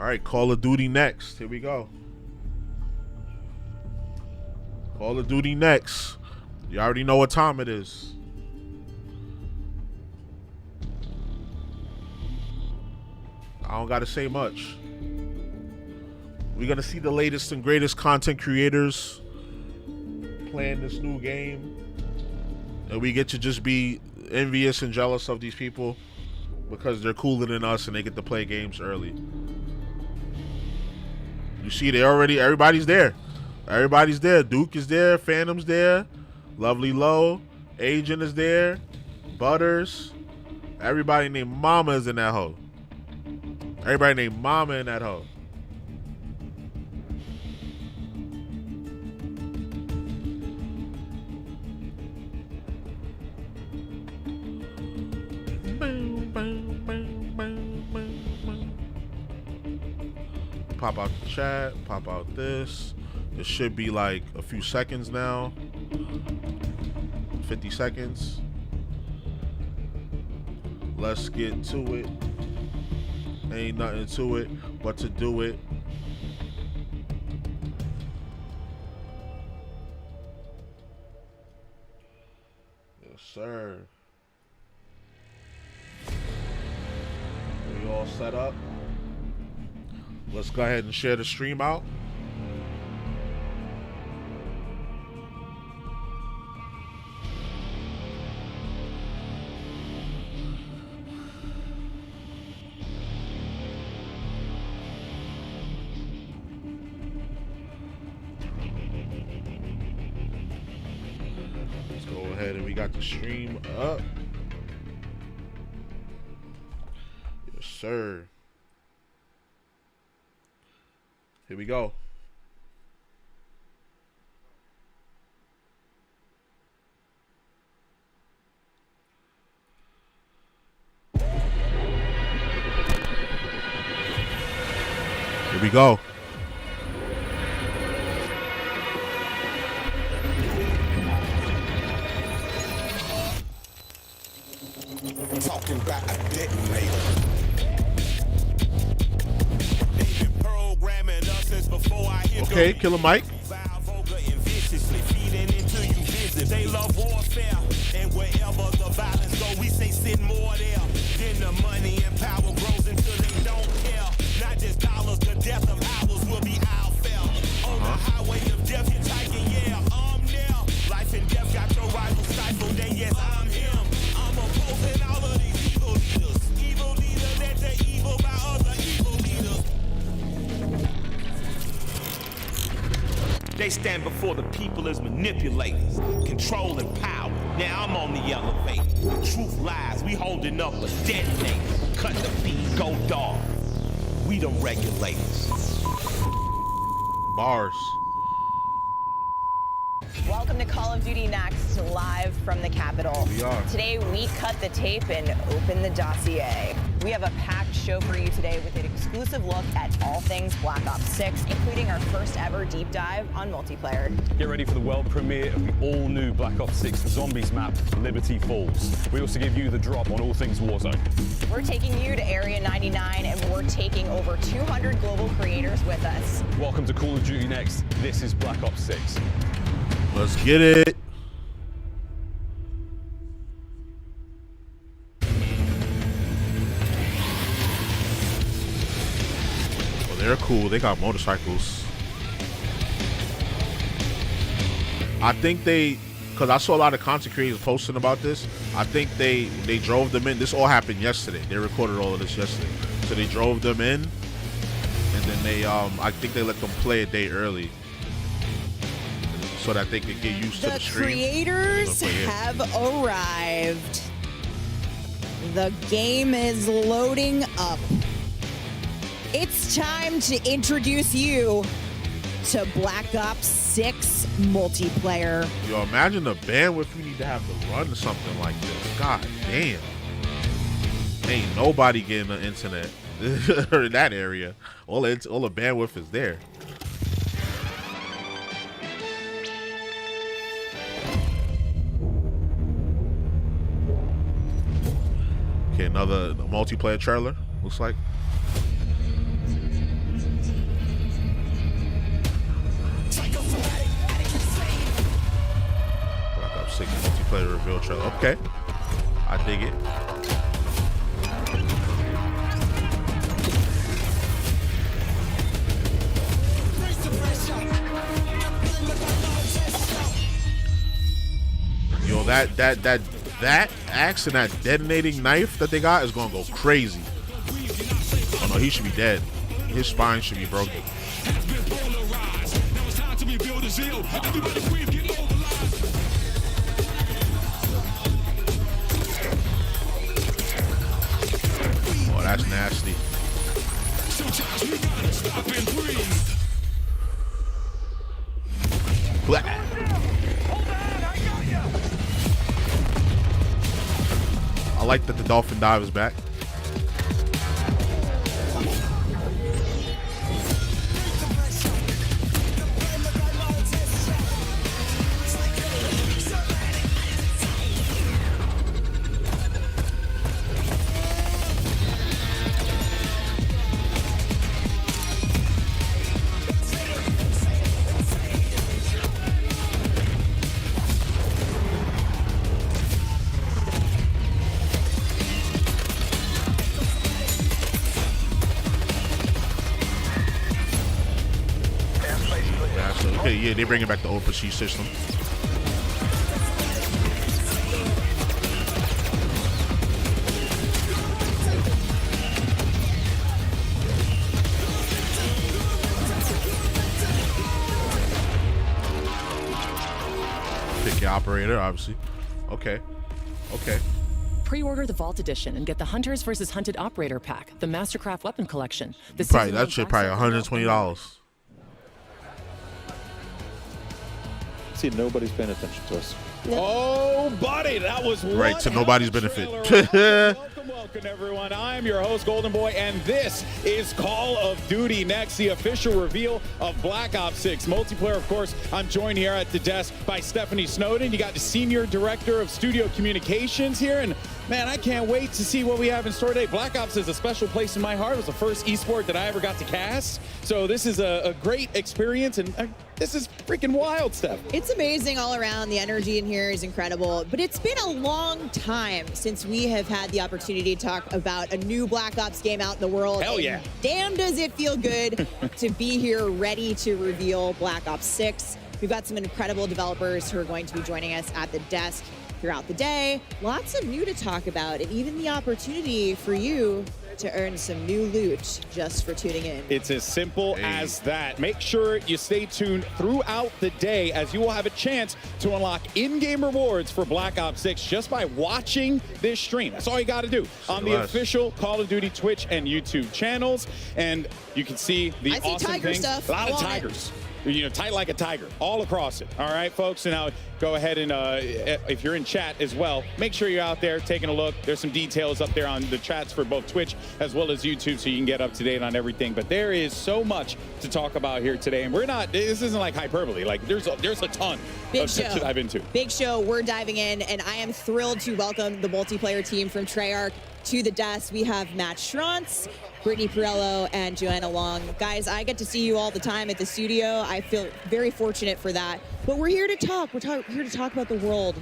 All right, Call of Duty next. Here we go. Call of Duty next. You already know what time it is. I don't gotta say much. We're gonna see the latest and greatest content creators playing this new game. And we get to just be envious and jealous of these people because they're cooler than us and they get to play games early. You see, everybody's there. Everybody's there. Duke is there. Phantom's there. Lovely Low. Agent is there. Butters. Everybody named Mama is in that hoe. Everybody named Mama in that hoe. Pop out the chat, pop out this. It should be like a few seconds now. 50 seconds. Let's get to it. Ain't nothing to it but to do it. Yes, sir. We all set up. Let's go ahead and share the stream out. Let's go ahead and we got the stream up. Yes, sir. Here we go. Here we go. Talking about a detonator. Okay, Killer Mike. They love warfare, and wherever the violence go, we say send more there. Then the money and power grows until they don't care. Not just dollars, the death of ours will be our fell. On the highway of death, you're taking, yeah, I'm there. Life and death got your rival stifled, and yes, I'm him. I'm opposing all of these evil leaders. Evil leaders that they're evil by other evil leaders. They stand before the people as manipulators, controlling power. Now I'm on the elevator. Truth lies, we holding up a detonator. Cut the beat, go dark. We the regulators. Bars. Welcome to Call of Duty Next, live from the Capitol. We are. Today we cut the tape and open the dossier. We have a packed show for you today with an exclusive look at all things Black Ops 6, including our first ever deep dive on multiplayer. Get ready for the world premiere of the all-new Black Ops 6 Zombies map, Liberty Falls. We also give you the drop on all things Warzone. We're taking you to Area 99, and we're taking over 200 global creators with us. Welcome to Call of Duty Next. This is Black Ops 6. Let's get it. Oh, they're cool. They got motorcycles. I think because I saw a lot of content creators posting about this. I think they drove them in. This all happened yesterday. They recorded all of this yesterday. So they drove them in, and then they I think they let them play a day early, so that they could get used to the stream. The creators have arrived. The game is loading up. It's time to introduce you to Black Ops 6 multiplayer. Yo, imagine the bandwidth we need to have to run something like this. God damn. Ain't nobody getting the internet in that area. All the bandwidth is there. Okay, another multiplayer trailer, looks like. multiplayer reveal trailer. Okay, I dig it. Yo, that axe and that detonating knife that they got is gonna go crazy. Oh no, he should be dead. His spine should be broken. Oh, that's nasty. Blah. I like that the dolphin dive is back. Okay, yeah, they're bringing back the old prestige system. Pick your operator, obviously. Okay, okay. Pre-order the Vault Edition and get the Hunters vs. Hunted Operator Pack, the Mastercraft Weapon Collection. The Probably that shit probably $120. See, nobody's paying attention to us. Oh, buddy, that was right to nobody's benefit. Welcome, everyone. I'm your host, Golden Boy, and this is Call of Duty Next, the official reveal of Black Ops 6 multiplayer. Of course, I'm joined here at the desk by Stephanie Snowden. You got the Senior Director of Studio Communications here, and man, I can't wait to see what we have in store today. Black Ops is a special place in my heart. It was the first esport that I ever got to cast, so this is a great experience, and this is freaking wild stuff. It's amazing all around. The energy in here is incredible, but it's been a long time since we have had the opportunity to talk about a new Black Ops game out in the world. Hell yeah. And damn, does it feel good to be here ready to reveal Black Ops 6. We've got some incredible developers who are going to be joining us at the desk throughout the day. Lots of new to talk about, and even the opportunity for you to earn some new loot just for tuning in. It's as simple as that. Make sure you stay tuned throughout the day, as you will have a chance to unlock in-game rewards for Black Ops 6 just by watching this stream. That's all you got to do on the official Call of Duty Twitch and YouTube channels. And you can see the awesome tiger things. stuff. A lot of tigers. You know, tight like a tiger, all across it. All right, folks. And now go ahead and if you're in chat as well, make sure you're out there taking a look. There's some details up there on the chats for both Twitch as well as YouTube, so you can get up to date on everything. But there is so much to talk about here today, and we're not. This isn't like hyperbole. Like there's a ton Big of show. shit to dive into. Big show. We're diving in, and I am thrilled to welcome the multiplayer team from Treyarch to the desk. We have Matt Schrantz, Brittany Perello, and Joanna Long. Guys, I get to see you all the time at the studio. I feel very fortunate for that. But we're here to talk. We're here to talk about the world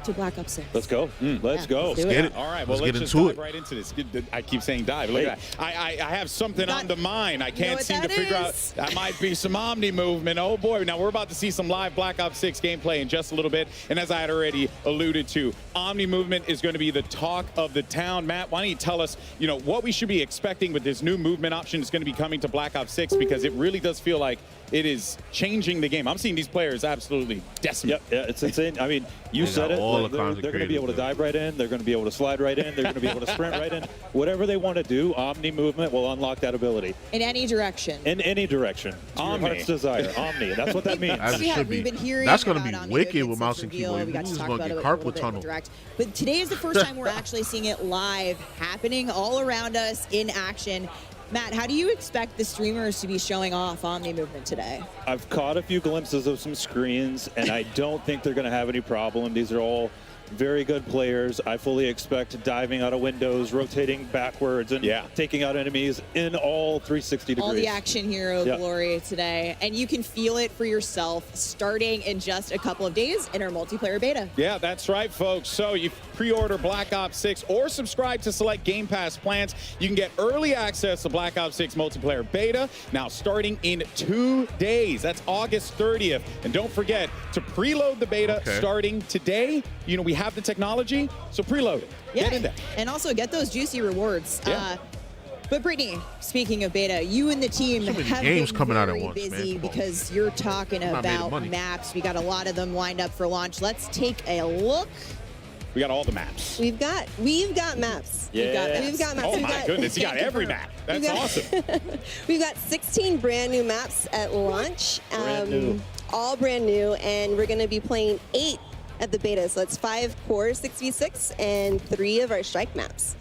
to Black Ops 6. Let's go. Let's go. Let's do Get it. All right, well, let's just dive right into this. I keep saying dive. Look at that. I have something on the mind. I can't seem to figure out. That might be some Omni movement. Oh, boy. Now, we're about to see some live Black Ops 6 gameplay in just a little bit. And as I had already alluded to, Omni movement is going to be the talk of the town. Matt, why don't you tell us, what we should be expecting with this new movement option that's going to be coming to Black Ops 6, because it really does feel like it is changing the game. I'm seeing these players absolutely decimate. Yeah, it's insane. I mean, you said it. They're going to be able to dive right in. They're going to be able to slide right in. They're going to be able to sprint right in. Whatever they want to do, Omni movement will unlock that ability. In any direction. In any direction. To your heart's desire. Omni. That's what that means. As it should be. We've been hearing That's going to about be Omni wicked movement with mouse and since reveal. keyboard. We got to This is talk going about to it get a little carpal bit in tunnel. direct. But today is the first time we're actually seeing it live happening all around us in action. Matt, how do you expect the streamers to be showing off Omni movement today? I've caught a few glimpses of some screens, and I don't think they're going to have any problem. These are all very good players. I fully expect diving out of windows, rotating backwards, and taking out enemies in all 360 degrees. All the action hero glory today. And you can feel it for yourself starting in just a couple of days in our multiplayer beta. Yeah, that's right, folks. So you pre-order Black Ops 6 or subscribe to select Game Pass plans. You can get early access to Black Ops 6 multiplayer beta now starting in 2 days. That's August 30th. And don't forget to preload the beta starting today. You know, we have the technology, so preload it. Get in there. And also get those juicy rewards. But Brittany, speaking of beta, you and the team have games been coming out at very once, busy man. because you're talking about maps. We got a lot of them lined up for launch. Let's take a look. We got all the maps. We've got maps. Yeah. We've got maps. Oh my goodness, you got every map. That's awesome. We've got 16 brand new maps at launch. All brand new, and we're going to be playing 8 at the beta. So that's 5 core 6v6 and 3 of our strike maps.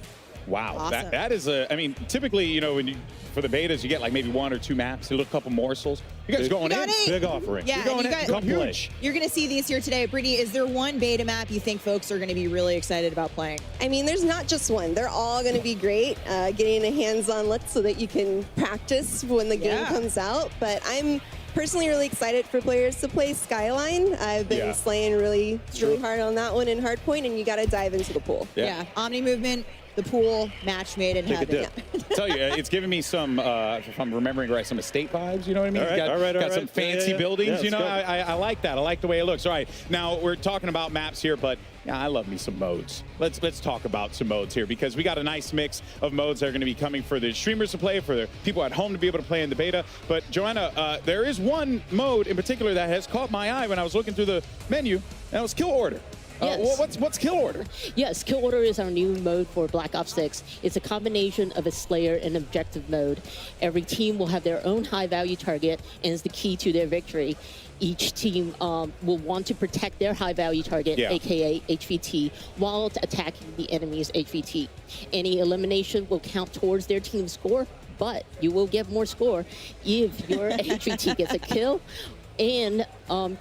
Wow, Awesome. that is a. I mean, typically, you know, when you for the betas, you get like maybe 1 or 2 maps, a couple morsels. You guys going in? Big offering. Yeah, You're going and you in. guys, Huge. you're going to see these here today. Brittany, is there one beta map you think folks are going to be really excited about playing? I mean, there's not just one. They're all going to be great. Getting a hands-on look so that you can practice when the game comes out. But I'm personally really excited for players to play Skyline. I've been slaying really hard on that one in Hardpoint, and you got to dive into the pool. Yeah. Omni movement, the pool, match made in heaven. Tell you, it's giving me some, if I'm remembering right, some estate vibes. You know what I mean? Got some fancy buildings. You know, I like that. I like the way it looks. All right, now we're talking about maps here, but yeah, I love me some modes. Let's talk about some modes here because we got a nice mix of modes that are going to be coming for the streamers to play, for the people at home to be able to play in the beta. But Joanna, there is one mode in particular that has caught my eye when I was looking through the menu, and it was Kill Order. What's Kill Order? Yes, Kill Order is our new mode for Black Ops 6. It's a combination of a Slayer and objective mode. Every team will have their own high-value target, and is the key to their victory. Each team will want to protect their high-value target, aka HVT, while attacking the enemy's HVT. Any elimination will count towards their team's score, but you will get more score if your HVT gets a kill and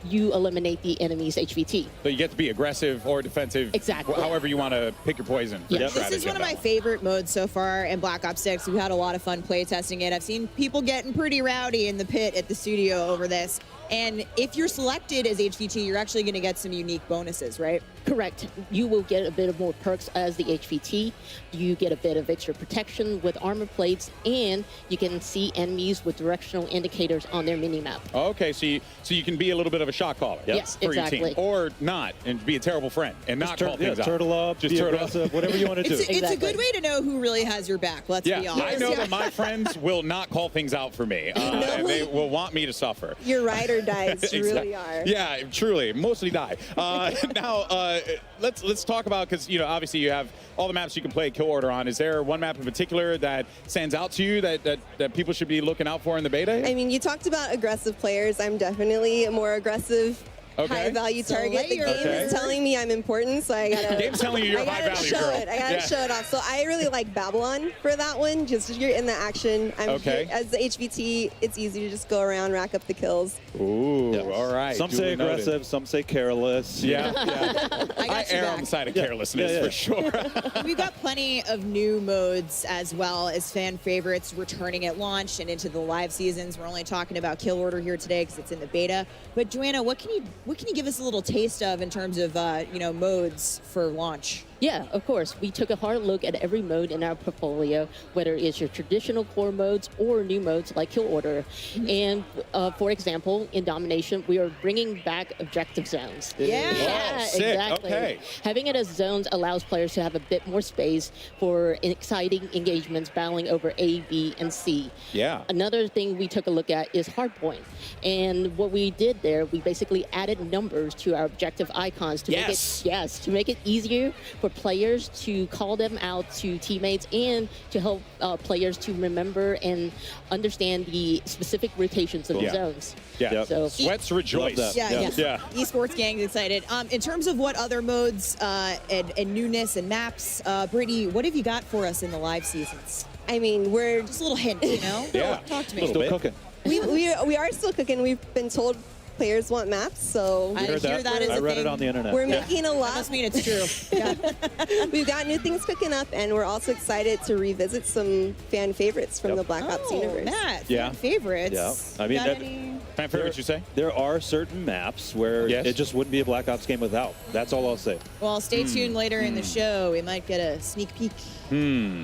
you eliminate the enemy's HVT. So you get to be aggressive or defensive. Exactly. However you want to pick your poison. This is one of my favorite modes so far in Black Ops 6. We've had a lot of fun play testing it. I've seen people getting pretty rowdy in the pit at the studio over this. And if you're selected as HVT, you're actually going to get some unique bonuses, right? Correct. You will get a bit of more perks as the HVT. You get a bit of extra protection with armor plates, and you can see enemies with directional indicators on their minimap. Okay, so you can be a little bit of a shot caller. Yes, for exactly. your team, or not, and be a terrible friend and not call things out. Turtle up, just be aggressive, whatever you want to do. It's a good way to know who really has your back. Let's be honest. I know that my friends will not call things out for me, and they will want me to suffer. Your ride or dies really are. Yeah, truly, mostly die. Now, let's talk about, because you know, obviously you have all the maps you can play Kill Order on. Is there one map in particular that stands out to you that people should be looking out for in the beta? I mean, you talked about aggressive players. I'm definitely a more aggressive, high-value target. The game is telling me I'm important, so I gotta. The game's telling you you're high value, girl. I gotta show it off. So I really like Babylon for that one. Just you're in the action. I'm here, as the HVT, it's easy to just go around, rack up the kills. Ooh, all right. Some say aggressive, some say careless. Yeah. I err on the side of carelessness for sure. We've got plenty of new modes as well as fan favorites returning at launch and into the live seasons. We're only talking about Kill Order here today because it's in the beta. But Joanna, what can you give us a little taste of in terms of modes for launch? Yeah, of course. We took a hard look at every mode in our portfolio, whether it's your traditional core modes or new modes like Kill Order. And for example, in Domination, we are bringing back objective zones. Yeah, exactly. Okay. Having it as zones allows players to have a bit more space for exciting engagements battling over A, B, and C. Yeah. Another thing we took a look at is Hardpoint. And what we did there, we basically added numbers to our objective icons to make it easier for players to call them out to teammates and to help players to remember and understand the specific rotations of the zones. Yeah. So Sweats rejoice. Yeah. Esports gang's excited. In terms of what other modes and newness and maps, Brittany, what have you got for us in the live seasons? I mean, we're just a little hint, you know? Yeah. Talk to me. Still cooking. We are still cooking. We've been told players want maps, so I hear that is I a read thing. it on the internet. we're making a lot. That must mean it's true. Yeah. We've got new things cooking up, and we're also excited to revisit some fan favorites from the Black Ops universe. Matt, Yeah. favorites. Yeah. I mean, Got that- any- Fan favorite, you say? There are certain maps where Yes. it just wouldn't be a Black Ops game without. That's all I'll say. Well, stay tuned later in the show. We might get a sneak peek.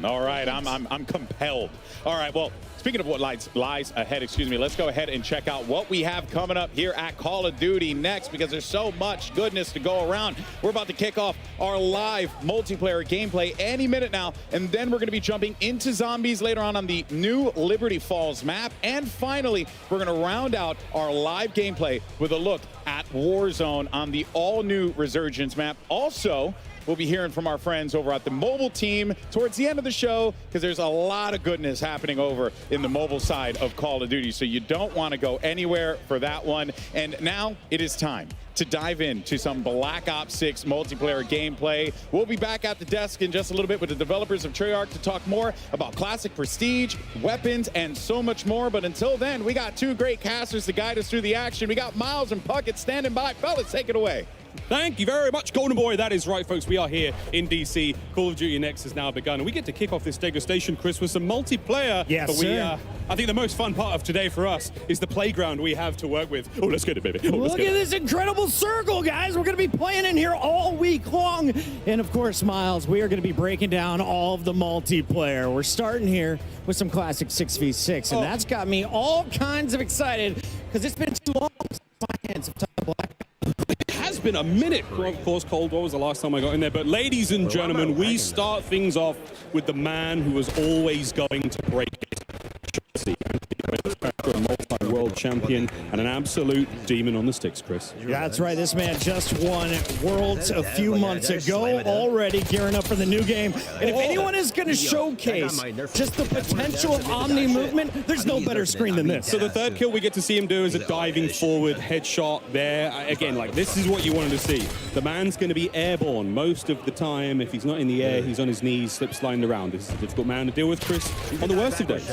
All right, I'm compelled. All right, well, speaking of what lies ahead, let's go ahead and check out what we have coming up here at Call of Duty next, because there's so much goodness to go around. We're about to kick off our live multiplayer gameplay any minute now, and then we're going to be jumping into zombies later on the new Liberty Falls map. And finally, we're going to round out our live gameplay with a look at Warzone on the all-new Resurgence map. Also, we'll be hearing from our friends over at the mobile team towards the end of the show, because there's a lot of goodness happening over in the mobile side of Call of Duty, so you don't want to go anywhere for that one. And now it is time to dive into some Black Ops 6 multiplayer gameplay. We'll be back at the desk in just a little bit with the developers of Treyarch to talk more about classic prestige, weapons, and so much more. But until then, we got two great casters to guide us through the action. We got Miles and Puckett standing by. Fellas, take it away. Thank you very much, Golden Boy. That is right, folks. We are here in DC. Call of Duty Next has now begun, and we get to kick off this degustation, Chris, with some multiplayer. Yes, but sir. I think the most fun part of today for us is the playground we have to work with. Oh, let's get it, baby. Oh, let's Look get at it. this incredible circle, guys. We're going to be playing in here all week long. And of course, Miles, we are going to be breaking down all of the multiplayer. We're starting here with some classic 6v6, and that's got me all kinds of excited because it's been too long since my hands have touched Black. It has been a minute. Of course, Cold War was the last time I got in there. But ladies and gentlemen, we start things off with the man who was always going to break it. A multi-world champion and an absolute demon on the sticks, Chris. Yeah, that's right. This man just won Worlds a few months ago, already gearing up for the new game. And if anyone is going to showcase just the potential of Omni movement, there's no better screen than this. So the third kill we get to see him do is a diving forward headshot there. Again, like, this is what you wanted to see. The man's going to be airborne most of the time. If he's not in the air, he's on his knees, slip sliding around. This is a difficult man to deal with, Chris, on the worst of days.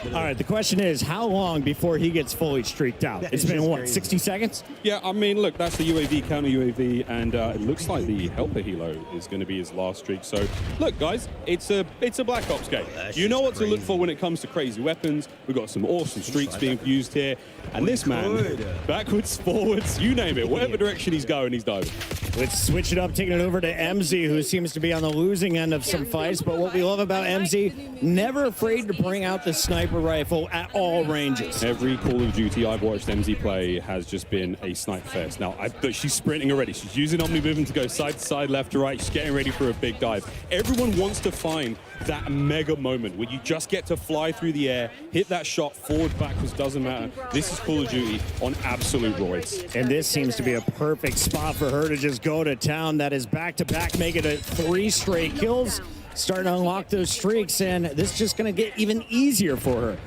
All right, the question is, how long before he gets fully streaked out? It's been, what, 60 seconds? Yeah, I mean, look, that's the UAV, counter UAV, and it looks like the Helper Helo is going to be his last streak. So, look, guys, it's a Black Ops game. You know what to look for when it comes to crazy weapons. We've got some awesome streaks being used here. And this man, backwards, forwards, you name it, whatever direction he's going, he's diving. Let's switch it up, taking it over to MZ, who seems to be on the losing end of some fights. But what we love about MZ, never afraid to bring out the sniper rifle at all ranges. Every Call of Duty I've watched MZ play has just been a snipe fest. Now, but she's sprinting already. She's using Omni movement to go side to side, left to right. She's getting ready for a big dive. Everyone wants to find that mega moment where you just get to fly through the air, hit that shot, forward, backwards, doesn't matter. This is Call of Duty on absolute roids. And this seems to be a perfect spot for her to just go to town. That is back-to-back, making it 3 straight kills. Starting to unlock those streaks, and this is just going to get even easier for her.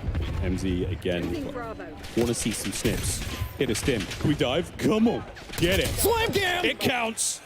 MZ again. Want to see some snips. Hit a stim. Can we dive? Come on. Get it. Slam cam! It counts.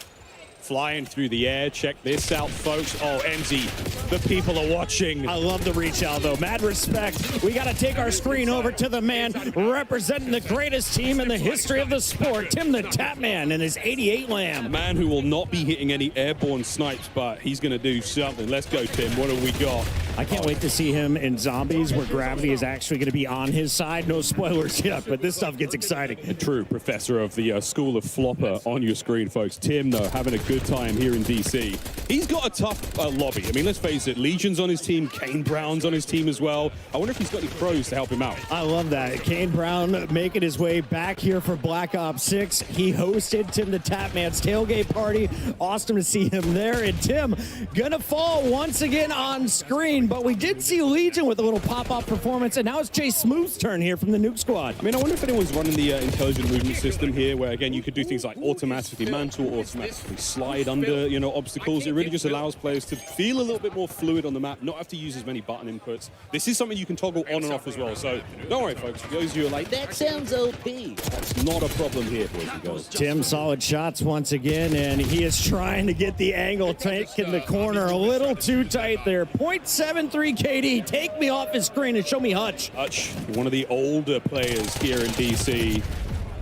Flying through the air. Check this out, folks. Oh, MZ, the people are watching. I love the reach out, though. Mad respect. We got to take our screen over to the man representing the greatest team in the history of the sport, Tim the Tapman and his 88 Lamb. A man who will not be hitting any airborne snipes, but he's going to do something. Let's go, Tim. What have we got? I can't wait to see him in Zombies, where gravity is actually going to be on his side. No spoilers yet, but this stuff gets exciting. A true professor of the School of Flopper on your screen, folks. Tim, though, having a good time here in DC. He's got a tough lobby. I mean, let's face it, Legion's on his team, Kane Brown's on his team as well. I wonder if he's got any pros to help him out. I love that. Kane Brown making his way back here for Black Ops 6. He hosted Tim the Tapman's tailgate party. Awesome to see him there. And Tim gonna fall once again on screen, but we did see Legion with a little pop-up performance, and now it's Jay Smooth's turn here from the Nuke Squad. I mean, I wonder if anyone's running the intelligent movement system here, where, again, you could do things like automatically mantle, automatically slide under, you know, obstacles. It really just allows players to feel a little bit more fluid on the map, not have to use as many button inputs. This is something you can toggle on and off as well, so don't worry, folks. For those of you who are like, that sounds OP, that's not a problem here, boys and girls. Tim, solid shots once again, and he is trying to get the angle, taking the corner a little too tight there. 0.73 KD, take me off his screen and show me Hutch. Hutch, one of the older players here in DC.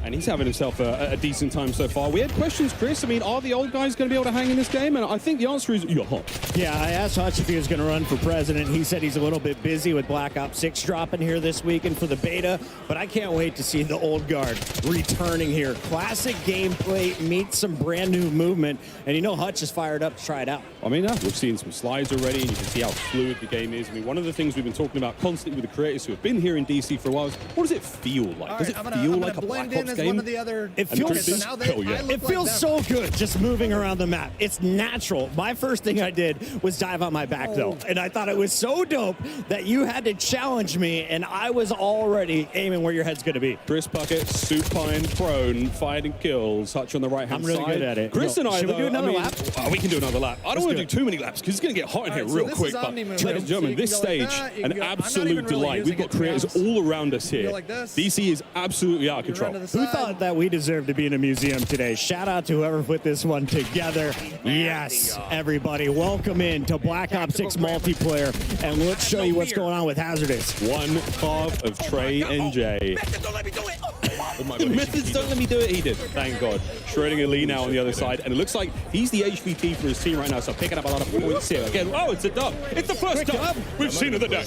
and he's having himself a decent time so far. We had questions, Chris. I mean, are the old guys going to be able to hang in this game? And I think the answer is, you're hot. Yeah, I asked Hutch if he was going to run for president. He said he's a little bit busy with Black Ops 6 dropping here this weekend for the beta, but I can't wait to see the old guard returning here. Classic gameplay meets some brand new movement, and you know Hutch is fired up to try it out. I mean, we've seen some slides already, and you can see how fluid the game is. I mean, one of the things we've been talking about constantly with the creators who have been here in DC for a while is, what does it feel like? Does it feel like a Black Ops game? It feels so good just moving around the map. It's natural. My first thing I did was dive on my back, though, and I thought it was so dope that you had to challenge me, and I was already aiming where your head's going to be. Chris Puckett, supine, prone, fired and kills. Hutch on the right-hand side. I'm really good at it. Chris and I, should we do another lap? We can do another lap. I don't want to do too many laps because it's going to get hot in here real quick. But ladies and gentlemen, this stage, an absolute delight. We've got creators all around us here. DC is absolutely out of control. Who thought that we deserved to be in a museum today? Shout out to whoever put this one together. Yes, everybody, welcome in to Black Ops 6 multiplayer, and let's show you what's going on with Hazardous. One half of Trey and Jay. Oh my God, Methods don't let me do it. He did. Thank God. Schrodinger Lee now on the other side, and it looks like he's the HVT for his team right now, so picking up a lot of points here. Again, oh, it's a dub. It's the first dub we've seen of the day.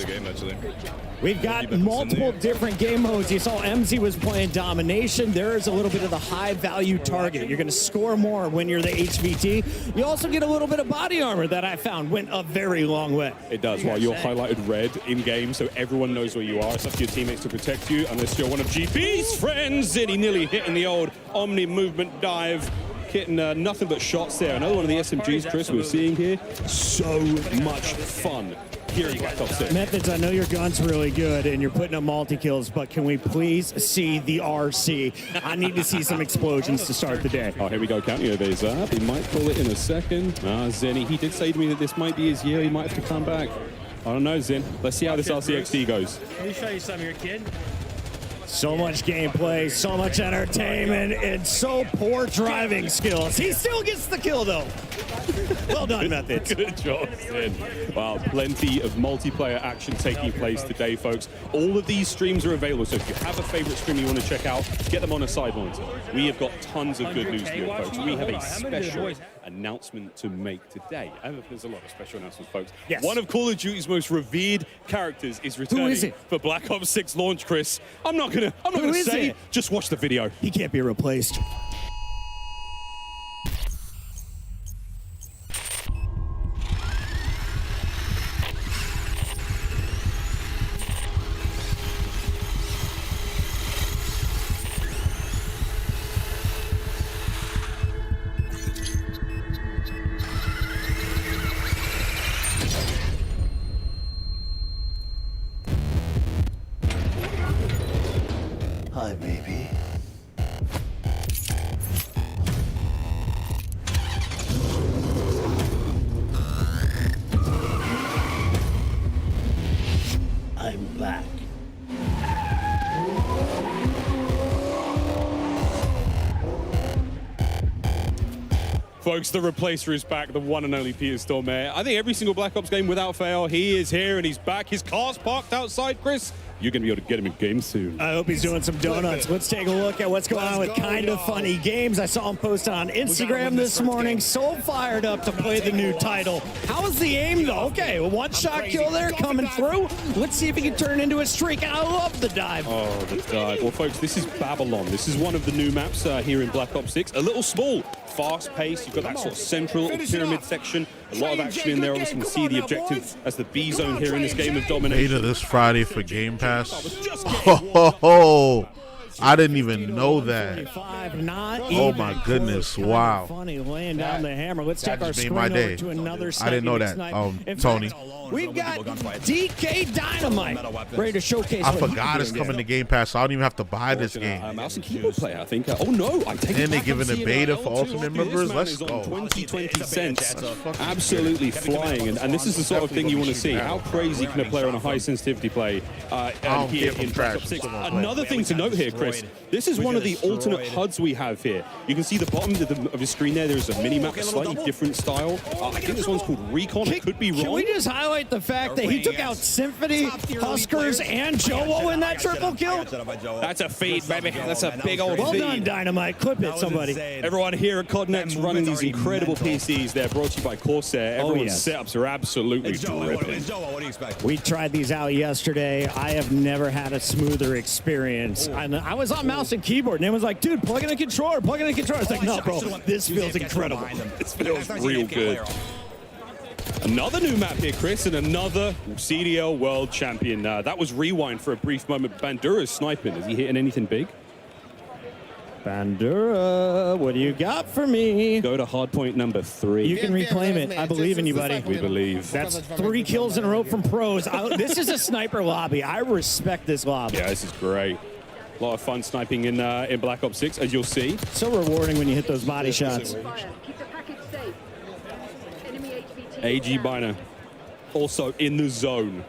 We've got multiple different game modes. You saw MZ was playing domination. There is a little bit of the high value target. You're going to score more when you're the HVT. You also get a little bit of body armor that I found went a very long way. It does, while you're highlighted red in game, so everyone knows where you are. It's up to your teammates to protect you, unless you're one of GP's friends. And he nearly hitting the old Omni movement dive. Getting nothing but shots there. Another one of the SMGs, Chris, we're seeing here. So much fun here in Black Ops 6. Methods, I know your gun's really good and you're putting up multi-kills, but can we please see the RC? I need to see some explosions to start the day. Oh, here we go. Counting over his up. He might pull it in a second. Zenny, he did say to me that this might be his year. He might have to come back. I don't know, Zen. Let's see how this RCXD goes. Let me show you some of your kid. So much gameplay, so much entertainment, and so poor driving skills. He still gets the kill, though. Well done, Methods. Good job, Sid. Wow, plenty of multiplayer action taking place today, folks. All of these streams are available, so if you have a favorite stream you want to check out, get them on a side monitor. We have got tons of good news for you, folks. We have a special announcement to make today. There's a lot of special announcements, folks. Yes. One of Call of Duty's most revered characters is returning. Who is it? For Black Ops 6 launch, Chris. I'm not gonna say. Just watch the video. He can't be replaced. Hi, baby. I'm back. Folks, the replacer is back, the one and only Peter Stormare. I think every single Black Ops game without fail, he is here and he's back. His car's parked outside, Chris. You're going to be able to get him in game soon. I hope he's doing some donuts. Let's take a look at what's going on with Kinda Funny Games. I saw him post on Instagram this morning. So fired up to play the new title. How's the aim, though? Okay, a one-shot kill there coming through. Let's see if he can turn into a streak. I love the dive. Oh, the dive. Well, folks, this is Babylon. This is one of the new maps here in Black Ops 6. A little small, fast-paced. You've got that sort of central pyramid section. A lot of action in there. Obviously, you can see the objective as the B zone here in this game of domination. Beta this Friday for Game Pass. Oh, I didn't even know that. Oh my goodness! Wow. Funny laying down the hammer. Let's take our screen my day. over to another. I didn't know that. Tony. We've got DK Dynamite ready to showcase. I forgot it's coming to Game Pass, so I don't even have to buy this game. Mouse and keyboard player, I think. Oh no, I take it. And they're giving a beta for Ultimate members. Let's go. 20 cents, absolutely flying, and this is the sort of thing you want to see. How crazy can a player on a high sensitivity play here in Black Ops 6? Another thing to note here, Chris. Chris. This is one of the alternate HUDs we have here. You can see the bottom of the screen there. There's a mini-map, a slightly different style. I think this one's called Recon. It could be wrong. Can we just highlight the fact that he took out Symphony, Huskers, and Jowo in that triple kill? That's a feed, baby. That's a big old well feed. Well done, Dynamite. Clip it, somebody. Everyone here at CODNEX running these incredible PCs. They're brought to you by Corsair. Everyone's setups are absolutely dripping. We tried these out yesterday. I have never had a smoother experience. I was on mouse and keyboard, and it was like, dude, plug in a controller, plug in a controller. It's like, no, bro, this feels incredible. This feels real good. Another new map here, Chris, and another CDL World Champion. That was Rewind for a brief moment. Bandura's sniping. Is he hitting anything big? Bandura, what do you got for me? Go to hardpoint number 3. You can reclaim it. I believe in you, buddy. We believe. That's 3 kills in a row from pros. This is a sniper lobby. I respect this lobby. Yeah, this is great. A lot of fun sniping in Black Ops 6, as you'll see. So rewarding when you hit those body shots. AG Biner, also in the zone.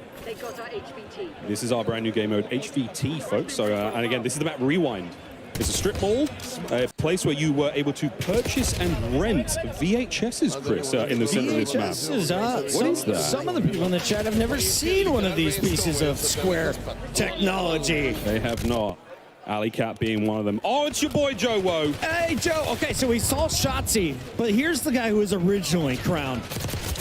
This is our brand new game mode, HVT, folks. So, and again, this is the map Rewind. It's a strip mall, a place where you were able to purchase and rent VHSs, Chris, in the center of this map. What is that? Some of the people in the chat have never seen one of these pieces of Square technology. They have not. Alley Cat being one of them. Oh, it's your boy Jowo. Hey, Joe. Okay, so we saw Shotzi, but here's the guy who was originally crowned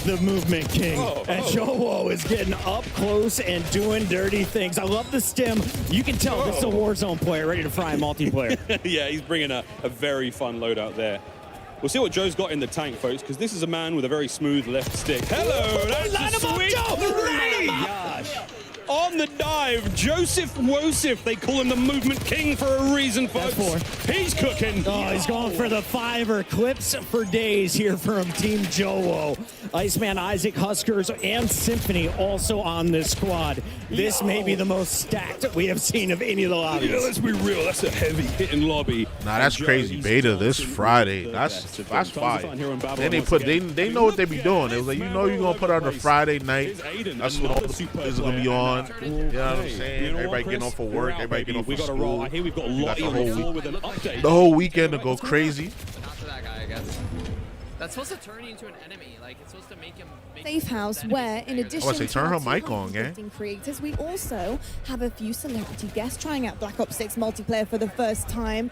the Movement King. And Jowo is getting up close and doing dirty things. I love the stim. You can tell this is a Warzone player ready to fry multiplayer. Yeah, he's bringing a very fun loadout there. We'll see what Joe's got in the tank, folks, because this is a man with a very smooth left stick. Hello, that's a sweet gosh. On the dive, Joseph Wosif. They call him the Movement King for a reason, folks. He's cooking. Oh, he's going for the 5 clips for days here from Team Jowo. Iceman, Isaac, Huskers, and Symphony also on this squad. This may be the most stacked we have seen of any of the lobbies. Yeah, let's be real. That's a heavy hitting lobby. Nah, that's crazy. Beta this Friday. That's fire. Then they know what they be doing. It was like, you know, you're gonna put on a Friday night. That's when all the people is gonna be on. You know what I'm saying? Everybody getting off for work. Everybody getting off for school. I hear we've got a lot on the floor with an update. The whole weekend to go crazy. After that guy, I guess. That's supposed to turn you into an enemy. Like, it's supposed to make him... Safe house where, in addition to turn her mic on, gang. creators, we also have a few celebrity guests trying out Black Ops 6 multiplayer for the first time.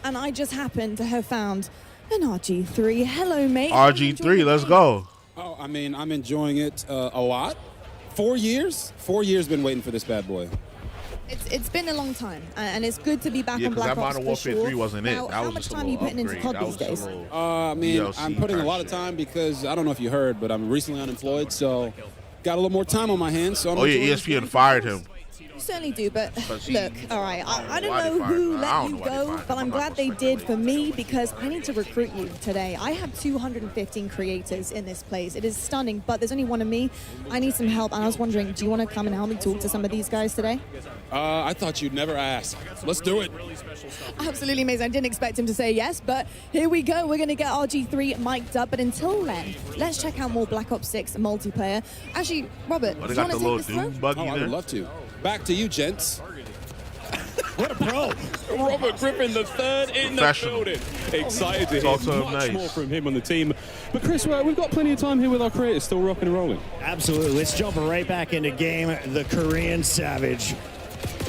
And I just happened to have found an RG3. Hello, mate. RG3, let's go. Oh, I mean, I'm enjoying it a lot. 4 years? 4 years been waiting for this bad boy. It's been a long time, and it's good to be back on Black Ops Modern Warfare 3 wasn't it. Now, how much time are you putting into COD these days? I mean, I'm putting a lot of time because, I don't know if you heard, but I'm recently unemployed, so got a little more time on my hands. So ESPN fired him. You certainly do, but look, all right, I don't know who let you go, but I'm glad they did for me because I need to recruit you today. I have 215 creators in this place. It is stunning, but there's only one of me. I need some help, and I was wondering, do you want to come and help me talk to some of these guys today? I thought you'd never ask. Let's do it. Absolutely amazing. I didn't expect him to say yes, but here we go. We're going to get RG3 mic'd up, but until then, let's check out more Black Ops 6 multiplayer. Actually, Robert, do you want to take this through? I would love to. Back to you, gents. What a pro. Robert Griffin, the third in the building. Excited to hear much more from him on the team. But Chris, we've got plenty of time here with our creators still rocking and rolling. Absolutely. Let's jump right back into game. The Korean Savage.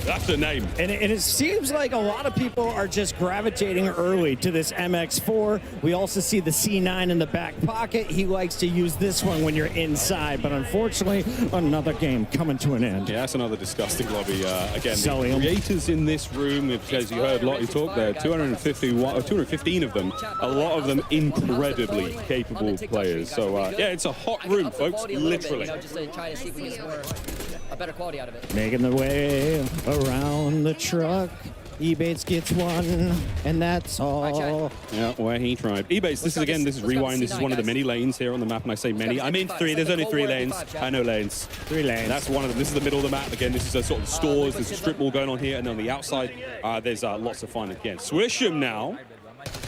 That's the name. And it seems like a lot of people are just gravitating early to this MX4. We also see the C9 in the back pocket. He likes to use this one when you're inside, but unfortunately, another game coming to an end. Yeah, that's another disgusting lobby. Again, the creators in this room, as you heard Lottie talk there, 215 of them, a lot of them incredibly capable players. So, yeah, it's a hot room, folks, literally. Just to try to see if we get a better quality out of it. Making the way around the truck. Ebates gets one, and that's all. Yeah, where he tried. Ebates, this is Rewind. This is one of the many lanes here on the map, and I say many. I mean 3. There's only 3 lanes. I know lanes. 3 lanes. That's one of them. This is the middle of the map. Again, this is a sort of stores. There's a strip mall going on here, and on the outside, there's lots of fun. Again, Swisham now.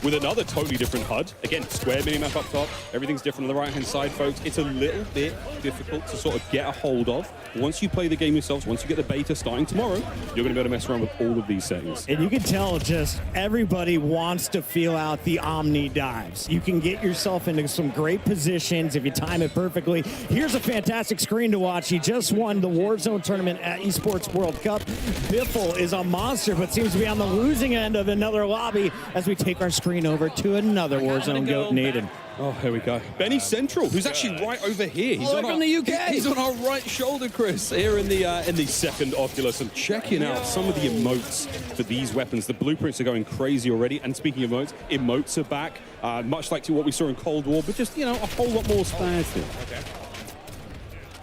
with another totally different HUD. Again, square minimap up top. Everything's different on the right-hand side, folks. It's a little bit difficult to sort of get a hold of. Once you play the game yourselves, once you get the beta starting tomorrow, you're going to be able to mess around with all of these settings. And you can tell just everybody wants to feel out the Omni dives. You can get yourself into some great positions if you time it perfectly. Here's a fantastic screen to watch. He just won the Warzone tournament at Esports World Cup. Biffle is a monster, but seems to be on the losing end of another lobby as we take our screen over to another Warzone goat, Naden. Oh, here we go. Benny Central, who's actually right over here. He's from the UK. He's on our right shoulder, Chris, here in the second Oculus, and checking out some of the emotes for these weapons. The blueprints are going crazy already. And speaking of emotes are back, much like to what we saw in Cold War, but just, you know, a whole lot more spicy. Okay.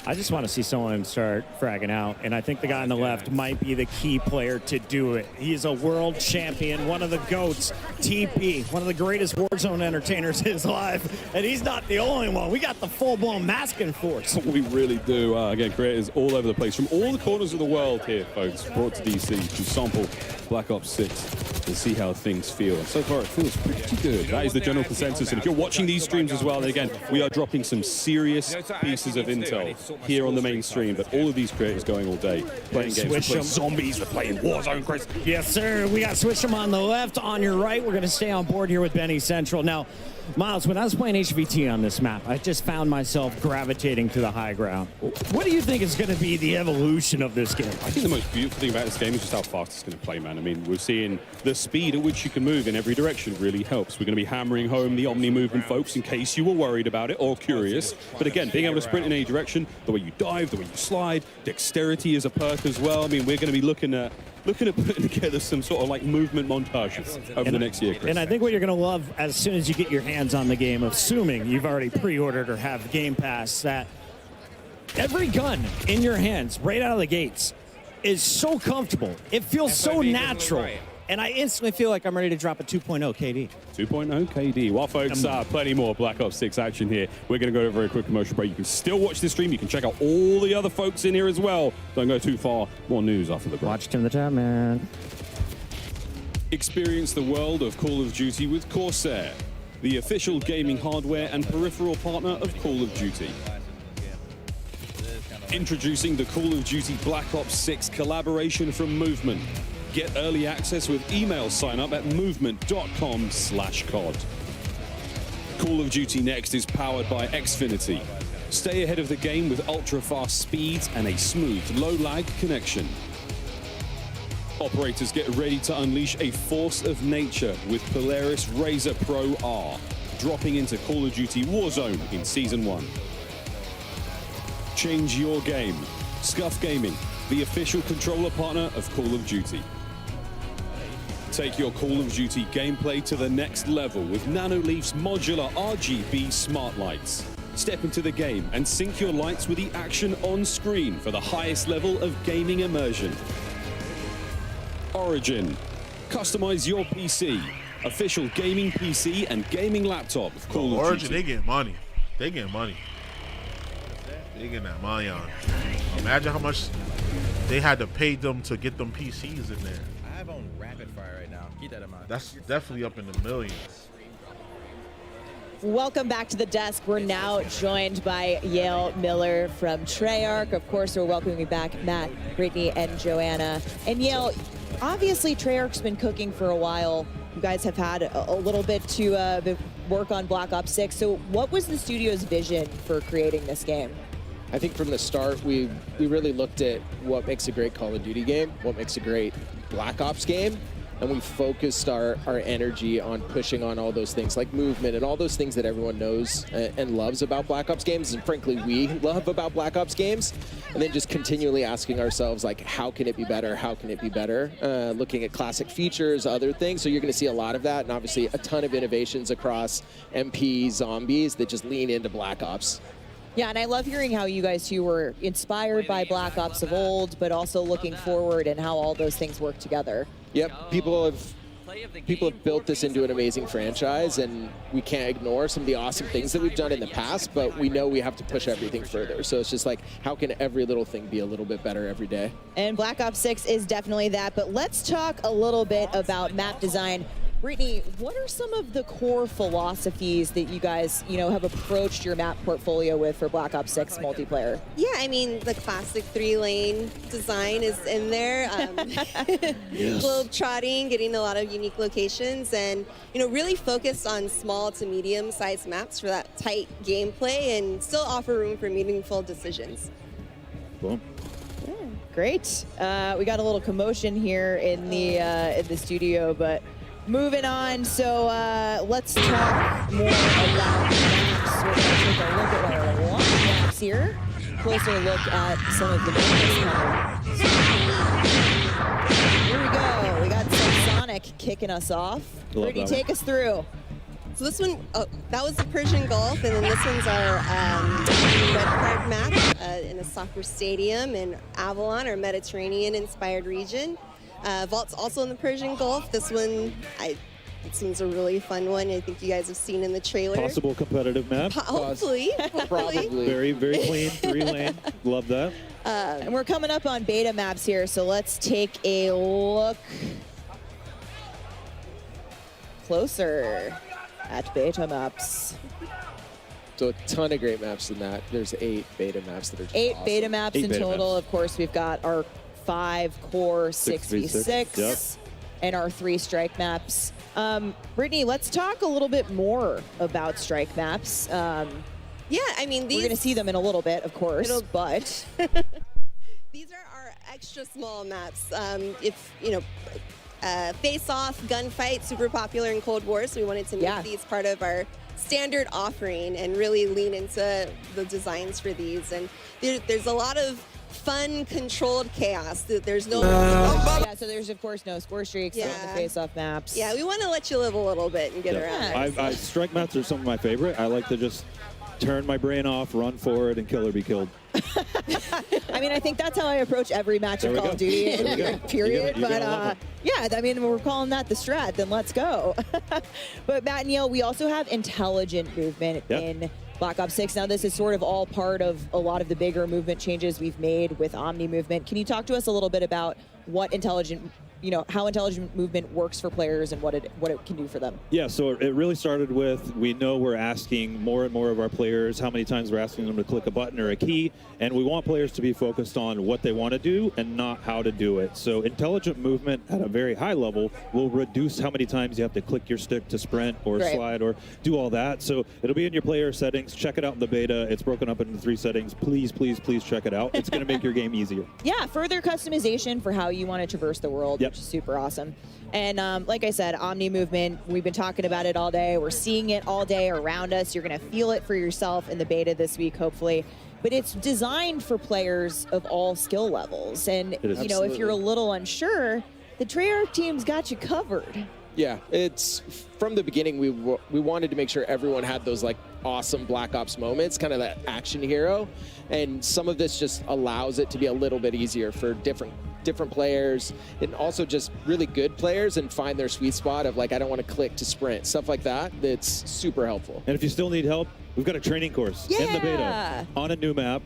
I just want to see someone start fragging out, and I think the guy on the left might be the key player to do it. He's a world champion, one of the GOATs, TP, one of the greatest Warzone entertainers is alive, and he's not the only one. We got the full-blown masking force. We really do. Again, creators all over the place, from all the corners of the world here, folks, brought to DC to sample Black Ops 6 and see how things feel. And so far, it feels pretty good. That is the general consensus. And if you're watching these streams as well, then again, we are dropping some serious pieces of intel here on the main stream, but all of these creators going all day, playing games, we're playing zombies, we're playing Warzone, Chris. Yes, sir. We got Switch'em on the left, on your right. We're going to stay on board here with Benny Central. Now, Miles, when I was playing HVT on this map, I just found myself gravitating to the high ground. What do you think is going to be the evolution of this game? I think the most beautiful thing about this game is just how fast it's going to play, man. I mean, we're seeing the speed at which you can move in every direction really helps. We're going to be hammering home the Omni movement, folks, in case you were worried about it or curious. But again, being able to sprint in any direction, the way you dive, the way you slide, dexterity is a perk as well. I mean, we're going to be looking at putting together some sort of like movement montages over the next year, Chris. And I think what you're going to love as soon as you get your hands on the game, assuming you've already pre-ordered or have Game Pass, that every gun in your hands right out of the gates is so comfortable. It feels so natural. And I instantly feel like I'm ready to drop a 2.0 KD. 2.0 KD. Well, folks, plenty more Black Ops 6 action here. We're going to go to a very quick commercial break. You can still watch this stream. You can check out all the other folks in here as well. Don't go too far. More news after the break. Watch Tim the Tab, man. Experience the world of Call of Duty with Corsair, the official gaming hardware and peripheral partner of Call of Duty. Introducing the Call of Duty Black Ops 6 collaboration from Movement. Get early access with email sign up at movement.com/COD. Call of Duty Next is powered by Xfinity. Stay ahead of the game with ultra-fast speeds and a smooth, low-lag connection. Operators, get ready to unleash a force of nature with Polaris Razor Pro R, dropping into Call of Duty Warzone in Season 1. Change your game. Scuff Gaming, the official controller partner of Call of Duty. Take your Call of Duty gameplay to the next level with Nanoleaf's modular RGB smart lights. Step into the game and sync your lights with the action on screen for the highest level of gaming immersion. Origin. Customize your PC. Official gaming PC and gaming laptop of Call of Origin, Duty. they get money. They get money. They getting that money on. Imagine how much they had to pay them to get them PCs in there. I have on rapid fire right now. Keep that in mind. That's definitely up in the millions. Welcome back to the desk. We're now joined by Yale Miller from Treyarch. Of course, we're welcoming back Matt, Brittany, and Joanna. And Yale, obviously Treyarch's been cooking for a while. You guys have had a little bit to work on Black Ops 6. So what was the studio's vision for creating this game? I think from the start, we really looked at what makes a great Call of Duty game, what makes a great Black Ops game, and we focused our energy on pushing on all those things like movement and all those things that everyone knows and loves about Black Ops games, and frankly we love about Black Ops games, and then just continually asking ourselves, like, how can it be better, how can it be better, looking at classic features, other things. So you're going to see a lot of that, and obviously a ton of innovations across MP, zombies that just lean into Black Ops. Yeah, and I love hearing how you guys too were inspired by Black Ops of old, but also looking forward and how all those things work together. Yep, people have built this into an amazing franchise, and we can't ignore some of the awesome things that we've done in the past, but we know we have to push everything further. So it's just like, how can every little thing be a little bit better every day? And Black Ops 6 is definitely that, but let's talk a little bit about map design. Brittany, what are some of the core philosophies that you guys, have approached your map portfolio with for Black Ops 6 multiplayer? Yeah, I mean, the classic 3-lane design is in there. Globe trotting, getting a lot of unique locations, and, really focused on small to medium-sized maps for that tight gameplay and still offer room for meaningful decisions. Boom. Yeah, great. We got a little commotion here in the studio, but moving on, so let's talk more about maps. We're going to take a look at our launch maps here. Closer look at some of the maps. Here we go. We got some Sonic kicking us off. Brittany, take us through. So this one, that was the Persian Gulf, and then this one's our red card map in a soccer stadium in Avalon, our Mediterranean-inspired region. Vault's also in the Persian Gulf. This one, it seems a really fun one. I think you guys have seen in the trailer. Possible competitive map. Hopefully. Probably. Very, very clean, 3-lane. Love that. And we're coming up on beta maps here, so let's take a look closer at beta maps. So a ton of great maps in that. There's 8 beta maps that are just 8 awesome. beta maps in total. Of course, we've got our 5 core 6v6 Yep. and our 3 strike maps. Brittany, let's talk a little bit more about strike maps. Yeah, I mean, we're going to see them in a little bit, of course, but these are our extra small maps. If face-off, gunfight, super popular in Cold War, so we wanted to make these part of our standard offering and really lean into the designs for these. And there's a lot of fun, controlled chaos. There's no... yeah, so there's, of course, no score streaks on the face-off maps. Yeah, we want to let you live a little bit and get around. Strike maps are some of my favorite. I like to just turn my brain off, run forward, and kill or be killed. I mean, I think that's how I approach every match of Call of Duty, period. But yeah, I mean, we're calling that the strat, then let's go. But Matt and Neil, we also have intelligent movement in Black Ops 6. Now, this is sort of all part of a lot of the bigger movement changes we've made with Omni movement. Can you talk to us a little bit about what intelligent, how intelligent movement works for players and what it can do for them? Yeah, so it really started with, we know we're asking more and more of our players how many times we're asking them to click a button or a key, and we want players to be focused on what they want to do and not how to do it. So intelligent movement at a very high level will reduce how many times you have to click your stick to sprint or slide or do all that. So it'll be in your player settings. Check it out in the beta. It's broken up into 3 settings. Please, please, please check it out. It's going to make your game easier. Yeah, further customization for how you want to traverse the world, which is super awesome. And like I said, Omni movement, we've been talking about it all day. We're seeing it all day around us. You're going to feel it for yourself in the beta this week, hopefully. But it's designed for players of all skill levels. And, if you're a little unsure, the Treyarch team's got you covered. Yeah, it's from the beginning, we wanted to make sure everyone had those like awesome Black Ops moments, kind of that action hero. And some of this just allows it to be a little bit easier for different players, and also just really good players, and find their sweet spot of like, I don't want to click to sprint, stuff like that. That's super helpful. And if you still need help, we've got a training course in the beta on a new map,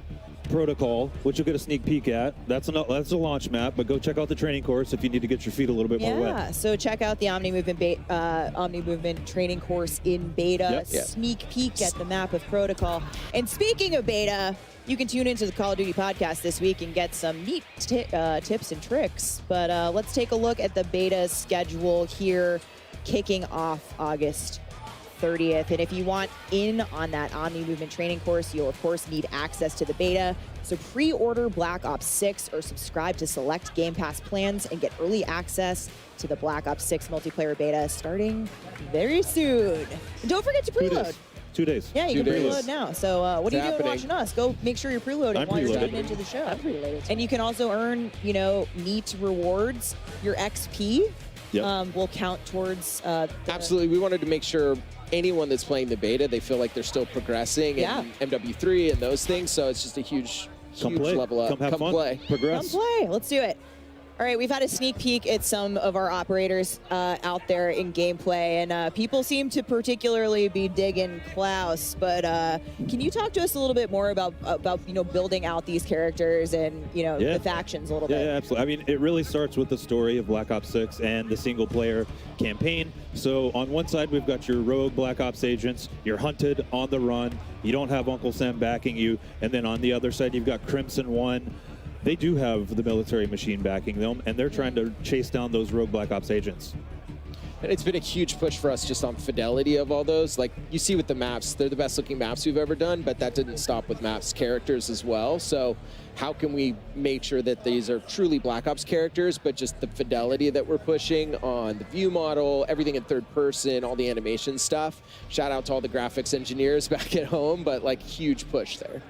Protocol, which you'll get a sneak peek at. That's a launch map, but go check out the training course if you need to get your feet a little bit more wet. Yeah, so check out the Omni Movement training course in beta. Sneak peek at the map of Protocol. And speaking of beta, you can tune into the Call of Duty podcast this week and get some neat tips and tricks. But let's take a look at the beta schedule here, kicking off August 30th. And if you want in on that Omni Movement training course, you'll of course need access to the beta. So pre-order Black Ops 6 or subscribe to select Game Pass plans and get early access to the Black Ops 6 multiplayer beta starting very soon. And don't forget to preload. 2 days. Yeah, you can preload now. So what are you doing watching us? Go make sure you're preloading while you're tuning into the show. I'm preloaded. And you can also earn, neat rewards. Your XP will count towards... Absolutely. We wanted to make sure anyone that's playing the beta, they feel like they're still progressing in MW3 and those things. So it's just a huge level up. Come have fun. Play. Progress. Come play. Let's do it. All right, we've had a sneak peek at some of our operators out there in gameplay, and people seem to particularly be digging Klaus. But can you talk to us a little bit more about building out these characters and the factions a little bit? Yeah, absolutely. I mean, it really starts with the story of Black Ops 6 and the single-player campaign. So on one side, we've got your rogue Black Ops agents. You're hunted on the run. You don't have Uncle Sam backing you. And then on the other side, you've got Crimson One. They do have the military machine backing them, and they're trying to chase down those rogue Black Ops agents. And it's been a huge push for us just on fidelity of all those. Like you see with the maps, they're the best looking maps we've ever done, but that didn't stop with maps characters as well. So how can we make sure that these are truly Black Ops characters, but just the fidelity that we're pushing on the view model, everything in third person, all the animation stuff. Shout out to all the graphics engineers back at home, but like huge push there.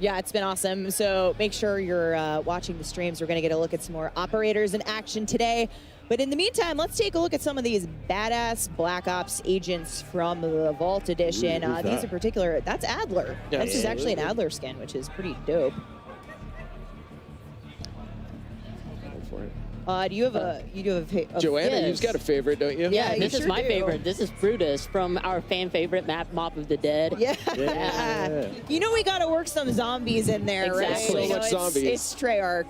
Yeah, it's been awesome. So make sure you're watching the streams. We're going to get a look at some more operators in action today. But in the meantime, let's take a look at some of these badass Black Ops agents from the Vault Edition. These in particular, that's Adler. Yeah, this is actually an Adler skin, which is pretty dope. Do you have a Joanna, you've got a favorite, don't you? Yeah, this is sure my do. favorite. This is Brutus from our fan favorite map, Mob of the Dead. Yeah. We got to work some zombies in there, Exactly. right? So much zombies. It's Treyarch.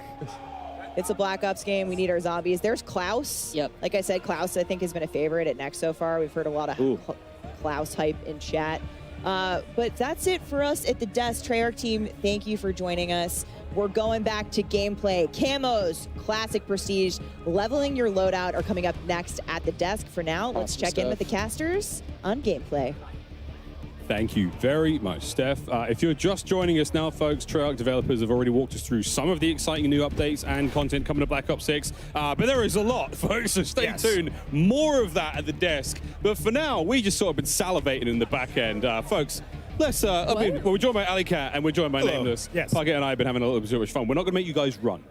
It's a Black Ops game. We need our zombies. There's Klaus. Yep. Like I said, Klaus, I think, has been a favorite at Next so far. We've heard a lot of Klaus hype in chat. But that's it for us at the desk. Treyarch team, thank you for joining us. We're going back to gameplay. Camos, Classic Prestige, leveling your loadout are coming up next at the desk. For now, let's check in with the casters on gameplay. Thank you very much, Steph. If you're just joining us now, folks, Treyarch developers have already walked us through some of the exciting new updates and content coming to Black Ops 6. But there is a lot, folks, so stay tuned. More of that at the desk. But for now, we just sort of been salivating in the back end. Folks, let's, we're joined by Ali Cat and we're joined by Nameless. Yes. Puckett and I have been having a little bit of fun. We're not going to make you guys run.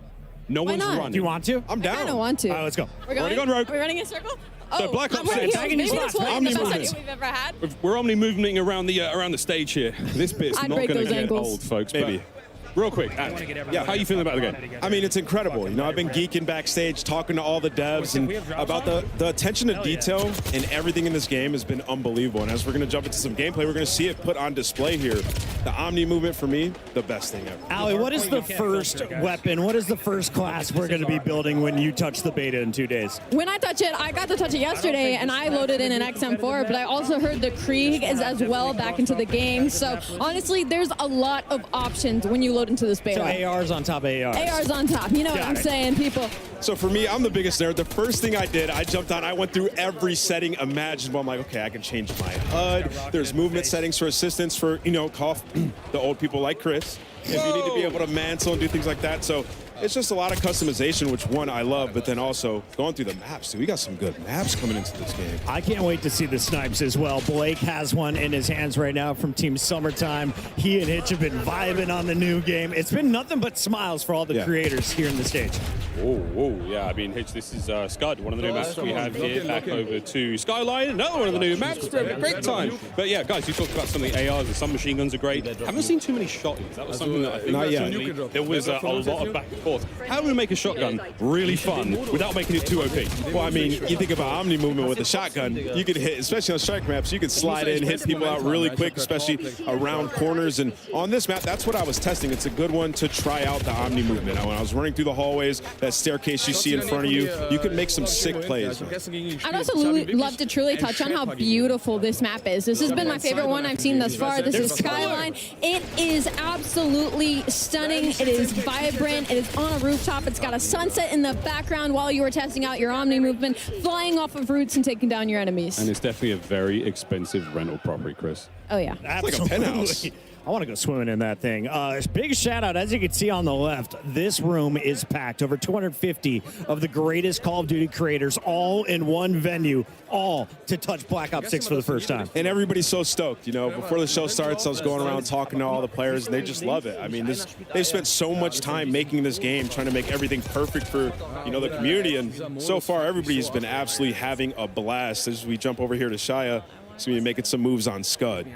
No Why one's not? running. Do you want to? I'm down. I don't want to. All right, let's go. We're going? Already gone rogue. Are we running in a circle? So Black Ops 6. Maybe this was the Omni best movement. idea we've ever had. We're omni moving around the stage here. This bit's I'd not break going to those get ankles. old, folks. Maybe. But real quick, Alex, how are you feeling about the game? I mean, it's incredible. I've been geeking backstage, talking to all the devs, and about the attention to detail in everything in this game has been unbelievable. And as we're going to jump into some gameplay, we're going to see it put on display here. The Omni movement, for me, the best thing ever. Ali, what is the first weapon? What is the first class we're going to be building when you touch the beta in 2 days? When I touch it, I got to touch it yesterday, and I loaded in an XM4, but I also heard the Krieg is as well back into the game. So honestly, there's a lot of options when you load into this beta. So AR's on top of ARs. AR's on top. You know what I'm saying, people. So for me, I'm the biggest nerd. The first thing I did, I jumped on, I went through every setting imaginable. I'm like, okay, I can change my HUD. There's movement settings for assistance for, the old people like Chris. If you need to be able to mantle and do things like that. So it's just a lot of customization, which one I love, but then also going through the maps. Dude, we got some good maps coming into this game. I can't wait to see the snipes as well. Blake has one in his hands right now from Team Summertime. He and Hitch have been vibing on the new game. It's been nothing but smiles for all the creators here in the stage. Yeah, I mean, Hitch, this is Scud, one of the new maps we have here, back over to Skyline, another one of the new maps, great time. But yeah, guys, you talked about some of the ARs, and some machine guns are great. Haven't seen too many shotguns. That was something that I think Not yet. there was a lot of back and forth. How do we make a shotgun really fun without making it too OP? Well, I mean, you think about Omni movement with a shotgun, you could hit, especially on strike maps, you could slide in, hit people out really quick, especially around corners. And on this map, that's what I was testing. It's a good one to try out the Omni movement. When I was running through the hallways, that staircase you see in front of you, you could make some sick plays. I'd also love to truly touch on how beautiful this map is. This has been my favorite one I've seen thus far. This is Skyline. It is absolutely stunning. It is vibrant. It is on a rooftop. It's got a sunset in the background while you were testing out your Omni movement, flying off of roofs and taking down your enemies. And it's definitely a very expensive rental property, Chris. Oh, yeah. Absolutely. It's like a penthouse. I want to go swimming in that thing. Big shout out, as you can see on the left, this room is packed. Over 250 of the greatest Call of Duty creators, all in one venue, all to touch Black Ops 6 for the first time. And everybody's so stoked. Before the show starts, I was going around talking to all the players, and they just love it. I mean, they've spent so much time making this game, trying to make everything perfect for, the community. And so far, everybody's been absolutely having a blast. As we jump over here to Shia, so we're making some moves on Scud.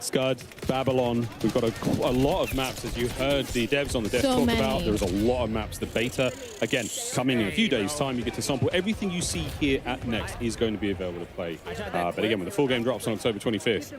Scud, Babylon. We've got a lot of maps, as you heard the devs on the dev talk about. There's a lot of maps. The beta, again, coming in a few days' time, you get to sample. Everything you see here at Next is going to be available to play. But again, when the full game drops on October 25th.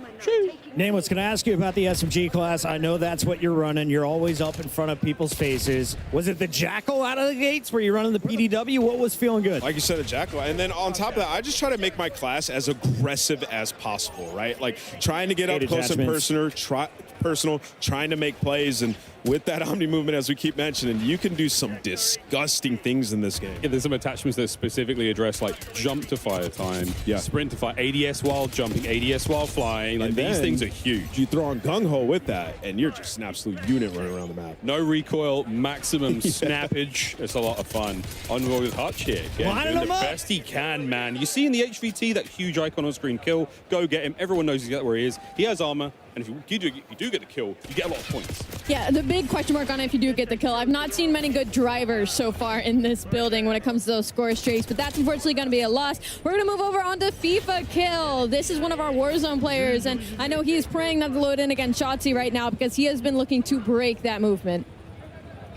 Nameless, can I ask you about the SMG class? I know that's what you're running. You're always up in front of people's faces. Was it the Jackal out of the gates? Were you running the PDW? What was feeling good? Like you said, the Jackal. And then on top of that, I just try to make my class as aggressive as possible, right? Like trying to get up close and personal, trying to make plays. And with that Omni movement, as we keep mentioning, you can do some disgusting things in this game. Yeah, there's some attachments that specifically address like jump to fire time, sprint to fire, ADS while jumping, ADS while flying. Like these things are huge. You throw on Gung Ho with that, and you're just an absolute unit running around the map. No recoil, maximum snappage. It's a lot of fun. Unroll with Hutch here. Doing the best he can, man. You see in the HVT that huge icon on screen, kill, go get him. Everyone knows exactly where he is. He has armor. And if you do get the kill, you get a lot of points. Yeah, the big question mark on it if you do get the kill. I've not seen many good drivers so far in this building when it comes to those score streaks, but that's unfortunately going to be a loss. We're going to move over onto FIFA Kill. This is one of our Warzone players, and I know he's praying not to load in against Shotzi right now because he has been looking to break that movement.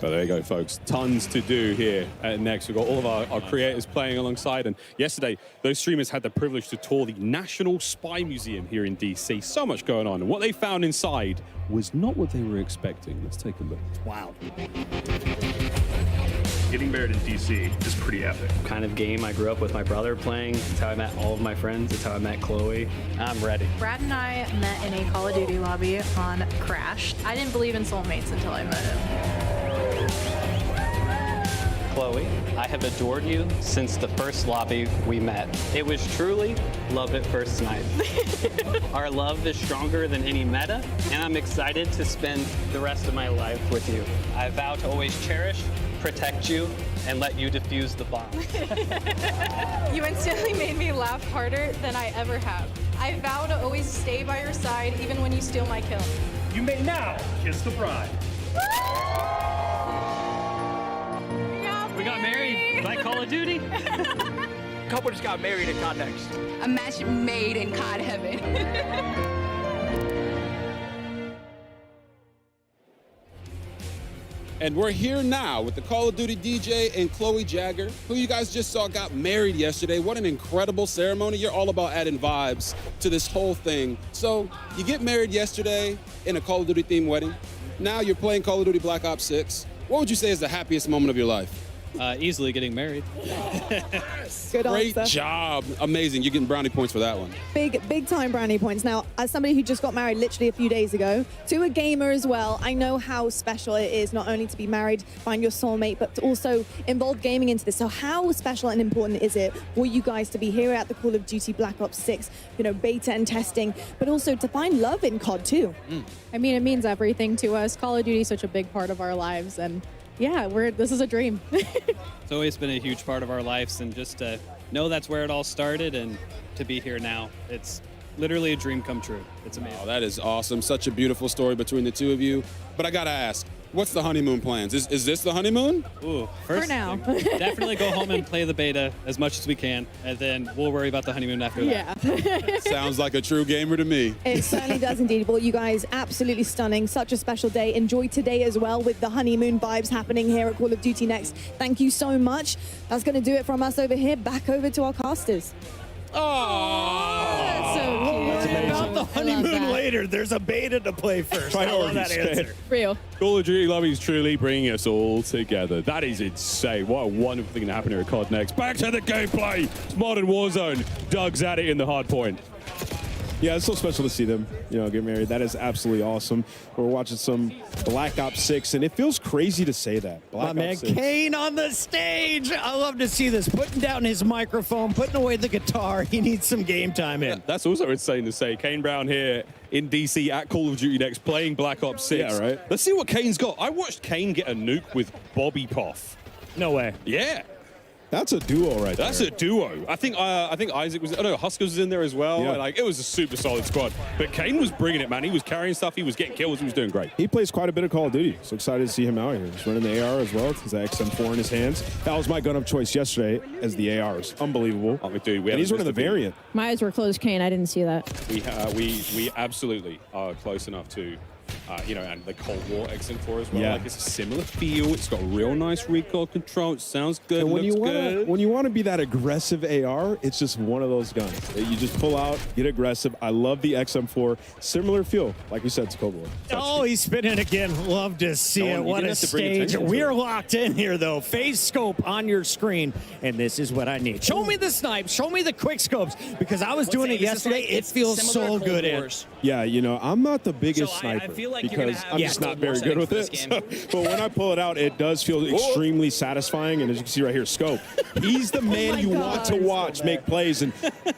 But there you go, folks. Tons to do here at Next. We've got all of our creators playing alongside. And yesterday, those streamers had the privilege to tour the National Spy Museum here in DC. So much going on. And what they found inside was not what they were expecting. Let's take a look. Wow. Getting married in DC is pretty epic. Kind of game I grew up with my brother playing. It's how I met all of my friends. It's how I met Chloe. I'm ready. Brad and I met in a Call of Duty lobby on Crash. I didn't believe in soulmates until I met him. Chloe, I have adored you since the first lobby we met. It was truly love at first sight. Our love is stronger than any meta, and I'm excited to spend the rest of my life with you. I vow to always cherish, protect you, and let you defuse the bomb. You instantly made me laugh harder than I ever have. I vow to always stay by your side even when you steal my kill. You may now kiss the bride. We got married like Call of Duty. Couple just got married at COD Next. A match made in COD heaven. And we're here now with the Call of Duty DJ and Chloe Jagger, who you guys just saw got married yesterday. What an incredible ceremony. You're all about adding vibes to this whole thing. So you get married yesterday in a Call of Duty themed wedding. Now you're playing Call of Duty Black Ops 6. What would you say is the happiest moment of your life? Easily getting married. Good Great answer. job. Amazing. You're getting brownie points for that one. Big time brownie points. Now, as somebody who just got married literally a few days ago, to a gamer as well, I know how special it is not only to be married, find your soulmate, but to also involve gaming into this. So how special and important is it for you guys to be here at the Call of Duty Black Ops 6, beta and testing, but also to find love in COD too? I mean, it means everything to us. Call of Duty is such a big part of our lives, and yeah, this is a dream. It's always been a huge part of our lives, and just to know that's where it all started and to be here now, it's literally a dream come true. It's amazing. Oh, that is awesome. Such a beautiful story between the two of you. But I gotta ask, what's the honeymoon plans? Is this the honeymoon? Ooh, For now. Definitely go home and play the beta as much as we can, and then we'll worry about the honeymoon after that. Yeah. Sounds like a true gamer to me. It certainly does indeed. Well, you guys, absolutely stunning. Such a special day. Enjoy today as well with the honeymoon vibes happening here at Call of Duty Next. Thank you so much. That's going to do it from us over here. Back over to our casters. That's so cute. We'll worry about the honeymoon later. There's a beta to play first. I love that answer. Real. Call of Duty Lobby is truly bringing us all together. That is insane. What a wonderful thing to happen here at COD Next. Back to the gameplay. It's modern Warzone. Doug's at it in the hard point. Yeah, it's so special to see them, get married. That is absolutely awesome. We're watching some Black Ops 6, and it feels crazy to say that. My man Kane on the stage. I love to see this. Putting down his microphone, putting away the guitar. He needs some game time in. That's also insane to say. Kane Brown here in DC at Call of Duty Next playing Black Ops 6. Yeah, right. Let's see what Kane's got. I watched Kane get a nuke with Bobby Poff. No way. Yeah. That's a duo right there. That's a duo. I think Isaac was. Oh no, Huskers was in there as well. Yeah. Like it was a super solid squad. But Kane was bringing it, man. He was carrying stuff. He was getting kills. He was doing great. He plays quite a bit of Call of Duty, so excited to see him out here. He's running the AR as well. He's the XM4 in his hands. That was my gun of choice yesterday as the ARs. Unbelievable. Oh, dude, and he's running the variant. My eyes were closed, Kane. I didn't see that. We absolutely are close enough to. You know, and the Cold War XM4 as well. Yeah. Like it's a similar feel. It's got real nice recoil control. It sounds good. And when looks you want to be that aggressive AR, it's just one of those guns that you just pull out, get aggressive. I love the XM4. Similar feel, like we said, to Cold War. Oh, he's spinning again. Love to see it. What a stage. We're locked in here, though. Phase scope on your screen, and this is what I need. Show me the snipes. Show me the quick scopes, because I was doing it yesterday. It feels so good. Yeah, you know, I'm not the biggest sniper. I feel like because I'm just not very good with it. So, but when I pull it out, it does feel extremely satisfying. And as you can see right here, Scope, he's the man you want to watch make plays. And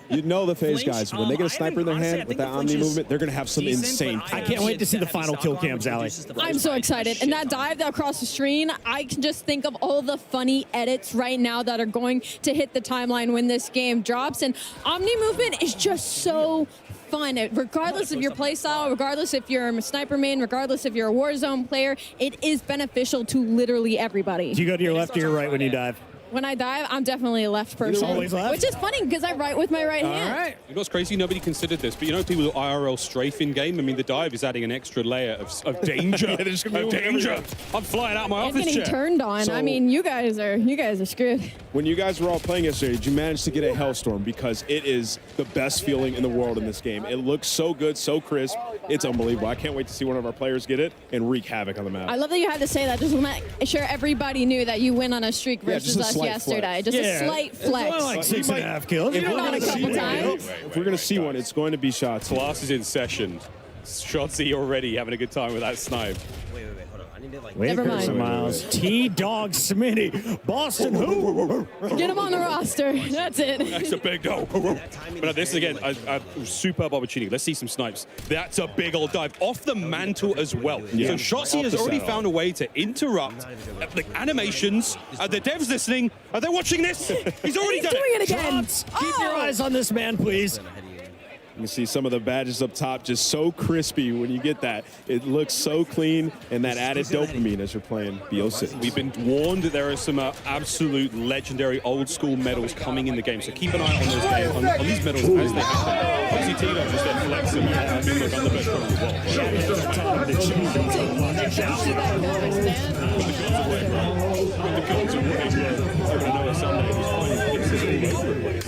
you know the phase guys, when they get a sniper in their hand with that Omni movement, they're going to have some insane kills. I can't wait to see the final kill cams, Allie. I'm so excited. And that dive across the screen, I can just think of all the funny edits right now that are going to hit the timeline when this game drops. And Omni movement is just so fun. Regardless of your playstyle, regardless if you're a sniper main, regardless if you're a Warzone player, it is beneficial to literally everybody. Do you go to your left or your right when you dive? When I dive, I'm definitely a left person. Always left? Which is funny because I write with my right hand. All right. You know what's crazy? Nobody considered this, but you know people IRL strafe in game. I mean, the dive is adding an extra layer of danger. Of danger. I'm flying out of my I'm office getting chair. turned on. So- I mean, you guys are screwed. When you guys were all playing yesterday, did you manage to get a Hellstorm? Because it is the best feeling in the world in this game. It looks so good, so crisp. It's unbelievable. I can't wait to see one of our players get it and wreak havoc on the map. I love that you had to say that. Just to make sure everybody knew that you went on a streak versus just a us slight yesterday. flex. Just Yeah. a slight flex. It's only like 6.5 kills. If You've we're done gonna it a couple see one, times. if we're going to see one, it's going to be shots. Class is in session. Shotzi already having a good time with that snipe. Wait, hold on. I need to like. Wait, Never mind. Miles. T-Dog Smitty. Boston who? Get him on the roster. That's it. That's a big go. But this is, again, a superb opportunity. Let's see some snipes. That's a big old dive off the mantle as well. Yeah. So Shotzi has already found a way to interrupt the animations. Are the devs listening? Are they watching this? He's already He's done doing it again. Shots. Keep your eyes on this man, please. You see some of the badges up top just so crispy when you get that. It looks so clean, and that added dopamine as you're playing BO6. We've been warned that there are some absolute legendary old school medals coming in the game, so keep an eye on those on these medals as they happen. Obviously, T-Dog just there flexing and being like on the best pro as well. The guns are way over to Noah Sunday. He's finding fixes all over the place.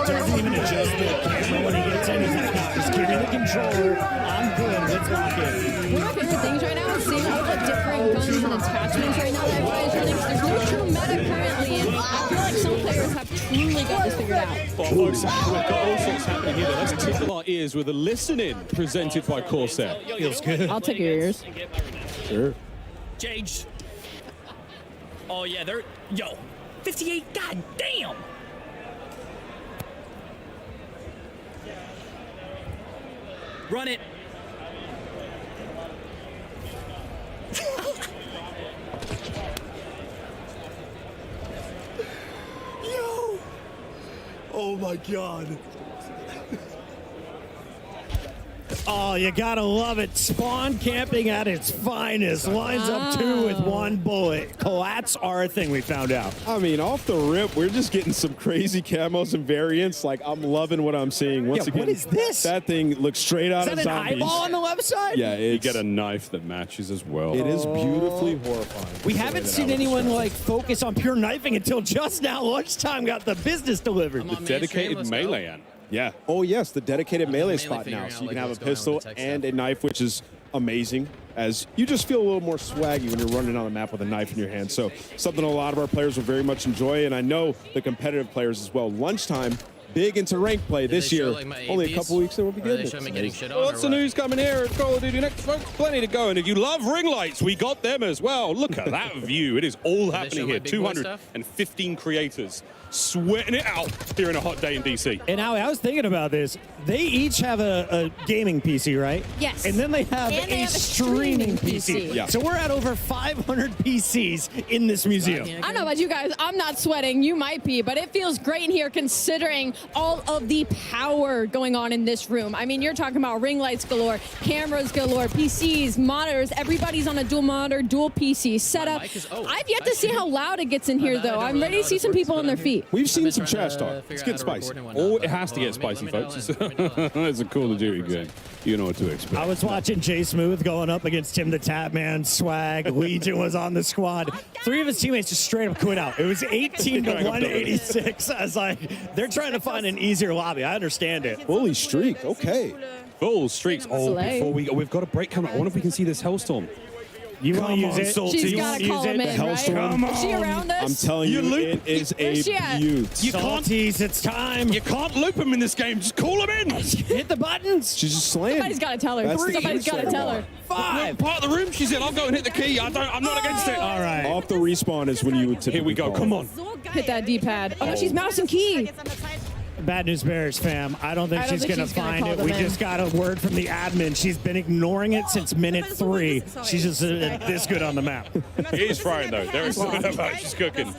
Doesn't even adjust the camera when he gets in. He's like, no, just give me the controller. I'm good. Let's lock in. One of my favorite things right now is seeing all the different guns and attachments right now that everybody's running. There's no true meta currently, and I feel like some players have truly got this figured out. Well, folks, we've got all sorts happening here. Let's tickle our ears with a listen-in presented by Corsair. Feels good. I'll take your ears. Sure. Jage. Oh yeah, they're 58. God damn. Run it. Yo! Oh my god. Oh, you gotta love it. Spawn camping at its finest. Lines up two with one bullet. Collats are a thing, we found out. I mean, off the rip, we're just getting some crazy camos and variants. Like, I'm loving what I'm seeing. Once again, what is this? That thing looks straight out Is of that an zombies. eyeball on the left side? Yeah, You it's, get a knife that matches as well. it is beautifully horrifying. We the way haven't that seen I would anyone describe like focus on pure knifing until just now. Lunchtime got the business delivered. The dedicated melee ant. Yeah. Oh, yes, the dedicated melee spot figuring now. out, So you like, can have a what's going on pistol with the tech and stuff. a knife, which is amazing, as you just feel a little more swaggy when you're running on the map with a knife in your hand. So something a lot of our players will very much enjoy, and I know the competitive players as well. Lunchtime, big into rank play this they show, year. like, my Only a APs? couple weeks, and we'll be Or they good. show me getting shit on, Well, or lots of what? news coming here at Call of Duty next, folks. Plenty to go. And if you love ring lights, we got them as well. Look at that view. It is all show happening my here. big boy stuff? 215 creators sweating it out here in a hot day in DC. And now I was thinking about this. They each have a gaming PC, right? Yes. And then they have, a streaming PC. Yeah. So we're at over 500 PCs in this museum. I don't know about you guys. I'm not sweating. You might be, but it feels great in here considering all of the power going on in this room. I mean, you're talking about ring lights galore, cameras galore, PCs, monitors. Everybody's on a dual monitor, dual PC setup. I've yet to see how loud it gets in here, though. I'm ready to see some people on their feet. We've seen some trash talk. It's getting spicy. Oh, it has to get spicy, folks. It's a Call of Duty game. You know what to expect. I was watching Jay Smooth going up against Tim the Tapman. Swag, Legion was on the squad. 3 of his teammates just straight up quit out. It was 18 to 186. I was like, they're trying to find an easier lobby. I understand it. Fully streak. Okay. Full streaks. Oh, before we've got a break coming. I wonder if we can see this Hellstorm. You want to use it? Salty. She's got to call him in, right? Is she around us? I'm telling you, it is Where's she a at? beaut. Salties, it's time. You can't loop him in this game. Just call him in. Hit the buttons. She's just slaying. Somebody's got to tell her. Somebody's got to tell her. 5. Part of the room, she said. I'll go and hit the key. I'm not against it. All right. Off the respawn is when you would typically Here we go. call. Come on. Hit that D-pad. Oh, she's mouse and key. Bad news bears, fam. I don't think I don't she's think going to she's gonna find call it. them We in. just got a word from the admin. She's been ignoring it since minute 3. She's just this good on the map. It is frying, though. There is something about she's cooking.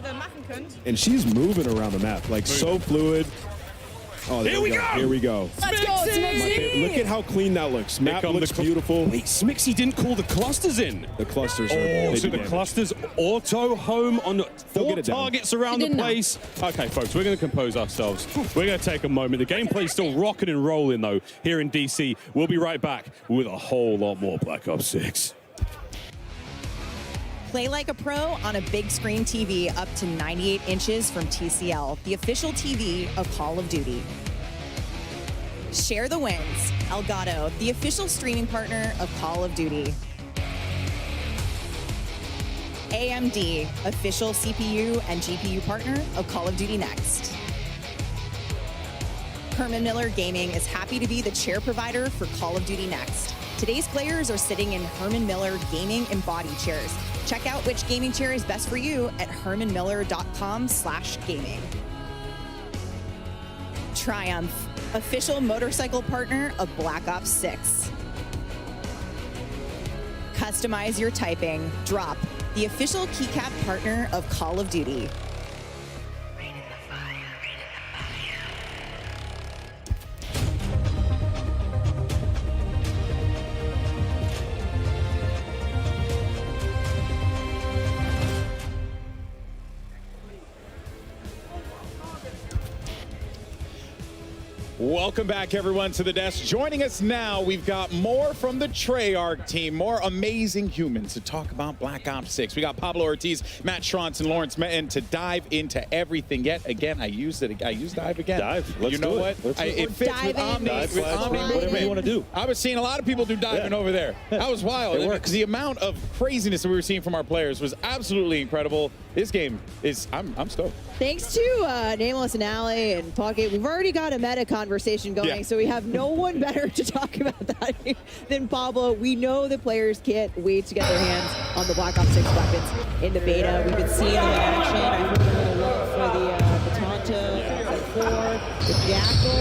And she's moving around the map, like so fluid. Oh, there Here we go. Here we go. Let's go, Smixy. Look at how clean that looks. Map come looks the beautiful. Wait, Smixy didn't call the clusters in. The clusters are Oh, big so the damage. clusters auto home on 4 get it down. targets around He the did not. place. Okay, folks, we're going to compose ourselves. We're going to take a moment. The gameplay's still rocking and rolling, though, here in DC. We'll be right back with a whole lot more Black Ops 6. Play like a pro on a big screen TV up to 98 inches from TCL, the official TV of Call of Duty. Share the wins. Elgato, the official streaming partner of Call of Duty. AMD, official CPU and GPU partner of Call of Duty Next. Herman Miller Gaming is happy to be the chair provider for Call of Duty Next. Today's players are sitting in Herman Miller Gaming Embody chairs. Check out which gaming chair is best for you at hermanmiller.com/gaming. Triumph, official motorcycle partner of Black Ops 6. Customize your typing. Drop, the official keycap partner of Call of Duty. Welcome back, everyone, to the desk. Joining us now, we've got more from the Treyarch team, more amazing humans to talk about Black Ops 6. We got Pablo Ortiz, Matt Schrantz, and Lawrence Metten to dive into everything. Yet again, I used dive again. Dive. Let's you know do what? Let's do it. It fits with Omni. Dive, whatever you want to do. I was seeing a lot of people do diving over there. That was wild. It works. Because the amount of craziness that we were seeing from our players was absolutely incredible. This game is, I'm stoked. Thanks to Nameless and Alley and Pocket, we've already got a meta conversation going, so we have no one better to talk about that than Pablo. We know the players can't wait to get their hands on the Black Ops 6 weapons in the beta. We've been seeing them in action. I heard they're going to look for the Tonto, the Ford, the Jackal. A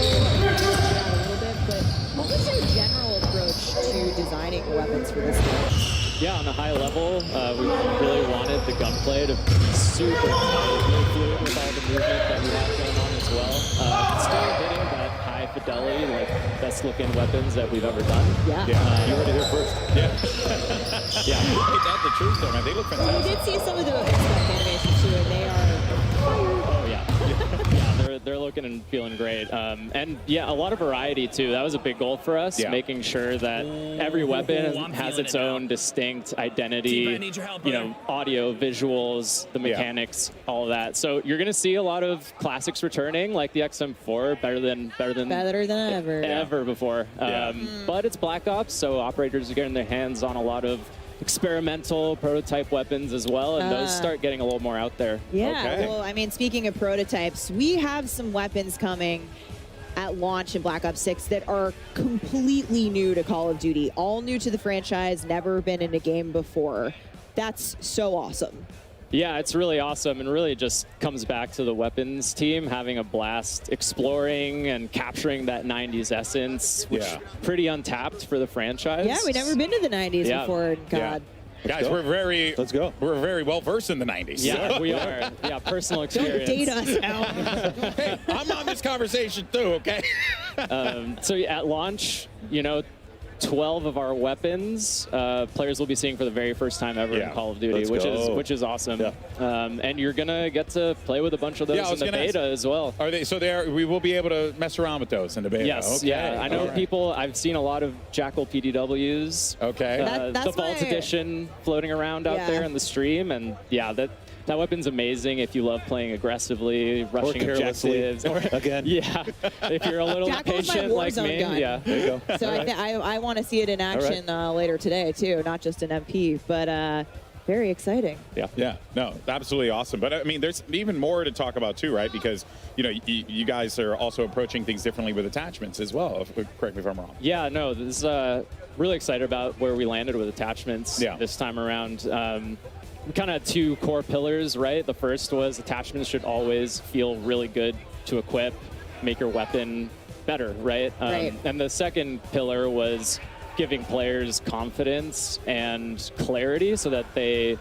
little bit, but what was your general approach to designing weapons for this game? Yeah, on a high level, we really wanted the gunplay to be super really fluid with all the movement that we have going on as well. Still hitting that high fidelity, like best looking weapons that we've ever done. Yeah. You heard it here first. Yeah. Yeah. Look at that, the truth though, man. They look fantastic. We did see some of the animations too, and they are Oh yeah. Yeah, they're looking and feeling great. And yeah, a lot of variety too. That was a big goal for us, making sure that every weapon has its own distinct identity, you know, audio, visuals, the mechanics, all of that. So you're going to see a lot of classics returning, like the XM4, better than ever before. But it's Black Ops, so operators are getting their hands on a lot of experimental prototype weapons as well, and those start getting a little more out there. Yeah, well, I mean, speaking of prototypes, we have some weapons coming at launch in Black Ops 6 that are completely new to Call of Duty, all new to the franchise, never been in a game before. That's so awesome. Yeah, it's really awesome, and really just comes back to the weapons team having a blast exploring and capturing that 90s essence, which is pretty untapped for the franchise. Yeah, we've never been to the 90s before. God. Guys, we're very We're very well versed in the 90s. Yeah, we are. Yeah, personal experience. Don't date us, Al. Hey, I'm on this conversation too, okay? So at launch, 12 of our weapons players will be seeing for the very first time ever in Call of Duty, which is awesome. And you're gonna get to play with a bunch of those in the beta as well. Are they? So we will be able to mess around with those in the beta. Yes, okay. yeah. I know people. I've seen a lot of Jackal PDWs. Okay. The Vault Edition floating around out there in the stream, and that weapon's amazing if you love playing aggressively, rushing objectives. Again. Yeah. If you're a little impatient like me. Gun. Yeah. There you go. So I want to see it in action later today too, not just an MP, but very exciting. Yeah. No, absolutely awesome. But I mean, there's even more to talk about too, right? Because you guys are also approaching things differently with attachments as well. Correct me if I'm wrong. Yeah. No. This is really excited about where we landed with attachments this time around. We kind of had two core pillars, right? The first was attachments should always feel really good to equip, make your weapon better, right? And the second pillar was giving players confidence and clarity so that they,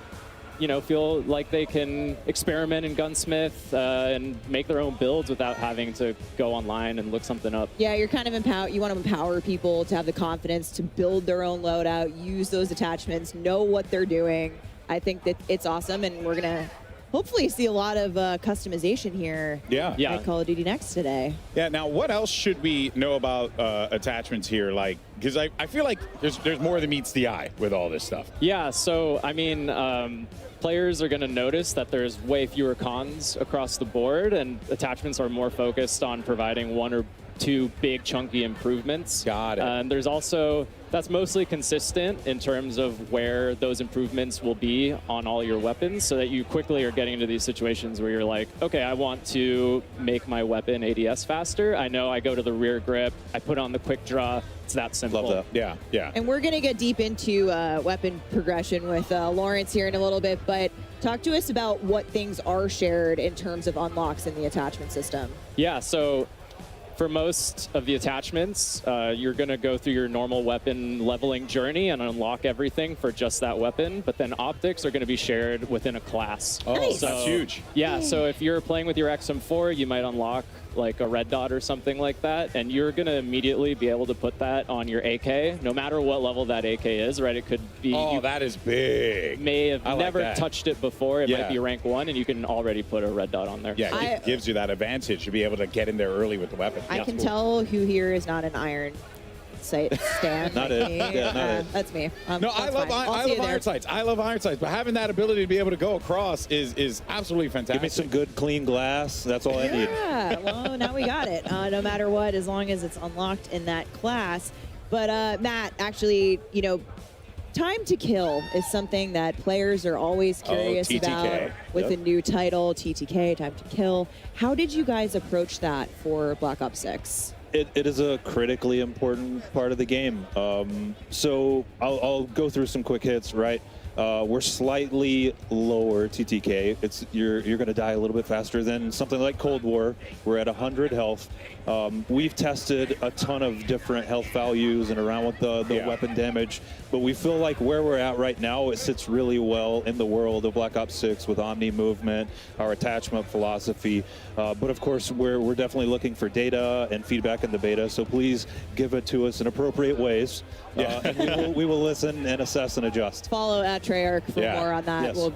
feel like they can experiment in Gunsmith and make their own builds without having to go online and look something up. Yeah, you're kind of you want to empower people to have the confidence to build their own loadout, use those attachments, know what they're doing. I think that it's awesome, and we're going to hopefully see a lot of customization here at Call of Duty Next today. Yeah, now what else should we know about attachments here? Like, because I feel like there's more than meets the eye with all this stuff. Yeah, so, I mean, players are going to notice that there's way fewer cons across the board, and attachments are more focused on providing one or two big chunky improvements. Got it. And there's also, that's mostly consistent in terms of where those improvements will be on all your weapons, so that you quickly are getting into these situations where you're like, okay, I want to make my weapon ADS faster. I know I go to the rear grip, I put on the quick draw. It's that simple. Love that. Yeah. And we're going to get deep into weapon progression with Lawrence here in a little bit, but talk to us about what things are shared in terms of unlocks in the attachment system. Yeah, so for most of the attachments, you're going to go through your normal weapon leveling journey and unlock everything for just that weapon, but then optics are going to be shared within a class. Oh, nice. That's huge. Yeah, so if you're playing with your XM4, you might unlock like a red dot or something like that, and you're going to immediately be able to put that on your AK, no matter what level that AK is, right? It could be... Oh, that is big. May have never touched it before. It might be rank 1, and you can already put a red dot on there. Yeah, it gives you that advantage to be able to get in there early with the weapon. I can tell who here is not an iron sight stand. Not like it. me. Yeah, not it. That's me. No, I love iron sights. I love iron sights, but having that ability to be able to go across is absolutely fantastic. Give me some good, clean glass. That's all I need. Yeah, well, now we got it. No matter what, as long as it's unlocked in that class. But Matt, actually, time to kill is something that players are always curious about with a new title, TTK, time to kill. How did you guys approach that for Black Ops 6? It is a critically important part of the game. So I'll go through some quick hits, right? We're slightly lower TTK. You're going to die a little bit faster than something like Cold War. We're at 100 health. We've tested a ton of different health values and around with the weapon damage, but we feel like where we're at right now, it sits really well in the world of Black Ops 6 with Omni movement, our attachment philosophy. But of course, we're definitely looking for data and feedback in the beta, so please give it to us in appropriate ways. And we will listen and assess and adjust. Follow at Treyarch for more on that. Yes. We'll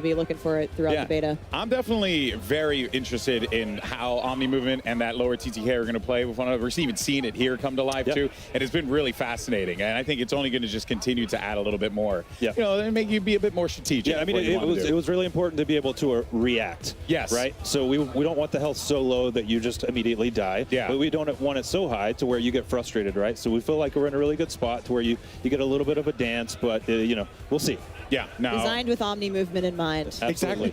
be looking for it throughout the beta. I'm definitely very interested in how Omni movement and that lower TTK are going to play with one another. We're even seeing it here come to life too, and it's been really fascinating. And I think it's only going to just continue to add a little bit more. Yeah, and make you be a bit more strategic. Yeah, I mean, it was really important to be able to react. Yes. Right. So we don't want the health so low that you just immediately die. Yeah. But we don't want it so high to where you get frustrated, right? So we feel like we're in a really good spot to where you get a little bit of a dance, but we'll see. Yeah. No. Designed with Omni movement in mind. Exactly.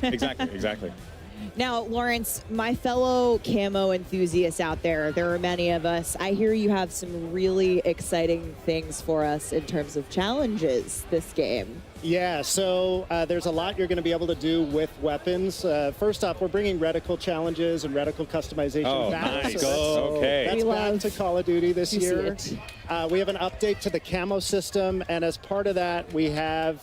Now, Lawrence, my fellow camo enthusiasts out there are many of us. I hear you have some really exciting things for us in terms of challenges this game. Yeah, so there's a lot you're going to be able to do with weapons. First off, we're bringing reticle challenges and reticle customization back. Nice. So Okay. that's back to Call of Duty this year. We have an update to the camo system, and as part of that, we have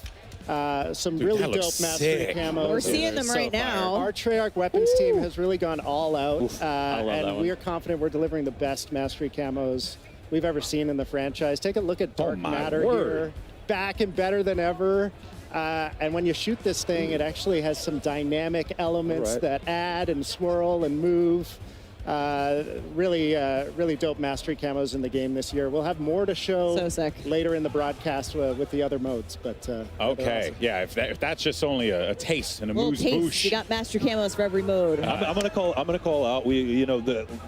some really dope mastery camos. We're seeing them right now. Our Treyarch weapons team has really gone all out, I love that and one. we are confident we're delivering the best mastery camos we've ever seen in the franchise. Take a look at Dark Matter here. Back and better than ever. And when you shoot this thing, it actually has some dynamic elements that add and swirl and move. Really dope mastery camos in the game this year. We'll have more to show later in the broadcast with the other modes. But okay, awesome. yeah. If that's just only a taste and a Little moose taste. boosh. You got master camos for every mode. I'm gonna call out.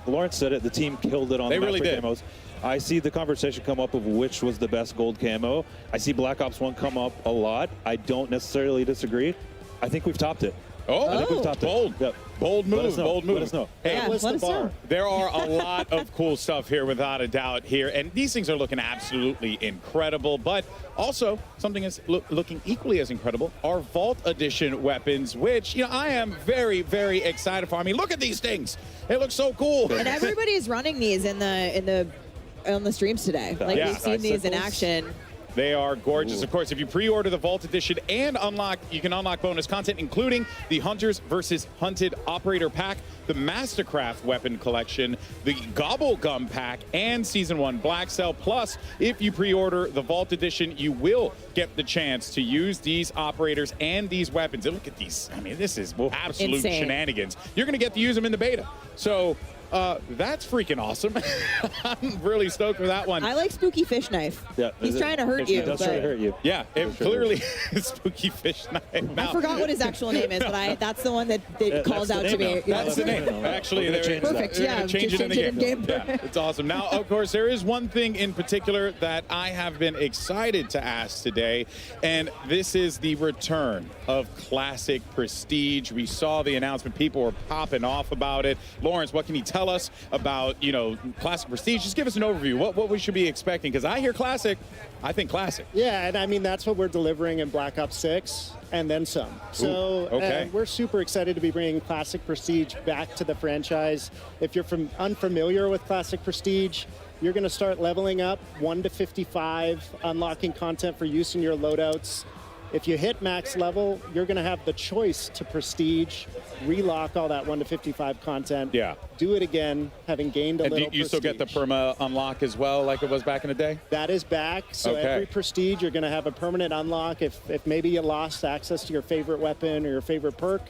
Lawrence said it. The team killed it on They the really master did. camos. I see the conversation come up of which was the best gold camo. I see Black Ops 1 come up a lot. I don't necessarily disagree. I think we've topped it. I think we've topped bold. it. Yep. Bold move, bold move. Let us know. Hey, Yeah, let us know. there are a lot of cool stuff here, without a doubt here, and these things are looking absolutely incredible, but also something is looking equally as incredible, our Vault Edition weapons, which, I am very, very excited for. I mean, look at these things. They look so cool. And everybody's running these on the streams today. Like, we've seen these in action. They are gorgeous. Of course, if you pre-order the Vault Edition and you can unlock bonus content, including the Hunters versus Hunted Operator Pack, the Mastercraft Weapon Collection, the Gobblegum Pack, and Season 1 Black Cell. Plus, if you pre-order the Vault Edition, you will get the chance to use these operators and these weapons. And look at these. I mean, this is absolute Insane. shenanigans. You're going to get to use them in the beta. So that's freaking awesome. I'm really stoked for that one. I like Spooky Fish Knife. Yeah, He's trying to hurt you. He does try to hurt you. Yeah, it clearly is Spooky Fish Knife. I forgot what his actual name is, but that's the one that calls out to me. That's the name. Actually, they're perfect. They're Yeah, gonna change just it in the game. Yeah, Perfect. it's awesome. Now, of course, there is one thing in particular that I have been excited to ask today, and this is the return of Classic Prestige. We saw the announcement. People were popping off about it. Lawrence, what can you tell us about, Classic Prestige? Just give us an overview. What we should be expecting, because I hear Classic, I think Classic. Yeah, and I mean, that's what we're delivering in Black Ops 6 and then some. So okay. We're super excited to be bringing Classic Prestige back to the franchise. If you're unfamiliar with Classic Prestige, you're going to start leveling up 1 to 55, unlocking content for use in your loadouts. If you hit max level, you're going to have the choice to Prestige, relock all that 1 to 55 content. Yeah. Do it again, having gained a And little you still get the perma unlock as well, like it was back in the day? That is back. So Okay. every Prestige, you're going to have a permanent unlock. If maybe you lost access to your favorite weapon or your favorite perk,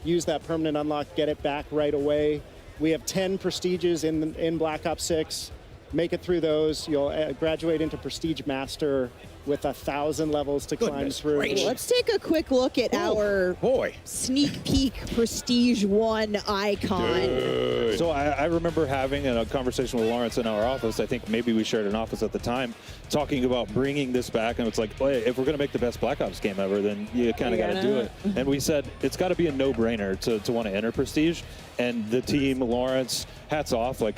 use that permanent unlock, get it back right away. We have 10 Prestiges in Black Ops 6. Make it through those. You'll graduate into Prestige Master with 1,000 levels to climb through. Let's take a quick look at our sneak peek Prestige 1 icon. So I remember having a conversation with Lawrence in our office. I think maybe we shared an office at the time, talking about bringing this back. And it's like, well, if we're going to make the best Black Ops game ever, then you kind of got to do it. And we said it's got to be a no-brainer to want to enter Prestige. And the team, Lawrence, hats off, like,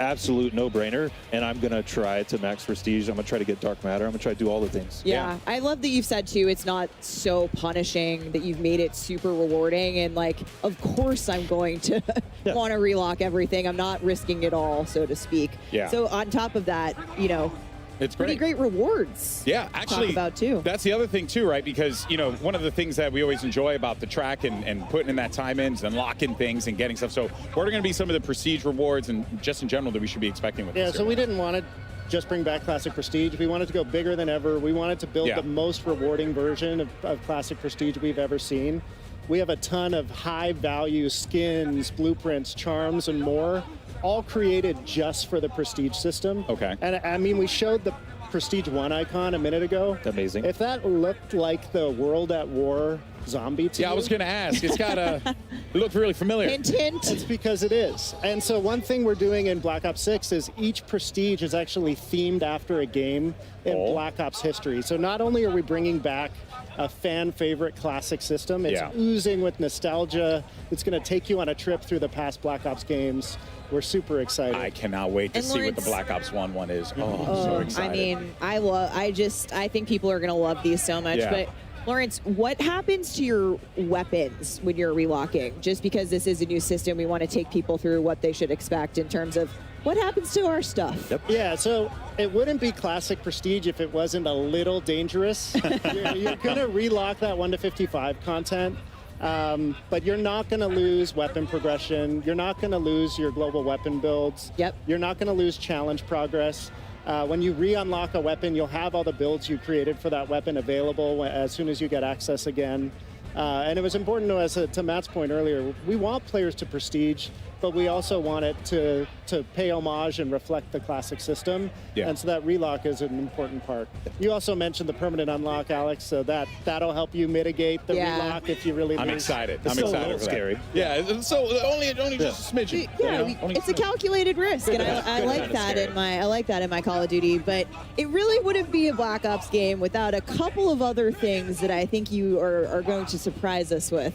absolute no-brainer, and I'm gonna try to max Prestige. I'm gonna try to get Dark Matter. I'm gonna try to do all the things. Yeah, I love that you've said too, it's not so punishing, that you've made it super rewarding, and like, of course I'm going to want to relock everything. I'm not risking it all, so to speak. Yeah. So on top of that, it's pretty great rewards. Yeah, to actually, talk about too. That's the other thing too, right? Because one of the things that we always enjoy about the track and putting in that time in is unlocking things and getting stuff. So what are going to be some of the Prestige rewards and just in general that we should be expecting with this? So we didn't want to just bring back Classic Prestige. We wanted to go bigger than ever. We wanted to build the most rewarding version of Classic Prestige we've ever seen. We have a ton of high-value skins, blueprints, charms, and more, all created just for the Prestige system. Okay. And I mean, we showed the Prestige 1 icon a minute ago. Amazing. If that looked like the World at War zombie team. Yeah, I was going to ask. It's got a It looked really familiar. Hint, hint. It's because it is. And so one thing we're doing in Black Ops 6 is each prestige is actually themed after a game in Black Ops history. So not only are we bringing back a fan favorite classic system, it's oozing with nostalgia. It's going to take you on a trip through the past Black Ops games. We're super excited. I cannot wait to see what the Black Ops 1 one is. Oh, I'm so excited. I mean, I think people are going to love these so much. Yeah. But Lawrence, what happens to your weapons when you're relocking? Just because this is a new system, we want to take people through what they should expect in terms of what happens to our stuff. Yeah, so it wouldn't be classic prestige if it wasn't a little dangerous. You're going to relock that 1 to 55 content. But you're not going to lose weapon progression. You're not going to lose your global weapon builds. Yep. You're not going to lose challenge progress. When you re-unlock a weapon, you'll have all the builds you created for that weapon available as soon as you get access again. And it was important to us, to Matt's point earlier, we want players to prestige, but we also want it to pay homage and reflect the classic system. Yeah. And so that relock is an important part. You also mentioned the permanent unlock, Alex, so that'll help you mitigate the relock if you really I'm lose. excited. It's I'm still a excited little for that. scary. Yeah, so only just a smidgen. Yeah, you know? Only it's a smidgen. calculated risk, and I like that in my Call of Duty. But it really wouldn't be a Black Ops game without a couple of other things that I think you are going to surprise us with.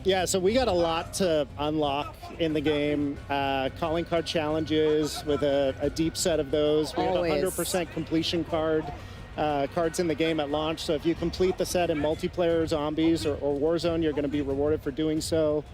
Yeah, so we got a lot to unlock in the game. Calling card challenges with a deep set of those. We Always. have 100% completion cards in the game at launch. So if you complete the set in multiplayer, zombies, or Warzone, you're going to be rewarded for doing so.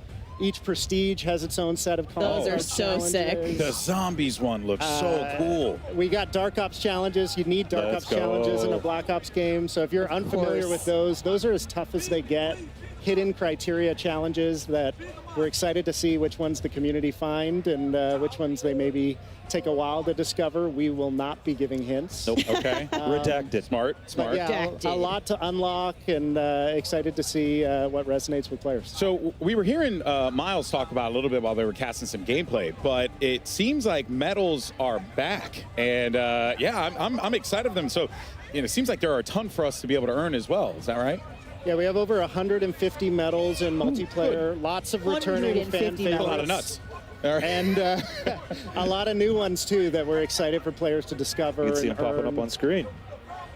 Each prestige has its own set of calling Those are card so challenges. sick. The zombies one looks so cool. We got Dark Ops challenges. You need Dark Let's Ops challenges in go. a Black Ops game. So if you're unfamiliar course. with those are as tough as they get. Hidden criteria challenges that we're excited to see which ones the community find and which ones they maybe take a while to discover. We will not be giving hints. Nope. Okay. Redacted. Smart. But yeah, a lot to unlock and excited to see what resonates with players. So we were hearing Miles talk about a little bit while they were casting some gameplay, but it seems like medals are back, and yeah, I'm excited for them. So it seems like there are a ton for us to be able to earn as well. Is that right? Yeah, we have over 150 medals in multiplayer. Lots of returning fan favorites. A lot of nuts. And a lot of new ones too that we're excited for players to discover. You can see and them popping earn. up on screen.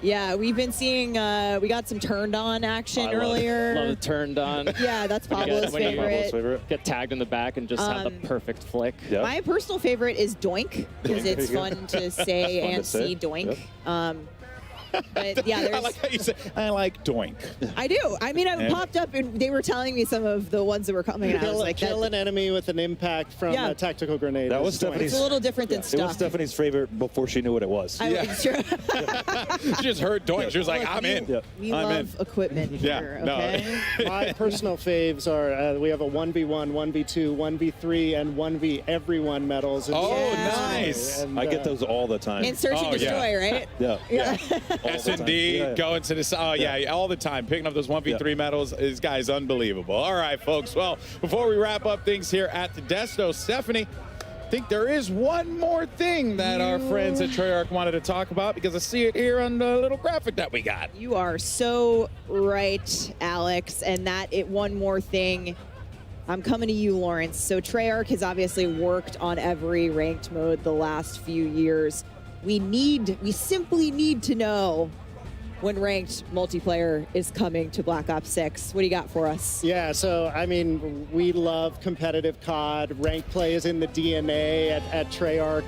Yeah, we've been seeing, we got some turned on action earlier. Love it turned on. Yeah, that's Pablo's favorite. Get tagged in the back and just have the perfect flick. Yep. My personal favorite is Doink, because it's fun to say Fun to and say. see Doink. Yep. But yeah, I there's. like how you say, I like Doink. I do. I mean, I popped up and they were telling me some of the ones that were coming. And I was like, kill an enemy with an impact from a tactical grenade. That was It's Doink. Stephanie's. it's a little different than It was stuff. Stephanie's favorite before she knew what it was. It's true. She just heard Doink. She was like, Look, I'm in. We I'm love equipment Yeah, here, no. okay? My personal faves are we have a 1v1, 1v2, 1v3, and 1v everyone medals. Oh, Yeah. nice. And, I get those all the time. And search and Oh, destroy, right? Yeah. Yeah. S&D, Yeah. going to this, oh yeah, all the time, picking up those 1v3 medals. This guy's unbelievable. All right, folks. Well, before we wrap up things here at the Desto, Stephanie, I think there is one more thing that our friends at Treyarch wanted to talk about, because I see it here on the little graphic that we got. You are so right, Alex. And one more thing. I'm coming to you, Lawrence. So Treyarch has obviously worked on every ranked mode the last few years. We simply need to know when ranked multiplayer is coming to Black Ops 6. What do you got for us? Yeah, so I mean, we love competitive COD. Ranked play is in the DNA at Treyarch.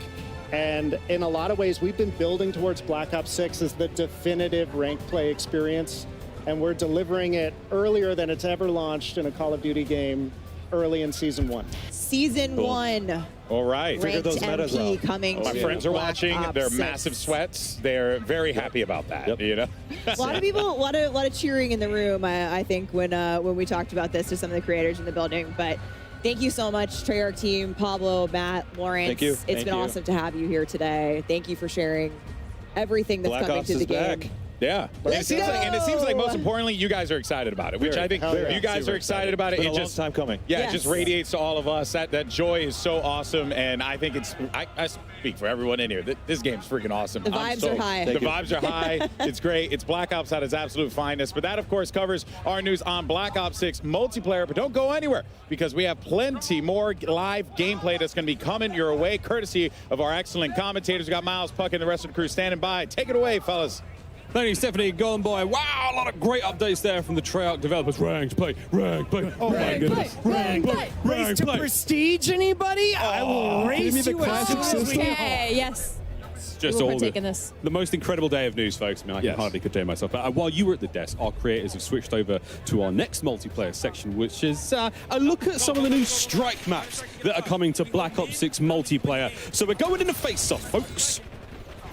And in a lot of ways, we've been building towards Black Ops 6 as the definitive ranked play experience. And we're delivering it earlier than it's ever launched in a Call of Duty game, early in Season 1. Season 1. All right. Ranked MP coming My to friends are Black watching. Ops They're 6. massive sweats. They're very happy about that. You know. A lot of people, a lot of cheering in the room. I think when we talked about this to some of the creators in the building. But thank you so much, Treyarch team, Pablo, Matt, Lawrence. Thank you. It's been awesome to have you here today. Thank you for sharing everything that's Black coming Ops to the is game. back. Yeah, and it seems like most importantly, you guys are excited about it, which I think you guys are excited about it. It's been a long time coming. Yeah, it just radiates to all of us. That joy is so awesome, and I think I speak for everyone in here. This game's freaking awesome. The vibes are high. The vibes are high. It's great. It's Black Ops at its absolute finest. But that, of course, covers our news on Black Ops 6 multiplayer. But don't go anywhere, because we have plenty more live gameplay that's going to be coming your way, courtesy of our excellent commentators. We got Miles, Puck, and the rest of the crew standing by. Take it away, fellas. Thank you, Stephanie. Gone by. Wow, a lot of great updates there from the Treyarch developers. Ranked play, ranked play. Oh my goodness. Ranked play. Race to prestige, anybody? I will race give me the you classic as soon as we system. Okay, yes. Just We're all taking this. the most incredible day of news, folks. I mean, I can hardly contain myself. But while you were at the desk, our creators have switched over to our next multiplayer section, which is a look at some of the new strike maps that are coming to Black Ops 6 multiplayer. So we're going into face-off, folks.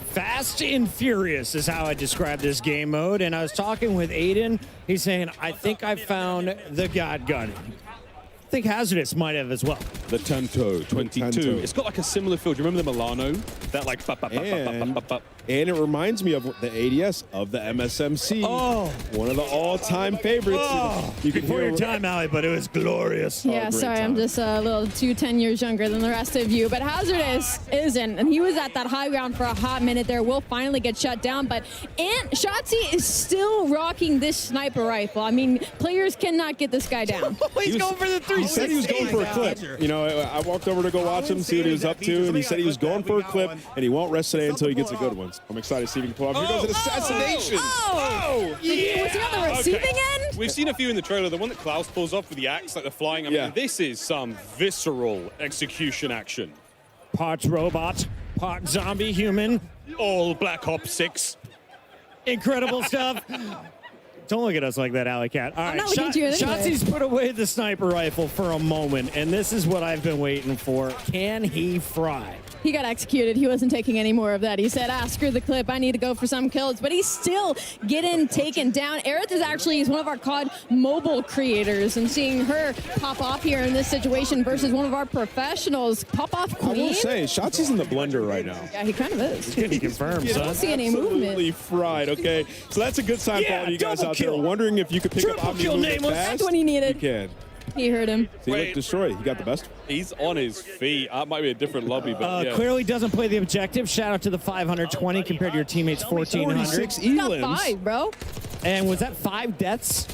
Fast and furious is how I describe this game mode. And I was talking with Aiden. He's saying, I think I found the God Gun. I think Hazardous might have as well. The Tanto 22. It's got like a similar feel. Do you remember the Milano? That like... And it reminds me of the ADS of the MSMC. Oh. One of the all-time favorites. Oh. You can Before hear your time, Allie, but it was glorious. Yeah, sorry, I'm just a little 10 years younger than the rest of you. But Hazardous isn't, and he was at that high ground for a hot minute there. Will finally get shut down, but Shotzi is still rocking this sniper rifle. I mean, players cannot get this guy down. He's going for the 360. He said he was going for a clip. You know, I walked over to go watch him, see what he was up to, and he said he was going for a clip, and he won't rest today until he gets a good one. I'm excited to see if he can pull off. Here goes an assassination. Yeah. Was he on the receiving end? We've seen a few in the trailer. The one that Klaus pulls off with the axe, like the flying. I mean, this is some visceral execution action. Part robot, part zombie human. All Black Ops 6. Incredible stuff. Don't look at us like that, Alley Cat. All right, I'm not looking at you anyway. Shotzi's put away the sniper rifle for a moment, and this is what I've been waiting for. Can he fry? He got executed. He wasn't taking any more of that. He said, screw the clip. I need to go for some kills. But he's still getting taken down. Aerith is one of our COD mobile creators, and seeing her pop off here in this situation versus one of our professionals. Pop off queen. I will say, Shotzi's in the blender right now. Yeah, he kind of is. He confirms, I don't see any movement. Absolutely fried, okay? So that's a good sign for all you guys out there. Wondering if you could pick up Omni movement fast. That's what he needed. You can. He heard him. He looked destroyed. He got the best. He's on his feet. That might be a different lobby, but yeah. Clearly doesn't play the objective. Shout out to the 520 compared to your teammates' 1,400. 46 elims. Got 5, bro. And was that 5 deaths?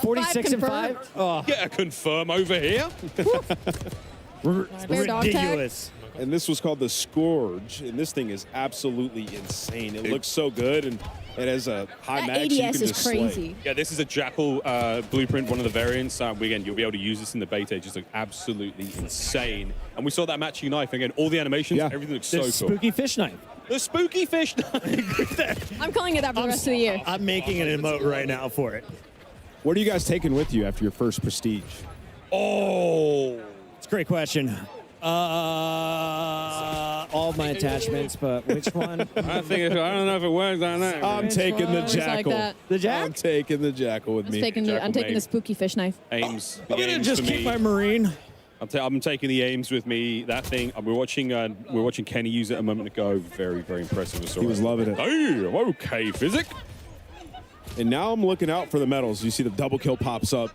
46 and 5? Oh. Get a confirm over here. Ridiculous. And this was called the Scourge, and this thing is absolutely insane. It looks so good, and it has a high mag, so you can just slay. Yeah, this is a Jackal blueprint, one of the variants. Again, you'll be able to use this in the beta. It just looks absolutely insane. And we saw that matching knife. Again, all the animations, everything looks so cool. Spooky fish knife. The spooky fish knife. I'm calling it that for the rest of the year. I'm making an emote right now for it. What are you guys taking with you after your first Prestige? Oh, it's a great question. All my attachments, but which one? I don't know if it works on that. I'm taking the Jackal. Like the Jack? I'm taking the Jackal with me. I'm taking the spooky fish knife. Ames. I'm gonna just keep my Marine. I'm taking the Ames with me. That thing. We're watching Kenny use it a moment ago. Very, very impressive. He was loving it. Hey, okay, Physic. And now I'm looking out for the medals. You see the double kill pops up.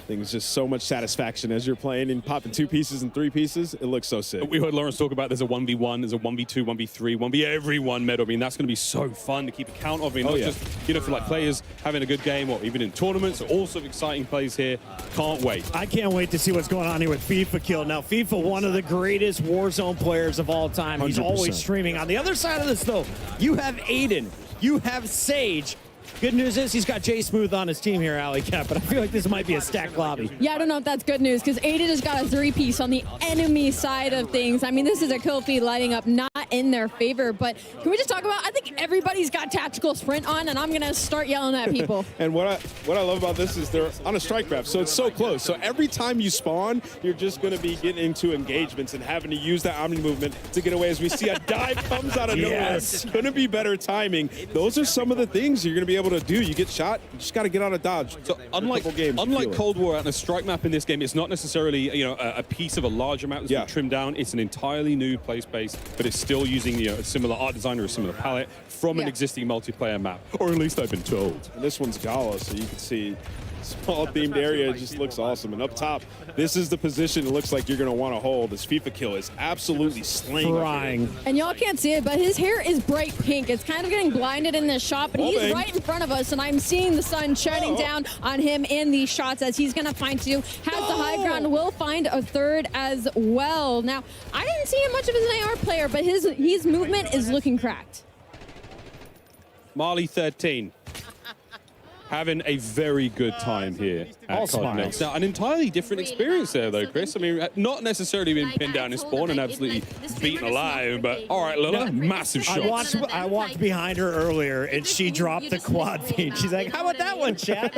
Things just so much satisfaction as you're playing and popping 2 pieces and 3 pieces. It looks so sick. We heard Lawrence talk about there's a 1v1, there's a 1v2, 1v3, 1v everyone medal. I mean, that's going to be so fun to keep account of. I mean, not just, for like players having a good game or even in tournaments. All sorts of exciting plays here. Can't wait. I can't wait to see what's going on here with FIFA Kill. Now, FIFA, one of the greatest Warzone players of all time. He's 100%. always streaming. On the other side of this, though, you have Aiden. You have Sage. Good news is he's got Jay Smooth on his team here, Alley Cat, but I feel like this might be a stacked lobby. Yeah, I don't know if that's good news, because Aiden has got a 3-piece on the enemy side of things. I mean, this is a kill feed lighting up not in their favor, but can we just talk about, I think everybody's got tactical sprint on, and I'm going to start yelling at people. And what I love about this is they're on a strike map, so it's so close. So every time you spawn, you're just going to be getting into engagements and having to use that Omni movement to get away. As we see a dive comes out of nowhere, it's going to be better timing. Those are some of the things you're going to be able to do. You get shot, you just got to get out of dodge. So unlike Cold War and a strike map in this game, it's not necessarily a piece of a large amount that's been trimmed down. It's an entirely new play space, but it's still still using a similar art design or a similar palette from an existing multiplayer map, or at least I've been told. And this one's Gala, so you can see small themed area just looks awesome. And up top, this is the position it looks like you're going to want to hold. This FIFA kill is absolutely slaying. And y'all can't see it, but his hair is bright pink. It's kind of getting blinded in this shot, but he's right in front of us, and I'm seeing the sun shining down on him in these shots as he's going to find two. Has the high ground, will find a third as well. Now, I didn't see him much of as an AR player, but his movement is looking cracked. Marley 13. Having a very good time here at COD Next. Now, an entirely different experience there, though, Chris. I mean, not necessarily being pinned down in spawn and absolutely beaten alive, but all right, Lila, massive shots. I walked behind her earlier, and she dropped the quad feed. She's like, how about that one, chat?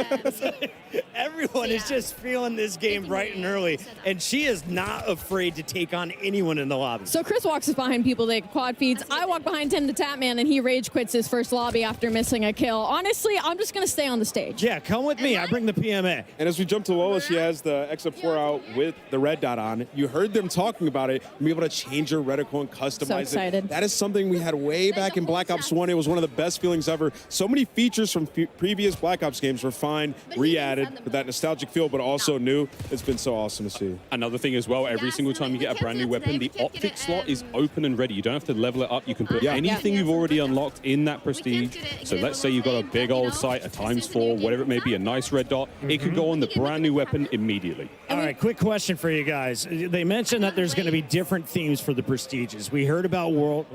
Everyone is just feeling this game bright and early, and she is not afraid to take on anyone in the lobby. So Chris walks behind people that quad feeds. I walk behind Tim the Tapman, and he rage quits his first lobby after missing a kill. Honestly, I'm just going to stay on the stage. Yeah, come with me. I bring the PMA. And as we jump to Lola, she has the XF4 out with the red dot on. You heard them talking about it. Be able to change your reticle and customize it. That is something we had way back in Black Ops 1. It was one of the best feelings ever. So many features from previous Black Ops games were fine, re-added with that nostalgic feel, but also new. It's been so awesome to see. Another thing as well, every single time you get a brand new weapon, the optic slot is open and ready. You don't have to level it up. You can put anything you've already unlocked in that prestige. So let's say you've got a big old sight, a ×4, whatever it may be, a nice red dot. It can go on the brand new weapon immediately. All right, quick question for you guys. They mentioned that there's going to be different themes for the prestiges. We heard about World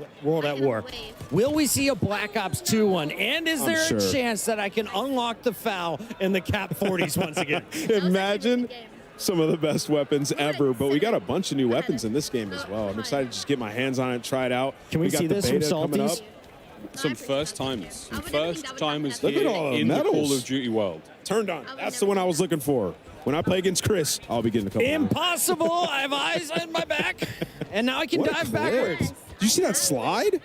at War. Will we see a Black Ops 2 one? And is there a chance that I can unlock the FAL and the Cap 40s once again? Imagine some of the best weapons ever, but we got a bunch of new weapons in this game as well. I'm excited to just get my hands on it, try it out. Can we see this from Salties? Some first timers. Some first timers Look here at all the in the medals. Call of Duty world. Turned on. That's the one I was looking for. When I play against Chris, I'll be getting a couple. Impossible. I have eyes on my back, and now I can dive backwards. Did you see that slide?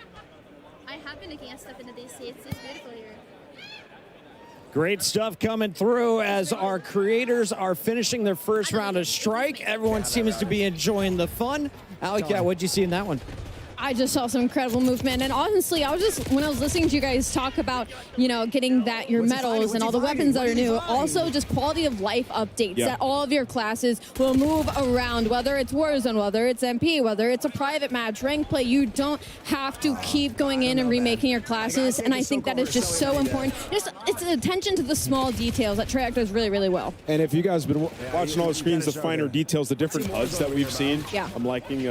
I have been against stuff in the DC. It's beautiful here. Great stuff coming through as our creators are finishing their first round of Strike. Everyone seems to be enjoying the fun. Alec, what'd you see in that one? I just saw some incredible movement, and honestly, when I was listening to you guys talk about, getting your medals and all the weapons that are new, also just quality of life updates that all of your classes will move around, whether it's Warzone, whether it's MP, whether it's a private match, rank play. You don't have to keep going in and remaking your classes, and I think that is just so important. It's attention to the small details that Treyarch does really, really well. And if you guys have been watching all the screens, the finer details, the different HUDs that we've seen, I'm liking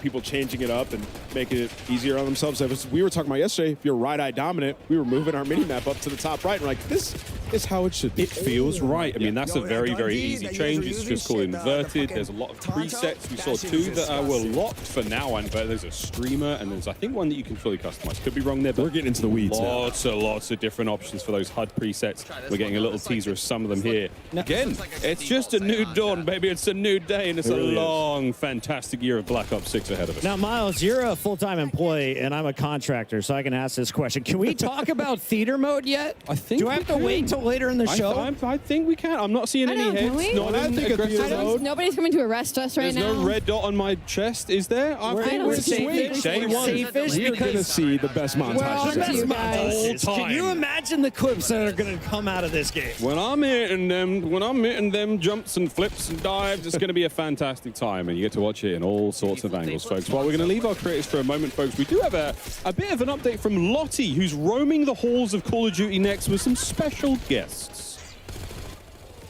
people changing it up and making it easier on themselves. As we were talking about yesterday, if you're right-eye dominant, we were moving our mini-map up to the top right. And we're like, this is how it should be. It feels right. I mean, that's a very, very easy change. It's just called inverted. There's a lot of presets. We saw two that were locked for now, but there's a streamer, and there's, I think, one that you can fully customize. Could be wrong there, but we're getting into the weeds lots of different options for those HUD presets. We're getting a little teaser of some of them here. Again, it's just a new dawn, baby. It's a new day, and it's a long, fantastic year of Black Ops 6 ahead of us. Now, Miles, you're a full-time employee, and I'm a contractor, so I can ask this question. Can we talk about theater mode yet? I think Do I have to wait until later in the show? I think we can. I'm not seeing any hits. Not in aggressive mode. Nobody's coming to arrest us right now. There's no red dot on my chest, is there? We're sweet. Day one. We're going to see the best montage. Can you imagine the clips that are going to come out of this game? When I'm hitting them jumps and flips and dives, it's going to be a fantastic time, and you get to watch it in all sorts of angles, folks. While we're going to leave our creators for a moment, folks, we do have a bit of an update from Lottie, who's roaming the halls of Call of Duty Next with some special guests.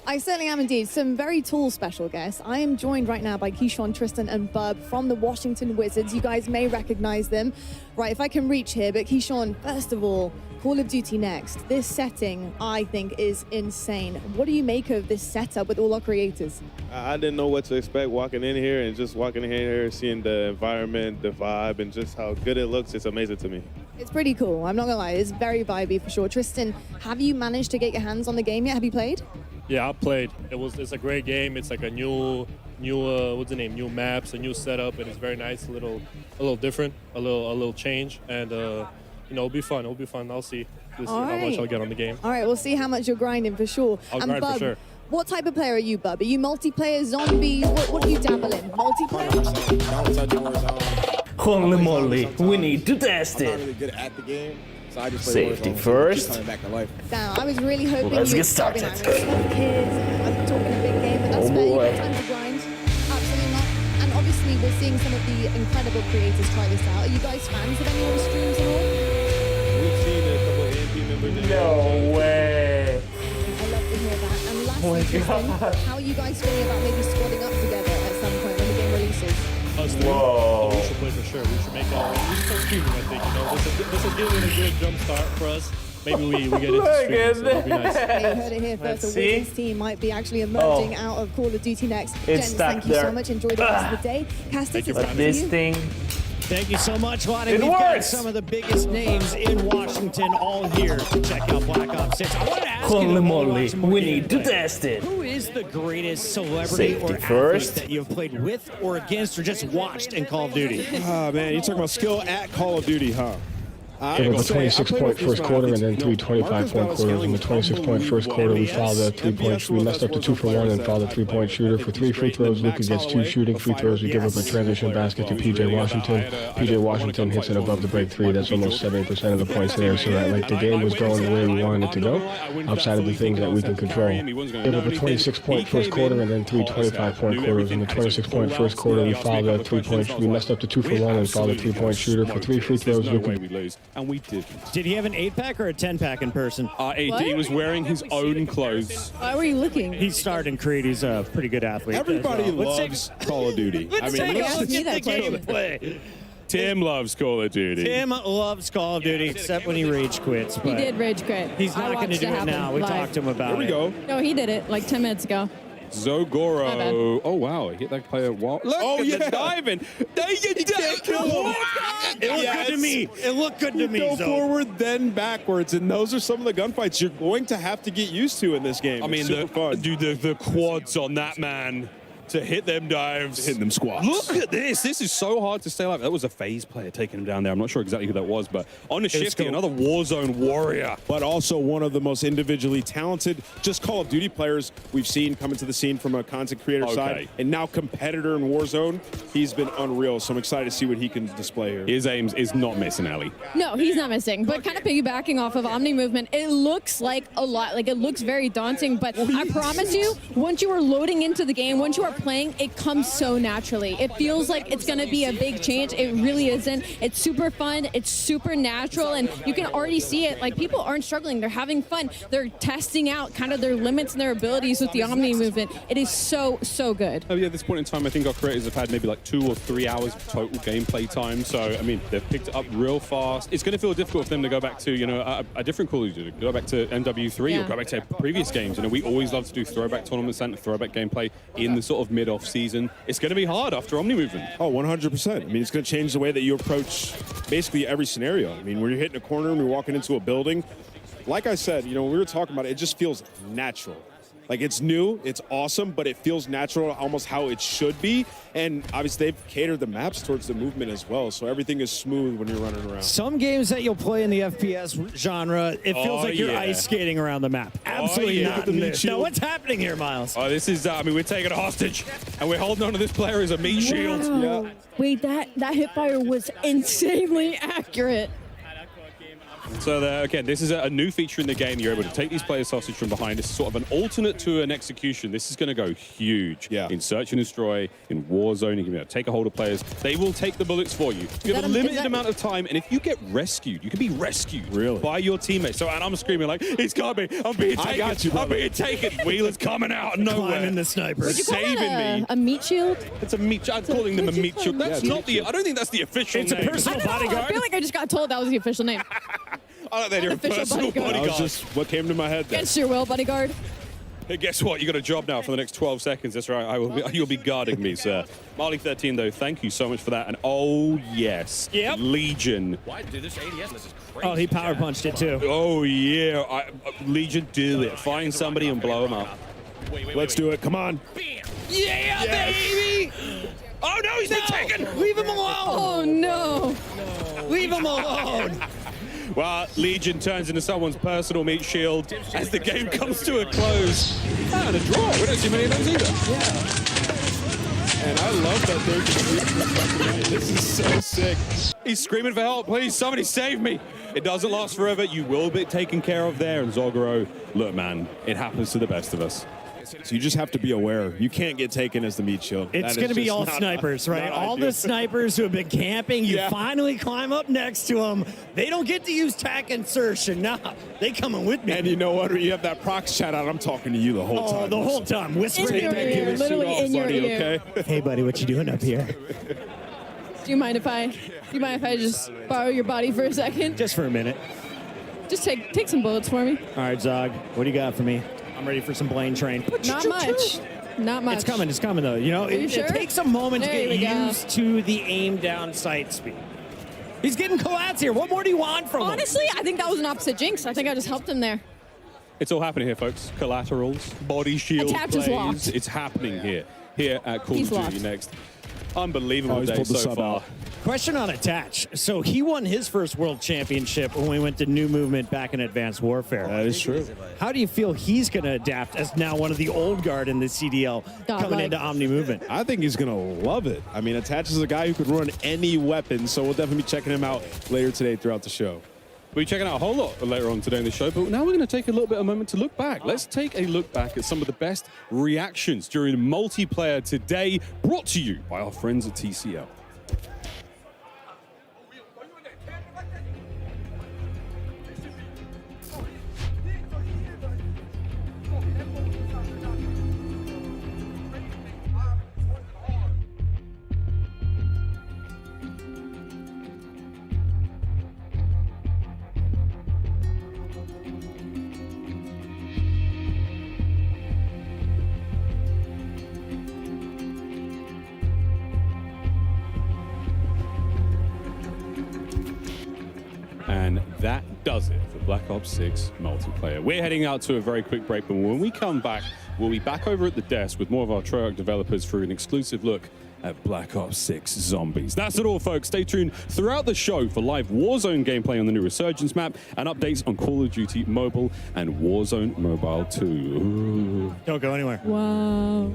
I certainly am indeed. Some very tall special guests. I am joined right now by Keyshawn, Tristan, and Bub from the Washington Wizards. You guys may recognize them. Right, if I can reach here, but Keyshawn, first of all, Call of Duty Next. This setting, I think, is insane. What do you make of this setup with all our creators? I didn't know what to expect walking in here, and just walking in here, seeing the environment, the vibe, and just how good it looks, it's amazing to me. It's pretty cool. I'm not gonna lie, it's very vibey for sure. Tristan, have you managed to get your hands on the game yet? Have you played? Yeah, I played. It's a great game. It's like a new what's the name? New maps, a new setup, and it's very nice. A little different, a little change, and it'll be fun. It'll be fun. I'll see how much I'll get on the game. All right, we'll see how much you're grinding for sure. I'll and grind Bub, for sure. What type of player are you, Bub? Are you multiplayer, zombies? What do you dabble in? Multiplayer? Don't touch Warzone. Holy moly, we need to test it. Really good at the game, so I just play Safety Warzone, so first. keep coming back to life. Now, I was really hoping Let's you get would stop being started. like, we're kids, I'm talking a big game, but that's Oh, fair. You've boy. got time to grind. Absolutely not. And obviously, we're seeing some of the incredible creators try this out. Are you guys fans of any of the streams at all? We've seen a couple of AMP members in No way. I love to hear that. And Oh my lastly, Tristan, God. how are you guys feeling about maybe squadding up together at some point when the game releases? Us three. Whoa. We should play for sure. We should make that. We should start streaming, I think. You know, this will give it a good jump start for us. Maybe we get into streaming, so that'll be nice. You heard it here first. Let's The see. Wiggins team might be actually emerging out of Call of Duty next. It's Gents, stuck thank you so there. much. Enjoy the rest of the day. Castis, it's back to This you. thing. Thank you so much, Lonnie. It We've got works. some of the biggest names in Washington all here to check out Black Ops 6. I wanted to ask Holy you to moly, watch some more we need to gameplay. test it. Who is the greatest celebrity Safety or athlete first. that you've played with or against or just watched in Call of Duty? Ah, man, you're talking about skill at Call of Duty, huh? It was a 26-point first quarter and then three 25-point quarters. In the 26-point first quarter, we fouled a 3-point. We messed up the 2 for 1 and fouled a 3-point shooter. For 3 free throws, Luka gets 2 shooting free throws. We give up a transition basket to PJ Washington. PJ Washington hits it above the break 3. That's almost 70% of the points there. So that the game was going the way we wanted it to go, outside of the things that we can control. It was a 26-point first quarter and then 3 25-point quarters. In the 26-point first quarter, we fouled a 3-point. We messed up the 2 for 1 and fouled a 3-point shooter. For 3 free throws, Luka. We lose, and we didn't. Did he have an 8-pack or a 10-pack in person? AD What? was wearing his own clothes. Why were you looking? He starred in Creed. He's a pretty good athlete. Everybody as well. loves Call of Duty. Let's take let's a look see at the that gameplay. Tim loves Call of Duty. Tim loves Call of Duty, except when he rage quits. He But did rage quit. he's I not going to watched do it happen now. We live. talked to him about Here we it. go. No, he did it like 10 minutes ago. My Zogoro. bad. Oh, wow. He hit that player. Look Oh, at yeah. the diving. There you can't kill him. It looked good to me. It looked good to me. Go Zoe. forward, then backwards, and those are some of the gunfights you're going to have to get used to in this game. I mean, It's super fun. dude, the quads on that man to hit them dives. Hitting them squats. Look at this. This is so hard to stay alive. That was a phase player taking him down there. I'm not sure exactly who that was, but on a shifty, cool. another Warzone warrior. But also one of the most individually talented, just Call of Duty players we've seen come into the scene from a content creator side, and now competitor in Warzone. He's been unreal, so I'm excited to see what he can display here. His aims is not missing, Ellie. No, he's not missing. But kind of piggybacking off of Omni movement, it looks like a lot. Like, it looks very daunting. But I promise you, once you are loading into the game, once you are playing, it comes so naturally. It feels like it's going to be a big change. It really isn't. It's super fun. It's super natural. And you can already see it. Like, people aren't struggling. They're having fun. They're testing out kind of their limits and their abilities with the Omni movement. It is so, so good. Oh, yeah, at this point in time, I think our creators have had maybe like 2 or 3 hours of total gameplay time. So, I mean, they've picked it up real fast. It's going to feel difficult for them to go back to, you know, a different Call of Duty, go back to MW3 Yeah. or go back to previous games. You know, we always love to do throwback tournaments and throwback gameplay in the sort of mid-off season. It's going to be hard after Omni movement. Oh, 100%. I mean, it's going to change the way that you approach basically every scenario. I mean, when you're hitting a corner and you're walking into a building, like I said, you know, when we were talking about it, it just feels natural. Like, it's new, it's awesome, but it feels natural, almost how it should be. And obviously, they've catered the maps towards the movement as well, so everything is smooth when you're running around. Some games that you'll play in the FPS genre, it feels like you're ice skating around the map. Absolutely yeah. not in this. Now, what's happening here, Miles? Oh, this is, I mean, we're taking a hostage, and we're holding on to this player as a meat shield. Wow. Wait, that hipfire was insanely accurate. So again, this is a new feature in the game. You're able to take these players hostage from behind. This is sort of an alternate to an execution. This is going to go huge in Search and Destroy, in Warzone. You can take a hold of players. They will take the bullets for you. You have a limited amount of time, and if you get rescued, you can be rescued by your teammates. So, and I'm screaming like, "It's got me! I'm being taken! I got you, I'm being taken!" Wheeler's coming out of nowhere, Climbing the sniper, Would you call saving that me. a meat shield? It's a meat. I'm calling them a meat shield. That's not the. I don't think that's the official It's a name. personal I don't know. I bodyguard. feel like I just got told that was the official name. I like that you're a Official personal bodyguard. That bodyguard. was just what came to my head there. Against your will, bodyguard. Hey, guess what? You got a job now for the next 12 seconds. That's right. You'll be guarding me, sir. Marley13, though, thank you so much for that. And oh, yes. Yep. Legion. Why, dude, this ADS list is crazy. Oh, he power punched it too. Oh, yeah. Legion, do it. Find somebody and blow him up. Let's do it. Come on. Yeah, baby! Oh, no, he's been taken! Leave him alone. Oh, no. Leave him alone. Well, Legion turns into someone's personal meat shield as the game comes to a close. And a draw. We don't see many of those either. And I love that they're just this is so sick. He's screaming for help. Please, somebody save me. It doesn't last forever. You will be taken care of there. And Zogoro, look, man, it happens to the best of us. So you just have to be aware. You can't get taken as the meat shield. It's going to be all snipers, right? All the snipers who have been camping, you finally climb up next to them. They don't get to use tac insertion. Nah, they coming with me. And you know what? You have that prox chat out. I'm talking to you the whole time. Oh, the whole time. Whispering. Literally in your ear. Okay? Hey, buddy, what you doing up here? Do you mind if I just borrow your body for a second? Just for a minute. Just take some bullets for me. All right, Zog, what do you got for me? I'm ready for some Blaine train. Not much. Not much. It's coming though. You know, it takes a moment to get used to the aim down sight speed. He's getting collats here. What more do you want from him? Honestly, I think that was an opposite jinx. I think I just helped him there. It's all happening here, folks. Collaterals, body shield Attach is plays. locked. It's happening here at Call of Duty next. Unbelievable he's day pulled the so sub far. out. Question on Attach. So he won his first world championship when we went to New Movement back in Advanced Warfare. That is true. How do you feel he's going to adapt as now one of the old guard in the CDL coming into Omni Movement? I think he's going to love it. I mean, Attach is a guy who could run any weapon, so we'll definitely be checking him out later today throughout the show. We'll be checking out a whole lot later on today in the show, but now we're going to take a little bit of a moment to look back. Let's take a look back at some of the best reactions during multiplayer today, brought to you by our friends at TCL. And that does it for Black Ops 6 multiplayer. We're heading out to a very quick break, but when we come back, we'll be back over at the desk with more of our Treyarch developers for an exclusive look at Black Ops 6 Zombies. That's it all, folks. Stay tuned throughout the show for live Warzone gameplay on the new Resurgence map and updates on Call of Duty Mobile and Warzone Mobile 2. Ooh. Don't go anywhere. Wow.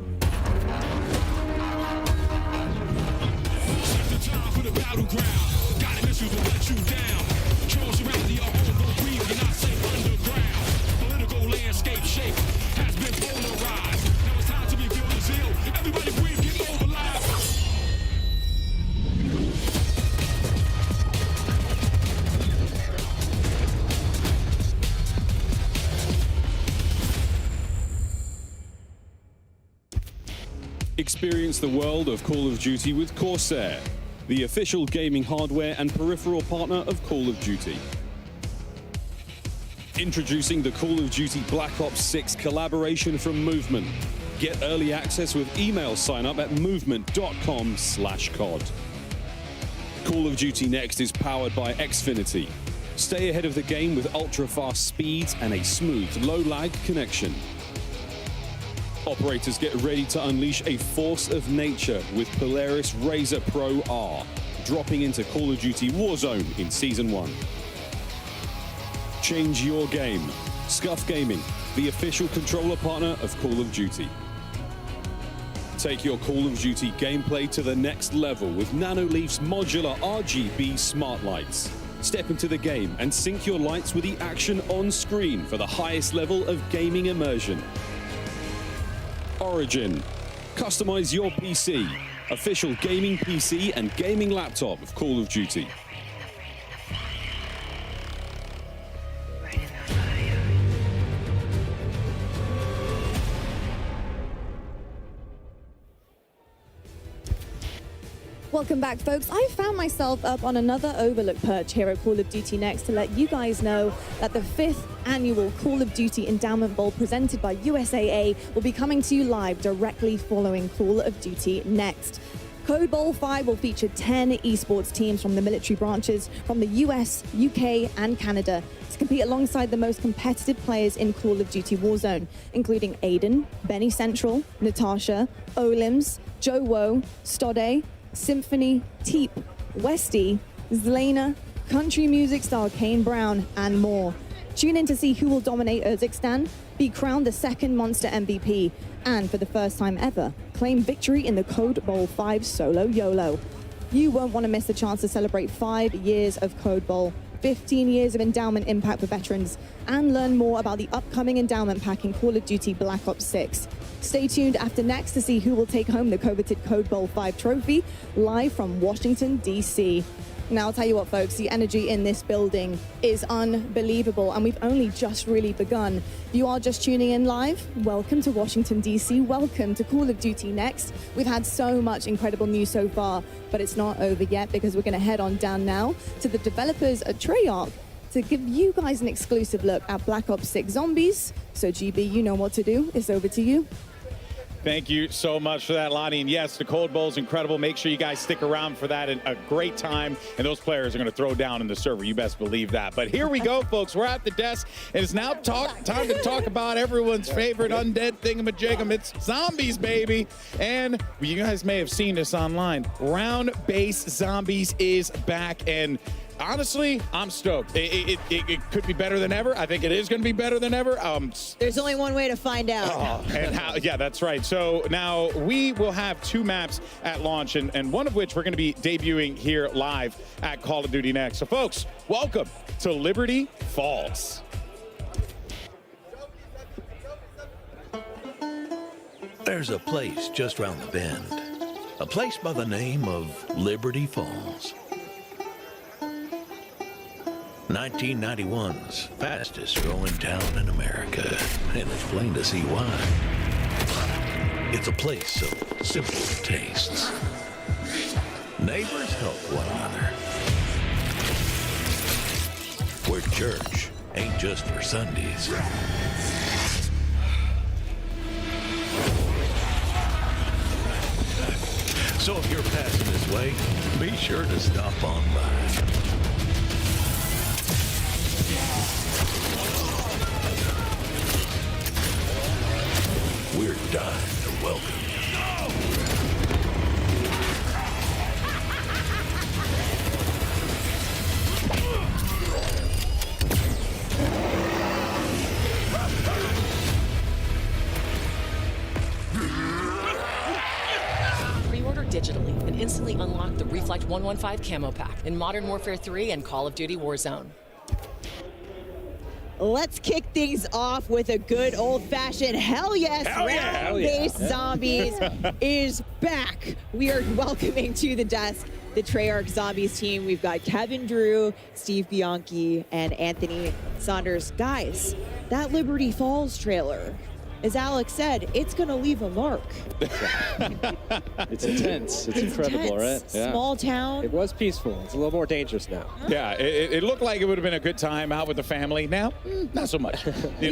Experience the world of Call of Duty with Corsair, the official gaming hardware and peripheral partner of Call of Duty. Introducing the Call of Duty Black Ops 6 collaboration from Movement. Get early access with email sign up at movement.com/COD. Call of Duty Next is powered by Xfinity. Stay ahead of the game with ultra-fast speeds and a smooth, low-lag connection. Operators get ready to unleash a force of nature with Polaris Razor Pro R, dropping into Call of Duty Warzone in Season 1. Change your game. Scuff Gaming, the official controller partner of Call of Duty. Take your Call of Duty gameplay to the next level with Nanoleaf's modular RGB smart lights. Step into the game and sync your lights with the action on screen for the highest level of gaming immersion. Origin. Customize your PC. Official gaming PC and gaming laptop of Call of Duty. Welcome back, folks. I found myself up on another Overlook perch here at Call of Duty Next to let you guys know that the 5th annual Call of Duty Endowment Bowl presented by USAA will be coming to you live directly following Call of Duty Next. Code Bowl 5 will feature 10 esports teams from the military branches from the US, UK, and Canada to compete alongside the most competitive players in Call of Duty Warzone, including Aiden, Benny Central, Natasha, Olims, Joe Woe, Stode, Symphony, Teep, Westy, Zlena, country music star Kane Brown, and more. Tune in to see who will dominate Urzikstan, be crowned the second Monster MVP, and for the first time ever, claim victory in the Code Bowl 5 Solo YOLO. You won't want to miss the chance to celebrate 5 years of Code Bowl, 15 years of endowment impact for veterans, and learn more about the upcoming endowment pack in Call of Duty Black Ops 6. Stay tuned after next to see who will take home the coveted Code Bowl 5 trophy, live from Washington, D.C. Now, I'll tell you what, folks, the energy in this building is unbelievable, and we've only just really begun. If you are just tuning in live, welcome to Washington, D.C. Welcome to Call of Duty Next. We've had so much incredible news so far, but it's not over yet, because we're going to head on down now to the developers at Treyarch to give you guys an exclusive look at Black Ops 6 Zombies. So, GB, you know what to do. It's over to you. Thank you so much for that, Lonnie. And yes, the Cold Bowl is incredible. Make sure you guys stick around for that. And a great time. And those players are going to throw down in the server. You best believe that. But here we go, folks. We're at the desk. And it's now time to talk about everyone's favorite undead thingamajigam. It's zombies, baby. And you guys may have seen this online. Round-based zombies is back. And honestly, I'm stoked. It could be better than ever. I think it is going to be better than ever. There's only one way to find out. And how? Yeah, that's right. So now we will have 2 maps at launch, and one of which we're going to be debuting here live at Call of Duty Next. So, folks, welcome to Liberty Falls. There's a place just round the bend, a place by the name of Liberty Falls. 1991's fastest growing town in America, and it's plain to see why. It's a place of simple tastes. Neighbors help one another. Where church ain't just for Sundays. So if you're passing this way, be sure to stop on by. We're dying to welcome you. Pre-order digitally and instantly unlock the Reflect 115 camo pack in Modern Warfare 3 and Call of Duty Warzone. Let's kick things off with a good old-fashioned hell yes. Round-based zombies is back. We are welcoming to the desk the Treyarch Zombies team. We've got Kevin Drew, Steve Bianchi, and Anthony Saunders. Guys, that Liberty Falls trailer, as Alex said, it's going to leave a mark. It's intense. It's incredible, intense. right? Yeah. Small town. It was peaceful. It's a little more dangerous now. Yeah, it looked like it would have been a good time out with the family. Now, not so much. You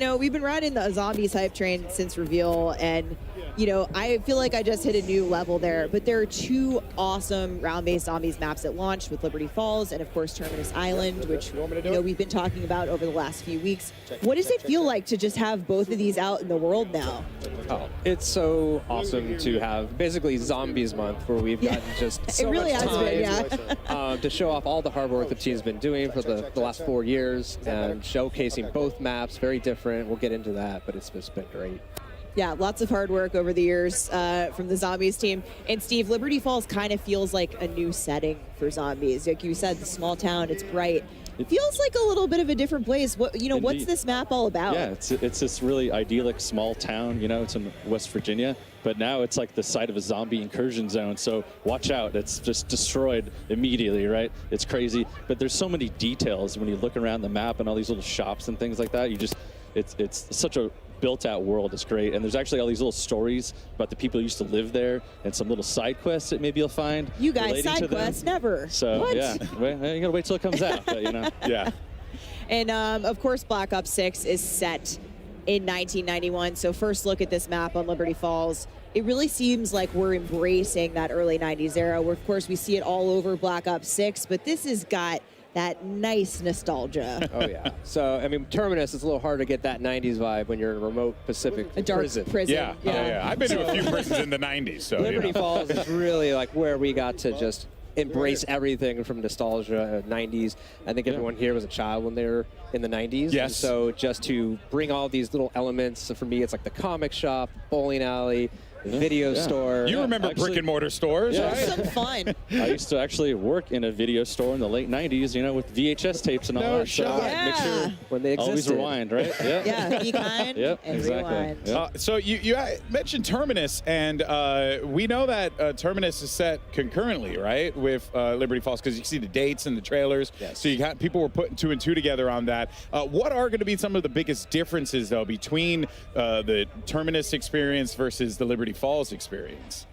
know, we've been riding the zombies hype train since reveal, and you know, I feel like I just hit a new level there. But there are 2 awesome round-based zombies maps that launched with Liberty Falls and, of course, Terminus Island, which we've been talking about over the last few weeks. What does it feel like to just have both of these out in the world now? Oh, it's so awesome to have basically Zombies Month, where we've gotten just so really much has time been, to show off all the hard work the team's been doing for the last 4 years, and showcasing both maps, very different. We'll get into that, but it's just been great. Yeah, lots of hard work over the years from the Zombies team. And Steve, Liberty Falls kind of feels like a new setting for zombies. Like you said, the small town, it's bright. It feels like a little bit of a different place. What, you know, Indeed. what's this map all about? Yeah, it's this really idyllic small town. You know, it's in West Virginia, but now it's like the site of a zombie incursion zone. So watch out! It's just destroyed immediately, right? It's crazy. But there's so many details when you look around the map and all these little shops and things like that. It's such a built-out world. Is great, and there's actually all these little stories about the people who used to live there, and some little side quests that maybe you'll find. You guys, side quests, never. So what? yeah, you gotta wait till it comes out. But, you know, yeah. And of course, Black Ops 6 is set in 1991. So first look at this map on Liberty Falls. It really seems like we're embracing that early 90s era, where of course we see it all over Black Ops 6, but this has got that nice nostalgia. Oh yeah. So I mean, Terminus is a little hard to get that 90s vibe when you're in a remote Pacific prison. Yeah. I've been to a few prisons in the 90s. So Liberty Falls is really like where we got to just embrace everything from nostalgia, 90s. I think everyone here was a child when they were in the 90s. Yes. And so just to bring all these little elements, so for me, it's like the comic shop, bowling alley, video store. You remember brick and mortar stores, right? Some fun. I used to actually work in a video store in the late 90s, you know, with VHS tapes and all No that. shot. So make sure when they existed. always rewind, right? Yeah, be kind Yep, and exactly. rewind. Yep. So you mentioned Terminus, and we know that Terminus is set concurrently, right, with Liberty Falls, because you see the dates and the trailers. Yes. So you got people were putting 2 and 2 together on that. What are going to be some of the biggest differences, though, between the Terminus experience versus the Liberty Falls experience?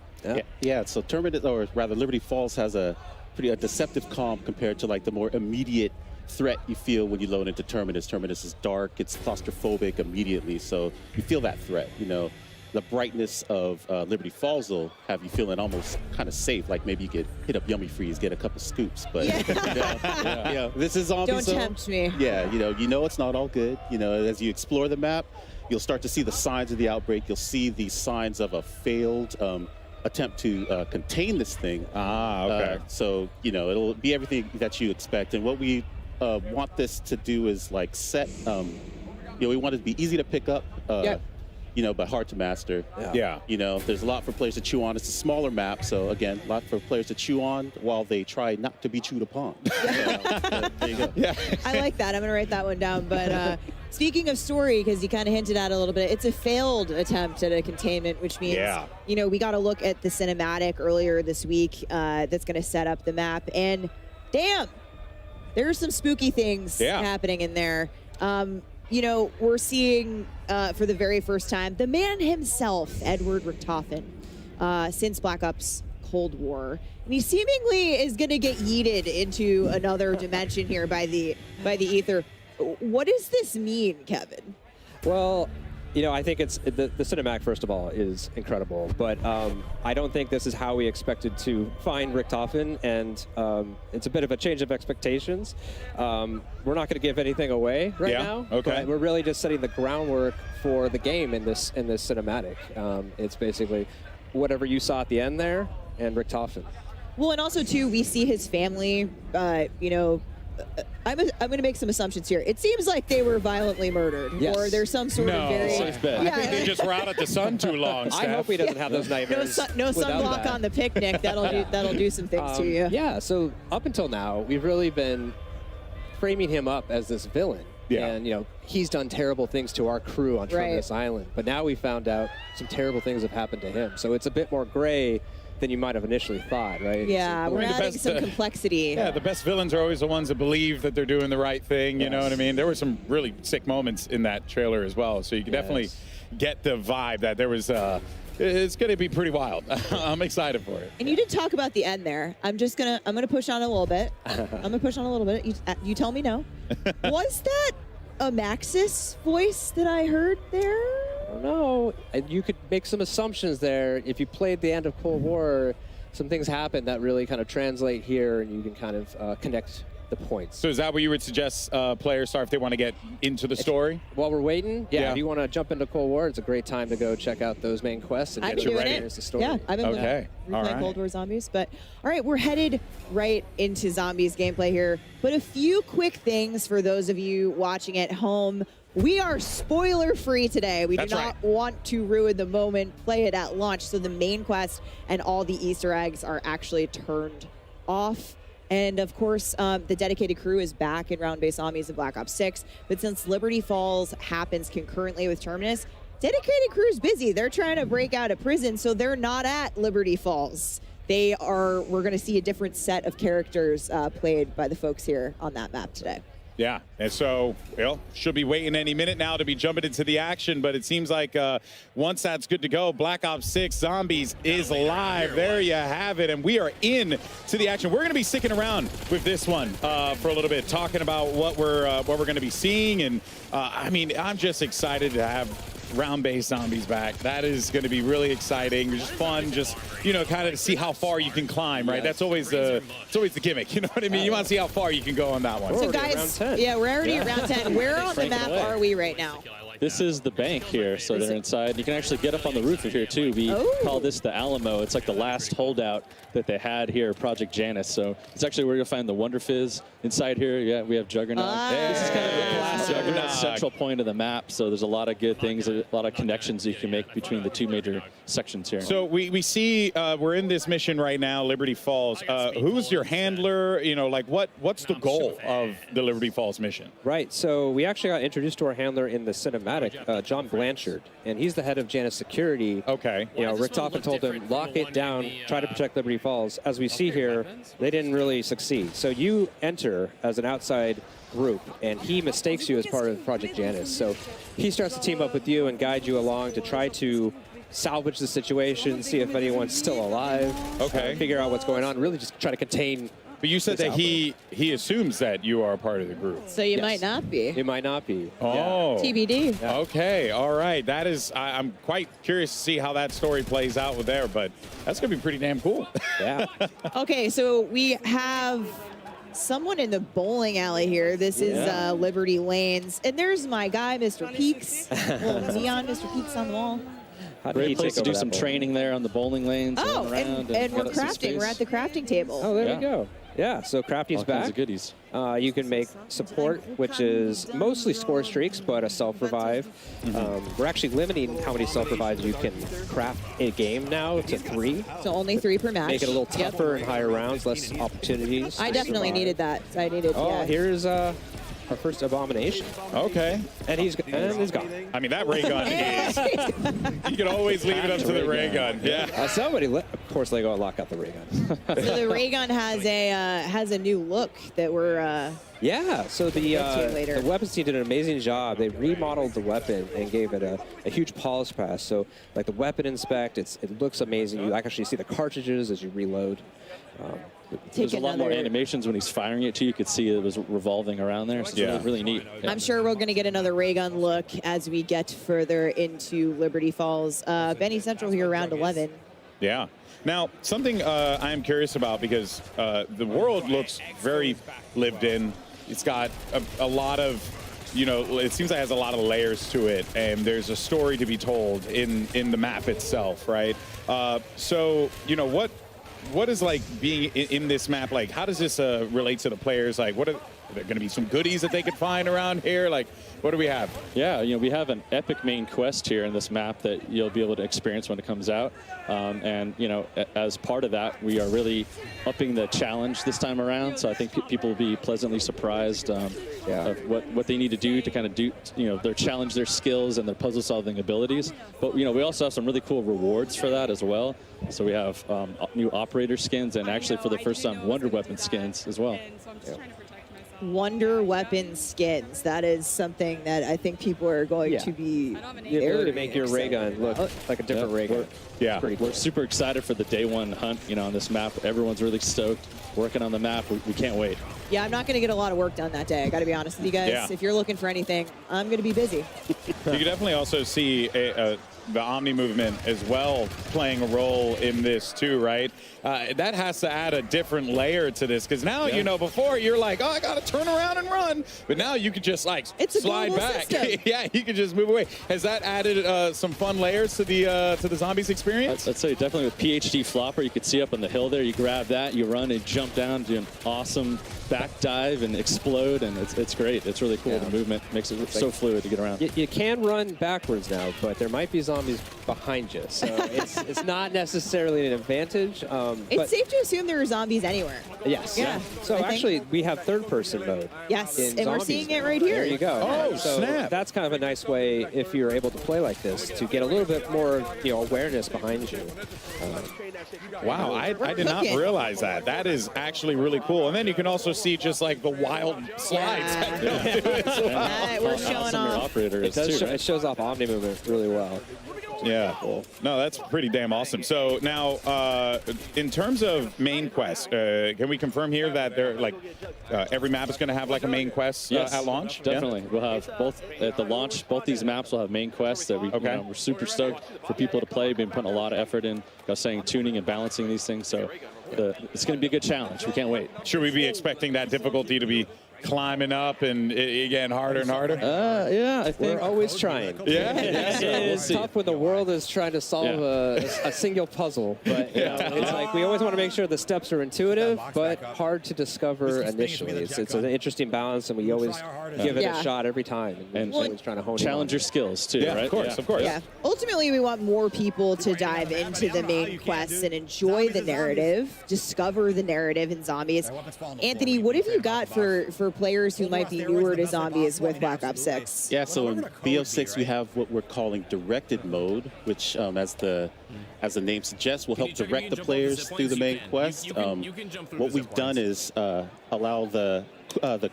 Yeah, so Terminus, or rather Liberty Falls, has a pretty deceptive calm compared to like the more immediate threat you feel when you load into Terminus. Terminus is dark, it's claustrophobic immediately, so you feel that threat, you know. The brightness of Liberty Falls will have you feeling almost kind of safe, like maybe you could hit up Yummy Freeze, get a couple scoops, but you know, this is zombie Don't zone. tempt me. Yeah, you know it's not all good. You know, as you explore the map, you'll start to see the signs of the outbreak. You'll see the signs of a failed attempt to contain this thing. Okay. So, you know, it'll be everything that you expect. And what we want this to do is like set, you know, we want it to be easy to pick up. You know, but hard to master. Yeah. You know, there's a lot for players to chew on. It's a smaller map, so again, a lot for players to chew on while they try not to be chewed upon. There you go. Yeah. I like that. I'm going to write that one down. But speaking of story, because you kind of hinted at it a little bit, it's a failed attempt at a containment, which means, you know, we got to look at the cinematic earlier this week that's going to set up the map. And damn, there's some spooky things happening in there. You know, we're seeing for the very first time the man himself, Edward Richtofen, since Black Ops Cold War. And he seemingly is going to get yeeted into another dimension here by the ether. What does this mean, Kevin? Well, you know, I think it's the cinematic, first of all, is incredible, but I don't think this is how we expected to find Richtofen, and it's a bit of a change of expectations. We're not going to give anything away right now. Okay. But we're really just setting the groundwork for the game in this cinematic. It's basically whatever you saw at the end there, and Richtofen. Well, and also too, we see his family. You know, I'm going to make some assumptions here. It seems like they were violently murdered, or there's some sort of very. I think they just were out at the sun too long. I hope he doesn't have those nightmares. No sunblock on the picnic. That'll do some things to you. Yeah. So up until now, we've really been framing him up as this villain. Yeah. And you know, he's done terrible things to our crew on Terminus Island. But now we found out some terrible things have happened to him. So it's a bit more gray than you might have initially thought, right? Yeah, So we're adding some complexity. Yeah, the best villains are always the ones that believe that they're doing the right thing. You know what I mean? There were some really sick moments in that trailer as well. So you can definitely get the vibe that there was. It's going to be pretty wild. I'm excited for it. And you did talk about the end there. I'm gonna push on a little bit. I'm gonna push on a little bit. You tell me no. Was that a Maxis voice that I heard there? I don't know. You could make some assumptions there. If you played the end of Cold War, some things happen that really kind of translate here, and you can kind of connect the points. So is that what you would suggest players start if they want to get into the story? While we're waiting, if you want to jump into Cold War, it's a great time to go check out those main quests and get ready. The story. Yeah, I've been playing Cold War Zombies. But all right, we're headed right into Zombies gameplay here. But a few quick things for those of you watching at home. We are spoiler-free today. We do not want to ruin the moment. Play it at launch. So the main quest and all the Easter eggs are actually turned off. And of course, the dedicated crew is back in round-based zombies in Black Ops 6. But since Liberty Falls happens concurrently with Terminus, dedicated crew's busy. They're trying to break out of prison, so they're not at Liberty Falls. We're going to see a different set of characters played by the folks here on that map today. Yeah, and so, well, should be waiting any minute now to be jumping into the action, but it seems like once that's good to go, Black Ops 6 Zombies is live. There you have it, and we are in to the action. We're going to be sticking around with this one for a little bit, talking about what we're going to be seeing, and I mean, I'm just excited to have round-based zombies back. That is going to be really exciting. Just fun, just, you know, kind of to see how far you can climb, right? That's always the gimmick, you know what I mean? You want to see how far you can go on that one. So guys, we're already at round 10. Where on the map are we right now? This is the bank here, so they're inside. You can actually get up on the roof of here too. We call this the Alamo. It's like the last holdout that they had here, Project Janus. So it's actually where you'll find the Wonder Fizz inside here. Yeah, we have Juggernaut. This is kind of the classic central point of the map. So there's a lot of good things, a lot of connections you can make between the two major sections here. So we see we're in this mission right now, Liberty Falls. Who's your handler? You know, like what's the goal of the Liberty Falls mission? Right. So we actually got introduced to our handler in the cinematic, John Blanchard, and he's the head of Janus Security. Okay. You know, Rick Toffin told him, lock it down, try to protect Liberty Falls. As we see here, they didn't really succeed. So you enter as an outside group, and he mistakes you as part of Project Janus. So he starts to team up with you and guide you along to try to salvage the situation, see if anyone's still alive. Okay. Figure out what's going on. Really just try to contain. But you said that he assumes that you are part of the group. So you might not be. You might not be. Oh. TBD. Yeah. Okay, all right. That is, I'm quite curious to see how that story plays out with there, but that's going to be pretty damn cool. Yeah. Okay, so we have someone in the bowling alley here. This is Liberty Lanes. And there's my guy, Mr. Peaks. Little neon Mr. Peaks on the wall. Great place to do some training there on the bowling lanes. Oh, around and we're crafting. We're at the crafting table. Oh, there we go. Yeah, so crafting's All back. kinds of goodies. You can make support, which is mostly score streaks, but a self-revive. We're actually limiting how many self-revives you can craft in a game now to 3. So only 3 per match. Make it a little tougher in higher rounds, less opportunities. I definitely needed that. I needed. Oh, here's our first abomination. Okay. And he's gone. I mean, that ray gun is. You can always leave it up to the ray gun. Yeah. Somebody, of course, Lego lock out the ray gun. So the ray gun has a new look that we're. Yeah, so the weapons team did an amazing job. They remodeled the weapon and gave it a huge polish pass. So, like the weapon inspect, it looks amazing. You actually see the cartridges as you reload. There's a lot more animations when he's firing it too. You could see it was revolving around there. So it's really neat. I'm sure we're going to get another ray gun look as we get further into Liberty Falls. Benny Central here, round 11. Yeah. Now, something I'm curious about, because the world looks very lived in. It's got a lot of, you know, it seems like it has a lot of layers to it, and there's a story to be told in the map itself, right? So, you know, what is like being in this map? Like, how does this relate to the players? Like, are there going to be some goodies that they could find around here? Like, what do we have? Yeah, you know, we have an epic main quest here in this map that you'll be able to experience when it comes out. And, you know, as part of that, we are really upping the challenge this time around. So I think people will be pleasantly surprised of what they need to do to kind of do, you know, challenge their skills and their puzzle solving abilities. But, you know, we also have some really cool rewards for that as well. So we have new operator skins, and actually for the first time, Wonder Weapon skins as well. Wonder Weapon skins. That is something that I think people are going to be. The ability to make your ray gun look like a different ray gun. Yeah, we're super excited for the day one hunt. You know, on this map, everyone's really stoked working on the map. We can't wait. Yeah, I'm not going to get a lot of work done that day. I got to be honest with you guys. Yeah. If you're looking for anything, I'm going to be busy. You can definitely also see the Omni movement as well playing a role in this too, right? That has to add a different layer to this, because now, you know, before you're like, oh, I got to turn around and run. But now you could just like slide back. Yeah, you can just move away. Has that added some fun layers to the zombies experience? I'd say definitely with PhD Flopper, you could see up on the hill there, you grab that, you run and jump down, do an awesome back dive and explode, and it's great. It's really cool. The movement makes it so fluid to get around. You can run backwards now, but there might be zombies behind you, so it's not necessarily an advantage. It's safe to assume there are zombies anywhere. Yes. Yeah. So actually, we have third-person mode. Yes, in and we're zombies seeing it now. right here. There you go. Oh, so snap. That's kind of a nice way, if you're able to play like this, to get a little bit more, you know, awareness behind you. Wow, I did not realize that. That is actually really cool. And then you can also see just like the wild slides. We're showing off. It shows off Omni movement really well. Yeah. Cool. No, that's pretty damn awesome. So now, in terms of main quest, can we confirm here that they're like every map is going to have like a main quest at launch? Definitely. We'll have both at the launch. Both these maps will have main quests that we're super stoked for people to play. Been putting a lot of effort in, tuning and balancing these things. So it's going to be a good challenge. We can't wait. Should we be expecting that difficulty to be climbing up and again harder and harder? Yeah, I think we're always trying. Yeah, it's tough when the world is trying to solve a single puzzle, but you know, it's like we always want to make sure the steps are intuitive, but hard to discover initially. It's an interesting balance, and we always give it a shot every time, and always trying to hone challenge your skills too, right? Of course. Yeah. Ultimately, we want more people to dive into the main quests and enjoy the narrative, discover the narrative in zombies. Anthony, what have you got for players who might be newer to zombies with Black Ops 6? Yeah, so in BO6 we have what we're calling directed mode, which as the name suggests, will help direct the players through the main quest. What we've done is allow the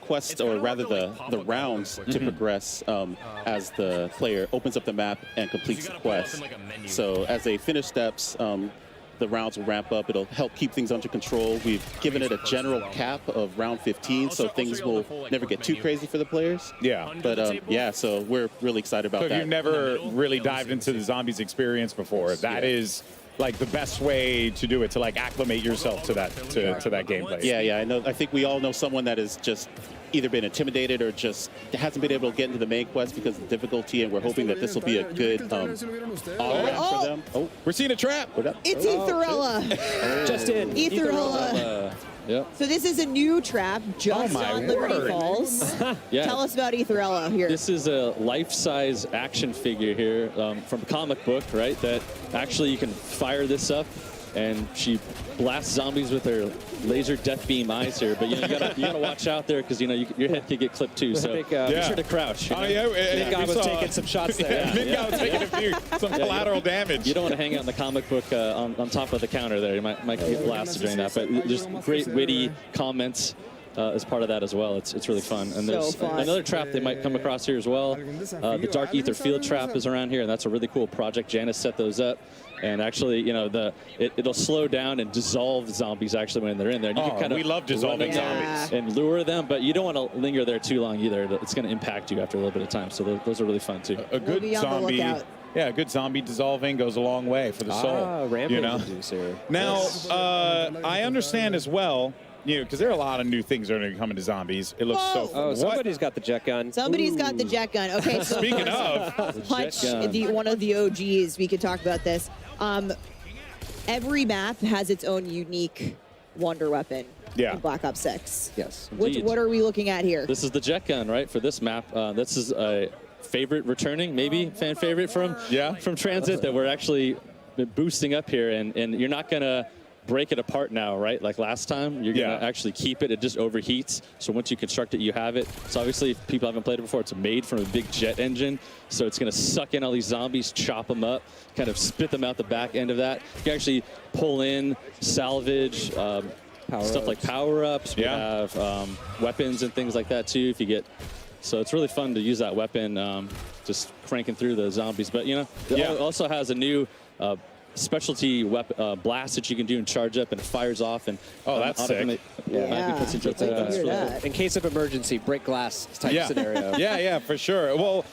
quest, or rather the rounds, to progress as the player opens up the map and completes the quest. So as they finish steps, the rounds will ramp up. It'll help keep things under control. We've given it a general cap of round 15, so things will never get too crazy for the players. Yeah. But yeah, so we're really excited about that. So if you've never really dived into the zombies experience before, that is like the best way to do it, to like acclimate yourself to that gameplay. Yeah, I know. I think we all know someone that has just either been intimidated or just hasn't been able to get into the main quest because of the difficulty, and we're hoping that this will be a good on-ramp for them. Oh, we're seeing a trap. It's Etherella. Just in. Etherella. Yep. So this is a new trap just on Liberty Falls. Yeah. Tell us about Etherella here. This is a life-size action figure here from a comic book, right? That actually you can fire this up, and she blasts zombies with her laser death beam eyes here. But you gotta watch out there, because your head could get clipped too. So be sure to crouch. Big guy was taking some shots there. Big guy was taking some collateral damage. You don't want to hang out in the comic book on top of the counter there. You might get blasted during that. But there's great witty comments as part of that as well. It's really fun. And there's another trap they might come across here as well. The Dark Ether Field Trap is around here, and that's a really cool project. Janice set those up. And actually, it'll slow down and dissolve zombies actually when they're in there. And you can kind of we love dissolving zombies and lure them, but you don't want to linger there too long either. It's going to impact you after a little bit of time. So those are really fun too. A good zombie. Yeah, a good zombie dissolving goes a long way for the soul. Rampage inducer. Now, I understand as well, because there are a lot of new things that are going to be coming to zombies. It looks so fun. Oh, somebody's got the jet gun. Somebody's got the jet gun. Okay, so speaking of Hutch, one of the OGs, we could talk about this. Every map has its own unique wonder weapon in Black Ops 6. Yes. What are we looking at here? This is the jet gun, right, for this map. This is a favorite returning, maybe fan favorite from Transit that we're actually boosting up here, and you're not going to break it apart now, right? Like last time, you're going to actually keep it. It just overheats. So once you construct it, you have it. So obviously, if people haven't played it before, it's made from a big jet engine. So it's going to suck in all these zombies, chop them up, kind of spit them out the back end of that. You can actually pull in, salvage, stuff like power-ups. We have weapons and things like that too, if you get... So it's really fun to use that weapon, just cranking through the zombies. But, it also has a new... specialty weapon blast that you can do and charge up, and it fires off, and that's sick. In case of emergency, break glass type scenario. Yeah, for sure. Well,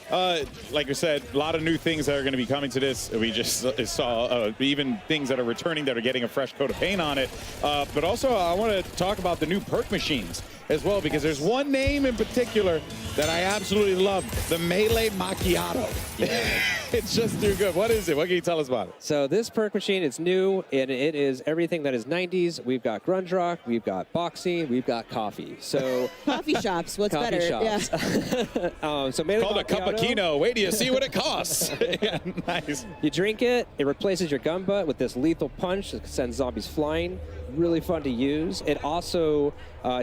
like I said, a lot of new things that are going to be coming to this. We just saw even things that are returning that are getting a fresh coat of paint on it. But also, I want to talk about the new perk machines as well, because there's one name in particular that I absolutely love, the Melee Macchiato. It's just too good. What is it? What can you tell us about it? So this perk machine is new, and it is everything that is 90s. We've got grunge rock, we've got boxing, we've got coffee. So coffee shops, what's coffee better? Shops. Yeah. So Melee called a cup of Kino. Wait till you see what it costs. Yeah, nice. You drink it, it replaces your gun butt with this lethal punch that sends zombies flying. Really fun to use. It also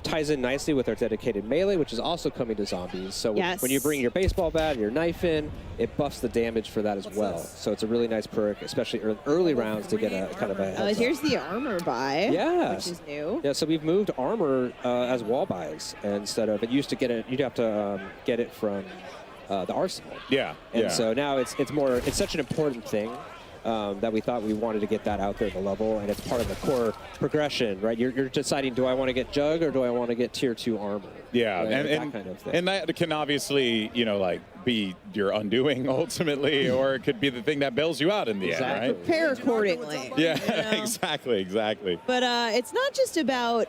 ties in nicely with our dedicated melee, which is also coming to zombies. So when you bring your baseball bat and your knife in, it buffs the damage for that as well. So it's a really nice perk, especially early rounds, to get a kind of a heads here's the armor buy, which is new. Yeah, so we've moved armor as wall buys instead of, it used to get it, you'd have to get it from the arsenal. And so now it's such an important thing. That we thought we wanted to get that out there at the level, and it's part of the core progression, right? You're deciding, do I want to get Jug or do I want to get Tier 2 armor? Yeah, right? and that kind of thing. And that can obviously, like be your undoing ultimately, or it could be the thing that bails you out in the end, right? Prepare accordingly. Yeah, you know? exactly. But it's not just about,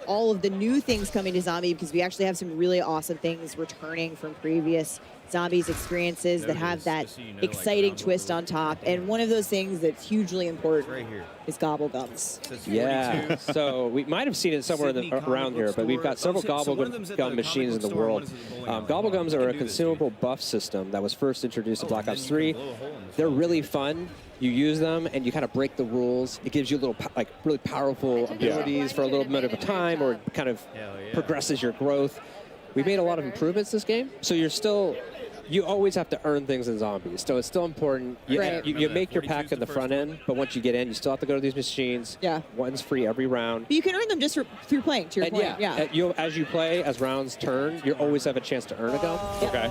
all of the new things coming to Zombie, because we actually have some really awesome things returning from previous Zombies experiences that have that exciting twist on top. And one of those things that's hugely important is Gobblegums. Yeah, so we might have seen it somewhere around here, but we've got several Gobblegum machines in the world. Gobblegums are a consumable buff system that was first introduced in Black Ops 3. They're really fun. You use them and you kind of break the rules. It gives you little, really powerful abilities for a little bit of a time, or it kind of progresses your growth. We made a lot of improvements this game, so you always have to earn things in Zombies. So it's still important. You make your pack in the front end, but once you get in, you still have to go to these machines. Yeah. One's free every round. But you can earn them just through playing, to your point. As you play, as rounds turn, you always have a chance to earn a gun. Okay.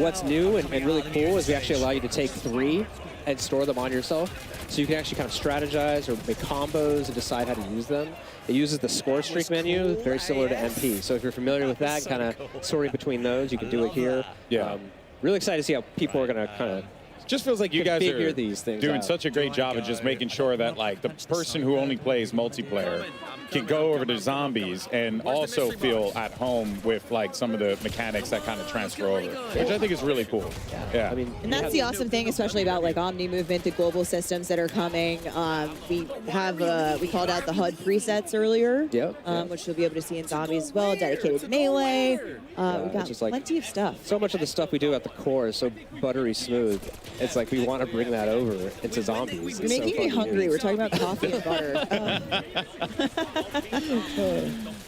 What's new and really cool is we actually allow you to take 3 and store them on yourself. So you can actually kind of strategize or make combos and decide how to use them. It uses the score streak menu, very similar to MP. So if you're familiar with that, kind of sorting between those, you can do it here. Yeah. Really excited to see how people are going to kind of just feels like you guys are these things doing such a great job of just making sure that the person who only plays multiplayer can go over to Zombies and also feel at home with some of the mechanics that kind of transfer over, which I think is really cool. Yeah. I mean, and that's the awesome thing, especially about Omni movement, the global systems that are coming. We have we called out the HUD presets earlier, which you'll be able to see in Zombies as well. Dedicated melee. We've got plenty of stuff. So much of the stuff we do at the core is so buttery smooth. It's like we want to bring that over into Zombies. You're making me hungry. We're talking about coffee and butter.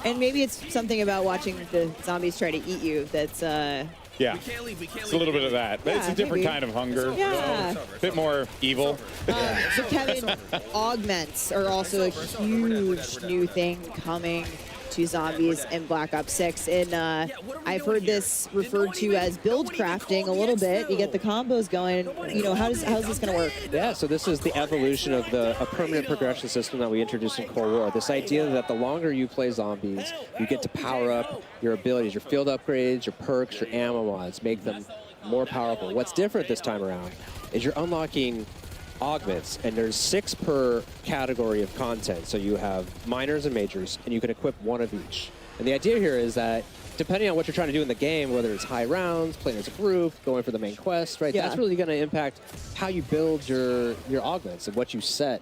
And maybe it's something about watching the zombies try to eat you that's yeah, it's a little bit of that, but it's a different kind of hunger. Yeah. A bit more evil. So Kevin, augments are also a huge new thing coming to Zombies in Black Ops 6. And I've heard this referred to as build crafting a little bit. You get the combos going. How's this going to work? Yeah, so this is the evolution of a permanent progression system that we introduced in Cold War. This idea that the longer you play Zombies, you get to power up your abilities, your field upgrades, your perks, your ammo mods, make them more powerful. What's different this time around is you're unlocking augments, and there's 6 per category of content. So you have minors and majors, and you can equip 1 of each. And the idea here is that depending on what you're trying to do in the game, whether it's high rounds, playing as a group, going for the main quest, right? Yeah. That's really going to impact how you build your augments and what you set.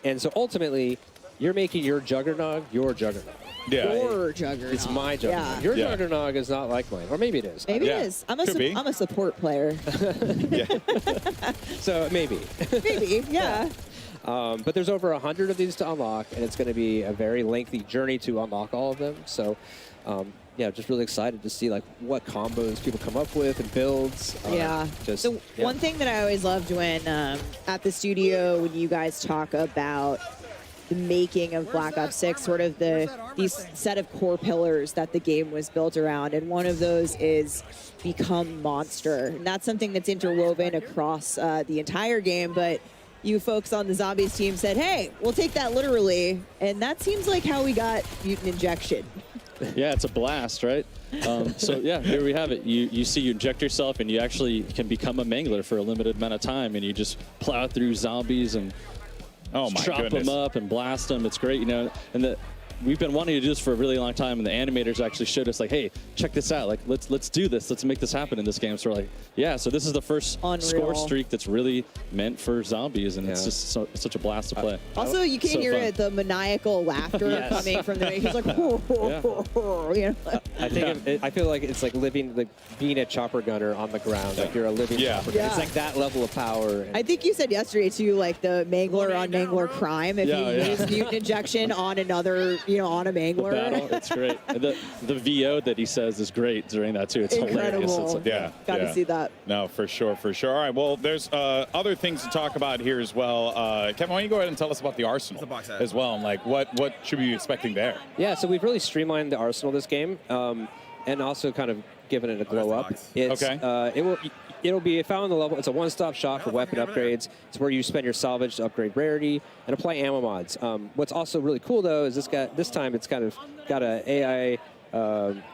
And so ultimately, you're making your Juggernog your Juggernog. Yeah. Your Juggernog. It's my Juggernog. Yeah. Your Juggernog is not like mine, or maybe it is. Maybe it is. I'm a support player. So maybe. Maybe, yeah. But there's over 100 of these to unlock, and it's going to be a very lengthy journey to unlock all of them. So, just really excited to see what combos people come up with and builds. One thing that I always loved when at the studio, when you guys talk about the making of Black Ops 6, sort of these set of core pillars that the game was built around, and one of those is become monster. And that's something that's interwoven across the entire game, but you folks on the Zombies team said, hey, we'll take that literally, and that seems like how we got Mutant Injection. Yeah, it's a blast, right? Here we have it. You inject yourself, and you actually can become a mangler for a limited amount of time, and you just plow through zombies and chop them up and blast them. It's great, and we've been wanting to do this for a really long time, and the animators actually showed us hey, check this out. Let's do this. Let's make this happen in this game. So we're like, yeah. So this is the first score streak that's really meant for zombies, and it's just such a blast to play. Also, you can hear the maniacal laughter coming from the. He's like, I feel like it's like being a chopper gunner on the ground. Like you're a living chopper gunner. It's like that level of power. I think you said yesterday too, the mangler on mangler crime. If you use mutant injection on another. On a mangler. The battle, it's great. The VO that he says is great during that too. It's incredible. Hilarious. Got to see that. No, for sure. All right, well, there's other things to talk about here as well. Kevin, why don't you go ahead and tell us about the arsenal as well, and what should we be expecting there? Yeah, so we've really streamlined the arsenal this game, and also kind of given it a glow up. It'll be found on the level. It's a one-stop shop for weapon upgrades. It's where you spend your salvage to upgrade rarity and apply ammo mods. What's also really cool though is this time it's kind of got a AI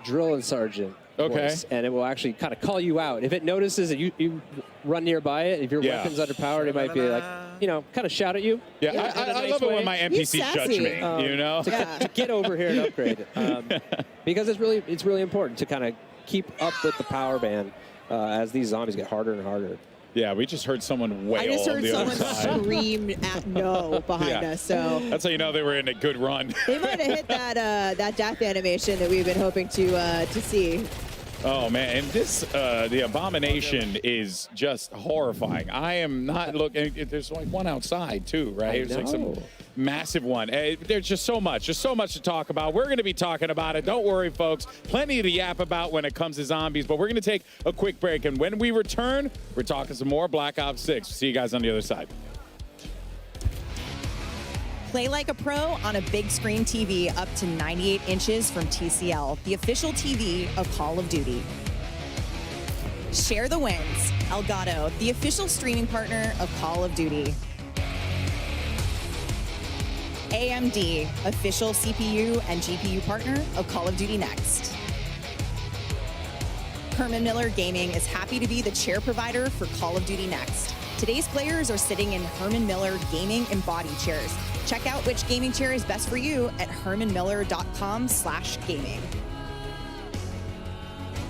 drill and sergeant. Okay. Voice, and it will actually kind of call you out. If it notices that you run nearby it, if your weapon's underpowered, it might be like, you know, kind of shout at you. Yeah, I love it when my NPCs judge me, you know? To get over here and upgrade. Because it's really important to kind of keep up with the power band as these zombies get harder and harder. Yeah, we just heard someone wail. I just heard on the someone other side. scream at no behind us. So that's how you know they were in a good run. they might have hit that death animation that we've been hoping to see. Oh man, and this the abomination is just horrifying. I am not looking. There's like one outside too, right? There's like some massive one. There's just so much to talk about. We're going to be talking about it. Don't worry, folks. Plenty to yap about when it comes to zombies. But we're going to take a quick break, and when we return, we're talking some more Black Ops 6. See you guys on the other side. Play like a pro on a big screen TV up to 98 inches from TCL, the official TV of Call of Duty. Share the wins. Elgato, the official streaming partner of Call of Duty. AMD, official CPU and GPU partner of Call of Duty Next. Herman Miller Gaming is happy to be the chair provider for Call of Duty Next. Today's players are sitting in Herman Miller Gaming embodied chairs. Check out which gaming chair is best for you at hermanmiller.com/gaming.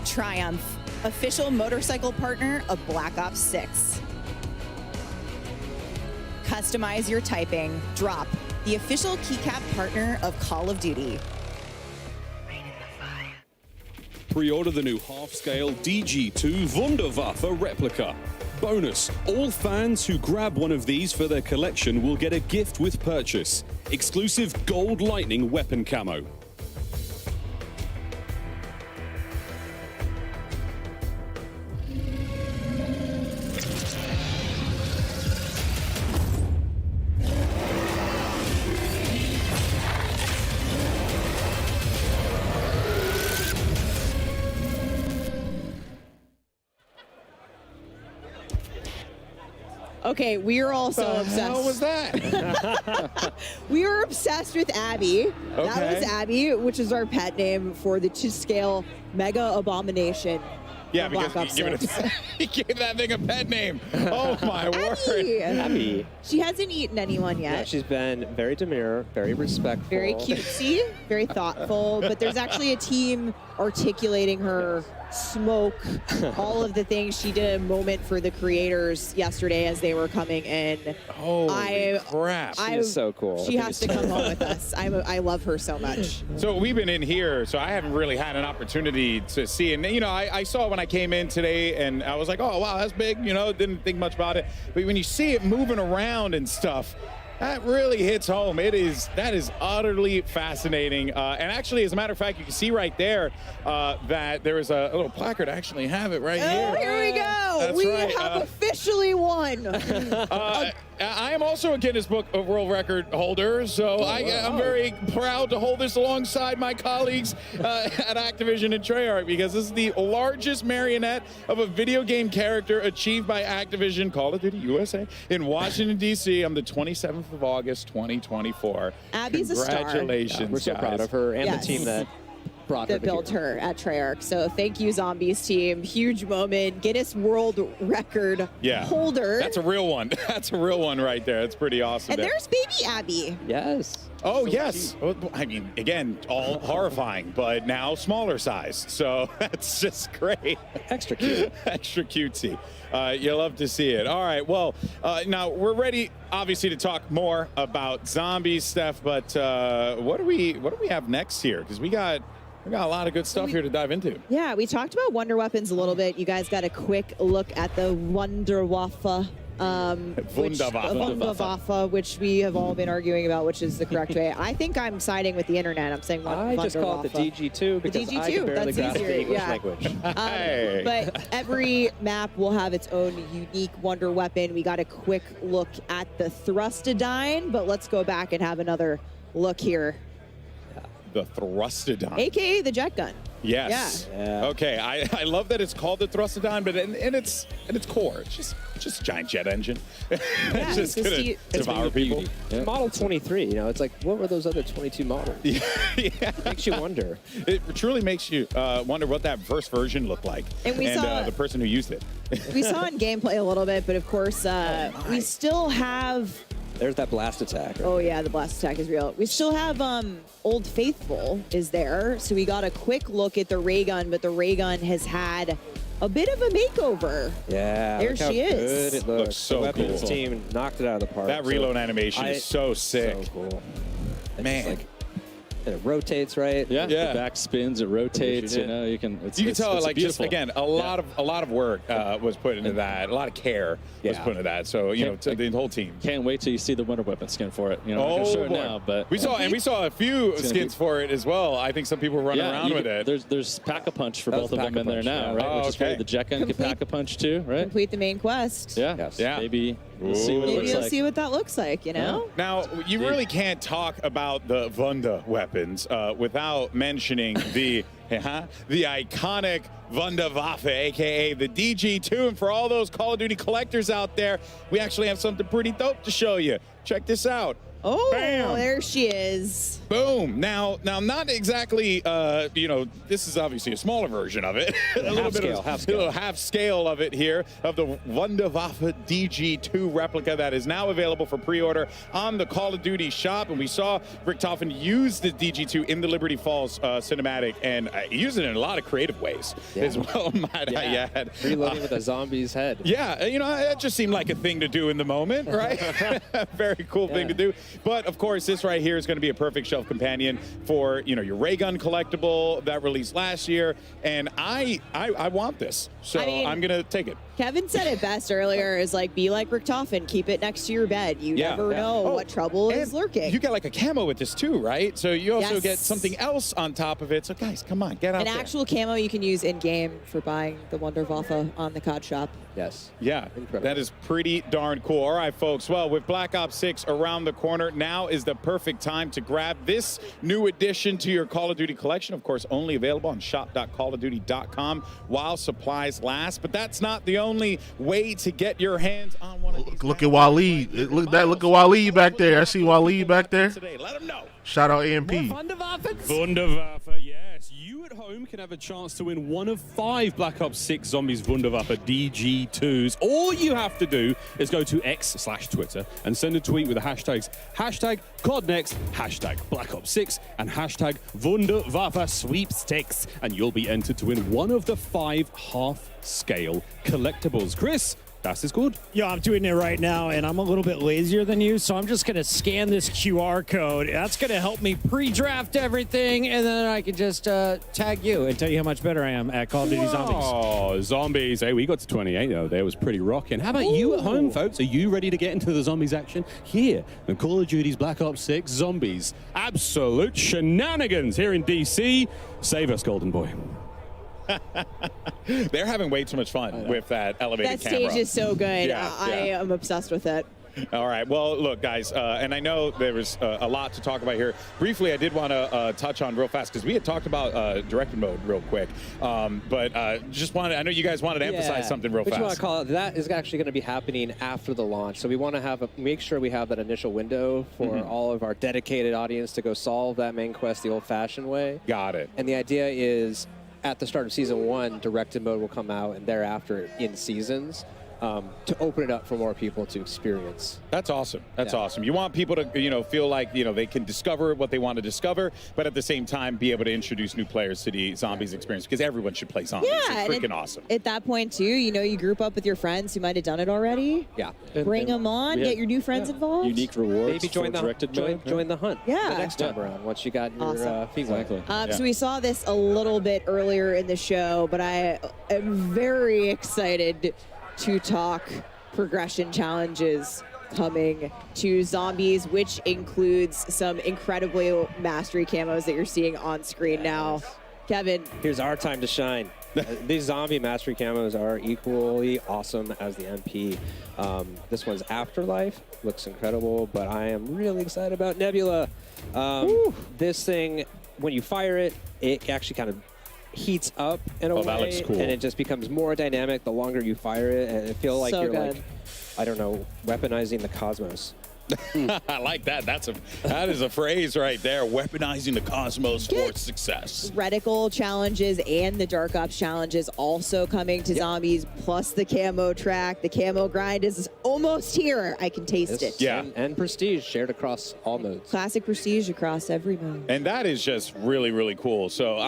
Triumph, official motorcycle partner of Black Ops 6. Customize your typing. Drop, the official keycap partner of Call of Duty. Pre-order the new half-scale DG2 Wunderwaffe replica. Bonus, all fans who grab one of these for their collection will get a gift with purchase. Exclusive gold lightning weapon camo. Okay, we are all so obsessed. How was that? We were obsessed with Abby. That Okay. was Abby, which is our pet name for the to-scale mega abomination. Yeah, of because Black Ops he gave that thing a pet name. Oh my word. Abby. She hasn't eaten anyone yet. Yeah, she's been very demure, very respectful. Very cutesy, very thoughtful, but there's actually a team articulating her smoke, all of the things. She did a moment for the creators yesterday as they were coming in. Holy crap. She's so cool. She has to come home with us. I love her so much. So we've been in here, so I haven't really had an opportunity to see. And, you know, I saw it when I came in today, and I was like, oh, wow, that's big. You know, didn't think much about it. But when you see it moving around and stuff, that really hits home. That is utterly fascinating. And actually, as a matter of fact, you can see right there that there is a little placard. I actually have it right here. Oh, here we go. That's We right. have officially won. I am also a Guinness Book of World Record holder, so I'm very proud to hold this alongside my colleagues at Activision and Treyarch, because this is the largest marionette of a video game character achieved by Activision Call of Duty USA in Washington, D.C. on the 27th of August, 2024. Abby's a star. Congratulations, Yeah, we're so proud guys. of her and Yes. the team that brought her That to built here. her at Treyarch. So thank you, Zombies team. Huge moment. Guinness World Record holder. That's a real one. That's a real one right there. That's pretty awesome. And there. there's baby Abby. Yes. Oh, yes. Well, I mean, again, all horrifying, but now smaller size. So that's just great. Extra cute. Extra cutesy. You love to see it. All right. Well, now we're ready, obviously, to talk more about zombies, Steph. But what do we have next here? Because we got a lot of good stuff here to dive into. Yeah, we talked about Wonder Weapons a little bit. You guys got a quick look at the Wunderwaffe. Wunderwaffe, which we have all been arguing about, which is the correct way. I think I'm siding with the internet. I'm saying I just call it the DG2 because the DG2, I can barely that's grasp easier, the English yeah. language. But every map will have its own unique wonder weapon. We got a quick look at the Thrustodyne, but let's go back and have another look here. The Thrustodyne. AKA the jet gun. Yes. Yeah. Okay. I love that it's called the Thrustodon, but in its core, it's just a giant jet engine. It's just gonna devour people. Yeah. Model 23. You know, it's like, what were those other 22 models? Yeah. It makes you wonder. It truly makes you wonder what that first version looked like, And we saw the person who used it. We saw in gameplay a little bit, but of course, we still have. There's that blast attack. Right? Oh yeah, the blast attack is real. We still have Old Faithful is there, so we got a quick look at the ray gun, but the ray gun has had a bit of a makeover. Yeah, there look how she is. Good it looks. So the weapons cool. team knocked it out of the park. That reload animation is so sick. So cool. Man. And it rotates, right? Yeah. The back spins, it rotates. You know, you can. You can tell, like, just beautiful. again, a lot of work was put into that. A lot of care was put into that. So you know, to the whole team. Can't wait till you see the winter weapon skin for it. You know, I'm not gonna show it now, but we saw a few skins for it as well. I think some people were running around with it. There's Pack-a-Punch for both of them in there now, right? Oh, Which is great. The jet gun can Pack-a-Punch too, right? Complete the main quest. Yeah. Maybe we'll see what it Maybe looks you'll like. see what that looks like. You know. Now, you really can't talk about the Wunda weapons without mentioning the iconic Wunderwaffe, aka the DG2. And for all those Call of Duty collectors out there, we actually have something pretty dope to show you. Check this out. Oh, Bam. there she is. Boom. Now, not exactly, this is obviously a smaller version of it. A little half scale of it here, of the Wunderwaffe DG2 replica that is now available for pre-order on the Call of Duty shop. And we saw Richtofen use the DG2 in the Liberty Falls cinematic, and use it in a lot of creative ways as well, might I add. Reloading with a zombie's head. Yeah, that just seemed like a thing to do in the moment, right? Very cool thing to do. But of course, this right here is going to be a perfect shelf companion for your ray gun collectible that released last year, and I want this, so I'm going to take it. Kevin said it best earlier, is like, be like Richtofen, keep it next to your bed. You never know what trouble is lurking. You get like a camo with this too, right? So you also get something else on top of it. So guys, come on, get out there. An actual camo you can use in-game for buying the Wunderwaffe on the COD shop. Yes. Yeah, that is pretty darn cool. All right, folks. Well, with Black Ops 6 around the corner, now is the perfect time to grab this new addition to your Call of Duty collection. Of course, only available on shop.callofduty.com while supplies last. But that's not the only way to get your hands on one of these. Look at Waleed. Look at Waleed back there. I see Waleed back there. Let him know. Shout out AMP. Wunderwaffe, yes. You at home can have a chance to win one of 5 Black Ops 6 Zombies Wunderwaffe DG2s. All you have to do is go to X/Twitter and send a tweet with the hashtags #CODNext, #Black Ops 6, and #Wunderwaffe sweepstakes, and you'll be entered to win one of the 5 half-scale collectibles. Chris, das ist gut. Yo, I'm doing it right now, and I'm a little bit lazier than you, so I'm just going to scan this QR code. That's going to help me pre-draft everything, and then I can just tag you and tell you how much better I am at Call of Duty Zombies. Oh, Zombies. Hey, we got to 28, though. That was pretty rocking. How about you at home, folks? Are you ready to get into the Zombies action? Here, in Call of Duty's Black Ops 6 Zombies. Absolute shenanigans here in DC. Save us, Golden Boy. They're having way too much fun with that elevated camera. That stage is so good. Yeah, I am obsessed with it. All right. Well, look, guys, and I know there was a lot to talk about here. Briefly, I did want to touch on real fast, because we had talked about directed mode real quick. But just wanted, I know you guys wanted to emphasize something real What fast. you want to call it, that is actually going to be happening after the launch. So we want to make sure we have that initial window for all of our dedicated audience to go solve that main quest the old-fashioned way. Got it. And the idea is, at the start of Season 1, directed mode will come out, and thereafter in seasons, to open it up for more people to experience. That's awesome. That's awesome. You want people to, feel like, they can discover what they want to discover, but at the same time be able to introduce new players to the Zombies experience, because everyone should play Zombies. Yeah, it's freaking awesome. At that point, too, you group up with your friends who might have done it already. Yeah. Bring them on, get your new friends involved. Unique rewards. Maybe join for directed mode. Join the hunt. Yeah. The next time around, once you got your feet wet. So we saw this a little bit earlier in the show, but I am very excited to talk progression challenges coming to Zombies, which includes some incredibly mastery camos that you're seeing on screen now. Kevin. Here's our time to shine. These zombie mastery camos are equally awesome as the MP. This one's Afterlife. Looks incredible, but I am really excited about Nebula. This thing, when you fire it, it actually kind of heats up in a way, that looks cool. and it just becomes more dynamic the longer you fire it, and it feels like So you're good. like, I don't know, weaponizing the cosmos. I like that. That is a phrase right there. Weaponizing the cosmos for success. Reticle challenges and the Dark Ops challenges also coming to zombies, plus the camo track. The camo grind is almost here. I can taste it. Yeah. And prestige shared across all modes. Classic prestige across every mode. And that is just really, really cool. So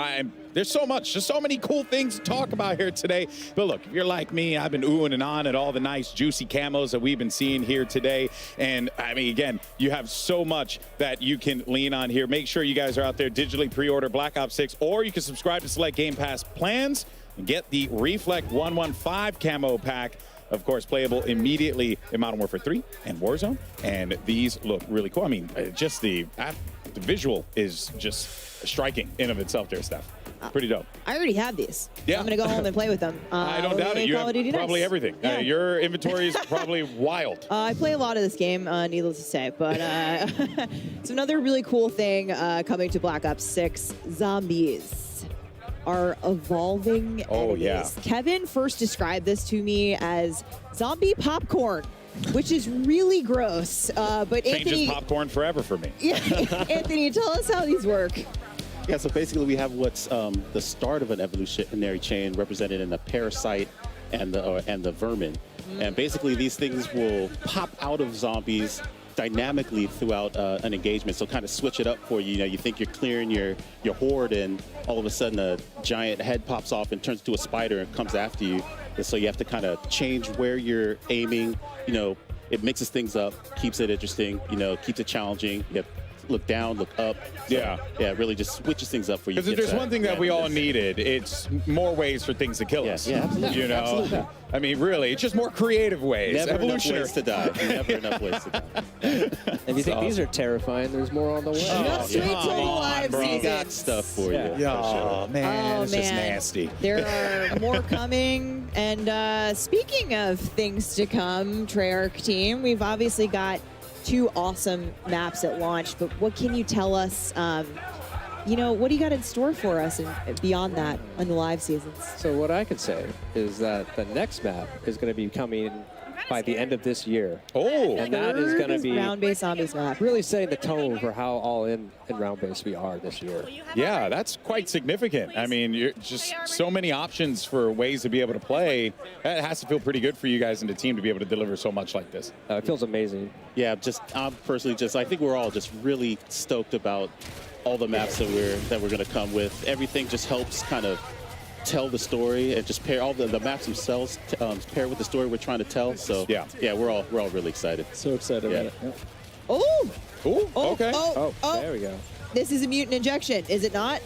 there's so much, just so many cool things to talk about here today. But look, if you're like me, I've been oohing and on at all the nice juicy camos that we've been seeing here today. And I mean, again, you have so much that you can lean on here. Make sure you guys are out there digitally pre-order Black Ops 6, or you can subscribe to select Game Pass plans and get the Reflect 115 camo pack. Of course, playable immediately in Modern Warfare 3 and Warzone. And these look really cool. I mean, just the visual is just striking in of itself there, Steph. Pretty dope. I already have these. Yeah. I'm going to go home and play with them. I don't doubt it. You have probably everything. Yeah. Your inventory is probably wild. I play a lot of this game, needless to say, but it's another really cool thing coming to Black Ops 6. Zombies are evolving Oh, enemies. yeah. Kevin first described this to me as zombie popcorn, which is really gross. But Changes Anthony, popcorn forever for me. Anthony, tell us how these work. Yeah, so basically we have what's the start of an evolutionary chain represented in the parasite and the vermin. And basically these things will pop out of zombies dynamically throughout an engagement. So kind of switch it up for you. You know, you think you're clearing your horde, and all of a sudden a giant head pops off and turns into a spider and comes after you. And so you have to kind of change where you're aiming. You know, it mixes things up, keeps it interesting, you know, keeps it challenging. You have to look down, look up. So, yeah, it really just switches things up for you. Because if there's one thing that we all needed, it's more ways for things to kill us. Yeah, absolutely. You know, Absolutely. I mean, really, it's just more creative ways. Never enough Evolutionary. ways to die. Never enough ways to die. If you think these are terrifying, there's more on the way. Just wait till the live We season. got stuff for you. Oh, man, Oh, it's just man. nasty. There are more coming. And speaking of things to come, Treyarch team, we've obviously got 2 awesome maps at launch, but what can you tell us? You know, what do you got in store for us and beyond that on the live seasons? So what I could say is that the next map is going to be coming by the end of this year. Oh, and that is going to be round-based zombies map. really setting the tone for how all in round-based we are this year. Yeah, that's quite significant. I mean, you're just so many options for ways to be able to play. That has to feel pretty good for you guys and the team to be able to deliver so much like this. It feels amazing. Yeah, I'm personally I think we're all just really stoked about all the maps that we're going to come with. Everything just helps kind of tell the story and just pair all the maps themselves pair with the story we're trying to tell. So yeah, we're all really excited. So excited about it. Yeah. Oh! Okay. Oh, there we go. This is a mutant injection, is it not?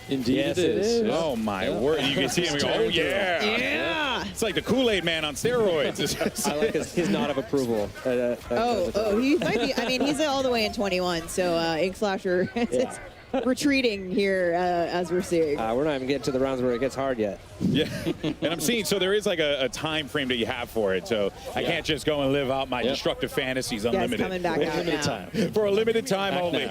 Indeed Yes, it it is. is. Yeah. Oh, my word. You can see him go, oh, yeah. Yeah. It's like the Kool-Aid man on steroids. I like his nod of approval. He might be. I mean, he's all the way in 21, so Ink Slasher is retreating here as we're seeing. We're not even getting to the rounds where it gets hard yet. Yeah, and I'm seeing, so there is like a time frame that you have for it, so I can't just go and live out my destructive fantasies unlimited. coming back out Limited now. time. For a limited time only.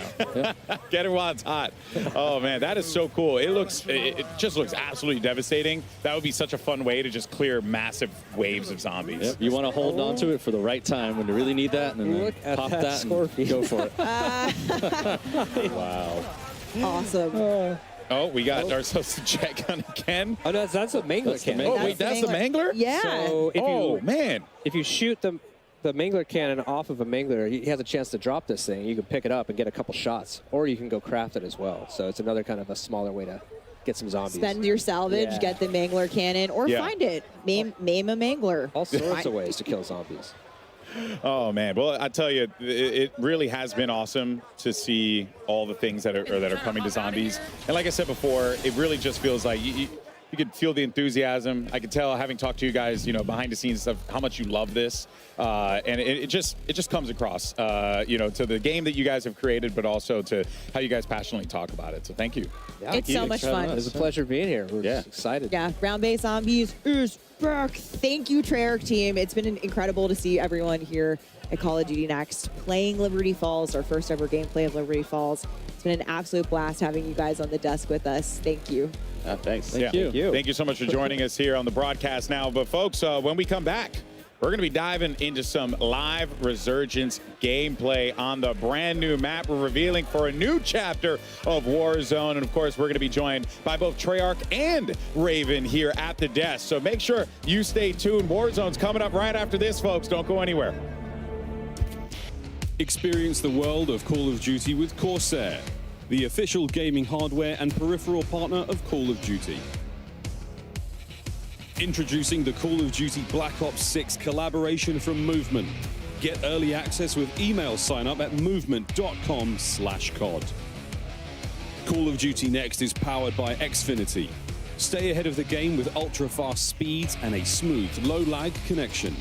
Get it while it's hot. Oh man, that is so cool. It just looks absolutely devastating. That would be such a fun way to just clear massive waves of zombies. Yep. You want to hold on to it for the right time when you really need that, and then Look at pop that that scorpion. and go for it. Wow. Awesome. Oh, we got ourselves a jet gun again. Oh, that's a mangler cannon. Oh, wait, that's the mangler? Yeah. So If you shoot the mangler cannon off of a mangler, he has a chance to drop this thing. You can pick it up and get a couple shots, or you can go craft it as well. So it's another kind of a smaller way to get some zombies. Spend your salvage, Yeah. get the mangler cannon, or find it. Maim a mangler. All sorts of ways to kill zombies. Oh man, well I tell you, it really has been awesome to see all the things that are coming to zombies. And like I said before, it really just feels like you could feel the enthusiasm. I could tell, having talked to you guys, you know, behind the scenes stuff, how much you love this, and it just comes across, you know, to the game that you guys have created, but also to how you guys passionately talk about it. So thank you. Yeah, It's so much fun. It's a pleasure being here. We're just excited. Yeah, round-based zombies is back. Thank you, Treyarch team. It's been incredible to see everyone here at Call of Duty Next playing Liberty Falls, our first ever gameplay of Liberty Falls. It's been an absolute blast having you guys on the desk with us. Thank you. Thanks. Thank you. Thank you so much for joining us here on the broadcast now. But folks, when we come back, we're going to be diving into some live Resurgence gameplay on the brand new map. We're revealing for a new chapter of Warzone. And of course, we're going to be joined by both Treyarch and Raven here at the desk. So make sure you stay tuned. Warzone's coming up right after this, folks. Don't go anywhere. Experience the world of Call of Duty with Corsair, the official gaming hardware and peripheral partner of Call of Duty. Introducing the Call of Duty Black Ops 6 collaboration from Movement. Get early access with email sign up at movement.com/COD. Call of Duty Next is powered by Xfinity. Stay ahead of the game with ultra-fast speeds and a smooth, low-lag connection.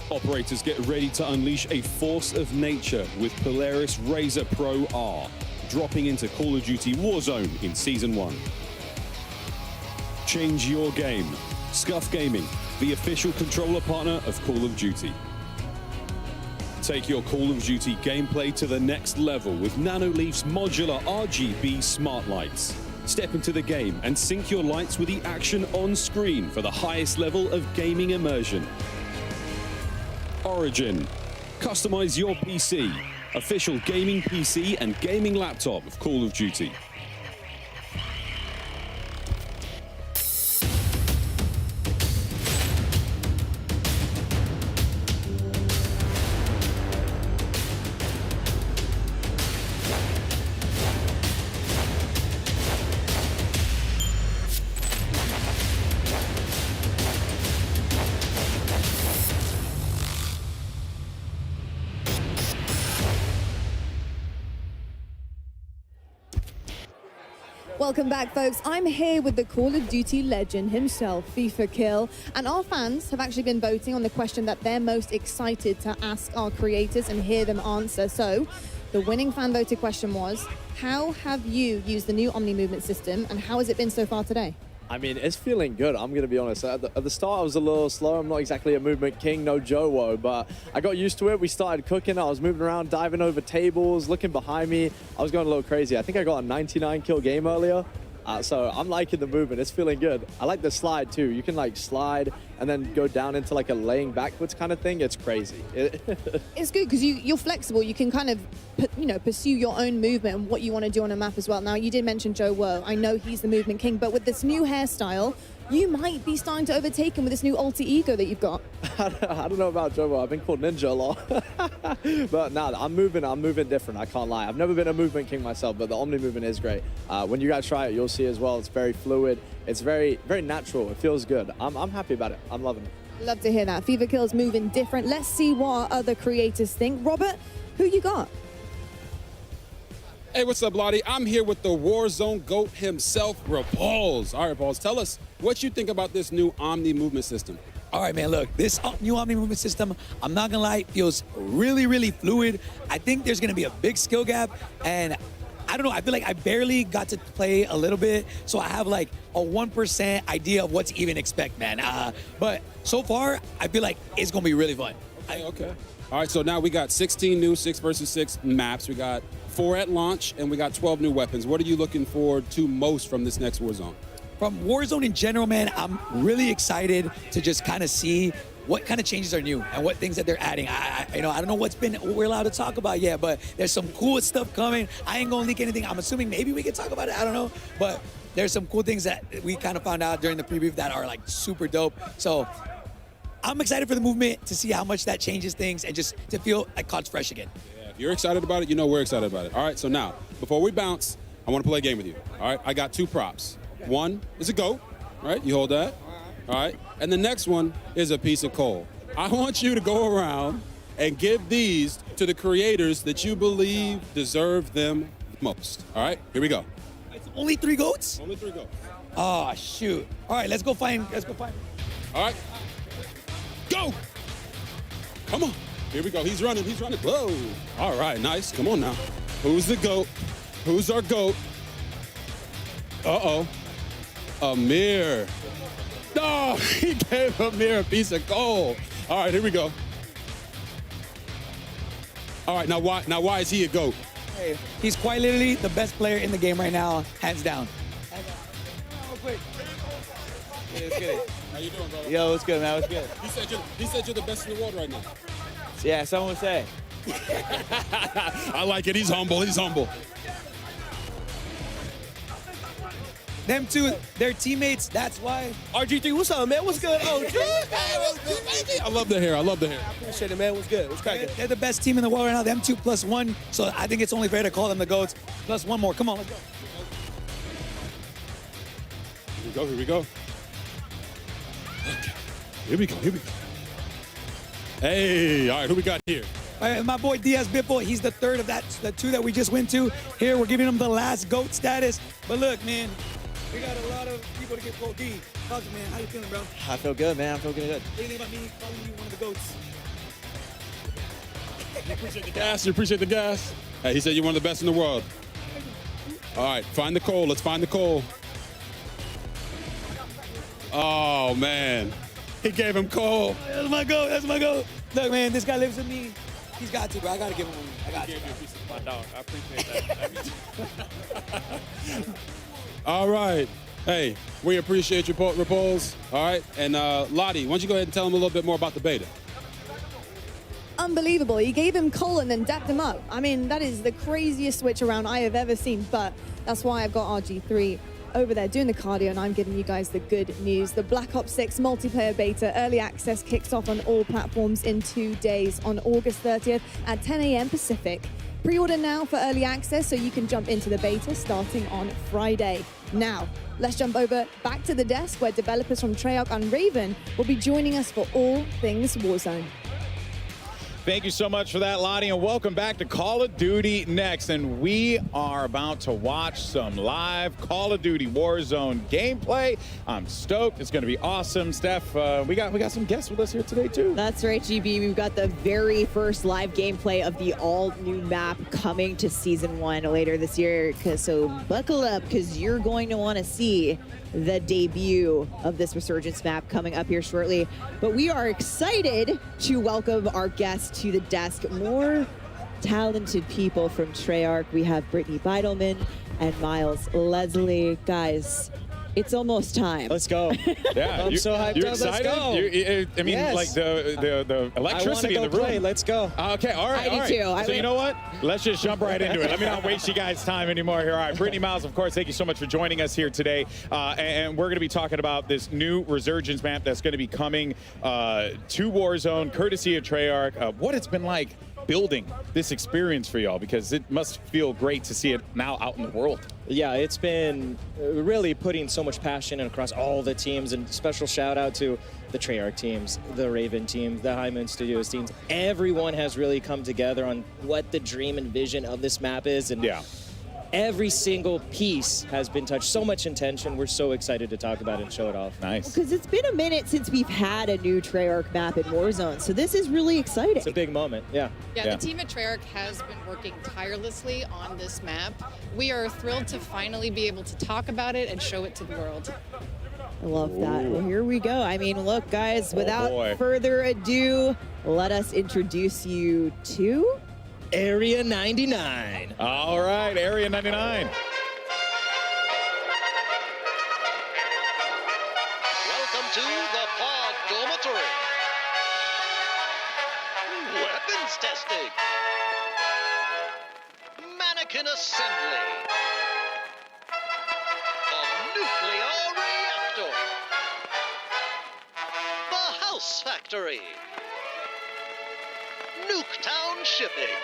Operators get ready to unleash a force of nature with Polaris Razor Pro R, dropping into Call of Duty Warzone in Season 1. Change your game. Scuff Gaming, the official controller partner of Call of Duty. Take your Call of Duty gameplay to the next level with Nanoleaf's modular RGB smart lights. Step into the game and sync your lights with the action on screen for the highest level of gaming immersion. Origin. Customize your PC. Official gaming PC and gaming laptop of Call of Duty. Welcome back, folks. I'm here with the Call of Duty legend himself, FIFA Kill, and our fans have actually been voting on the question that they're most excited to ask our creators and hear them answer. So, the winning fan voted question was, how have you used the new Omni movement system, and how has it been so far today? I mean, it's feeling good. I'm going to be honest. At the start, I was a little slow. I'm not exactly a movement king, no Joe-wo, but I got used to it. We started cooking. I was moving around, diving over tables, looking behind me. I was going a little crazy. I think I got a 99 kill game earlier. So I'm liking the movement. It's feeling good. I like the slide too. You can like slide and then go down into like a laying backwards kind of thing. It's crazy. It's good because you're flexible. You can kind of, pursue your own movement and what you want to do on a map as well. Now, you did mention Joe-wo. I know he's the movement king, but with this new hairstyle, you might be starting to overtake him with this new alter ego that you've got. I don't know about Joe-wo. I've been called Ninja a lot. But nah, I'm moving different. I can't lie. I've never been a movement king myself, but the Omni movement is great. When you guys try it, you'll see as well. It's very fluid. It's very, very natural. It feels good. I'm happy about it. I'm loving it. Love to hear that. FIFA Kill's moving different. Let's see what other creators think. Robert, who you got? Hey, what's up, Lottie? I'm here with the Warzone GOAT himself, Balls. All right, Balls, tell us what you think about this new Omni movement system. All right, man, look, this new Omni movement system, I'm not gonna lie, feels really, really fluid. I think there's gonna be a big skill gap, and I don't know, I feel like I barely got to play a little bit, so I have like a 1% idea of what to even expect, man. But so far, I feel like it's gonna be really fun. Okay. All right, so now we got 16 new 6 versus 6 maps. We got 4 at launch, and we got 12 new weapons. What are you looking forward to most from this next Warzone? From Warzone in general, man, I'm really excited to just kind of see what kind of changes are new and what things that they're adding. I don't know what we're allowed to talk about yet, but there's some cool stuff coming. I ain't gonna leak anything. I'm assuming maybe we can talk about it. I don't know, but there's some cool things that we kind of found out during the preview that are like super dope. So I'm excited for the movement to see how much that changes things and just to feel like COD's fresh again. Yeah, if you're excited about it, you know we're excited about it. All right, so now, before we bounce, I want to play a game with you. All right, I got 2 props. One is a GOAT, right? You hold that. All right, and the next one is a piece of coal. I want you to go around and give these to the creators that you believe deserve them most. All right, here we go. It's only 3 GOATs? Only 3 GOATs. Oh, shoot. All right, let's go find. All right. Go! Come on. Here we go. He's running. Whoa. All right, nice. Come on now. Who's the GOAT? Who's our GOAT? Uh-oh. Amir. No, he gave Amir a piece of gold. All right, here we go. All right, now why is he a GOAT? Hey, he's quite literally the best player in the game right now, hands down. quick. Let's get it. How you doing, brother? Yo, what's good, man? What's good? He said you're the best in the world right now. Yeah, someone would say. I like it. He's humble. He's humble. Them two, they're teammates. That's why. RG3, what's up, man? What's good? Oh, dude, I love the hair. I love the hair. I appreciate it, man. What's good? What's cracking? They're the best team in the world right now. Them two plus one. So I think it's only fair to call them the GOATs. Plus one more. Come on, let's go. Here we go. Here we go. Okay. Here we go. Here we go. Hey, all right. Who we got here? All right, my boy Diaz Bippo, he's the third of the two that we just went to. Here, we're giving him the last GOAT status. But look, man, we got a lot of people to get GOAT D. Talk to me, man. How you feeling, bro? I feel good, man. I feel good. What do you think about me calling you one of the GOATs? You appreciate the gas. You appreciate the gas. Hey, he said you're one of the best in the world. All right, find the coal. Let's find the coal. Oh, man. He gave him coal. That's my GOAT. That's my GOAT. Look, man, this guy lives with me. He's got to, bro. I got to give him one. I got to. My dog. I appreciate that. All right. Hey, we appreciate your repose. All right. And Lottie, why don't you go ahead and tell them a little bit more about the beta? Unbelievable. He gave him coal and then dapped him up. I mean, that is the craziest switch around I have ever seen, but that's why I've got RG3 over there doing the cardio, and I'm giving you guys the good news. The Black Ops 6 multiplayer beta early access kicks off on all platforms in 2 days on August 30th at 10 a.m. Pacific. Pre-order now for early access so you can jump into the beta starting on Friday. Now, let's jump over back to the desk where developers from Treyarch and Raven will be joining us for all things Warzone. Thank you so much for that, Lottie, and welcome back to Call of Duty Next. And we are about to watch some live Call of Duty Warzone gameplay. I'm stoked. It's going to be awesome. Steph, we got some guests with us here today, too. That's right, GB. We've got the very first live gameplay of the all-new map coming to Season 1 later this year. So buckle up, because you're going to want to see the debut of this Resurgence map coming up here shortly. But we are excited to welcome our guests to the desk. More talented people from Treyarch. We have Brittany Beidelman and Miles Leslie. Guys, it's almost time. Let's go. Yeah, I'm so hyped you're up. excited? Let's go. I mean, Yes. like the electricity I in the go room. play. Let's go. Okay, all right. I do too. So you know what? Let's just jump right into it. Let me not waste you guys' time anymore here. All right, Brittany, Miles, of course, thank you so much for joining us here today. And we're going to be talking about this new Resurgence map that's going to be coming to Warzone, courtesy of Treyarch. What it's been like building this experience for y'all, because it must feel great to see it now out in the world. Yeah, it's been really putting so much passion across all the teams, and special shout out to the Treyarch teams, the Raven team, the High Moon Studios teams. Everyone has really come together on what the dream and vision of this map is, and yeah, every single piece has been touched. So much intention. We're so excited to talk about it and show it off. Nice. Because it's been a minute since we've had a new Treyarch map in Warzone, so this is really exciting. It's a big moment, yeah. Yeah, the team at Treyarch has been working tirelessly on this map. We are thrilled to finally be able to talk about it and show it to the world. I love that. Well, here we go. I mean, look, guys, without boy. further ado, let us introduce you to Area 99. All right, Area 99. Welcome to the Pod Dormitory. Weapons testing. Mannequin assembly. A nuclear reactor. The House Factory. Nuketown shipping.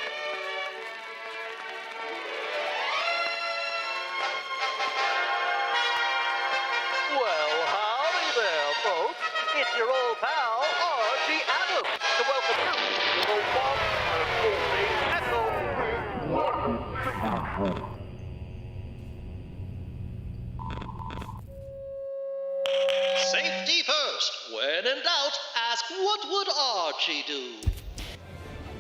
Well, howdy there, folks. It's your old pal, RG Adams, to welcome you to the one and only Echo. Safety first. When in doubt, ask what would Archie do?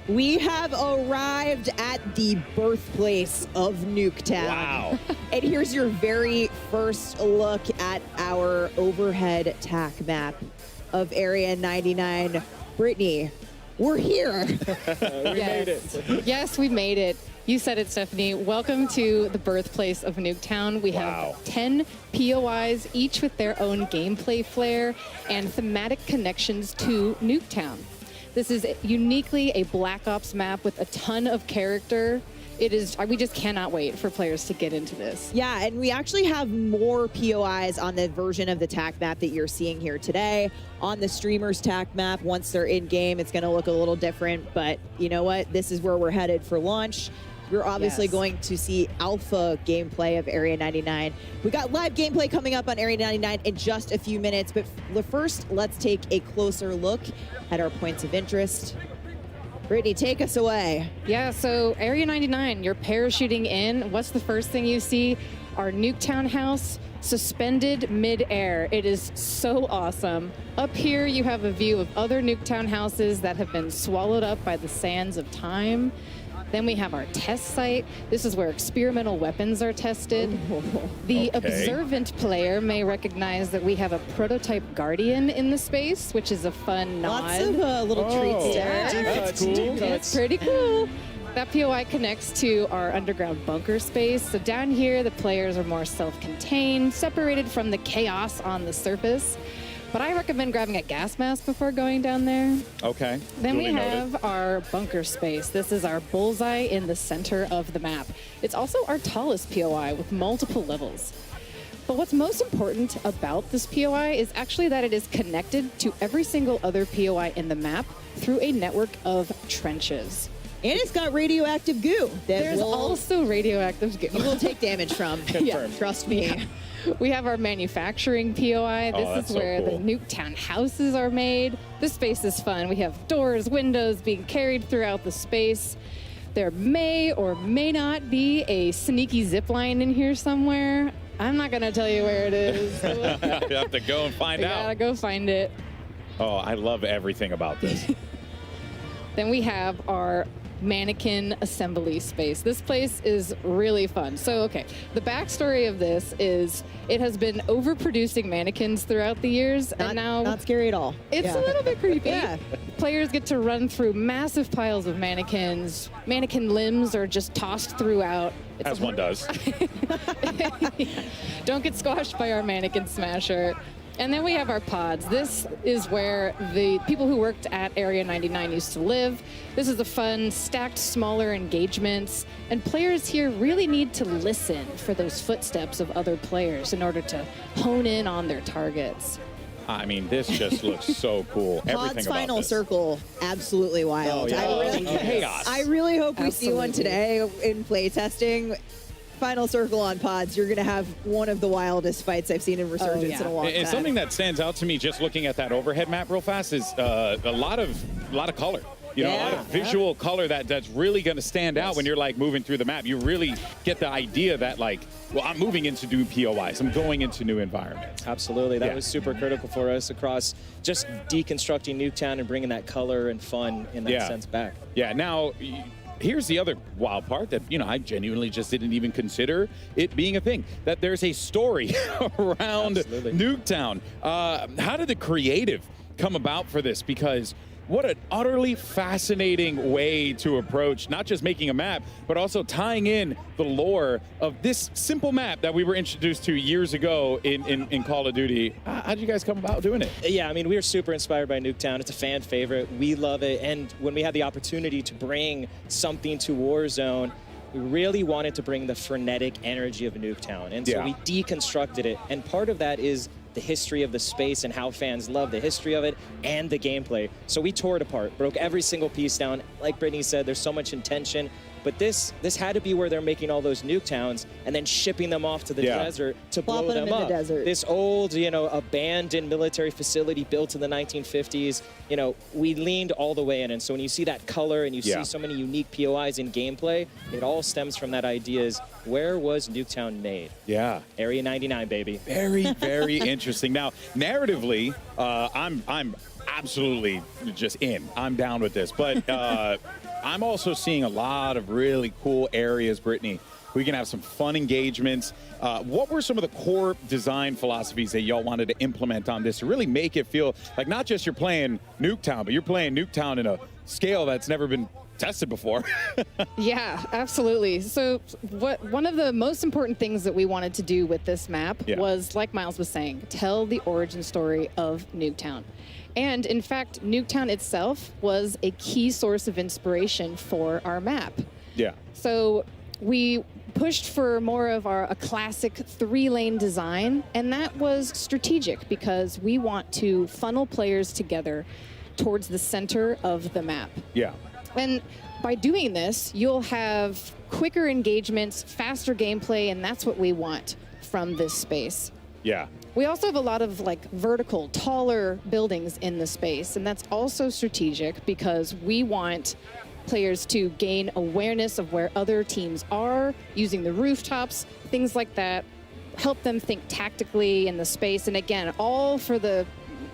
We have arrived at the birthplace of Nuketown. Wow. And here's your very first look at our overhead tac map of Area 99. Brittany, we're here. We made it. Yes, we made it. You said it, Stephanie. Welcome to the birthplace of Nuketown. We have 10 POIs, each with their own gameplay flair and thematic connections to Nuketown. This is uniquely a Black Ops map with a ton of character. It is, we just cannot wait for players to get into this. Yeah, and we actually have more POIs on the version of the TAC map that you're seeing here today. On the streamers TAC map, once they're in game, it's gonna look a little different, but you know what? This is where we're headed for launch. We're obviously going to see alpha gameplay of Area 99. We got live gameplay coming up on Area 99 in just a few minutes, but first, let's take a closer look at our points of interest. Brittany, take us away. Yeah, so Area 99, you're parachuting in. What's the first thing you see? Our Nuketown house suspended mid-air. It is so awesome. Up here, you have a view of other Nuketown houses that have been swallowed up by the sands of time. Then we have our test site. This is where experimental weapons are tested. The observant player may recognize that we have a prototype Guardian in the space, which is a fun nod. Lots of little treats there. That's cool. That's pretty cool. That POI connects to our underground bunker space. So down here, the players are more self-contained, separated from the chaos on the surface. But I recommend grabbing a gas mask before going down there. Okay. Then we Duly have noted. our bunker space. This is our bullseye in the center of the map. It's also our tallest POI with multiple levels. But what's most important about this POI is actually that it is connected to every single other POI in the map through a network of trenches. And it's got radioactive goo. There's also radioactive goo. You will take damage from. Yeah, trust me. Yeah. We have our manufacturing POI. This is where the Nuketown houses are made. This space is fun. We have doors, windows being carried throughout the space. There may or may not be a sneaky zip line in here somewhere. I'm not going to tell you where it is. You have to go and find out. Gotta go find it. Oh, I love everything about this. Then we have our mannequin assembly space. This place is really fun. So, okay, the backstory of this is it has been overproducing mannequins throughout the years, and now not scary at all. It's a little bit creepy. Yeah. Players get to run through massive piles of mannequins. Mannequin limbs are just tossed throughout. As one does. Don't get squashed by our mannequin smasher. And then we have our pods. This is where the people who worked at Area 99 used to live. This is a fun, stacked, smaller engagements. And players here really need to listen for those footsteps of other players in order to hone in on their targets. I mean, this just looks so cool. Everything Pod's about final this. circle, absolutely wild. Chaos. I really hope we see one today in playtesting. Final circle on pods, you're going to have one of the wildest fights I've seen in Resurgence in a long time. And something that stands out to me just looking at that overhead map real fast is a lot of color. You know, a lot of visual color that's really going to stand out when you're like moving through the map. You really get the idea that like, well, I'm moving into new POIs. I'm going into new environments. Absolutely. That was super critical for us across just deconstructing Nuketown and bringing that color and fun in that sense back. Yeah. Now, here's the other wild part that, you know, I genuinely just didn't even consider it being a thing, that there's a story around Nuketown. How did the creative come about for this? Because what an utterly fascinating way to approach not just making a map, but also tying in the lore of this simple map that we were introduced to years ago in Call of Duty. How did you guys come about doing it? Yeah, I mean, we are super inspired by Nuketown. It's a fan favorite. We love it. And when we had the opportunity to bring something to Warzone, we really wanted to bring the frenetic energy of Nuketown. And so we deconstructed it. And part of that is the history of the space and how fans love the history of it and the gameplay. So we tore it apart, broke every single piece down. Like Brittany said, there's so much intention. But this had to be where they're making all those Nuketowns and then shipping them off to the desert to blow them in up. the desert. This old, you know, abandoned military facility built in the 1950s, you know, we leaned all the way in. And so when you see that color and you see so many unique POIs in gameplay, it all stems from that idea is, where was Nuketown made? Yeah. Area 99, baby. Very, very interesting. Now, narratively, I'm absolutely just in. I'm down with this. But I'm also seeing a lot of really cool areas, Brittany. We can have some fun engagements. What were some of the core design philosophies that y'all wanted to implement on this to really make it feel like not just you're playing Nuketown, but you're playing Nuketown in a scale that's never been tested before. Yeah, absolutely. So one of the most important things that we wanted to do with this map was, like Miles was saying, tell the origin story of Nuketown. And in fact, Nuketown itself was a key source of inspiration for our map. Yeah. So we pushed for more of a classic 3-lane design, and that was strategic because we want to funnel players together towards the center of the map. Yeah. And by doing this, you'll have quicker engagements, faster gameplay, and that's what we want from this space. Yeah. We also have a lot of like vertical, taller buildings in the space, and that's also strategic because we want players to gain awareness of where other teams are, using the rooftops, things like that, help them think tactically in the space, and again, all for the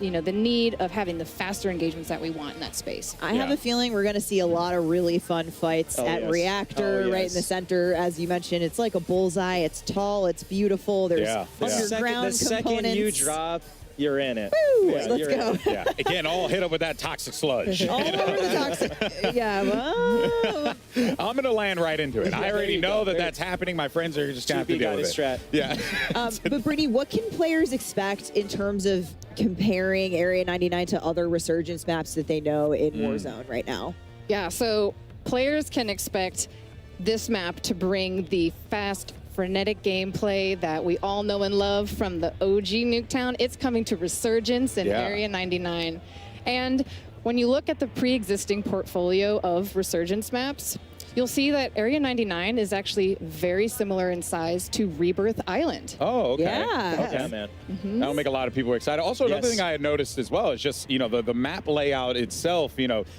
the need of having the faster engagements that we want in that space. I have a feeling we're going to see a lot of really fun fights at Reactor, right in the center. As you mentioned, it's like a bullseye. It's tall. It's beautiful. There's underground the second you drop, you're in it. Woo! Let's go. Yeah. Again, all hit up with that toxic sludge. All over the toxic. Yeah. Well. I'm going to land right into it. I already know that that's happening. My friends are just going to have to deal with it. Yeah. But Brittany, what can players expect in terms of comparing Area 99 to other Resurgence maps that they know in Warzone right now? Yeah, so players can expect this map to bring the fast, frenetic gameplay that we all know and love from the OG Nuketown. It's coming to Resurgence in Area 99. And when you look at the pre-existing portfolio of Resurgence maps, you'll see that Area 99 is actually very similar in size to Rebirth Island. Oh, okay. Yeah. Okay, man. That'll make a lot of people excited. Also, another thing I had noticed as well is just, the map layout itself,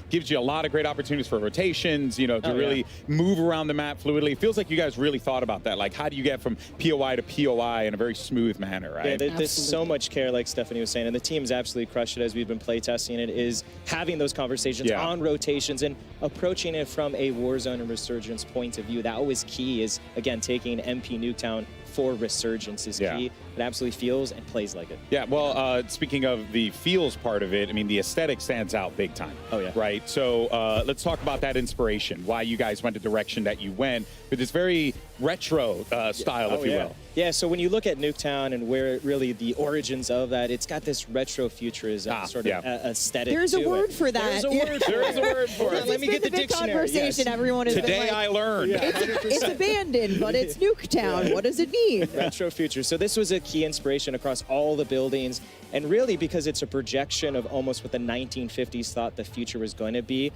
gives you a lot of great opportunities for rotations, to really move around the map fluidly. It feels like you guys really thought about that. Like, how do you get from POI to POI in a very smooth manner, right? Yeah, there's so much care, like Stephanie was saying, and the team's absolutely crushed it as we've been playtesting it, is having those conversations on rotations and approaching it from a Warzone and Resurgence point of view. That was key, is, again, taking MP Nuketown for Resurgence is key. It absolutely feels and plays like it. Yeah, well, speaking of the feels part of it, I mean, the aesthetic stands out big time. Oh, yeah. Right? So let's talk about that inspiration, why you guys went the direction that you went with this very retro style, if you will. Yeah, so when you look at Nuketown and where really the origins of that, it's got this retro futurism sort of aesthetic. There's a word for that. There's a word. There is a word for it. Let me get the dictionary. Conversation. Everyone is Today I learned. It's abandoned, but it's Nuketown. What does it mean? Retro future. So this was a key inspiration across all the buildings, and really because it's a projection of almost what the 1950s thought the future was going to be.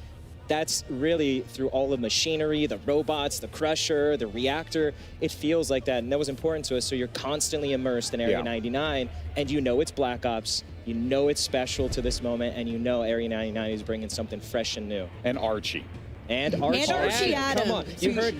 That's really through all the machinery, the robots, the crusher, the reactor. It feels like that, and that was important to us. So you're constantly immersed in Area 99, and it's Black Ops. You know it's special to this moment, and Area 99 is bringing something fresh and new. And Archie. And Archie Adam. Come on,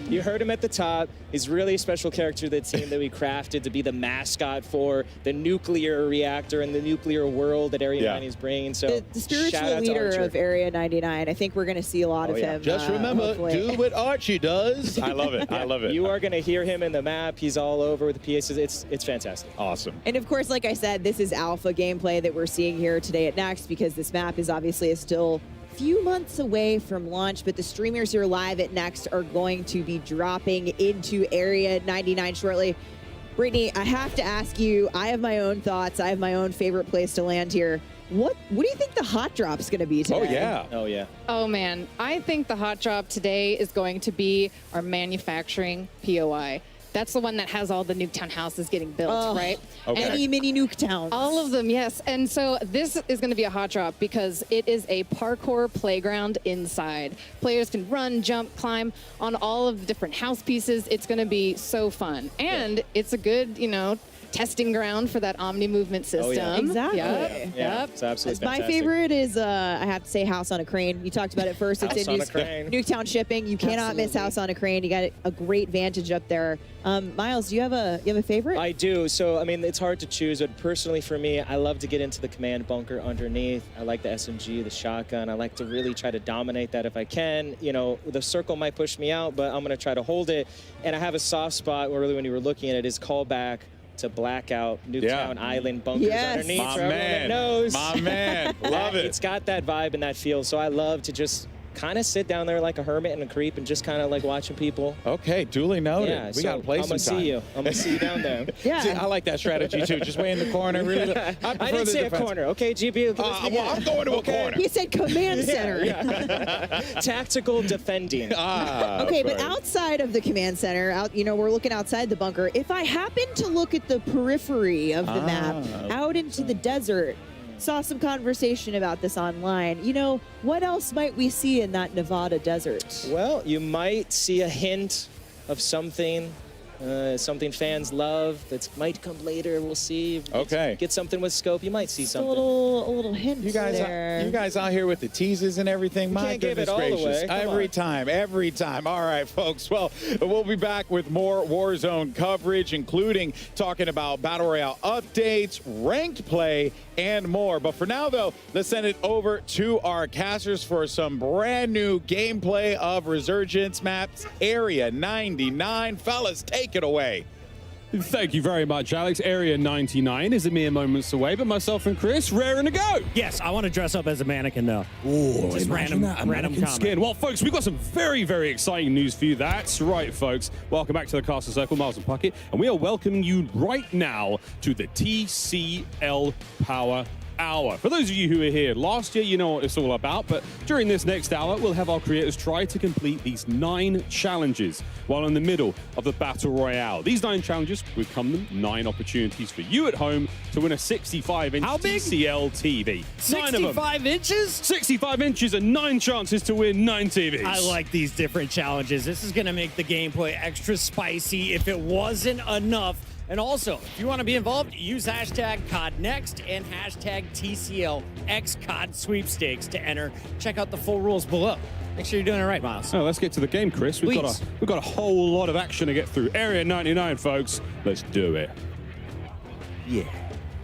you heard him at the top. He's really a special character to the team that we crafted to be the mascot for the nuclear reactor and the nuclear world that Area 99 is bringing. So the spiritual leader of Area 99. I think we're going to see a lot of him. Just remember, do what Archie does. I love it. I love it. You are going to hear him in the map. He's all over with the PAs. It's fantastic. Awesome. And of course, like I said, this is alpha gameplay that we're seeing here today at Next, because this map is obviously still few months away from launch, but the streamers here live at Next are going to be dropping into Area 99 shortly. Brittany, I have to ask you, I have my own thoughts. I have my own favorite place to land here. What do you think the hot drop is going to be today? Oh, yeah. Oh, man. I think the hot drop today is going to be our manufacturing POI. That's the one that has all the Nuketown houses getting built, right? Okay. Any mini Nuketowns. All of them, yes. And so this is going to be a hot drop because it is a parkour playground inside. Players can run, jump, climb on all of the different house pieces. It's going to be so fun. And it's a good, testing ground for that Omni movement system. Oh, yeah. Exactly. Yep. It's absolutely My favorite is, I have to say, House on a Crane. You talked about it first. It's in Nuketown shipping. You cannot miss House on a Crane. You got a great vantage up there. Miles, do you have a favorite? I do. So, I mean, it's hard to choose, but personally for me, I love to get into the command bunker underneath. I like the SMG, the shotgun. I like to really try to dominate that if I can. The circle might push me out, but I'm going to try to hold it. And I have a soft spot where really when you were looking at it is callback to Blackout, Nuketown Island bunkers underneath. My for everyone that man. knows. My man. Love it. It's got that vibe and that feel. So I love to just kind of sit down there like a hermit and a creep and just kind of like watching people. Okay, duly noted. Yeah, we got to play some time. I'm gonna see you down there. Yeah. See, I like that strategy too. Just way in the corner. Really, I didn't say a corner. Okay, GB. Well, I'm going to a corner. He said command center. Tactical defending. Okay, but outside of the command center, we're looking outside the bunker. If I happen to look at the periphery of the map, out into the desert, saw some conversation about this online. What else might we see in that Nevada desert? Well, you might see a hint of something fans love that might come later. We'll see. Okay. Get something with scope. You might see Just something. a little hint there. You guys out here with the teases and everything. My can't give goodness it all gracious. away. Come Every time. All right, folks. Well, we'll be back with more Warzone coverage, including talking about Battle Royale updates, ranked play, and more. But for now, though, let's send it over to our casters for some brand new gameplay of Resurgence maps, Area 99. Fellas, take it away. Thank you very much, Alex. Area 99 is a mere moments away, but myself and Chris, raring to go. Yes, I want to dress up as a mannequin, though. Ooh, Just random mannequin skin. Well, folks, we've got some very, very exciting news for you. That's right, folks. Welcome back to the Castle Circle, Miles and Puckett, and we are welcoming you right now to the TCL Power Hour. For those of you who were here last year, you know what it's all about, but during this next hour, we'll have our creators try to complete these 9 challenges while in the middle of the Battle Royale. These 9 challenges will come them 9 opportunities for you at home to win a 65-inch TCL TV. 65 inches? 65 inches and 9 chances to win 9 TVs. I like these different challenges. This is going to make the gameplay extra spicy if it wasn't enough. And also, if you want to be involved, use hashtag CODNext and hashtag TCLXCOD sweepstakes to enter. Check out the full rules below. Make sure you're doing it right, Miles. Let's get to the game, Chris. We've got a whole lot of action to get through. Area 99, folks. Let's do it. Yeah.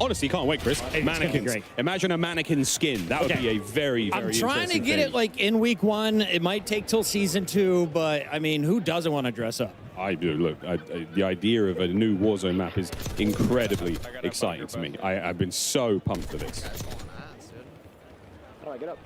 Honestly, can't wait, Chris. Mannequins. Great. Imagine a mannequin skin. That would be a very, very I'm trying to interesting get thing. it like in week 1. It might take till season 2, but I mean, who doesn't want to dress up? I do. Look, the idea of a new Warzone map is incredibly exciting to me. I've been so pumped for this. All right, get up.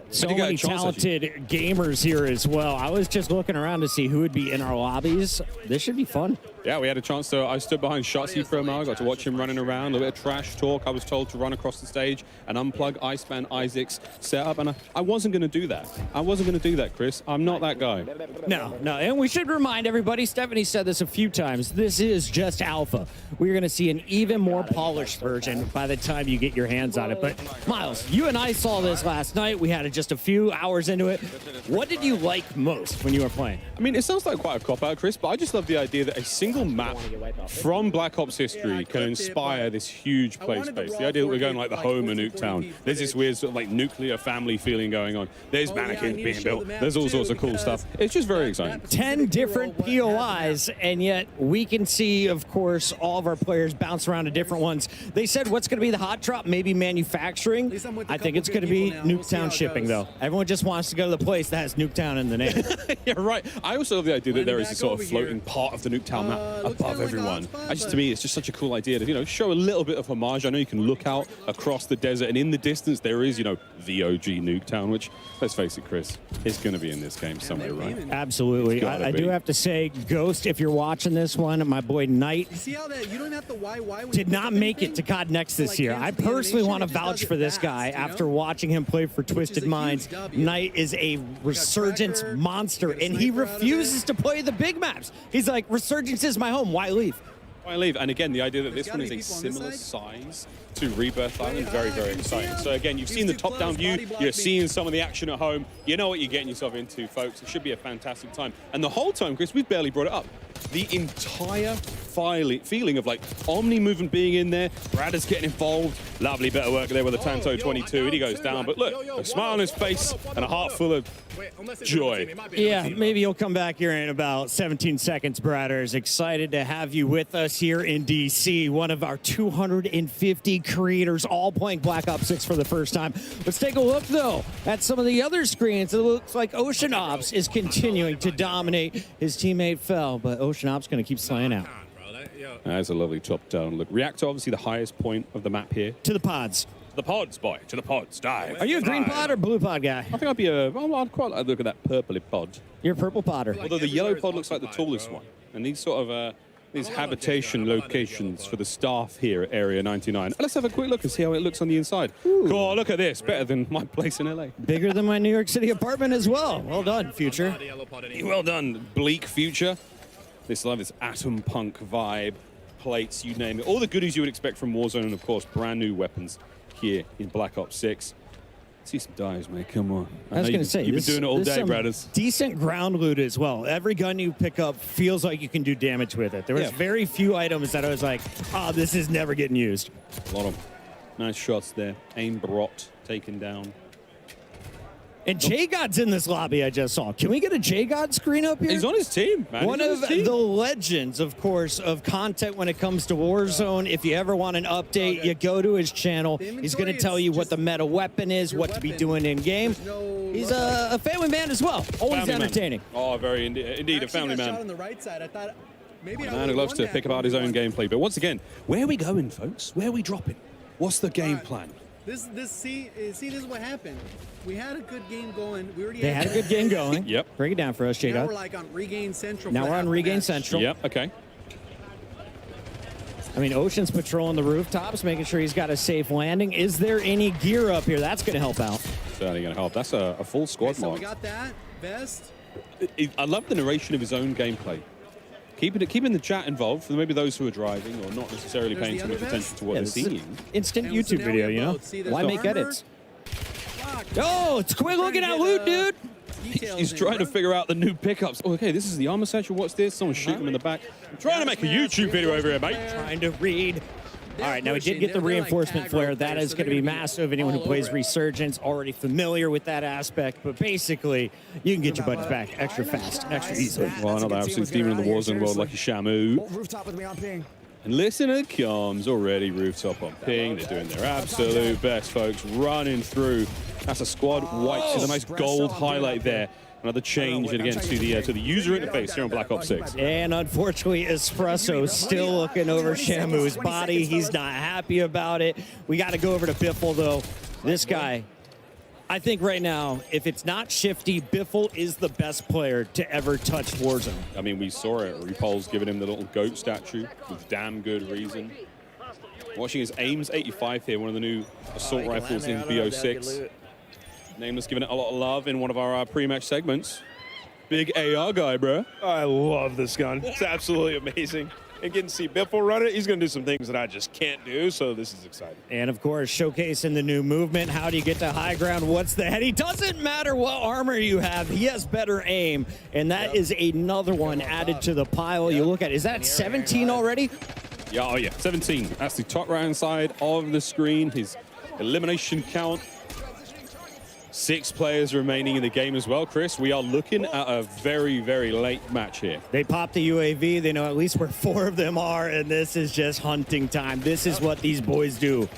So many talented gamers here as well. I was just looking around to see who would be in our lobbies. This should be fun. Yeah, we had a chance to. I stood behind Shotzi for a while. Got to watch him running around. A little bit of trash talk. I was told to run across the stage and unplug Iceman Isaac's setup, and I wasn't going to do that. I wasn't going to do that, Chris. I'm not that guy. No. And we should remind everybody, Stephanie said this a few times, this is just alpha. We're going to see an even more polished version by the time you get your hands on it. But Miles, you and I saw this last night. We had just a few hours into it. What did you like most when you were playing? I mean, it sounds like quite a cop-out, Chris, but I just love the idea that a single map from Black Ops history can inspire this huge play space. The idea that we're going like the home of Nuketown. There's this weird sort of like nuclear family feeling going on. There's mannequins being built. There's all sorts of cool stuff. It's just very exciting. 10 different POIs, and yet we can see, of course, all of our players bounce around to different ones. They said what's going to be the hot drop? Maybe manufacturing. I think it's going to be Nuketown shipping, though. Everyone just wants to go to the place that has Nuketown in the name. Yeah, right. I also love the idea that there is a sort of floating part of the Nuketown map above everyone. To me, it's just such a cool idea to, show a little bit of homage. I know you can look out across the desert, and in the distance there is, the OG Nuketown, which, let's face it, Chris, is going to be in this game somewhere, right? Absolutely. I do have to say, Ghost, if you're watching this one, my boy Knight did not make it to COD Next this year. I personally want to vouch for this guy after watching him play for Twisted Minds. Knight is a Resurgence monster, and he refuses to play the big maps. He's like, Resurgence is my home. Why leave? Why leave? And again, the idea that this one is a similar size to Rebirth Island, very, very exciting. So again, you've seen the top-down view. You're seeing some of the action at home. You know what you're getting yourself into, folks. It should be a fantastic time. And the whole time, Chris, we've barely brought it up. The entire feeling of like Omni movement being in there, Brad is getting involved. Lovely bit of work there with the Tanto 22, and he goes down. But look, a smile on his face and a heart full of joy. Yeah, maybe you'll come back here in about 17 seconds, Bradders. Excited to have you with us here in DC. One of our 250 creators all playing Black Ops 6 for the first time. Let's take a look, though, at some of the other screens. It looks like Ocean Ops is continuing to dominate. His teammate fell, but Ocean Ops going to keep slaying out. That's a lovely top-down look. Reactor, obviously the highest point of the map here. To the pods. the pods, boy. To the pods. Dive. Are you a green dive. pod or blue pod guy? I think I'd be I'd quite like to look at that purpley pod. You're a purple podder. Although the yellow pod looks like the tallest one. And these sort of these habitation locations for the staff here at Area 99. Let's have a quick look and see how it looks on the inside. Cool, look at this. Better than my place in LA. Bigger than my New York City apartment as well. Well done, Future. Well done, Bleak Future. This love, this atom punk vibe, plates, you name it. All the goodies you would expect from Warzone, and of course, brand new weapons here in Black Ops 6. See some dives, mate. Come on. I was going to say, you've been doing it all day, brothers. Decent ground loot as well. Every gun you pick up feels like you can do damage with it. There was very few items that I was like, oh, this is never getting used. A lot of nice shots there. Aim brought, taken down. And J-God's in this lobby I just saw. Can we get a J-God screen up here? He's on his team, man. One of the legends, of course, of content when it comes to Warzone. If you ever want an update, you go to his channel. He's going to tell you what the meta weapon is, what to be doing in-game. He's a family man as well. Always Family entertaining. Man. Oh, very indeed a family man. On the right side, I thought maybe A man who loves to pick apart his own gameplay. But once again, where are we going, folks? Where are we dropping? What's the game plan? See, this is what happened. We had a good game going. We already They had a good game going. Yep. Break it down for us, Now J-God. we're like on Regain Central. Now we're on Regain Central. Yep, okay. I mean, Ocean's patrolling the rooftops, making sure he's got a safe landing. Is there any gear up here? That's going to help out. Certainly going to help. That's a full squad So mark. we got that vest. I love the narration of his own gameplay. Keeping the chat involved for maybe those who are driving or not necessarily paying too much attention to what they're this is an seeing. instant And so YouTube now video, we you have know? both. See, there's Why make armor. edits? Oh, it's quick looking at loot, dude. He's trying to figure out the new pickups. Oh, okay, this is the armor satchel. What's this? Someone's shooting him in the back. I'm trying to make a YouTube video over here, mate. Trying to read. All right, now we did get the reinforcement flare. That is going to be massive. Anyone who plays Resurgence already familiar with that aspect. But basically, you can get your buddies back extra fast, extra easily. Well, another absolute demon in the Warzone world, Lucky Shamu. Rooftop with me on ping. And listen to the comms already. Rooftop on ping. They're doing their absolute best, folks. Running through. That's a squad wipe. See the nice gold highlight there. Another change again to the user interface here on Black Ops 6. And unfortunately, Espresso still looking over Shamu's body. He's not happy about it. We got to go over to Biffle, though. This guy, I think right now, if it's not Shifty, Biffle is the best player to ever touch Warzone. I mean, we saw it. Repul's giving him the little goat statue with damn good reason. Watching his aims 85 here, one of the new assault rifles in BO6. Nameless giving it a lot of love in one of our pre-match segments. Big AR guy, bro. I love this gun. It's absolutely amazing. And getting to see Biffle run it, he's going to do some things that I just can't do, so this is exciting. And of course, showcasing the new movement. How do you get to high ground? What's the head? He doesn't matter what armor you have. He has better aim. And that is another one added to the pile. You look at, is that 17 already? Yeah, oh yeah, 17. That's the top right-hand side of the screen. His elimination count. 6 players remaining in the game as well, Chris. We are looking at a very, very late match here. They popped the UAV. They know at least where 4 of them are, and this is just hunting time. This is what these boys do.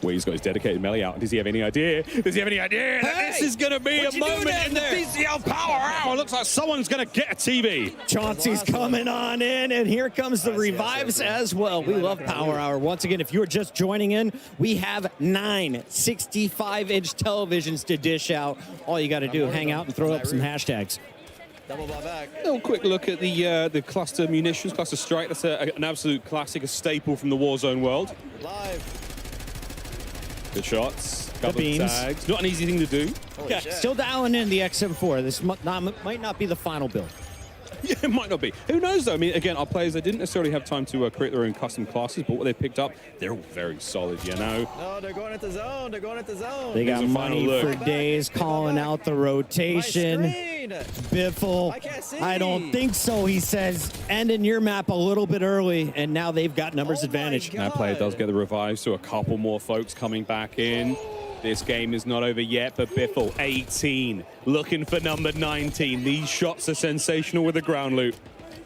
Well, he's got his dedicated melee out. Does he have any idea? Does he have any idea that this is going to be a moment in the BCL Power Hour? Looks like someone's going to get a TV. Chauncey's coming on in, and here comes the revives as well. We love Power Hour. Once again, if you're just joining in, we have 9 65-inch televisions to dish out. All you got to do, hang out and throw up some hashtags. Double ball back. A little quick look at the cluster munitions, cluster strike. That's an absolute classic, a staple from the Warzone world. Live. Good shots. Couple of beams. tags. Not an easy thing to do. Yeah, still dialing in the XM4. This might not be the final build. Yeah, it might not be. Who knows, though? I mean, again, our players, they didn't necessarily have time to create their own custom classes, but what they picked up, they're all very solid, you know? No, they're going into zone. They're going into zone. They got Here's a final money for look. days, calling out the rotation. Biffle, I don't think so, he says. Ending your map a little bit early, and now they've got numbers advantage. That player does get the revive, so a couple more folks coming back in. This game is not over yet, but Biffle, 18, looking for number 19. These shots are sensational with the ground loop.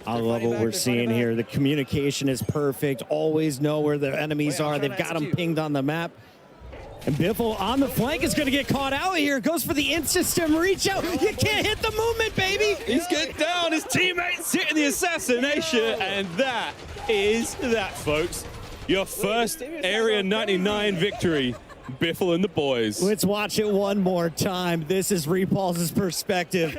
I love what we're seeing here. The communication is perfect. Always know where the enemies are. They've got them pinged on the map. And Biffle on the flank is going to get caught out here. Goes for the in-system reach out. You can't hit the movement, baby. He's getting down. His teammates hitting the assassination. And that is that, folks. Your first Area 99 victory Biffle and the boys. Let's watch it one more time. This is Repulse's perspective.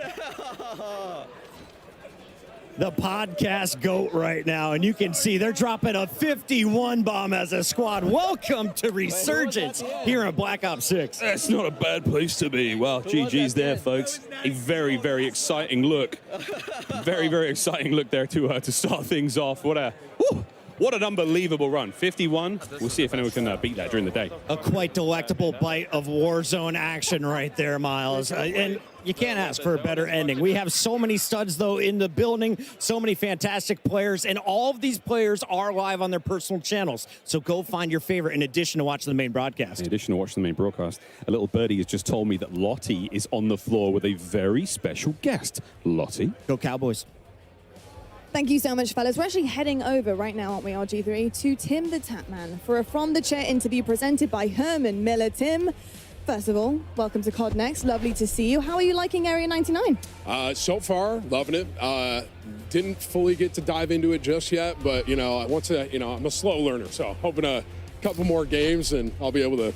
The podcast GOAT right now, and you can see they're dropping a 51 bomb as a squad. Welcome to Resurgence here in Black Ops 6. That's not a bad place to be. Well, GG's there, folks. A very, very exciting look. Very, very exciting look there to start things off. What an unbelievable run. 51. We'll see if anyone can beat that during the day. A quite delectable bite of Warzone action right there, Miles. And you can't ask for a better ending. We have so many studs, though, in the building, so many fantastic players, and all of these players are live on their personal channels. So go find your favorite in addition to watching the main broadcast. In addition to watching the main broadcast, a little birdie has just told me that Lottie is on the floor with a very special guest. Lottie. Go Cowboys. Thank you so much, fellas. We're actually heading over right now, aren't we, RG3, to Tim the Tapman for a From the Chair interview presented by Herman Miller. Tim, first of all, welcome to COD Next. Lovely to see you. How are you liking Area 99? So far, loving it. Didn't fully get to dive into it just yet, but, I'm a slow learner, so hoping a couple more games and I'll be able to,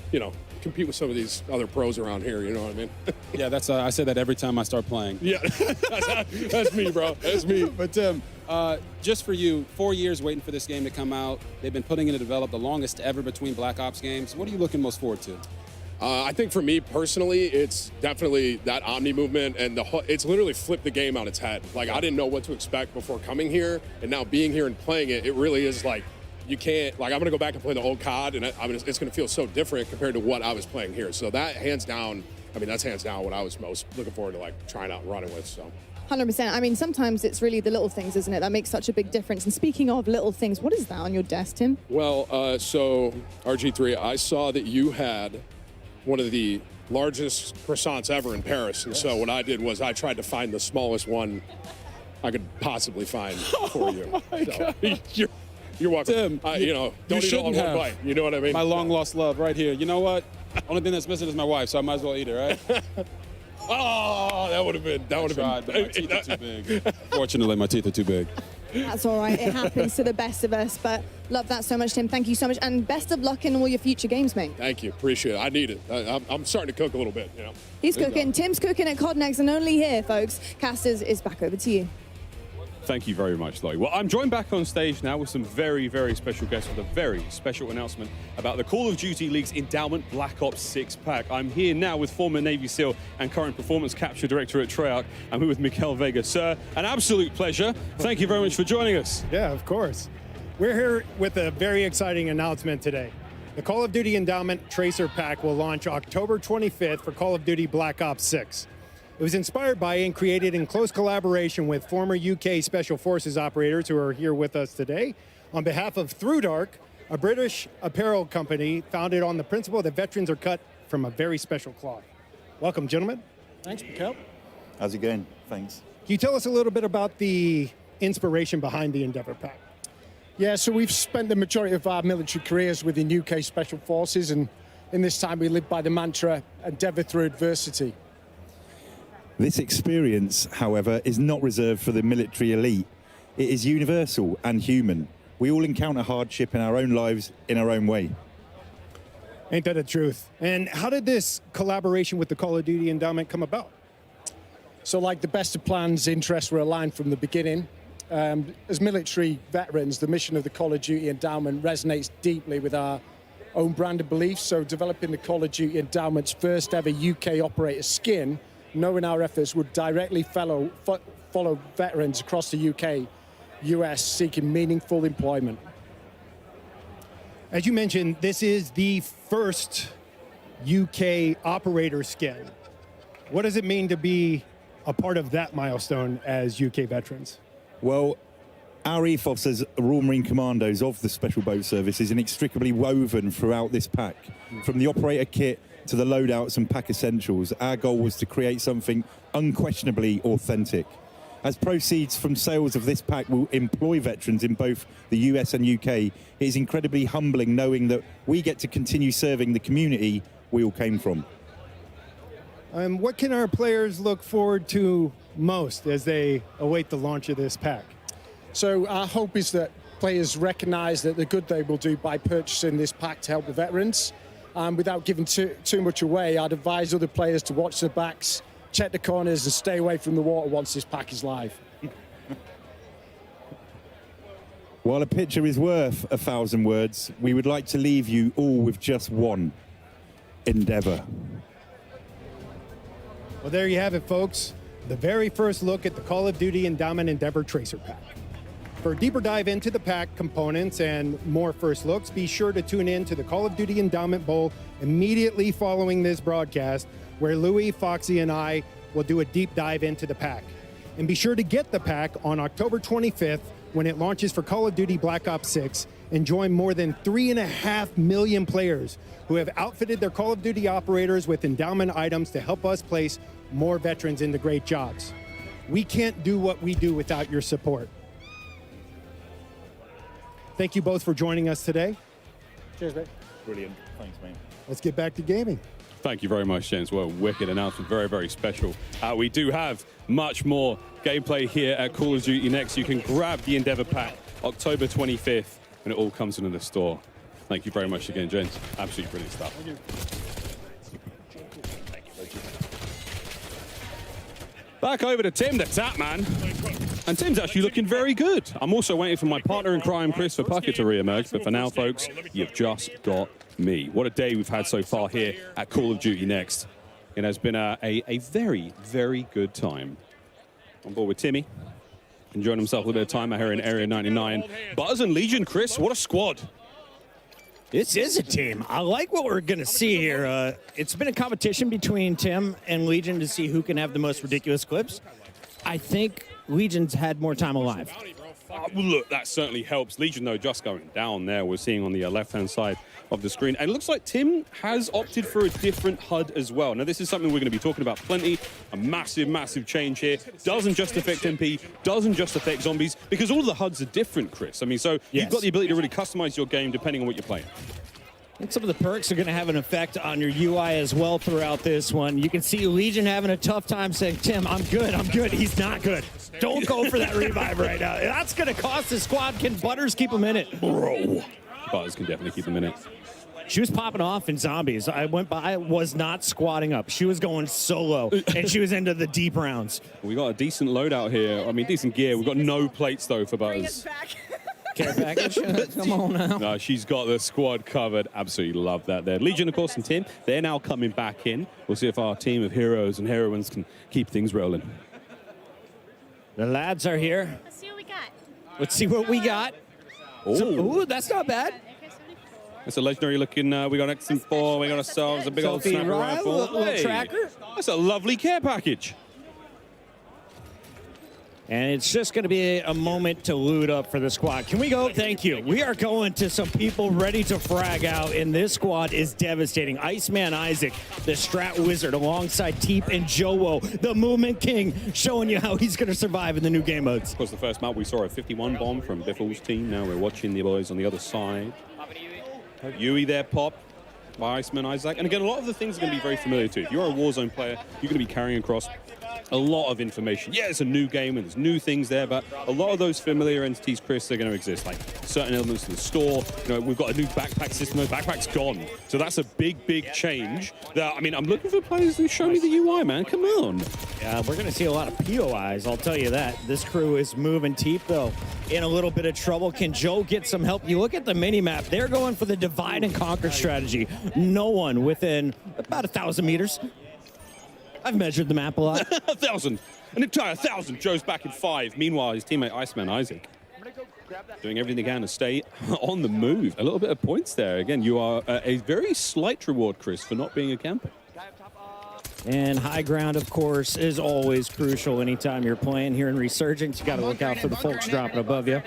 compete with some of these other pros around here, you know what I mean? Yeah, that's I say that every time I start playing. Yeah, that's me, bro. That's me. But Tim, just for you, 4 years waiting for this game to come out. They've been putting it to develop, the longest ever between Black Ops games. What are you looking most forward to? I think for me personally, it's definitely that Omni movement, and it's literally flipped the game on its head. Like, I didn't know what to expect before coming here, and now being here and playing it, it really is like, you can't, like, I'm gonna go back and play the old COD, and it's gonna feel so different compared to what I was playing here. So that that's hands down what I was most looking forward to, like, trying out and running with, so. 100%. I mean, sometimes it's really the little things, isn't it, that makes such a big difference. And speaking of little things, what is that on your desk, Tim? Well, so RG3, I saw that you had one of the largest croissants ever in Paris. And so what I did was I tried to find the smallest one I could possibly find for you. Oh my God. You're welcome. Tim, don't eat it all in one bite. You know what I mean? My long lost love right here. You know what? Only thing that's missing is my wife, so I might as well eat it, right? Oh, that would have been. But my teeth are too big. Fortunately, my teeth are too big. That's all right. It happens to the best of us. But love that so much, Tim. Thank you so much. And best of luck in all your future games, mate. Thank you. Appreciate it. I need it. I'm starting to cook a little bit, He's cooking. Tim's cooking at COD Next, and only here, folks. Casters is back over to you. Thank you very much, Lottie. Well, I'm joined back on stage now with some very, very special guests with a very special announcement about the Call of Duty League's Endowment Black Ops 6 pack. I'm here now with former Navy SEAL and current Performance Capture Director at Treyarch. I'm here with Miguel Vega. Sir, an absolute pleasure. Thank you very much for joining us. Yeah, of course. We're here with a very exciting announcement today. The Call of Duty Endowment Tracer Pack will launch October 25th for Call of Duty Black Ops 6. It was inspired by and created in close collaboration with former UK Special Forces operators who are here with us today on behalf of Through Dark, a British apparel company founded on the principle that veterans are cut from a very special cloth. Welcome, gentlemen. Thanks, Miguel. How's it going? Thanks. Can you tell us a little bit about the inspiration behind the Endeavour Pack? Yeah, so we've spent the majority of our military careers within UK Special Forces, and in this time we live by the mantra, endeavour through adversity. This experience, however, is not reserved for the military elite. It is universal and human. We all encounter hardship in our own lives in our own way. Ain't that the truth? And how did this collaboration with the Call of Duty Endowment come about? So like the best of plans, interests were aligned from the beginning. As military veterans, the mission of the Call of Duty Endowment resonates deeply with our own brand of beliefs. So developing the Call of Duty Endowment's first ever UK operator skin, knowing our efforts would directly follow veterans across the UK, US seeking meaningful employment. As you mentioned, this is the first UK operator skin. What does it mean to be a part of that milestone as UK veterans? Well, our ethos as Royal Marine Commandos of the Special Boat Service is inextricably woven throughout this pack. From the operator kit to the loadouts and pack essentials, our goal was to create something unquestionably authentic. As proceeds from sales of this pack will employ veterans in both the US and UK, it is incredibly humbling knowing that we get to continue serving the community we all came from. What can our players look forward to most as they await the launch of this pack? So our hope is that players recognize that the good they will do by purchasing this pack to help the veterans. without giving too much away, I'd advise other players to watch their backs, check the corners, and stay away from the water once this pack is live. While a picture is worth 1,000 words, we would like to leave you all with just one: Endeavor. Well, there you have it, folks. The very first look at the Call of Duty Endowment Endeavor Tracer Pack. For a deeper dive into the pack components and more first looks, be sure to tune in to the Call of Duty Endowment Bowl immediately following this broadcast, where Louis, Foxy, and I will do a deep dive into the pack. And be sure to get the pack on October 25th when it launches for Call of Duty Black Ops 6 and join more than 3.5 million players who have outfitted their Call of Duty operators with endowment items to help us place more veterans into great jobs. We can't do what we do without your support. Thank you both for joining us today. Cheers, mate. Brilliant. Thanks, man. Let's get back to gaming. Thank you very much, James. Well, wicked announcement. Very, very special. We do have much more gameplay here at Call of Duty Next. You can grab the Endeavor Pack October 25th when it all comes into the store. Thank you very much again, James. Absolutely brilliant stuff. Thank you. Back over to Tim, the Tap Man. And Tim's actually looking very good. I'm also waiting for my partner in crime, Chris Puckett, to re-emerge. But for now, folks, you've just got me. What a day we've had so far here at Call of Duty Next. It has been a very, very good time. On board with Timmy, enjoying himself a little bit of time out here in Area 99. Buzz and Legion, Chris, what a squad. This is a team. I like what we're going to see here. It's been a competition between Tim and Legion to see who can have the most ridiculous clips. I think Legion's had more time alive. Well, look, that certainly helps. Legion, though, just going down there. We're seeing on the left-hand side of the screen. And it looks like Tim has opted for a different HUD as well. Now, this is something we're going to be talking about plenty. A massive, massive change here. Doesn't just affect MP, doesn't just affect zombies, because all of the HUDs are different, Chris. I mean, so you've got the ability to really customize your game depending on what you're playing. I think some of the perks are going to have an effect on your UI as well throughout this one. You can see Legion having a tough time saying, Tim, I'm good, I'm good. He's not good. Don't go for that revive right now. That's going to cost the squad. Can Butters keep him in it? Bro. Butters can definitely keep him in it. She was popping off in zombies. I went by, was not squatting up. She was going solo, and she was into the deep rounds. We got a decent loadout here. I mean, decent gear. We've got no plates, though, for Butters. Care package? Come on now. No, she's got the squad covered. Absolutely love that there. Legion, of course, and Tim, they're now coming back in. We'll see if our team of heroes and heroines can keep things rolling. The lads are here. Let's see what we got. Let's see what we got. Ooh, that's not bad. That's a legendary looking, we got X4, we got ourselves a big old sniper rifle. Little tracker. That's a lovely care package. And it's just going to be a moment to loot up for the squad. Can we go? Thank you. We are going to some people ready to frag out, and this squad is devastating. Iceman Isaac, the Strat Wizard, alongside Teep and Jowo, the Movement King, showing you how he's going to survive in the new game modes. Of course, the first map we saw a 51 bomb from Biffle's team. Now we're watching the boys on the other side. Yui there, pop by Iceman Isaac. And again, a lot of the things are going to be very familiar to you. If you're a Warzone player, you're going to be carrying across a lot of information. Yeah, it's a new game and there's new things there, but a lot of those familiar entities, Chris, are going to exist. Like certain elements of the store. You know, we've got a new backpack system. The backpack's gone. So that's a big, big change. That, I mean, I'm looking for players who show me the UI, man. Come on. Yeah, we're going to see a lot of POIs, I'll tell you that. This crew is moving Teep, though, in a little bit of trouble. Can Joe get some help? You look at the mini-map. They're going for the divide and conquer strategy. No one within about 1,000 meters. I've measured the map a lot. 1,000. An entire 1,000. Joe's back in 5. Meanwhile, his teammate Iceman Isaac doing everything they can to stay on the move. A little bit of points there. Again, you are a very slight reward, Chris, for not being a camper. And high ground, of course, is always crucial anytime you're playing here in Resurgence. You got to look out for the folks dropping above you.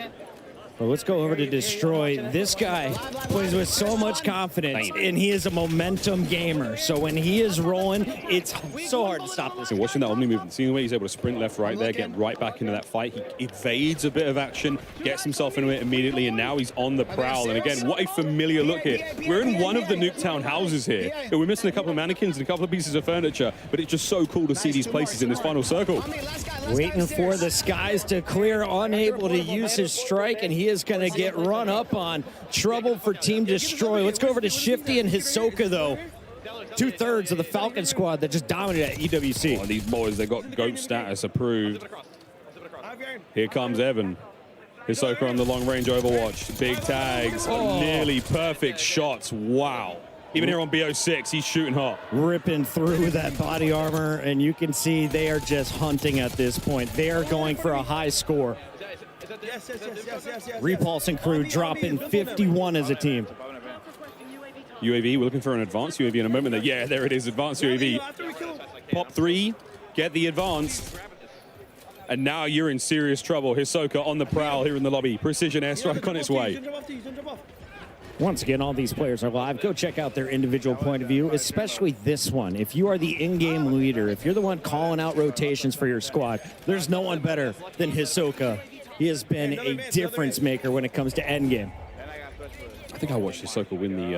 Well, let's go over to Destroy. This guy plays with so much confidence, and he is a momentum gamer. So when he is rolling, it's so hard to stop this. And watching that Omni movement, seeing the way he's able to sprint left, right there, get right back into that fight. He evades a bit of action, gets himself into it immediately, and now he's on the prowl. And again, what a familiar look here. We're in one of the Nuketown houses here. We're missing a couple of mannequins and a couple of pieces of furniture, but it's just so cool to see these places in this final circle. Waiting for the skies to clear, unable to use his strike, and he is going to get run up on. Trouble for Team Destroy. Let's go over to Shifty and Hisoka, though. 2/3 of the Falcon squad that just dominated at EWC. Oh, these boys, they got GOAT status approved. Here comes Evan. Hisoka on the long-range Overwatch. Big tags, nearly perfect shots. Wow. Even here on BO6, he's shooting hot. Ripping through that body armor, and you can see they are just hunting at this point. They are going for a high score. Repulse and crew dropping 51 as a team. UAV, we're looking for an advanced UAV in a moment. Yeah, there it is, advanced UAV. Pop 3, get the advanced. And now you're in serious trouble. Hisoka on the prowl here in the lobby. Precision airstrike on its way. Once again, all these players are live. Go check out their individual point of view, especially this one. If you are the in-game leader, if you're the one calling out rotations for your squad, there's no one better than Hisoka. He has been a difference maker when it comes to endgame. I think I watched Hisoka win the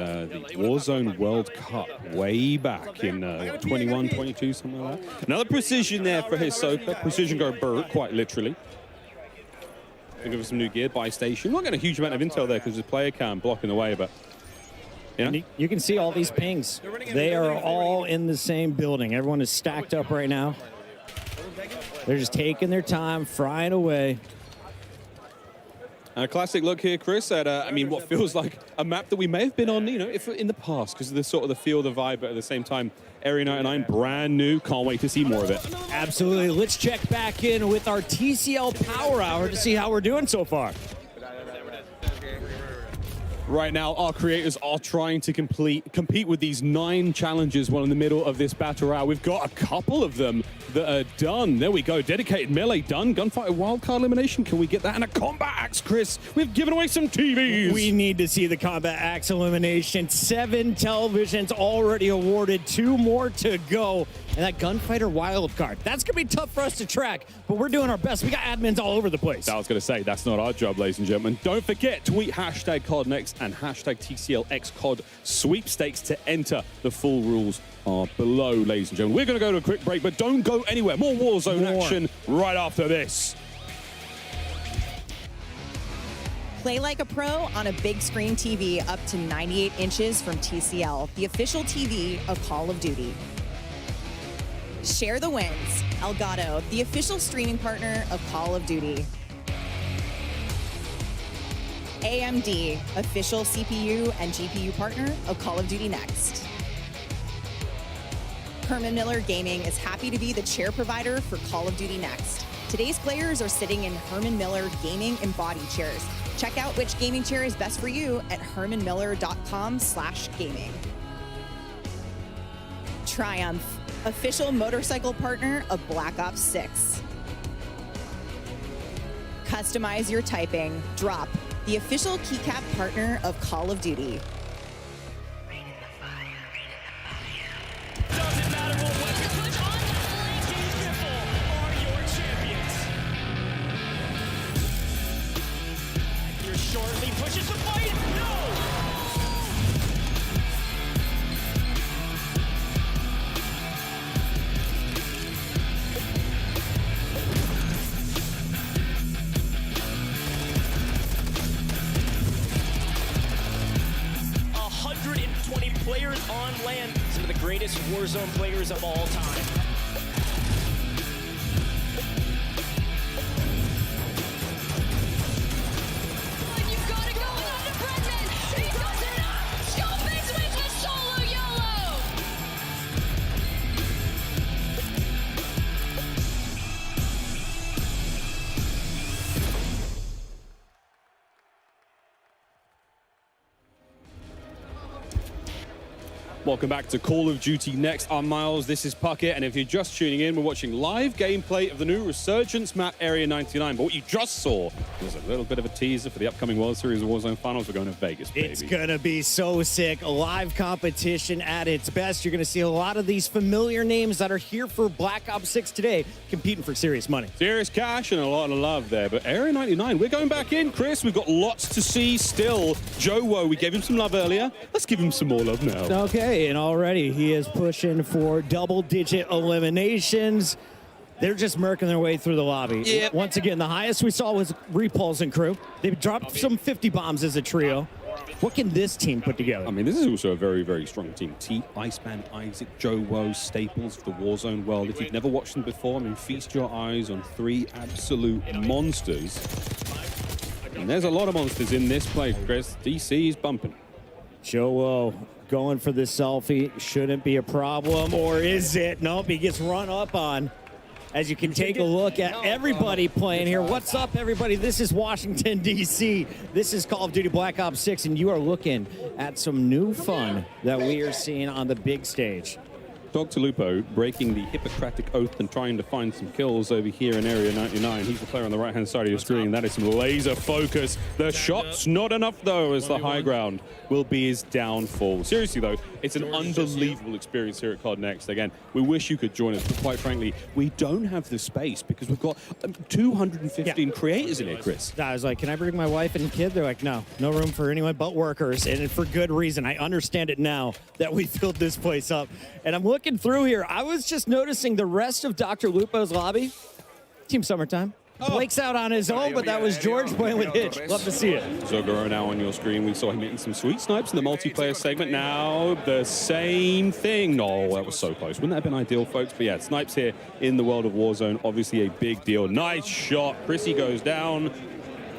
Warzone World Cup way back in 21, 22, something like that. Another precision there for Hisoka. Precision go Burt, quite literally. Give us some new gear by station. Not getting a huge amount of intel there because the player cam blocking the way, but you know. You can see all these pings. They are all in the same building. Everyone is stacked up right now. They're just taking their time, frying away. A classic look here, Chris, at I mean, what feels like a map that we may have been on, you know, if in the past, because of the sort of the feel, the vibe, but at the same time, Area 99, brand new. Can't wait to see more of it. Absolutely. Let's check back in with our TCL Power Hour to see how we're doing so far. Right now, our creators are trying to compete with these 9 challenges while in the middle of this battle royale. We've got a couple of them that are done. There we go. Dedicated melee done. Gunfighter wildcard elimination. Can we get that? And a combat axe, Chris. We've given away some TVs. We need to see the combat axe elimination. 7 televisions already awarded. 2 more to go. And that gunfighter wildcard. That's going to be tough for us to track, but we're doing our best. We got admins all over the place. I was going to say, that's not our job, ladies and gentlemen. Don't forget, tweet hashtag COD next and hashtag TCLXCOD sweepstakes to enter. The full rules are below, ladies and gentlemen. We're going to go to a quick break, but don't go anywhere. More Warzone action right after this. Play like a pro on a big screen TV up to 98 inches from TCL, the official TV of Call of Duty. Share the wins. Elgato, the official streaming partner of Call of Duty. AMD, official CPU and GPU partner of Call of Duty Next. Herman Miller Gaming is happy to be the chair provider for Call of Duty Next. Today's players are sitting in Herman Miller Gaming embodied chairs. Check out which gaming chair is best for you at hermanmiller.com/gaming. Triumph, official motorcycle partner of Black Ops 6. Customize your typing. Drop, the official keycap partner of Call of Duty. Doesn't matter what weapon you put on, Team Triple are your champions. You're shortly pushes the fight. No! Players on land, some of the greatest Warzone players of all time. You've got to go without the Brennan. He does it up. Scopex wins the solo YOLO. Welcome back to Call of Duty Next. I'm Miles, this is Puckett, and if you're just tuning in, we're watching live gameplay of the new Resurgence map, Area 99. But what you just saw was a little bit of a teaser for the upcoming World Series of Warzone Finals. We're going to Vegas, baby. It's going to be so sick. A live competition at its best. You're going to see a lot of these familiar names that are here for Black Ops 6 today, competing for serious money. Serious cash and a lot of love there. But Area 99, we're going back in, Chris. We've got lots to see still. Joe Woe, we gave him some love earlier. Let's give him some more love now. Okay, and already he is pushing for double-digit eliminations. They're just murking their way through the lobby. Yep. Once again, the highest we saw was Repulse and crew. They dropped some 50 bombs as a trio. What can this team put together? I mean, this is also a very, very strong team. T, Iceman, Isaac, Joe Woe, staples of the Warzone world. If you've never watched them before, I mean, feast your eyes on 3 absolute monsters. And there's a lot of monsters in this play, Chris. DC is bumping. Joe Woe going for the selfie. Shouldn't be a problem, or is it? Nope, he gets run up on. As you can take a look at everybody playing here. What's up, everybody? This is Washington, D.C. This is Call of Duty Black Ops 6, and you are looking at some new fun that we are seeing on the big stage. Dr. Lupo breaking the Hippocratic Oath and trying to find some kills over here in Area 99. He's the player on the right-hand side of your screen. That is some laser focus. The shot's not enough, though, as the high ground will be his downfall. Seriously, though, it's an unbelievable experience here at COD Next. Again, we wish you could join us, but quite frankly, we don't have the space because we've got 215 creators in here, Chris. I was like, can I bring my wife and kid? They're like, no room for anyone but workers, and for good reason. I understand it now that we filled this place up. And I'm looking through here. I was just noticing the rest of Dr. Lupo's lobby. Team Summertime. Blake's out on his own, but that was George playing with Hitch. Love to see it. Zogoro now on your screen. We saw him hitting some sweet snipes in the multiplayer segment. Now the same thing. No, that was so close. Wouldn't that have been ideal, folks? But yeah, snipes here in the world of Warzone. Obviously a big deal. Nice shot. Chrissy goes down.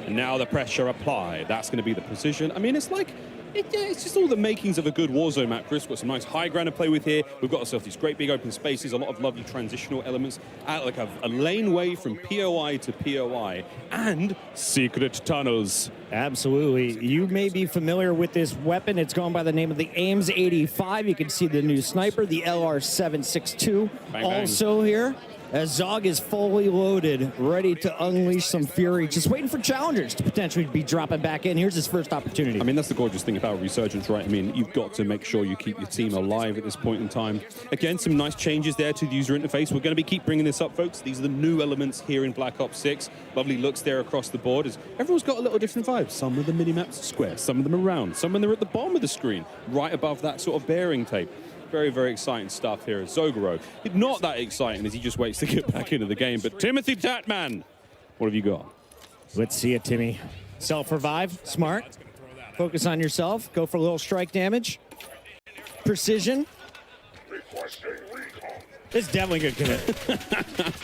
And now the pressure applied. That's going to be the precision. I mean, it's like... it's just all the makings of a good Warzone map, Chris. We've got some nice high ground to play with here. We've got ourselves these great big open spaces, a lot of lovely transitional elements, like a laneway from POI to POI, and secret tunnels. Absolutely. You may be familiar with this weapon. It's gone by the name of the Ames 85. You can see the new sniper, the LR762. Bang, bang. Also here, as Zog is fully loaded, ready to unleash some fury, just waiting for challengers to potentially be dropping back in. Here's his first opportunity. I mean, that's the gorgeous thing about Resurgence, right? I mean, you've got to make sure you keep your team alive at this point in time. Again, some nice changes there to the user interface. We're going to keep bringing this up, folks. These are the new elements here in Black Ops 6. Lovely looks there across the board. As everyone's got a little different vibe. Some of the mini-maps are square, some of them are round, some of them are at the bottom of the screen, right above that sort of bearing tape. Very, very exciting stuff here at Zogoro. Not that exciting as he just waits to get back into the game. But Timothy Tatman, what have you got? Let's see it, Timmy. Self-revive, smart. Focus on yourself. Go for a little strike damage. Precision. It's definitely good commit.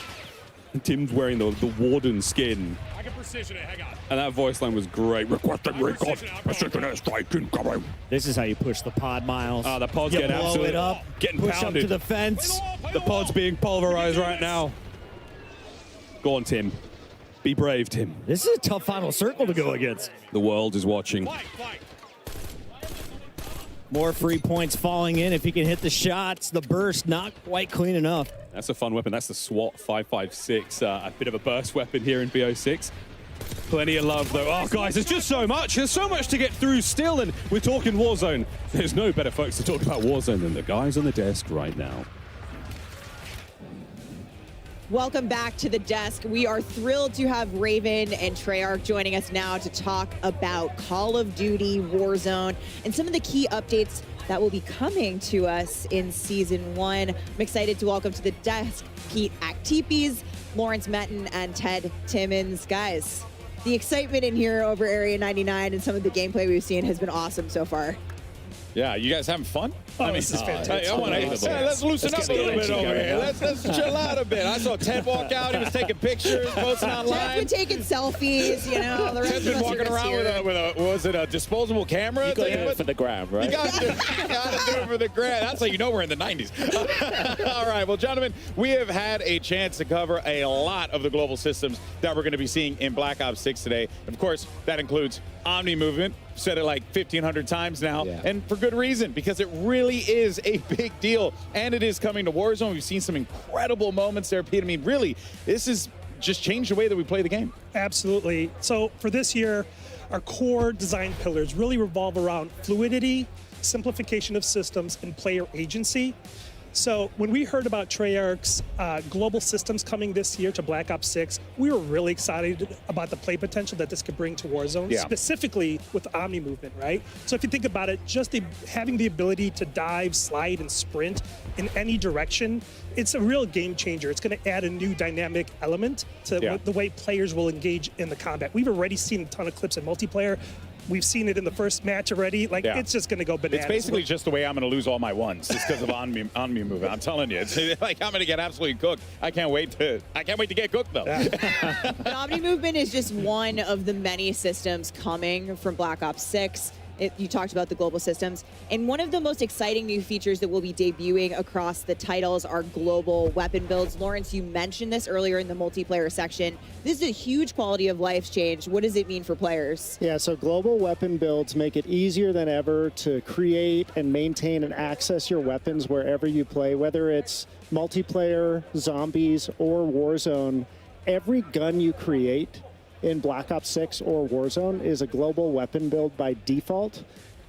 Tim's wearing the Warden skin. I can precision it, hang on. And that voice line was great. Requesting recon. Precision airstrike incoming. This is how you push the pod, Miles. The pod's you getting blow absolutely it up, getting push pounded. up to the fence. The pod's being pulverized right now. Go on, Tim. Be brave, Tim. This is a tough final circle to go against. The world is watching. More free points falling in if he can hit the shots. The burst not quite clean enough. That's a fun weapon. That's the SWAT 556. A bit of a burst weapon here in BO6. Plenty of love, though. Oh, guys, there's just so much. There's so much to get through still, and we're talking Warzone. There's no better folks to talk about Warzone than the guys on the desk right now. Welcome back to the desk. We are thrilled to have Raven and Treyarch joining us now to talk about Call of Duty Warzone and some of the key updates that will be coming to us in Season 1. I'm excited to welcome to the desk Pete Actipes, Lawrence Metten, and Ted Timmons. Guys, the excitement in here over Area 99 and some of the gameplay we've seen has been awesome so far. Yeah, you guys having fun? Oh, this is fantastic. Let's loosen up a little bit over here. Let's chill out a bit. I saw Ted walk out. He was taking pictures, posting online. Ted's been taking selfies, you know. The rest Ted's of been us are walking just around here. was it a disposable camera? You got to do it for the gram, right? You got to do it for the gram. That's how you know we're in the 90s. All right, well, gentlemen, we have had a chance to cover a lot of the global systems that we're going to be seeing in Black Ops 6 today. Of course, that includes Omni movement. Said it like 1,500 times now, and for good reason, because it really is a big deal, and it is coming to Warzone. We've seen some incredible moments there, Pete. I mean, really, this has just changed the way that we play the game. Absolutely. So for this year, our core design pillars really revolve around fluidity, simplification of systems, and player agency. So when we heard about Treyarch's global systems coming this year to Black Ops 6, we were really excited about the play potential that this could bring to Warzone, specifically with Omni movement, right? So if you think about it, just having the ability to dive, slide, and sprint in any direction, it's a real game changer. It's going to add a new dynamic element to the way players will engage in the combat. We've already seen a ton of clips in multiplayer. We've seen it in the first match already. Like, it's just going to go bananas. It's basically just the way I'm going to lose all my ones, just because of Omni movement. I'm telling you, it's like I'm going to get absolutely cooked. I can't wait to get cooked though. But Omni movement is just one of the many systems coming from Black Ops 6. You talked about the global systems. And one of the most exciting new features that will be debuting across the titles are global weapon builds. Lawrence, you mentioned this earlier in the multiplayer section. This is a huge quality of life change. What does it mean for players? Yeah, so global weapon builds make it easier than ever to create and maintain and access your weapons wherever you play, whether it's multiplayer, zombies, or Warzone. Every gun you create in Black Ops 6 or Warzone is a global weapon build by default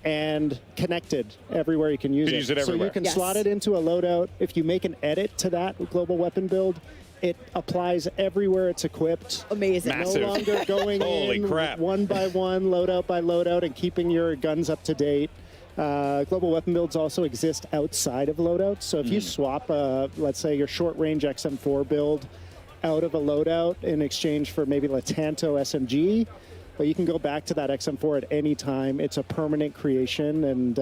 and connected everywhere you can use it. So you can slot it into a loadout. If you make an edit to that global weapon build, it applies everywhere it's equipped. Amazing. No longer going in one by one, loadout by loadout, and keeping your guns up to date. Global weapon builds also exist outside of loadouts. So if you swap, let's say, your short-range XM4 build out of a loadout in exchange for maybe a Tanto SMG, but you can go back to that XM4 at any time. It's a permanent creation and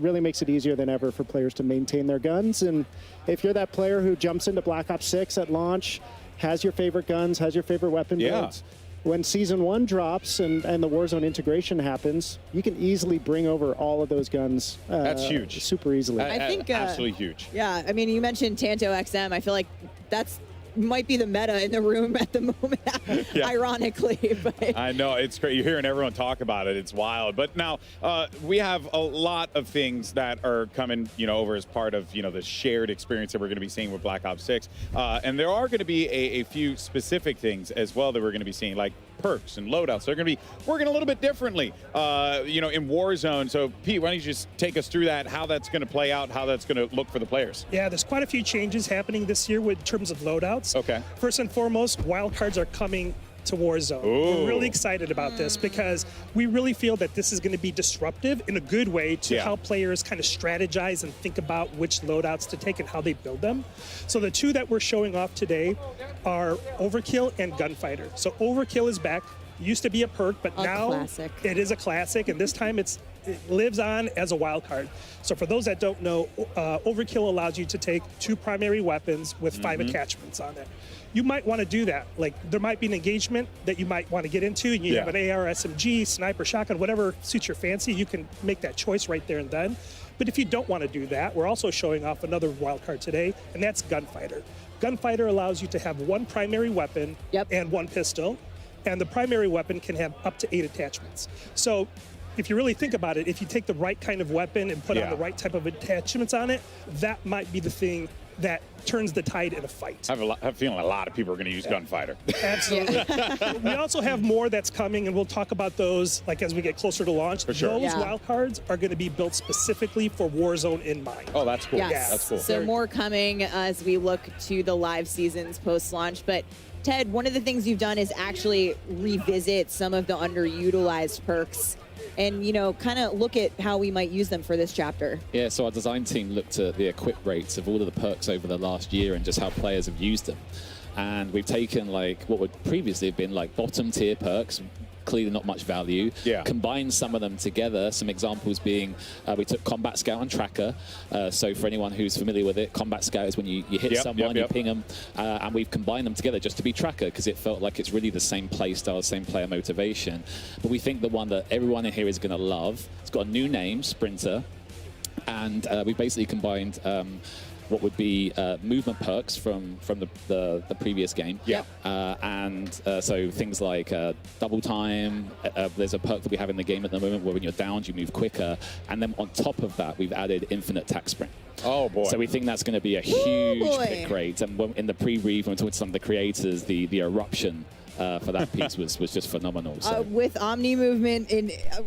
really makes it easier than ever for players to maintain their guns. And if you're that player who jumps into Black Ops 6 at launch, has your favorite guns, has your favorite weapon builds, when Season 1 drops and the Warzone integration happens, you can easily bring over all of those guns. That's huge. Super easily. I think absolutely huge. Yeah, I mean, you mentioned Tanto XM. I feel like that's might be the meta in the room at the moment, ironically. But I know, it's great. You're hearing everyone talk about it. It's wild. But now we have a lot of things that are coming, over as part of, the shared experience that we're going to be seeing with Black Ops 6. And there are going to be a few specific things as well that we're going to be seeing, like perks and loadouts. They're going to be working a little bit differently, in Warzone. So, Pete, why don't you just take us through that, how that's going to play out, how that's going to look for the players? Yeah, there's quite a few changes happening this year in terms of loadouts. Okay. First and foremost, wildcards are coming to Warzone. We're really excited about this because we really feel that this is going to be disruptive in a good way to how players kind of strategize and think about which loadouts to take and how they build them. So the two that we're showing off today are Overkill and Gunfighter. So Overkill is back. Used to be a perk, but now it is a classic, and this time it lives on as a wild card. So for those that don't know, Overkill allows you to take 2 primary weapons with 5 attachments on it. You might want to do that. Like, there might be an engagement that you might want to get into, and you have an AR, SMG, sniper, shotgun, whatever suits your fancy. You can make that choice right there and then. But if you don't want to do that, we're also showing off another wildcard today, and that's Gunfighter. Gunfighter allows you to have 1 primary weapon and 1 pistol, and the primary weapon can have up to 8 attachments. So if you really think about it, if you take the right kind of weapon and put on the right type of attachments on it, that might be the thing that turns the tide in a fight. I have a feeling a lot of people are going to use Gunfighter. Absolutely. We also have more that's coming, and we'll talk about those as we get closer to launch. For sure. Those wildcards are going to be built specifically for Warzone in mind. Oh, that's cool. Yes. Yeah, that's cool. So more coming as we look to the live seasons post-launch. But Ted, one of the things you've done is actually revisit some of the underutilized perks and, kind of look at how we might use them for this chapter. Yeah, so our design team looked at the equip rates of all of the perks over the last year and just how players have used them. And we've taken what would previously have been bottom tier perks, clearly not much value, combined some of them together. Some examples being we took Combat Scout and Tracker. So for anyone who's familiar with it, Combat Scout is when you hit someone, you ping them, and we've combined them together just to be Tracker because it felt like it's really the same play style, same player motivation. But we think the one that everyone in here is going to love, it's got a new name, Sprinter, and we basically combined what would be movement perks from the previous game. So things like double time. There's a perk that we have in the game at the moment where when you're downed, you move quicker. And then on top of that, we've added infinite tack sprint. Oh, boy. So we think that's going to be a huge pick rate. And in the pre-read, when we talked to some of the creators, the eruption for that piece was just phenomenal. So. With Omni movement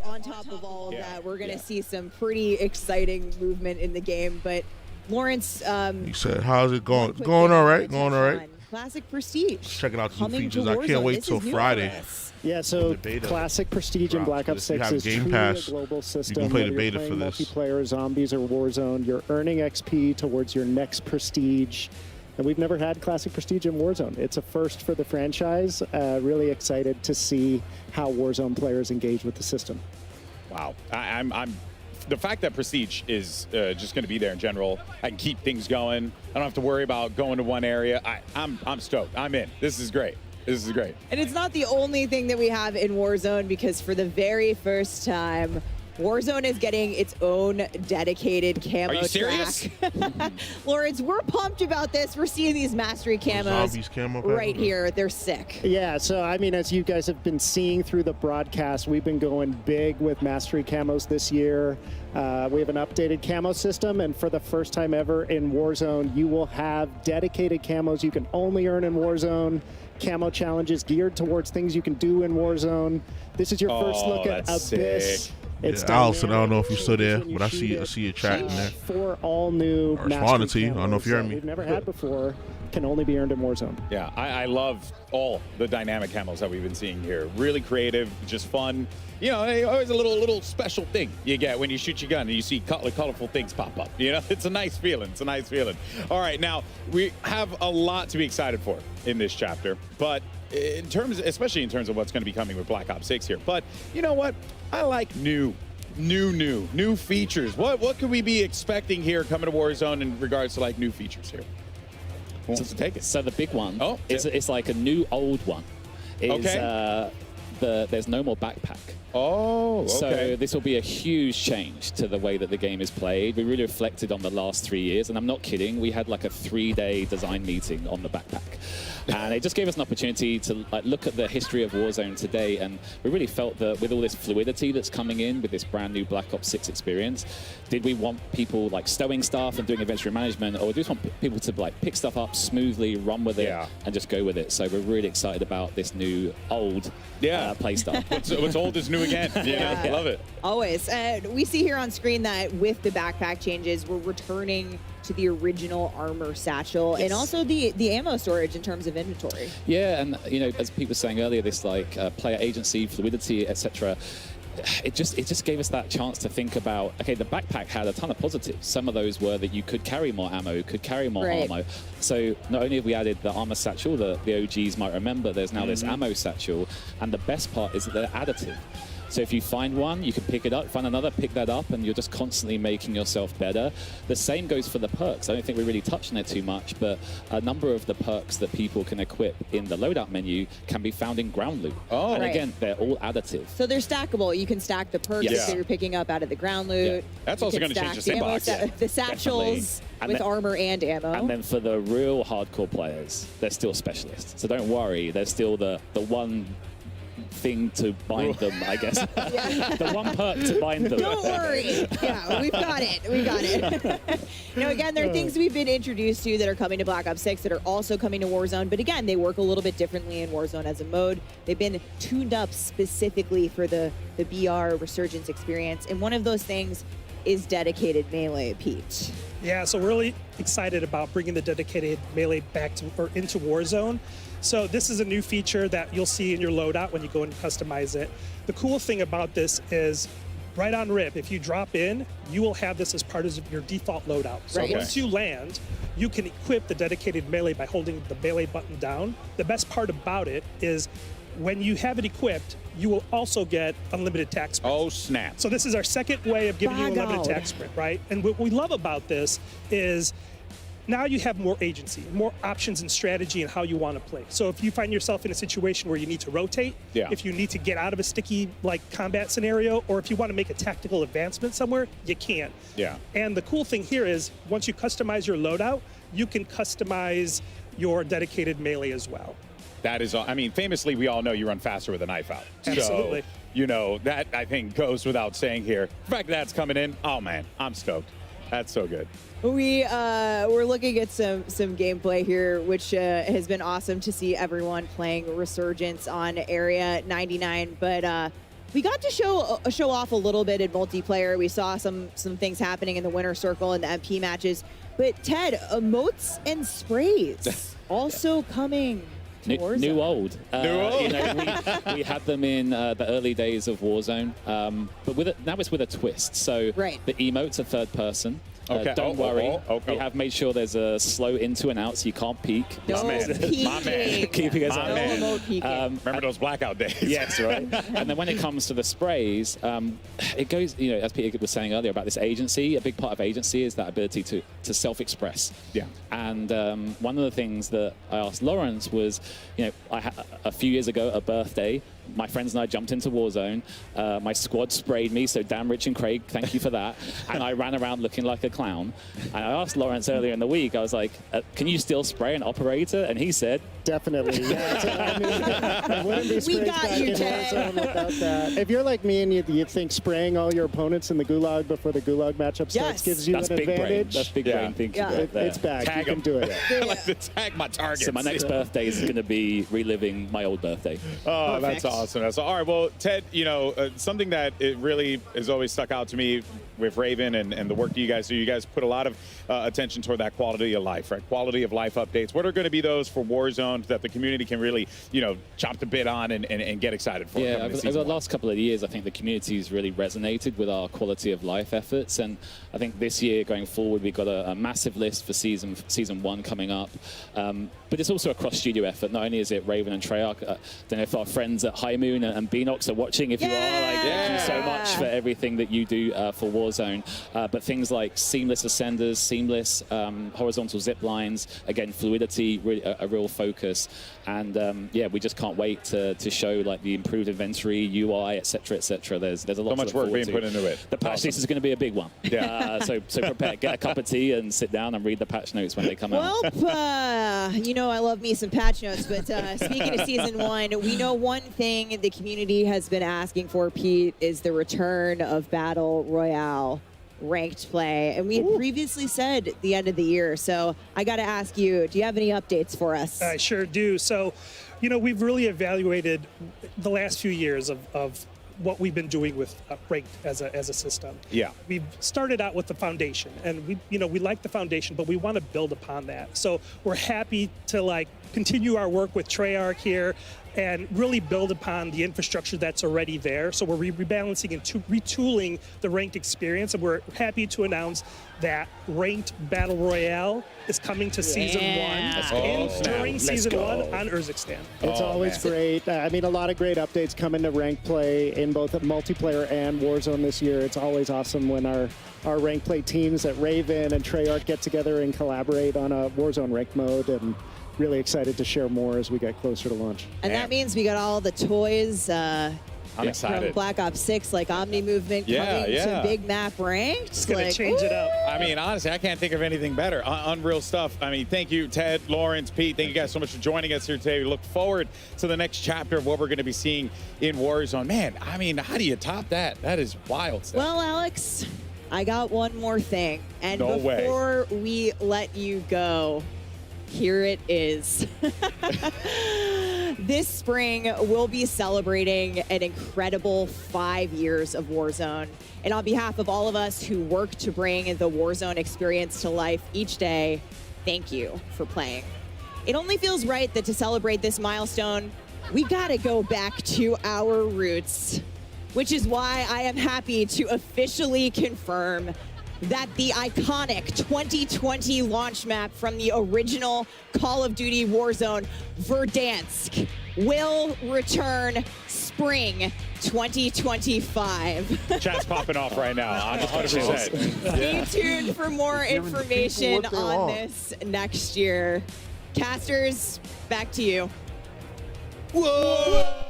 on top of all of that, we're going to see some pretty exciting movement in the game. But Lawrence, You said, how's it going? Going all right. Going all right. Classic Prestige. Checking out the new Coming to features. I can't Warzone. wait This till is new for Friday. us. Yeah, so The beta classic Prestige in Black Ops drops. If you 6 have is Game truly Pass, a global system. you can play the whether you're beta for playing this. multiplayer, zombies, or Warzone. You're earning XP towards your next Prestige. And we've never had classic Prestige in Warzone. It's a first for the franchise. Really excited to see how Warzone players engage with the system. Wow. I'm the fact that Prestige is just going to be there in general, I can keep things going. I don't have to worry about going to one area. I'm stoked. I'm in. This is great. This is great. And it's not the only thing that we have in Warzone, because for the very first time, Warzone is getting its own dedicated camo Are you serious? track. Lawrence, we're pumped about this. We're seeing these mastery camos Zombies camo right pack? here. They're sick. Yeah, so I mean, as you guys have been seeing through the broadcast, we've been going big with Mastery Camos this year. We have an updated camo system, and for the first time ever in Warzone, you will have dedicated camos you can only earn in Warzone. Camo challenges geared towards things you can do in Warzone. This is your first look at that's Abyss. sick. It's Yeah, down Allison, I there. don't know if you're still there, When you but I shoot see it. a chat in there. 4 all new I responded to you. I don't know if you heard that me. we've never had before, can only be earned in Warzone. Yeah, I love all the dynamic camos that we've been seeing here. Really creative, just fun. You know, always a little special thing you get when you shoot your gun and you see colorful things pop up. You know, it's a nice feeling. It's a nice feeling. All right, now we have a lot to be excited for in this chapter, but especially in terms of what's going to be coming with Black Ops 6 here. But you know what? I like new features. What could we be expecting here coming to Warzone in regards to like new features here? Who wants to take it? So the big one, it's like a new old one. Okay. There's no more backpack. Oh, okay. So this will be a huge change to the way that the game is played. We really reflected on the last 3 years, and I'm not kidding. We had like a 3-day design meeting on the backpack. And it just gave us an opportunity to like look at the history of Warzone today, and we really felt that with all this fluidity that's coming in with this brand new Black Ops 6 experience, did we want people like stowing stuff and doing inventory management, or do we just want people to like pick stuff up smoothly, run with it, and just go with it? So we're really excited about this new old play style. What's old is new again. Yeah, I love it. Always. We see here on screen that with the backpack changes, we're returning to the original armor satchel and also the ammo storage in terms of inventory. Yeah, and you know, as people were saying earlier, this like player agency, fluidity, etc. It just gave us that chance to think about, okay, the backpack had a ton of positives. Some of those were that you could carry more ammo, could carry more ammo. So not only have we added the armor satchel that the OGs might remember, there's now this ammo satchel, and the best part is that they're additive. So if you find one, you can pick it up, find another, pick that up, and you're just constantly making yourself better. The same goes for the perks. I don't think we really touched on it too much, but a number of the perks that people can equip in the loadout menu can be found in ground loot. Oh. And again, they're all additive. So they're stackable. You can stack the perks that you're picking up out of the ground loot. Yeah. That's You also can going to change the stack ammo sandbox. the satchels And with then- armor and ammo. And then for the real hardcore players, they're still specialists. So don't worry, there's still the one thing to bind them, I guess. The one perk to bind them. Don't worry. Yeah, we've got it. We got it. You know, again, there are things we've been introduced to that are coming to Black Ops 6 that are also coming to Warzone. But again, they work a little bit differently in Warzone as a mode. They've been tuned up specifically for the BR Resurgence experience. And one of those things is dedicated melee, Pete. Yeah, so we're really excited about bringing the dedicated melee back to or into Warzone. So this is a new feature that you'll see in your loadout when you go and customize it. The cool thing about this is right on rip, if you drop in, you will have this as part of your default loadout. So once you land, you can equip the dedicated melee by holding the melee button down. The best part about it is when you have it equipped, you will also get unlimited attack sprint. Oh, snap. So this is our second way of giving you unlimited attack sprint, right? And what we love about this is now you have more agency, more options and strategy in how you want to play. So if you find yourself in a situation where you need to rotate, if you need to get out of a sticky like combat scenario, or if you want to make a tactical advancement somewhere, you can. Yeah. And the cool thing here is once you customize your loadout, you can customize your dedicated melee as well. That is, I mean, famously, we all know you run faster with a knife out. Absolutely. So, you know, that I think goes without saying here. The fact that that's coming in, oh man, I'm stoked. That's so good. We're looking at some gameplay here, which has been awesome to see everyone playing Resurgence on Area 99. But We got to show off a little bit in multiplayer. We saw some things happening in the winner circle and the MP matches. But Ted, emotes and sprays also coming. New old. New old. You know, we had them in the early days of Warzone, but now it's with a twist. So the emotes are third person. Okay. Don't worry. We have made sure there's a slow into and out, so you can't peek. No peeking. My man. Keeping us My on. man. Remember those blackout days? Yes, right. And then when it comes to the sprays, it goes, you know, as Peter was saying earlier about this agency, a big part of agency is that ability to self-express. Yeah. And one of the things that I asked Lawrence was, you know, a few years ago, a birthday, my friends and I jumped into Warzone. My squad sprayed me, so damn Rich and Craig, thank you for that. And I ran around looking like a clown. And I asked Lawrence earlier in the week, I was like, can you still spray an operator? And he said, definitely. Yeah, I mean, I wouldn't be sprayed back in Warzone without that. If you're like me and you think spraying all your opponents in the gulag before the gulag matchup starts gives you That's an big advantage. brain. That's big brain thinking right there. It's back. Tag you can do it. I like to tag my targets. So my next birthday is going to be reliving my old birthday. Oh, that's awesome. That's all right. Well, Ted, you know, something that it really has always stuck out to me with Raven and the work that you guys do, you guys put a lot of attention toward that quality of life, right? Quality of life updates. What are going to be those for Warzone that the community can really, you know, chomp the bit on and get excited for? Yeah, over the last couple of years, I think the community's really resonated with our quality of life efforts. And I think this year going forward, we've got a massive list for season 1 coming up. But it's also a cross-studio effort. Not only is it Raven and Treyarch, I don't know if our friends at High Moon and Beanox are watching. If you are, like, thank you so much for everything that you do for Warzone. But things like seamless ascenders, seamless horizontal zip lines, again, fluidity, really a real focus. And yeah, we just can't wait to show like the improved inventory, UI, etc., etc. There's a lot. So much work being put into it. The patch notes is going to be a big one. Yeah. So prepare, get a cup of tea, and sit down and read the patch notes when they come out. Well, you know I love me some patch notes, but speaking of Season 1, we know one thing the community has been asking for, Pete, is the return of Battle Royale ranked play. And we had previously said the end of the year. So I got to ask you, do you have any updates for us? I sure do. So, you know, we've really evaluated the last few years of what we've been doing with ranked as a system. Yeah. We've started out with the foundation, and we like the foundation, but we want to build upon that. So we're happy to like continue our work with Treyarch here and really build upon the infrastructure that's already there. So we're rebalancing and retooling the ranked experience, and we're happy to announce that ranked Battle Royale is coming to Season 1 and during Season 1 on Urzikstan. It's always great. I mean, a lot of great updates coming to ranked play in both multiplayer and Warzone this year. It's always awesome when our ranked play teams at Raven and Treyarch get together and collaborate on a Warzone ranked mode, and really excited to share more as we get closer to launch. And that means we got all the toys I'm excited. from Black Ops 6, like Omni Movement coming to Big Map Ranked. It's going to change it up. I mean, honestly, I can't think of anything better. Unreal stuff. I mean, thank you, Ted, Lawrence, Pete. Thank you guys so much for joining us here today. We look forward to the next chapter of what we're going to be seeing in Warzone. Man, I mean, how do you top that? That is wild stuff. Well, Alex, I got one more thing. And No way. before we let you go, here it is. This spring, we'll be celebrating an incredible 5 years of Warzone. And on behalf of all of us who work to bring the Warzone experience to life each day, thank you for playing. It only feels right that to celebrate this milestone, we gotta go back to our roots, which is why I am happy to officially confirm that the iconic 2020 launch map from the original Call of Duty Warzone, Verdansk, will return spring 2025. Chat's popping off right now. I'm 100%. Stay tuned for more information on this next year. Casters, back to you. Whoa!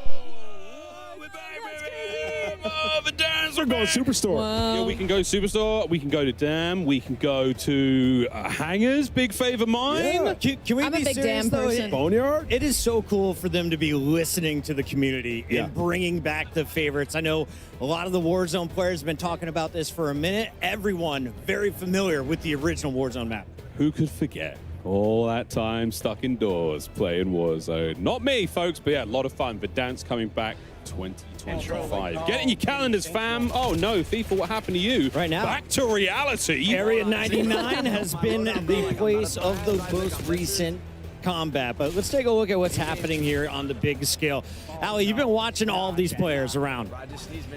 We're going Superstore. Wow. Yeah, we can go Superstore. We can go to Dam. We can go to Hangers. Big favor mine. Yeah. Can we I'm be a big serious, Dam though? person. Boneyard. It is so cool for them to be listening to the community and bringing back the favorites. I know a lot of the Warzone players have been talking about this for a minute. Everyone very familiar with the original Warzone map. Who could forget all that time stuck indoors playing Warzone? Not me, folks, but yeah, a lot of fun. Verdansk coming back 2025. Get in your calendars, fam. Oh no, FIFA, what happened to you? Right now. Back to reality. Area 99 has been the place of the most recent combat, but let's take a look at what's happening here on the big scale. Ali, you've been watching all of these players around.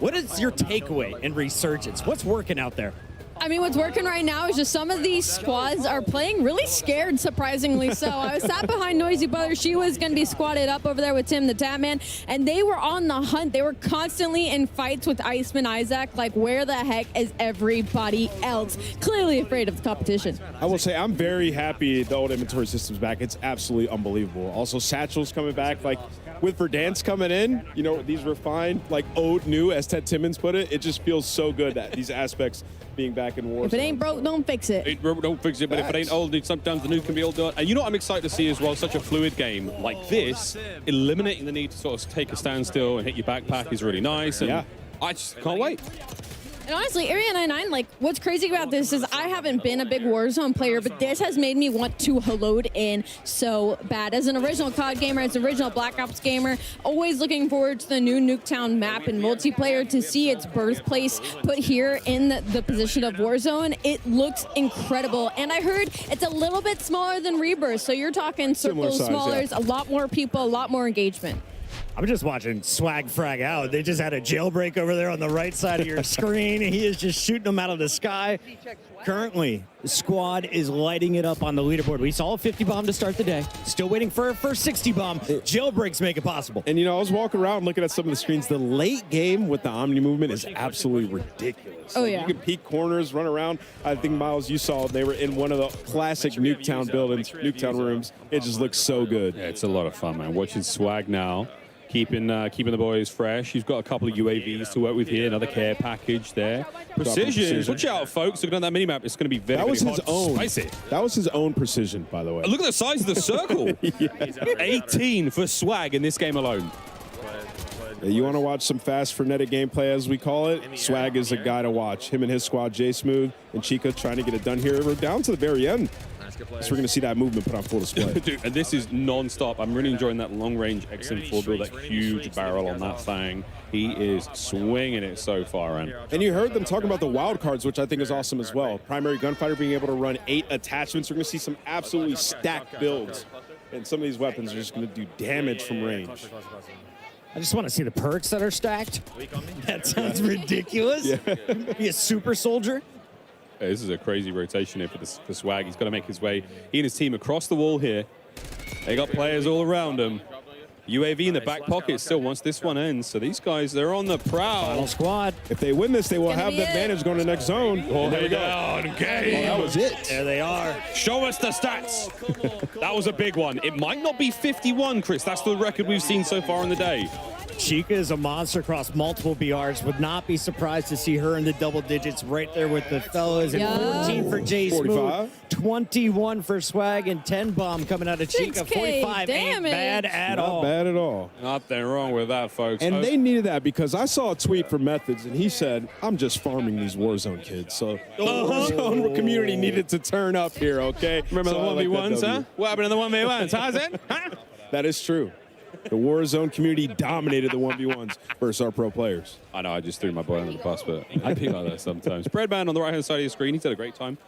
What is your takeaway in Resurgence? What's working out there? I mean, what's working right now is just some of these squads are playing really scared, surprisingly so. I was sat behind Noisy Brother. She was going to be squatted up over there with Tim the Tatman, and they were on the hunt. They were constantly in fights with Iceman Isaac. Like, where the heck is everybody else? Clearly afraid of the competition. I will say I'm very happy the old inventory system's back. It's absolutely unbelievable. Also, Satchel's coming back. Like, with Verdansk coming in, you know, these refined, like, old new, as Ted Timmons put it, it just feels so good that these aspects being back in Warzone. If it ain't broke, don't fix it. Don't fix it, but if it ain't old, sometimes the new can be old. And you know what I'm excited to see as well? Such a fluid game like this, eliminating the need to sort of take a standstill and hit your backpack is really nice. And yeah. I just can't wait. And honestly, Area 99, like, what's crazy about this is I haven't been a big Warzone player, but this has made me want to load in so bad. As an original COD gamer, as an original Black Ops gamer, always looking forward to the new Nuketown map and multiplayer to see its birthplace put here in the position of Warzone. It looks incredible. And I heard it's a little bit smaller than Rebirth, so you're talking circles, smaller, a lot more people, a lot more engagement. I'm just watching Swag frag out. They just had a jailbreak over there on the right side of your screen. He is just shooting them out of the sky. Currently, the squad is lighting it up on the leaderboard. We saw a 50 bomb to start the day. Still waiting for a first 60 bomb. Jailbreaks make it possible. And, you know, I was walking around looking at some of the screens. The late game with the Omni movement is absolutely ridiculous. Oh, yeah. You can peek corners, run around. I think, Miles, you saw they were in one of the classic Nuketown buildings, Nuketown rooms. It just looks so good. Yeah, it's a lot of fun, man. Watching Swag now. Keeping the boys fresh. He's got a couple of UAVs to work with here. Another care package there. Precision. Watch out, folks. Looking at that minimap, it's going to be very, that was very his hard to own. spice it. That was his own precision, by the way. Look at the size of the circle. 18 for Swag in this game alone. You want to watch some fast, frenetic gameplay, as we call it? Swag is a guy to watch. Him and his squad, J Smooth and Chica, trying to get it done here. We're down to the very end. So we're going to see that movement put on full display. Dude, and this is non-stop. I'm really enjoying that long-range XM4 build, that huge barrel on that thing. He is swinging it so far in. And you heard them talking about the wild cards, which I think is awesome as well. Primary gunfighter being able to run 8 attachments. We're going to see some absolutely stacked builds. And some of these weapons are just going to do damage from range. I just want to see the perks that are stacked. That sounds ridiculous. Yeah. Be a super soldier. This is a crazy rotation here for Swag. He's got to make his way, he and his team, across the wall here. They got players all around him. UAV in the back pocket still once this one ends. So these guys, they're on the prowl. Final squad. If they win this, they will have the advantage going to the next zone. Oh, there we go. Okay. Oh, that was it. There they are. Show us the stats. That was a big one. It might not be 51, Chris. That's the record we've seen so far in the day. Chica is a monster across multiple BRs. Would not be surprised to see her in the double digits right there with the fellas. And 14 for J Smooth, 21 for Swag, and 10 bomb coming out of Chica. 45 ain't bad at all. Not bad at all. Nothing wrong with that, folks. And they needed that because I saw a tweet from Methods, and he said, I'm just farming these Warzone kids. So the Warzone community needed to turn up here, okay? Remember so the 1v1s, huh? What happened in the 1v1s, huh, Zen? That is true. The Warzone community dominated the 1v1s versus our pro players. I know, I just threw my boy under the bus, but I be like that sometimes. Breadman on the right-hand side of your screen, he's had a great time.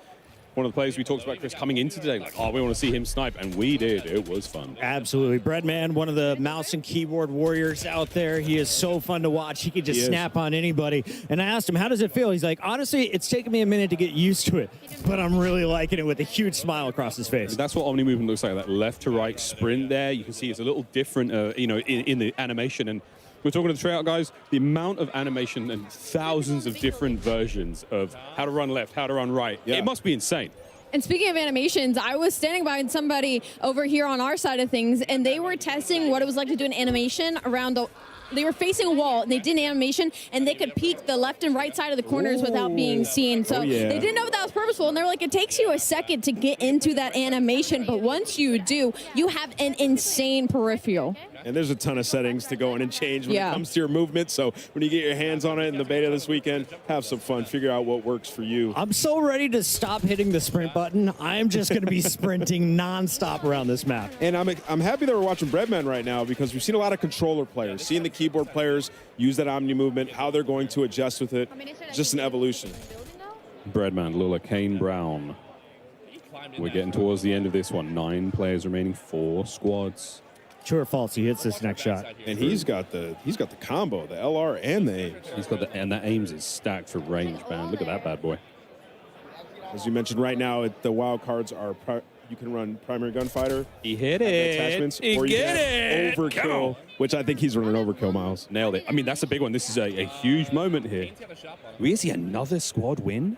One of the players we talked about, Chris, coming into today, like, oh, we want to see him snipe, and we did. It was fun. Absolutely. Breadman, one of the mouse and keyboard warriors out there. He is so fun to watch. He can just snap on anybody. And I asked him, how does it feel? He's like, honestly, it's taken me a minute to get used to it, but I'm really liking it, with a huge smile across his face. That's what Omni movement looks like, that left to right sprint there. You can see it's a little different, you know, in the animation. And we're talking to the tryout guys, the amount of animation and thousands of different versions of how to run left, how to run right. Yeah. It must be insane. And speaking of animations, I was standing by somebody over here on our side of things, and they were testing what it was like to do an animation around the... They were facing a wall, and they did an animation, and they could peek the left and right side of the corners without being seen. So they didn't know if that was purposeful, and they were like, it takes you a second to get into that animation, but once you do, you have an insane peripheral. And there's a ton of settings to go in and change when Yeah. it comes to your movement. So when you get your hands on it in the beta this weekend, have some fun. Figure out what works for you. I'm so ready to stop hitting the sprint button. I'm just going to be sprinting nonstop around this map. And I'm happy that we're watching Breadman right now because we've seen a lot of controller players, seeing the keyboard players use that Omni movement, how they're going to adjust with it. Just an evolution. Breadman, Lula, Kane, Brown. We're getting towards the end of this one. 9 players remaining, 4 squads. True or false? He hits this next shot. And he's got the combo, the LR and the aims. He's got and that aims is stacked for range, man. Look at that bad boy. As you mentioned right now, the wild cards are you can run primary gunfighter. He hit the it. Attachments, He or you get can it. overkill, which I think he's running overkill, Miles. Nailed it. I mean, that's a big one. This is a huge moment here. We see another squad win.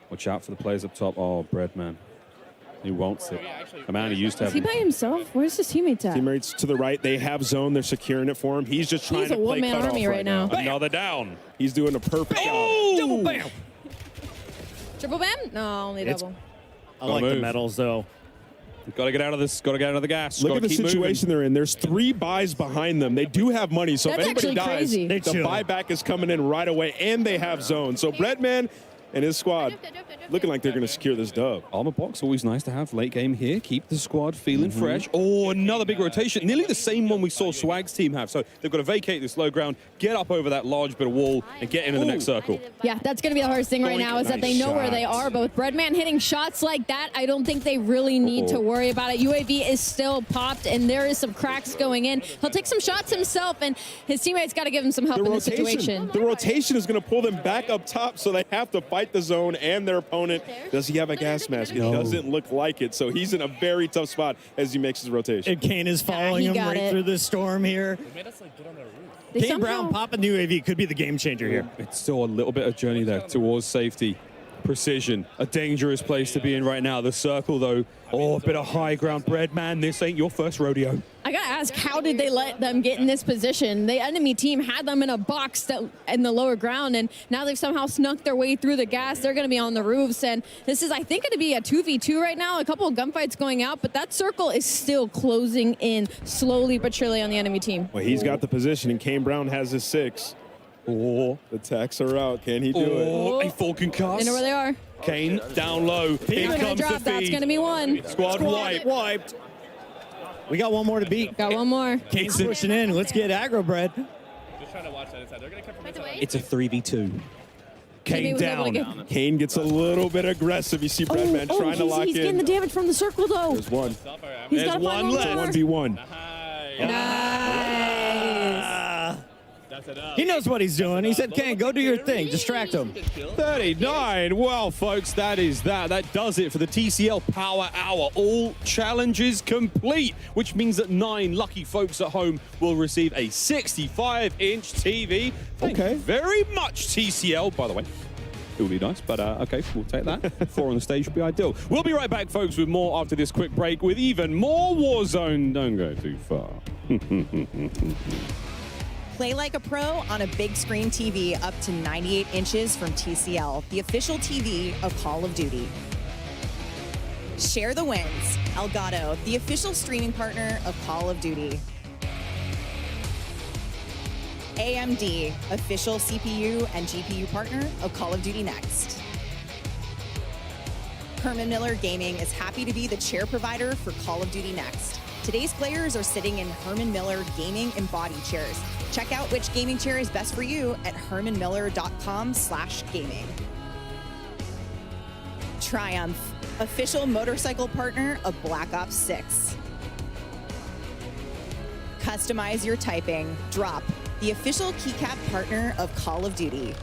Watch out for the players up top. Oh, Breadman. He wants it. A man who used to Is have... he by himself? Where's his teammates at? Teammates to the right, they have zone. They're securing it for him. He's just trying He's to a play one-man cutoff army right now. Another down. He's doing a perfect Oh! job. Double bam. Triple bam? No, only It's- double. I like the medals, though. Got to get out of this. Got to get out of the gas. Look Gotta at the keep situation moving. they're in. There's 3 buys behind them. They do have money, so That's if anybody actually dies, crazy. They the chill. buyback is coming in right away, and they have zone. So Breadman and his squad looking like they're going to secure this dub. Armor box, always nice to have late game here. Keep the squad feeling fresh. Oh, another big rotation. Nearly the same one we saw Swag's team have. So they've got to vacate this low ground, get up over that large bit of wall, and get into the next circle. Yeah, that's going to be the hardest thing right now is that they know where they shot. are. But with Breadman hitting shots like that, I don't think they really need to worry about it. UAV is still popped, and there is some cracks going in. He'll take some shots himself, and his teammates got to give him some help in this situation. The rotation is going to pull them back up top, so they have to fight the zone and their opponent. Does he have a gas mask? It doesn't look like it, so he's in a very tough spot as he makes his rotation. And Kane is following he him got right it. through the storm here. They Kane somehow- Brown popping the UAV could be the game changer here. It's still a little bit of journey there towards safety. Precision, a dangerous place to be in right now. The circle, though, oh, a bit of high ground. Breadman, this ain't your first rodeo. I gotta ask, how did they let them get in this position? The enemy team had them in a box in the lower ground, and now they've somehow snuck their way through the gas. They're gonna be on the roofs, and this is, I think, gonna be a 2v2 right now. A couple of gunfights going out, but that circle is still closing in slowly but surely on the enemy team. Well, he's got the position, and Kane Brown has his 6. Oh, the attacks are out. Can he do it? A full concuss. They know where they are. Kane down low. Here They're gonna comes drop. the That's feed. gonna be one. Squad wiped. We got one more to beat. Got one more. Kane's pushing in. Let's get aggro, Bread. Just trying to watch that inside. They're gonna come from inside. It's a 3v2. Kane was able to down. Kane gets a little bit aggressive. You see Breadman trying to lock he's getting the in. damage from the circle, though. There's one. He's There's gotta find one one left. more. 1v1. Nice. He knows what he's doing. He said, Kane, go do your thing. Distract him. 39. Well, folks, that is that. That does it for the TCL Power Hour. All challenges complete, which means that 9 lucky folks at home will receive a 65-inch TV. Thank you very much, TCL, by the way. It would be nice, but okay, we'll take that. 4 on the stage would be ideal. We'll be right back, folks, with more after this quick break with even more Warzone. Don't go too far. Play like a pro on a big screen TV up to 98 inches from TCL, the official TV of Call of Duty. Share the wins. Elgato, the official streaming partner of Call of Duty. AMD, official CPU and GPU partner of Call of Duty Next. Herman Miller Gaming is happy to be the chair provider for Call of Duty Next. Today's players are sitting in Herman Miller Gaming embodied chairs. Check out which gaming chair is best for you at hermanmiller.com/gaming. Triumph, official motorcycle partner of Black Ops 6. Customize your typing. Drop, the official keycap partner of Call of Duty.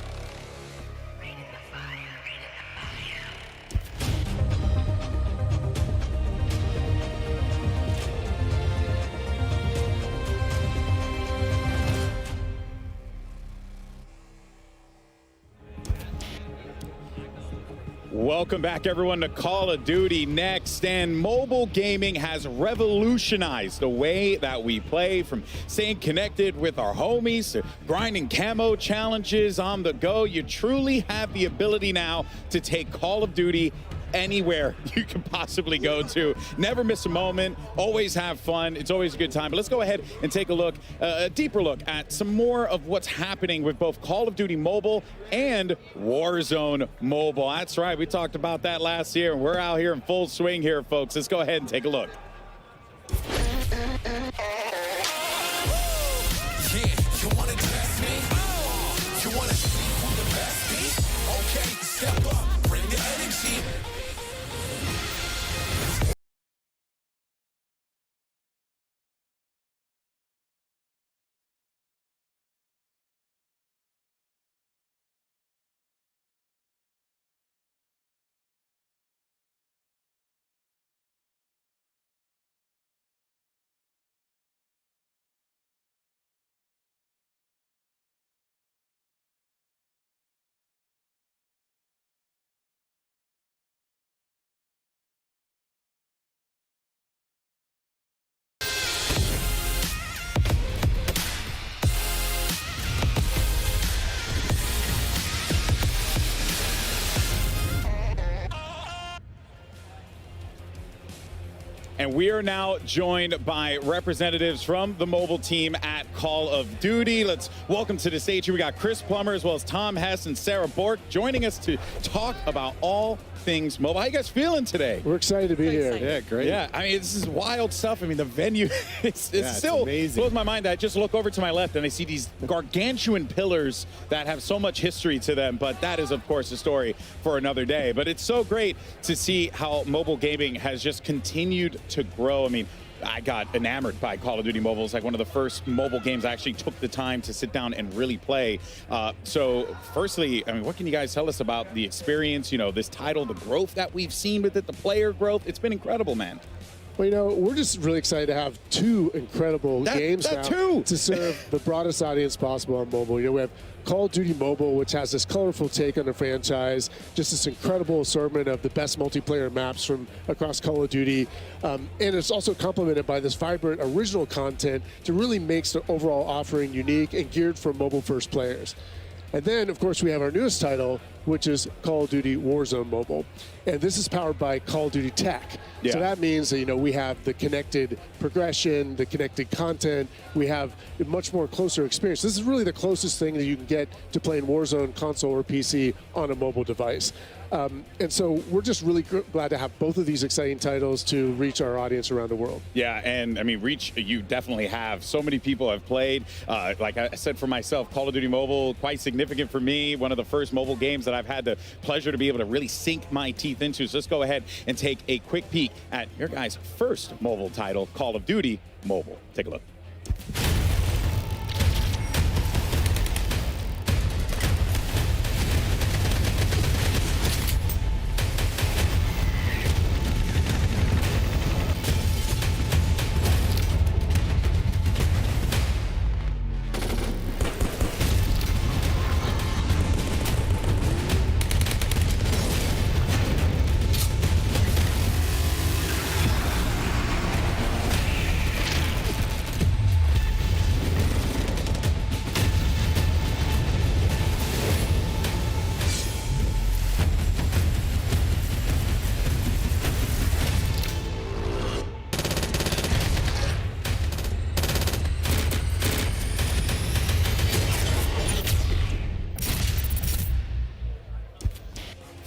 Welcome back, everyone, to Call of Duty Next. And mobile gaming has revolutionized the way that we play, from staying connected with our homies to grinding camo challenges on the go. You truly have the ability now to take Call of Duty anywhere you can possibly go to. Never miss a moment. Always have fun. It's always a good time. But let's go ahead and take a look, a deeper look at some more of what's happening with both Call of Duty Mobile and Warzone Mobile. That's right. We talked about that last year, and we're out here in full swing here, folks. Let's go ahead and take a look. And we are now joined by representatives from the mobile team at Call of Duty. Let's welcome to the stage here. We got Chris Plummer as well as Tom Hess and Sarah Bork joining us to talk about all things mobile. How you guys feeling today? We're excited to be here. Yeah, great. Yeah, I mean, this is wild stuff. I mean, the venue, it's still amazing. blows my mind. I just look over to my left and I see these gargantuan pillars that have so much history to them, but that is, of course, a story for another day. But it's so great to see how mobile gaming has just continued to grow. I mean, I got enamored by Call of Duty Mobile. It's like one of the first mobile games I actually took the time to sit down and really play. So firstly, I mean, what can you guys tell us about the experience, you know, this title, the growth that we've seen with it, the player growth? It's been incredible, man. Well, you know, we're just really excited to have two incredible games now to serve the broadest audience possible on mobile. You know, we have Call of Duty Mobile, which has this colorful take on the franchise, just this incredible assortment of the best multiplayer maps from across Call of Duty. And it's also complemented by this vibrant original content to really make the overall offering unique and geared for mobile-first players. And then, of course, we have our newest title, which is Call of Duty Warzone Mobile. And this is powered by Call of Duty Tech. Yeah. So that means that, you know, we have the connected progression, the connected content. We have a much more closer experience. This is really the closest thing that you can get to playing Warzone console or PC on a mobile device. And so we're just really glad to have both of these exciting titles to reach our audience around the world. Yeah, and I mean, reach, you definitely have. So many people have played. Like I said for myself, Call of Duty Mobile, quite significant for me. One of the first mobile games that I've had the pleasure to be able to really sink my teeth into. So let's go ahead and take a quick peek at your guys' first mobile title, Call of Duty Mobile. Take a look.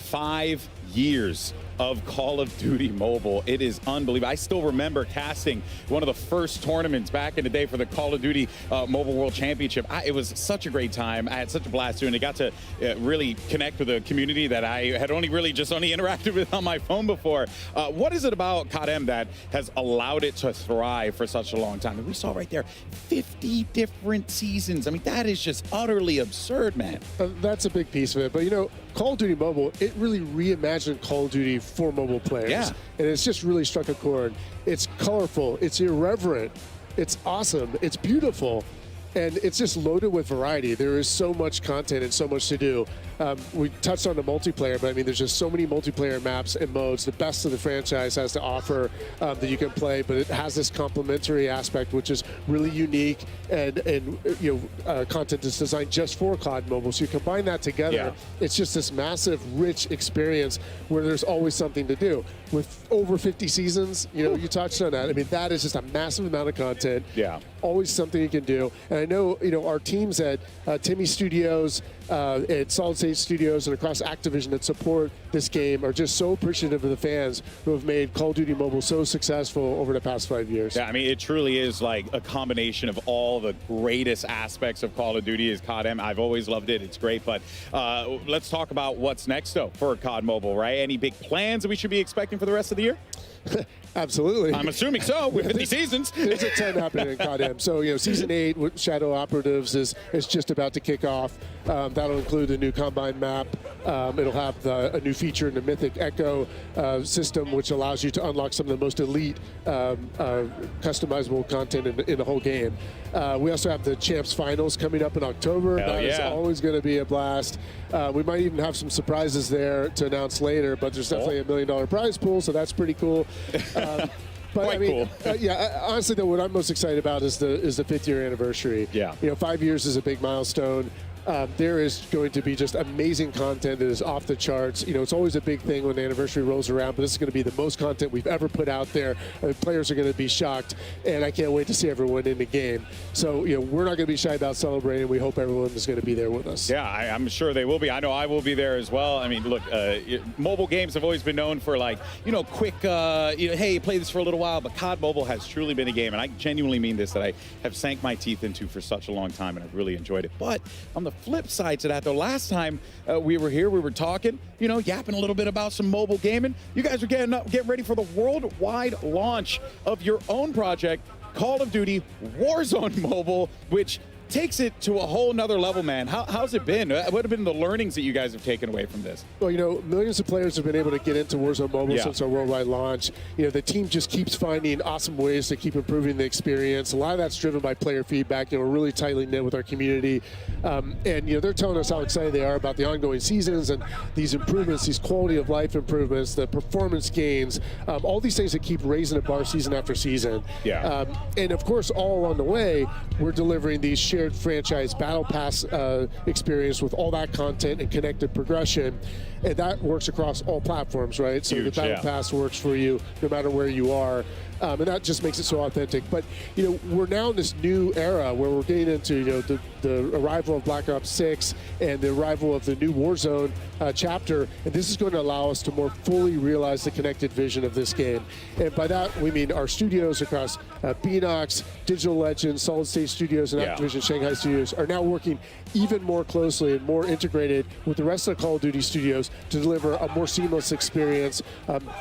5 years of Call of Duty Mobile. It is unbelievable. I still remember casting one of the first tournaments back in the day for the Call of Duty Mobile World Championship. It was such a great time. I had such a blast doing it. I got to really connect with a community that I had only interacted with on my phone before. What is it about CODM that has allowed it to thrive for such a long time? And we saw right there 50 different seasons. I mean, that is just utterly absurd, man. That's a big piece of it. But, you know, Call of Duty Mobile, it really reimagined Call of Duty for mobile players. Yeah. And it's just really struck a chord. It's colorful, it's irreverent, it's awesome, it's beautiful, and it's just loaded with variety. There is so much content and so much to do. we touched on the multiplayer, but I mean, there's just so many multiplayer maps and modes. The best of the franchise has to offer that you can play, but it has this complementary aspect, which is really unique and content that's designed just for COD Mobile. So you combine that together, it's just this massive, rich experience where there's always something to do. With over 50 seasons, you touched on that. I mean, that is just a massive amount of content. Yeah. Always something you can do. And I know, our teams at Timmy Studios, at Solid State Studios, and across Activision that support this game are just so appreciative of the fans who have made Call of Duty Mobile so successful over the past 5 years. Yeah, I mean, it truly is like a combination of all the greatest aspects of Call of Duty is COD M. I've always loved it. It's great. But let's talk about what's next, though, for COD Mobile, right? Any big plans that we should be expecting for the rest of the year? Absolutely. I'm assuming so, with 50 seasons. There's a 10 happening in COD M. So, Season 8 with Shadow Operatives is just about to kick off. That'll include a new Combine map. It'll have a new feature in the Mythic Echo system, which allows you to unlock some of the most elite customizable content in the whole game. We also have the Champs Finals coming up in October. That is always going to be a blast. We might even have some surprises there to announce later, but there's definitely $1 million prize pool, so that's pretty cool. But Quite cool. Honestly, though, what I'm most excited about is the 5th year anniversary. Yeah. 5 years is a big milestone. There is going to be just amazing content that is off the charts. It's always a big thing when the anniversary rolls around, but this is going to be the most content we've ever put out there. Players are going to be shocked, and I can't wait to see everyone in the game. So, we're not going to be shy about celebrating. We hope everyone is going to be there with us. Yeah, I'm sure they will be. I know I will be there as well. I mean, look, mobile games have always been known for quick, hey, play this for a little while, but COD Mobile has truly been a game, and I genuinely mean this, that I have sank my teeth into for such a long time, and I've really enjoyed it. But on the flip side to that, though, last time we were here, we were talking, yapping a little bit about some mobile gaming. You guys are getting ready for the worldwide launch of your own project, Call of Duty Warzone Mobile, which takes it to a whole nother level, man. How's it been? What have been the learnings that you guys have taken away from this? Well, millions of players have been able to get into Warzone Mobile since our worldwide launch. The team just keeps finding awesome ways to keep improving the experience. A lot of that's driven by player feedback. We're really tightly knit with our community. And, they're telling us how excited they are about the ongoing seasons and these improvements, these quality of life improvements, the performance gains, all these things that keep raising the bar season after season. Yeah. And, of course, all along the way, we're delivering these shared franchise battle pass experience with all that content and connected progression, and that works across all platforms, right? So the battle pass works for you no matter where you are. And that just makes it so authentic. But, we're now in this new era where we're getting into, the arrival of Black Ops 6 and the arrival of the new Warzone chapter. And this is going to allow us to more fully realize the connected vision of this game. And by that, we mean our studios across Beanox, Digital Legends, Solid State Studios, and Activision Shanghai Studios are now working even more closely and more integrated with the rest of the Call of Duty studios to deliver a more seamless experience,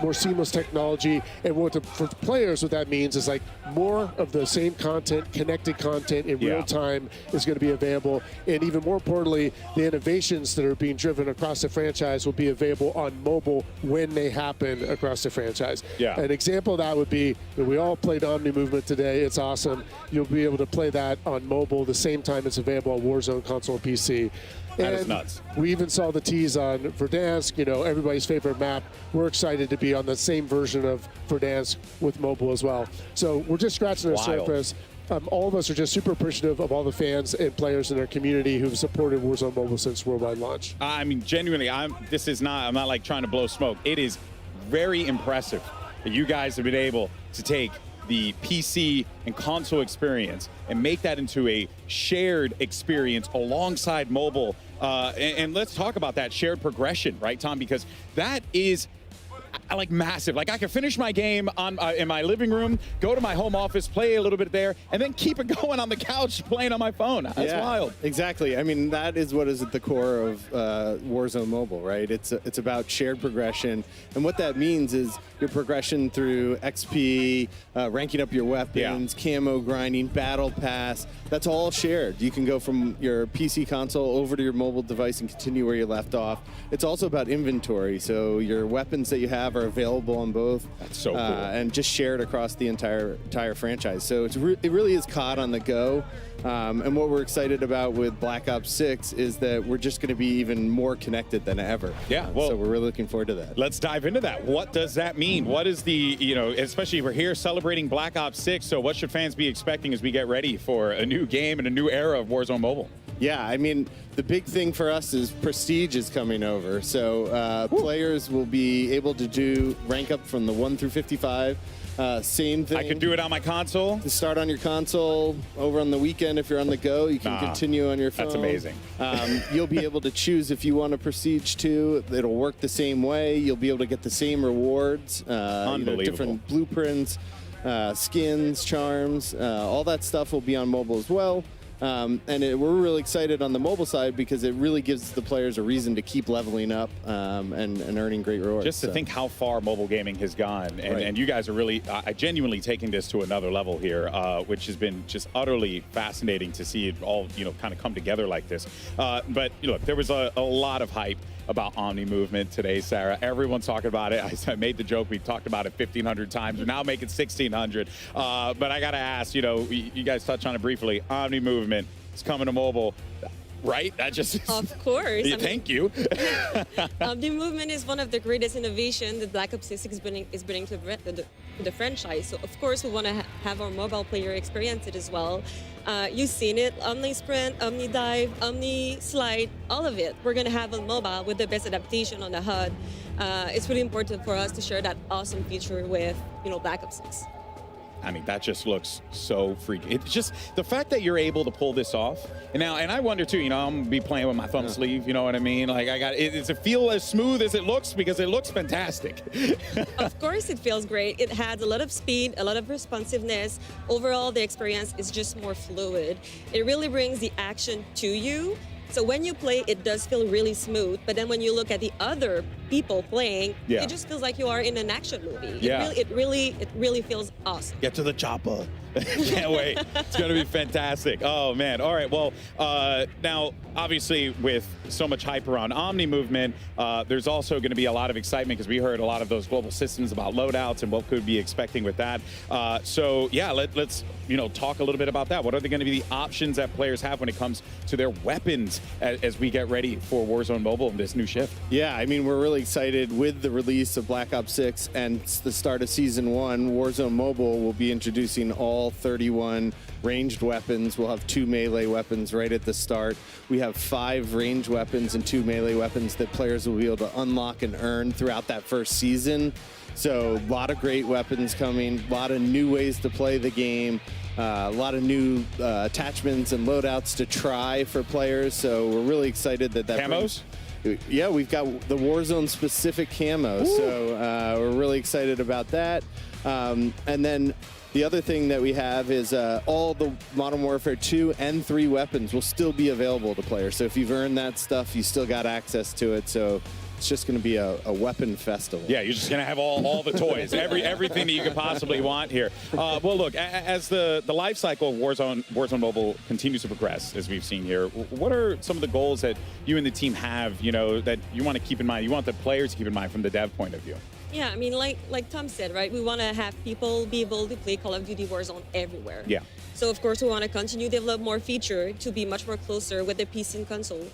more seamless technology. And for players, what that means is more of the same content, connected content in real time is going to be available. And even more importantly, the innovations that are being driven across the franchise will be available on mobile when they happen across the franchise. Yeah. An example of that would be, we all played Omni Movement today. It's awesome. You'll be able to play that on mobile the same time it's available on Warzone console and PC. That is nuts. We even saw the tease on Verdansk, everybody's favorite map. We're excited to be on the same version of Verdansk with mobile as well. So we're just scratching the surface. All of us are just super appreciative of all the fans and players in our community who've supported Warzone Mobile since worldwide launch. I mean, genuinely, I'm not trying to blow smoke. It is very impressive that you guys have been able to take the PC and console experience and make that into a shared experience alongside mobile. And let's talk about that shared progression, right, Tom? Because that is massive. I can finish my game in my living room, go to my home office, play a little bit there, and then keep it going on the couch playing on my phone. That's wild. Exactly. I mean, that is what is at the core of Warzone Mobile, right? It's about shared progression, and what that means is your progression through XP, ranking up your weapons, camo grinding, battle pass. That's all shared. You can go from your PC console over to your mobile device and continue where you left off. It's also about inventory. So your weapons that you have have are available on both. That's so cool. And just shared across the entire franchise. So it really is COD on the go. And what we're excited about with Black Ops 6 is that we're just going to be even more connected than ever. Yeah, well, so we're really looking forward to that. Let's dive into that. What does that mean? What is the, especially we're here celebrating Black Ops 6, so what should fans be expecting as we get ready for a new game and a new era of Warzone Mobile? Yeah, I mean, the big thing for us is Prestige is coming over. So players will be able to do rank up from the 1 through 55. Same thing. I can do it on my console? To start on your console. Over on the weekend, if you're on the go, you can continue on your phone. That's amazing. You'll be able to choose if you want a Prestige 2. It'll work the same way. You'll be able to get the same rewards. Unbelievable. Different blueprints, skins, charms. All that stuff will be on mobile as well. We're really excited on the mobile side because it really gives the players a reason to keep leveling up and earning great rewards. Just to think how far mobile gaming has gone, and you guys are really genuinely taking this to another level here, which has been just utterly fascinating to see it all kind of come together like this. But look, there was a lot of hype about Omni movement today, Sarah. Everyone's talking about it. I made the joke, we talked about it 1,500 times. We're now making 1,600. But I gotta ask, you guys touched on it briefly. Omni movement is coming to mobile, right? That just of course. Thank you. The movement is one of the greatest innovations that Black Ops 6 is bringing to the franchise. So of course we want to have our mobile player experience it as well. You've seen it, Omni Sprint, Omni Dive, Omni Slide, all of it. We're going to have on mobile with the best adaptation on the HUD. It's really important for us to share that awesome feature with Black Ops 6. I mean, that just looks so freaky. It's just the fact that you're able to pull this off. And I wonder too, I'm gonna be playing with my thumb sleeve, you know what I mean? Like does it feel as smooth as it looks? Because it looks fantastic. Of course it feels great. It has a lot of speed, a lot of responsiveness. Overall, the experience is just more fluid. It really brings the action to you. So when you play, it does feel really smooth. But then when you look at the other people playing, it just feels like you are in an action movie. Yeah. It really feels awesome. Get to the chopper. Can't wait. It's going to be fantastic. Oh, man. All right. Well, now, obviously, with so much hype around Omni movement, there's also going to be a lot of excitement because we heard a lot of those global systems about loadouts and what could be expecting with that. So, yeah, let's talk a little bit about that. What are going to be the options that players have when it comes to their weapons as we get ready for Warzone Mobile and this new shift? Yeah, I mean, we're really excited with the release of Black Ops 6 and the start of Season 1. Warzone Mobile will be introducing all 31 ranged weapons. We'll have 2 melee weapons right at the start. We have 5 ranged weapons and 2 melee weapons that players will be able to unlock and earn throughout that first season. So a lot of great weapons coming, a lot of new ways to play the game, a lot of new attachments and loadouts to try for players. So we're really excited that camos? Yeah, we've got the Warzone specific camos. So we're really excited about that. And then the other thing that we have is all the Modern Warfare 2 and 3 weapons will still be available to players. So if you've earned that stuff, you still got access to it. So it's just going to be a weapon festival. Yeah, you're just going to have all the toys, everything that you could possibly want here. Well, look, as the life cycle of Warzone Mobile continues to progress, as we've seen here, what are some of the goals that you and the team have, that you want to keep in mind, you want the players to keep in mind from the dev point of view? Yeah, I mean, like Tom said, right? We want to have people be able to play Call of Duty Warzone everywhere. Yeah. So, of course, we want to continue to develop more feature to be much more closer with the PC and console.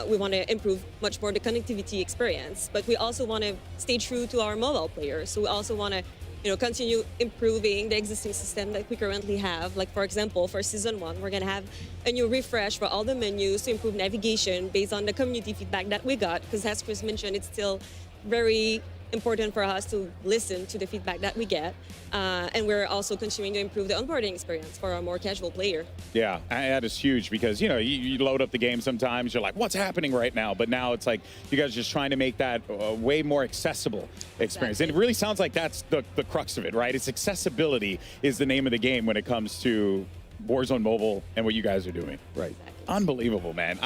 We want to improve much more the connectivity experience, but we also want to stay true to our mobile players. So we also want to continue improving the existing system that we currently have. Like, for example, for Season 1, we're going to have a new refresh for all the menus to improve navigation based on the community feedback that we got, because as Chris mentioned, it's still very important for us to listen to the feedback that we get. And we're also continuing to improve the onboarding experience for our more casual player. Yeah, that is huge because, you load up the game sometimes, you're like, what's happening right now? But now it's like you guys are just trying to make that a way more accessible experience. And it really sounds like that's the crux of it, right? It's accessibility is the name of the game when it comes to Warzone Mobile and what you guys are doing. Right. Unbelievable, man.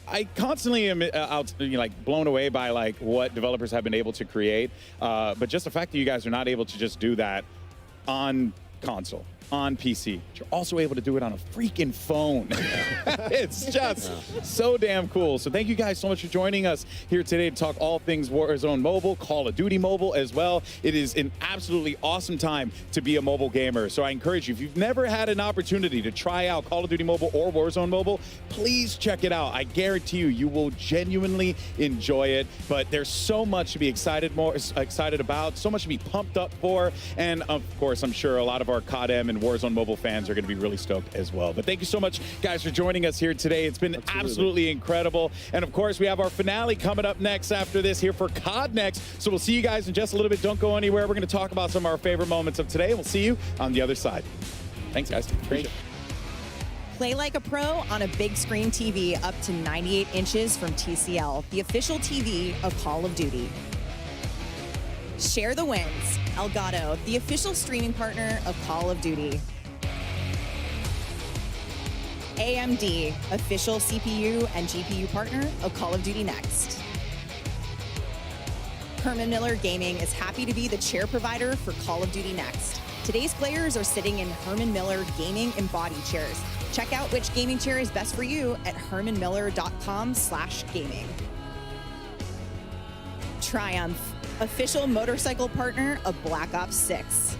I constantly am blown away by what developers have been able to create, but just the fact that you guys are not able to just do that on console. on PC. But you're also able to do it on a freaking phone. It's just so damn cool. So thank you guys so much for joining us here today to talk all things Warzone Mobile, Call of Duty Mobile as well. It is an absolutely awesome time to be a mobile gamer. So I encourage you, if you've never had an opportunity to try out Call of Duty Mobile or Warzone Mobile, please check it out. I guarantee you, you will genuinely enjoy it. But there's so much to be excited about, so much to be pumped up for. And of course, I'm sure a lot of our COD-M and Warzone Mobile fans are going to be really stoked as well. But thank you so much, guys, for joining us here today. It's been absolutely incredible. And of course, we have our finale coming up next after this here for COD Next. So we'll see you guys in just a little bit. Don't go anywhere. We're going to talk about some of our favorite moments of today. We'll see you on the other side. Thanks, guys. Appreciate it. Play like a pro on a big screen TV up to 98 inches from TCL, the official TV of Call of Duty. Share the wins. Elgato, the official streaming partner of Call of Duty. AMD, official CPU and GPU partner of Call of Duty Next. Herman Miller Gaming is happy to be the chair provider for Call of Duty Next. Today's players are sitting in Herman Miller Gaming embodied chairs. Check out which gaming chair is best for you at hermanmiller.com/gaming. Triumph, official motorcycle partner of Black Ops 6.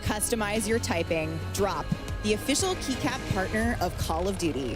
Customize your typing. Drop, the official keycap partner of Call of Duty.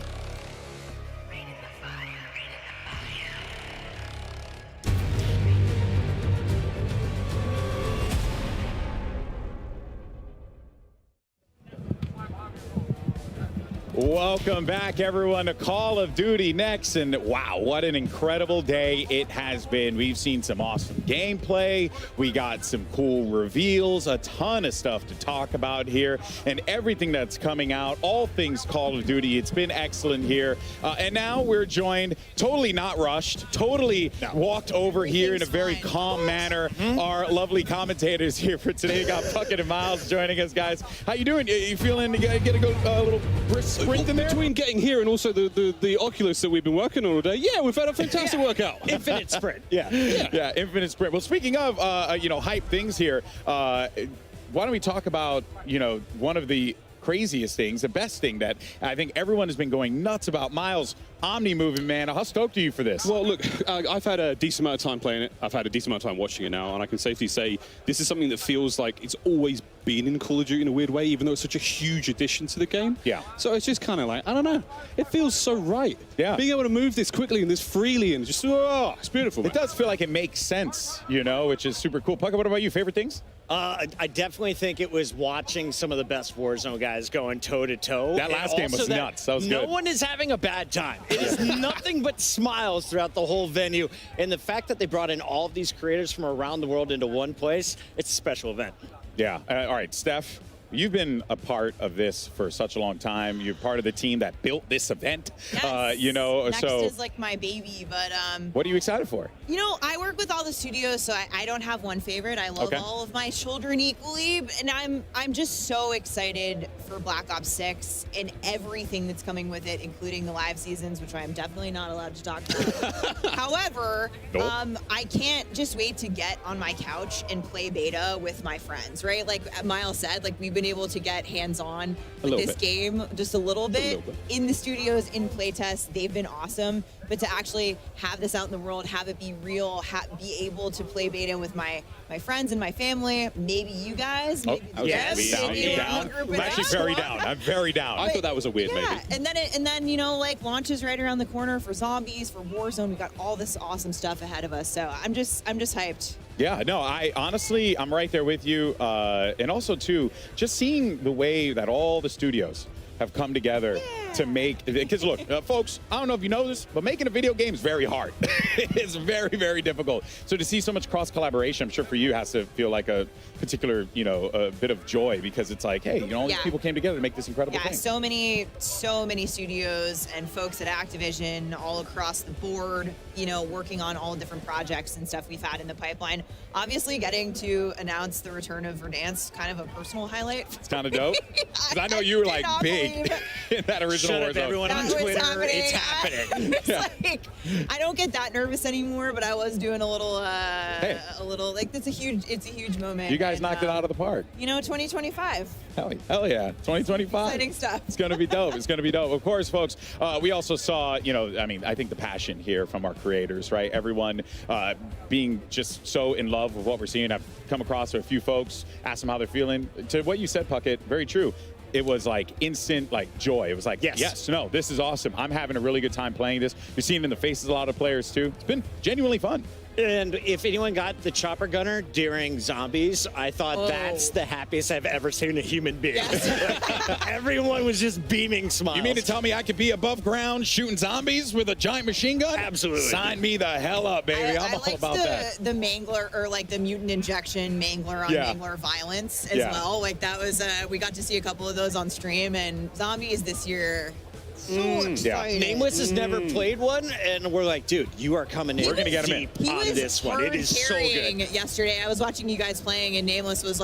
Welcome back, everyone, to Call of Duty Next. And wow, what an incredible day it has been. We've seen some awesome gameplay. We got some cool reveals, a ton of stuff to talk about here, and everything that's coming out, all things Call of Duty. It's been excellent here. And now we're joined, totally not rushed, totally walked over here in a very calm manner. Our lovely commentators here for today. We got Puckett and Miles joining us, guys. How you doing? You feeling to get a little brisk sprint in there? Between getting here and also the Oculus that we've been working on all day, yeah, we've had a fantastic workout. Infinite sprint. Yeah, infinite sprint. Well, speaking of, hype things here, why don't we talk about, one of the craziest things, the best thing that I think everyone has been going nuts about. Miles, Omni moving, man. How stoked are you for this? Well, look, I've had a decent amount of time playing it. I've had a decent amount of time watching it now, and I can safely say this is something that feels like it's always been in Call of Duty in a weird way, even though it's such a huge addition to the game. Yeah. So it's just kind of like, I don't know. It feels so right. Yeah. Being able to move this quickly and this freely and just, it's beautiful, man. It does feel like it makes sense, which is super cool. Pucka, what about you? Favorite things? I definitely think it was watching some of the best Warzone guys going toe-to-toe. That last game was nuts. That was good. No one is having a bad time. It is nothing but smiles throughout the whole venue. And the fact that they brought in all of these creators from around the world into one place, it's a special event. Yeah. All right, Steph, you've been a part of this for such a long time. You're part of the team that built this event. Yes. Next so is like my baby, but what are you excited for? I work with all the studios, so I don't have one favorite. I love all of my children equally, and I'm just so excited for Black Ops 6 and everything that's coming with it, including the live seasons, which I am definitely not allowed to talk about. However, I can't just wait to get on my couch and play beta with my friends, right? Like Miles said, like we've been able to get hands-on with this game just a little bit in the studios, in playtests. They've been awesome, but to actually have this out in the world, have it be real, be able to play beta with my friends and my family, maybe you guys, maybe I'm actually very down. I'm very down. I thought that was a weird maybe. And then launches right around the corner for Zombies, for Warzone. We got all this awesome stuff ahead of us, so I'm just hyped. Yeah, no, I'm right there with you. And also, too, just seeing the way that all the studios have come together to make, because look, folks, I don't know if you know this, but making a video game is very hard. It's very, very difficult. So to see so much cross collaboration, I'm sure for you has to feel like a particular, a bit of joy, because it's like, hey, all these people came together to make this incredible thing. So many studios and folks at Activision all across the board, working on all different projects and stuff we've had in the pipeline. Obviously, getting to announce the return of Verdansk, kind of a personal highlight. It's kind of dope. Because I know you were like big in that original Warzone. Everyone on Twitter, it's happening. Like, I don't get that nervous anymore, but I was doing a little, that's a huge moment. You guys guys knocked it out of the park. 2025. Hell yeah, 2025. Exciting stuff. It's going to be dope. It's going to be dope. Of course, folks, we also saw, I think the passion here from our creators, right? Everyone being just so in love with what we're seeing. I've come across a few folks, asked them how they're feeling. To what you said, Puckett, very true. It was like instant joy. It was like, yes, no, this is awesome. I'm having a really good time playing this. You're seeing it in the faces of a lot of players too. It's been genuinely fun. And if anyone got the chopper gunner during zombies, I thought that's the happiest I've ever seen a human being. Yes. Everyone was just beaming smiles. You mean to tell me I could be above ground shooting zombies with a giant machine gun? Absolutely. Sign me the hell up, baby. I'm all about that. The mangler, or the mutant injection mangler on mangler violence as well. That was, we got to see a couple of those on stream, and zombies this year. So excited. Nameless has never played one, and we're like, dude, you are coming in. We're gonna get him in on this one. It is so good. Yesterday, I was watching you guys playing, and Nameless was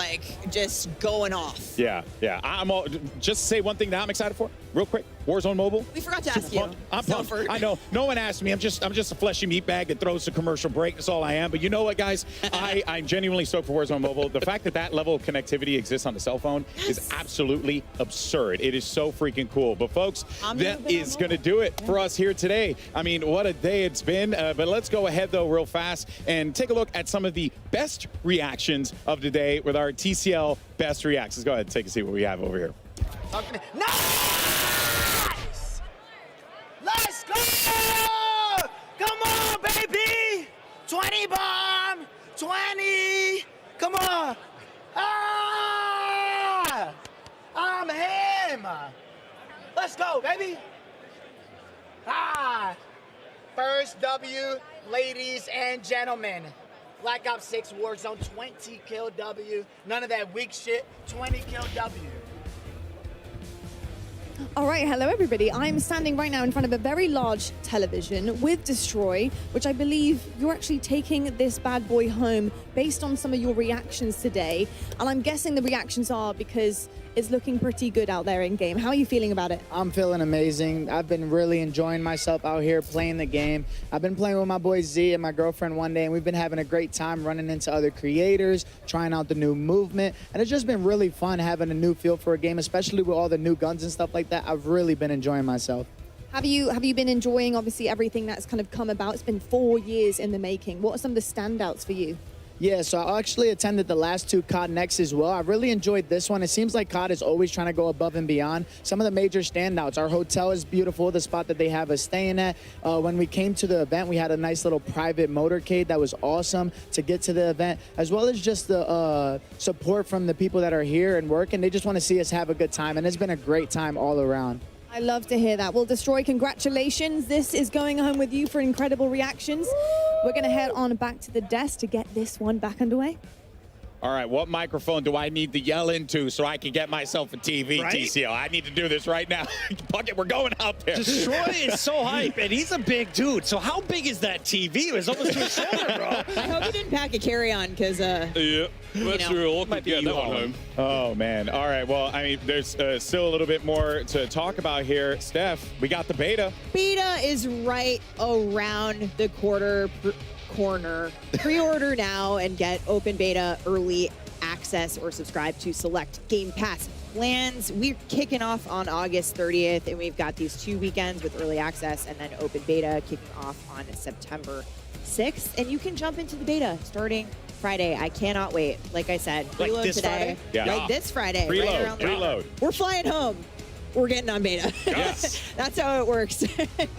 just going off. Yeah. I'm all, just to say one thing that I'm excited for, real quick. Warzone Mobile. We forgot to ask you. I'm pumped. I know. No one asked me. I'm just a fleshy meat bag that throws the commercial break. That's all I am. But you know what, guys? I'm genuinely stoked for Warzone Mobile. The fact that level of connectivity exists on the cell phone is absolutely absurd. It is so freaking cool. But folks, that is going to do it for us here today. I mean, what a day it's been. But let's go ahead, though, real fast and take a look at some of the best reactions of the day with our TCL best reacts. Let's go ahead and take a see what we have over here. Let's go! Come on, baby! 20 bomb! 20! Come on! Ah! I'm him! Let's go, baby! Ah! First W, ladies and gentlemen. Black Ops 6 Warzone, 20 kill W. None of that weak shit, 20 kill W. All right, hello everybody. I'm standing right now in front of a very large television with Destroy, which I believe you're actually taking this bad boy home based on some of your reactions today. And I'm guessing the reactions are because it's looking pretty good out there in game. How are you feeling about it? I'm feeling amazing. I've been really enjoying myself out here playing the game. I've been playing with my boy Z and my girlfriend one day, and we've been having a great time running into other creators, trying out the new movement, and it's just been really fun having a new feel for a game, especially with all the new guns and stuff like that. I've really been enjoying myself. Have you been enjoying, obviously, everything that's kind of come about? It's been 4 years in the making. What are some of the standouts for you? Yeah, so I actually attended the last two COD Next as well. I really enjoyed this one. It seems like COD is always trying to go above and beyond. Some of the major standouts. Our hotel is beautiful, the spot that they have us staying at. When we came to the event, we had a nice little private motorcade that was awesome to get to the event, as well as just the support from the people that are here and working. They just want to see us have a good time, and it's been a great time all around. I love to hear that. Well, Destroy, congratulations. This is going home with you for incredible reactions. We're going to head on back to the desk to get this one back underway. All right, what microphone do I need to yell into so I can get myself a TV, right? TCL? I need to do this right now. Bucket, we're going out there. Destroy is so hype, and he's a big dude. So how big is that TV? It's almost to his shoulder, bro. I hope you didn't pack a carry-on, because, yeah, that's real. Might be that one home. Oh, man. All right, well, I mean, there's still a little bit more to talk about here. Steph, we got the beta. Beta is right around the corner. Pre-order now and get open beta early access or subscribe to select Game Pass plans. We're kicking off on August 30th, and we've got these 2 weekends with early access and then open beta kicking off on September 6th. And you can jump into the beta starting Friday. I cannot wait. Like I said, preload this today. Friday? Yeah. Like this Friday. Preload. Right around the Preload. We're flying home. We're getting on beta. Yes. That's how it works.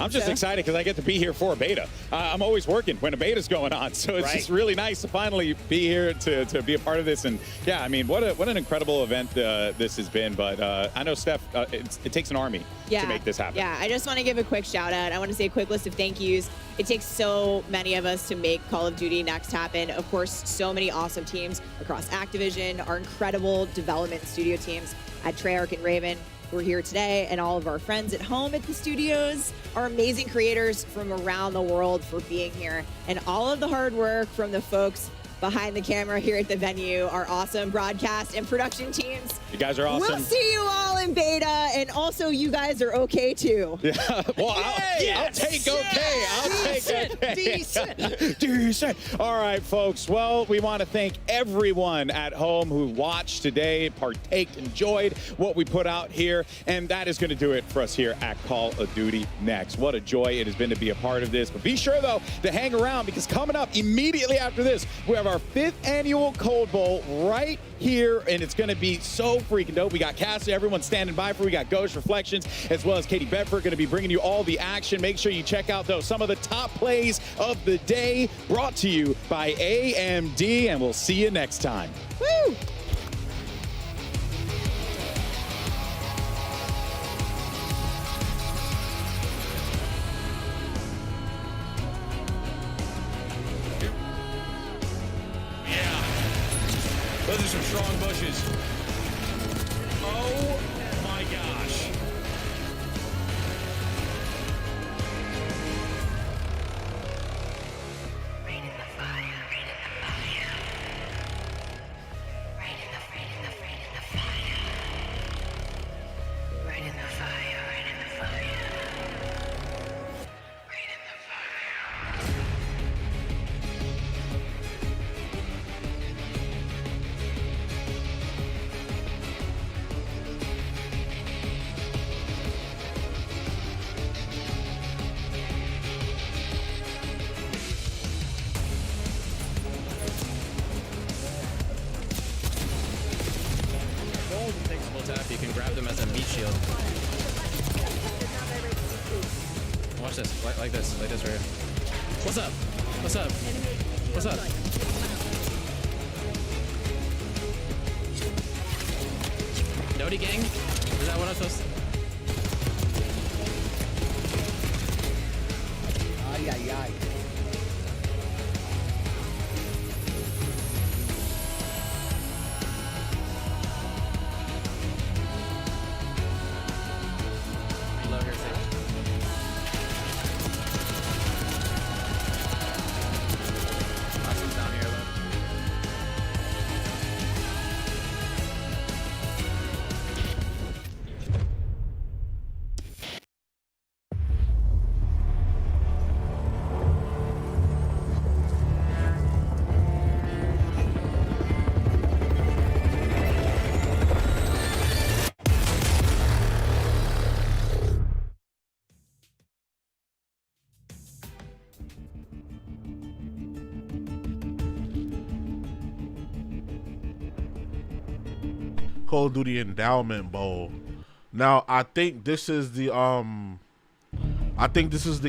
I'm just excited because I get to be here for a beta. I'm always working when a beta's going on, so it's just really nice to finally be here to be a part of this. And yeah, I mean, what an incredible event this has been. But I know, Steph, it takes an army to make this happen. Yeah, I just want to give a quick shout out. I want to say a quick list of thank yous. It takes so many of us to make Call of Duty Next happen. Of course, so many awesome teams across Activision, our incredible development studio teams at Treyarch and Raven. We're here today, and all of our friends at home at the studios, our amazing creators from around the world for being here, and all of the hard work from the folks behind the camera here at the venue, our awesome broadcast and production teams. You guys are awesome. We'll see you all in beta, and also you guys are okay too. Yeah, well, I'll take okay. Decent. All right, folks. Well, we want to thank everyone at home who watched today, partaked, enjoyed what we put out here. And that is going to do it for us here at Call of Duty Next. What a joy it has been to be a part of this. But be sure, though, to hang around because coming up immediately after this, we have our 5th annual Cold Bowl right here. And it's going to be so freaking dope. We got Cassie, everyone standing by for. We got Ghost Reflections, as well as Katie Bedford, going to be bringing you all the action. Make sure you check out, though, some of the top plays of the day brought to you by AMD. And we'll see you next time. Woo! Those are some strong bushes. Oh my gosh. You can grab them as a meat shield. Watch this, like this right here. What's up? What's up? What's up? Dodie gang? Is that what I'm supposed to? Ay, ay, ay. Call of Duty Endowment Bowl. Now I think this is the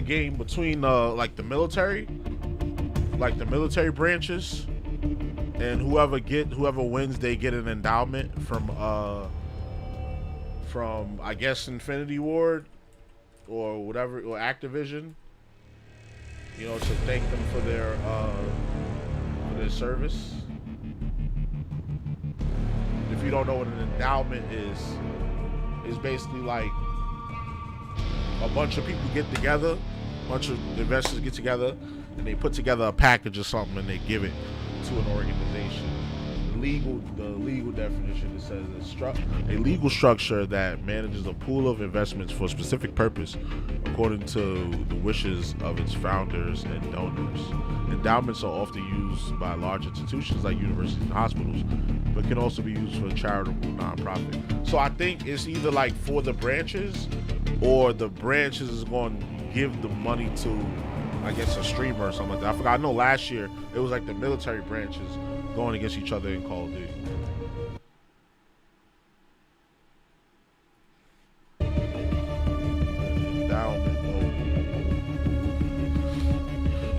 game between like the military branches, and whoever wins, they get an endowment from I guess Infinity Ward or whatever, or Activision, you know, to thank them for their service. If you don't know what an endowment is basically like a bunch of people get together, a bunch of investors get together, and they put together a package or something and they give it to an organization. The legal definition, it says a legal structure that manages a pool of investments for a specific purpose according to the wishes of its founders and donors. Endowments are often used by large institutions like universities and hospitals, but can also be used for a charitable nonprofit. So I think it's either like for the branches, or the branches is going to give the money to, I guess, a streamer or something like that. I forgot. I know last year it was like the military branches going against each other in Call of Duty.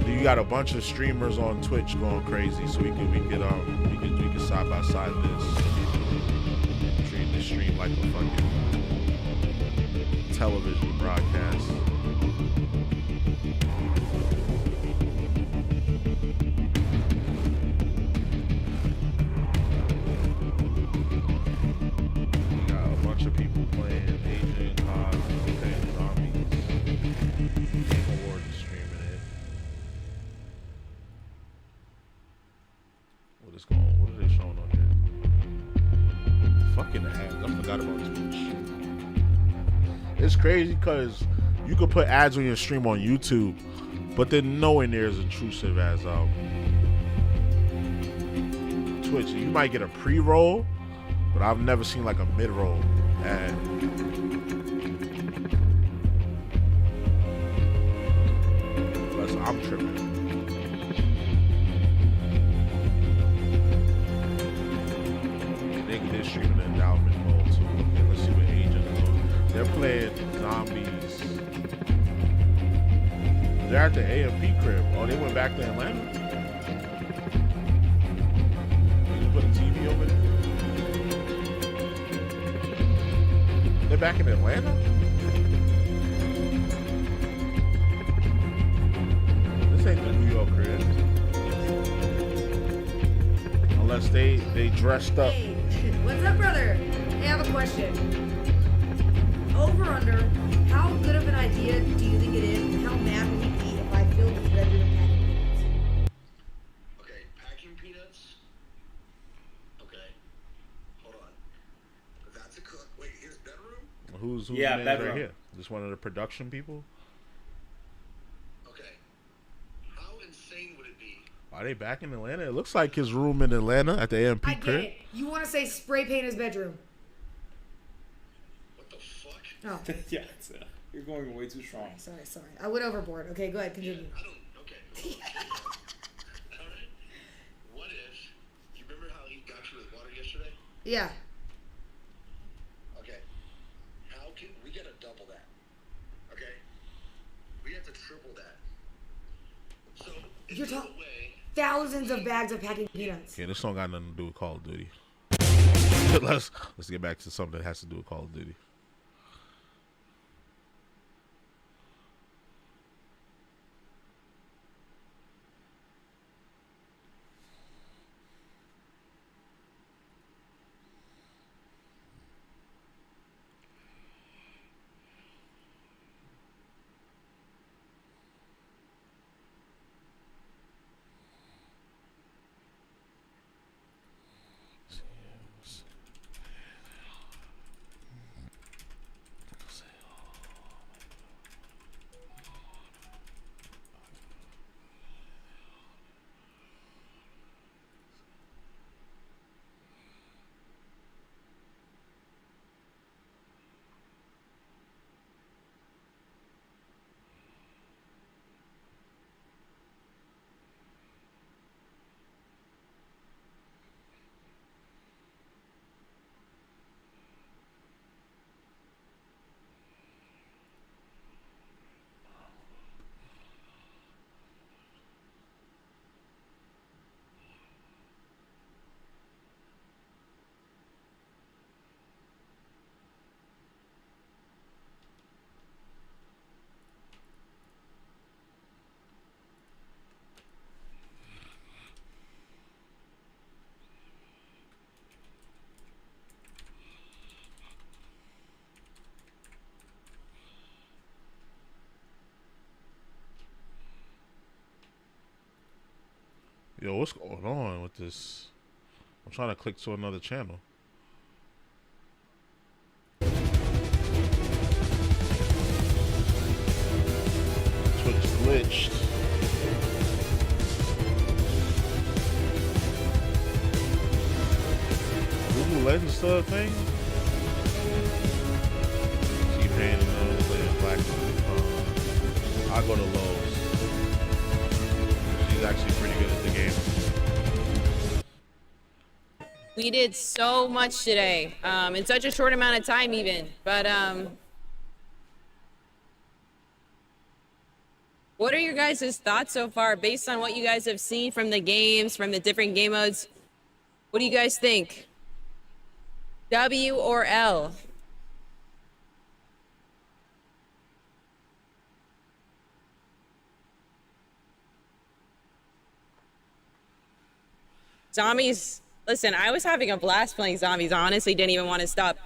You got a bunch of streamers on Twitch going crazy, so we could side by side this. Treat this stream like a fucking television broadcast. Got a bunch of people playing Asian COD, playing zombies. Game Award is streaming it. What are they showing on here? Fucking ads. I forgot about Twitch. It's crazy because you could put ads on your stream on YouTube but they're nowhere near as intrusive as Twitch. You might get a pre-roll, but I've never seen like a mid-roll. And unless I'm tripping. They're streaming the endowment mode too. Okay, let's see what agent is on. They're playing zombies. They're at the AMP crib. Oh, they went back to Atlanta? Did you put a TV over there? They're back in Atlanta? This ain't the New York crib. Unless they dressed up. Hey, what's up, brother? Hey, I have a question. Over under, how good of an idea do you think it is? How mad will he be if I fill his bedroom packing peanuts? Okay, hold on. That's a cook. Wait, his bedroom? Who's Yeah, the bedroom. right here? Just one of the production people? Okay. How insane would it be? Are they back in Atlanta? It looks like his room in Atlanta at the AMP I get crib. it. You want to say spray paint his bedroom? What the fuck? Oh. Yeah, you're going way too strong. Sorry. I went overboard. Okay, go ahead. Continue. Okay. Alright. What if, you remember how he got you with water yesterday? Yeah. Okay. How can, we gotta double that. Okay? We have to triple that. So, You're talking thousands of bags of packing peanuts. Okay, this song got nothing to do with Call of Duty. let's get back to something that has to do with Call of Duty. Yo, what's going on with this? I'm trying to click to another channel. Twitch glitched. Google Legends still a thing? T-Pain and playing Black. I'll go to Lowe's. She's actually pretty good at the game. We did so much today in such a short amount of time even, but what are your guys' thoughts so far based on what you guys have seen from the games, from the different game modes? What do you guys think? W or L? Zombies, listen, I was having a blast playing zombies. I honestly didn't even want to stop.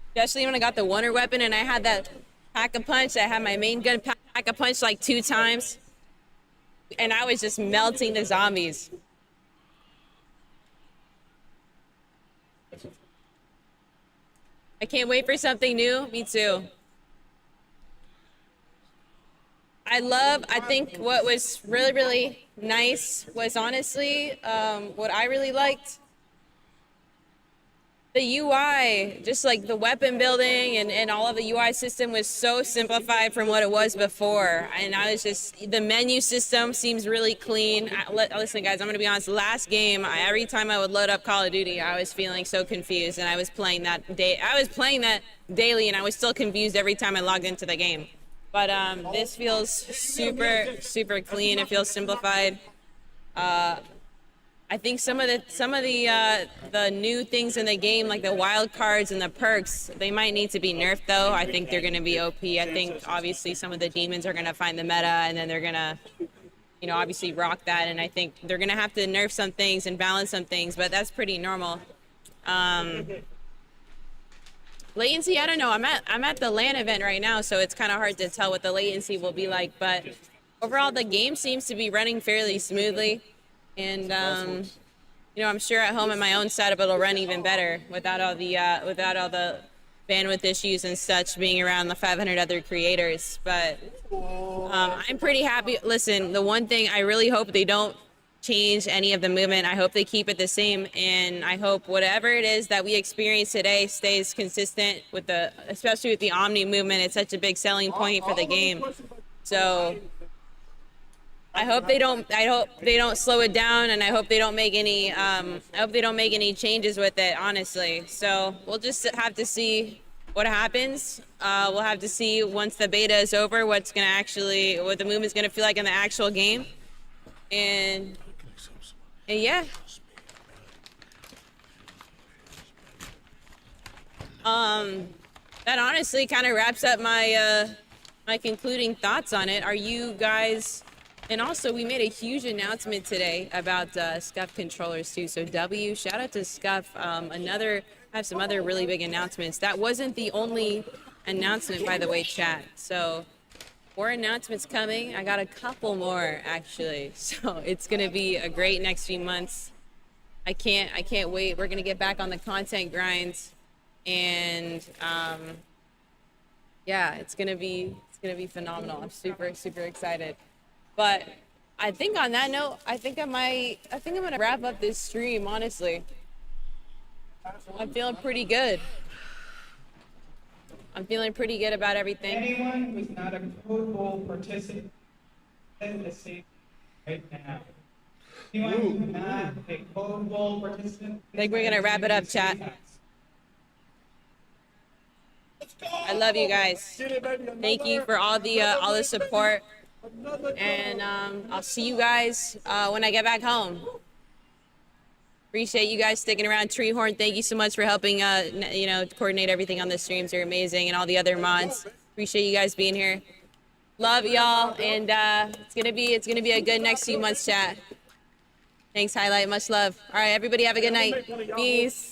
Especially when I got the wonder weapon and I had that pack-a-punch. I had my main gun pack-a-punch like 2 times. And I was just melting the zombies. I can't wait for something new. Me too. I think what was really, really nice was honestly what I really liked. The UI, just like the weapon building and all of the UI system was so simplified from what it was before. And I was just, the menu system seems really clean. Listen, guys, I'm going to be honest. Last game, every time I would load up Call of Duty, I was feeling so confused. And I was playing that daily, and I was still confused every time I logged into the game. But this feels super, super clean. It feels simplified. I think some of the new things in the game, like the wild cards and the perks, they might need to be nerfed though. I think they're going to be OP. I think obviously some of the demons are going to find the meta, and then they're going to, you know, obviously rock that. And I think they're going to have to nerf some things and balance some things, but that's pretty normal. Latency, I don't know. I'm at the LAN event right now, so it's kind of hard to tell what the latency will be like. But overall, the game seems to be running fairly smoothly. And you know, I'm sure at home in my own setup it'll run even better without all the bandwidth issues and such, being around the 500 other creators. But I'm pretty happy. Listen, the one thing I really hope they don't change any of the movement. I hope they keep it the same, and I hope whatever it is that we experience today stays consistent with especially with the Omni movement. It's such a big selling point for the game. So I hope they don't slow it down, and I hope they don't make any changes with it, honestly. So we'll just have to see what happens. We'll have to see once the beta is over what the movement's gonna feel like in the actual game. And yeah. That honestly kind of wraps up my my concluding thoughts on it. Are you guys? And also, we made a huge announcement today about Scuff controllers too. So shout out to Scuff. I have some other really big announcements. That wasn't the only announcement, by the way, chat. So more announcements coming. I got a couple more actually. So it's gonna be a great next few months. I can't wait. We're gonna get back on the content grind, and yeah, it's gonna be phenomenal. I'm super, super excited. But I think on that note, I think I'm gonna wrap up this stream, honestly. I'm feeling pretty good. I'm feeling pretty good about everything. Anyone who's not a Code Bowl participant in the same right now. Anyone who's not a Code Bowl participant. I think we're gonna wrap it up, chat. I love you guys. Thank you for all the support. And I'll see you guys when I get back home. Appreciate you guys sticking around. Treehorn, thank you so much for helping coordinate everything on the streams. You're amazing, and all the other mods. Appreciate you guys being here. Love y'all, and it's gonna be a good next few months, chat. Thanks, Highlight. Much love. All right, everybody have a good night. Peace.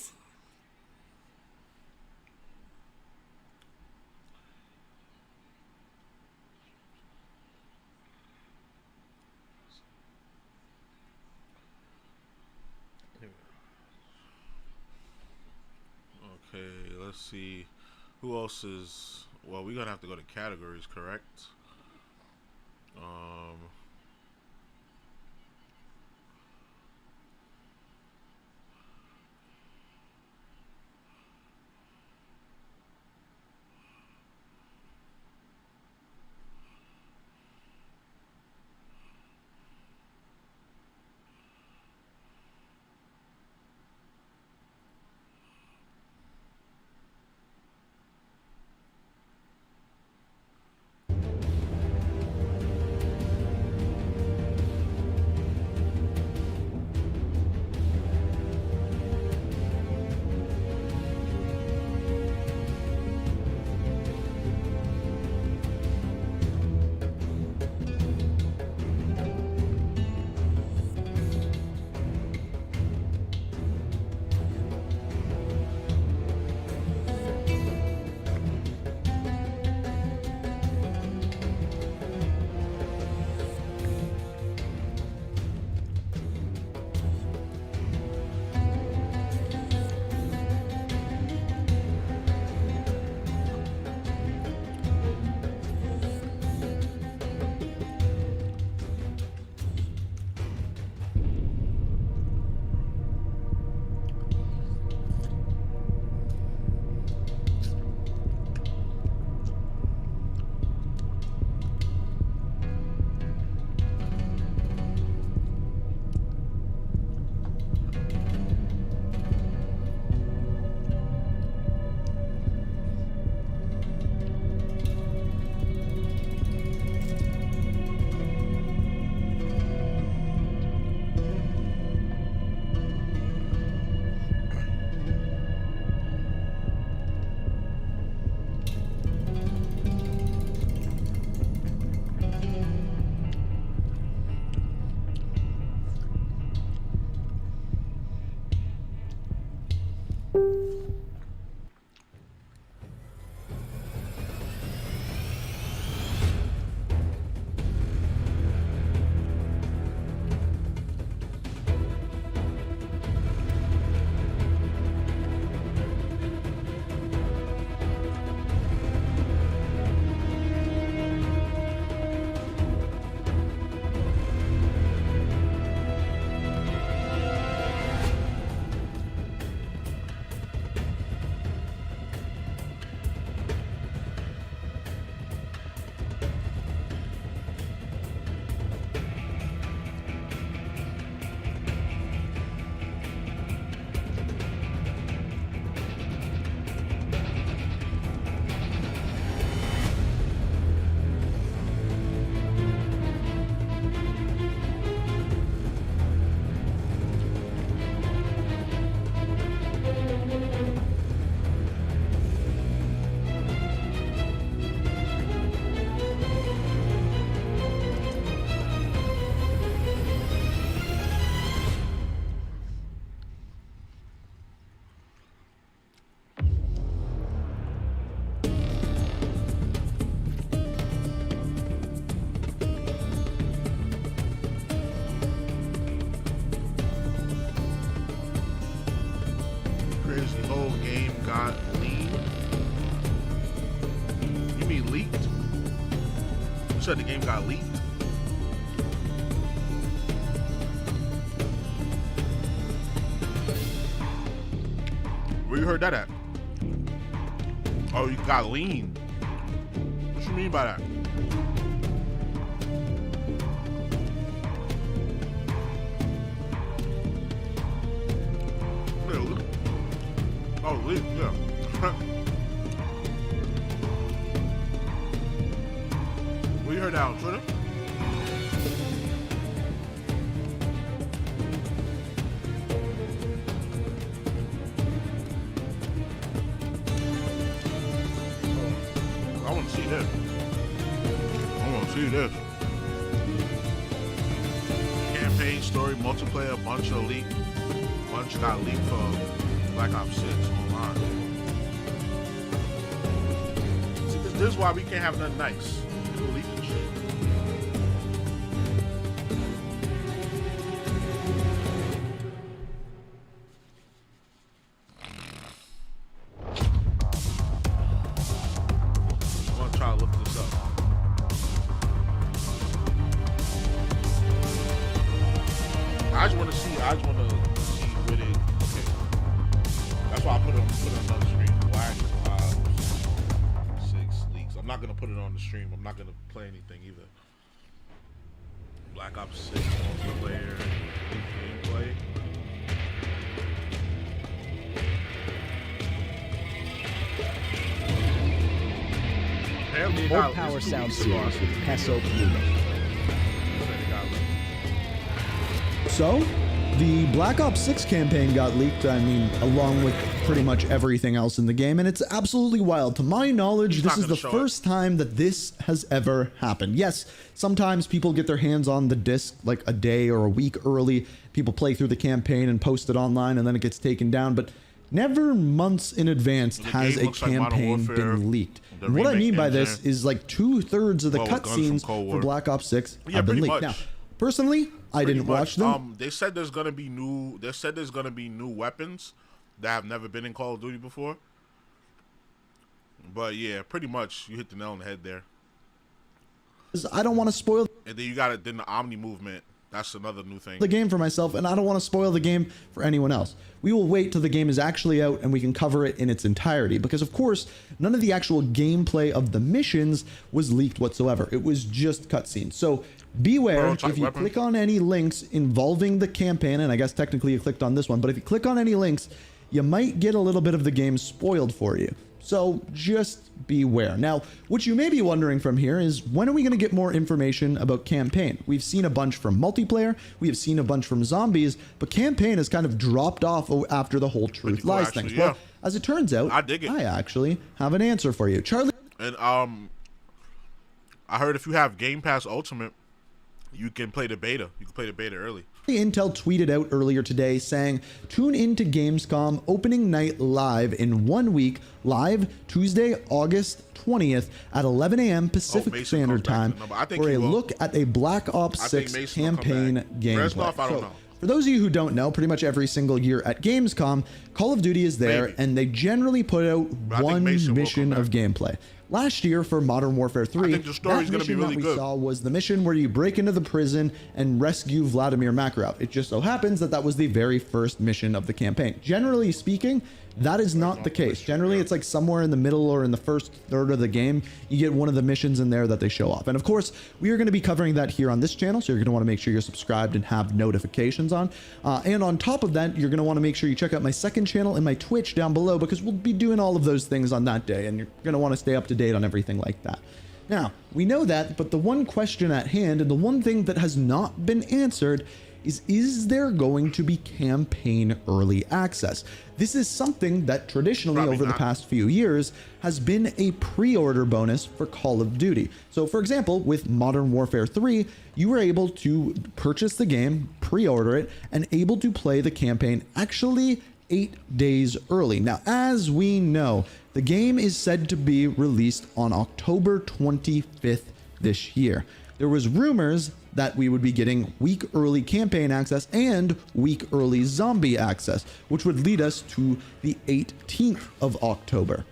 Okay, let's see. Who else is... Well, we're going to have to go to categories, correct? Crazy whole game got leaked. You mean leaked? You said the game got leaked? Where you heard that at? Oh, you got lean. What you mean by that? Oh, leak, yeah. Where you heard that on Twitter? I want to see this. I want to see this. Campaign, story, multiplayer, bunch of leak. Bunch got leaked for Black Ops 6 online. See, this is why we can't have nothing nice. People leaking shit. I'm gonna try to look this up. I just want to see where they. Okay. That's why I put it on the stream. Black Ops 6 leaks. I'm not gonna put it on the stream. I'm not gonna play anything either. Black Ops 6 multiplayer gameplay. Old Power Sound Series with Peso Pluto. So, the Black Ops 6 campaign got leaked, I mean, along with pretty much everything else in the game, and it's absolutely wild. To my knowledge, this is the first time that this has ever happened. Yes, sometimes people get their hands on the disc like a day or a week early. People play through the campaign and post it online, and then it gets taken down, but never months in advance has a campaign been leaked. And what I mean by this is like 2/3 of the cutscenes for Black Ops 6 have been leaked. Now, personally, I didn't watch them. They said there's gonna be new. They said there's gonna be new weapons that have never been in Call of Duty before. But yeah, pretty much you hit the nail on the head there. I don't want to spoil. And then you got it. Then the Omni movement. That's another new thing. The game for myself, and I don't want to spoil the game for anyone else. We will wait till the game is actually out and we can cover it in its entirety, because of course none of the actual gameplay of the missions was leaked whatsoever. It was just cutscenes. So beware if you click on any links involving the campaign, and I guess technically you clicked on this one, but if you click on any links, you might get a little bit of the game spoiled for you. So just beware. Now, what you may be wondering from here is, when are we going to get more information about campaign? We've seen a bunch from multiplayer, we have seen a bunch from zombies, but campaign has kind of dropped off after the whole Truth Lies thing. Yeah. Well, as it turns out, I actually have an answer for you. Charlie. And I heard if you have Game Pass Ultimate, you can play the beta. You can play the beta early. Intel tweeted out earlier today saying, tune into Gamescom opening night live in 1 week, live Tuesday, August 20th at 11 a.m. Pacific Standard Time for a look at a Black Ops 6 campaign gameplay. For those of you who don't know, pretty much every single year at Gamescom, Call of Duty is there, and they generally put out one mission of gameplay. Last year for Modern Warfare 3, that mission that we saw was the mission where you break into the prison and rescue Vladimir Makarov. It just so happens that that was the very first mission of the campaign. Generally speaking, that is not the case. Generally, it's like somewhere in the middle or in the first third of the game, you get one of the missions in there that they show off. And of course, we are going to be covering that here on this channel, so you're going to want to make sure you're subscribed and have notifications on. And on top of that, you're going to want to make sure you check out my second channel and my Twitch down below, because we'll be doing all of those things on that day, and you're going to want to stay up to date on everything like that. Now, we know that, but the one question at hand, and the one thing that has not been answered, is there going to be campaign early access? This is something that traditionally over the past few years has been a pre-order bonus for Call of Duty. So for example, with Modern Warfare 3, you were able to purchase the game, pre-order it, and able to play the campaign actually 8 days early. Now, as we know, the game is said to be released on October 25th this year. There was rumors that we would be getting week early campaign access and week early zombie access, which would lead us to the 18th of October.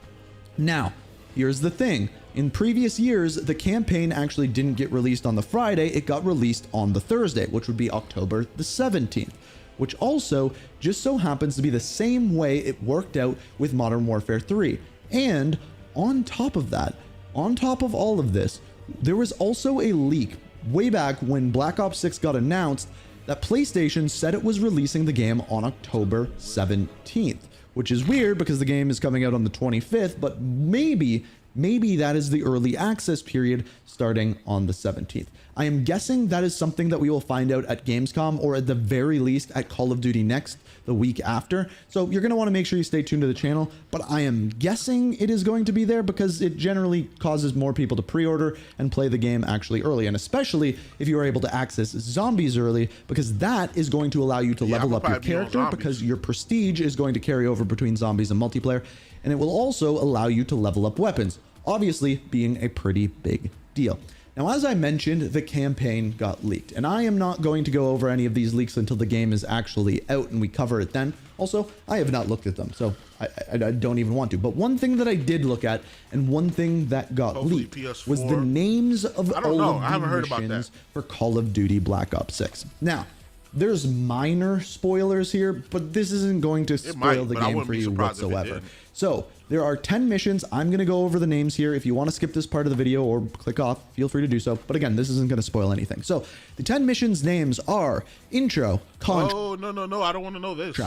Now, here's the thing. In previous years, the campaign actually didn't get released on the Friday, it got released on the Thursday, which would be October the 17th, which also just so happens to be the same way it worked out with Modern Warfare 3. And on top of that, on top of all of this, there was also a leak way back when Black Ops 6 got announced that PlayStation said it was releasing the game on October 17th, which is weird because the game is coming out on the 25th, but maybe that is the early access period starting on the 17th. I am guessing that is something that we will find out at Gamescom, or at the very least at Call of Duty Next, the week after. So you're going to want to make sure you stay tuned to the channel, but I am guessing it is going to be there because it generally causes more people to pre-order and play the game actually early, and especially if you are able to access zombies early, because that is going to allow you to level up your character, because your prestige is going to carry over between zombies and multiplayer, and it will also allow you to level up weapons, obviously being a pretty big deal. Now, as I mentioned, the campaign got leaked, and I am not going to go over any of these leaks until the game is actually out and we cover it then. Also, I have not looked at them, so I don't even want to. But one thing that I did look at, and one thing that got leaked, was the names of all of the missions for Call of Duty Black Ops 6. Now, there's minor spoilers here, but this isn't going to spoil the game for you whatsoever. So there are 10 missions. I'm going to go over the names here. If you want to skip this part of the video or click off, feel free to do so. But again, this isn't going to spoil anything. So the 10 missions names are Intro, Contract. Oh, no, I don't want to know this.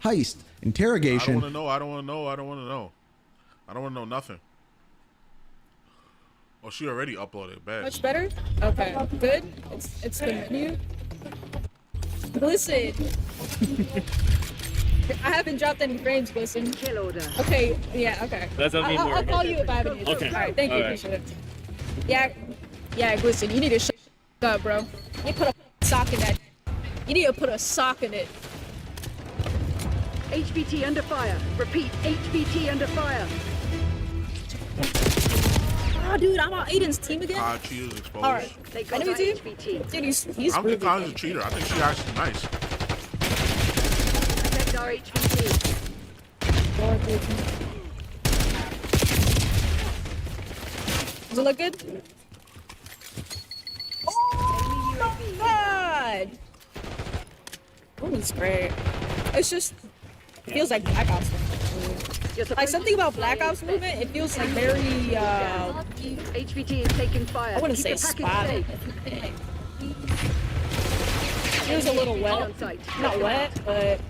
Heist, Interrogation. I don't want to know. I don't want to know nothing. Oh, she already uploaded. Bad. Much better? Okay, good. It's the menu. Listen. I haven't dropped any frames, listen. Kill order. Okay, yeah, okay. I'll call you if I have any. Okay. All right, thank you, appreciate it. Yeah, listen, you need to shut up, bro. You put a sock in that. You need to put a sock in it. HVT under fire. Repeat, HVT under fire. Oh, dude, I'm on Aiden's team again. Cheaters exposed. All right, enemy team. Dude, he's I don't think Connor's a cheater. I think she's actually nice. Protect our HVT. Does it look good? Oh, not bad. Oh, it's great. It's just, it feels like Black Ops. Like something about Black Ops movement, it feels like very, HVT is taking fire. I wouldn't say spotty. It feels a little wet. Not wet, but...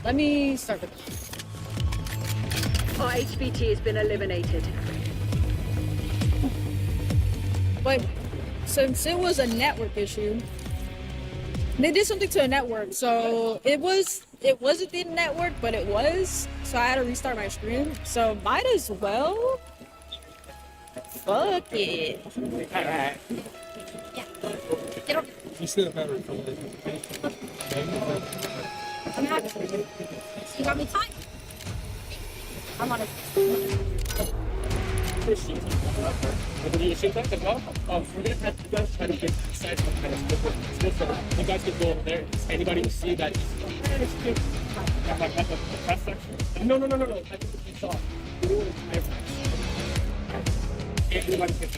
Let me start with this. Our HVT has been eliminated. But since it was a network issue, they did something to a network. So it wasn't the network, but it was. So I had to restart my stream. So might as well Fuck it. Alright. Yeah. Get up. You still have it. I'm happy for you. You got me time. I'm on it. You guys could go over there. Anybody see that? No. I think you saw. Everybody can.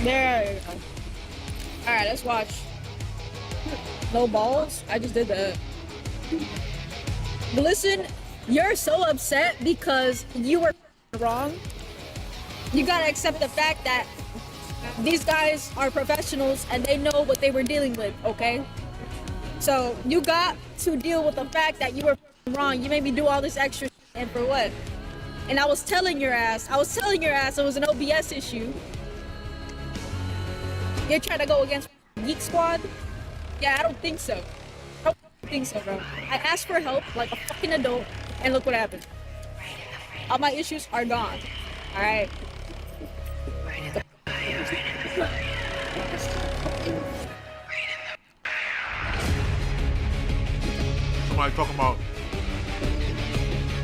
There you go. Alright, let's watch. No balls? I just did that. But listen, you're so upset because you were wrong. You gotta accept the fact that these guys are professionals and they know what they were dealing with, okay? So you got to deal with the fact that you were wrong. You made me do all this extra and for what? And I was telling your ass it was an OBS issue. You're trying to go against Geek Squad? Yeah, I don't think so. I don't think so, bro. I asked for help like a fucking adult, and look what happened. All my issues are gone. Alright? Somebody talking about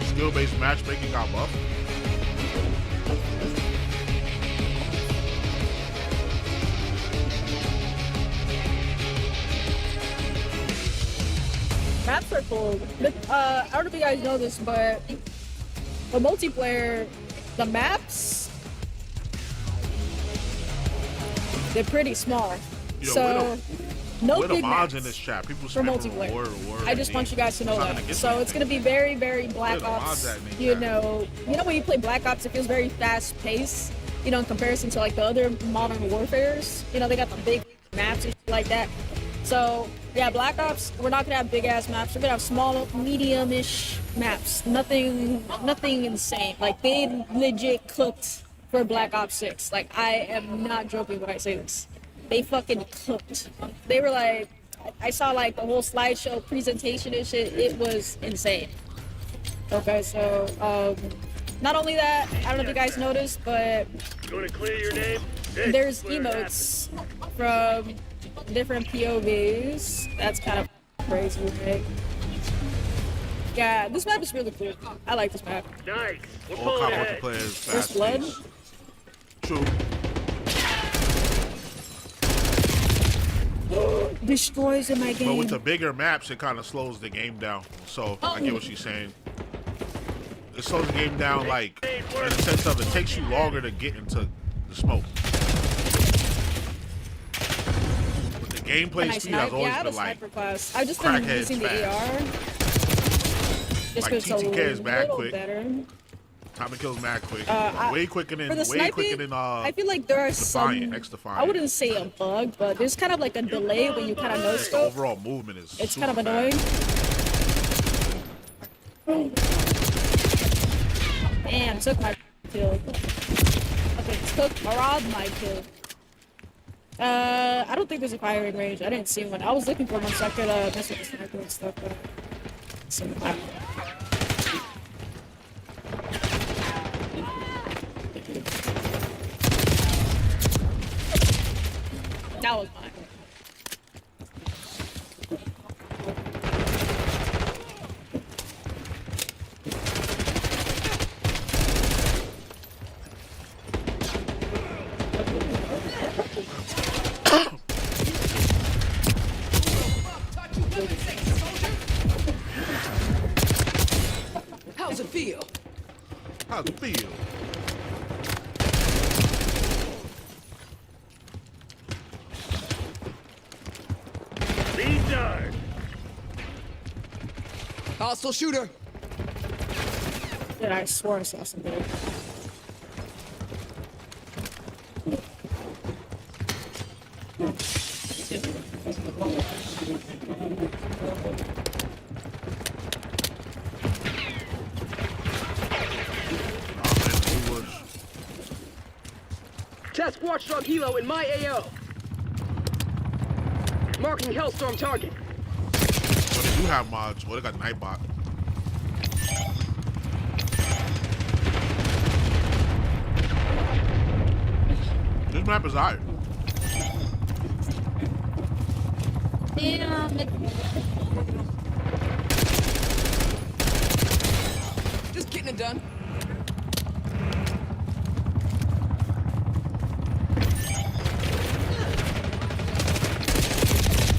skill-based matchmaking got buffed. Maps are cool. I don't know if you guys know this, but for multiplayer, the maps, they're pretty small. So, no big maps in this chat. People for multiplayer. I just want you guys to know that. So it's gonna be very, very Black Ops. You know when you play Black Ops, it feels very fast-paced. You know, in comparison to like the other Modern Warfares. You know, they got the big maps and shit like that. So yeah, Black Ops, we're not gonna have big ass maps. We're gonna have small, medium-ish maps. Nothing insane. Like they legit cooked for Black Ops 6. Like I am not joking when I say this. They fucking cooked. They were like, I saw like the whole slideshow presentation and shit. It was insane. Okay, so not only that, I don't know if you guys noticed, but there's emotes from different POVs. That's kind of crazy, right? Yeah, this map is really cool. I like this map. Nice. All cop multiplayer is First blood. True. Destroys in my game. But with the bigger maps, it kind of slows the game down. So I get what she's saying. It slows the game down, like in the sense of it takes you longer to get into the smoke. But the gameplay speed has always been like class. I've just been using the AR. Just like TTK is mad quick. Better. Time to kill is mad quick. Way quicker than I feel like there are Defiant. I wouldn't say a bug, but there's kind of like a delay when you kind of know The scope. overall movement is It's super kind of fast. annoying. Damn, took my kill. Okay, robbed my kill. I don't think there's a firing range. I didn't see one. I was looking for one so I could mess with the sniper and stuff, but that was mine. How's it feel? How's it feel? Lead dart. Hostile shooter. Yeah, I swore I saw something. Task Watchdog Helo in my AO. Marking Hellstorm target. Well, they do have mods. Well, they got Nightbot. This map is hard. Damn. Just getting it done.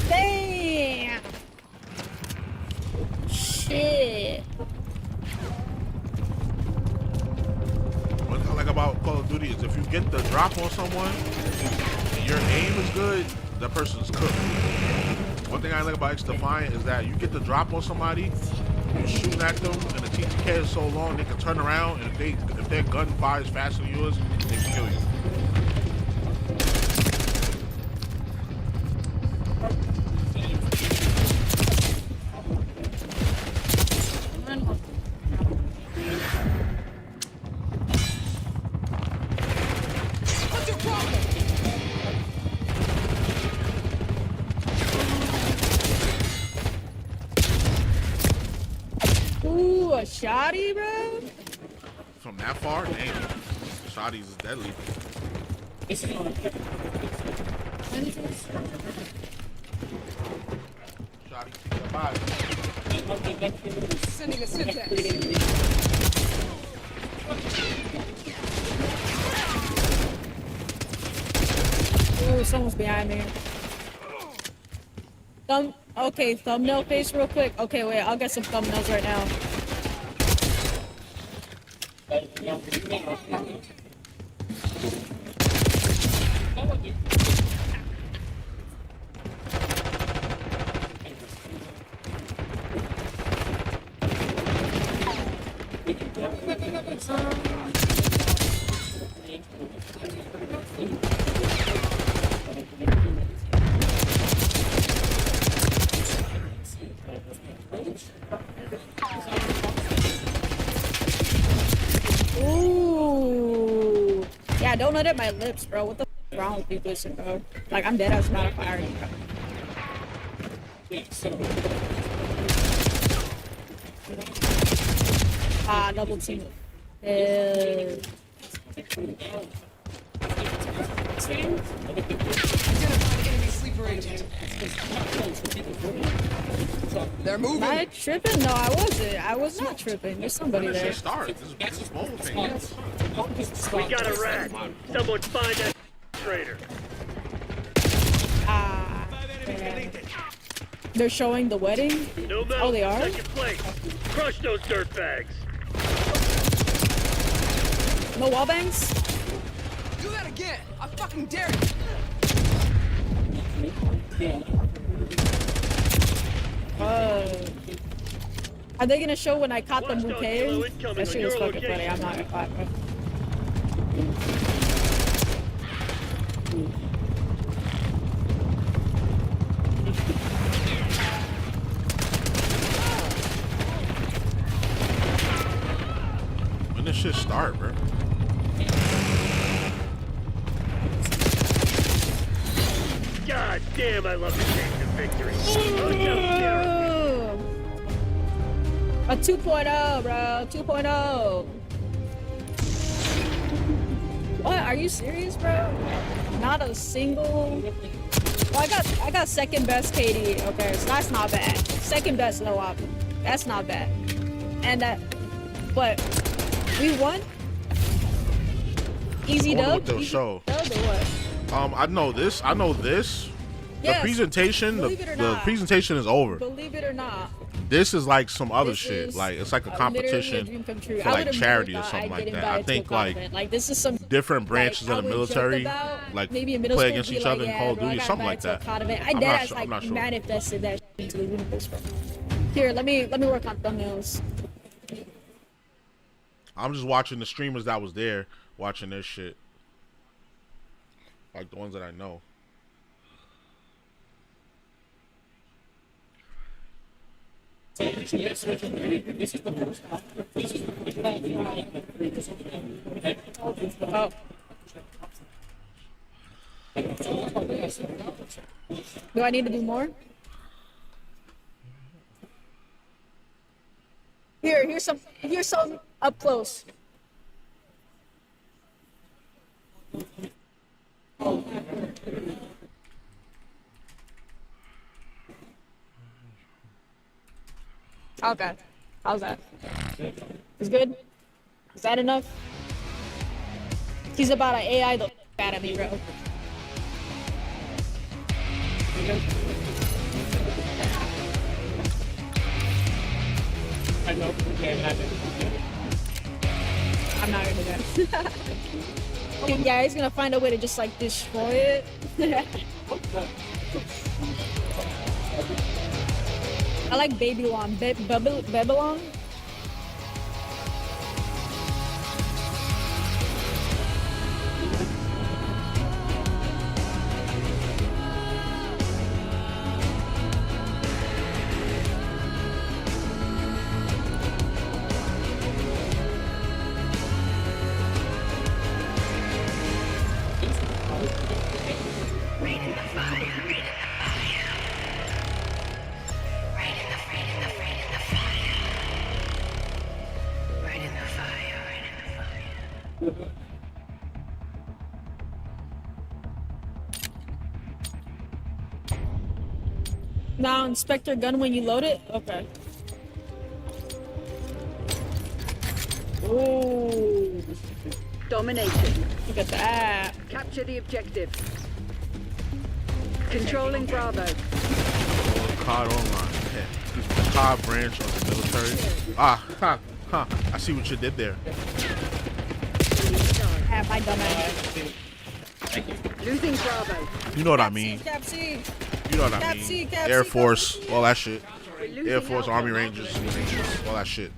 Damn. Shit. What I like about Call of Duty is if you get the drop on someone and your aim is good, that person's cooked. One thing I like about XDefiant is that you get the drop on somebody, you're shooting at them, and the TTK is so long they can turn around, and if their gun fires faster than yours, they can kill you. What's your problem? Ooh, a shotty, bro. From that far, dang, shotties is deadly. Shotty, bye. Sending a syntax. Ooh, someone's behind me. Okay, thumbnail face real quick. Okay, wait, I'll get some thumbnails right now. Ooh. Yeah, don't edit my lips, bro. What the f is wrong with you, listen, bro? Like, I'm dead as a matter of fire. Ah, double team. They're moving. Am I tripping? No, I wasn't. I was not tripping. There's somebody When this there. shit starts, this is mobile thing. We got a rat. Someone find that traitor. Ah. They're showing the wedding? No Oh, they are? Second place. Crush those dirtbags. No wall bangs? Do that again. I fucking dare you. Are they gonna show when I caught the bouquet? That shit was fucking funny. I'm not gonna lie, bro. When this shit start, bro? God damn, I love the taste of victory. A 2.0, bro. 2.0. What? Are you serious, bro? Not a single. Well, I got second best KD. Okay, so that's not bad. Second best no op. That's not bad. And that, but we won. Easy I wonder dub. what they'll Easy show. dub or what? I know this. I know this. Yes, The presentation, believe it or the not. presentation is over. Believe it or not. This is like some other This shit. is Like it's like a literally competition dream come true. for I like would've charity never or thought something I'd like get that. I invited to a think like convent. Like this is some different branches I of the would joke military about, like maybe in middle play school against be each like, other in yeah, Call of bro, I Duty, got something like invited to a that. con event. I I'm dead not ass sure. like I'm not sure. manifested that shit into the universe, bro. Here, let me work on thumbnails. I'm just watching the streamers that was there, watching their shit. Like the ones that I know. Oh. Do I need to do more? Here's some up close. Okay. How's that? It's good? Is that enough? He's about an AI the bad at me, bro. I know we can't have it. I'm not gonna do that. Yeah, he's gonna find a way to just like destroy it. I like Babylon. Babylon? Now inspect your gun when you load it? Okay. Ooh. Domination. Look at that. Capture the objective. Controlling Bravo. COD Online. Yeah. The COD branch of the military. I see what you did there. Have my dumb ass. Thank you. Losing Bravo. You know what I mean. Cap C. You know what I mean. Air Force, all that shit. Air Force, Army Rangers, all that shit.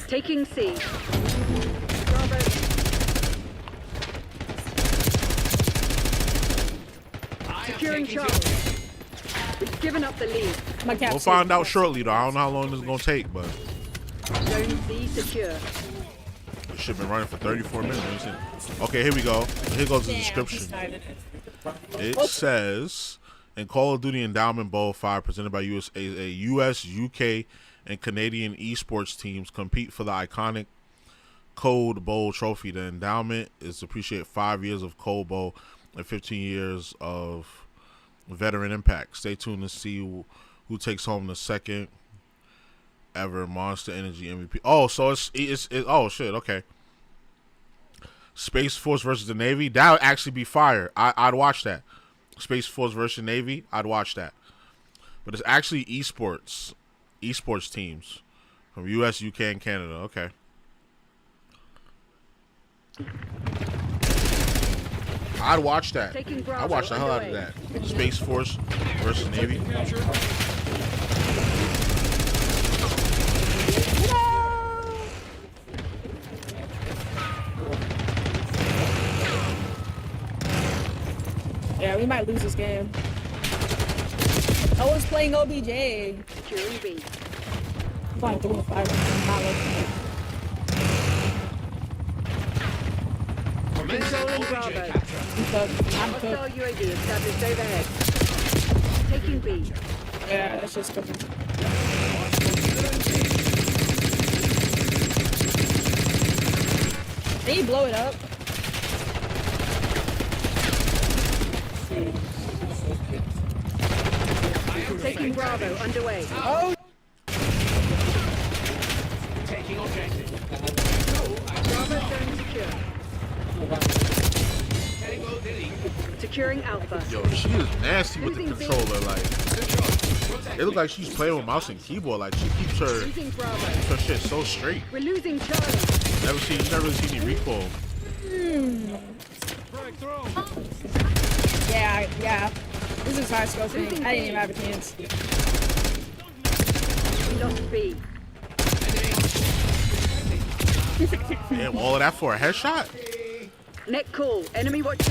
Taking C. Bravo. Securing Charlie. We've given up the lead. We'll find out shortly, though. I don't know how long this is gonna take, but Zone C secure. this shit been running for 34 minutes. Okay, here we go. Here goes the description. It says, in Call of Duty Endowment Bowl 5, presented by US, UK, and Canadian esports teams compete for the iconic Cold Bowl trophy. The endowment is to appreciate 5 years of Cold Bowl and 15 years of veteran impact. Stay tuned to see who takes home the second ever Monster Energy MVP. Oh, so it's oh shit, okay. Space Force versus the Navy. That would actually be fire. I'd watch that. Space Force versus Navy. I'd watch that. But it's actually esports teams from US, UK, and Canada. Okay. I'd watch that. I'd watch the hell out of that. Space Force versus Navy. Yeah, we might lose this game. I was playing OBJ. Securing B. I'm going 3 to 5. I'm not looking. Controlling Bravo. I'm cooked. Hostile UAV established overhead. Taking B. Yeah, that's just good. Can you blow it up? Taking Bravo underway. Oh! Taking objective. Bravo zone secure. Securing Alpha. Yo, she is nasty with the controller. Like, it looks like she's playing with mouse and keyboard. Like, she keeps her shit so straight. We're losing Charlie. You never really see any recoil. Yeah. This is hard scoping. I didn't even have a chance. Lost B. Damn, all of that for a headshot? Net call. Enemy watch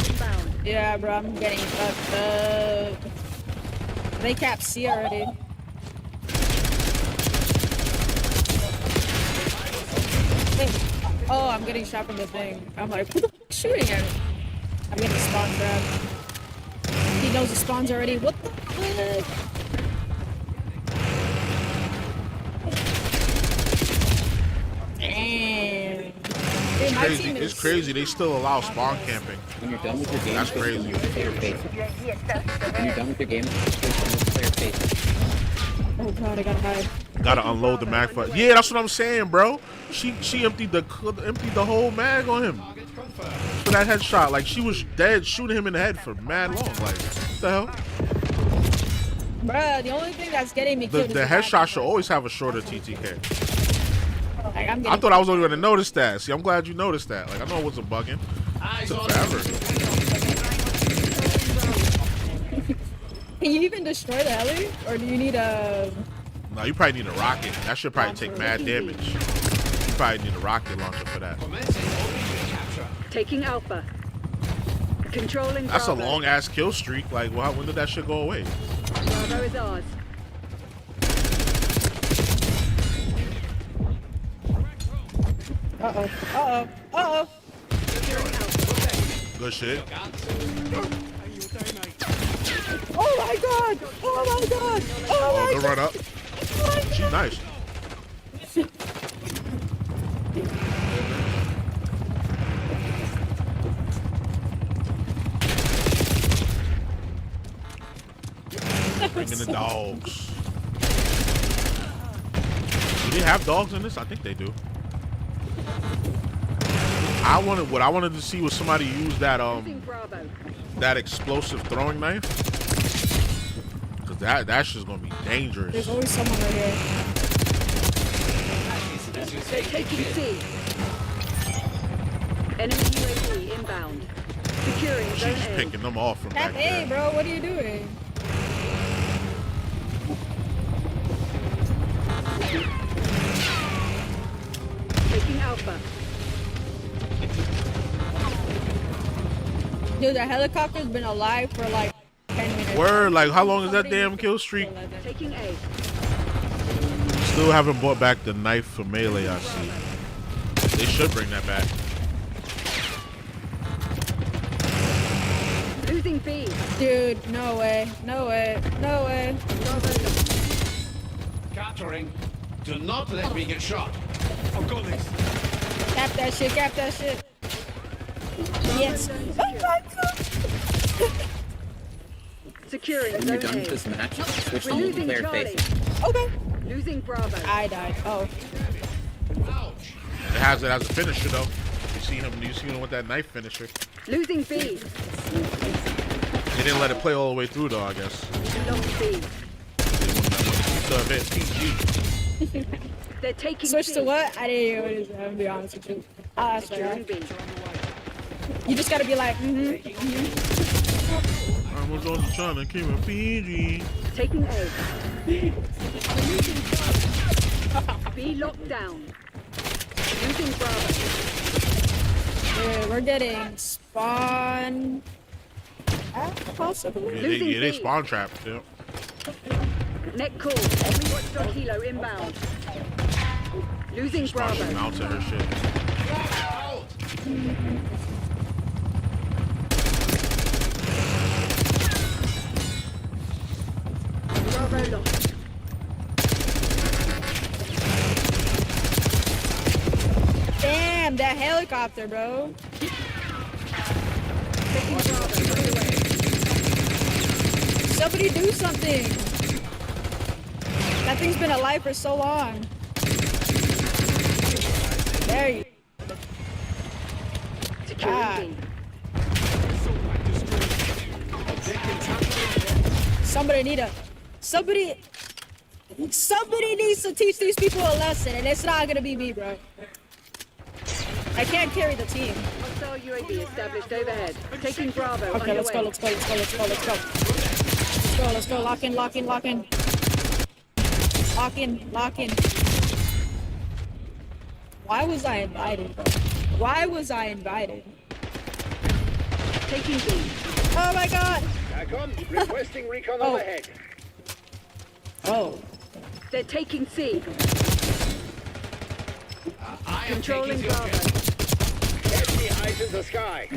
inbound. Yeah, bro, I'm getting fucked up. They capped C already. Oh, I'm getting shot from the thing. I'm like, who the fuck is shooting at me? I'm getting spawn trapped. He knows the spawns already. What the fuck? Damn. Dude, my team is... It's crazy. They still allow spawn camping. When you're done with your game, that's crazy. Player face. When you're done with your game, player face. Oh god, I gotta hide. Gotta unload the mag for. Yeah, that's what I'm saying, bro. She emptied the whole mag on him for that headshot. Like she was dead, shooting him in the head for mad long. Like what the hell? Bruh, the only thing that's getting me killed is the headshot should always have a shorter TTK. Like, I thought I was only gonna notice that. See, I'm glad you noticed that. Like I know it wasn't bugging. It took forever. Can you even destroy the heli, or do you need a? No, you probably need a rocket. That should probably take mad damage. You probably need a rocket launcher for that. Taking Alpha. Controlling That's a Bravo. long ass kill streak. Like, when did that shit go away? Bravo is ours. Uh-oh. Uh-oh. Uh-oh. Good shit. Oh my god! Oh my god! Oh my good run up. She's nice. Bringing the dogs. Do they have dogs in this? I think they do. What I wanted to see was somebody use that that explosive throwing knife. Cause that shit's gonna be dangerous. There's always someone right here. They're taking C. Enemy UAV inbound. Securing zone She's A. picking them off from back Hey, there. bro, what are you doing? Taking Alpha. Dude, the helicopter's been alive for like 10 minutes. Word, like how long is that damn kill streak? Taking A. Still haven't brought back the knife for melee, I see. They should bring that back. Losing B. Dude, no way. No way. No way. Capturing. Do not let me get shot. I've got this. Cap that shit. Cap that shit. Yes. Oh my god. Securing When you're zone done A. with this match, switch We're to losing player Charlie. face. Okay. Losing Bravo. I died. Oh. It has it as a finisher though. You see him with that knife finisher. Losing B. They didn't let it play all the way through though, I guess. Lost B. The event PG. They're taking Switch C. to what? I didn't hear what it is. I'm gonna be honest with you. That's Securing right. B. You just gotta be like, I was only trying to keep it PG. Taking A. B locked down. Losing Bravo. Dude, we're getting spawn. Possibly. Yeah, they spawn trapped. Yeah. Net call. Every watchdog helo inbound. Losing Bravo. Mounted her shit. Bravo lost. Damn, that helicopter, bro. Taking Bravo. Underway. Somebody do something. That thing's been alive for so long. There you Securing B. Somebody needs to teach these people a lesson, and it's not gonna be me, bro. I can't carry the team. Hostile UAV established overhead. Taking Bravo. Okay, let's go. Lock in. Lock in. Why was I invited, bro? Why was I invited? Taking B. Oh my god! Requesting recon overhead. Oh. They're taking C. Controlling Bravo. Enemy eyes in the sky.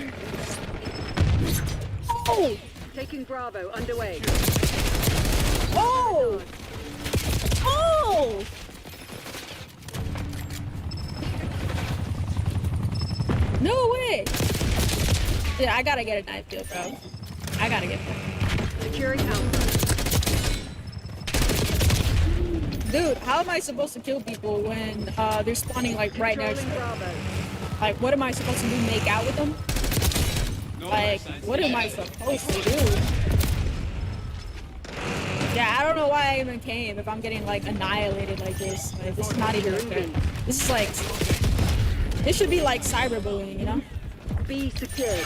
Oh! Taking Bravo underway. Oh! Oh! No way! Yeah, I gotta get a knife kill, bro. I gotta get that. Securing Alpha. Dude, how am I supposed to kill people when they're spawning like right next to me? Like, what am I supposed to do? Make out with them? Like, what am I supposed to do? Yeah, I don't know why I even came if I'm getting like annihilated like this. Like, this is not even okay. This is like, this should be like cyberbullying, you know? Be secured.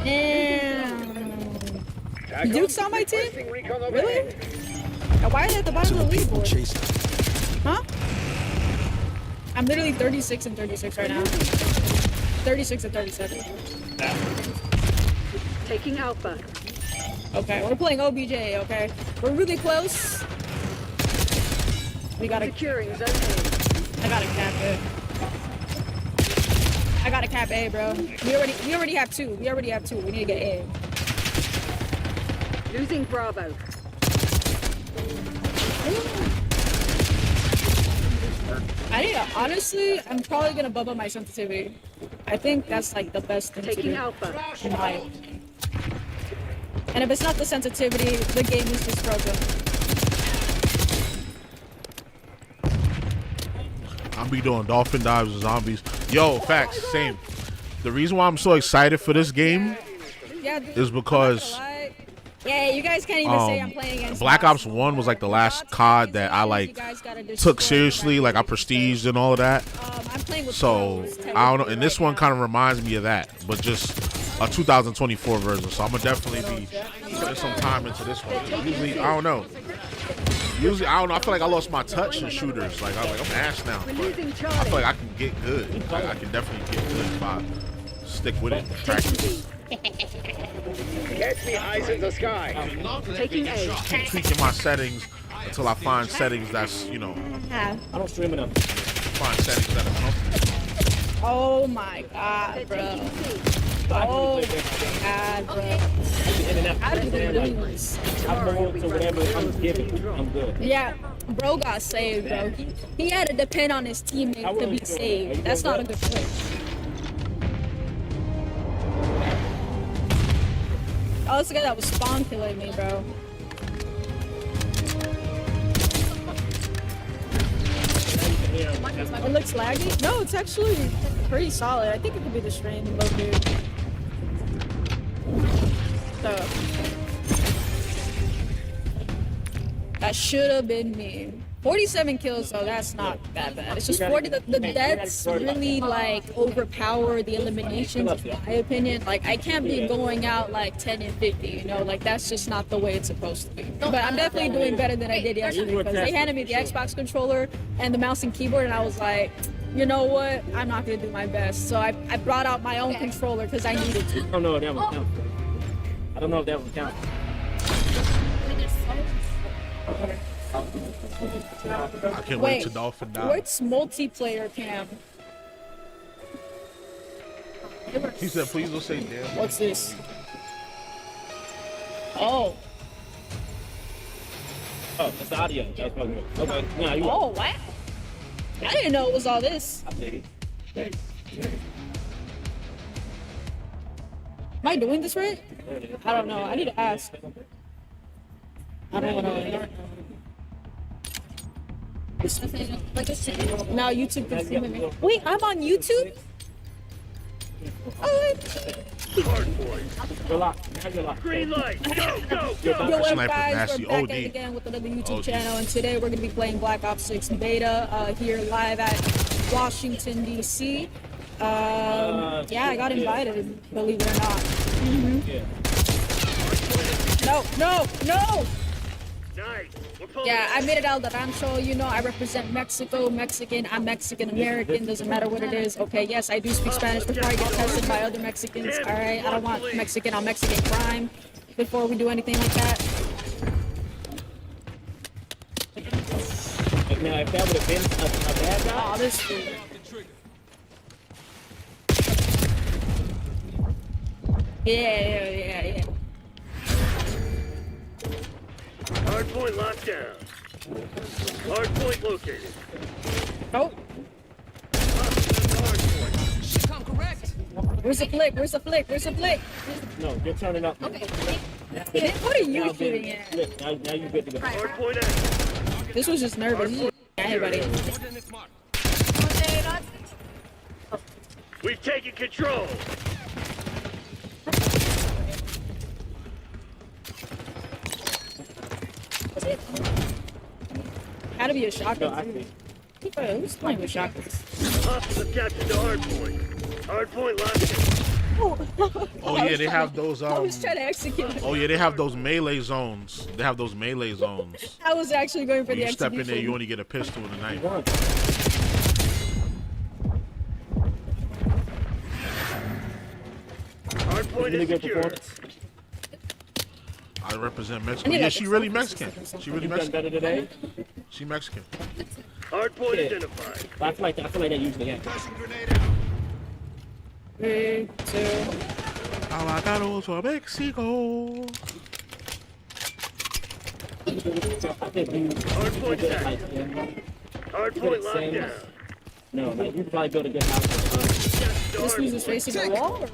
Damn. Duke's on my team? Really? Now, why are they at the bottom of the leaderboard? Huh? I'm literally 36 and 36 right now. 36 and 37. Taking Alpha. Okay, we're playing OBJ, okay? We're really close. We gotta... Securing zone A. I gotta cap it. I gotta cap A, bro. We already have two. We already have two. We need to get A. Losing Bravo. I need to, honestly, I'm probably gonna bump up my sensitivity. I think that's like the best thing to do. Taking Alpha. In my opinion. And if it's not the sensitivity, the game is just broken. I'll be doing dolphin dives with zombies. Yo, facts, same. The reason why I'm so excited for this game is because yeah, you guys can't even say I'm playing against Black Ops 1 was like the last COD that I like took seriously, like I prestiged and all of that. So I don't know, and this one kind of reminds me of that, but just a 2024 version. So I'm gonna definitely be putting some time into this one. Usually, I don't know. Usually, I don't know. I feel like I lost my touch in shooters. Like I'm ass now. But I feel like I can get good. Like, I can definitely get good if I stick with it. Practice. Catch me eyes in the sky. Taking A. Keep tweaking my settings until I find settings that's, you know. I don't stream enough. Find settings that are comfortable. Oh my god, bro. Oh my god, bro. How did we lose? I'm good. Yeah, bro got saved, bro. He had to depend on his teammate to be saved. That's not a good play. Oh, it's the guy that was spawn killing me, bro. It looks laggy? No, it's actually pretty solid. I think it could be the stream low dude. So that should have been me. 47 kills though, that's not that bad. It's just 40, the deaths really like overpower the eliminations in my opinion. Like I can't be going out like 10 and 50, you know, like that's just not the way it's supposed to be. But I'm definitely doing better than I did yesterday because they handed me the Xbox controller and the mouse and keyboard and I was like, you know what, I'm not gonna do my best. So I brought out my own controller because I needed to. I don't know if that one counts. I don't know if that one counts. I can't wait to dolphin dive. What's multiplayer cam? He said, please don't say damn. What's this? Oh. Oh, that's the audio. That's okay. No, you Oh, wow. I didn't know it was all this. Am I doing this right? I don't know. I need to ask. I don't know. Now YouTube can see me. Wait, I'm on YouTube? Oh, Green light. Go, go, Yo, go. what up, guys? We're back at it again with another YouTube channel, and today we're going to be playing Black Ops 6 Beta here live at Washington, D.C. Yeah, I got invited, believe it or not. No! Nice. Yeah, I made it El Rancho, you know, I represent Mexico, Mexican, I'm Mexican-American, doesn't matter what it is. Okay, yes, I do speak Spanish before I get tested by other Mexicans, alright? I don't want Mexican on Mexican crime before we do anything like that. Now, if that would have been a bad guy, Oh, this. Yeah. Hardpoint locked down. Hardpoint located. Oh. Shit, come correct. Where's the flick? Where's the flick? Where's the flick? no, you're turning up. Okay. What are you shooting at? Look, now you're good to go. Hardpoint active. This was just nervous. Everybody. We've taken control. Had to be a shotgun. Who's playing with shotguns? Hostiles have captured the hardpoint. Hardpoint locked in. Oh yeah, they have those. I was trying to execute. Oh yeah, they have those melee zones. They have those melee zones. I was actually going for When the you step execution. in there, you only get a pistol and a knife. Hardpoint is secure. I represent Mexico. Yeah, she really Mexican. She really Mexican. Better today? She Mexican. Hardpoint identified. I feel like that usually happens. 3, 2. Avocados for Mexico. Hardpoint active. Hardpoint locked down. No, like you probably build a good house. This dude is facing the wall?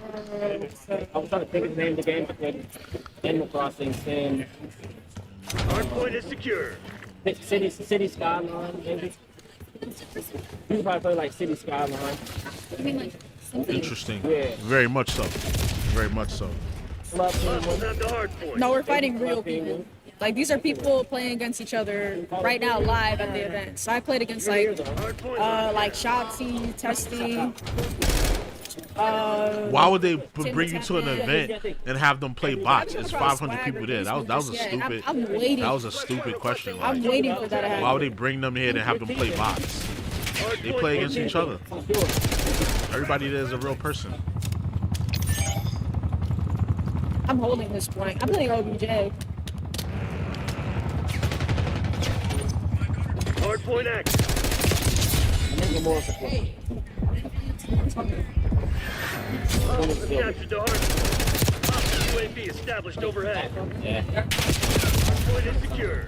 I was trying to think of the name of the game. I could Animal Crossing, Sim. Hardpoint is secure. City Skyline, maybe. You probably play like City Skyline. Interesting. Yeah. Very much so. Very much so. Hostiles have the hardpoint. No, we're fighting real people. Like, these are people playing against each other right now live at the event. So I played against like Shotzi, Testy. Why would they bring you to an event and have them play bots? It's 500 people there. That was a stupid. I'm waiting. That was a stupid question. I'm waiting for that to happen. Why would they bring them here and have them play bots? They play against each other. Everybody there is a real person. I'm holding this point. I'm playing OBJ. Hardpoint active. Hostiles have captured the hardpoint. Hostile UAV established overhead. Hardpoint is secure.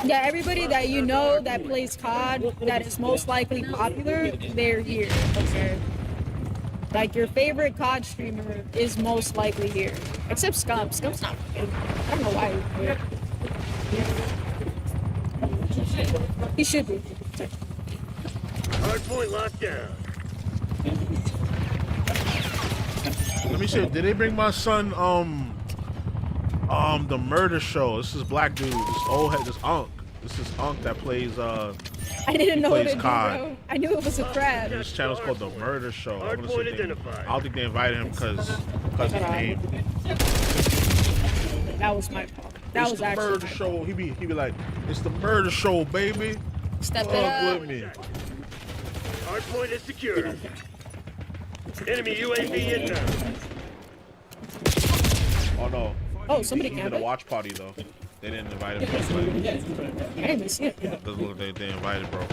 Yeah, everybody that you know that plays COD that is most likely popular, they're here. Okay. Like your favorite COD streamer is most likely here. Except Scum. Scum's not here. I don't know why he's here. He should be. Hardpoint locked down. Let me see. Did they bring my son the murder show? This is black dude. This old head. This Unk. This is Unk that plays I didn't know plays it, COD. bro. I knew it was a crab. This channel's called the Murder Show. I Hardpoint identified. don't think they invited him because his name. That was my fault. That It's was the actually Murder my Show. He be like, it's the Murder Show, baby. Step it Fuck up. with me. Hardpoint is secure. Enemy UAV inbound. Oh no. Oh, somebody He camped did a it. watch party though. They didn't invite him. I didn't see it. Doesn't look like they invited, bro.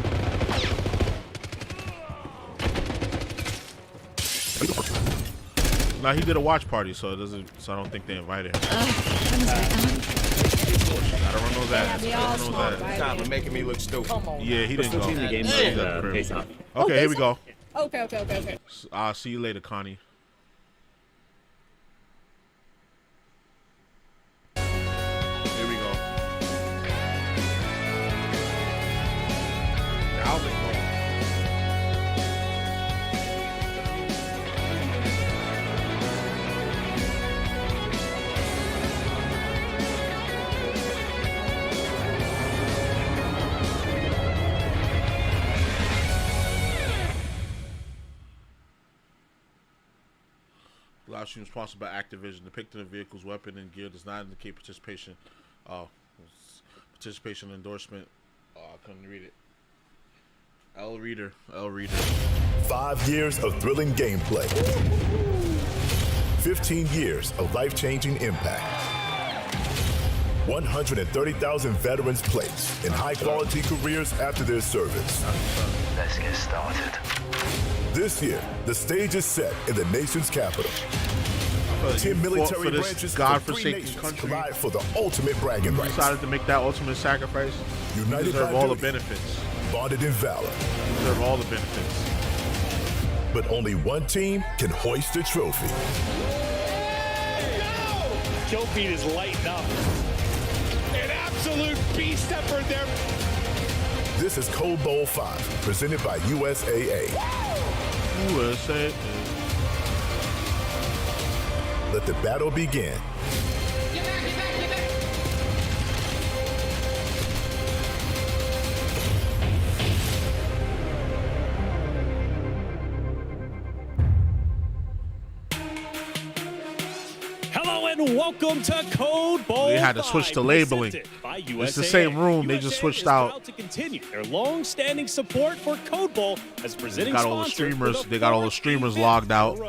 Nah, he did a watch party, so it doesn't. So I don't think they invited him. I don't know that. I don't know that. Time for making me look stupid. Yeah, he didn't go. The game Okay, here we go. Okay. I'll see you later, Connie. Here we go. How's it going? Live stream sponsored by Activision. Depicting the vehicle's weapon and gear does not indicate participation. Participation endorsement. I couldn't read it. L reader. 5 years of thrilling gameplay. 15 years of life-changing impact. 130,000 veterans place in high-quality careers after their service. Let's get started. This year, the stage is set in the nation's capital. 10 military branches from 3 nations collide for the ultimate bragging rights. Decided to make that ultimate sacrifice. United deserve by all the duty, benefits. Bonded in valor. Deserve all the benefits. But only one team can hoist the trophy. Kill feed is lighting up. An absolute beast effort there. This is Cold Bowl 5, presented by USAA. USA. Let the battle begin. Hello and welcome to Code Bowl. They had to switch the labeling. It's the same room. They just switched out. To continue their long-standing support for Code Bowl as presenting Got all the streamers. They got all the streamers logged out.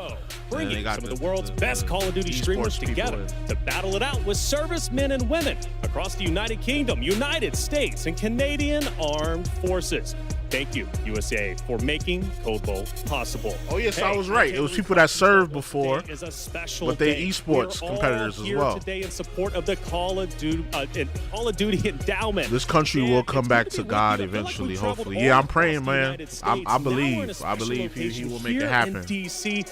Bringing some of the world's best Call of Duty streamers together to battle it out with servicemen and women across the United Kingdom, United States, and Canadian Armed Forces. Thank you, USA, for making Code Bowl possible. Oh, yes, I was right. It was people that served before, but they esports competitors as well. Today in support of the Call of Duty endowment. This country will come back to God eventually, hopefully. Yeah, I'm praying, man. I believe he will make it happen.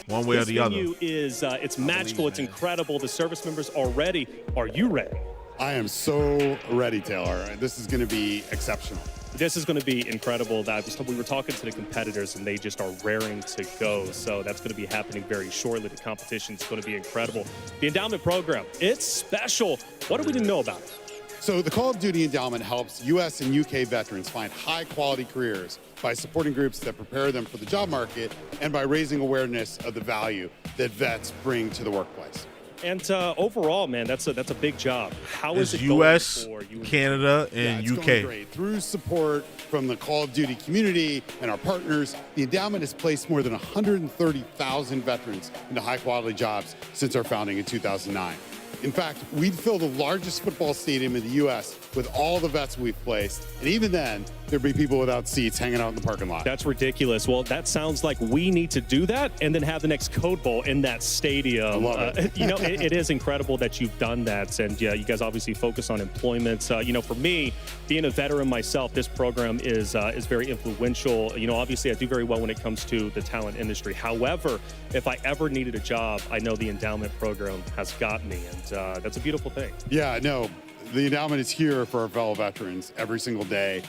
One way or the other. It's magical. It's incredible. The service members are ready. Are you ready? I am so ready, Taylor. This is going to be exceptional. This is going to be incredible. We were talking to the competitors, and they just are raring to go. So that's going to be happening very shortly. The competition is going to be incredible. The endowment program, it's special. What do we know about it? So the Call of Duty Endowment helps U.S. and U.K. veterans find high-quality careers by supporting groups that prepare them for the job market and by raising awareness of the value that vets bring to the workplace. And overall, man, that's a big job. How is it U.S., going for you? Canada, and it's UK. Going great. Through support from the Call of Duty community and our partners, the endowment has placed more than 130,000 veterans into high-quality jobs since our founding in 2009. In fact, we'd fill the largest football stadium in the U.S. with all the vets we've placed. And even then, there'd be people without seats hanging out in the parking lot. That's ridiculous. Well, that sounds like we need to do that and then have the next Code Bowl in that stadium. I love it. It is incredible that you've done that. And yeah, you guys obviously focus on employment. For me, being a veteran myself, this program is very influential. Obviously I do very well when it comes to the talent industry. However, if I ever needed a job, I know the endowment program has got me. And that's a beautiful thing. Yeah, no, the endowment is here for our fellow veterans every single day.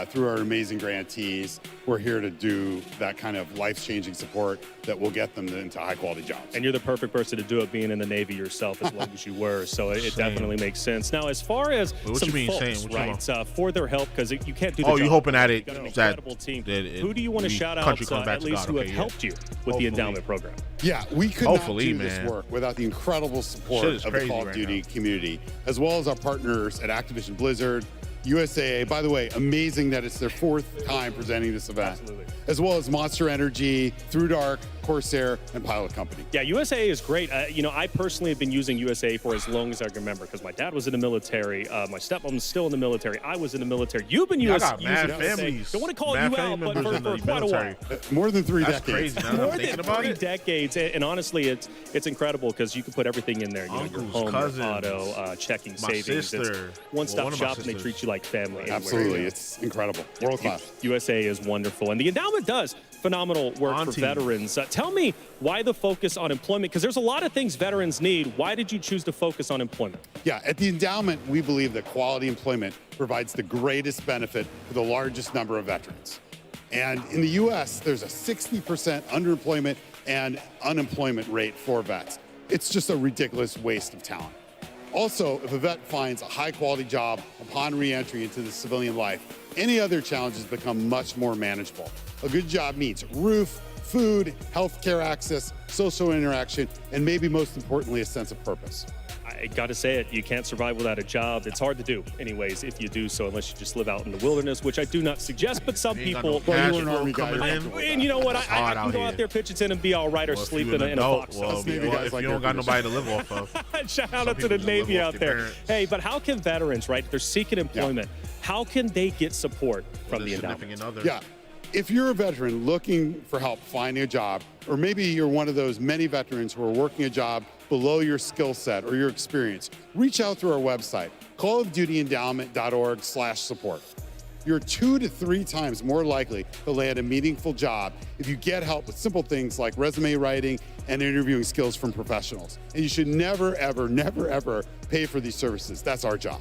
Through our amazing grantees, we're here to do that kind of life-changing support that will get them into high-quality jobs. And you're the perfect person to do it, being in the Navy yourself as long as you were. So it definitely makes sense. Now, as far as some folks, right, for their help, because you can't do the job. You hoping at it? You've got an incredible team. Who do you want to shout out, at least who have helped you with the endowment program? Yeah, we could not do this work without the incredible support of the Call of Duty community, as well as our partners at Activision Blizzard, USAA. By the way, amazing that it's their 4th time presenting this event. Absolutely. As well as Monster Energy, Through Dark, Corsair, and Pilot Company. Yeah, USAA is great. I personally have been using USAA for as long as I can remember because my dad was in the military. My stepmom's still in the military. I was in the military. You've been using USAA. Don't want to call you out, but for quite a while. More than 3 That's decades. Crazy, More than 3 decades. And honestly, it's incredible because you can put everything in there. Your home, cousins, your auto, checking, savings. Sister. It's one-stop shop, and they treat you like family. Absolutely. It's incredible. World class. USA is wonderful. And the endowment does phenomenal work for veterans. Tell me why the focus on employment, because there's a lot of things veterans need. Why did you choose to focus on employment? Yeah, at the endowment, we believe that quality employment provides the greatest benefit for the largest number of veterans. And in the U.S., there's a 60% underemployment and unemployment rate for vets. It's just a ridiculous waste of talent. Also, if a vet finds a high-quality job upon re-entry into the civilian life, any other challenges become much more manageable. A good job means roof, food, healthcare access, social interaction, and maybe most importantly, a sense of purpose. I gotta say it, you can't survive without a job. It's hard to do, anyways, if you do so, unless you just live out in the wilderness, which I do not suggest, but some people... And you know what, I can go out there, pitch it in, and be all right, or sleep in a box. If you don't got nobody to live off of. Shout out to the Navy out there. Hey, but how can veterans, right, they're seeking employment, how can they get support from the endowment? Yeah. If you're a veteran looking for help finding a job, or maybe you're one of those many veterans who are working a job below your skill set or your experience, reach out through our website, callofdutyendowment.org/support. You're 2 to 3 times more likely to land a meaningful job if you get help with simple things like resume writing and interviewing skills from professionals. And you should never, ever, never, ever pay for these services. That's our job.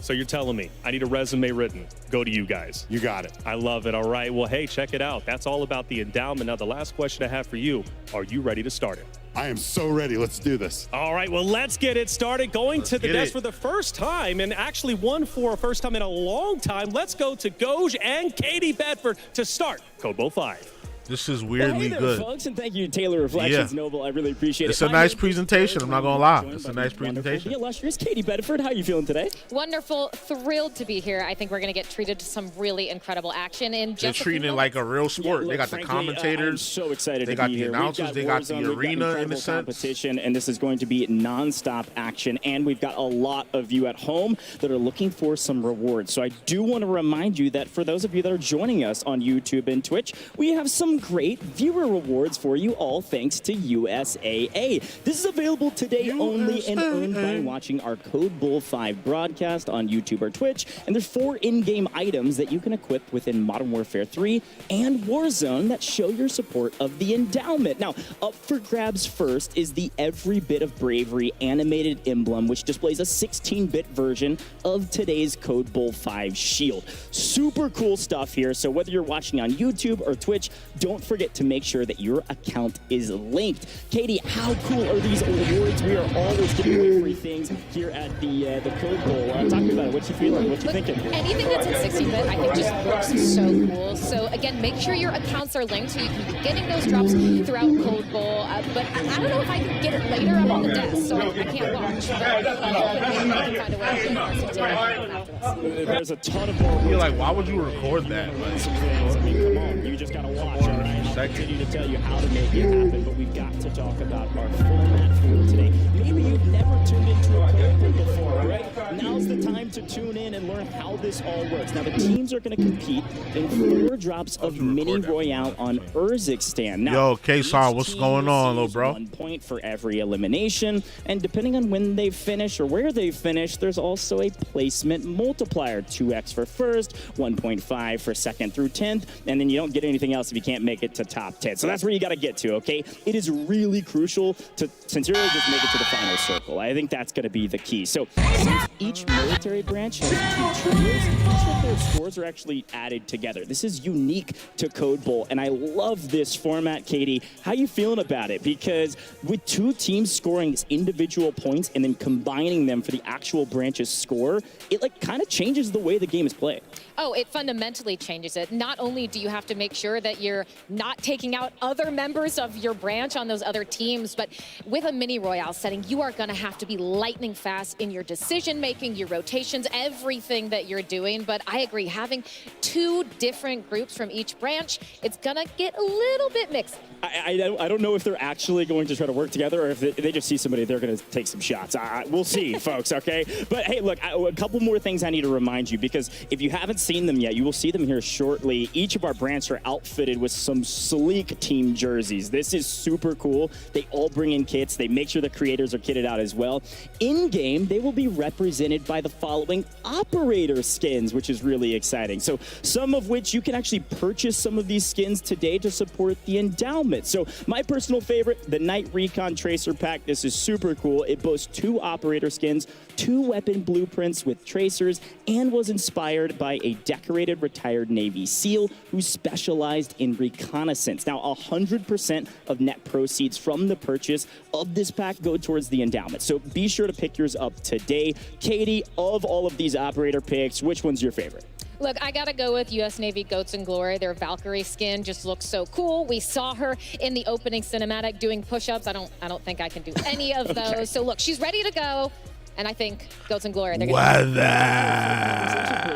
So you're telling me I need a resume written. Go to you guys. You got it. I love it. All right. Well, hey, check it out. That's all about the endowment. Now, the last question I have for you, are you ready to start it? I am so ready. Let's do this. All right. Well, let's get it started. Going to the desk for the first time, and actually one for a first time in a long time. Let's go to Goj and Katie Bedford to start Code Bowl 5. This is weirdly good. Folks, and thank you, Taylor Reflections Noble. I really appreciate it. It's a nice presentation. I'm not gonna lie. It's a nice presentation. The illustrious Katie Bedford, how are you feeling today? Wonderful, thrilled to be here. I think we're going to get treated to some really incredible action in They're just treating it like a real sport. Yeah, they got frankly, the commentators. I'm so excited They to got be the here. announcers. They got the arena in a sense. Competition, and this is going to be non-stop action. And we've got a lot of you at home that are looking for some rewards. So I do want to remind you that for those of you that are joining us on YouTube and Twitch, we have some great viewer rewards for you, all thanks to USAA. This is available today only and earned by watching our Code Bowl 5 broadcast on YouTube or Twitch. And there's 4 in-game items that you can equip within Modern Warfare 3 and Warzone that show your support of the endowment. Now, up for grabs first is the Every Bit of Bravery animated emblem, which displays a 16-bit version of today's Code Bowl 5 shield. Super cool stuff here. So whether you're watching on YouTube or Twitch, don't forget to make sure that your account is linked. Katie, how cool are these awards? We are always giving away free things here at the Code Bowl. Talk about it. What you feeling? What you thinking? anything that's in 60-bit, I think just looks so cool. So again, make sure your accounts are linked so you can be getting those drops throughout Code Bowl. But I don't know if I can get it later. I'm on the desk, so I can't watch. But I'm hoping maybe I can find a way to get after this. There's a ton of more. You're like, why would you record that? I mean, come on, you just gotta watch. All right, I'll continue to tell you how to make it happen, but we've got to talk about our format for today. Maybe you've never tuned into a Code Bowl before, all right? Now's the time to tune in and learn how this all works. Now, the teams are going to compete in 4 drops of Mini Royale on Urzikstan. Now, yo, K-Sar, what's going on, little bro? 1 point for every elimination, and depending on when they finish or where they finish, there's also a placement multiplier. 2x for first, 1.5 for second through 10th, and then you don't get anything else if you can't make it to top 10. So that's where you got to get to, okay? It is really crucial to sincerely just make it to the final circle. I think that's going to be the key. So since each military branch has 2 trios, each of their scores are actually added together. This is unique to Code Bowl, and I love this format, Katie. How you feeling about it? Because with 2 teams scoring individual points and then combining them for the actual branch's score, it like kind of changes the way the game is played. Oh, it fundamentally changes it. Not only do you have to make sure that you're not taking out other members of your branch on those other teams, but with a mini royale setting, you are going to have to be lightning fast in your decision making, your rotations, everything that you're doing. But I agree, having 2 different groups from each branch, it's going to get a little bit mixed. I don't know if they're actually going to try to work together or if they just see somebody, they're going to take some shots. We'll see, folks, okay? But hey, look, a couple more things I need to remind you, because if you haven't seen them yet, you will see them here shortly. Each of our branches are outfitted with some sleek team jerseys. This is super cool. They all bring in kits. They make sure the creators are kitted out as well. In-game, they will be represented by the following operator skins, which is really exciting. So some of which you can actually purchase some of these skins today to support the endowment. So my personal favorite, the Night Recon Tracer Pack. This is super cool. It boasts 2 operator skins, 2 weapon blueprints with tracers, and was inspired by a decorated retired Navy SEAL who specialized in reconnaissance. Now, 100% of net proceeds from the purchase of this pack go towards the endowment. So be sure to pick yours up today. Katie, of all of these operator picks, which one's your favorite? Look, I gotta go with U.S. Navy Goats and Glory. Their Valkyrie skin just looks so cool. We saw her in the opening cinematic doing push-ups. I don't think I can do any of those. Okay. So look, she's ready to go. And I think Goats and Glory, they're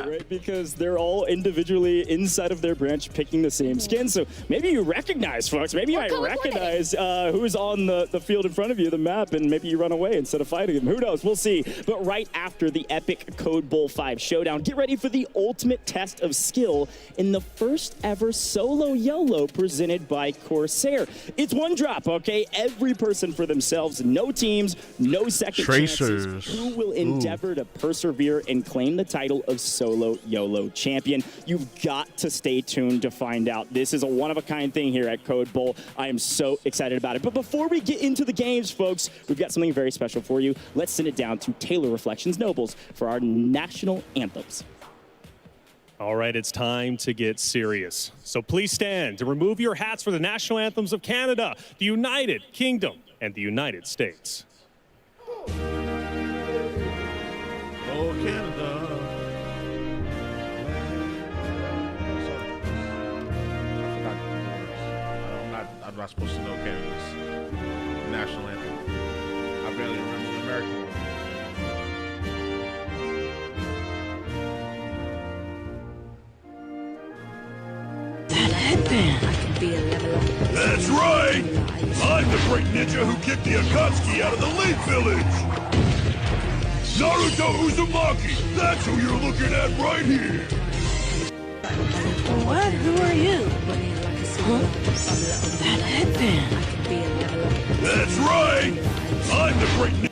right? Because they're all individually inside of their branch picking the same skin. So maybe you recognize, folks. Maybe you might recognize who's on the field in front of you, the map, and maybe you run away instead of fighting them. Who knows? We'll see. But right after the epic Code Bowl 5 showdown, get ready for the ultimate test of skill in the first ever solo YOLO presented by Corsair. It's one drop, okay? Every person for themselves, no teams, no second chances. Who will endeavor to persevere and claim the title of Solo YOLO champion? You've got to stay tuned to find out. This is a one-of-a-kind thing here at Code Bowl. I am so excited about it. But before we get into the games, folks, we've got something very special for you. Let's send it down to Taylor Reflections Nobles for our national anthems. All right, it's time to get serious. So please stand to remove your hats for the national anthems of Canada, the United Kingdom, and the United States. Oh, Canada. I'm not supposed to know Canada's national anthem. I barely remember the American one. That headband. I can be a level up. That's right! I'm the great ninja who kicked the Akatsuki out of the Lake Village! Naruto Uzumaki! That's who you're looking at right here! What? Who are you? Huh? That headband. I can be a level up. That's right! I'm the great ninja.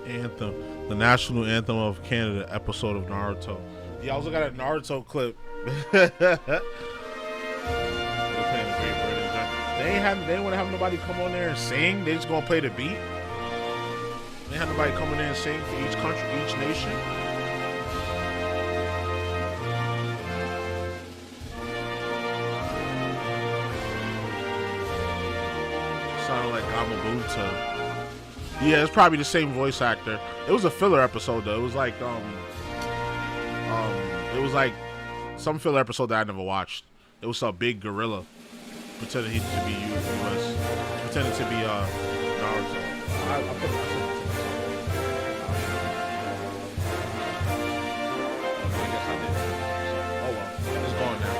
Anthem, the national anthem of Canada episode of Naruto. Yeah, I was looking at a Naruto clip. They didn't want to have nobody come on there and sing. They just gonna play the beat. They had nobody come in there and sing for each country, each nation. Sounded like Gamabuta. Yeah, it's probably the same voice actor. It was a filler episode though. It was like some filler episode that I never watched. It was a big gorilla pretending to be pretending to be Naruto. Oh well, it's gone now.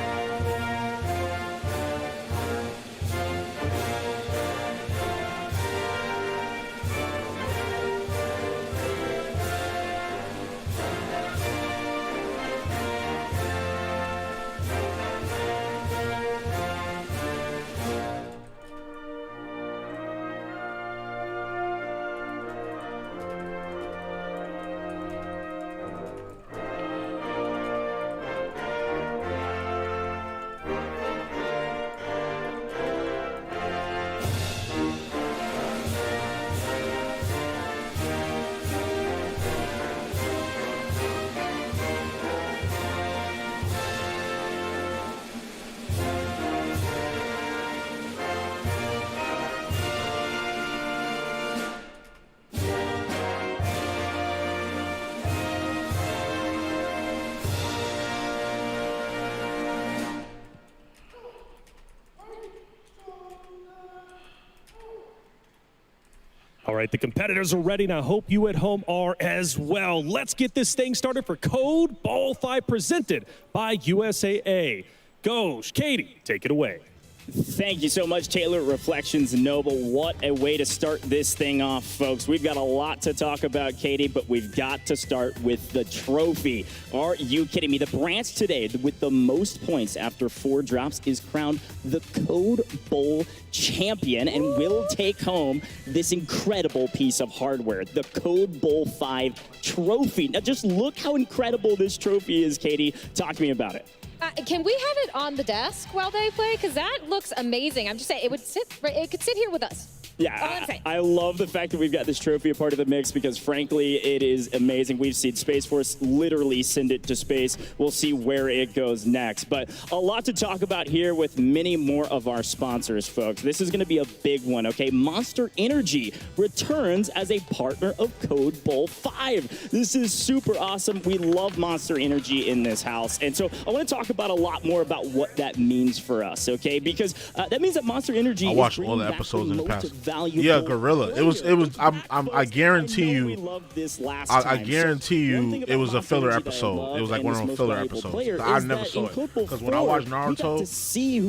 All right, the competitors are ready, and I hope you at home are as well. Let's get this thing started for Code Bowl 5 presented by USAA. Go, Katie, take it away. Thank you so much, Taylor. Reflections Noble. What a way to start this thing off, folks. We've got a lot to talk about, Katie, but we've got to start with the trophy. Are you kidding me? The branch today with the most points after 4 drops is crowned the Code Bowl champion and will take home this incredible piece of hardware, the Code Bowl 5 trophy. Now, just look how incredible this trophy is, Katie. Talk to me about it. Can we have it on the desk while they play? Because that looks amazing. I'm just saying, it could sit here with us. Yeah, I love the fact that we've got this trophy a part of the mix because, frankly, it is amazing. We've seen Space Force literally send it to space. We'll see where it goes next. But a lot to talk about here with many more of our sponsors, folks. This is going to be a big one, okay? Monster Energy returns as a partner of Code Bowl 5. This is super awesome. We love Monster Energy in this house. And so I want to talk about a lot more about what that means for us, okay? Because that means that Monster Energy I watched all the episodes in the past. Yeah, Gorilla. It was. I guarantee you. I guarantee you, it was a filler episode. It was like one of the filler episodes. I never saw it because when I watched Naruto,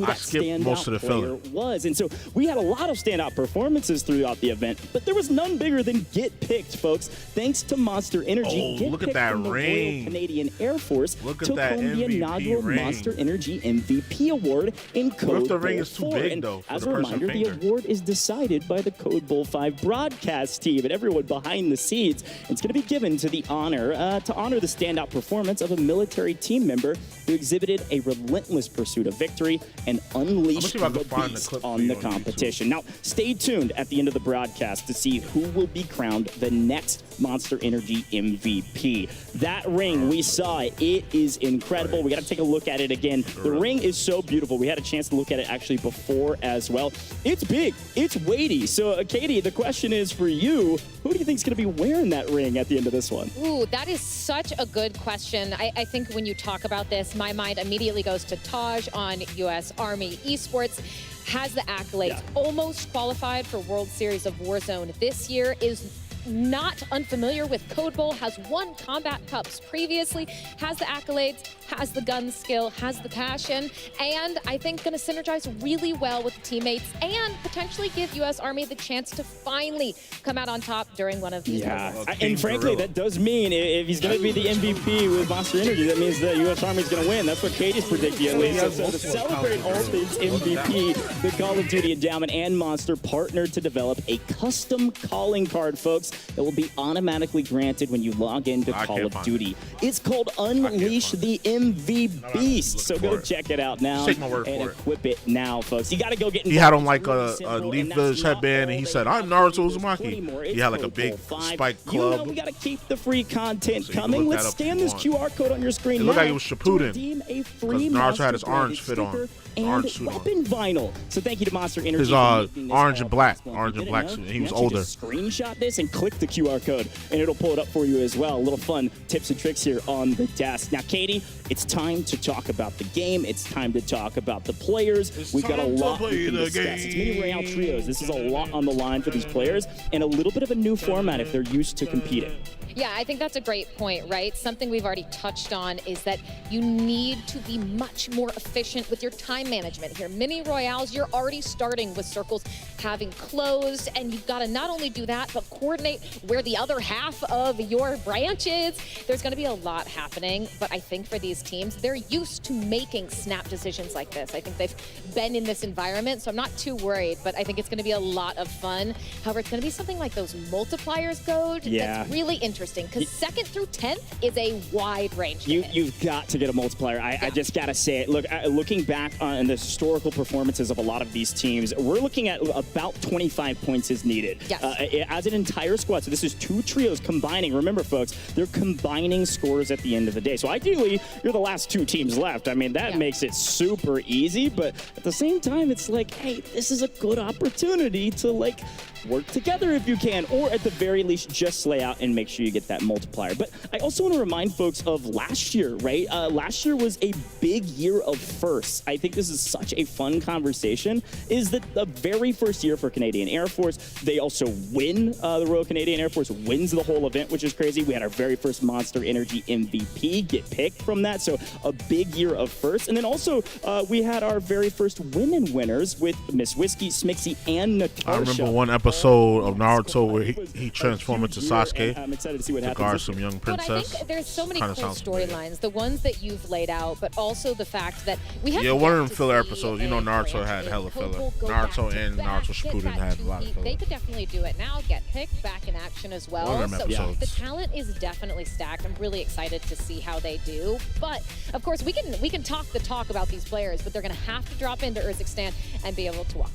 I skipped most of the filler. And so we had a lot of standout performances throughout the event, but there was none bigger than Get Picked, folks. Thanks to Monster Energy. Oh, look at that ring! Canadian Air Force took home the inaugural Monster Energy MVP award in Code Bowl 4. What if the ring is too big though? As a reminder, the award is decided by the Code Bowl 5 broadcast team and everyone behind the scenes. It's going to be given to the honor to honor the standout performance of a military team member who exhibited a relentless pursuit of victory and unleashed the beast on the competition. Now, stay tuned at the end of the broadcast to see who will be crowned the next Monster Energy MVP. That ring, we saw it. It is incredible. We got to take a look at it again. The ring is so beautiful. We had a chance to look at it actually before as well. It's big. It's weighty. So, Katie, the question is for you, who do you think is going to be wearing that ring at the end of this one? Ooh, that is such a good question. I think when you talk about this, my mind immediately goes to Taj on U.S. Army Esports. Has the accolades, almost qualified for World Series of Warzone this year, is not unfamiliar with Code Bowl, has won Combat Cups previously, has the accolades, has the gun skill, has the passion, and I think going to synergize really well with the teammates and potentially give U.S. Army the chance to finally come out on top during one of these moments. And frankly, that does mean if he's going to be the MVP with Monster Energy, that means the U.S. Army is going to win. That's what Katie's predicting at least. So to celebrate all things MVP, the Call of Duty Endowment and Monster partnered to develop a custom calling card, folks, that will be automatically granted when you log into Call of Duty. It's called Unleash the MV Beast. So go check it out now and equip it now, folks. You got to go get involved. He had on like a Leaf Village headband, and he said, "I'm Naruto Uzumaki." He had like a big spike club. You know we got to keep the free content coming. Let's scan this QR code on your screen. It looked like it was Shippuden because Naruto had his orange fit on. And weapon vinyl. So thank you to Monster Energy. His orange and black suit. He was older. Just screenshot this and click the QR code, and it'll pull it up for you as well. A little fun tips and tricks here on the desk. Now, Katie, it's time to talk about the game. It's time to talk about the players. We've got a lot we can discuss. It's mini Royale trios. This is a lot on the line for these players, and a little bit of a new format if they're used to competing. Yeah, I think that's a great point, right? Something we've already touched on is that you need to be much more efficient with your time management here. Mini Royales, you're already starting with circles having closed, and you've got to not only do that, but coordinate where the other half of your branch is. There's going to be a lot happening, but I think for these teams, they're used to making snap decisions like this. I think they've been in this environment, so I'm not too worried, but I think it's going to be a lot of fun. However, it's going to be something like those multipliers, Goad, that's really interesting, because 2nd through 10th is a wide range. You've got to get a multiplier. I just got to say it. Look, looking back on the historical performances of a lot of these teams, we're looking at about 25 points is needed. Yes. As an entire squad. So this is 2 trios combining. Remember, folks, they're combining scores at the end of the day. So ideally, you're the last 2 teams left. I mean, that makes it super easy, but at the same time, it's like, hey, this is a good opportunity to, like, work together if you can, or at the very least, just slay out and make sure you get that multiplier. But I also want to remind folks of last year, right? Last year was a big year of firsts. I think this is such a fun conversation, is that the very first year for Canadian Air Force, they also win the Royal Royal Canadian Air Force wins the whole event, which is crazy. We had our very first Monster Energy MVP get picked from that, so a big year of firsts. And then also, we had our very first women winners with Miss Whiskey, Smixy, and Natasha. I remember one episode of Naruto where he transformed into Sasuke. I'm excited to see what to happens. guard some young princess. But I think there's so many cool storylines, the ones that you've laid out, but also the fact that we have one of them filler episodes. You know, Naruto had hella filler. Naruto and Naruto Shippuden had a lot of filler. They could definitely do it now, get picked back in action as well. One of them So episodes. the talent is definitely stacked. I'm really excited to see how they do. But of course, we can talk the talk about these players, but they're going to have to drop into Urzikstan and be able to walk.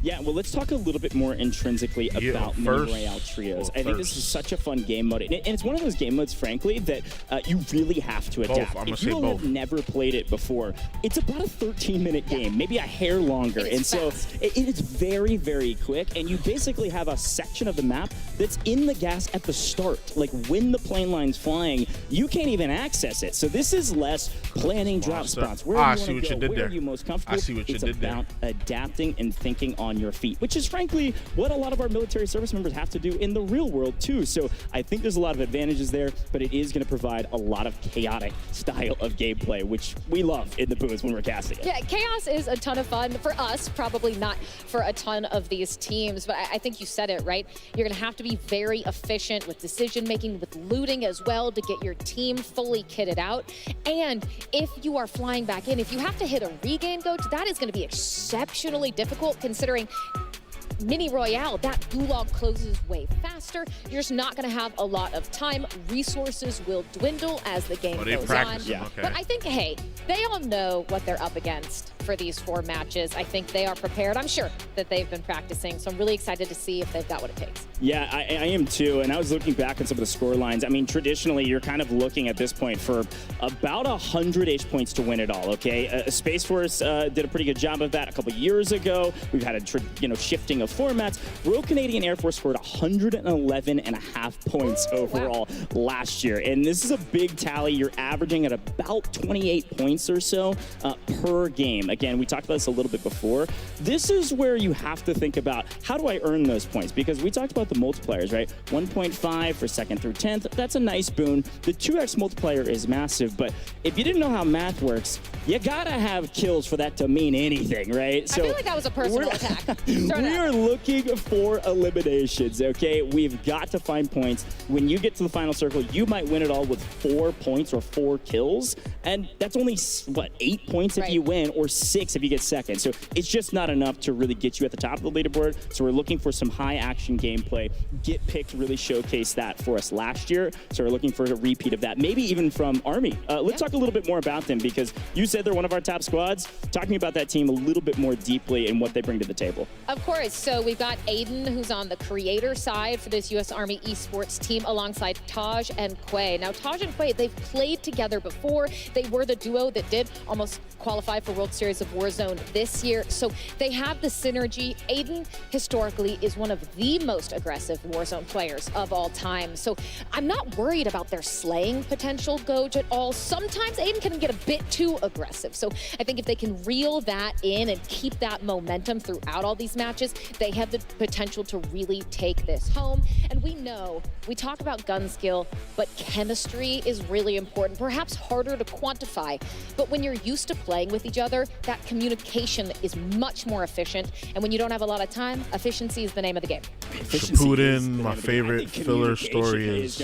Yeah, well, let's talk a little bit more intrinsically about Mini Royale Trios. I think this is such a fun game mode. And it's one of those game modes, frankly, that you really have to adapt. If you have never played it before, it's about a 13-minute game, maybe a hair longer. And so it is very, very quick. And you basically have a section of the map that's in the gas at the start. Like when the plane line's flying, you can't even access it. So this is less planning drop spots. Where I do see you what you want to go? did Where there. are you most comfortable? I see what you did there. It's about adapting and thinking on your feet, which is frankly what a lot of our military service members have to do in the real world too. So I think there's a lot of advantages there, but it is going to provide a lot of chaotic style of gameplay, which we love in the booths when we're casting it. Yeah, chaos is a ton of fun for us, probably not for a ton of these teams, but I think you said it, right? You're going to have to be very efficient with decision making, with looting as well to get your team fully kitted out. And if you are flying back in, if you have to hit a regain coach, that is going to be exceptionally difficult considering Mini Royale, that gulag closes way faster. You're just not going to have a lot of time. Resources will dwindle as the game goes on. Yeah. But I think, hey, they all know what they're up against for these 4 matches. I think they are prepared. I'm sure that they've been practicing, so I'm really excited to see if they've got what it takes. Yeah, I am too. And I was looking back at some of the score lines. I mean, traditionally, you're kind of looking at this point for about 100-ish points to win it all, okay? Space Force did a pretty good job of that a couple years ago. We've had a shifting of formats. Royal Canadian Air Force scored 111.5 points overall last year. And this is a big tally. You're averaging at about 28 points or so per game. Again, we talked about this a little bit before. This is where you have to think about, how do I earn those points? Because we talked about the multipliers, right? 1.5 for 2nd through 10th. That's a nice boon. The 2x multiplier is massive, but if you didn't know how math works, you gotta have kills for that to mean anything, right? So I feel like that was a personal attack. We are looking for eliminations, okay? We've got to find points. When you get to the final circle, you might win it all with 4 points or 4 kills, and that's only, what, 8 points if you win, or 6 if you get second. So it's just not enough to really get you at the top of the leaderboard. So we're looking for some high action gameplay. Get Picked really showcased that for us last year. So we're looking for a repeat of that, maybe even from Army. Let's talk a little bit more about them, because you said they're one of our top squads. Talk to me about that team a little bit more deeply and what they bring to the table. Of course. So we've got Aiden, who's on the creator side for this U.S. Army esports team, alongside Taj and Quay. Now, Taj and Quay, they've played together before. They were the duo that did almost qualify for World Series of Warzone this year. So they have the synergy. Aiden, historically, is one of the most aggressive Warzone players of all time. So I'm not worried about their slaying potential, Goj, at all. Sometimes Aiden can get a bit too aggressive. So I think if they can reel that in and keep that momentum throughout all these matches, they have the potential to really take this home. And we know, we talk about gun skill, but chemistry is really important, perhaps harder to quantify. But when you're used to playing with each other, that communication is much more efficient. And when you don't have a lot of time, efficiency is the name of the game. Shippuden, my favorite filler story is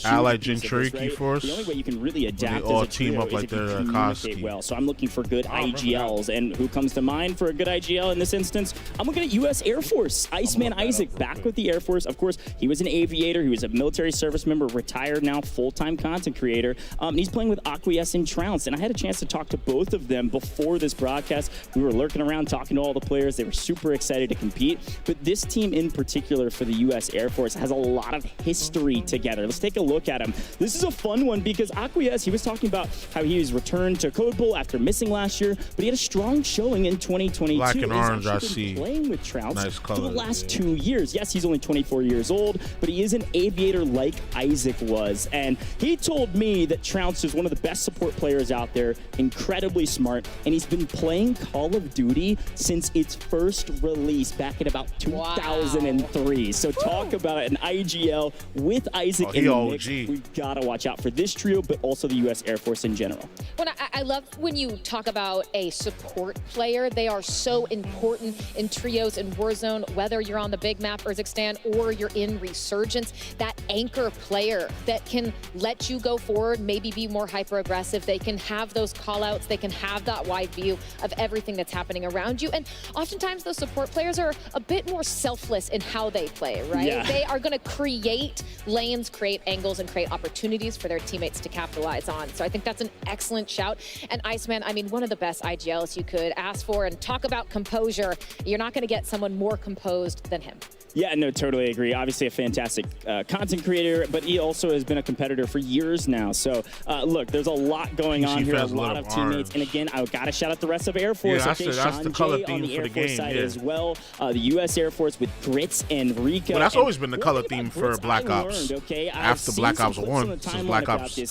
Allied Gentry Force. The only way you can really adapt they all as a trio team up is like if you they're communicate well. So I'm looking for good IGLs. And who comes to mind for a good IGL in this instance? I'm looking at U.S. Air Force. Iceman Isaac back with the Air Force. Of course, he was an aviator. He was a military service member, retired now, full-time content creator. And he's playing with Acquiesce and Trounce. And I had a chance to talk to both of them before this broadcast. We were lurking around talking to all the players. They were super excited to compete. But this team in particular for the U.S. Air Force has a lot of history together. Let's take a look at them. This is a fun one because Acquiesce, he was talking about how he was returned to Code Bowl after missing last year, but he had a strong showing in 2022. Black and He's orange, I been see. Playing with Trounce Nice for the colors, last 2 years. Yes, he's only 24 years old, but he is an aviator like Isaac was. And he told me that Trounce is one of the best support players out there, incredibly smart, and he's been playing Call of Duty since its first release back in about 2003. 3. So talk about an IGL with Isaac in the mix. We've got to watch out for this trio, but also the U.S. Air Force in general. Well, I love when you talk about a support player. They are so important in trios in Warzone, whether you're on the big map, Urzikstan, or you're in Resurgence. That anchor player that can let you go forward, maybe be more hyper-aggressive. They can have those call-outs. They can have that wide view of everything that's happening around you. And oftentimes those support players are a bit more selfless in how they play, right? Yeah. They are going to create lanes, create angles, and create opportunities for their teammates to capitalize on. So I think that's an excellent shout. And Iceman, I mean, one of the best IGLs you could ask for. And talk about composure. You're not going to get someone more composed than him. Yeah, no, totally agree. Obviously a fantastic content creator, but he also has been a competitor for years now. So, look, there's a lot going on here, a lot of teammates. And again, I got to shout out the rest of Air Force. Yeah, okay, that's the color theme on the for Air the Force game, side yeah. as well. The U.S. Air Force with Grits and Rika. Well, that's always been the color theme for Black Ops. Okay? After Black Ops 1, since Black Ops 2,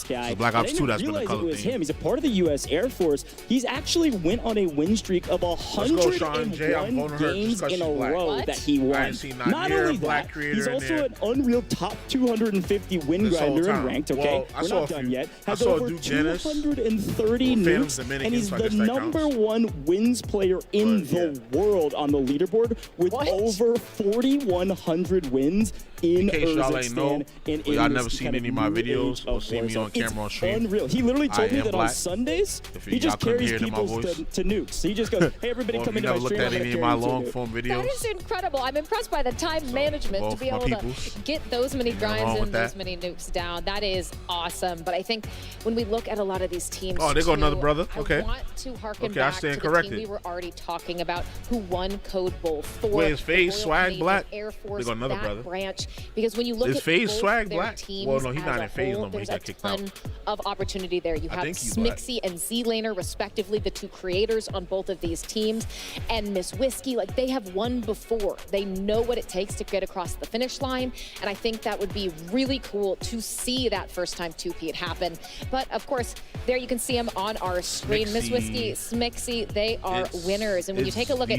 that's been the color theme. Him. He's a part of the U.S. Air Force. He's actually went on a win streak of 101 games in a row that he won. Not only that, he's also an Unreal top 250 win grinder and ranked, okay? We're not done yet. Has over 230 nukes, and he's the #1 wins player in the world on the leaderboard with over 4,100 wins in Urzikstan. And y'all never seen any of my videos or seen me on camera on stream. Unreal. He literally told me that on Sundays, he just carries people to nukes. He just goes, hey, everybody come into my stream. Looked at any of my long form videos. That is incredible. I'm impressed by the time management to be able to get those many grinds and those many nukes down. That is awesome. But I think when we look at a lot of these teams, there go another brother. Okay. I want to harken back to the team we were already talking about, who won Code Bowl 4. Wait, is FaZe Swag black? Air Force, there go another brother. Branch. Because when you look is at FaZe both Swag their black? teams Well, no, he's not in FaZe whole, no more. He there's got a kicked ton out. of opportunity there. You have Smixy and Z-Laner, respectively, the two creators on both of these teams. And Miss Whiskey, like, they have won before. They know what it takes to get across the finish line. And I think that would be really cool to see that first time 2P happen. But of course, there you can see them on our screen. Miss Whiskey, Smixy, they are winners. And when you take a look at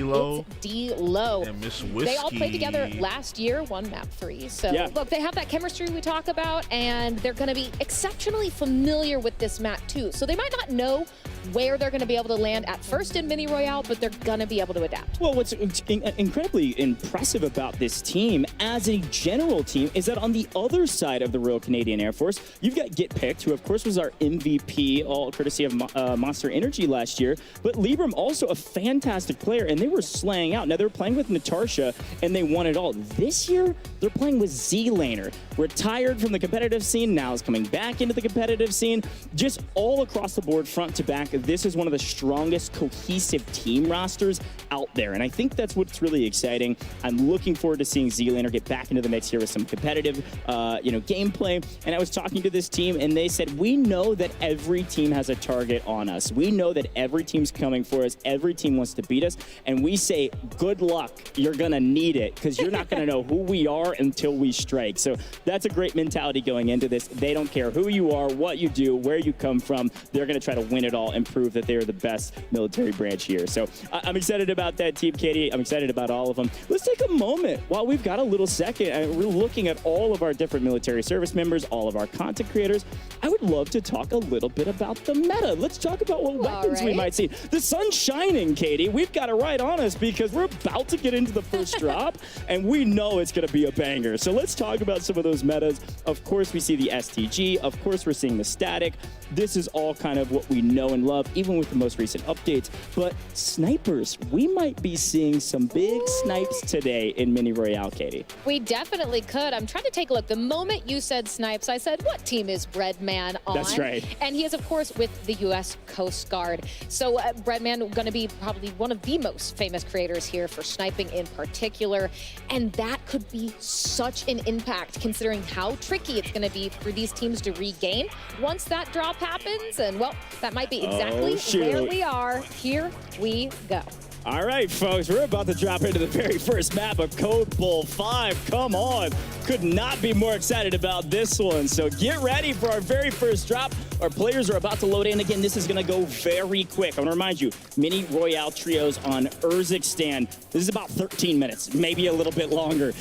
D-Low, and Miss Whiskey, they all played together last year, won map 3. So look, they have that chemistry we talk about, and they're going to be exceptionally familiar with this map too. So they might not know where they're going to be able to land at first in Mini Royale, but they're going to be able to adapt. Well, what's incredibly impressive about this team as a general team is that on the other side of the Royal Canadian Air Force, you've got Get Picked, who of course was our MVP, all courtesy of Monster Energy last year, but Libram also a fantastic player, and they were slaying out. Now, they were playing with Natasha, and they won it all. This year, they're playing with Z-Laner, retired from the competitive scene, now is coming back into the competitive scene, just all across the board, front to back. This is one of the strongest cohesive team rosters out there, and I think that's what's really exciting. I'm looking forward to seeing Z-Laner get back into the mix here with some competitive, gameplay. And I was talking to this team, and they said, we know that every team has a target on us. We know that every team's coming for us. Every team wants to beat us, and we say, good luck. You're gonna need it, because you're not gonna know who we are until we strike. So that's a great mentality going into this. They don't care who you are, what you do, where you come from. They're gonna try to win it all and prove that they're the best military branch here. So I'm excited about that team, Katie. I'm excited about all of them. Let's take a moment while we've got a little second and we're looking at all of our different military service members, all of our content creators. I would love to talk a little bit about the meta. Let's talk about what weapons we might see. The sun's shining, Katie. We've got it right on us because we're about to get into the first drop and we know it's going to be a banger. So let's talk about some of those metas. Of course, we see the STG. Of course, we're seeing the static. This is all kind of what we know and love, even with the most recent updates. But snipers, we might be seeing some big snipes today in Mini Royale, Katie. We definitely could. I'm trying to take a look. The moment you said snipes, I said, what team is Breadman on? That's right. And he is, of course, with the U.S. Coast Guard. So Breadman going to be probably one of the most famous creators here for sniping in particular. And that could be such an impact considering how tricky it's going to be for these teams to regain once that drop happens. And, well, that might be exactly where we are. Here we go. All right, folks, we're about to drop into the very first map of Code Bowl 5. Come on. Could not be more excited about this one. So get ready for our very first drop. Our players are about to load in. Again, this is going to go very quick. I want to remind you, Mini Royale Trios on Urzikstan. This is about 13 minutes, maybe a little bit longer.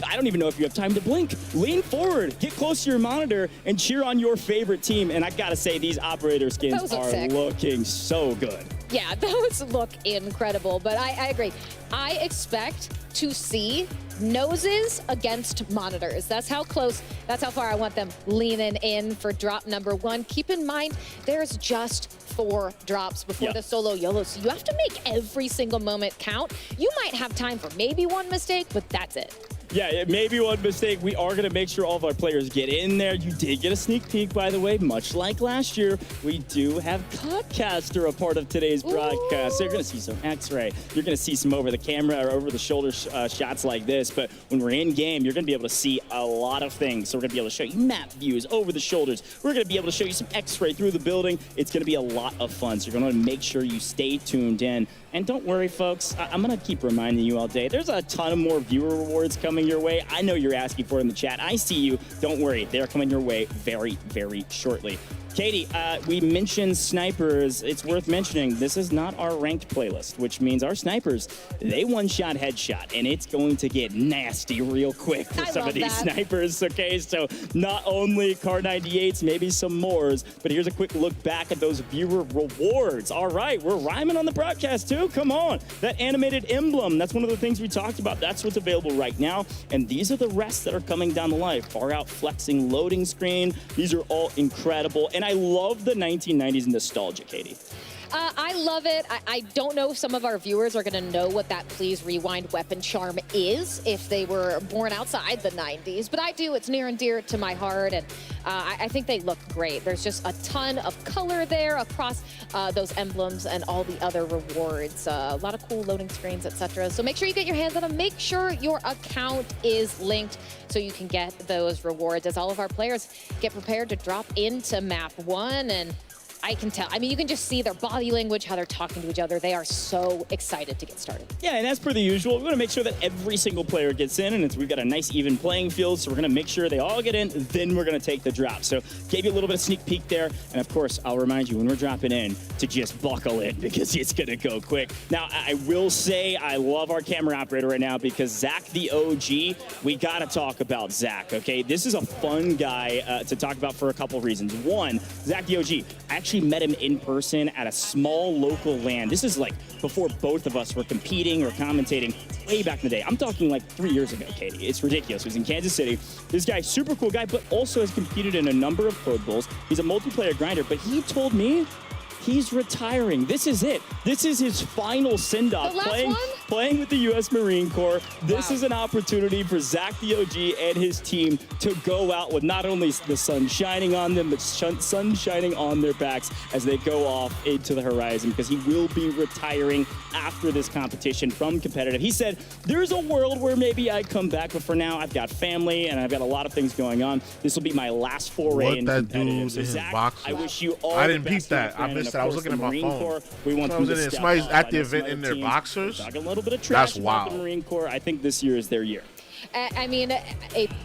I don't even know if you have time to blink. Lean forward, get close to your monitor, and cheer on your favorite team. And I got to say, these operator skins are looking so good. Yeah, those look incredible, but I agree. I expect to see noses against monitors. That's how close, that's how far I want them leaning in for drop number 1. Keep in mind, there's just 4 drops before the solo YOLO, so you have to make every single moment count. You might have time for maybe one mistake, but that's it. Yeah, it may be one mistake. We are going to make sure all of our players get in there. You did get a sneak peek, by the way. Much like last year, we do have Cutcaster a part of today's broadcast. So you're going to see some X-ray. You're going to see some over-the-camera or over-the-shoulder shots like this. But when we're in-game, you're going to be able to see a lot of things. So we're going to be able to show you map views over the shoulders. We're going to be able to show you some X-ray through the building. It's going to be a lot of fun. So you're going to make sure you stay tuned in. And don't worry, folks, I'm going to keep reminding you all day. There's a ton of more viewer rewards coming your way. I know you're asking for it in the chat. I see you. Don't worry. They're coming your way very, very shortly. Katie, we mentioned snipers. It's worth mentioning this is not our ranked playlist, which means our snipers, they one-shot headshot, and it's going to get nasty real quick for some of these snipers, okay? So not only Car 98s, maybe some mores, but here's a quick look back at those viewer rewards. All right, we're rhyming on the broadcast too. Come on. That animated emblem, that's one of the things we talked about. That's what's available right now, and these are the rest that are coming down the line. Far out flexing loading screen. These are all incredible, and I love the 1990s nostalgia, Katie. I love it. I don't know if some of our viewers are going to know what that Please Rewind weapon charm is if they were born outside the 90s, but I do. It's near and dear to my heart, and I think they look great. There's just a ton of color there across those emblems and all the other rewards. A lot of cool loading screens, etc. So make sure you get your hands on them. Make sure your account is linked so you can get those rewards as all of our players get prepared to drop into map 1. And I can tell. I mean, you can just see their body language, how they're talking to each other. They are so excited to get started. Yeah, and as per the usual, we want to make sure that every single player gets in, and we've got a nice even playing field, so we're going to make sure they all get in, then we're going to take the drop. So gave you a little bit of sneak peek there, and of course, I'll remind you when we're dropping in to just buckle in because it's going to go quick. Now, I will say I love our camera operator right now because Zach the OG, we got to talk about Zach, okay? This is a fun guy to talk about for a couple reasons. One, Zach the OG, I actually met him in person at a small local LAN. This is like before both of us were competing or commentating way back in the day. I'm talking like 3 years ago, Katie. It's ridiculous. He was in Kansas City. This guy, super cool guy, but also has competed in a number of Code Bowls. He's a multiplayer grinder, but he told me he's retiring. This is it. This is his final send-off. Playing with the U.S. Marine Corps. This is an opportunity for Zach the OG and his team to go out with not only the sun shining on them, but sun shining on their backs as they go off into the horizon, because he will be retiring after this competition from competitive. He said, there's a world where maybe I come back, but for now, I've got family and I've got a lot of things going on. This will be my last foray in competitive. So Zach, I wish you all I didn't the peep best, that. I friend. missed And that. I was of looking at course, my the Marine phone. Corps, we want So them to step somebody's up. at I the know some event in other their teams boxers. talking a little bit of trash That's about the wild. Marine Corps. I think this year is their year. I mean,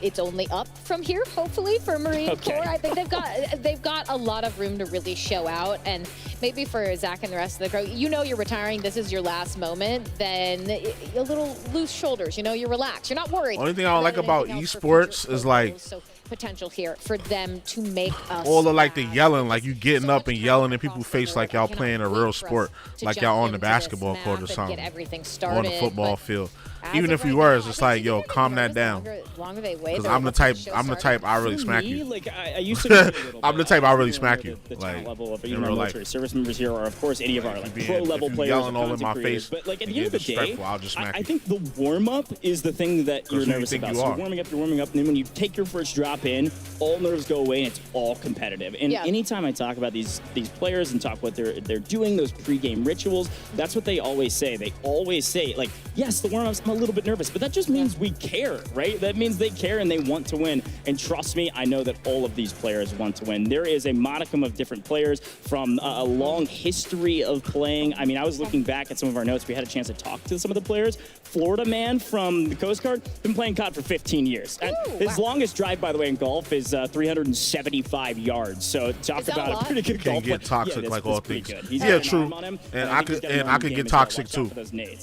it's only up from here, hopefully, for Marine Corps. I think they've got a lot of room to really show out, and maybe for Zach and the rest of the crew, you know you're retiring, this is your last moment, then a little loose shoulders, you know, you're relaxed, you're not worried. Only thing I don't like about esports is like potential here for them to make us all of like the yelling, like you getting up and yelling in people's face like y'all playing a real sport, like y'all on the basketball court or something, or on the football field. Even if we were, it's just like, yo, calm that down. Because I'm the type I really smack you. Like, I used to be a little I'm the type I really smack you. The Like, level of in even our real military life. service members here, or of course any of our like pro level if you players, yelling or all in content my creators. face But like at and the end of the getting day, disrespectful, I'll just smack I you. think the warm up is the thing that you're who you nervous think about. you So are. you're warming up, and then when you take your first drop in, all nerves go away and it's all competitive. And anytime I talk about these players and talk what they're doing, those pregame rituals, that's what they always say. They always say, like, yes, the warm ups, a little bit nervous, but that just means we care, right? That means they care and they want to win. And trust me, I know that all of these players want to win. There is a modicum of different players from a long history of playing. I mean, I was looking back at some of our notes. We had a chance to talk to some of the players. Florida man from the Coast Guard, been playing COD for 15 years. His longest drive, by the way, in golf is 375 yards. So talk about a pretty good golf player. Can get toxic like all things. Yeah, true. And I could get toxic too.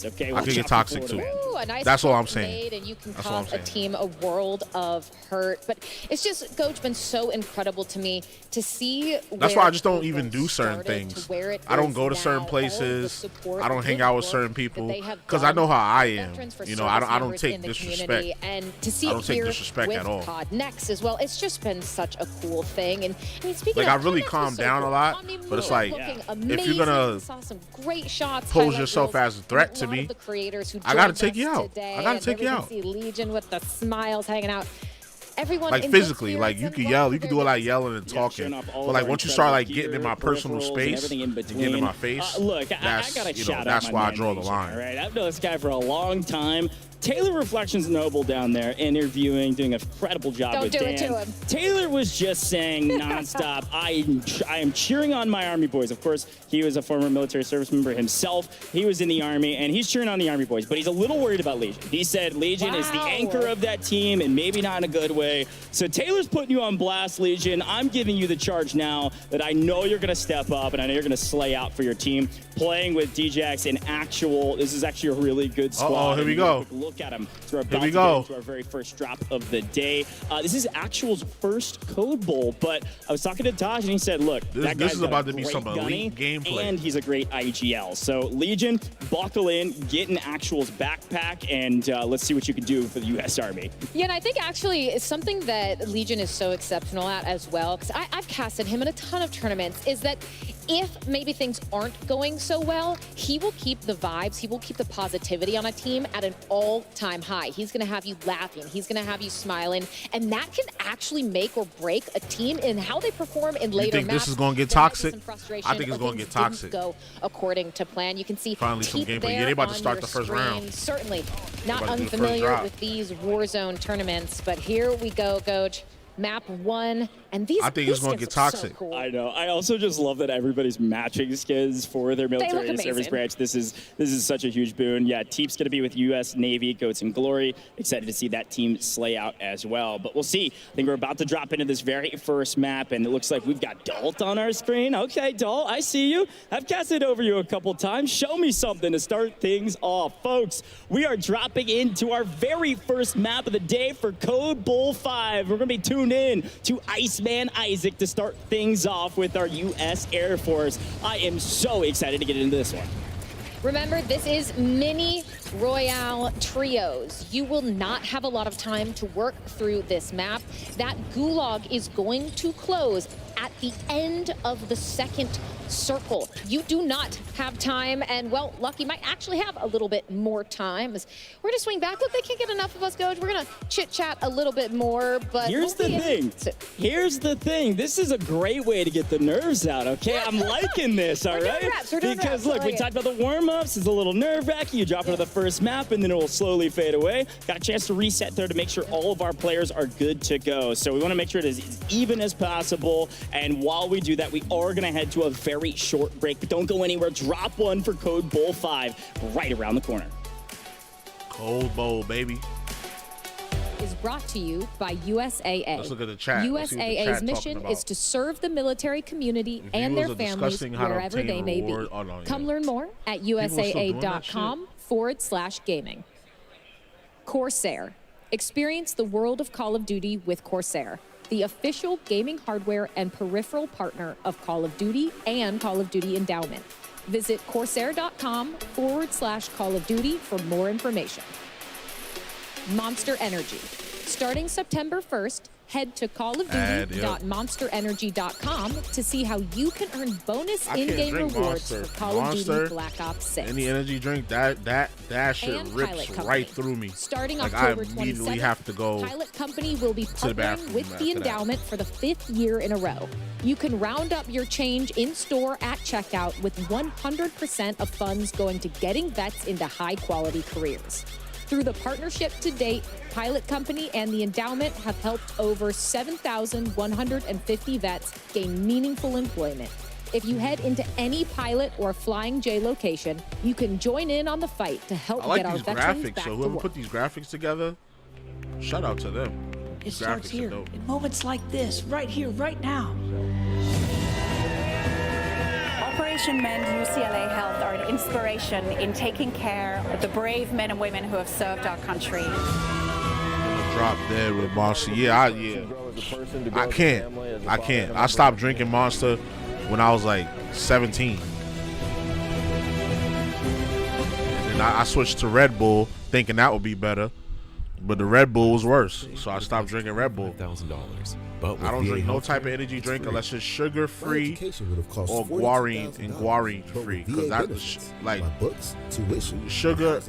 Okay, I could get toxic too. Ooh, nice That's all I'm saying. And you can cause a team a world of hurt. But it's just, Coach, been so incredible to me to see. That's why I just don't even do certain things. I don't go to certain places. I don't hang out with certain people because I know how I am. You know, I don't take disrespect. And to see I don't take disrespect with at all. COD Next as well, it's just been such a cool thing. And I mean, speaking like, of, I really calmed down a lot, but it's like, if you're gonna saw some great shots, pose yourself as a threat to me, I gotta take you out. I gotta take you out. See Legion with the smiles hanging out. Everyone like physically, like you can yell, you can do a lot of yelling and talking, but like once you start like getting in my personal space, and getting in my face, look, I gotta shout out that's why I draw the line. All right, I've known this guy for a long time. Taylor Reflections Noble down there interviewing, doing an incredible job with Dan. Don't do it to him. Taylor was just saying nonstop, I am cheering on my Army boys. Of course, he was a former military service member himself. He was in the Army, and he's cheering on the Army boys, but he's a little worried about Legion. He said Legion is the anchor of that team, and maybe not in a good way. So Taylor's putting you on blast, Legion. I'm giving you the charge now that I know you're going to step up, and I know you're going to slay out for your team. Playing with DJX in actual, this is actually a really good squad. Oh, here we go. Look at him. So we're Here about we to go. get into our very first drop of the day. This is Actual's first Code Bowl, but I was talking to Taj, and he said, look, that this guy's is got about a to be great some gunny, elite gameplay. and he's a great IGL. So Legion, buckle in, get in Actual's backpack, and let's see what you can do for the U.S. Army. Yeah, and I think actually it's something that Legion is so exceptional at as well, because I've casted him in a ton of tournaments, is that if maybe things aren't going so well, he will keep the vibes, he will keep the positivity on a team at an all-time high. He's going to have you laughing, he's going to have you smiling, and that can actually make or break a team in how they perform in later You think maps. this is going to get toxic? I think it's going to get toxic. Go according to plan. You can see finally some gameplay. Yeah, they about to start the first round. Certainly not unfamiliar with these Warzone tournaments, but here we go, Coach. Map 1, and these I think it's going to get toxic. So cool. I know. I also just love that everybody's matching skins for their military service branch. This is such a huge boon. Yeah, Teep's going to be with U.S. Navy, Goats and Glory. Excited to see that team slay out as well. But we'll see. I think we're about to drop into this very first map, and it looks like we've got Dalt on our screen. Okay, Dalt, I see you. I've casted over you a couple times. Show me something to start things off. Folks, we are dropping into our very first map of the day for Code Bowl 5. We're going to be tuned in to Iceman Isaac to start things off with our U.S. Air Force. I am so excited to get into this one. Remember, this is mini Royale trios. You will not have a lot of time to work through this map. That gulag is going to close at the end of the second circle. You do not have time, and well, Lucky might actually have a little bit more time. We're gonna swing back. Look, they can't get enough of us, Coach. We're gonna chit-chat a little bit more, but here's the thing. Here's the thing. This is a great way to get the nerves out, okay? I'm liking this, all right? Because look, we talked about the warm-ups. It's a little nerve-wracking. You drop into the first map, and then it will slowly fade away. Got a chance to reset there to make sure all of our players are good to go. So we want to make sure it is as even as possible. And while we do that, we are going to head to a very short break. But don't go anywhere. Drop one for Code Bowl 5 right around the corner. Code Bowl, baby. Is brought to you by USAA. Let's look at the chat. USAA's mission is to serve the military community and their families wherever they may be. Come learn more at usaa.com/gaming. Corsair. Experience the world of Call of Duty with Corsair, the official gaming hardware and peripheral partner of Call of Duty and Call of Duty Endowment. Visit corsair.com/Call of Duty for more information. Monster Energy. Starting September 1st, head to callofduty.monsterenergy.com to see how you can earn bonus in-game rewards for Call of Duty Black Ops 6. Any energy drink, that shit rips right through me. Starting like October I immediately 27th, have to go. Pilot Company will be partnering with the Endowment for the 5th year in a row. You can round up your change in-store at checkout with 100% of funds going to getting vets into high-quality careers. Through the partnership to date, Pilot Company and the endowment have helped over 7,150 vets gain meaningful employment. If you head into any Pilot or Flying J location, you can join in on the fight to help I like get our these veterans graphics, back so to whoever work. put these graphics together, shout out to them. It These starts graphics are here, dope. in moments like this, right here, right now. Operation Mend UCLA Health are an inspiration in taking care of the brave men and women who have served our country. Drop dead with Monster. I can't. I stopped drinking Monster when I was like 17. And then I switched to Red Bull thinking that would be better. But the Red Bull was worse. So I stopped drinking Red Bull. But I don't drink no type of energy drink unless it's sugar free or guarine free. Because that's like sugar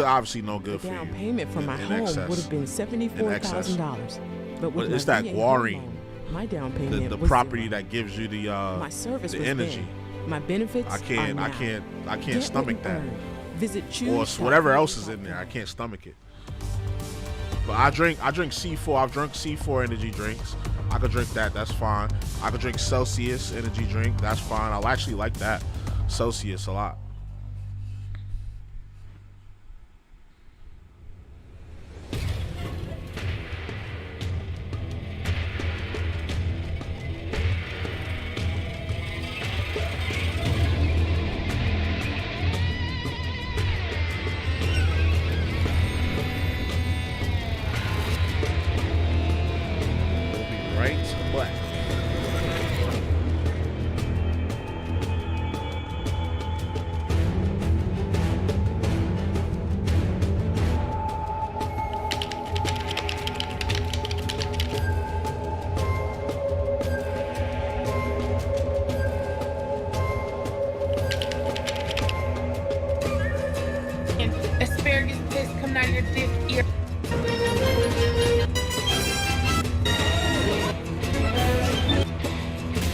obviously no good for you. Down payment for my home would have been $74,000. But it's that guarine, my down payment the was property zero. that gives you My service the was energy. there. My benefits I can't stomach that. Visit Or whatever else is in there. I can't stomach it. But I drink C4. I've drunk C4 energy drinks. I could drink that. That's fine. I could drink Celsius energy drink. That's fine. I'll actually like that Celsius a lot. Asparagus paste coming out of your dick ear.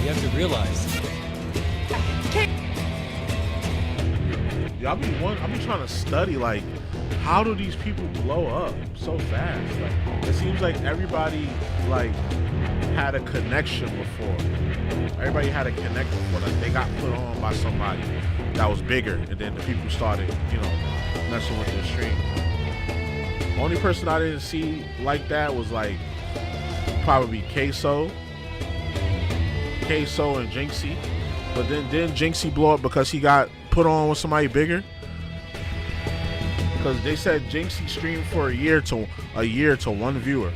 You have to realize. Yeah, I be trying to study like how do these people blow up so fast? Like it seems like everybody like had a connection before. Everybody had a connection before. Like they got put on by somebody that was bigger, and then the people started, messing with their stream. Only person I didn't see like that was like probably Queso and Jinxie. But then Jinxie blow up because he got put on with somebody bigger. Because they said Jinxie streamed for a year to one viewer,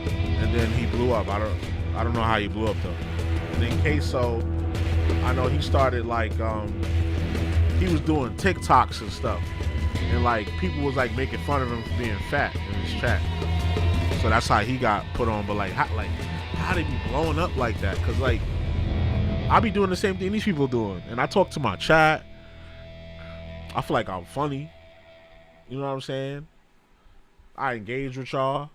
and then he blew up. I don't know how he blew up though. And then Queso, I know he started like he was doing TikToks and stuff, and like people was like making fun of him for being fat in his chat. So that's how he got put on. But like how they be blowing up like that? Cause like I be doing the same thing these people doing, and I talk to my chat. I feel like I'm funny. You know what I'm saying? I engage with y'all,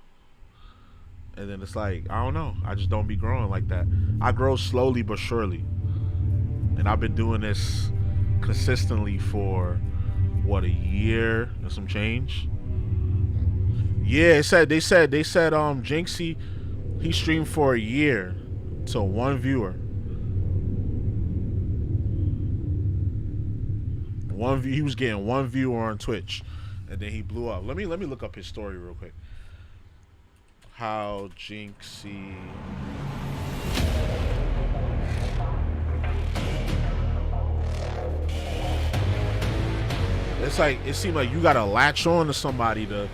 and then it's like I don't know. I just don't be growing like that. I grow slowly but surely, and I've been doing this consistently for what, a year and some change. Yeah, they said Jinxie, he streamed for a year to one viewer. He was getting one viewer on Twitch, and then he blew up. Let me look up his story real quick. How Jinxie. It's like it seemed like you gotta latch on to somebody to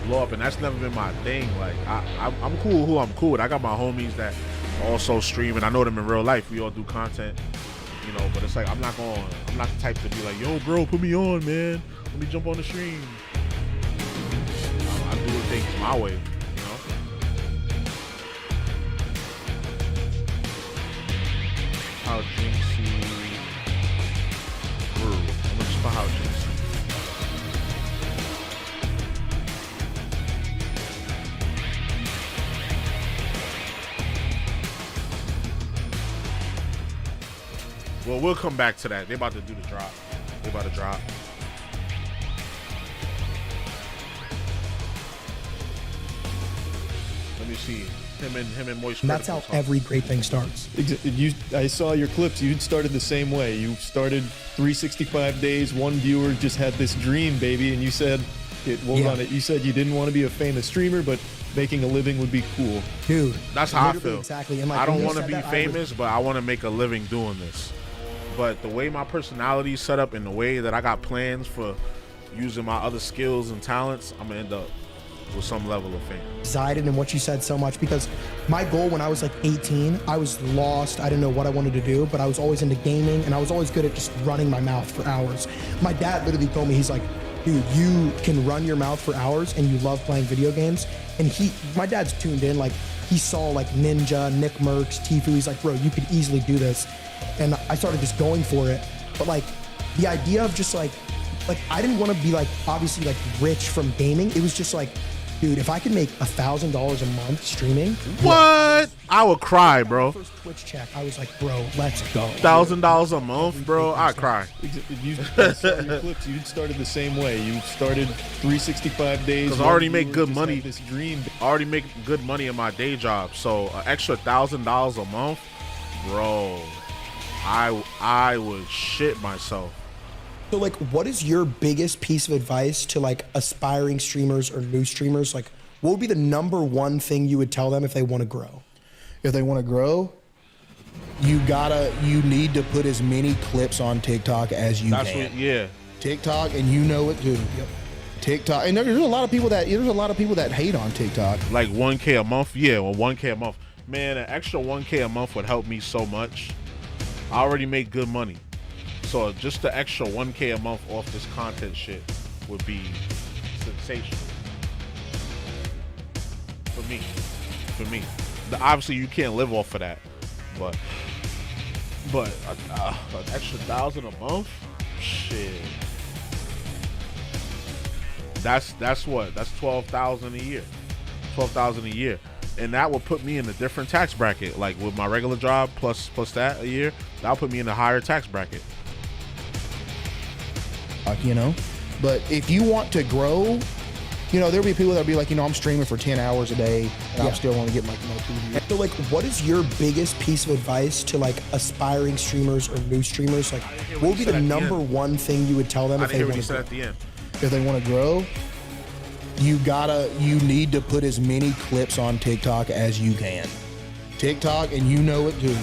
blow up, and that's never been my thing. Like I'm cool who I'm cool with. I got my homies that also stream, and I know them in real life. We all do content, but it's like I'm not the type to be like, yo bro, put me on, man, let me jump on the stream. I do things my way, How Jinxie grew. I'm gonna spell how Jinxie. Well, we'll come back to that. They about to do the drop. They about to drop. see him and Moist. And that's how every great thing starts. I saw your clips. You started the same way. You started 365 days. One viewer just had this dream, baby, and you said, You said you didn't want to be a famous streamer, but making a living would be cool. Dude, that's how I feel. Exactly. And like, I don't want to be famous, but I want to make a living doing this. But the way my personality is set up and the way that I got plans for using my other skills and talents, I'm gonna end up with some level of fame. Excited in what you said so much, because my goal when I was like 18, I was lost. I didn't know what I wanted to do, but I was always into gaming and I was always good at just running my mouth for hours. My dad literally told me, he's like, dude, you can run your mouth for hours and you love playing video games. And my dad's tuned in, like he saw like Ninja, Nick Merckx, Tfue. He's like, bro, you could easily do this. And I started just going for it. But like the idea of just like I didn't want to be like obviously like rich from gaming. It was just like, dude, if I could make $1,000 a month streaming, what? I would cry, bro. First Twitch check, I was like, bro, let's go. $1,000 a month, bro. I'd cry. I saw your clips. You started the same way. You started 365 days. Because I already make good money. This dream. I already make good money in my day job. So an extra $1,000 a month, bro, I would shit myself. So like, what is your biggest piece of advice to like aspiring streamers or new streamers? Like, what would be the #1 thing you would tell them if they want to grow? If they want to grow, you need to put as many clips on TikTok as you can. Yeah. TikTok, and you know it too. Yep. TikTok, and there's a lot of people that hate on TikTok. Like 1K a month, yeah, or 1K a month. Man, an extra 1K a month would help me so much. I already make good money. So just the extra 1K a month off this content shit would be sensational. For me. Obviously you can't live off of that, but an extra $1,000 a month, shit. That's what? That's $12,000 a year. $12,000 a year. And that will put me in a different tax bracket. Like with my regular job plus that a year, that'll put me in a higher tax bracket. You know, but if you want to grow, you know, there'll be people that'll be like, you know, I'm streaming for 10 hours a day and I'm still want to get my 2 views. So like, what is your biggest piece of advice to like aspiring streamers or new streamers? Like, what would be the #1 thing you would tell them if they want to grow? At the end. If they want to grow, you need to put as many clips on TikTok as you can. TikTok, and you know it too.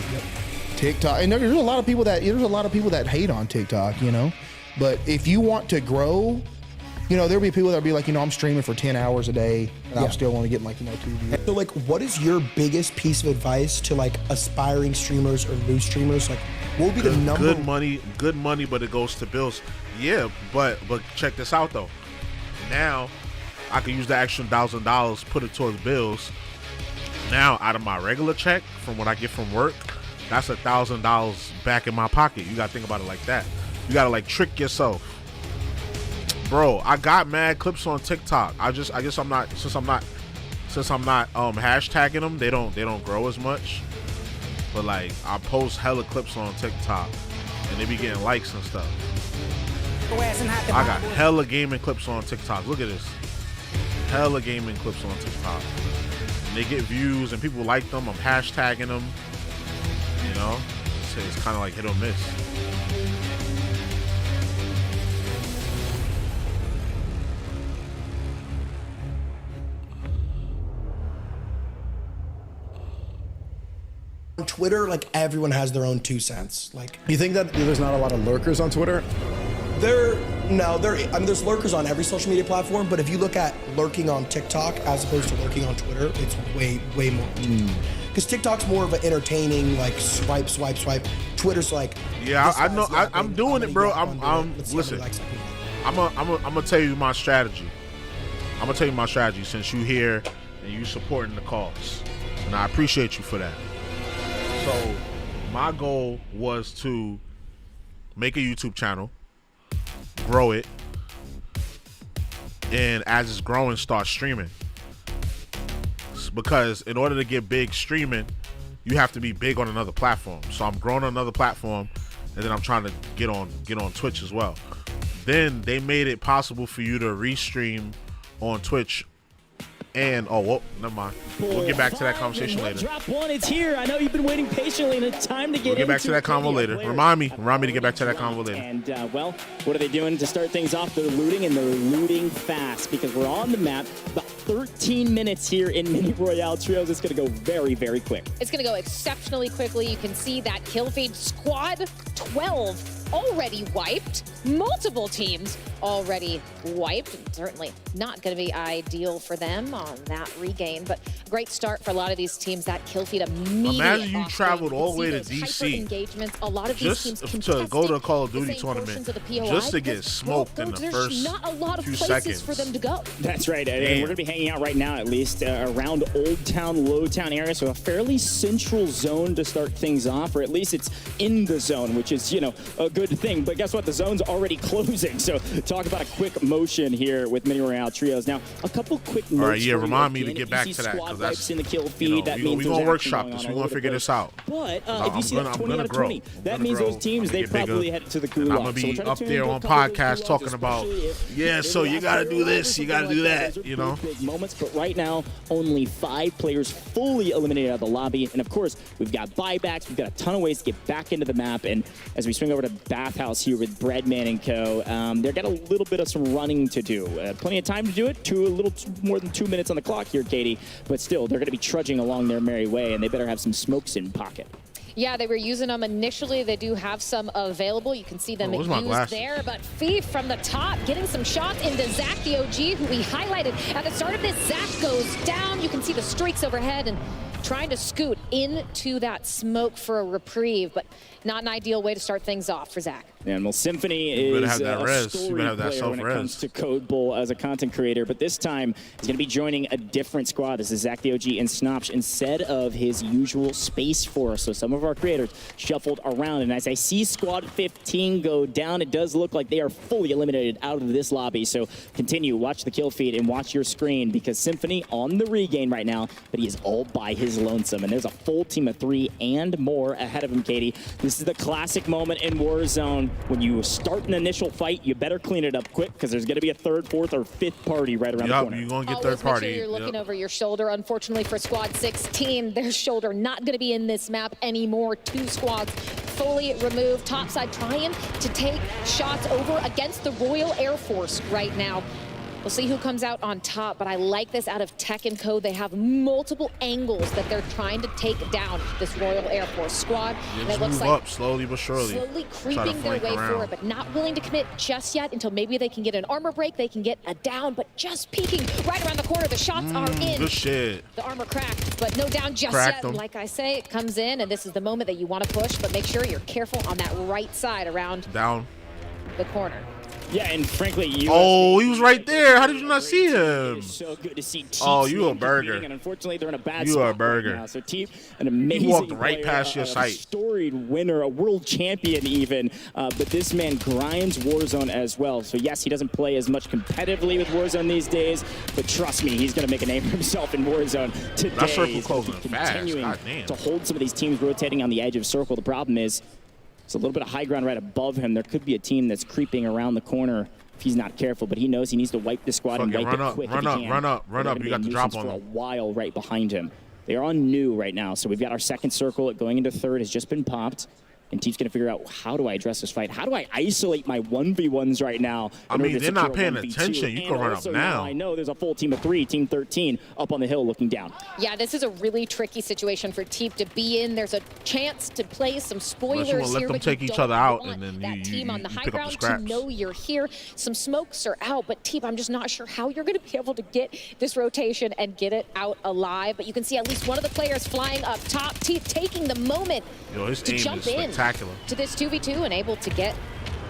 TikTok, and there's a lot of people that hate on TikTok, you know. But if you want to grow, you know, there'll be people that'll be like, you know, I'm streaming for 10 hours a day and I'm still want to get my 2 views. So like, what is your biggest piece of advice to like aspiring streamers or new streamers? Like, what would be the good money, but it goes to bills. Yeah, but check this out though. Now I can use the extra $1,000, put it towards bills. Now out of my regular check from what I get from work, that's $1,000 back in my pocket. You gotta think about it like that. You gotta like trick yourself, bro. I got mad clips on TikTok. I guess I'm not hashtagging them. They don't grow as much. But like I post hella clips on TikTok, and they be getting likes and stuff. I got hella gaming clips on TikTok. Look at this, hella gaming clips on TikTok. And they get views and people like them. I'm hashtagging them. You know, so it's kind of like hit or miss. On Twitter, like everyone has their own 2 cents. Like, you think that there's not a lot of lurkers on Twitter? I mean, there's lurkers on every social media platform, but if you look at lurking on TikTok as opposed to lurking on Twitter, it's way more. Because TikTok's more of an entertaining, like swipe. Twitter's like, yeah, I know. I'm doing it, bro. Listen. I'm gonna tell you my strategy. Since you here and you supporting the cause, and I appreciate you for that. So my goal was to make a YouTube channel, grow it, and as it's growing, start streaming. Because in order to get big streaming, you have to be big on another platform. So I'm growing on another platform, and then I'm trying to get on Twitch as well. Then they made it possible for you to restream on Twitch And oh, well, never mind. We'll get back to that conversation later. Drop one, it's here. I know you've been waiting patiently, and it's time to get. We'll get back to that convo later. Remind me to get back to that convo later. And well, what are they doing to start things off? They're looting, and they're looting fast because we're on the map. About 13 minutes here in Mini Royale Trios. It's going to go very, very quick. It's going to go exceptionally quickly. You can see that kill feed. Squad 12 already wiped. Multiple teams already wiped. Certainly not going to be ideal for them on that regain, but great start for a lot of these teams. That kill feed immediately. Imagine you traveled all the way to DC a lot of these just teams to go to a Call of Duty tournament, just to get smoked in the first not a lot of few places seconds for them to go. That's right, and we're going to be hanging out right now, at least around Old Town, Low Town area, so a fairly central zone to start things off, or at least it's in the zone, which is, you know, a good thing. But guess what? The zone's already closing. So talk about a quick motion here with Mini Royale Trios. Now, a couple quick notes. All right, yeah, remind me to get back to that, because that's in the kill feed. You know, that we're means going to workshop this. We're going to figure this out. But if you see that 20 out of 20, that means those teams, they probably headed to the gulag. I'm going to be up there on podcasts talking about, yeah, so you got to do this, you got to do that, you know. Big moments, but right now, only 5 players fully eliminated out of the lobby. And of course, we've got buybacks. We've got a ton of ways to get back into the map. And as we swing over to Bathhouse here with Breadman and Co., they've got a little bit of some running to do. Plenty of time to do it. A little more than 2 minutes on the clock here, Katie. But still, they're going to be trudging along their merry way, and they better have some smokes in pocket. Yeah, they were using them initially. They do have some available. You can see them used there. But Thief from the top, getting some shots into Zach the OG, who we highlighted at the start of this. Zach goes down. You can see the streaks overhead and trying to scoot into that smoke for a reprieve, but not an ideal way to start things off for Zach. And well, Symphony is a story player when it comes to Code Bowl as a content creator, but this time he's going to be joining a different squad. This is Zach the OG and Snopsh instead of his usual Space Force. So some of our creators shuffled around, and as I see Squad 15 go down, it does look like they are fully eliminated out of this lobby. So continue, watch the kill feed and watch your screen, because Symphony on the regain right now, but he is all by his lonesome, and there's a full team of 3 and more ahead of him, Katie. This is the classic moment in Warzone. When you start an initial fight, you better clean it up quick, because there's going to be a 3rd, 4th, or 5th party right around the corner. You're going to get third party. Make sure you're looking over your shoulder. Unfortunately for Squad 16, their shoulder not going to be in this map anymore. 2 squads fully removed. Topside trying to take shots over against the Royal Air Force right now. We'll see who comes out on top, but I like this out of Tech and Co. They have multiple angles that they're trying to take down this Royal Air Force squad. And it looks like up slowly but surely. Slowly creeping their way forward, but not willing to commit just yet until maybe they can get an armor break, they can get a down, but just peeking right around the corner. The shots are in. Good shit. The armor cracked, but no down just yet. Like I say, it comes in, and this is the moment that you want to push, but make sure you're careful on that right side around down the corner. Yeah, and frankly, he was right there. How did you not see him? So good to see Teep. Oh, you a burger. And unfortunately, they're in a bad spot. You are a burger. Right now. So Teep, an amazing he walked right player, past your sight. A storied winner, a world champion even. But this man grinds Warzone as well. So yes, he doesn't play as much competitively with Warzone these days, but trust me, he's going to make a name for himself in Warzone today. That circle closing continuing to hold some of these teams rotating on the edge of circle. The problem is, it's a little bit of high ground right above him. There could be a team that's creeping around the corner if he's not careful, but he knows he needs to wipe the squad and wipe it quick if he can. Run up. You got the drop on him. For a while right behind him. They are on new right now, so we've got our 2nd circle going into 3rd has just been popped. And Teep's going to figure out, how do I address this fight? How do I isolate my 1v1s right now? I mean, they're not paying attention. You can run up now. I know there's a full team of 3, team 13, up on the hill looking down. Yeah, this is a really tricky situation for Teep to be in. There's a chance to play some spoilers here. Let them take each other out, and then that team on the high pick up ground the scraps. To know you're here. Some smokes are out, but Teep, I'm just not sure how you're going to be able to get this rotation and get it out alive. But you can see at least one of the players flying up top. Teep taking the moment to jump in to this 2v2 and able to get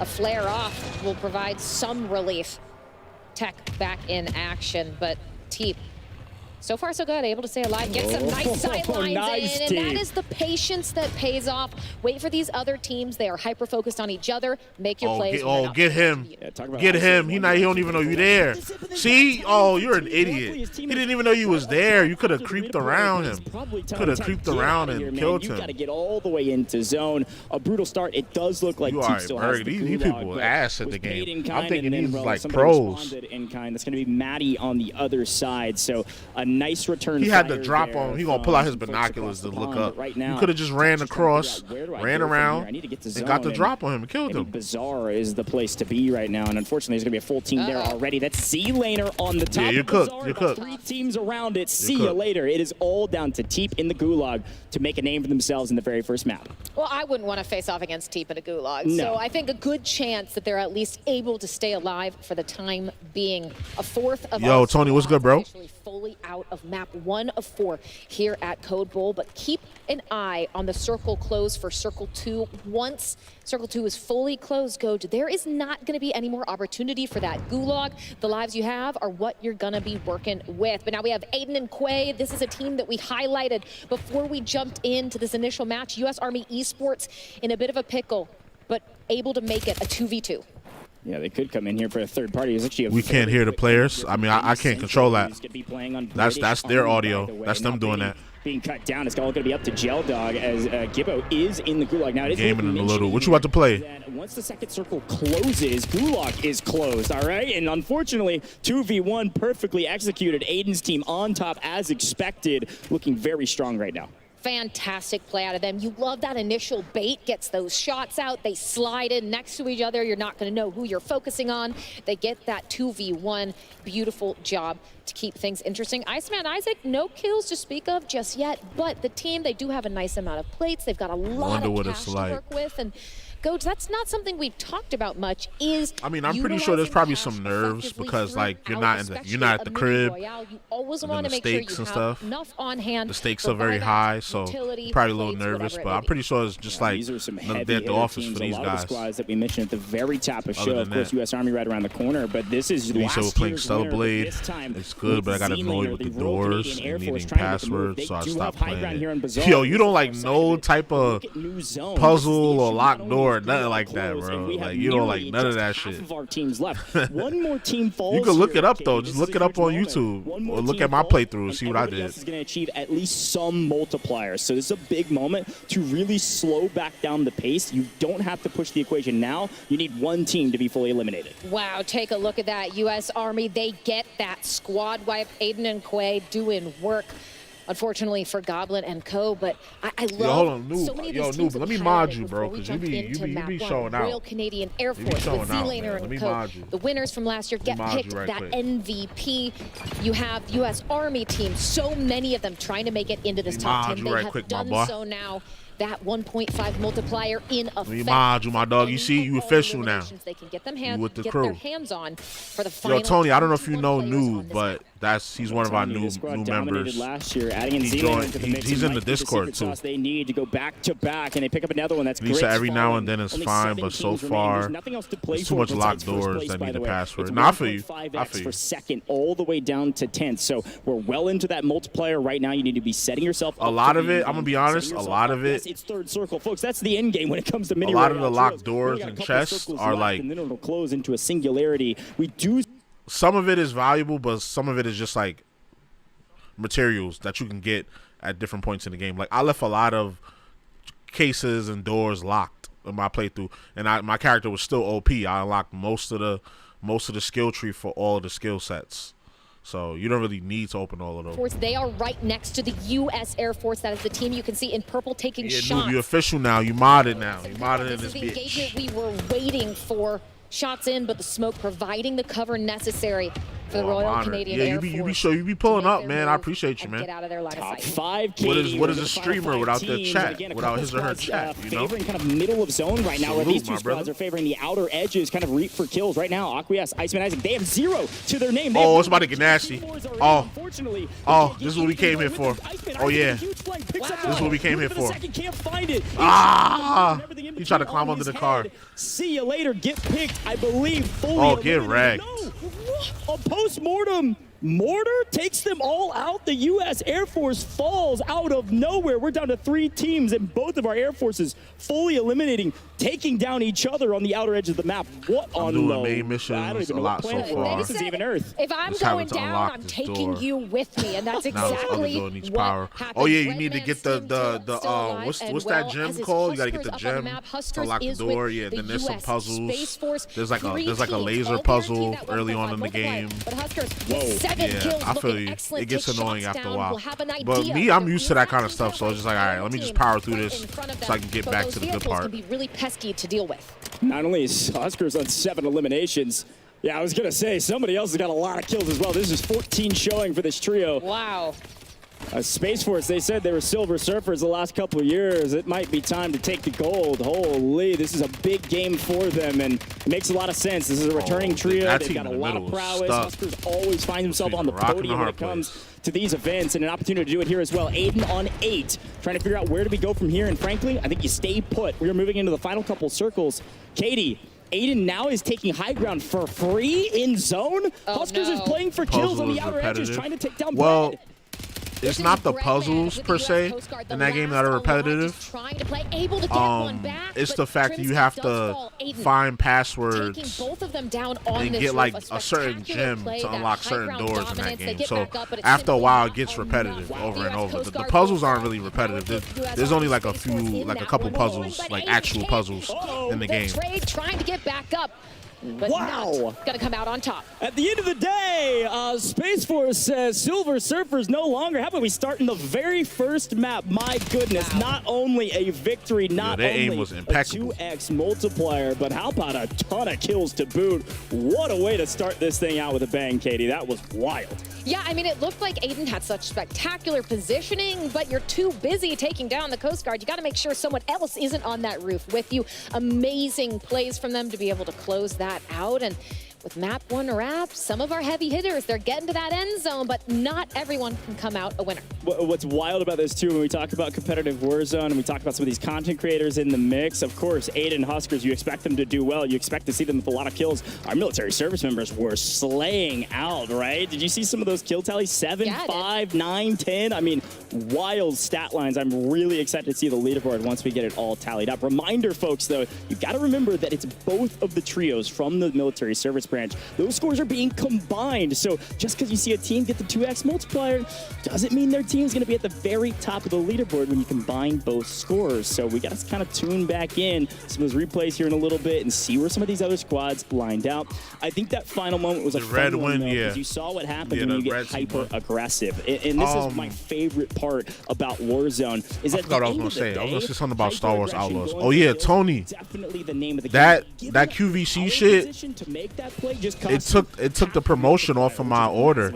a flare off will provide some relief. Tech back in action, but Teep So far, so good. Able to stay alive. Get some nice sidelines nice, in. And team. that is the patience that pays off. Wait for these other teams. They are hyper-focused on each other. Make your plays. Get him. Get him. He don't even know you're there. See? Oh, you're an idiot. He didn't even know you was there. You could have creeped around him. Could have creeped around and killed him. You got to get all the way into zone. A brutal start. It does look like Teep still has the these people ass at the game. I'm thinking these like somebody pros. In kind. That's going to be Maddie on the other side. So a nice return. He had to drop on him. He gonna pull out his binoculars to look up. Right now, you could have just ran across, ran around, and got the drop on him and killed him. Bazaar is the place to be right now, and unfortunately, there's gonna be a full team there already. That's C-Laner on the top. Yeah, you're cooked. You're cooked. 3 teams around it. See you later. It is all down to Teep in the Gulag to make a name for themselves in the very first map. Well, I wouldn't want to face off against Teep in a Gulag. No. So I think a good chance that they're at least able to stay alive for the time being. A fourth of Yo, Tony, what's good, bro? Fully out of map 1 of 4 here at Code Bowl, but keep an eye on the circle close for Circle 2. Once Circle 2 is fully closed, Goj, there is not going to be any more opportunity for that Gulag. The lives you have are what you're going to be working with. But now we have Aiden and Quay. This is a team that we highlighted before we jumped into this initial match. U.S. Army Esports in a bit of a pickle, but able to make it a 2v2. Yeah, they could come in here for a third party. We can't hear the players. I mean, I can't control that. That's their audio. That's them doing that. Being cut down. It's all going to be up to Gel Dog as Gibbo is in the Gulag. Now, it is gaming in a little. What you about to play? Once the second circle closes, Gulag is closed, all right? And unfortunately, 2v1 perfectly executed. Aiden's team on top as expected, looking very strong right now. Fantastic play out of them. You love that initial bait, gets those shots out. They slide in next to each other. You're not going to know who you're focusing on. They get that 2v1. Beautiful job to keep things interesting. Iceman Isaac, no kills to speak of just yet, but the team, they do have a nice amount of plates. They've got a lot of cash to work with. And Coach, that's not something we've talked about much. I mean, I'm pretty sure there's probably some nerves because, like, you're not at the crib. You always and want to the make sure stakes you and have stuff. enough on hand. The stakes are very high, so probably a little nervous. But I'm pretty sure it's just like these are some another day at the office for these a lot guys. of the squads that we mentioned at the very top of show. Of course, U.S. Army right around the corner, but this is last year's playing winner, Stellar Blade. It's good, but I got annoyed with the doors and needing passwords, so I stopped playing it. Yo, you don't like no type of puzzle or locked door, nothing like that, bro. Like, you don't like none of that shit. Of our teams left. One more team falls. You can look it up though. Just look it up on YouTube or look at my playthrough and see what I did. Is going to achieve at least some multipliers. So this is a big moment to really slow back down the pace. You don't have to push the equation now. You need one team to be fully eliminated. Wow, take a look at that. U.S. Army, they get that squad wipe. Aiden and Quay doing work. Unfortunately for Goblin and Co, but I love hold on, Noob. so many of Yo, these teams Noob, let me that mod highlighted you, bro, before we because you jump be into showing map one. out. Royal Canadian Air You be Force, showing with out, Z-Laner man. Let and me Co. mod you. The winners from last year get Let me mod picked you right that quick. MVP. You have U.S. Army teams, so many of them trying to make it into this top 10. They right have quick, my done boy. so now. That 1.5 multiplier in effect. Let me mod you, my dog. You see, you official now. They can get them You with the get crew. their hands on for the final. Yo, Tony, I don't know if you know Noob, but he's one of our new members. Last year, adding in He Z-Laner joined- into the he- mix he's in might the be Discord, secret too. sauce they need to go back to back, and they pick up another one. That's He great. said every now and then it's fine, but so far, there's too much locked doors that need the password. Nah, I feel you. I feel For you. second, all the way down to 10th. So we're well into that multiplier right now. You need to be setting yourself up. A lot for of the it, end I'm gonna be game. honest, Setting a yourself lot up. of it. Yes, it's third circle, folks. That's the end game when it comes to mini A lot of royale the locked too. doors We got a and couple chests circles are left, like- and then it'll close into a singularity. We do. Some of it is valuable, but some of it is just like materials that you can get at different points in the game. Like, I left a lot of cases and doors locked in my playthrough, and my character was still OP. I unlocked most of the skill tree for all of the skill sets. So you don't really need to open all of those. They are right next to the U.S. Air Force. That is the team you can see in purple taking Yeah, shots. Noob, you official now. You modded now. You modded in This is this the bitch. engagement we were waiting for. Shots in, but the smoke providing the cover necessary for the I'm Royal honored. Canadian Yeah, Air you be pulling up, man. I appreciate you, Force. Get man. out of their line of sight. 5 What is a streamer without the chat, without his or her chat, you know? Favoring kind of middle of zone right now, where Salute, these two my squads brother. are favoring the outer edges, kind of reap for kills right now. Acquiesce, Iceman Isaac, they have 0 to their name. They Oh, have it's about to get nasty. Oh, this is what we came here for. Oh yeah, this is what we came here for. Can't find it. Ah, he tried to climb under the car. See you later. Get picked, I believe. Fully Oh, get eliminated. wrecked. No, a post-mortem. Mortar takes them all out. The U.S. Air Force falls out of nowhere. We're down to 3 teams, and both of our Air Forces fully eliminating, taking down each other on the outer edge of the map. What on doing main missions a lot so far. This is even Earth. If I'm going down, I'm taking you with me, and that's exactly what happened. Oh yeah, you need to get the what's that gem called? You gotta get the gem to unlock the door. Yeah, then there's some puzzles. There's like a laser puzzle early on in the game. Whoa. Yeah, I feel you. It gets annoying after a while. But me, I'm used to that kind of stuff, so it's just like, all right, let me just power through this so I can get back to the good part. Can be really pesky to deal with. Not only is Huskers on 7 eliminations, yeah, I was gonna say somebody else has got a lot of kills as well. This is 14 showing for this trio. Wow. Space Force, they said they were Silver Surfers the last couple of years. It might be time to take the gold. Holy, this is a big game for them, and it makes a lot of sense. This is a returning trio. They've got a lot of prowess. Huskers always find himself on the podium when it comes to these events, and an opportunity to do it here as well. Aiden on 8, trying to figure out where do we go from here, and frankly, I think you stay put. We are moving into the final couple circles. Katie, Aiden now is taking high ground for free in zone. Huskers is playing for kills on the outer edges, trying to take down Brad. It's not the puzzles per se in that game that are repetitive. It's the fact that you have to find passwords and get like a certain gem to unlock certain doors in that game. So after a while, it gets repetitive over and over. The puzzles aren't really repetitive. There's only like a couple puzzles, like actual puzzles in the game. Trying to get back up. But wow! Gonna come out on top. At the end of the day, Space Force says Silver Surfers no longer. How about we start in the very first map? My goodness, not only a victory, not only aim was impeccable. A 2x multiplier, but how about a ton of kills to boot? What a way to start this thing out with a bang, Katie. That was wild. Yeah, I mean, it looked like Aiden had such spectacular positioning, but you're too busy taking down the Coast Guard. You got to make sure someone else isn't on that roof with you. Amazing plays from them to be able to close that out. And with map 1 wrapped, some of our heavy hitters, they're getting to that end zone, but not everyone can come out a winner. What's wild about this, too, when we talk about competitive Warzone and we talk about some of these content creators in the mix, of course, Aiden Huskers, you expect them to do well. You expect to see them with a lot of kills. Our military service members were slaying out, right? Did you see some of those kill tallies? 7, 5, 9, 10? I mean, wild stat lines. I'm really excited to see the leaderboard once we get it all tallied up. Reminder, folks, though, you got to remember that it's both of the trios from the military service branch. Those scores are being combined. So just because you see a team get the 2x multiplier doesn't mean their team's going to be at the very top of the leaderboard when you combine both scores. So we got to kind of tune back in some of those replays here in a little bit and see where some of these other squads lined out. I think that final moment was a fun one, though, because you saw what happens when you get hyper aggressive. And this is my favorite part about Warzone. Is that I forgot what I was going to say. I was going to say something about Star Wars Outlaws. Oh yeah, Tony. Definitely the name of the that QVC shit. It took the promotion off of my order,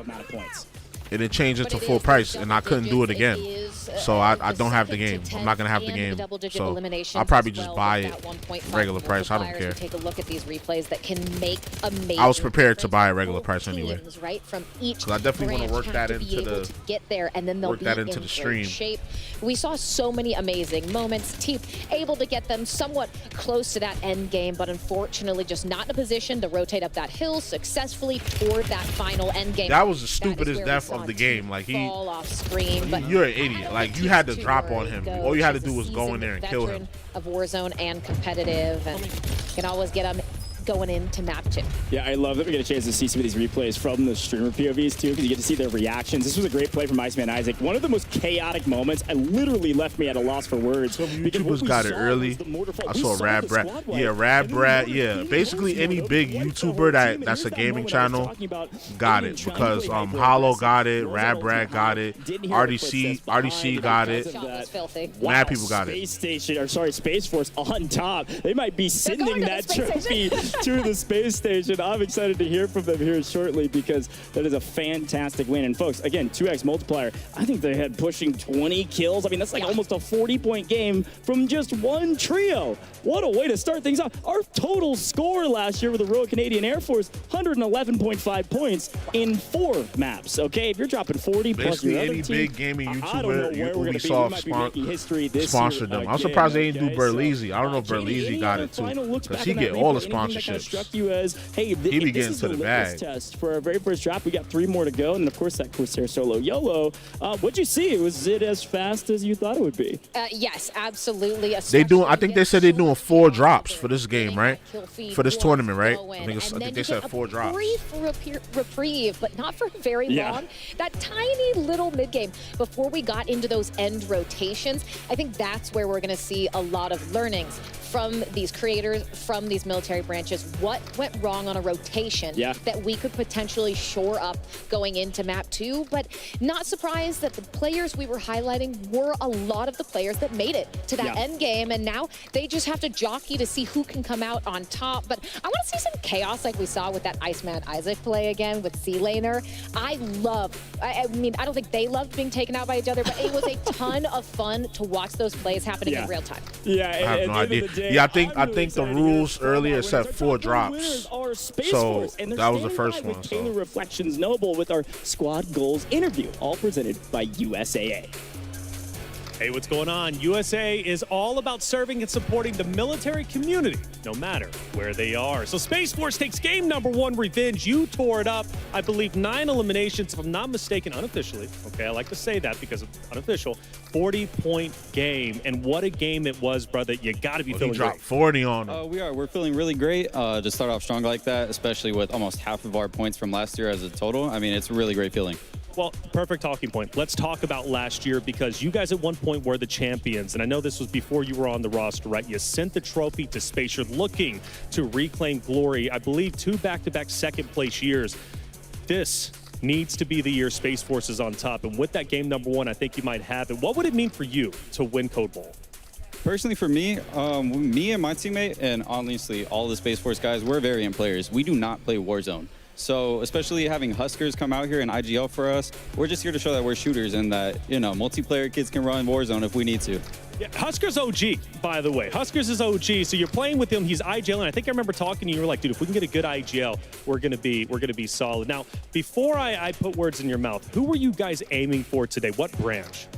and it changed it to full price, and I couldn't do it again. So I don't have the game. I'm not gonna have the game. So I'll probably just buy it regular price. I don't care. Take a look at these replays that can make amazing. I was prepared to buy a regular price anyway. Right from each. So I definitely want to work that into the get there, and then they'll work that into the stream. Shape. We saw so many amazing moments. Teep able to get them somewhat close to that end game, but unfortunately just not in a position to rotate up that hill successfully toward that final end game. That was the stupidest death of the game. Like fall off screen, but you're an idiot. Like you had to drop on him. All you had to do was go in there and kill him. Of Warzone and competitive, and you can always get them going into map 2. Yeah, I love that we get a chance to see some of these replays from the streamer POVs too, because you get to see their reactions. This was a great play from Iceman Isaac. One of the most chaotic moments. I literally left me at a loss for words. Some YouTubers got it early. I saw Rad Brad. Yeah, Rad Brad. Yeah, basically any big YouTuber that's a gaming channel got it, because Hollow got it, Rad Brad got it, RDC got it. Mad people got it. Space Force on top. They might be sending that trophy to the space station. I'm excited to hear from them here shortly, because that is a fantastic win. And folks, again, 2x multiplier. I think they had pushing 20 kills. I mean, that's like almost a 40-point game from just one trio. What a way to start things off. Our total score last year with the Royal Canadian Air Force, 111.5 points in 4 maps. Okay, if you're dropping 40 plus your other any team, big gaming YouTuber sponsored them. I'm surprised they didn't do Berleezy. I don't know if Berleezy got it too, because he get all the sponsorships. relationships. Struck you as, hey, He be this getting is to the the litmus bag. test for our very first drop. We got 3 more to go, and of course that Corsair solo YOLO. What'd you see? Was it as fast as you thought it would be? Yes, absolutely. They do. I think they said they're doing 4 drops for this game, right? For this tournament, right? I think they said 4 drops. Brief reprieve, but not for very long. That tiny little mid game before we got into those end rotations. I think that's where we're going to see a lot of learnings from these creators, from these military branches. What went wrong on a rotation that we could potentially shore up going into map 2? But not surprised that the players we were highlighting were a lot of the players that made it to that end game, and now they just have to jockey to see who can come out on top. But I want to see some chaos like we saw with that Iceman Isaac play again with C-Laner. I mean, I don't think they loved being taken out by each other, but it was a ton of fun to watch those plays happening in real time. I have no idea. Yeah, I think the rules earlier said 4 drops. So that was the first one. Taylor Reflections Noble with our Squad Goals interview, all presented by USAA. Hey, what's going on? USA is all about serving and supporting the military community, no matter where they are. So Space Force takes game number 1, Revenge. You tore it up. I believe 9 eliminations, if I'm not mistaken, unofficially. Okay, I like to say that because of unofficial. 40-point game, and what a game it was, brother. You got to be feeling He dropped great. 40 on him. We're feeling really great to start off strong like that, especially with almost half of our points from last year as a total. I mean, it's a really great feeling. Well, perfect talking point. Let's talk about last year, because you guys at one point were the champions, and I know this was before you were on the roster, right? You sent the trophy to space. You're looking to reclaim glory. I believe 2 back-to-back second-place years. This needs to be the year Space Force is on top, and with that game number 1, I think you might have it. What would it mean for you to win Code Bowl? Personally, for me, me and my teammate, and honestly, all the Space Force guys, we're variant players. We do not play Warzone. So especially having Huskers come out here in IGL for us, we're just here to show that we're shooters and that, multiplayer kids can run Warzone if we need to. Yeah, Huskers OG, by the way. Huskers is OG, so you're playing with him. He's IGL, and I think I remember talking to you. You were like, dude, if we can get a good IGL, we're gonna be solid. Now, before I put words in your mouth, who were you guys aiming for today? What branch?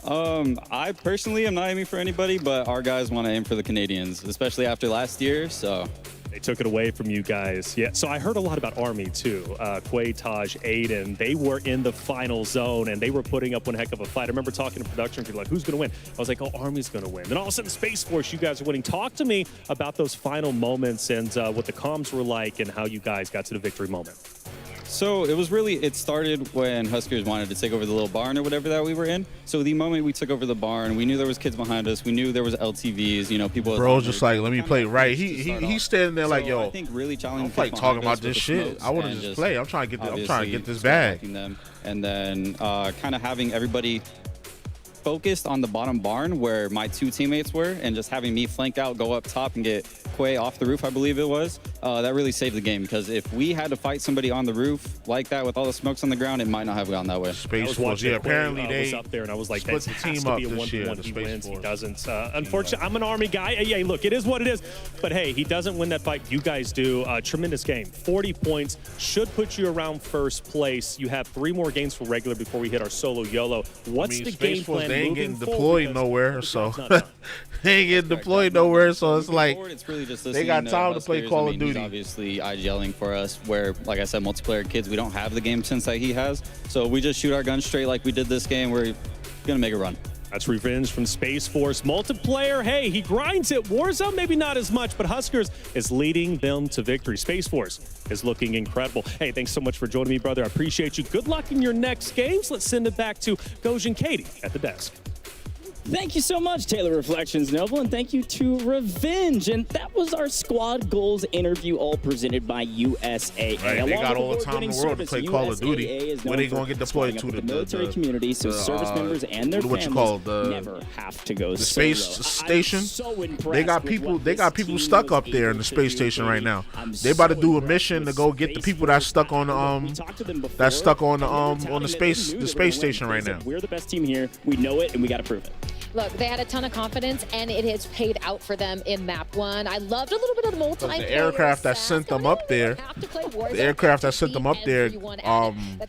I personally am not aiming for anybody, but our guys want to aim for the Canadians, especially after last year. So. They took it away from you guys. Yeah, so I heard a lot about Army too. Quay, Taj, Aiden, they were in the final zone and they were putting up one heck of a fight. I remember talking to production people like, who's going to win? I was like, oh, Army's going to win. Then all of a sudden, Space Force, you guys are winning. Talk to me about those final moments and what the comms were like and how you guys got to the victory moment. So it started when Huskers wanted to take over the little barn or whatever that we were in. So the moment we took over the barn, we knew there was kids behind us. We knew there was LTVs, people. Bro's just like, let me play right. He's standing there like, yo, I think really challenging. I'm like talking about this shit. I want to just play. I'm trying to get this bag. Them, and then kind of having everybody focused on the bottom barn where my 2 teammates were, and just having me flank out, go up top and get Quay off the roof, I believe it was. That really saved the game, because if we had to fight somebody on the roof like that with all the smokes on the ground, it might not have gone that way. Space Force, apparently they was up there, and I was like, split that the has team to up be a this year. 1v1. He wins, he doesn't. Unfortunately, I'm an Army guy. Yeah, look, it is what it is. But hey, he doesn't win that fight. You guys do. Tremendous game. 40 points should put you around first place. You have 3 more games for regular before we hit our solo YOLO. What's the game plan? They ain't getting deployed nowhere, so they ain't getting deployed nowhere. So it's like it's really just they got time to play Call of Duty. He's obviously IGLing for us, where, like I said, multiplayer kids, we don't have the game sense that he has. So we just shoot our guns straight like we did this game. We're gonna make a run. That's Revenge from Space Force. Multiplayer, hey, he grinds it. Warzone, maybe not as much, but Huskers is leading them to victory. Space Force is looking incredible. Hey, thanks so much for joining me, brother. I appreciate you. Good luck in your next games. Let's send it back to Goj and Katie at the desk. Thank you so much, Taylor Reflections Noble, and thank you to Revenge. And that was our Squad Goals interview, all presented by USAA. Right, they got all the time in the world to play Call of Duty. Where they gonna get deployed to the military community, so service members and their families never have to go the space station. They got people stuck up there in the space station right now. They about to do a mission to go get the people that's stuck on the space station right now. We're the best team here. We know it, and we got to prove it. Look, they had a ton of confidence, and it has paid out for them in map 1. I loved a little bit of the multiplayer. The aircraft that sent them up there, That's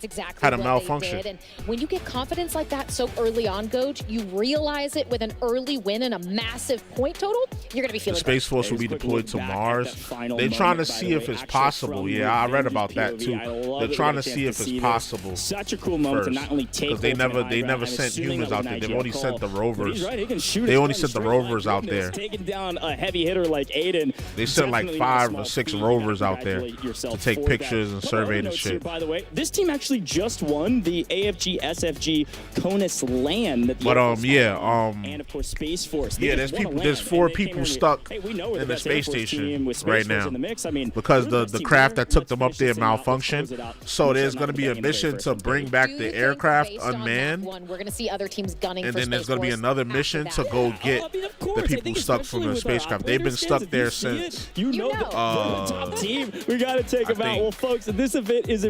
exactly had a what malfunction. They did. And when you get confidence like that so early on, Goj, you realize it with an early win and a massive point total, you're going to be The feeling Space Force will be deployed to Mars. They're trying to see if it's possible. Yeah, I read about that too. They're trying to see if it's possible. Such a cool moment to not only take because they never sent humans out there. They've only sent the rovers. He's right, he can shoot They his only gun sent the straight. rovers My out goodness, there. Taking down a heavy hitter like Aiden. They sent like Definitely 5 not a or 6 small feat. rovers out there Congratulate to yourself take for pictures that. and Couple survey other the notes here, shit. by the way, this team actually just won the AFG SFG CONUS LAN. That the But Air Force had. yeah, and of course Space Force. They yeah, just there's won a people. There's LAN, 4 and they came people in stuck hey, we know we're in the best Air space Force team station with Space right Force now in the mix. I mean, because we're the best team craft there. that took Let's them up finish there this thing out. Let's malfunctioned. close it out. So Make sure there's not going to be a bang anybody mission first. to bring back the aircraft unmanned. We're going to see other teams gunning And for then there's Space going to be Force another after mission that. to go get the people stuck from the especially with our spacecraft. They've been operator stuck skins, there if you see since. it, you know that they're the top team. We got to take them out. Well, folks, this event is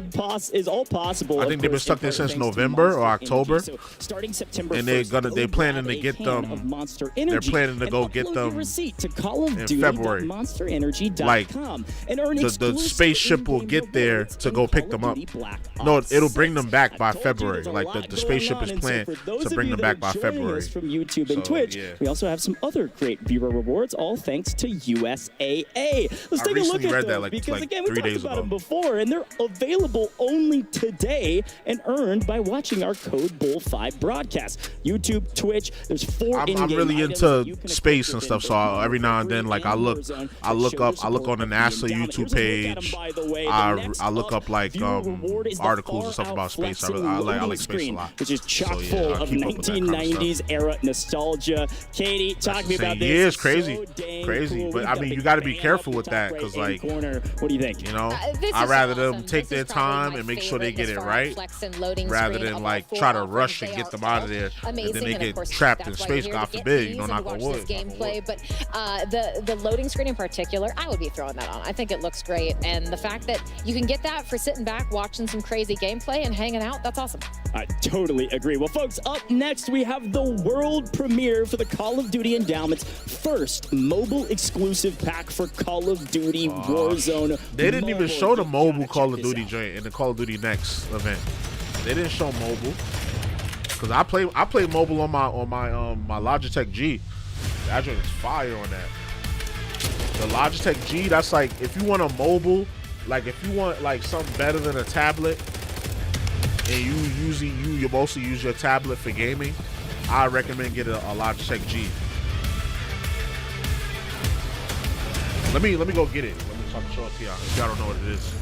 all possible. I think they've been stuck there since November or October. So starting September And 1st, they're planning to grab a get can them. of Monster They're Energy planning to and go get upload your them receipt to Call of in Duty February. monsterenergy.com Like and earn the spaceship will get there to go pick them up. No, it'll bring them back by February. Like the spaceship is planned to bring them back by February. From YouTube and So, Twitch, yeah. we also have some other great viewer rewards, all thanks to USAA. Let's I take a look recently at read that, them like, because like again, we 3 talked days about ago. them before, and they're available only today and earned by watching our Code Bull 5 broadcast. YouTube, Twitch. There's 4 I'm in-game really items that you into can space equip and stuff, within so both every now and then, like I look Warzone up, that I look on the NASA endowment. YouTube Here's a look at 'em, page. by the way. The I next look up like viewer reward is the articles and stuff far about space. I out like loading space a screen, lot. which is chock So, yeah, full I of keep up with that kind of 1990s era nostalgia. Katie, talk to me about this. Yeah, it's crazy, So dang crazy. cool. But We've I got mean, the you got to be band careful up with in the top that because, right like, corner. What do you think? you know, This I'd is rather awesome. them take This their is probably time my and make sure they favorite get it as far as right, flex and loading rather screen than of like all try 4 to rush and offerings. get They them out of are there, and amazing, then they and of get course, trapped in that's why space. you're God here to forbid, get you know, these knock and on watch wood. this gameplay. But the loading screen in particular, I would be throwing that on. I think it looks great, and the fact that you can get that for sitting back watching some crazy gameplay and hanging out, that's awesome. I totally agree. Well, folks, up next we have the world premiere for the Call of Duty Endowment's first mobile exclusive pack for Call of Duty Warzone. They didn't even Mobile. show the mobile Check Call of this Duty out. joint in the Call of Duty Next event. They didn't show mobile because I play mobile on my Logitech G. That joint is fire on that. The Logitech G, that's like if you want a mobile, like if you want like something better than a tablet, and you mostly use your tablet for gaming, I recommend getting a Logitech G. Let me go get it. Let me try to show it to y'all if y'all don't know what it is.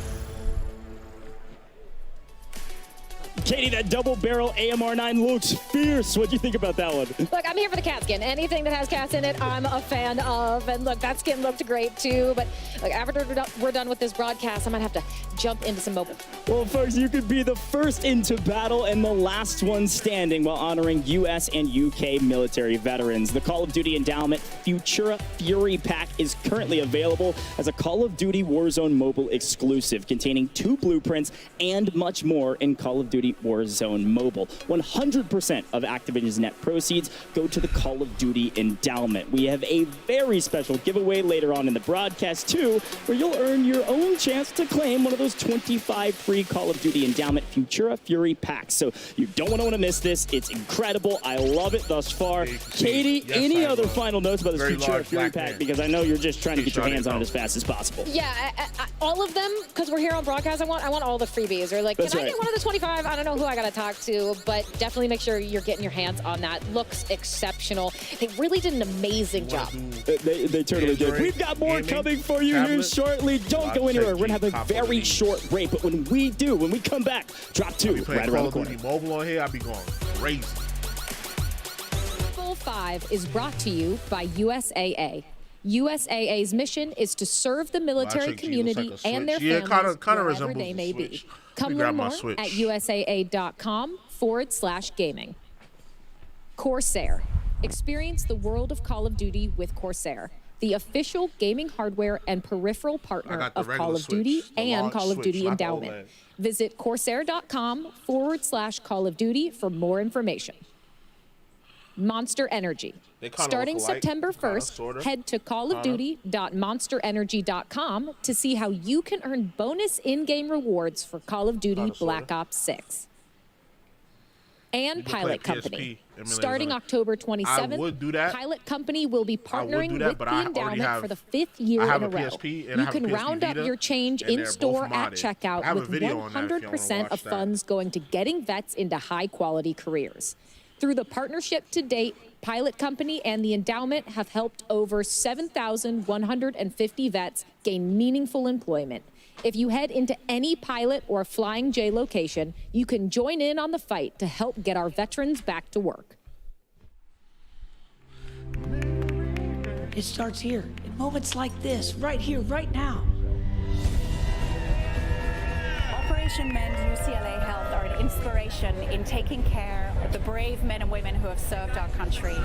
Katie, that double barrel AMR9 looks fierce. What'd you think about that one? Look, I'm here for the cat skin. Anything that has cats in it, I'm a fan of. And look, that skin looked great too. But look, after we're done with this broadcast, I might have to jump into some mobile. Well, folks, you could be the first into battle and the last one standing while honoring U.S. and U.K. military veterans. The Call of Duty Endowment Futura Fury Pack is currently available as a Call of Duty Warzone mobile exclusive containing 2 blueprints and much more in Call of Duty Warzone Mobile. 100% of Activision's net proceeds go to the Call of Duty Endowment. We have a very special giveaway later on in the broadcast too, where you'll earn your own chance to claim one of those 25 free Call of Duty Endowment Futura Fury packs. So you don't want to miss this. It's incredible. I love it thus far. Katie, Yes, any I other love. final notes about this Very Futura large Fury black pack? man. Because I know you're just trying to get your Shot hands it on it out. as fast as possible. Yeah, all of them, because we're here on broadcast, I want all the freebies. Or like, That's can I right. get one of the 25? I don't know who I got to talk to, but definitely make sure you're getting your hands on that. Looks exceptional. They really did an amazing job. They totally did. We've got more coming for you here shortly. Don't go anywhere. We're going to have a very short break, but when we do, when we come back, drop 2 right around the corner. Mobile on here, I'll be going crazy. Full 5 is brought to you by USAA. USAA's mission is to serve the military community and their families kinda wherever resembles they the may be. Switch. Come Let learn me grab my more Switch. at usaa.com/gaming. Corsair. Experience the world of Call of Duty with Corsair, the official gaming hardware and peripheral partner got the of Call regular of Duty Switch, the and launch Call of Switch, Duty not the Endowment. OLED. Visit Corsair.com/Call of Duty for more information. Monster Energy. Starting September 1st, head to callofduty.monsterenergy.com to see how you can earn bonus in-game rewards for Call of Duty Black Ops 6. And Pilot Company. Starting October 27th, Pilot Company will be partnering with the endowment for the 5th year in a row. You can round up your change in-store at checkout with 100% of funds going to getting vets into high-quality careers. Through the partnership to date, Pilot Company and the endowment have helped over 7,150 vets gain meaningful employment. If you head into any Pilot or Flying J location, you can join in on the fight to help get our veterans back to work. It starts here, in moments like this, right here, right now. Operation Mend UCLA Health are an inspiration in taking care of the brave men and women who have served our country.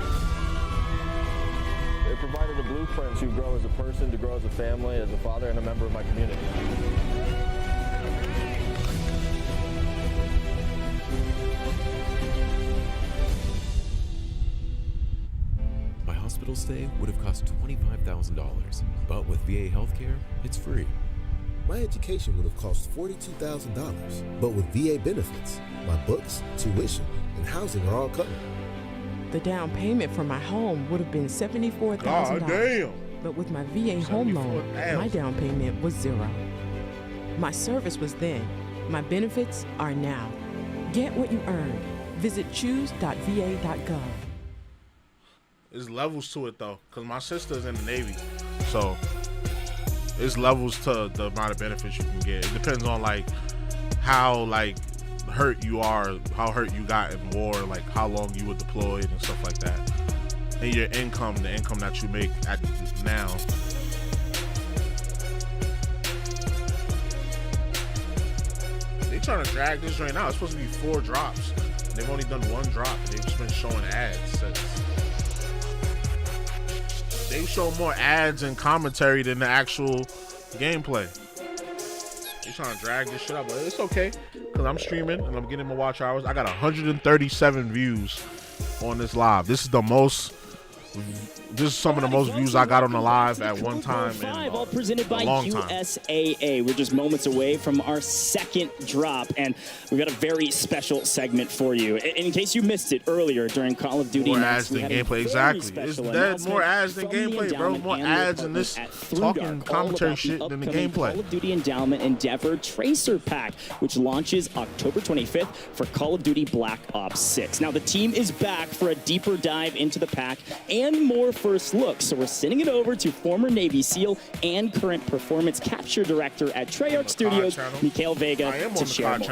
It provided a blueprint to grow as a person, to grow as a family, as a father, and a member of my community. My hospital stay would have cost $25,000, but with VA healthcare, it's free. My education would have cost $42,000, but with VA benefits, my books, tuition, and housing are all covered. The down payment for my home would have been $74,000. God damn. But with my VA home loan, my down payment was $0. My service was then. My benefits are now. Get what you earned. Visit choose.va.gov. There's levels to it though, because my sister's in the Navy, so there's levels to the amount of benefits you can get. It depends on like how like hurt you are, how hurt you got in war, like how long you were deployed and stuff like that, and your income, the income that you make at now. They trying to drag this right now. It's supposed to be 4 drops. They've only done 1 drop. They've just been showing ads since. They show more ads and commentary than the actual gameplay. They trying to drag this shit up, but it's okay because I'm streaming and I'm getting my watch hours. I got 137 views on this live. This is the most. This is some of the most views I got on the live at one time in all presented by a long time. USAA. We're just moments away from our second drop, and we've got a very special segment for you. In case you missed it earlier during Call of Duty, more ads than gameplay. Exactly, it's dead. More ads than gameplay, bro. More ads in this talking commentary shit than the gameplay. Call of Duty Endowment Endeavor Tracer Pack, which launches October 25th for Call of Duty Black Ops 6. Now the team is back for a deeper dive into the pack and more first look. So we're sending it over to former Navy SEAL and current performance capture director at Treyarch Studios, Mikhail Vega, to share more.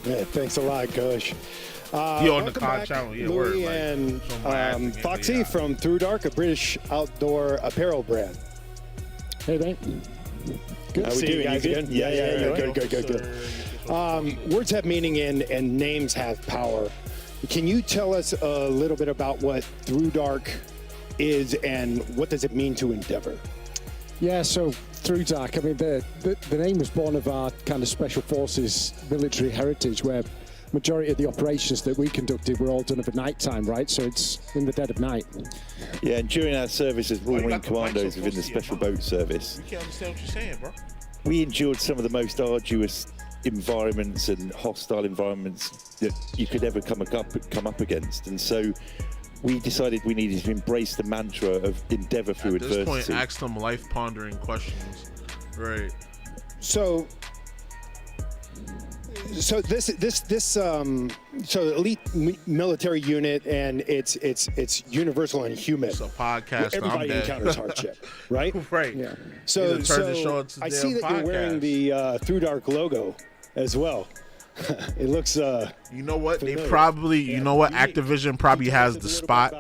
Yeah, thanks a lot, Coach. On the COD channel, yeah, Louis and Foxy from Through Dark, a British outdoor apparel brand. Hey, man. Good to see you guys again. Yeah, good. Words have meaning and names have power. Can you tell us a little bit about what Through Dark is and what does it mean to Endeavor? Yeah, so Through Dark, I mean, the name was born of our kind of special forces military heritage, where majority of the operations that we conducted were all done over night time, right? So it's in the dead of night. Yeah, and during our service as Royal Marine Commandos within the Special Boat Service, We can't understand what you're saying, bro. we endured some of the most arduous environments and hostile environments that you could ever come up against. And so we decided we needed to embrace the mantra of endeavor through adversity. At this point, ask them life-pondering questions. Right. So elite military unit, and it's universal and human. It's a podcast. Everybody encounters hardship, right? Right. Yeah. So I see that you're wearing the Through Dark logo as well. It looks you know what, they probably Activision probably has the spot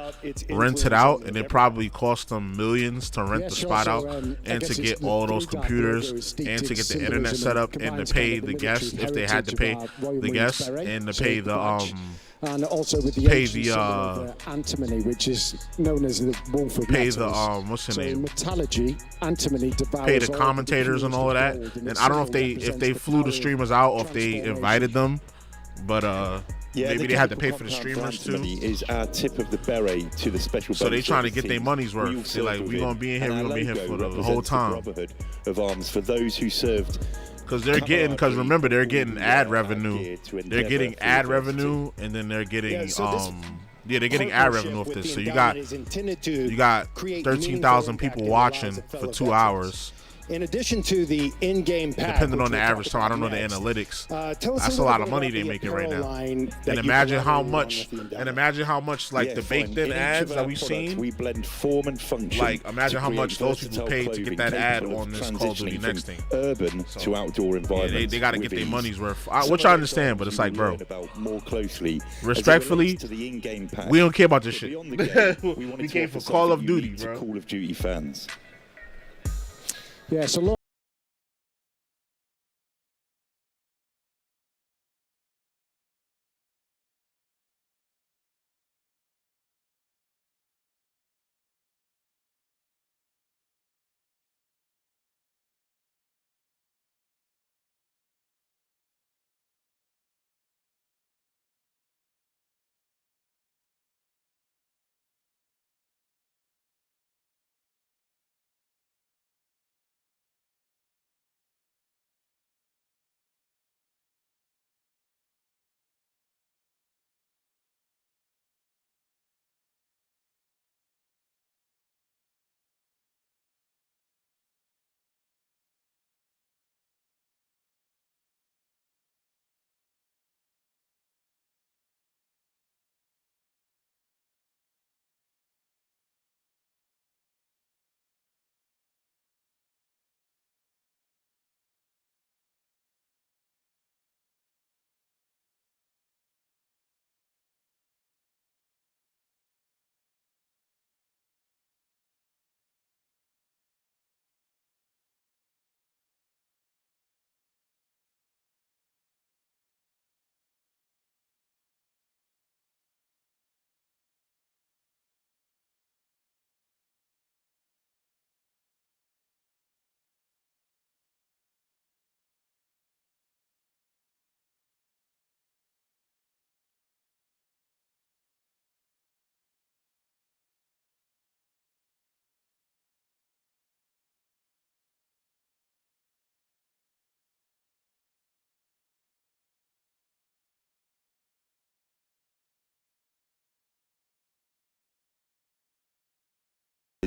rented out, and it probably cost them millions to rent the spot out and to get all those computers and to get the internet set up and to pay the guests if they had to pay the guests and to pay the and also with the antimony, which is known as the Wolford metals. What's the name? Metallurgy, antimony devours. Pay the commentators and all of that. And I don't know if they flew the streamers out or if they invited them, but Yeah, maybe they had to pay for the streamers too. Is our tip of the beret to the special. So they trying to get their money's worth. They're like, we're gonna be in here. We're gonna be here for the whole time. Brotherhood of Arms for those who served. Because remember, they're getting ad revenue. They're getting ad revenue, and then they're getting they're getting ad revenue off this. So you got 13,000 people watching for 2 hours. In addition to the in-game pack, depending on the average time, I don't know the analytics. That's a lot of money they're making right now. And imagine how much. Like the baked-in ads that we've seen. We blend form and function. Like imagine how much those people paid to get that ad on this Call of Duty next thing. Urban to outdoor environment. Yeah, they got to get their money's worth, which I understand, but it's like, bro. More closely. Respectfully, we don't care about this shit. We came for Call of Duty, bro. Call of Duty fans. Yeah, so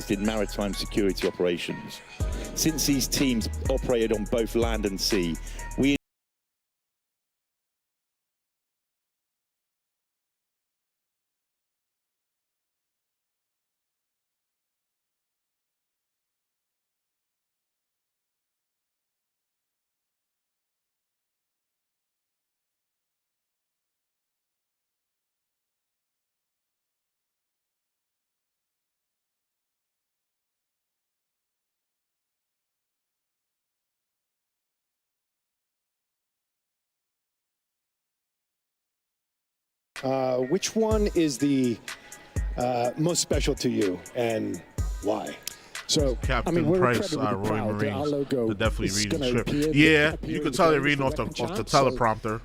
in maritime security operations. Since these teams operated on both land and sea, we which one is the most special to you and why? So, Captain we're Price, incredibly Royal proud that our Marines. logo They're definitely is reading the gonna script. appear- Yeah, appear you in could tell they're games reading off the like chat, teleprompter.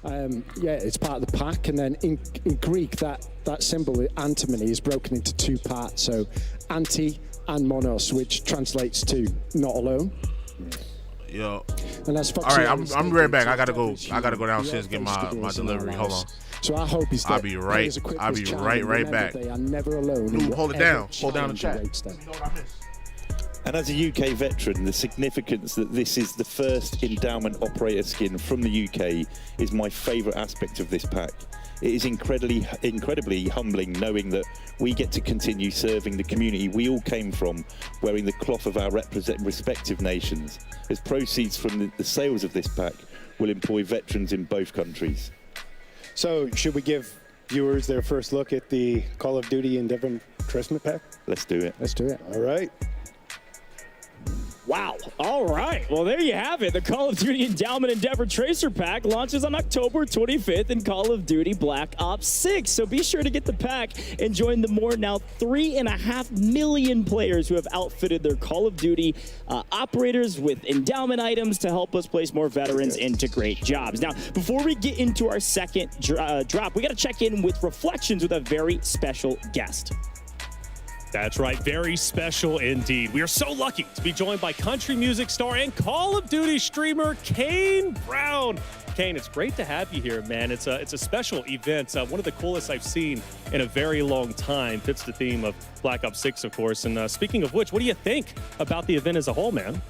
yeah, it's part of the pack, and then in Greek, that symbol, antimony, is broken into two parts. So, anti and monos, which translates to not alone. Yo. And that's all right, I'm right back. I gotta go downstairs and get my delivery. Hold on. So our hope is that I'll be right back. They are never alone. Dude, hold it down. Hold down the chat. And as a UK veteran, the significance that this is the first endowment operator skin from the UK is my favourite aspect of this pack. It is incredibly humbling knowing that we get to continue serving the community we all came from, wearing the cloth of our respective nations, as proceeds from the sales of this pack will employ veterans in both countries. So should we give viewers their first look at the Call of Duty Endeavor Christmas pack? Let's do it. Let's do it. All right. Wow. All right. Well, there you have it. The Call of Duty Endowment Endeavor Tracer Pack launches on October 25th in Call of Duty Black Ops 6. So be sure to get the pack and join the now 3.5 million players who have outfitted their Call of Duty operators with endowment items to help us place more veterans into great jobs. Now, before we get into our second drop, we got to check in with Reflections with a very special guest. That's right, very special indeed. We are so lucky to be joined by country music star and Call of Duty streamer Kane Brown. Kane, it's great to have you here, man. It's a special event, one of the coolest I've seen in a very long time. Fits the theme of Black Ops 6, of course. And speaking of which, what do you think about the event as a whole, man?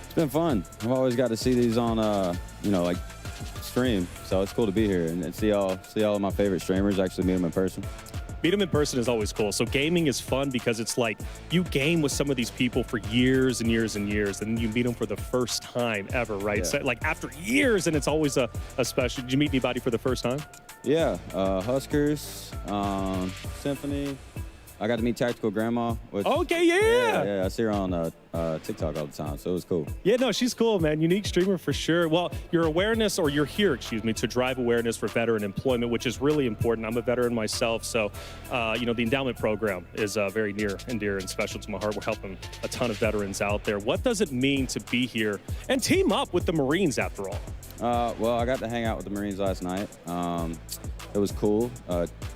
It's been fun. I've always got to see these on, like stream. So it's cool to be here and see all of my favorite streamers, actually meet them in person. Meet them in person is always cool. So gaming is fun because it's like you game with some of these people for years and years and years, and then you meet them for the first time ever, right? Yeah. So, like after years, and it's always a special. Did you meet anybody for the first time? Yeah, Huskers, Symphony. I got to meet Tactical Grandma. Okay, yeah. Yeah, I see her on TikTok all the time, so it was cool. Yeah, no, she's cool, man. Unique streamer for sure. Well, you're here, to drive awareness for veteran employment, which is really important. I'm a veteran myself, so, the endowment program is very near and dear and special to my heart. We're helping a ton of veterans out there. What does it mean to be here and team up with the Marines after all? Well, I got to hang out with the Marines last night. It was cool.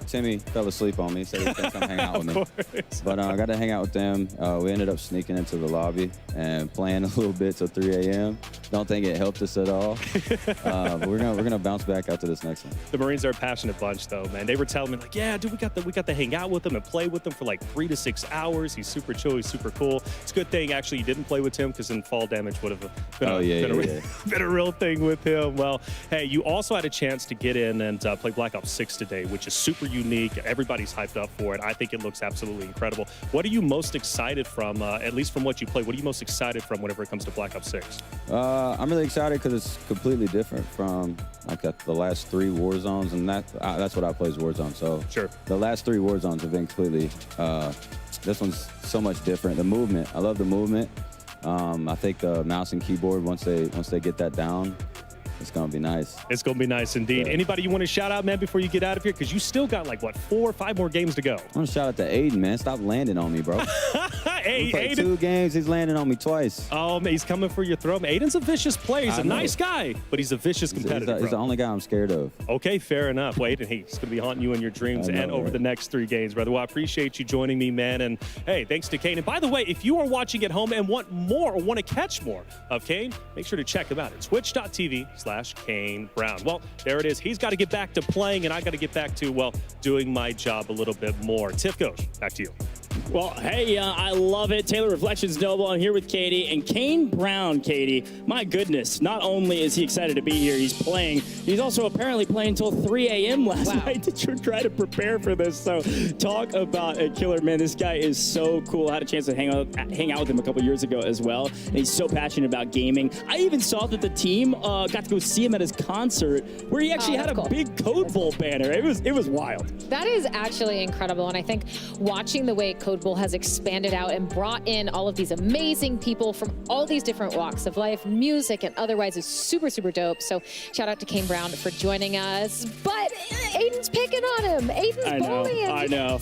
Timmy fell asleep on me, so he couldn't come hang out with me. But I got to hang out with them. We ended up sneaking into the lobby and playing a little bit till 3 a.m. Don't think it helped us at all. But we're gonna bounce back after this next one. The Marines are a passionate bunch, though, man. They were telling me like, yeah, dude, we got to hang out with him and play with him for like 3 to 6 hours. He's super chill. He's super cool. It's a good thing actually you didn't play with him because then fall damage would have been a real thing with him. Well, hey, you also had a chance to get in and play Black Ops 6 today, which is super unique. Everybody's hyped up for it. I think it looks absolutely incredible. What are you most excited from, at least from what you play, what are you most excited from whenever it comes to Black Ops 6? I'm really excited because it's completely different from like the last 3 Warzones, and that's what I play is Warzone. So sure, the last 3 Warzones have been completely, this one's so much different. The movement, I love the movement. I think the mouse and keyboard, once they get that down, it's going to be nice. It's going to be nice indeed. Yeah. Anybody you want to shout out, man, before you get out of here? Because you still got like, 4 or 5 more games to go. I want to shout out to Aiden, man. Stop landing on me, bro. Hey, Aiden. 2 games, he's landing on me twice. Oh, man, he's coming for your throat. Aiden's a vicious player. He's a nice guy, but he's a vicious competitor. He's the only guy I'm scared of. Okay, fair enough. Well, Aiden, hey, he's going to be haunting you in your dreams and over the next 3 games, brother. Well, I appreciate you joining me, man. And hey, thanks to Kane. And by the way, if you are watching at home and want more or want to catch more of Kane, make sure to check him out at twitch.tv/Kane Brown. Well, there it is. He's got to get back to playing, and I got to get back to, well, doing my job a little bit more. Tiff Goes, back to you. Well, hey, I love it. Taylor Reflections Noble. I'm here with Katie and Kane Brown. Katie, my goodness, not only is he excited to be here, he's playing, he's also apparently playing until 3 a.m. last night to try to prepare for this. So talk about a killer, man. This guy is so cool. I had a chance to hang out with him a couple years ago as well. And he's so passionate about gaming. I even saw that the team got to go see him at his concert where he actually had a big Code Bowl banner. It was wild. That is actually incredible. And I think watching the way Code Bowl has expanded out and brought in all of these amazing people from all these different walks of life, music and otherwise is super, super dope. So shout out to Kane Brown for joining us. But Aiden's picking on him. Aiden's bullying. I know.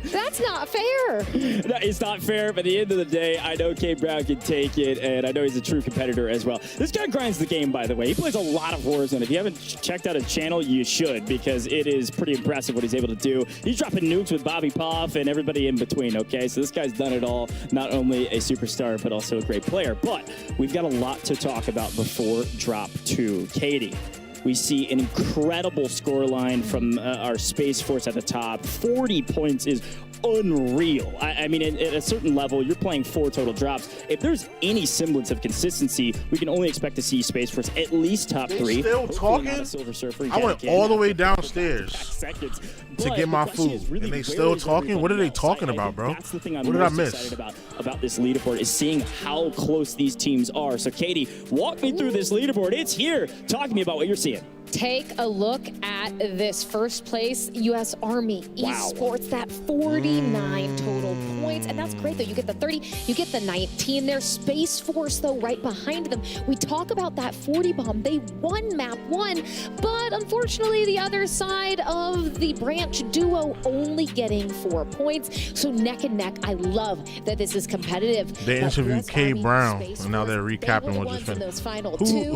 That's not fair. It's not fair, but at the end of the day, I know Kane Brown can take it, and I know he's a true competitor as well. This guy grinds the game, by the way. He plays a lot of Warzone. If you haven't checked out his channel, you should, because it is pretty impressive what he's able to do. He's dropping nukes with Bobby Poff and everybody in between, okay? So this guy's done it all. Not only a superstar, but also a great player. But we've got a lot to talk about before drop 2. Katie, we see an incredible scoreline from our Space Force at the top. 40 points is unreal. I mean, at a certain level, you're playing 4 total drops. If there's any semblance of consistency, we can only expect to see Space Force at least top 3. Still talking? Silver Surfer. I went all the way downstairs to get my food, really, and they still talking? What are they talking about, bro? That's the thing I'm what did I most miss? excited about this leaderboard is seeing how close these teams are. So, Katie, walk me through this leaderboard. It's here. Talk to me about what you're seeing. Take a look at this first place U.S. Army Esports, that 49 total points, and that's great though. You get the 30, you get the 19 there. Space Force though right behind them. We talk about that 40 bomb. They won map 1, but unfortunately the other side of the branch duo only getting 4 points. So neck and neck. I love that this is competitive. They interviewed K Brown, and now they're recapping what just finished.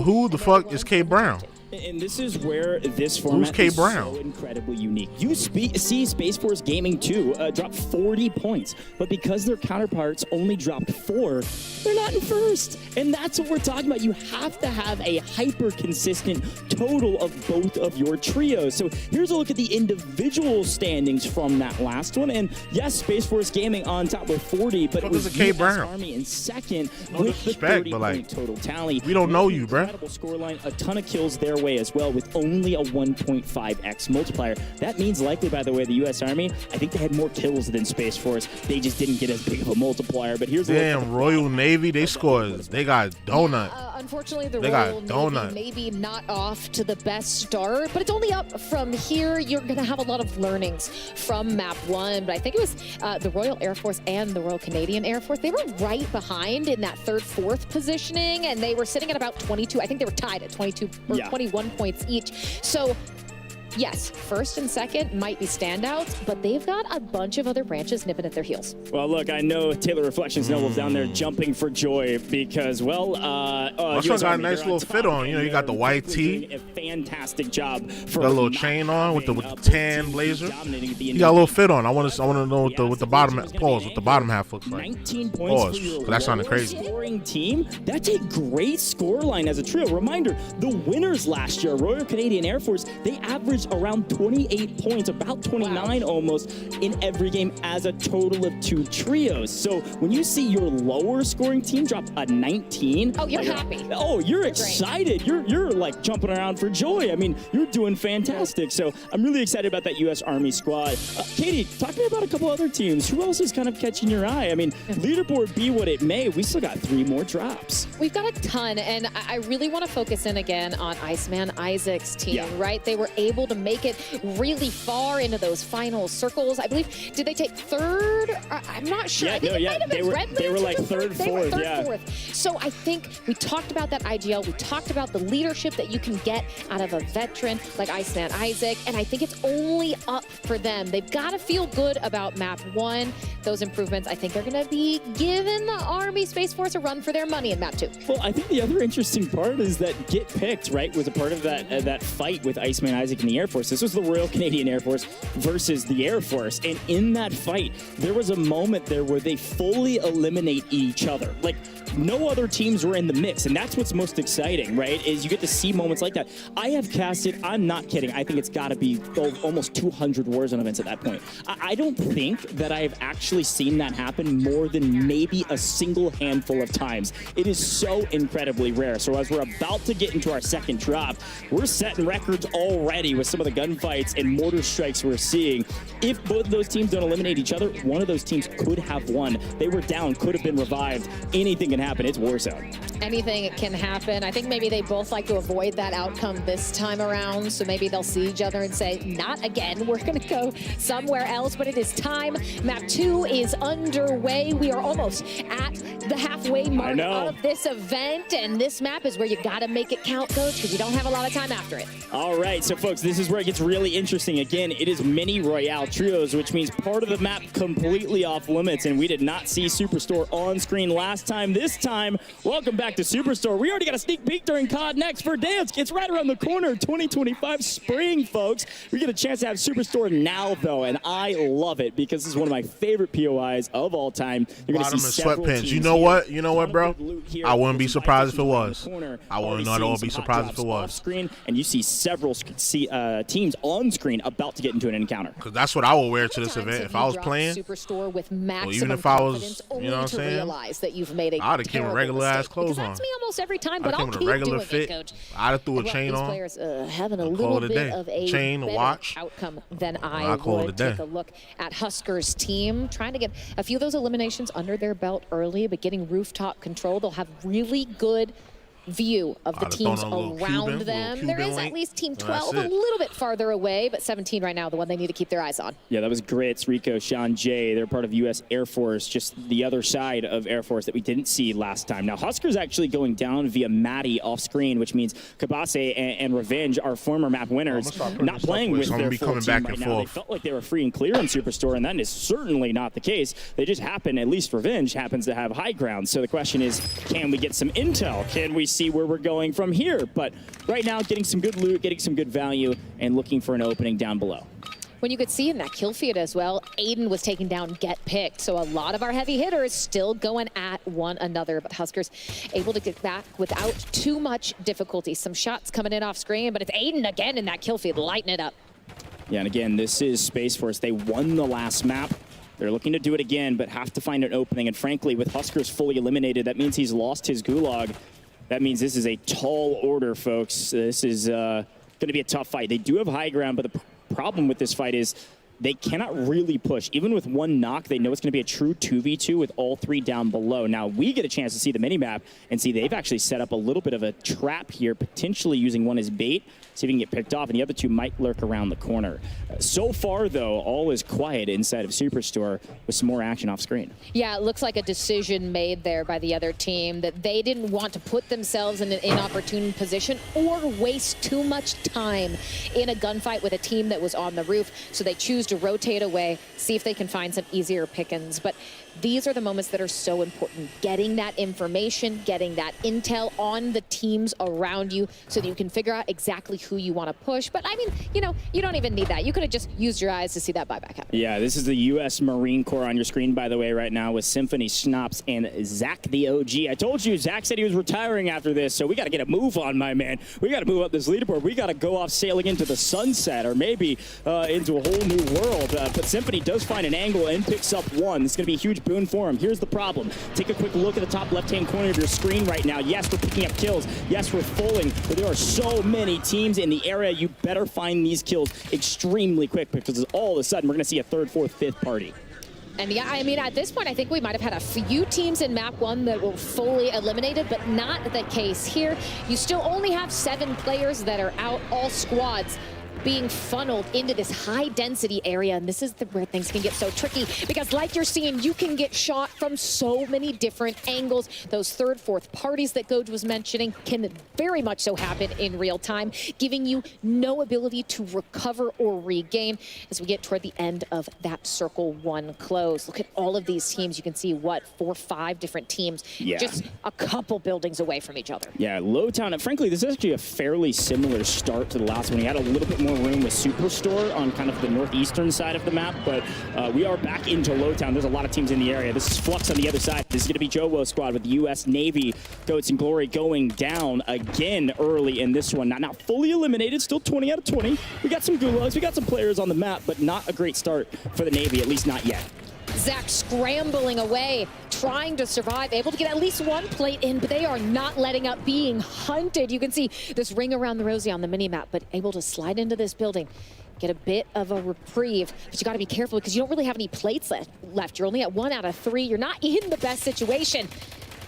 Who the fuck is K Brown? And this is where this format is so incredibly unique. You see Space Force Gaming 2 drop 40 points, but because their counterparts only dropped 4, they're not in first. And that's what we're talking about. You have to have a hyper-consistent total of both of your trios. So here's a look at the individual standings from that last one. And yes, Space Force Gaming on top with 40, but it was K Brown Army in second with the 30-point total tally. We don't know you, bro. Incredible scoreline, a ton of kills their way as well with only a 1.5x multiplier. That means likely, by the way, the U.S. Army, I think they had more kills than Space Force. They just didn't get as big of a multiplier. But here's damn Royal Navy. They scored. They got donut. Unfortunately, the Royal Navy maybe not off to the best start, but it's only up from here. You're going to have a lot of learnings from map 1, but I think it was the Royal Air Force and the Royal Canadian Air Force. They were right behind in that 3rd, 4th positioning, and they were sitting at about 22. I think they were tied at 22 or 21 points each. So yes, first and second might be standouts, but they've got a bunch of other branches nipping at their heels. Well, look, I know Taylor Reflections Noble's down there jumping for joy because, well, got a nice little fit on. You know, you got the white tee. A fantastic job for got a little chain on with the tan blazer. You got a little fit on. I want to know what the bottom what the bottom half looks like. 19 points for your that sounded crazy. Scoring team. That's a great score line as a trio. Reminder: the winners last year, Royal Canadian Air Force, they averaged around 28 points, about 29 almost, in every game as a total of 2 trios. So when you see your lower scoring team drop a 19, oh, you're happy. Oh, you're excited. You're like jumping around for joy. I mean, you're doing fantastic. So I'm really excited about that U.S. Army squad. Katie, talk to me about a couple other teams. Who else is kind of catching your eye? I mean, leaderboard be what it may, we still got 3 more drops. We've got a ton, and I really want to focus in again on Iceman Isaac's team, right? They were able to make it really far into those final circles. I believe, did they take 3rd? I'm not sure. I think it might have been they were like 3rd, 4th, 4th. So I think we talked about that IGL. We talked about the leadership that you can get out of a veteran like Iceman Isaac, and I think it's only up for them. They've got to feel good about map 1. Those improvements, I think, are going to be giving the Army Space Force a run for their money in map 2. Well, I think the other interesting part is that Get Picked, right, was a part of that fight with Iceman Isaac and the Air Force. This was the Royal Canadian Air Force versus the Air Force, and in that fight, there was a moment there where they fully eliminate each other. Like, no other teams were in the mix, and that's what's most exciting, right, is you get to see moments like that. I have casted, I'm not kidding, I think it's got to be almost 200 Warzone events at that point. I don't think that I have actually seen that happen more than maybe a single handful of times. It is so incredibly rare. So as we're about to get into our second drop, we're setting records already with some of the gunfights and mortar strikes we're seeing. If both of those teams don't eliminate each other, one of those teams could have won. They were down, could have been revived. Anything can happen. It's Warzone. Anything can happen. I think maybe they both like to avoid that outcome this time around, so maybe they'll see each other and say, not again, we're going to go somewhere else, but it is time. Map 2 is underway. We are almost at the halfway mark of this event, and this map is where you got to make it count, Coach, because you don't have a lot of time after it. All right, so folks, this is where it gets really interesting. Again, it is mini Royale trios, which means part of the map completely off limits, and we did not see Superstore on screen last time. This time, welcome back to Superstore. We already got a sneak peek during COD Next for Dance. It's right around the corner, 2025 spring, folks. We get a chance to have Superstore now, though, and I love it because this is one of my favorite POIs of all time. You're going to see sweatpants. You know what? You know what, bro? I wouldn't be surprised if it was. I wouldn't not at all be surprised if it was. Screen, and you see several teams on screen about to get into an encounter. Because that's what I would wear to this event if I was playing. Superstore with maximum even if I was, you know what I'm saying? That you've made a I'd have came with regular ass clothes on. That's me almost every time, but I'll keep doing fit. it, Coach. I'd have threw a chain on. Players having a little bit of a chain, a watch outcome than I would. Take a look at Husker's team, trying to get a few of those eliminations under their belt early, but getting rooftop control. They'll have really good view of the teams around them. There is at least Team 12 a little bit farther away, but 17 right now, the one they need to keep their eyes on. Yeah, that was Grits, Rico, Sean J. They're part of U.S. Air Force, just the other side of Air Force that we didn't see last time. Now, Husker's actually going down via Maddie off screen, which means Kabase and Revenge, our former map winners, not playing with their full team right now. They felt like they were free and clear in Superstore, and that is certainly not the case. They just happen, at least Revenge happens to have high ground. So the question is, can we get some intel? Can we see where we're going from here? But right now, getting some good loot, getting some good value, and looking for an opening down below. When you could see in that kill feed as well, Aiden was taken down, get picked. So a lot of our heavy hitters still going at one another, but Huskers able to get back without too much difficulty. Some shots coming in off screen, but it's Aiden again in that kill feed, lighting it up. Yeah, and again, this is Space Force. They won the last map. They're looking to do it again, but have to find an opening. And frankly, with Huskers fully eliminated, that means he's lost his gulag. That means this is a tall order, folks. This is going to be a tough fight. They do have high ground, but the problem with this fight is they cannot really push. Even with one knock, they know it's going to be a true 2v2 with all three down below. Now, we get a chance to see the minimap and see they've actually set up a little bit of a trap here, potentially using one as bait, see if we can get picked off, and the other two might lurk around the corner. So far, though, all is quiet inside of Superstore with some more action off screen. Yeah, it looks like a decision made there by the other team that they didn't want to put themselves in an inopportune position or waste too much time in a gunfight with a team that was on the roof. So they choose to rotate away, see if they can find some easier pickings. But these are the moments that are so important. Getting that information, getting that intel on the teams around you so that you can figure out exactly who you want to push. But I mean, you know, you don't even need that. You could have just used your eyes to see that buyback happen. Yeah, this is the U.S. Marine Corps on your screen, by the way, right now with Symphony, Schnaps, and Zach the OG. I told you, Zach said he was retiring after this, so we got to get a move on, my man. We got to move up this leaderboard. We got to go off sailing into the sunset or maybe into a whole new world. But Symphony does find an angle and picks up one. This is going to be a huge boon for him. Here's the problem. Take a quick look at the top left-hand corner of your screen right now. Yes, we're picking up kills. Yes, we're fulling, but there are so many teams in the area. You better find these kills extremely quick because all of a sudden we're going to see a third, fourth, fifth party. And yeah, I mean, at this point, I think we might have had a few teams in map one that were fully eliminated, but not the case here. You still only have 7 players that are out, all squads being funneled into this high density area, and this is where things can get so tricky because like you're seeing, you can get shot from so many different angles. Those third, fourth parties that Goj was mentioning can very much so happen in real time, giving you no ability to recover or regain as we get toward the end of that circle 1 close. Look at all of these teams. You can see what, 4 or 5 different teams, just a couple buildings away from each other. Yeah, Lowtown, and frankly, this is actually a fairly similar start to the last one. He had a little bit more room with Superstore on kind of the northeastern side of the map, but we are back into Lowtown. There's a lot of teams in the area. This is Flux on the other side. This is going to be Jowo squad with the U.S. Navy Goats and Glory going down again early in this one. Not fully eliminated, still 20 out of 20. We got some gulags, we got some players on the map, but not a great start for the Navy, at least not yet. Zach scrambling away, trying to survive, able to get at least 1 plate in, but they are not letting up, being hunted. You can see this ring around the rosy on the mini-map, but able to slide into this building, get a bit of a reprieve. But you got to be careful because you don't really have any plates left. You're only at 1 out of 3. You're not in the best situation.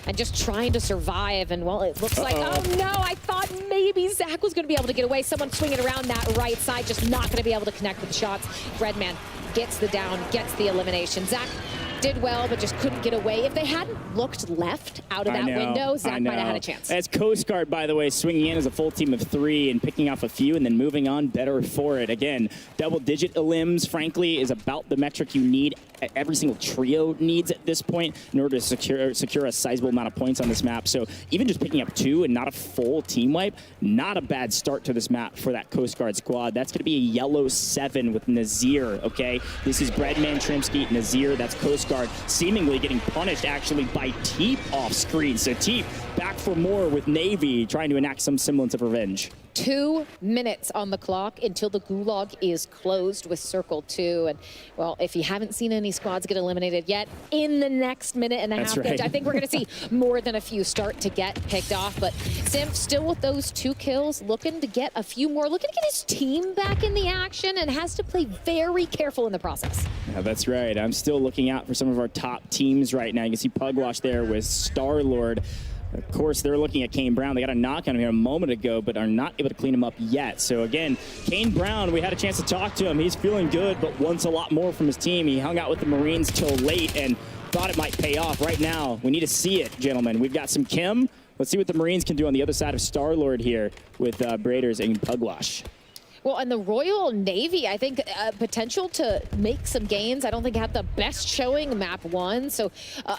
And just trying to survive, and well, it looks like, oh no, I thought maybe Zach was going to be able to get away. Someone swinging around that right side, just not going to be able to connect with the shots. Redman gets the down, gets the elimination. Zach did well, but just couldn't get away. If they hadn't looked left out of that window, Zach might have had a chance. That's Coast Guard, by the way, swinging in as a full team of 3 and picking off a few and then moving on better for it. Again, double-digit elims, frankly, is about the metric you need. Every single trio needs at this point in order to secure a sizable amount of points on this map. So even just picking up 2 and not a full team wipe, not a bad start to this map for that Coast Guard squad. That's going to be a yellow 7 with Nazir, okay? This is Breadman, Trimsky, Nazir. That's Coast Guard seemingly getting punished actually by Teep off screen. So Teep back for more with Navy, trying to enact some semblance of revenge. 2 minutes on the clock until the gulag is closed with Circle 2. And, well, if you haven't seen any squads get eliminated yet, in the next minute and a half, right. I think we're going to see more than a few start to get picked off. But Simp still with those 2 kills, looking to get a few more, looking to get his team back in the action, and has to play very careful in the process. Yeah, that's right. I'm still looking out for some of our top teams right now. You can see Pugwash there with Star-Lord. Of course, they're looking at Kane Brown. They got a knock on him here a moment ago, but are not able to clean him up yet. So again, Kane Brown, we had a chance to talk to him. He's feeling good, but wants a lot more from his team. He hung out with the Marines till late and thought it might pay off. Right now, we need to see it, gentlemen. We've got some Kim. Let's see what the Marines can do on the other side of Star-Lord here with Braiders and Pugwash. Well, and the Royal Navy, I think, potential to make some gains. I don't think have the best showing map 1, so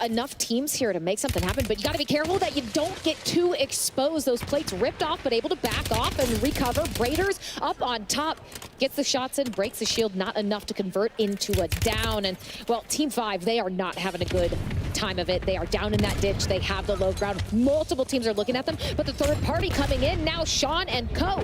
enough teams here to make something happen. But you got to be careful that you don't get too exposed. Those plates ripped off, but able to back off and recover. Braiders up on top, gets the shots in, breaks the shield, not enough to convert into a down. And, well, Team 5, they are not having a good time of it. They are down in that ditch. They have the low ground. Multiple teams are looking at them, but the third party coming in now, Sean and Co.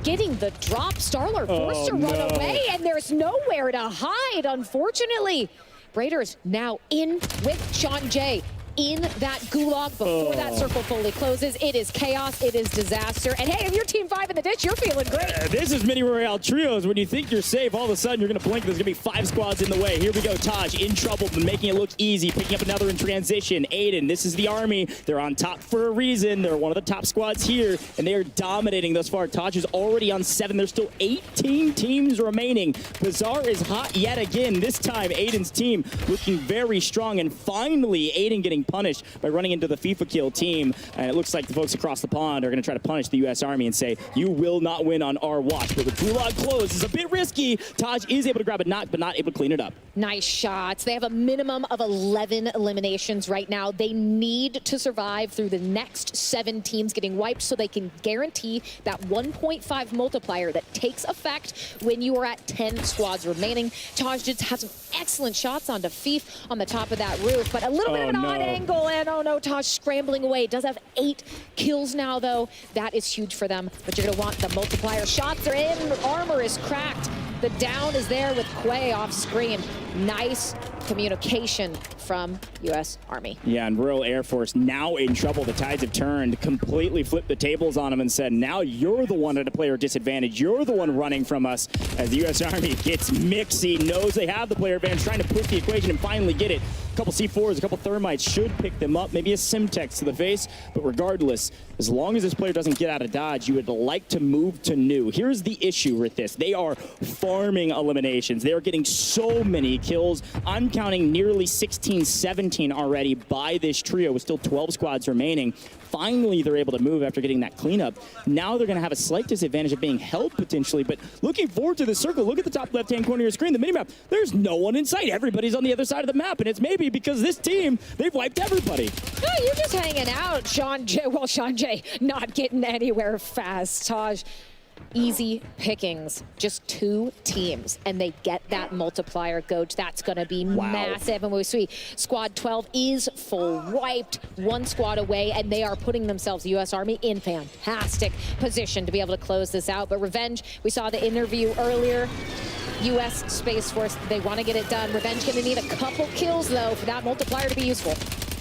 getting the drop. Star-Lord forced to run away, and there's nowhere to hide, unfortunately. Braiders now in with Sean J. in that gulag before that circle fully closes. It is chaos. It is disaster. And hey, if you're Team 5 in the ditch, you're feeling great. This is Mini Royale Trios. When you think you're safe, all of a sudden you're going to blink. There's going to be 5 squads in the way. Here we go. Taj in trouble, but making it look easy. Picking up another in transition. Aiden, this is the Army. They're on top for a reason. They're one of the top squads here, and they are dominating thus far. Taj is already on 7. There's still 18 teams remaining. Bazaar is hot yet again. This time, Aiden's team looking very strong, and finally, Aiden getting punished by running into the FIFA kill team. And it looks like the folks across the pond are going to try to punish the U.S. Army and say, you will not win on our watch. But with gulag closed, it's a bit risky. Taj is able to grab a knock, but not able to clean it up. Nice shots. They have a minimum of 11 eliminations right now. They need to survive through the next 7 teams getting wiped so they can guarantee that 1.5 multiplier that takes effect when you are at 10 squads remaining. Taj just has some excellent shots onto Fief on the top of that roof, but a little bit of an odd angle, and oh no, Taj scrambling away. Does have 8 kills now, though. That is huge for them, but you're going to want the multiplier. Shots are in, armor is cracked. The down is there with Quay off screen. Nice communication from U.S. Army. Yeah, and Royal Air Force now in trouble. The tides have turned, completely flipped the tables on them and said, now you're the one at a player disadvantage. You're the one running from us, as the U.S. Army gets mixy, knows they have the player advantage, trying to push the equation and finally get it. A couple C4s, a couple thermites should pick them up, maybe a Simtex to the face, but regardless, as long as this player doesn't get out of dodge, you would like to move to new. Here's the issue with this. They are farming eliminations. They are getting so many kills. I'm counting nearly 16, 17 already by this trio with still 12 squads remaining. Finally, they're able to move after getting that cleanup. Now they're going to have a slight disadvantage of being held potentially, but looking forward to the circle. Look at the top left-hand corner of your screen, the minimap. There's no one in sight. Everybody's on the other side of the map, and it's maybe because this team, they've wiped everybody. Oh, you're just hanging out, Sean J. Well, Sean J. not getting anywhere fast. Taj, easy pickings. Just 2 teams, and they get that multiplier goat. That's going to be massive. And we see squad 12 is full wiped, 1 squad away, and they are putting themselves, the U.S. Army, in fantastic position to be able to close this out. But Revenge, we saw the interview earlier. U.S. Space Force, they want to get it done. Revenge going to need a couple kills, though, for that multiplier to be useful.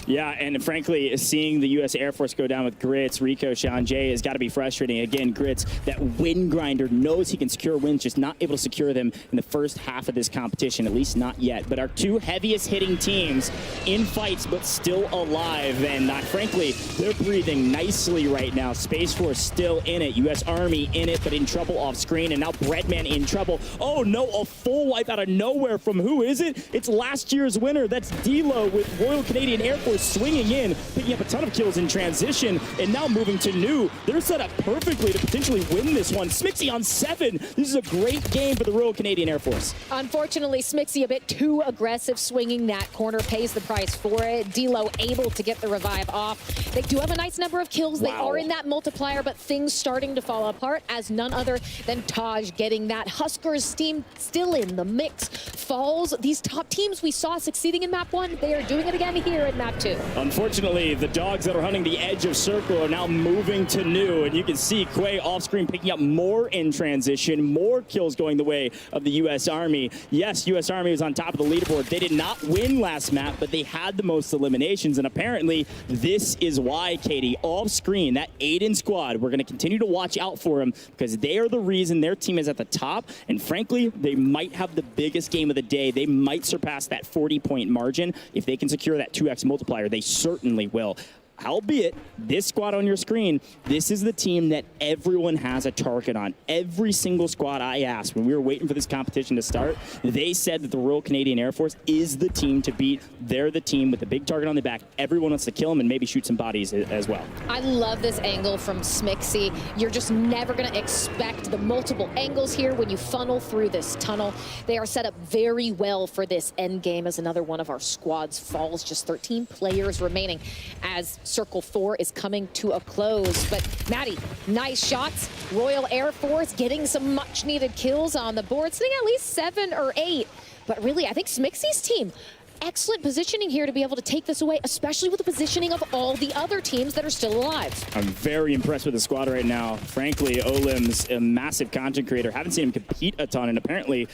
Yeah, and frankly, seeing the U.S. Air Force go down with Grits, Rico, Sean J has got to be frustrating. Again, Grits, that win grinder, knows he can secure wins, just not able to secure them in the first half of this competition, at least not yet. But our 2 heaviest hitting teams in fights, but still alive. And frankly, they're breathing nicely right now. Space Force still in it. U.S. Army in it, but in trouble off screen. And now Breadman in trouble. Oh no, a full wipe out of nowhere from who is it? It's last year's winner. That's D-Lo with Royal Canadian Air Force swinging in, picking up a ton of kills in transition, and now moving to new. They're set up perfectly to potentially win this one. Smixy on 7. This is a great game for the Royal Canadian Air Force. Unfortunately, Smixy a bit too aggressive, swinging that corner, pays the price for it. D-Lo able to get the revive off. They do have a nice number of kills. They are in that multiplier, but things starting to fall apart as none other than Taj getting that. Huskers team still in the mix. Falls, these top teams we saw succeeding in map 1, they are doing it again here in map 2. Unfortunately, the dogs that are hunting the edge of circle are now moving to new, and you can see Quay off screen picking up more in transition, more kills going the way of the U.S. Army. Yes, U.S. Army was on top of the leaderboard. They did not win last map, but they had the most eliminations, and apparently this is why, Katie, off screen, that Aiden squad, we're going to continue to watch out for them because they are the reason their team is at the top, and frankly, they might have the biggest game of the day. They might surpass that 40-point margin if they can secure that 2x multiplier. They certainly will. Albeit, this squad on your screen, this is the team that everyone has a target on. Every single squad I asked when we were waiting for this competition to start, they said that the Royal Canadian Air Force is the team to beat. They're the team with the big target on the back. Everyone wants to kill them and maybe shoot some bodies as well. I love this angle from Smixy. You're just never going to expect the multiple angles here when you funnel through this tunnel. They are set up very well for this end game as another one of our squads falls. Just 13 players remaining as Circle 4 is coming to a close. But Maddie, nice shots. Royal Air Force getting some much needed kills on the board, sitting at least 7 or 8. But really, I think Smixy's team, excellent positioning here to be able to take this away, especially with the positioning of all the other teams that are still alive. I'm very impressed with the squad right now. Frankly, Olim's a massive content creator. Haven't seen him compete a ton, and apparently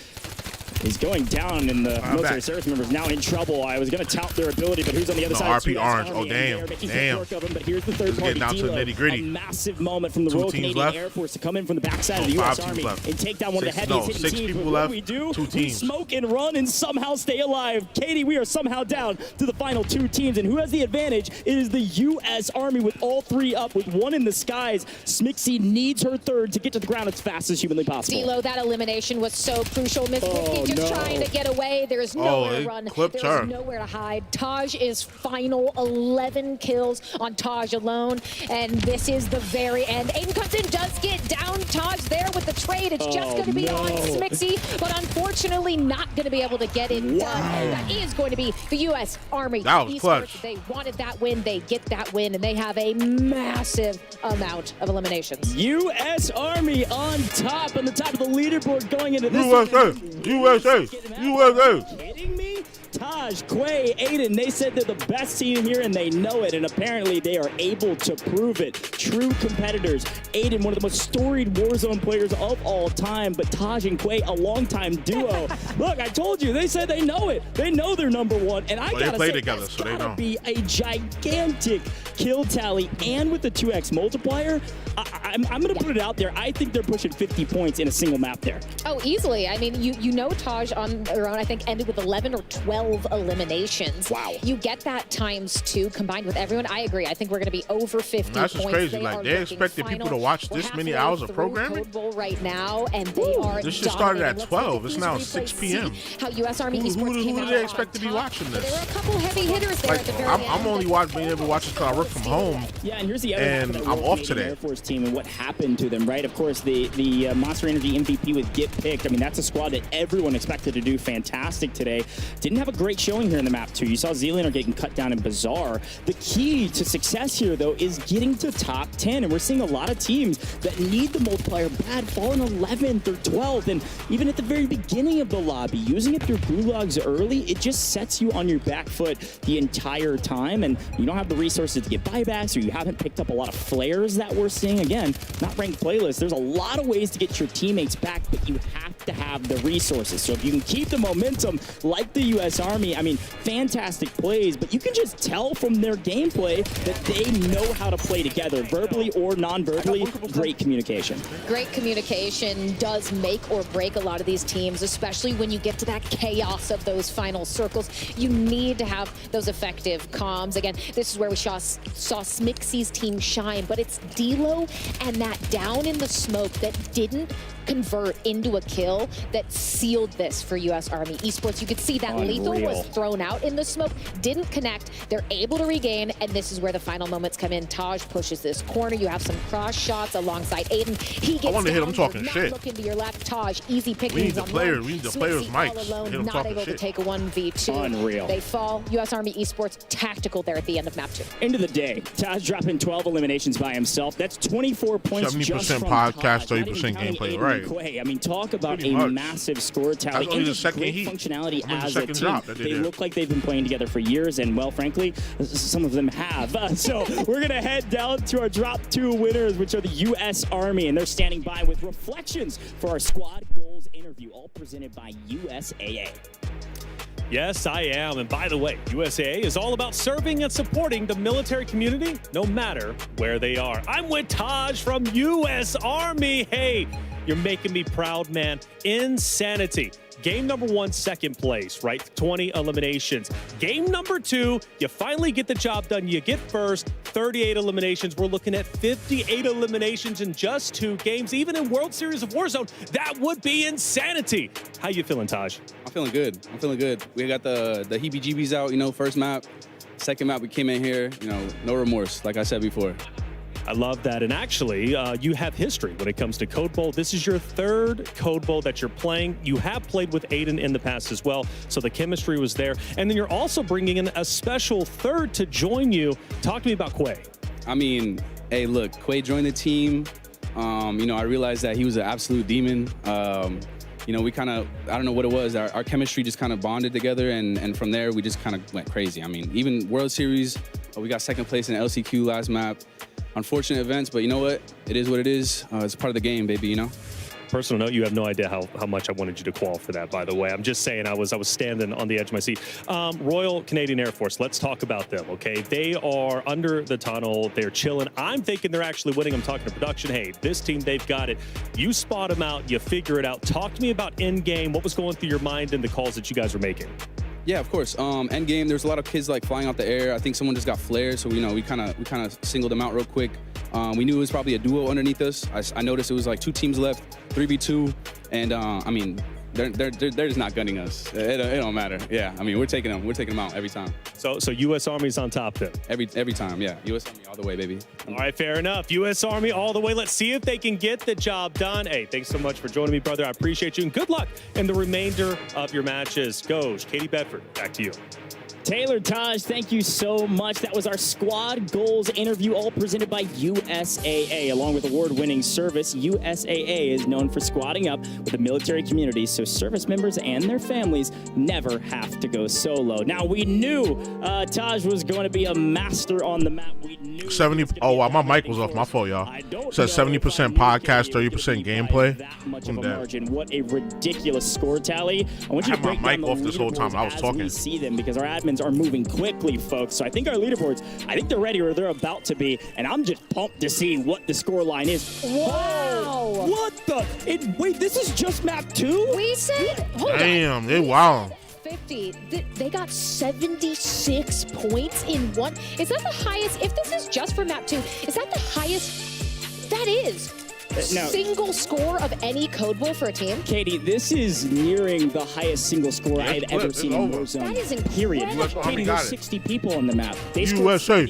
he's going down in the military service members now in trouble. I was going to tout their ability, but who's on the other side? RP Orange. Oh, damn. Damn. But here's the third party down to the nitty-gritty. A massive moment from the Royal Canadian Air Force to come in from the backside of the U.S. Army and take down one of the heaviest hitting teams. But what do we smoke and run and somehow stay alive. Katie, we are somehow down to the final 2 teams. And who has the advantage? It is the U.S. Army with all 3 up, with 1 in the skies. Smixy needs her third to get to the ground as fast as humanly possible. D-Lo, that elimination was so crucial. Miss Whiskey just trying to get away. There's nowhere to run. There's nowhere to hide. Taj is final 11 kills on Taj alone. And this is the very end. Aiden comes in, does get down Taj there with the trade. It's just going to be on Smixy, but unfortunately not going to be able to get it done. That is going to be the U.S. Army. That was clutch. They wanted that win. They get that win, and they have a massive amount of eliminations. U.S. Army on top of the leaderboard going into this. USA. Kidding me? Taj, Quay, Aiden, they said they're the best team here and they know it, and apparently they are able to prove it. True competitors. Aiden, one of the most storied Warzone players of all time, but Taj and Quay, a longtime duo. Look, I told you, they said they know it. They know they're #1, and I gotta play say, together, that's so they gotta know. be a gigantic kill tally, and with the 2x multiplier, I'm gonna put it out there. I think they're pushing 50 points in a single map there. Oh, easily. I mean, you know Taj on their own, I think, ended with 11 or 12 eliminations. Wow. You get that ×2 combined with everyone. I agree. I think we're going to be over 50 That's just points. crazy. Like, they expected people to watch this many hours of programming? Code Bowl right now, and they are This should start at 12. It's now 6 p.m. How U.S. Army Esports came Who out do they on expect to be top. watching But there were a this? couple heavy hitters there at the very I'm end. only being able to watch this because I work from home. Yeah, and here's the other And half of I'm the off Canadian today. Air Force team and what happened to them, right? Of course, the Monster Energy MVP with Get Picked. I mean, that's a squad that everyone expected to do fantastic today. Didn't have a great showing here in the map, too. You saw Zealander getting cut down in Bazaar. The key to success here, though, is getting to top 10. And we're seeing a lot of teams that need the multiplier bad falling 11th or 12th. And even at the very beginning of the lobby, using up your gulags early, it just sets you on your back foot the entire time. And you don't have the resources to get buybacks, or you haven't picked up a lot of flares that we're seeing. Again, not ranked playlists. There's a lot of ways to get your teammates back, but you have to have the resources. So if you can keep the momentum like the U.S. Army, I mean, fantastic plays, but you can just tell from their gameplay that they know how to play together, verbally or non-verbally. Great communication. Great communication does make or break a lot of these teams, especially when you get to that chaos of those final circles. You need to have those effective comms. Again, this is where we saw Smixy's team shine, but it's D-Lo and that down in the smoke that didn't convert into a kill that sealed this for U.S. Army Esports. You could see that Lethal was thrown out in the smoke, didn't connect. They're able to regain, and this is where the final moments come in. Taj pushes this corner. You have some cross shots alongside Aiden. He gets I want to hit him talking not shit. Looking to your left, Taj. Easy pickings. We need the on player. one. We need the players' Smixy mics. all alone, Hit him not talking able shit. to take a 1v2. Unreal. They fall. U.S. Army Esports tactical there at the end of map 2. End of the day, Taj dropping 12 eliminations by himself. That's 24 points 70% just from podcast, Taj. 30% gameplay, right. I mean, talk about Pretty a much. massive score tally That's only and the just second great heat. functionality Only the as a second team. drop that They did. look like they've been playing together for years, and well, frankly, some of them have. So we're gonna head down to our drop 2 winners, which are the U.S. Army, and they're standing by with reflections for our squad goals interview, all presented by USAA. Yes, I am. And by the way, USAA is all about serving and supporting the military community, no matter where they are. I'm with Taj from U.S. Army. Hey, You're making me proud, man. Insanity. Game number 1, second place, right? 20 eliminations. Game number 2, you finally get the job done. You get first, 38 eliminations. We're looking at 58 eliminations in just 2 games. Even in World Series of Warzone, that would be insanity. How you feeling, Taj? I'm feeling good. I'm feeling good. We got the heebie-jeebies out, you know, first map. Second map, we came in here, you know, no remorse, like I said before. I love that. And actually, you have history when it comes to Code Bowl. This is your 3rd Code Bowl that you're playing. You have played with Aiden in the past as well, so the chemistry was there. And then you're also bringing in a special 3rd to join you. Talk to me about Quay. I mean, hey, look, Quay joined the team. You know, I realized that he was an absolute demon. You know, we kind of, I don't know what it was, our chemistry just kind of bonded together, and from there, we just kind of went crazy. I mean, even World Series, we got 2nd place in LCQ last map. Unfortunate events, but you know what? It is what it is. It's part of the game, baby, you know? Personal note, you have no idea how much I wanted you to qual for that, by the way. I'm just saying I was standing on the edge of my seat. Royal Canadian Air Force, let's talk about them, okay? They are under the tunnel. They're chilling. I'm thinking they're actually winning. I'm talking to production. Hey, this team, they've got it. You spot them out. You figure it out. Talk to me about in-game. What was going through your mind and the calls that you guys were making? Yeah, of course. End game, there's a lot of kids like flying out the air. I think someone just got flared, so you know we kind of singled them out real quick. We knew it was probably a duo underneath us. I noticed it was like 2 teams left, 3v2, and I mean they're just not gunning us. It don't matter. Yeah, I mean we're taking them out every time. So U.S. Army's on top then. Every time, yeah. U.S. Army all the way, baby. All right, fair enough. U.S. Army all the way. Let's see if they can get the job done. Hey, thanks so much for joining me, brother. I appreciate you, and good luck in the remainder of your matches. Goj, Katie Bedford, back to you. Taylor, Taj, thank you so much. That was our Squad Goals interview, all presented by USAA. Along with award-winning service, USAA is known for squadding up with the military community so service members and their families never have to go solo. Now, we knew Taj was going to be a master on the map. We knew 70. Oh, wow, my mic was off. My fault, y'all. It says 70% podcast, 30% gameplay. That much of a margin. What a ridiculous score tally. I want you to break down the off this whole time. I was talking. We see them because our admins are moving quickly, folks. So I think our leaderboards, I think they're ready or they're about to be, and I'm just pumped to see what the score line is. Wow! What the? Wait, this is just map 2? We said, hold on. Damn, they wow. 50. They got 76 points in one. Is that the highest? If this is just for map 2, is that the highest? That is. Single score of any Code Bowl for a team? Katie, this is nearing the highest single score I had ever seen in Warzone. That is incredible. Period. Katie, there's 60 people on the map. USA.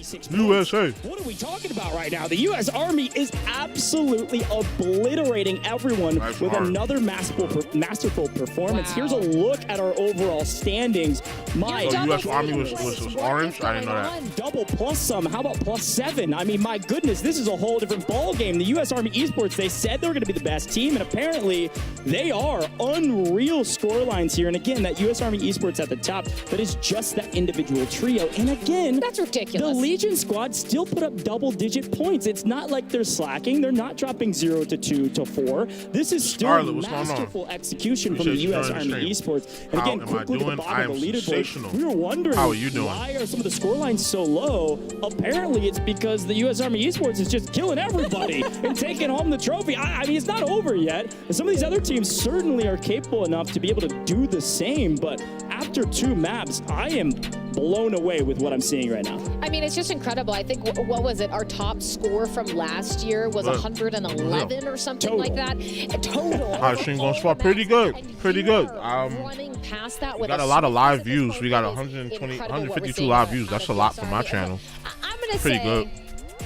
What are we talking about right now? The U.S. Army is absolutely obliterating everyone with another masterful performance. Wow. Here's a look at our overall standings. My U.S. Army was orange? I didn't know that. Double plus some. How about plus 7? I mean, my goodness, this is a whole different ball game. The U.S. Army Esports, they said they were going to be the best team, and apparently they are. Unreal score lines here. And again, that U.S. Army Esports at the top, that is just that individual trio. And again, that's ridiculous. The Legion squad still put up double-digit points. It's not like they're slacking. They're not dropping 0 to 2 to 4. This is still masterful execution from the U.S. Army Esports. And again, quickly to the bottom of the leaderboard, we were wondering why are some of the score lines so low. Apparently, it's because the U.S. Army Esports is just killing everybody and taking home the trophy. I mean, it's not over yet. Some of these other teams certainly are capable enough to be able to do the same, but after 2 maps, I am blown away with what I'm seeing right now. I mean, it's just incredible. I think, what was it? Our top score from last year was 111 or something like that. Total. Shingon's spot pretty good. Pretty good. Running past that with got a lot of live views. We got 152 live views. That's a lot for my channel. I'm going to say pretty good.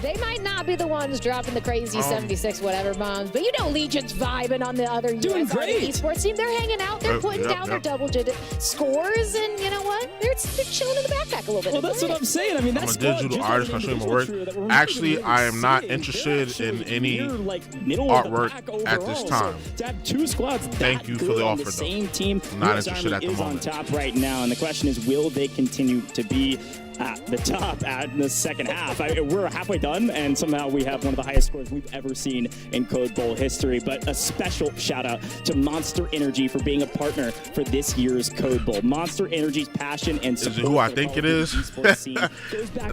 They might not be the ones dropping the crazy 76 whatever bombs, but you know Legion's vibing on the other doing US great esports team. They're hanging out. They're putting down their double-digit scores, and you know what? They're chilling in the backpack a little bit. Well, that's what I'm saying. I mean, that's I'm a digital artist. I show my work. Actually, I am not interested in any artwork at this time. To have 2 squads Thank you for the offer, same team. I'm not interested at the moment. On top right now, and the question is, will they continue to be? at the top in the second half. We're halfway done, and somehow we have one of the highest scores we've ever seen in Code Bowl history. But a special shout out to Monster Energy for being a partner for this year's Code Bowl. Monster Energy's passion and support. Is it who I think it is?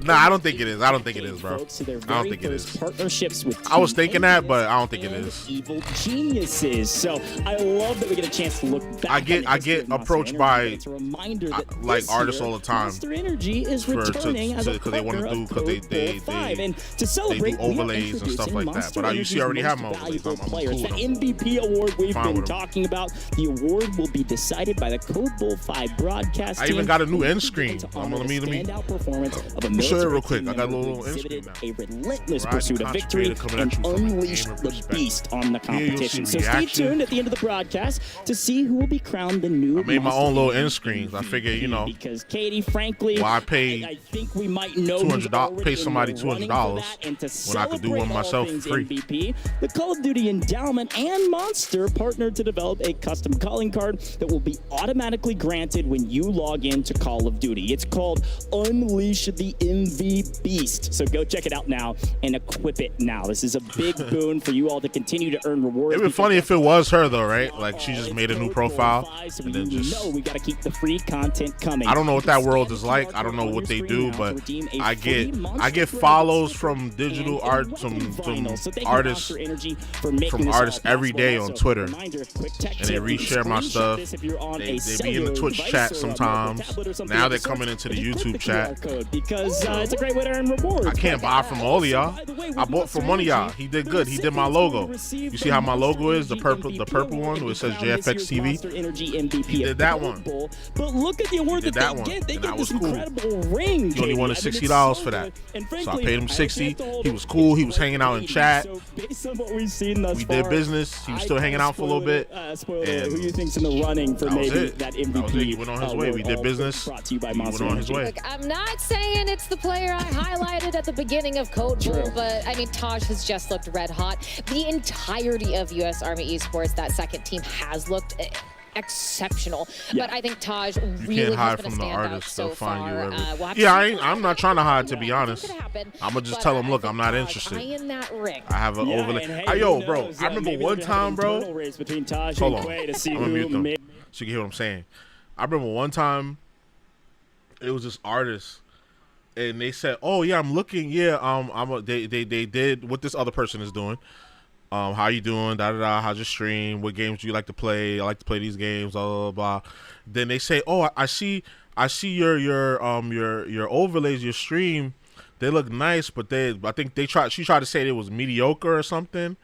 Nah, I don't think it is. I don't think it is, bro. I don't think it is. Partnerships with I was thinking that, but I don't think it is. Evil geniuses. So I love that we get a chance to look back. I get approached by like artists all the time. Monster Energy is returning as a they want to do because they to celebrate do overlays and stuff like that. But I usually already have my overlays. I'm cool the with them. MVP award we've Fine been with them. talking about. The award will be decided by the Code Bowl 5 broadcast I team. even got a new end screen. Let me Standout performance of a show you real military quick. team I got a member little who end screen exhibited now. a relentless Right, pursuit of victory concentrated and coming at you from a unleashed gamer the perspective. beast on the Here you'll competition. see So stay reaction. tuned at the end of the broadcast to see who will be crowned the new. I made my Monster own little Energy end screens. I figure, you know, because Katie, frankly, well, I paid I think we might know $200. Pay somebody $200 when I could do one myself for free. MVP, the Call of Duty Endowment and Monster partnered to develop a custom calling card that will be automatically granted when you log into Call of Duty. It's called Unleash the MV Beast. So go check it out now and equip it now. This is a big boon for you all to continue to earn rewards. It'd be funny if it was her though, right? Like she just made a new profile and then just. We got to keep the free content coming. I don't know what that world is like. I don't know what they do, but I get follows from digital art, some artists every day on Twitter, and they reshare my stuff. They be in the Twitch chat sometimes. Now they're coming into the YouTube chat. Because it's a great way to earn rewards. I can't buy from all of y'all. I bought from one of y'all. He did good. He did my logo. You see how my logo is? The purple one where it says JFX TV. He did that one. But look at the award that they get. They get this incredible ring. He only wanted $60 for that. So I paid him $60. He was cool. He was hanging out in chat. Based on what we've seen thus We did business. He was still hanging out for a little bit. And who you think's in the running for maybe that MVP? That was it. He went on his way. We did business. Brought to you by He went on his way. Look, I'm not saying it's the player I highlighted at the beginning of Code Bowl, but I mean, Taj has just looked red hot. The entirety of U.S. Army Esports, that second team, has looked exceptional. But I think Taj really has been a standout so far. I'm not trying to hide, to be honest. I'm gonna just tell him, look, I'm not interested. I have an overlay. Yo, bro, I remember one time, bro. Hold on, I'm gonna mute them so you can hear what I'm saying. I remember one time, it was this artist, and they said, "Oh yeah, I'm looking. Yeah, they did what this other person is doing. How you doing? Da da da. How's your stream? What games do you like to play? I like to play these games. Blah blah blah." Then they say, "Oh, I see your overlays, your stream. They look nice, but I think she tried to say it was mediocre or something."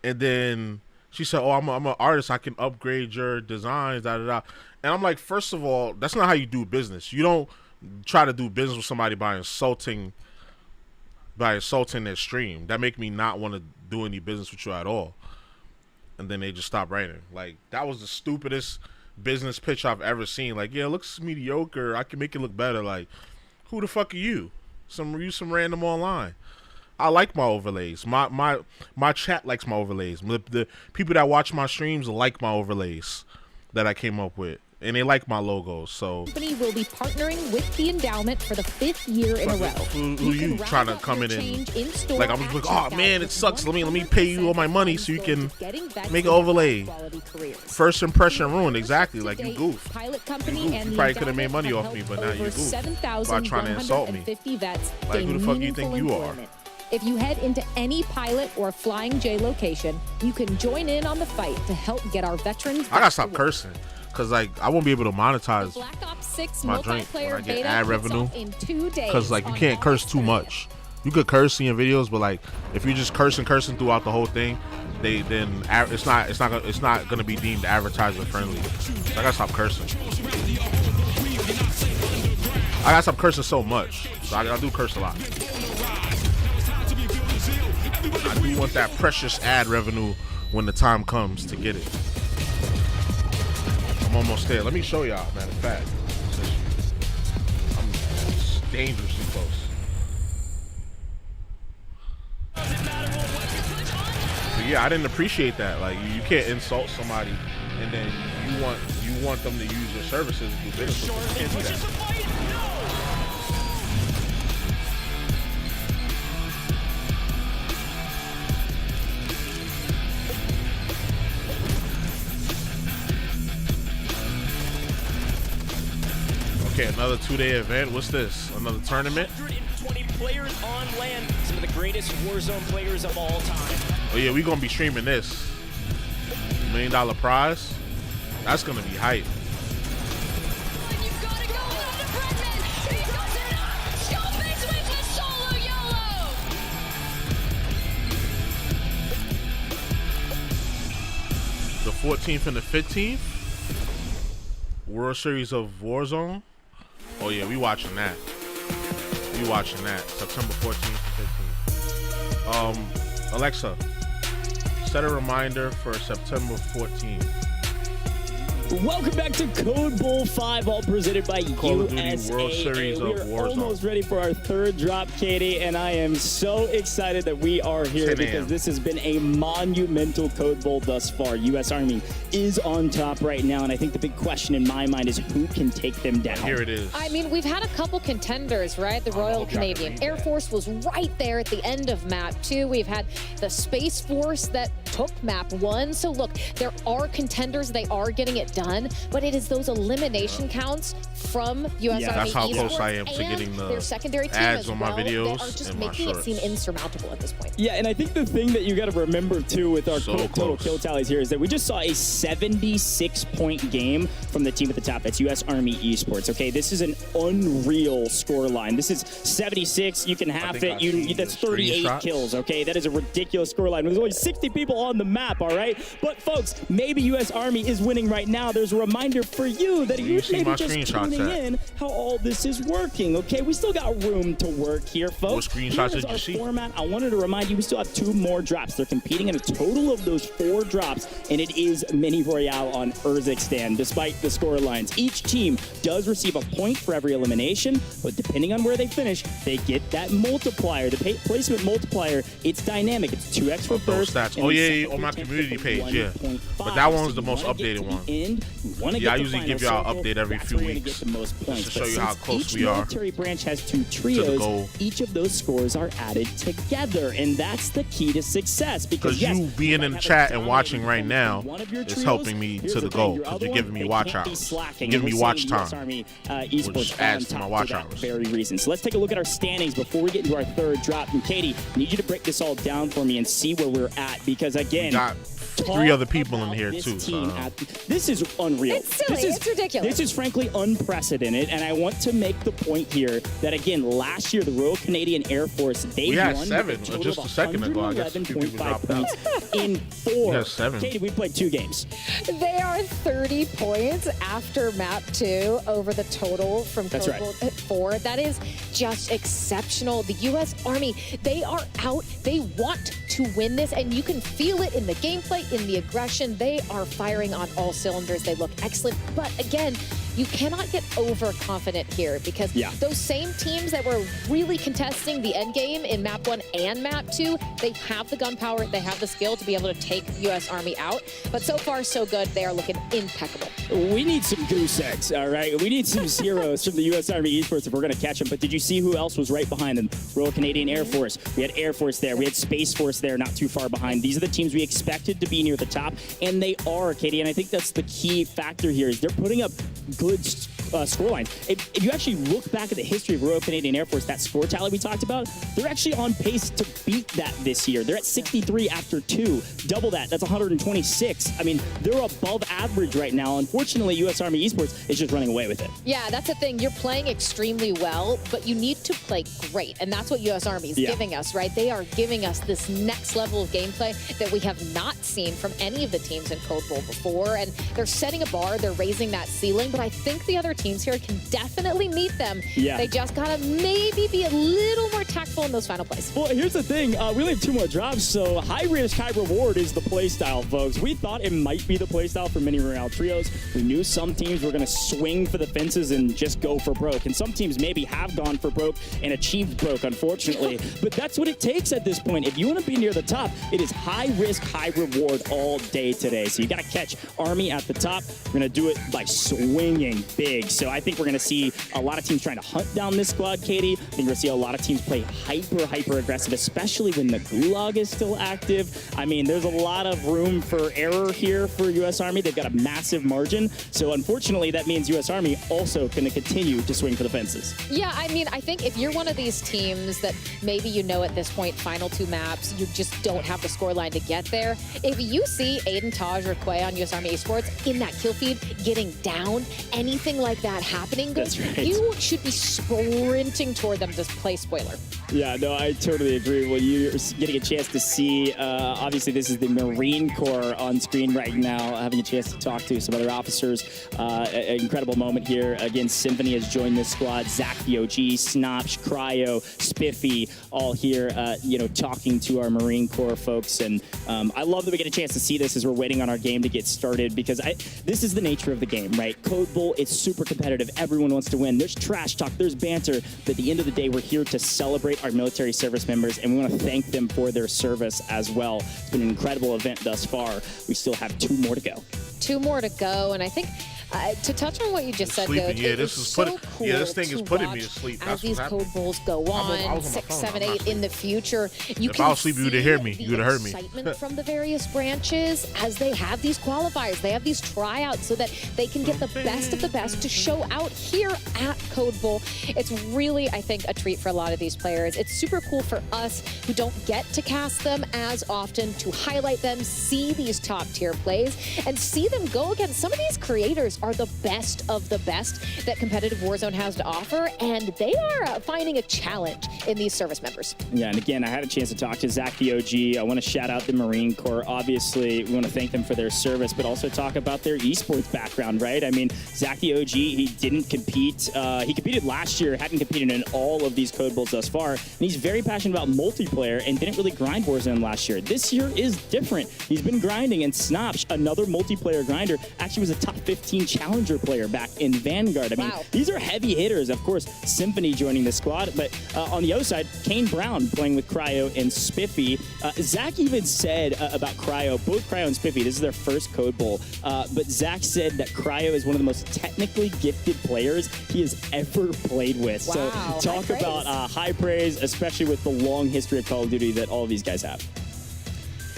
And then she said, "Oh, I'm an artist. I can upgrade your designs. Da da da." And I'm like, first of all, that's not how you do business. You don't try to do business with somebody by insulting their stream. That make me not want to do any business with you at all. And then they just stop writing. Like, that was the stupidest business pitch I've ever seen. Like, yeah, it looks mediocre. I can make it look better. Like, who the fuck are you? Some random online. I like my overlays. My chat likes my overlays. The people that watch my streams like my overlays that I came up with. And they like my logos, so. The company will be partnering with the endowment for the 5th year in a row. Who you trying to come in and like I'm just like, oh man, it sucks. Let me pay you all my money so you can make an overlay. First impression ruined, exactly. Like you goof. You probably could have made money off me, but now you goof by trying to insult me. Like who the fuck do you think you are? If you head into any pilot or Flying J location, you can join in on the fight to help get our veterans. I gotta stop cursing. Cause like I won't be able to monetize Black Ops 6 my drink when I get beta ad kicks revenue. off in 2 days. Cause like you can't curse too much. You could curse in your videos, but like if you're just cursing throughout the whole thing, it's not gonna be deemed advertiser friendly. So I gotta stop cursing. I gotta stop cursing so much. So I do curse a lot. I do want that precious ad revenue when the time comes to get it. I'm almost there. Let me show y'all, matter of fact. I'm dangerously close. But yeah, I didn't appreciate that. Like you can't insult somebody and then you want them to use your services and do business with them. You can't do that. Another 2-day event. What's this? Another tournament? 120 players on land. Some of the greatest Warzone players of all time. Oh yeah, we gonna be streaming this. $1 million prize. That's gonna be hype. The 14th and the 15th. World Series of Warzone. Oh yeah, we watching that. We watching that. September 14th and 15th. Alexa, set a reminder for September 14th. Welcome back to Code Bowl 5, all presented by Call of Duty USA. World Series of We're Warzone. almost ready for our third drop, Katie, and I am so excited that we are here because this has been a monumental Code Bowl thus far. U.S. Army is on top right now, and I think the big question in my mind is who can take them down. Here it is. I mean, we've had a couple contenders, right? The Royal Canadian Air Force was right there at the end of map 2. We've had the Space Force that took map 1. So look, there are contenders. They are getting it done, but it is those elimination counts from U.S. Army That's how Esports close I am to and getting the their secondary team ads as on my well videos that are just and my making it shorts. seem insurmountable at this point. Yeah, and I think the thing that you got to remember too with our total kill tallies here is that we just saw a 76-point game from the team at the top. That's U.S. Army Esports. Okay, this is an unreal score line. This is 76. You can half it. That's 38 kills. Okay, that is a ridiculous score line. There's only 60 people on the map. All right, but folks, maybe U.S. Army is winning right now. There's a reminder for you that you're maybe just tuning in how all this is working. Okay, we still got room to work here, folks. What screenshots Here's did you our see? format. I wanted to remind you we still have 2 more drops. They're competing in a total of those 4 drops, and it is Mini Royale on Urzikstan. Despite the score lines, each team does receive a point for every elimination, but depending on where they finish, they get that multiplier. The placement multiplier, it's dynamic. It's 2x for Those first. stats. and Oh then yeah, second on my for 10 community for page, yeah. 1.5. But that one's So the you most wanna get updated to the one. end, you wanna Yeah, I get the usually final give y'all circle. an update every That's few where you're gonna weeks get the most points. just to But show you how since close each we are military branch has 2 the trios, goal. each of those scores are added together, and that's the key to success. Because yes, you being in the chat and watching right now is helping me to the goal because you're giving me watch hours. You're giving me watch time, which adds to my watch hours. Very reason. So let's take a look at our standings before we get into our third drop. And Katie, I need you to break this all down for me and see where we're at, because again, We got 3 other people in here too. So. This is unreal. It's silly. It's ridiculous. This is frankly unprecedented, and I want to make the point here that again, last year the Royal Canadian Air Force they We had won 7 with a total just of a second ago. I guess a few people 111.5 dropped out. points in 4. We had 7. Katie, we played 2 games. They are 30 points after map 2 over the total from That's Code right. Bowl 4. That is just exceptional. The U.S. Army, they are out. They want to win this, and you can feel it in the gameplay, in the aggression. They are firing on all cylinders. They look excellent. But again, you cannot get overconfident here because those same teams that were really contesting the end game in map 1 and map 2, they have the gunpowder, they have the skill to be able to take U.S. Army out. But so far, so good. They are looking impeccable. We need some goose eggs, all right? We need some zeros from the U.S. Army Esports if we're going to catch them. But did you see who else was right behind them? Royal Canadian Air Force. We had Air Force there. We had Space Force there, not too far behind. These are the teams we expected to be near the top, and they are, Katie. And I think that's the key factor here is they're putting up good scoreline. If you actually look back at the history of Royal Canadian Air Force, that score tally we talked about, they're actually on pace to beat that this year. They're at 63 after 2. Double that. That's 126. I mean, they're above average right now. Unfortunately, U.S. Army Esports is just running away with it. Yeah, that's the thing. You're playing extremely well, but you need to play great. And that's what U.S. Army is giving us, right? They are giving us this next level of gameplay that we have not seen from any of the teams in Code Bowl before. And they're setting a bar. They're raising that ceiling. But I think the other teams here can definitely meet them. Yeah. They just got to maybe be a little more tactful in those final plays. Well, here's the thing. We only have 2 more drops, so high risk, high reward is the play style, folks. We thought it might be the play style for Mini Royale Trios. We knew some teams were going to swing for the fences and just go for broke. And some teams maybe have gone for broke and achieved broke, unfortunately. But that's what it takes at this point. If you want to be near the top, it is high risk, high reward all day today. So you got to catch Army at the top. We're going to do it by swinging big. So I think we're going to see a lot of teams trying to hunt down this squad, Katie. I think we're going to see a lot of teams play hyper aggressive, especially when the Gulag is still active. I mean, there's a lot of room for error here for U.S. Army. They've got a massive margin. So unfortunately, that means U.S. Army also going to continue to swing for the fences. Yeah, I mean, I think if you're one of these teams that maybe you know at this point, final 2 maps, you just don't have the scoreline to get there. If you see Aiden, Taj, or Quay on U.S. Army esports in that kill feed getting down, anything like that happening, That's right. you should be sprinting toward them to play spoiler. Yeah, no, I totally agree. Well, you're getting a chance to see, obviously this is the Marine Corps on screen right now, having a chance to talk to some other officers. An incredible moment here. Again, Symphony has joined this squad. Zach the OG, Snopsh, Cryo, Spiffy, all here, talking to our Marine Corps folks. And I love that we get a chance to see this as we're waiting on our game to get started, because this is the nature of the game, right? Code Bowl, it's super competitive. Everyone wants to win. There's trash talk, there's banter. But at the end of the day, we're here to celebrate our military service members, and we want to thank them for their service as well. It's been an incredible event thus far. We still have 2 more to go. 2 more to go, and I think to touch on what you just said, Sleeping. Coach, Yeah, it this is is so putting. cool Yeah, this thing is to putting me watch to sleep. as That's these what's code happening. bowls go I on, was on my 6, phone. 7, I'm not 8 in the future. You If can I was sleeping, you'd have heard me. see You'd have heard me. the excitement from the various branches as they have these qualifiers, they have these tryouts, so that they can get the best of the best to show out here at Code Bowl. It's really, I think, a treat for a lot of these players. It's super cool for us who don't get to cast them as often, to highlight them, see these top tier plays, and see them go against some of these creators are the best of the best that competitive Warzone has to offer, and they are finding a challenge in these service members. Yeah, and again, I had a chance to talk to Zach the OG. I want to shout out the Marine Corps. Obviously, we want to thank them for their service, but also talk about their esports background, right? I mean, Zach the OG, he didn't compete. He competed last year, hadn't competed in all of these Code Bowls thus far, and he's very passionate about multiplayer and didn't really grind Warzone last year. This year is different. He's been grinding, and Snopsh, another multiplayer grinder, actually was a top 15 challenger player back in Vanguard. I mean, these are heavy hitters. Of course, Symphony joining the squad, but on the other side, Kane Brown playing with Cryo and Spiffy. Zach even said about Cryo, both Cryo and Spiffy, this is their first Code Bowl, but Zach said that Cryo is one of the most technically gifted players he has ever played with. Wow, So talk about high praise, especially with the long history of Call of Duty that all of these guys have.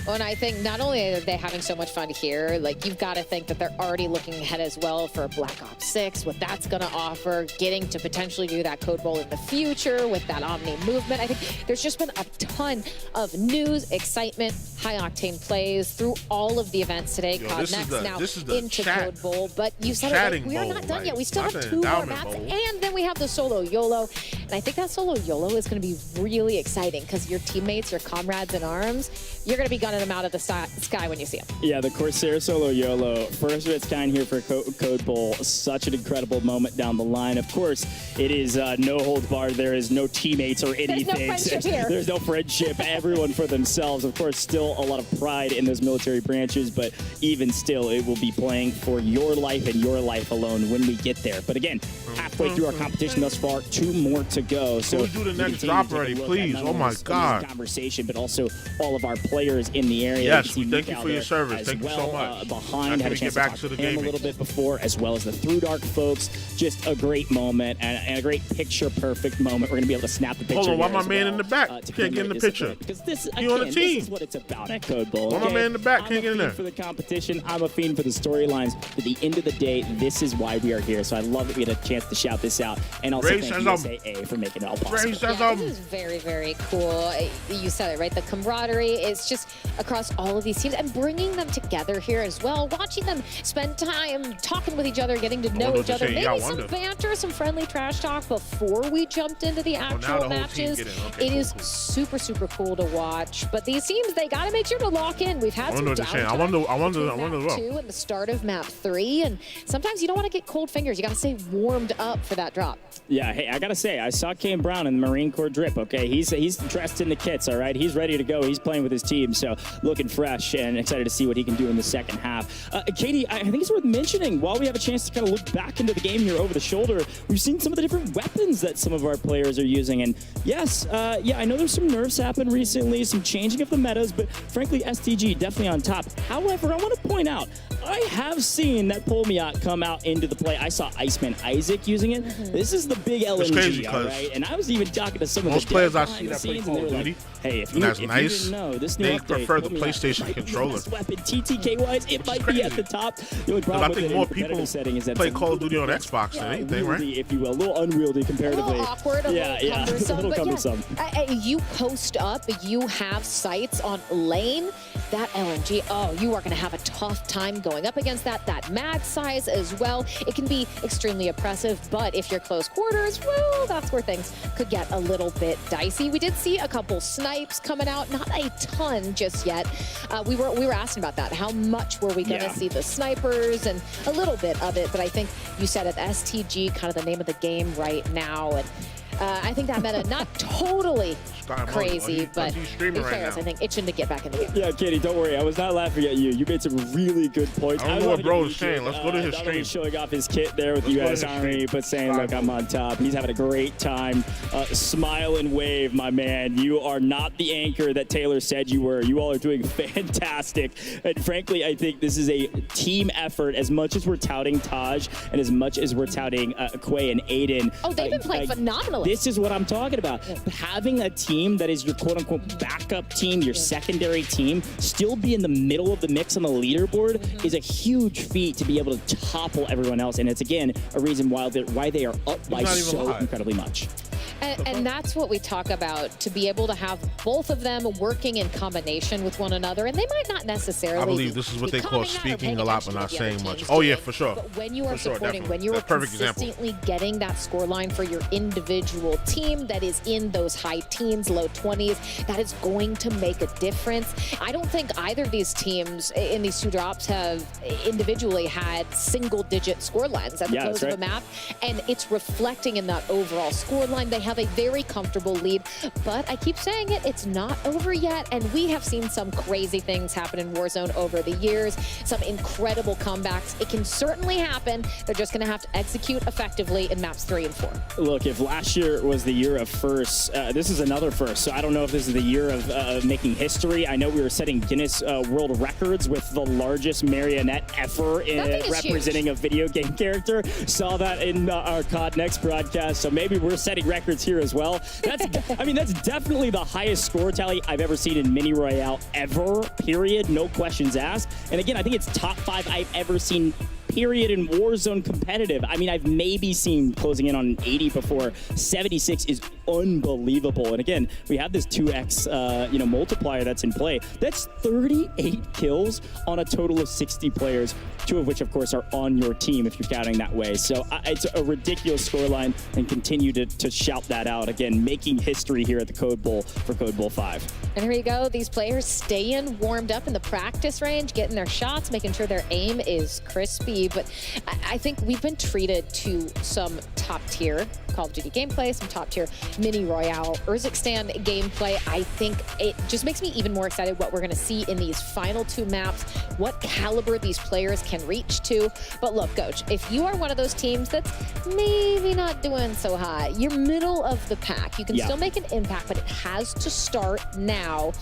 Well, and I think not only are they having so much fun here, like, you've got to think that they're already looking ahead as well for Black Ops 6, what that's going to offer, getting to potentially do that Code Bowl in the future with that Omni movement. I think there's just been a ton of news, excitement, high-octane plays through all of the events today. COD Next now into Code Bowl, but you said it, like, we are not done yet. We still have 2 more maps, and then we have the solo YOLO. And I think that solo YOLO is going to be really exciting, because your teammates, your comrades in arms, you're going to be gunning them out of the sky when you see them. Yeah, the Corsair Solo YOLO, first of its kind here for Code Bowl. Such an incredible moment down the line. Of course, it is no holds barred. There is no teammates or anything. There's no friendship here. There's no friendship. Everyone for themselves. Of course, still a lot of pride in those military branches, but even still, it will be playing for your life and your life alone when we get there. But again, halfway through our competition thus far, 2 more to go. So let's do the next drop already, please. Oh my God. Conversation, but also all of our players in the area. Yes, we thank you for your service. Thank you so much. Behind, had a chance to talk to him a little bit before, as well as the Through Dark folks. Just a great moment and a great picture-perfect moment. We're going to be able to snap the picture. Hold on, why my man in the back can't get in the picture? Because this, he on the team. This is what it's about at Code Bowl. Why my man in the back can't get in there? I'm a fiend for the competition. I'm a fiend for the storylines. But at the end of the day, this is why we are here. So I love that we get a chance to shout this out. And also thank USAA for making it all possible. Yeah, this is very, very cool. You said it, right? The camaraderie is just across all of these teams, and bringing them together here as well, watching them spend time talking with each other, getting to know each other, maybe some banter, some friendly trash talk before we jumped into the actual matches. It is super, super cool to watch. But these teams, they got to make sure to lock in. We've had some downtime. I wonder map 2 and the start of map 3, and sometimes you don't want to get cold fingers. You got to stay warmed up for that drop. Yeah, hey, I gotta say, I saw Kane Brown in the Marine Corps drip. Okay, he's dressed in the kits. All right, he's ready to go. He's playing with his team, so looking fresh and excited to see what he can do in the second half. Katie, I think it's worth mentioning, while we have a chance to kind of look back into the game here over the shoulder, we've seen some of the different weapons that some of our players are using. And yes, yeah, I know there's some nerfs happened recently, some changing of the metas, but frankly, STG definitely on top. However, I want to point out, I have seen that Polmiak come out into the play. I saw Iceman Isaac using it. This is the big LNG, all right? And I was even talking to some of the players I see behind the that play scenes, Call and of they were Duty, like, hey, if you that's didn't know, this new they update, prefer the Polmiak PlayStation might be the controller. best weapon. TTK-wise, it might be at the top. The only problem I with think it in more the competitive people setting is that play it's a Call of Duty on little Xbox than anything, right? unwieldy, if you will, a little unwieldy comparatively. A little awkward, a little cumbersome. a little but cumbersome. Yeah, you post up, you have sights on lane, that LNG, oh, you are going to have a tough time going up against that mag size as well. It can be extremely oppressive, but if you're close quarters, well, that's where things could get a little bit dicey. We did see a couple snipes coming out, not a ton just yet. We were asking about that. How much were we going to see the snipers, and a little bit of it, but I think you said it, STG, kind of the name of the game right now, and I think that meta not totally crazy, but in fairness, I think itching to get back in the game. Yeah, Katie, don't worry. I was not laughing at you. You made some really good points. I don't know what bro is saying. Let's go to his stream. Showing off his kit there with the U.S. Army, but saying, look, I'm on top. He's having a great time. Smile and wave, my man. You are not the anchor that Taylor said you were. You all are doing fantastic. And frankly, I think this is a team effort. As much as we're touting Taj and as much as we're touting Quay and Aiden. Oh, they've been playing phenomenally. This is what I'm talking about. Yeah. Having a team that is your quote-unquote backup team, your secondary team, still be in the middle of the mix on the leaderboard is a huge feat to be able to topple everyone else. And it's, again, a reason why they are up by so incredibly much. And that's what we talk about, to be able to have both of them working in combination with one another. And they might not necessarily. I believe this is what they call speaking a lot but not saying much. Oh, yeah, for sure. But when you are supporting, when you are consistently getting that scoreline for your individual team that is in those high teens, low 20s, that is going to make a difference. I don't think either of these teams in these two drops have individually had single-digit scorelines at the close of a map. And it's reflecting in that overall scoreline. They have a very comfortable lead, but I keep saying it, it's not over yet, and we have seen some crazy things happen in Warzone over the years, some incredible comebacks. It can certainly happen. They're just going to have to execute effectively in maps 3 and 4. Look, if last year was the year of firsts, this is another first, so I don't know if this is the year of making history. I know we were setting Guinness World Records with the largest marionette ever representing a video game character. Saw that in our COD Next broadcast, so maybe we're setting records here as well. That's, I mean, that's definitely the highest score tally I've ever seen in Mini Royale ever, period, no questions asked. And again, I think it's top 5 I've ever seen, period, in Warzone competitive. I mean, I've maybe seen closing in on 80 before. 76 is unbelievable. And again, we have this 2x multiplier that's in play. That's 38 kills on a total of 60 players, 2 of which, of course, are on your team if you're counting that way. So it's a ridiculous scoreline, and continue to shout that out. Again, making history here at the Code Bowl for Code Bowl 5. And here you go. These players staying warmed up in the practice range, getting their shots, making sure their aim is crispy. But I think we've been treated to some top-tier Call of Duty gameplay, some top-tier Mini Royale Urzikstan gameplay. I think it just makes me even more excited what we're going to see in these final 2 maps, what caliber these players can reach to. But look, Coach, if you are one of those teams that's maybe not doing so high, you're middle of the pack. You can still make an impact, but it has to start now.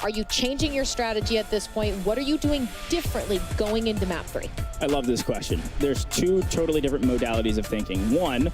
Are you changing your strategy at this point? What are you doing differently going into map 3? I love this question. There's 2 totally different modalities of thinking. One,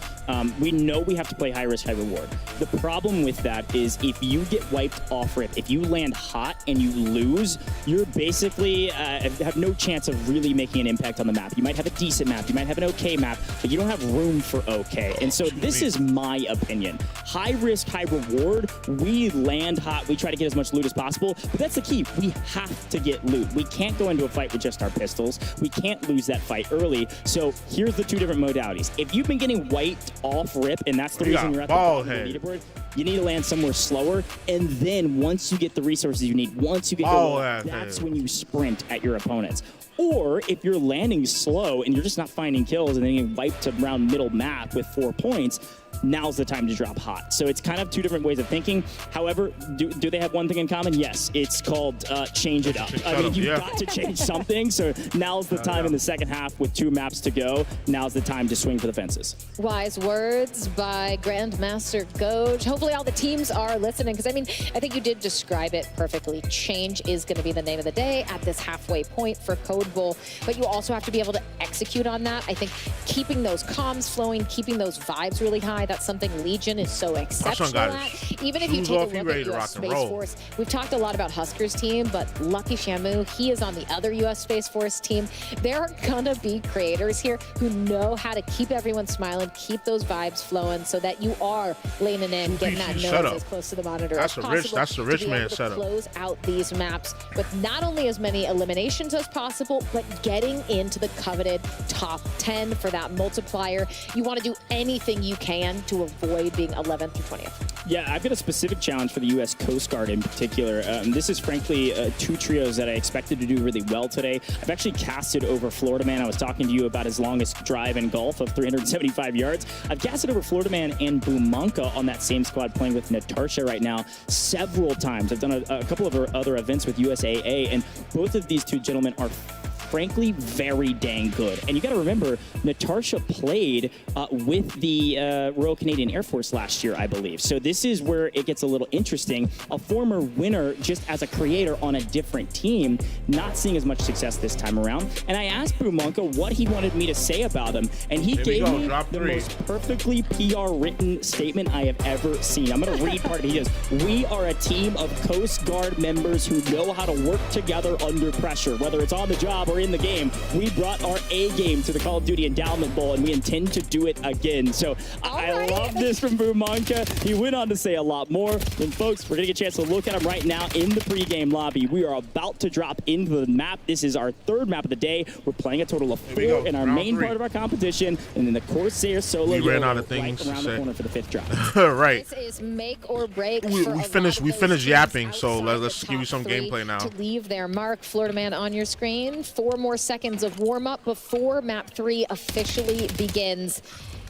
we know we have to play high risk, high reward. The problem with that is if you get wiped off rip, if you land hot and you lose, you're basically have no chance of really making an impact on the map. You might have a decent map, you might have an okay map, but you don't have room for okay. And so this is my opinion. High risk, high reward. We land hot, we try to get as much loot as possible, but that's the key. We have to get loot. We can't go into a fight with just our pistols. We can't lose that fight early. So here's the 2 different modalities. If you've been getting wiped off rip, and that's the reason you're at the bottom of the leaderboard, you need to land somewhere slower, and then once you get the resources you need, once you get the loot, that's when you sprint at your opponents. Or if you're landing slow and you're just not finding kills and then you get wiped around middle map with 4 points, now's the time to drop hot. So it's kind of 2 different ways of thinking. However, do they have one thing in common? Yes, it's called change it up. I mean, you've got to change something. So now's the time in the second half with 2 maps to go. Now's the time to swing for the fences. Wise words by Grandmaster Goj. Hopefully hopefully all the teams are listening, because I mean, I think you did describe it perfectly. Change is going to be the name of the day at this halfway point for Code Bowl, but you also have to be able to execute on that. I think keeping those comms flowing, keeping those vibes really high, that's something Legion is so exceptional at. Even if you take a look at US Space Force, we've talked a lot about Husker's team, but Lucky Shamu, he is on the other US Space Force team. There are gonna be creators here who know how to keep everyone smiling, keep those vibes flowing, so that you are leaning in, getting that nose as close to the monitor as possible. That's a rich man setup. Close out these maps with not only as many eliminations as possible, but getting into the coveted top 10 for that multiplier. You want to do anything you can to avoid being 11th through 20th. Yeah, I've got a specific challenge for the U.S. Coast Guard in particular. This is frankly two trios that I expected to do really well today. I've actually casted over Florida Man. I was talking to you about his longest drive in golf of 375 yards. I've casted over Florida Man and Bumanka on that same squad playing with Natasha right now several times. I've done a couple of other events with USAA, and both of these two gentlemen are frankly very dang good. And you got to remember, Natasha played with the Royal Canadian Air Force last year, I believe. So this is where it gets a little interesting. A former winner just as a creator on a different team, not seeing as much success this time around. And I asked Bumanka what he wanted me to say about him, and he gave me the most perfectly PR written statement I have ever seen. I'm going to read part of it. He goes, "We are a team of Coast Guard members who know how to work together under pressure, whether it's on the job or in the game. We brought our A game to the Call of Duty Endowment Bowl, and we intend to do it again." So I love this from Bumanka. He went on to say a lot more. And folks, we're going to get a chance to look at him right now in the pregame lobby. We are about to drop into the map. This is our third map of the day. We're playing a total of 4 in our main part of our competition, and then the Corsair solo ran out of things right around the corner for the 5th drop. Right. This is make or break. We finished yapping, so let's give you some gameplay now. To leave their mark, Florida Man on your screen. 4 more seconds of warm-up before map 3 officially begins.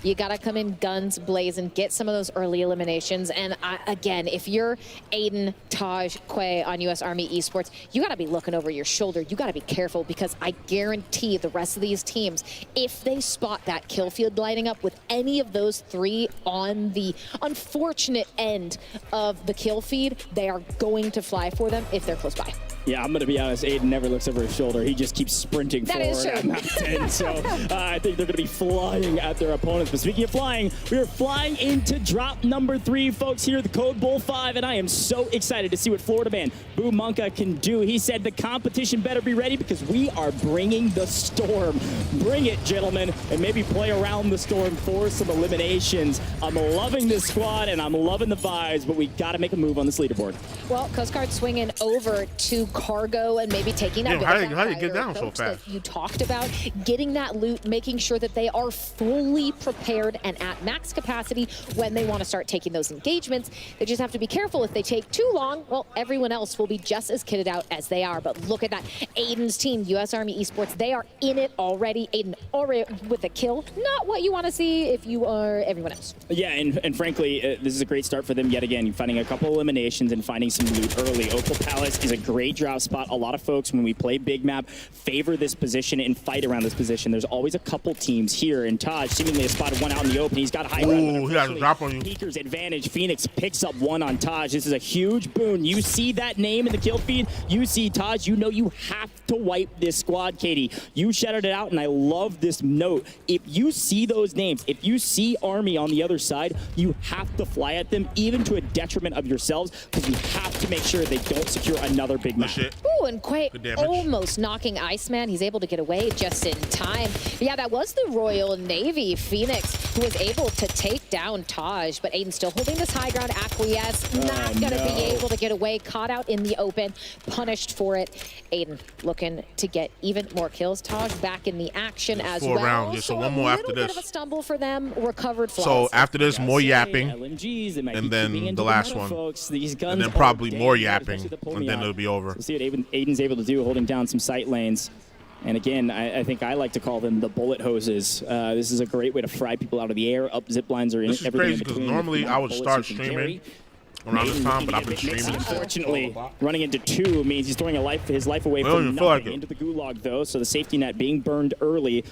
You got to come in guns blazing, get some of those early eliminations. And again, if you're Aiden, Taj, Quay on US Army Esports, you got to be looking over your shoulder. You got to be careful, because I guarantee the rest of these teams, if they spot that kill field lighting up with any of those 3 on the unfortunate end of the kill feed, they are going to fly for them if they're close by. Yeah, I'm going to be honest, Aiden never looks over his shoulder. He just keeps sprinting forward at map 10. So I think they're going to be flying at their opponents. But speaking of flying, we are flying into drop number 3, folks, here at the Code Bowl 5. And I am so excited to see what Florida man Bumanka can do. He said the competition better be ready, because we are bringing the storm. Bring it, gentlemen, and maybe play around the storm for some eliminations. I'm loving this squad, and I'm loving the vibes, but we got to make a move on this leaderboard. Well, Coast Guard swinging over to cargo and maybe taking that how do you get down so fast? You talked about getting that loot, making sure that they are fully prepared and at max capacity when they want to start taking those engagements. They just have to be careful. If they take too long, well, everyone else will be just as kitted out as they are. But look at that. Aiden's team, US Army Esports, they are in it already. Aiden already with a kill. Not what you want to see if you are everyone else. Yeah, and frankly, this is a great start for them yet again. Finding a couple eliminations and finding some loot early. Opal Palace is a great drop spot. A lot of folks, when we play big map, favor this position and fight around this position. There's always a couple teams here, and Taj seemingly has spotted one out in the open. He's got a high ground. He got a drop on you. Peeker's advantage. Phoenix picks up one on Taj. This is a huge boon. You see that name in the kill feed. You see Taj. You know you have to wipe this squad, Katie. You shouted it out, and I love this note. If you see those names, if you see Army on the other side, you have to fly at them, even to a detriment of yourselves, because you have to make sure they don't secure another big map. Ooh, and Quay almost knocking Iceman. He's able to get away just in time. But yeah, that was the Royal Navy Phoenix who was able to take down Taj, but Aiden still holding this high ground. Acquiesce, not going to be able to get away. Caught out in the open, punished for it. Aiden looking to get even more kills. Taj back in the action as well. 4 rounds, yeah, so one more after this. A little bit of a stumble for them, recovered flaws. So after this, more yapping, and then the last one, and then probably more yapping, and then it'll be over. We'll see what Aiden's able to do, holding down some sight lanes. And again, I think I like to call them the bullet hoses. This is a great way to fry people out of the air, up zip lines, or this is everything crazy, because normally I would start streaming around this time, but I've been streaming. Unfortunately, running into 2 means he's throwing his life away from nothing. Into the gulag, though, so the safety net being burned early.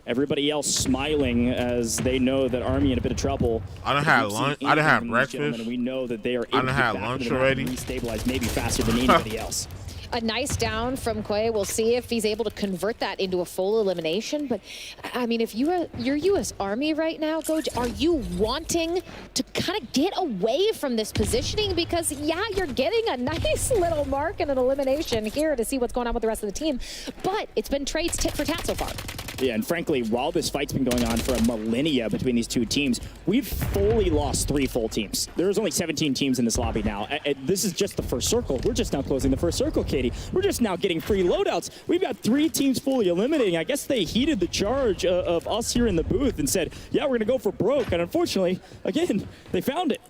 Everybody else smiling as they know that Army in a bit of trouble. I done had lunch. I done had breakfast. And we know that they are I done had lunch already. Restabilize maybe faster than anybody else. A nice down from Quay. We'll see if he's able to convert that into a full elimination. But, I mean, if you're U.S. Army right now, Coach, are you wanting to kind of get away from this positioning? Because, yeah, you're getting a nice little mark and an elimination here to see what's going on with the rest of the team. But it's been trades tit for tat so far. Yeah, and frankly, while this fight's been going on for a millennia between these two teams, we've fully lost 3 full teams. There's only 17 teams in this lobby now. This is just the first circle. We're just now closing the first circle, Katie. We're just now getting free loadouts. We've got 3 teams fully eliminating. I guess they heeded the charge of us here in the booth and said, yeah, we're going to go for broke. And unfortunately, again, they found it.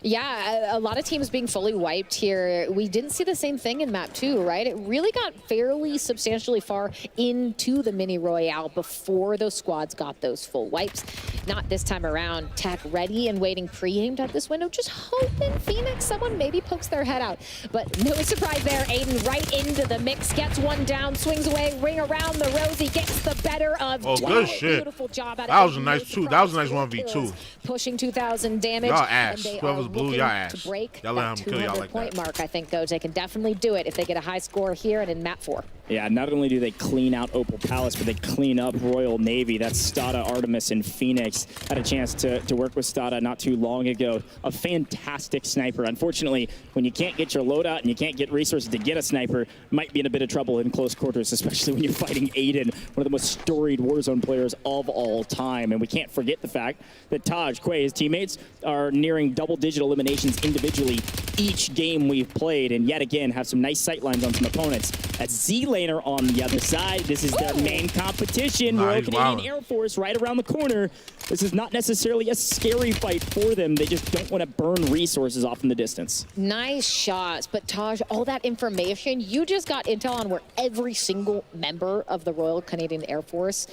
Yeah, a lot of teams being fully wiped here. We didn't see the same thing in map 2, right? It really got fairly substantially far into the mini royale before those squads got those full wipes. Not this time around. Tech ready and waiting, pre-aimed at this window, just hoping Phoenix, someone maybe pokes their head out. But no surprise there. Aiden right into the mix, gets one down, swings away, ring around the rosy, gets the better of good shit. Beautiful job out that of was a nice two. That was a nice 1v2. Pushing 2,000 damage. Y'all ass. And they Whoever's blue, y'all ass. To break y'all let him kill y'all like point that. mark, I think, Coach. They can definitely do it if they get a high score here and in map 4. Yeah, not only do they clean out Opal Palace, but they clean up Royal Navy. That's Stada, Artemis, and Phoenix. Had a chance to work with Stada not too long ago. A fantastic sniper. Unfortunately, when you can't get your loadout and you can't get resources to get a sniper, might be in a bit of trouble in close quarters, especially when you're fighting Aiden, one of the most storied Warzone players of all time. And we can't forget the fact that Taj, Quay, his teammates, are nearing double-digit eliminations individually each game we've played, and yet again have some nice sightlines on some opponents. That's Z-Laner on the other side. This is their main competition. Royal Canadian Air Force right around the corner. This is not necessarily a scary fight for them. They just don't want to burn resources off in the distance. Nice shots, but Taj, all that information, you just got intel on where every single member of the Royal Canadian Air Force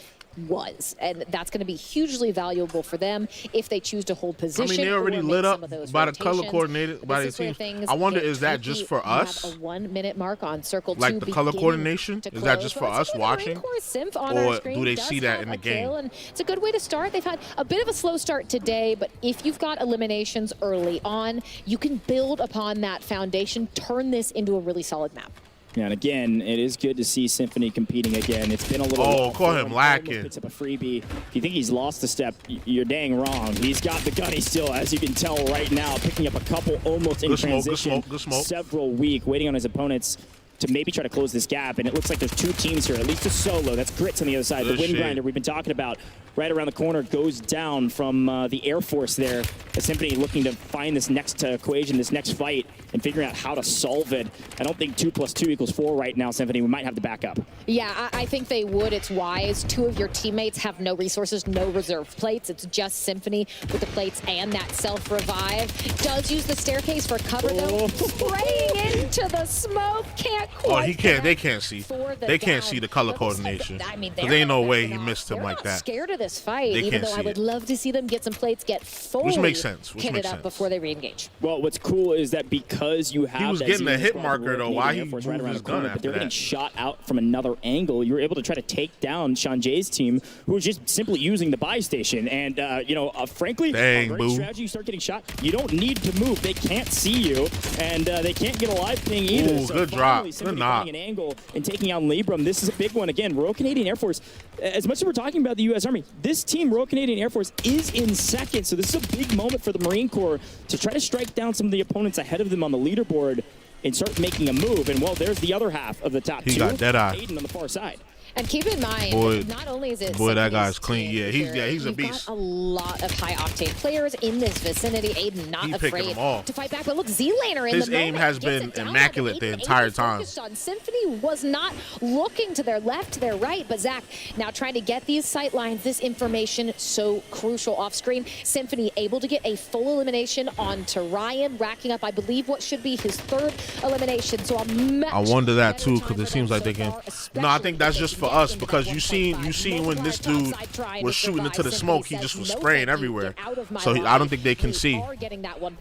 was, and that's going to be hugely valuable for them if they choose to hold position. I mean, they already lit up by the color coordinated by the team. I wonder, is that just for us? A 1 minute mark on circle 2. Like the color coordination? Is that just for us watching? Or do they see that in the game? And it's a good way to start. They've had a bit of a slow start today, but if you've got eliminations early on, you can build upon that foundation, turn this into a really solid map. Yeah, and again, it is good to see Symphony competing again. It's been a little while. Call him lacking. Picks up a freebie. If you think he's lost a step, you're dang wrong. He's got the gunny still, as you can tell right now, picking up a couple almost in transition. Good smoke. Several weak, waiting on his opponents to maybe try to close this gap. And it looks like there's 2 teams here, at least a solo. That's Grits on the other side. The Wind Grinder we've been talking about right around the corner goes down from the Air Force there. The Symphony looking to find this next equation, this next fight, and figuring out how to solve it. I don't think 2 + 2 = 4 right now, Symphony. We might have to back up. Yeah, I think they would. It's wise. 2 of your teammates have no resources, no reserve plates. It's just Symphony with the plates and that self-revive. Does use the staircase for cover, though. Spraying into the smoke. Can't quite. He can't. They can't see. They can't see the color coordination. I mean, there ain't no way he missed him like that. Scared of this fight, even though I would love to see them get some plates, get fully kitted up before they re-engage. Well, what's cool is that because you have he was getting a hit marker though. Why he moved his gun after they're getting shot out from another angle. You were able to try to take down Sanjay's team, who was just simply using the buy station. And frankly, a great strategy. You start getting shot, you don't need to move. They can't see you, and they can't get a live ping either. Ooh, so good drop. Good knock. An angle and taking on Libram. This is a big one again. Royal Canadian Air Force. As much as we're talking about the U.S. Army, this team, Royal Canadian Air Force, is in second. So this is a big moment for the Marine Corps to try to strike down some of the opponents ahead of them on the leaderboard and start making a move. And well, there's the other half of the top 2. He got dead eye. Aiden on the far side. And keep in mind, not only is it that guy's clean. Yeah, he's a beast. Got a lot of high-octane players in this vicinity. Aiden not afraid to fight back. But look, Z-Laner in the moment. His aim has been immaculate the entire time. Symphony was not looking to their left, to their right. But Zach, now trying to get these sight lines, this information so crucial off screen. Symphony able to get a full elimination onto Ryan, racking up, I believe, what should be his 3rd elimination. So I wonder that too, because it seems like they can. No, I think that's just for for us because you seen when this dude was shooting into the smoke, he just was spraying everywhere. So I don't think they can see.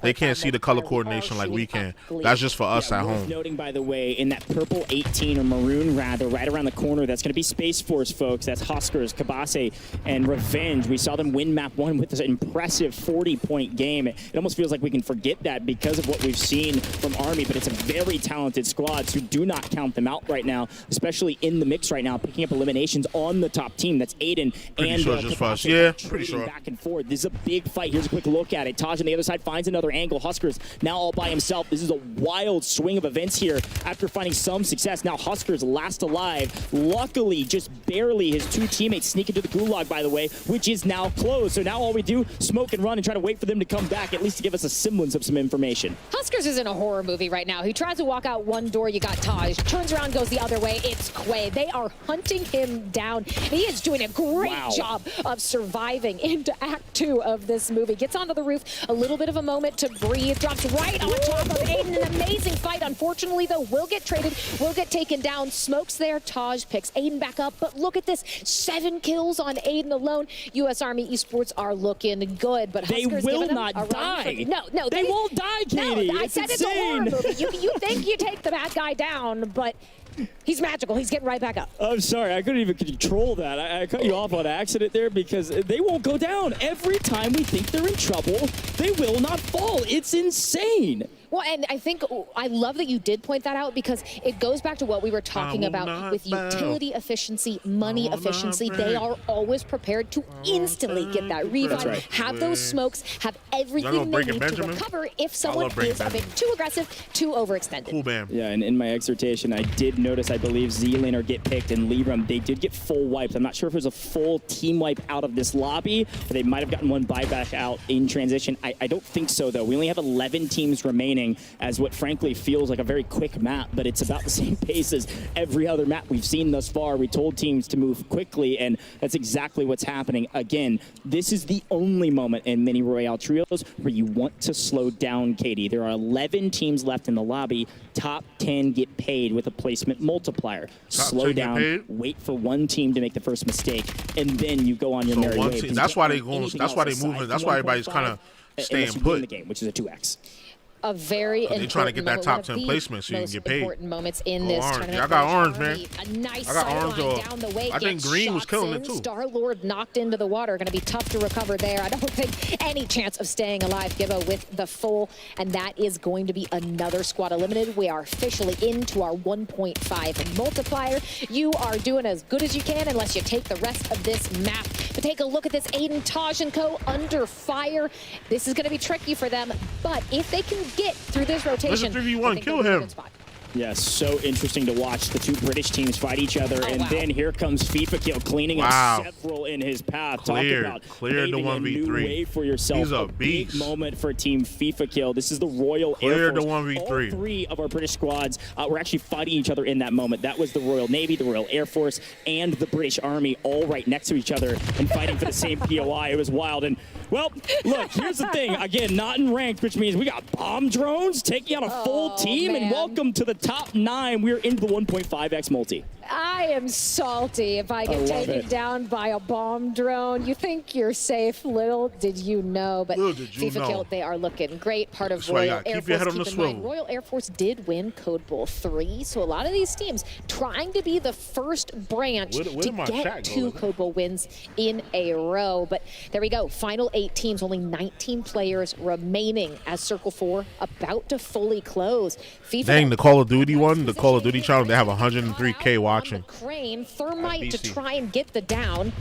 They can't see the color coordination like we can. That's just for us at home. Noting, by the way, in that purple 18 or maroon rather, right around the corner, that's going to be Space Force, folks. That's Huskers, Kabase, and Revenge. We saw them win map 1 with this impressive 40-point game. It almost feels like we can forget that because of what we've seen from Army, but it's a very talented squad, so do not count them out right now, especially in the mix right now, picking up eliminations on the top team. That's Aiden and sure just for us. Yeah, pretty sure. Back and forth. This is a big fight. Here's a quick look at it. Taj on the other side finds another angle. Huskers now all by himself. This is a wild swing of events here after finding some success. Now Huskers last alive. Luckily, just barely, his 2 teammates sneak into the gulag, by the way, which is now closed. So now all we do, smoke and run and try to wait for them to come back, at least to give us a semblance of some information. Huskers is in a horror movie right now. He tries to walk out one door, you got Taj. Turns around, goes the other way, it's Quay. They are hunting him down. He is doing a great job of surviving into Act 2 of this movie. Gets onto the roof, a little bit of a moment to breathe, drops right on top of Aiden. An amazing fight. Unfortunately, though, will get traded, will get taken down. Smoke's there, Taj picks Aiden back up, but look at this, 7 kills on Aiden alone. U.S. Army Esports are looking good, but Huskers will not die. No, they won't die, Katie. No, I said it's a horror movie. You think you take the bad guy down, but he's magical. He's getting right back up. I'm sorry. I couldn't even control that. I cut you off on accident there because they won't go down. Every time we think they're in trouble, they will not fall. It's insane. Well, and I think I love that you did point that out because it goes back to what we were talking about with utility efficiency, money efficiency. They are always prepared to instantly get that revive, have those smokes, have everything they need to recover if someone is a bit too aggressive, too overextended. Cool, Bam. Yeah, and in my exhortation, I did notice, I believe, Z-Laner get picked and Libram, they did get full wipes. I'm not sure if it was a full team wipe out of this lobby, or they might have gotten one buyback out in transition. I don't think so, though. We only have 11 teams remaining as what frankly feels like a very quick map, but it's about the same pace as every other map we've seen thus far. We told teams to move quickly, and that's exactly what's happening. Again, this is the only moment in Mini Royale Trios where you want to slow down, Katie. There are 11 teams left in the lobby. Top 10 get paid with a placement multiplier. Slow down, wait for one team to make the first mistake, and then you go on your merry way. That's why they going. That's why they moving. That's why everybody's kind of staying put in the game, which is a 2x. A very important they're trying to get that top 10 placement so you can get paid. Important moments in this tournament. I got orange, man. A nice I got orange. down the way. I think green was killing it too. Star-Lord knocked into the water. Going to be tough to recover there. I don't think any chance of staying alive. Gibbo with the full, and that is going to be another squad eliminated. We are officially into our 1.5 multiplier. You are doing as good as you can unless you take the rest of this map. But take a look at this. Aiden, Taj, and Co. under fire. This is going to be tricky for them, but if they can get through this rotation, 3v1, kill him. Yes, so interesting to watch the two British teams fight each other, and then here comes FIFA Kill cleaning up several in his path. Talk about clear the 1v3. A new way for yourself. He's a beast. Big moment for Team FIFA Kill. This is the Royal Air Force. The 1v3. All 3 of our British squads were actually fighting each other in that moment. That was the Royal Navy, the Royal Air Force, and the British Army all right next to each other and fighting for the same POI. It was wild. And well, look, here's the thing. Again, not in ranked, which means we got bomb drones taking out a full team, and welcome to the top 9. We're into the 1.5x multi. I am salty if I get taken down by a bomb drone. You think you're safe, little did you know. But FIFA Kill, they are looking great. Part of Royal Air Force. Keep in mind, Royal Air Force did win Code Bowl 3, so a lot of these teams trying to be the first branch to get 2 Code Bowl wins in a row. But there we go. Final 8 teams, only 19 players remaining as Circle 4 about to fully close. FIFA Dang, the Call of Duty one, the Call of Duty channel, they have 103K watching. Crane, Thermite to try and get the down.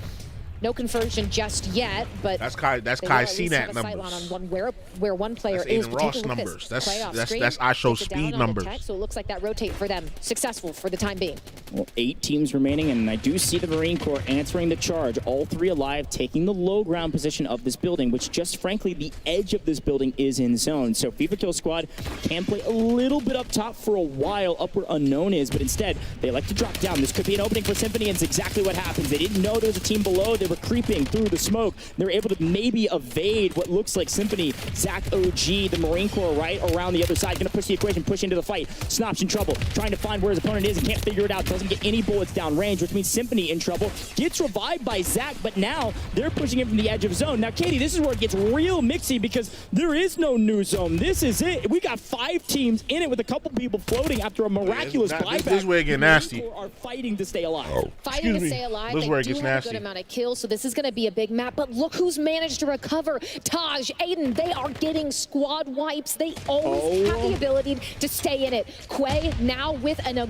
No conversion just yet, but that's Kai CNAT numbers. On where one player is Ross numbers. That's ISO speed numbers. So it looks like that rotate for them successful for the time being. Well, 8 teams remaining, and I do see the Marine Corps answering the charge. All 3 alive, taking the low ground position of this building, which just frankly the edge of this building is in zone. So FIFA Kill Squad can play a little bit up top for a while, up where unknown is, but instead they like to drop down. This could be an opening for Symphony, and it's exactly what happens. They didn't know there was a team below. They were creeping through the smoke. They're able to maybe evade what looks like Symphony. Zach OG, the Marine Corps right around the other side. Going to push the equation, push into the fight. Snop's in trouble, trying to find where his opponent is and can't figure it out. Doesn't get any bullets down range, which means Symphony in trouble. Gets revived by Zach, but now they're pushing him from the edge of zone. Now, Katie, this is where it gets real mixy because there is no new zone. This is it. We got 5 teams in it with a couple people floating after a miraculous buyback. This is where it gets nasty. Are fighting to stay alive. Fighting to stay alive. This is where it They gets do have a nasty. good amount of kills, so this is going to be a big map. But look who's managed to recover. Taj, Aiden, they are getting squad wipes. They always have the ability to stay in it. Quay now with a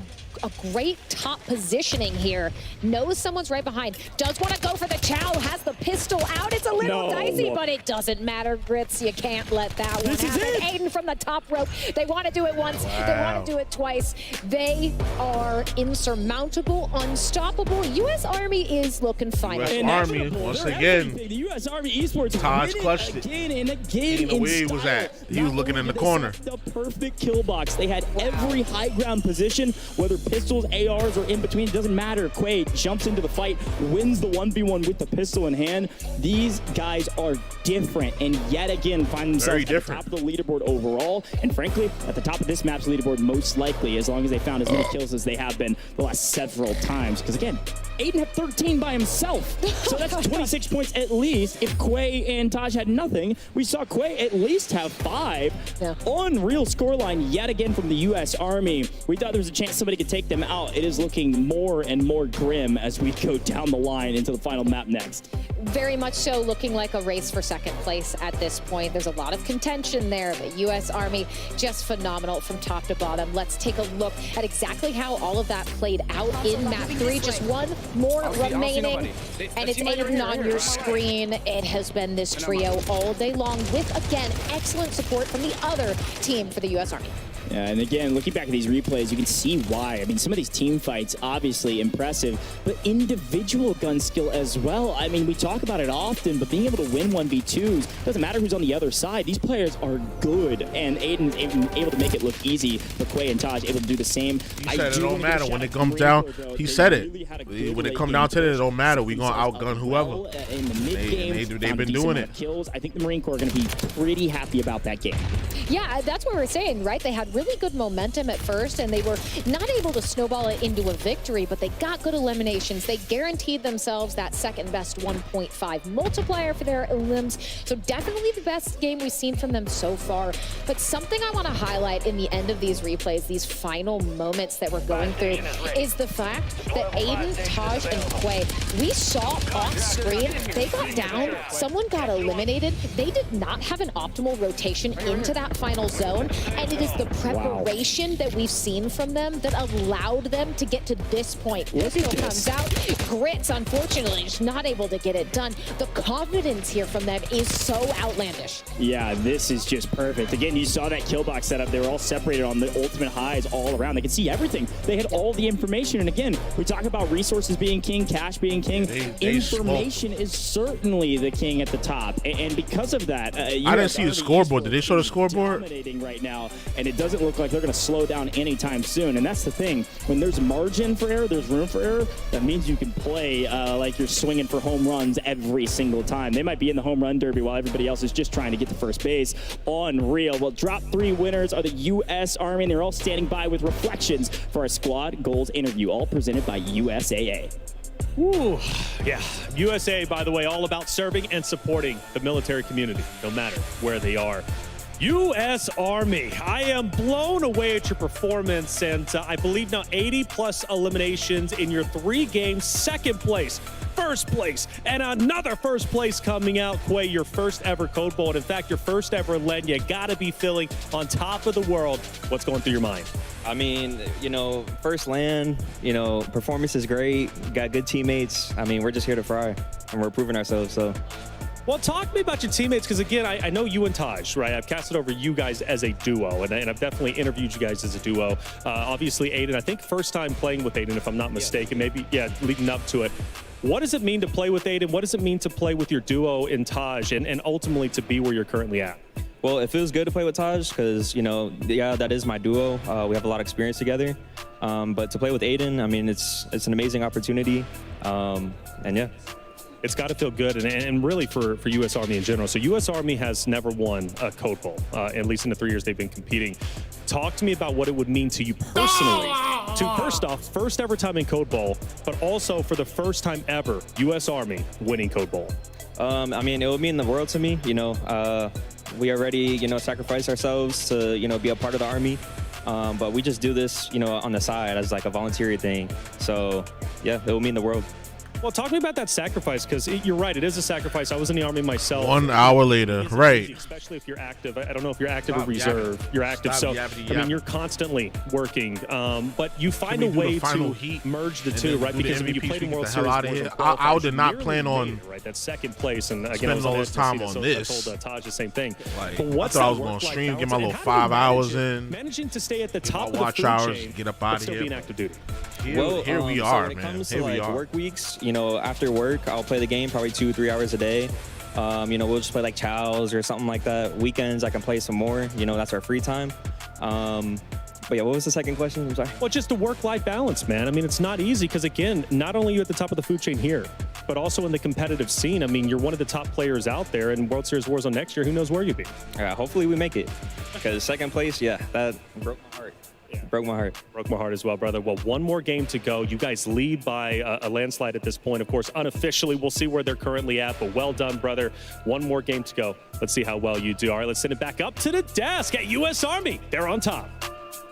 great top positioning here. Knows someone's right behind. Does want to go for the chow. Has the pistol out. It's a little dicey, but it doesn't matter, Grits. You can't let that one happen. Aiden from the top rope. They want to do it once. They want to do it twice. They are insurmountable, unstoppable. U.S. Army is looking fine. U.S. Army, once again. The U.S. Army Esports Taj clutched it. again and again The way he was at. He was looking in the corner. The perfect kill box. They had every high ground position, whether pistols, ARs, or in between. It doesn't matter. Quay jumps into the fight, wins the 1v1 with the pistol in hand. These guys are different, and yet again find themselves at the top of the leaderboard overall, and frankly, at the top of this map's leaderboard most likely, as long as they found as many kills as they have been the last several times. Because again, Aiden had 13 by himself, so that's 26 points at least. If Quay and Taj had nothing, we saw Quay at least have 5. Unreal scoreline yet again from the U.S. Army. We thought there was a chance somebody could take them out. It is looking more and more grim as we go down the line into the final map next. Very much so, looking like a race for second place at this point. There's a lot of contention there, but U.S. Army just phenomenal from top to bottom. Let's take a look at exactly how all of that played out in map 3. Just one more remaining, and it's Aiden on your screen. It has been this trio all day long with, again, excellent support from the other team for the U.S. Army. Yeah, and again, looking back at these replays, you can see why. I mean, some of these team fights, obviously impressive, but individual gun skill as well. I mean, we talk about it often, but being able to win 1v2s, doesn't matter who's on the other side. These players are good, and Aiden's able to make it look easy, but Quay and Taj able to do the same. He said it don't matter. When it comes down, he said it. When it comes down to it, it don't matter. We're going to outgun whoever. In the mid-game, they've been doing it. Kills. I think the Marine Corps are going to be pretty happy about that game. Yeah, that's what we're saying, right? They had really good momentum at first, and they were not able to snowball it into a victory, but they got good eliminations. They guaranteed themselves that second best 1.5 multiplier for their elims. So definitely the best game we've seen from them so far. But something I want to highlight in the end of these replays, these final moments that we're going through, is the fact that Aiden, Taj, and Quay, we saw off screen, they got down, someone got eliminated. They did not have an optimal rotation into that final zone, and it is the preparation that we've seen from them that allowed them to get to this point. Pistol comes out. Grits, unfortunately, just not able to get it done. The confidence here from them is so outlandish. Yeah, this is just perfect. Again, you saw that kill box setup. They were all separated on the ultimate highs all around. They could see everything. They had all the information. And again, we talk about resources being king, cash being king. Information is certainly the king at the top. And because of that, I didn't see the scoreboard. Did they show the scoreboard? Dominating right now, and it doesn't look like they're going to slow down anytime soon. And that's the thing. When there's margin for error, there's room for error. That means you can play like you're swinging for home runs every single time. They might be in the home run derby while everybody else is just trying to get to first base. Unreal. Well, drop 3 winners are the U.S. Army, and they're all standing by with reflections for our squad goals interview, all presented by USAA. Woo, yeah. USA, by the way, all about serving and supporting the military community, no matter where they are. U.S. Army, I am blown away at your performance, and I believe now 80-plus eliminations in your 3 games, second place, first place, and another first place coming out. Quay, your first ever Code Bowl, and in fact, your first ever LEN. You gotta be feeling on top of the world. What's going through your mind? I mean, you know, first LAN, you know, performance is great. Got good teammates. I mean, we're just here to fry, and we're proving ourselves, so. Well, talk to me about your teammates, because again, I know you and Taj, right? I've casted over you guys as a duo, and I've definitely interviewed you guys as a duo. Obviously, Aiden, I think first time playing with Aiden, if I'm not mistaken, maybe, yeah, leading up to it. What does it mean to play with Aiden? What does it mean to play with your duo in Taj, and ultimately to be where you're currently at? Well, it feels good to play with Taj because, you know, yeah, that is my duo. We have a lot of experience together. But to play with Aiden, I mean, it's an amazing opportunity. And yeah. it's got to feel good, and really for U.S. Army in general. So U.S. Army has never won a Code Bowl, at least in the 3 years they've been competing. Talk to me about what it would mean to you personally to, first off, first ever time in Code Bowl, but also for the first time ever, U.S. Army winning Code Bowl. I mean, it would mean the world to me. You know, we already, you know, sacrificed ourselves to, you know, be a part of the Army. But we just do this, you know, on the side as like a volunteer thing. So, yeah, it will mean the world. Well, talk to me about that sacrifice, because you're right, it is a sacrifice. I was in the Army myself. 1 hour later, right. Easy, especially if you're active. I don't know if you're active or reserve. You're active, so I mean, you're constantly working. But you find a way to merge the two, right? Because I mean, you played in World Series. I did not plan on right, that second place, and again, spending all this time on this. I told Taj the same thing. Like, but what's I thought I was going to stream, get my little 5 hours in, managing to stay at the top of the watch food hours, chain, get up out of still here. being active duty. Here we so are, when it man. comes Here to we like are. work weeks, you know, after work, I'll play the game probably 2-3 hours a day. You know, we'll just play like chows or something like that. Weekends, I can play some more. You know, that's our free time. But yeah, what was the second question? I'm sorry. Well, just the work-life balance, man. I mean, it's not easy because, again, not only are you at the top of the food chain here, but also in the competitive scene. I mean, you're one of the top players out there in World Series Warzone next year. Who knows where you'll be? Hopefully we make it. Because second place, yeah, that broke my heart. Broke my heart. Broke my heart as well, brother. Well, one more game to go. You guys lead by a landslide at this point. Of course, unofficially, we'll see where they're currently at, but well done, brother. One more game to go. Let's see how well you do. All right, let's send it back up to the desk at U.S. Army. They're on top.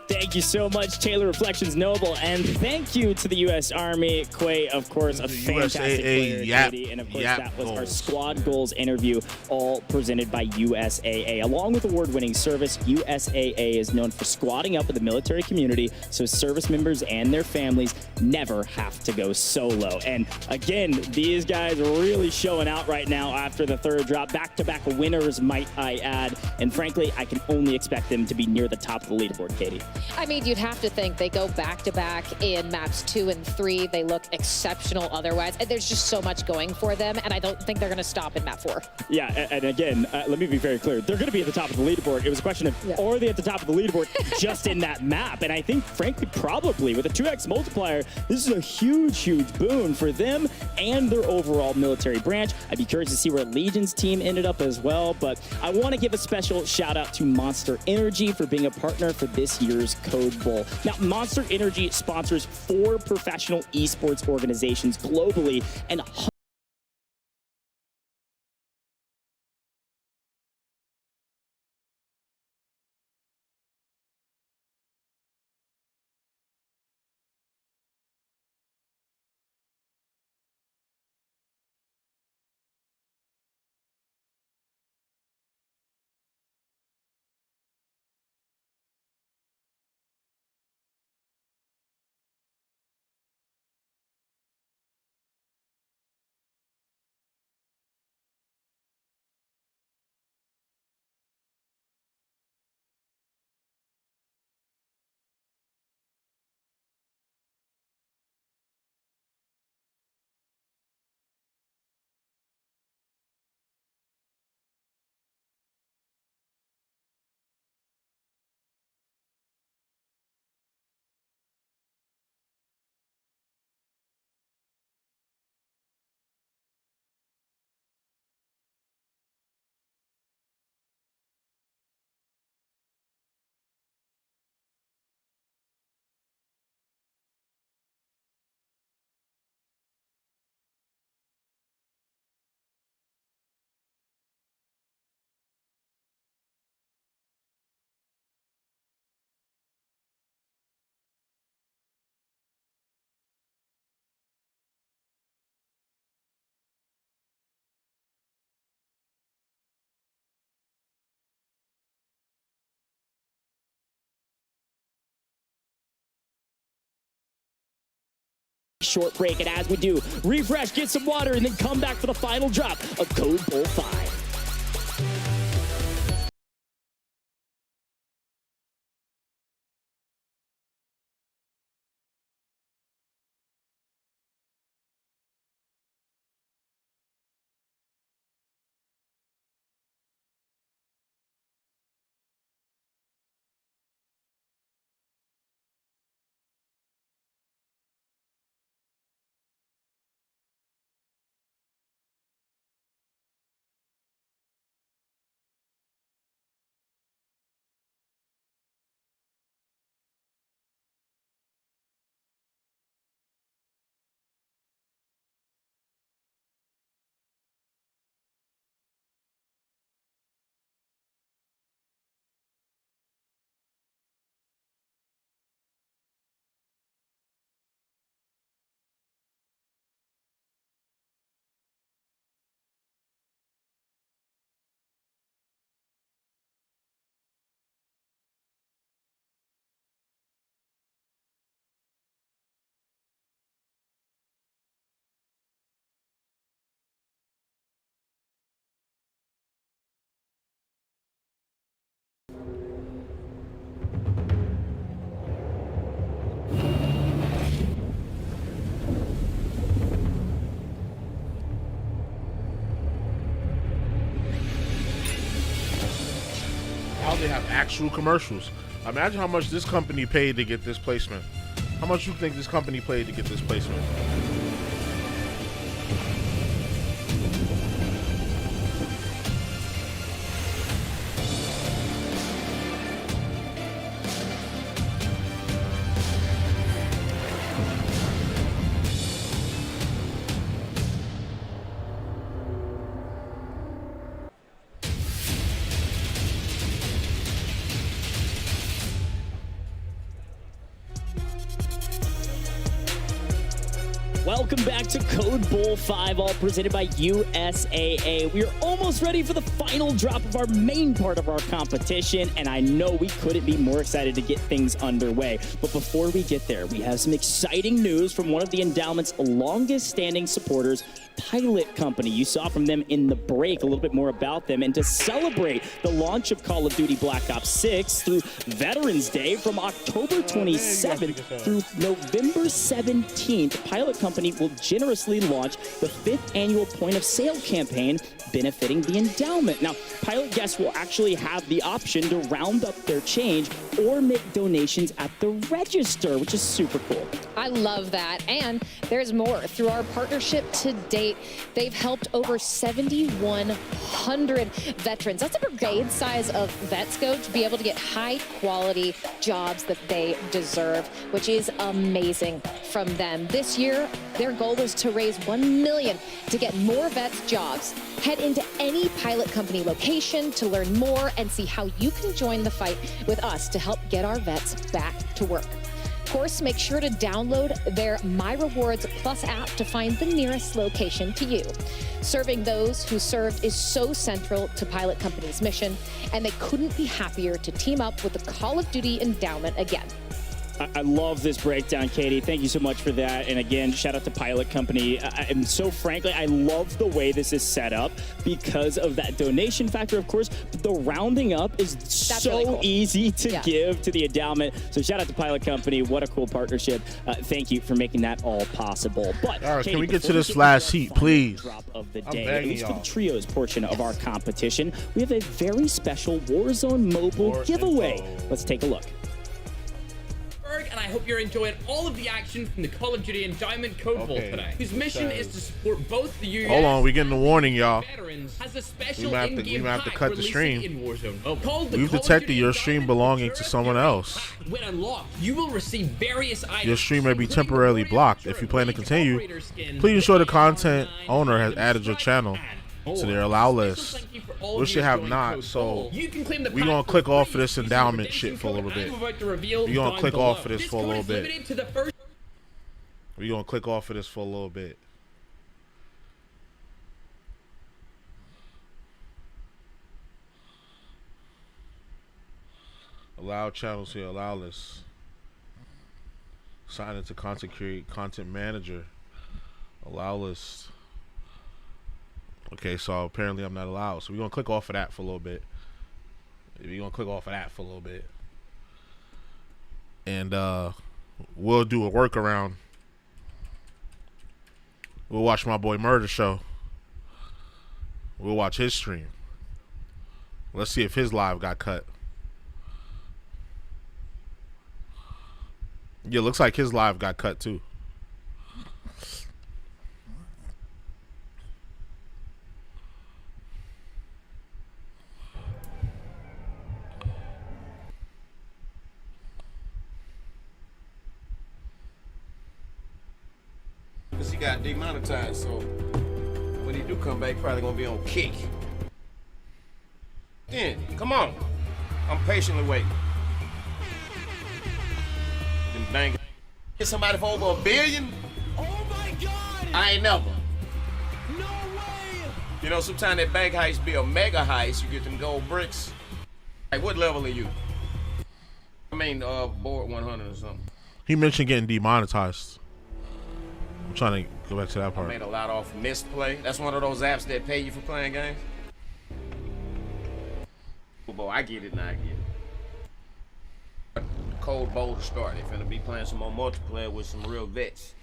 Thank you so much, Taylor Reflections Noble, and thank you to the U.S. Army. Quay, of course, a fantastic player, Katie, and of course that was our Squad Goals interview, all presented by USAA. Along with award-winning service, USAA is known for squadding up with the military community so service members and their families never have to go solo. And again, these guys are really showing out right now after the third drop. Back-to-back winners, might I add, and frankly, I can only expect them to be near the top of the leaderboard, Katie. I mean, you'd have to think they go back-to-back in maps 2 and 3. They look exceptional otherwise. There's just so much going for them, and I don't think they're going to stop in map 4. Yeah, and again, let me be very clear. They're going to be at the top of the leaderboard. It was a question of, are they at the top of the leaderboard just in that map? And I think, frankly, probably with a 2x multiplier, this is a huge, huge boon for them and their overall military branch. I'd be curious to see where Legion's team ended up as well, but I want to give a special shout out to Monster Energy for being a partner for this year's Code Bowl. Now, Monster Energy sponsors 4 professional esports organizations globally and short break. And as we do, refresh, get some water, and then come back for the final drop of Code Bowl 5. actual commercials. Imagine how much this company paid to get this placement. How much you think this company paid to get this placement? Welcome back to Code Bowl 5, all presented by USAA. We are almost ready for the final drop of our main part of our competition, and I know we couldn't be more excited to get things underway. But before we get there, we have some exciting news from one of the endowment's longest-standing supporters, Pilot Company. You saw from them in the break a little bit more about them, and to celebrate the launch of Call of Duty Black Ops 6 through Veterans Day from October 27th through November 17th, Pilot Company will generously launch the 5th annual point of sale campaign benefiting the endowment. Now, Pilot guests will actually have the option to round up their change or make donations at the register, which is super cool. I love that. And there's more. Through our partnership to date, they've helped over 7,100 veterans. That's a brigade size of vets go to be able to get high quality jobs that they deserve, which is amazing from them. This year, their goal is to raise $1 million to get more vets jobs. Head into any Pilot Company location to learn more and see how you can join the fight with us to help get our vets back to work. Of course, make sure to download their My Rewards Plus app to find the nearest location to you. Serving those who served is so central to Pilot Company's mission, and they couldn't be happier to team up with the Call of Duty Endowment again. I love this breakdown, Katie. Thank you so much for that. And again, shout out to Pilot Company. And so frankly, I love the way this is set up because of that donation factor, of course. But the rounding up is so really cool. Easy to give to the endowment. So shout out to Pilot Company. What a cool partnership. Thank you for making that all possible. But all right, Katie, can we get to this last heat, please? Drop of the day, at least for the trios portion of our competition, we have a very special Warzone mobile giveaway. Let's take a look. And I hope you're enjoying all of the action from the Call of Duty Endowment Code Bowl today, whose mission is to support both the US. Hold on, we getting the warning, y'all. Has a special We might have to cut the stream. in Warzone. We've detected your stream belonging to someone else. When unlocked, you will receive various items. Your stream may be temporarily blocked. If you plan to continue, please ensure the content owner has added your channel to their allow list. Which they have not, so we're going to click off of this endowment shit for a little bit. We're going to click off of this for a little bit. We're going to click off of this for a little bit. Allow channels here, allow list. Sign into content manager. Allow list. Okay, so apparently I'm not allowed. So we're going to click off of that for a little bit. We're going to click off of that for a little bit. And we'll do a workaround. We'll watch my boy Murder Show. We'll watch his stream. Let's see if his live got cut. Yeah, looks like his live got cut too. He got demonetized, so when he do come back, probably gonna be on kick. Then, come on. I'm patiently waiting. Them dang get somebody for over $1 billion? Oh my God! I ain't never. No way! You know, sometimes that bank heist be a mega heist. You get them gold bricks. Hey, what level are you? I mean, board 100 or something. He mentioned getting demonetized. I'm trying to go back to that part. I made a lot off misplay. That's one of those apps that pay you for playing games. Oh, boy, I get it now. I get it. Cold bowl to start. They're finna be playing some more multiplayer with some real vets.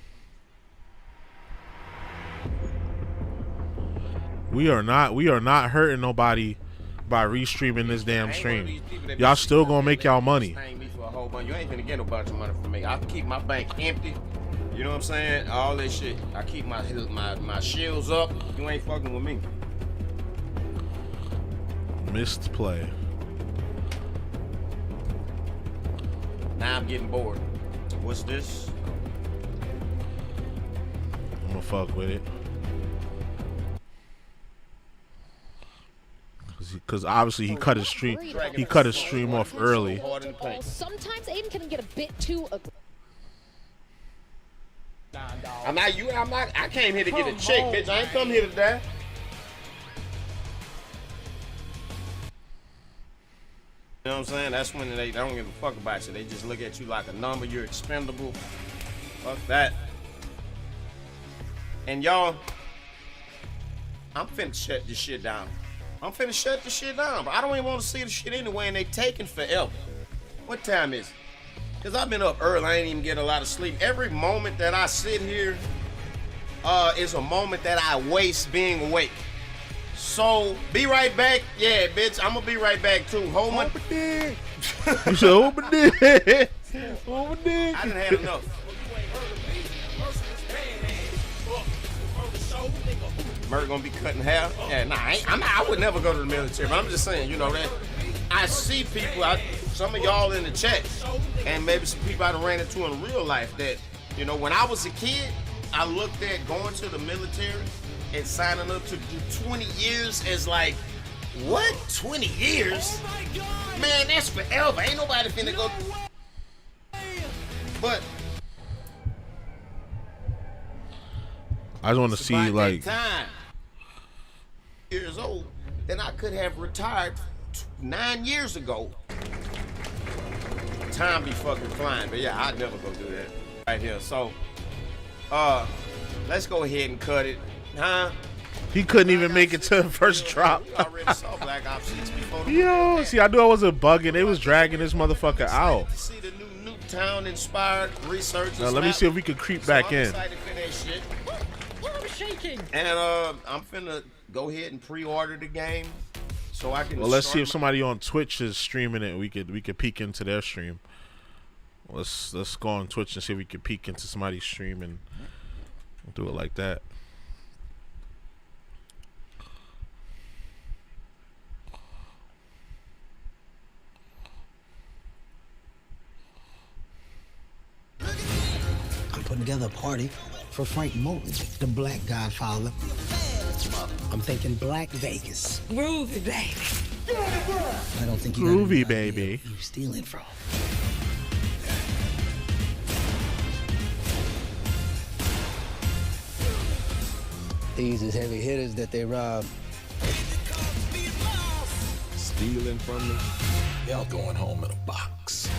We are not hurting nobody by restreaming this damn stream. Y'all still gonna make y'all money. You ain't gonna get no bunch of money from me. I keep my bank empty. You know what I'm saying? All that shit. I keep my shields up. You ain't fucking with me. Missed play. Now I'm getting bored. What's this? I'm gonna fuck with it. Cause obviously he cut his stream. He cut his stream off early. Sometimes Aiden can get a bit too aggressive. I came here to get a check, bitch. I ain't come here to die. You know what I'm saying? That's when they don't give a fuck about you. They just look at you like a number. You're expendable. Fuck that. And y'all, I'm finna shut this shit down. But I don't even want to see the shit anyway, and they taking forever. What time is it? Because I've been up early. I ain't even getting a lot of sleep. Every moment that I sit here is a moment that I waste being awake. So, be right back. Yeah, bitch, I'm going to be right back, too. Hold my dick. You said, hold my dick. Hold my dick. I done had enough. Murder gonna be cutting hair? Yeah, nah, I would never go to the military, but I'm just saying, you know, that I see people, some of y'all in the chat, and maybe some people I done ran into in real life that, you know, when I was a kid, I looked at going to the military and signing up to do 20 years as like, what? 20 years? Oh man, that's forever. Ain't nobody finna go. But I just want to see like time. Years old, then I could have retired 9 years ago. Time be fucking flying, but yeah, I'd never go do that right here. So, let's go ahead and cut it, huh? he couldn't even make it to the first drop. You already saw Black Ops 6 before the Yo, see, I knew I wasn't bugging. They was dragging this motherfucker out. See the new Nuketown inspired research. Now, let me see if we can creep back in. Excited for that shit. I'm shaking. And I'm finna go ahead and pre-order the game so I can. Well, let's see if somebody on Twitch is streaming it. We could peek into their stream. Let's go on Twitch and see if we can peek into somebody's stream and do it like that. I'm putting together a party for Frank Moulton, the Black Godfather. I'm thinking Black Vegas. Groovy, baby. I don't think you Groovy, baby. You're stealing from. These is heavy hitters that they rob. Stealing from me? Y'all going home in a box.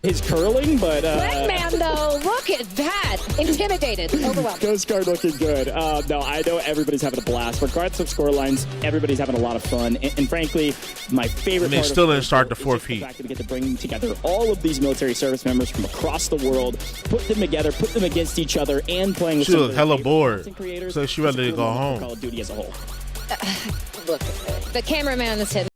His curling, but Black man, though, look at that. Intimidated, overwhelmed. Ghost Guard looking good. No, I know everybody's having a blast. Regardless of score lines, everybody's having a lot of fun. And frankly, my favorite And they part still of didn't start the is 4th just the heat. fact that we get to bring together all of these military service members from across the world, put them together, put them against each other, and playing with She some was of their hella favorite bored, content creators. so she It's a ready to good go moment for home. Call of Duty as a whole. Look, the cameraman is hitting.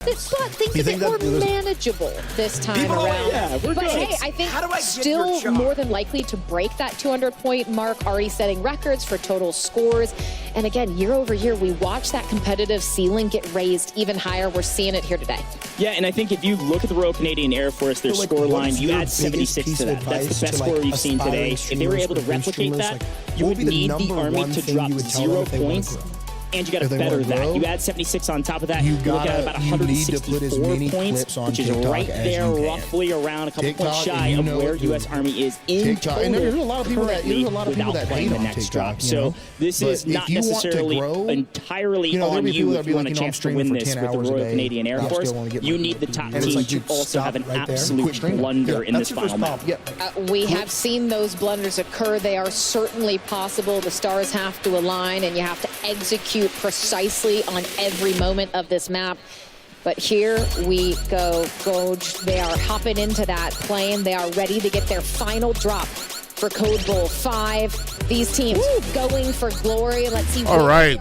But things a bit more manageable this time around. Yeah, we're but good. hey, I think still more than likely to break that 200-point mark, already setting records for total scores. And again, year over year, we watch that competitive ceiling get raised even higher. We're seeing it here today. Yeah, and I think if you look at the Royal Canadian Air Force, their score line, you add 76 to that. That's the best score you've seen today. If they were able to replicate that, you would need the Army to drop 0 points. And you got to better that. You add 76 on top of that. You're looking at about 164 points, which is right there, roughly around a couple points shy of where U.S. Army is in total currently without playing the next drop. So this is not necessarily entirely on you if you want a chance to win this with the Royal Canadian Air Force. You need the top team to also have an absolute blunder in this final map. We have seen those blunders occur. They are certainly possible. The stars have to align, and you have to execute precisely on every moment of this map. But here we go. They are hopping into that plane. They are ready to get their final drop for Code Bowl 5. These teams going for glory. Let's see. All right.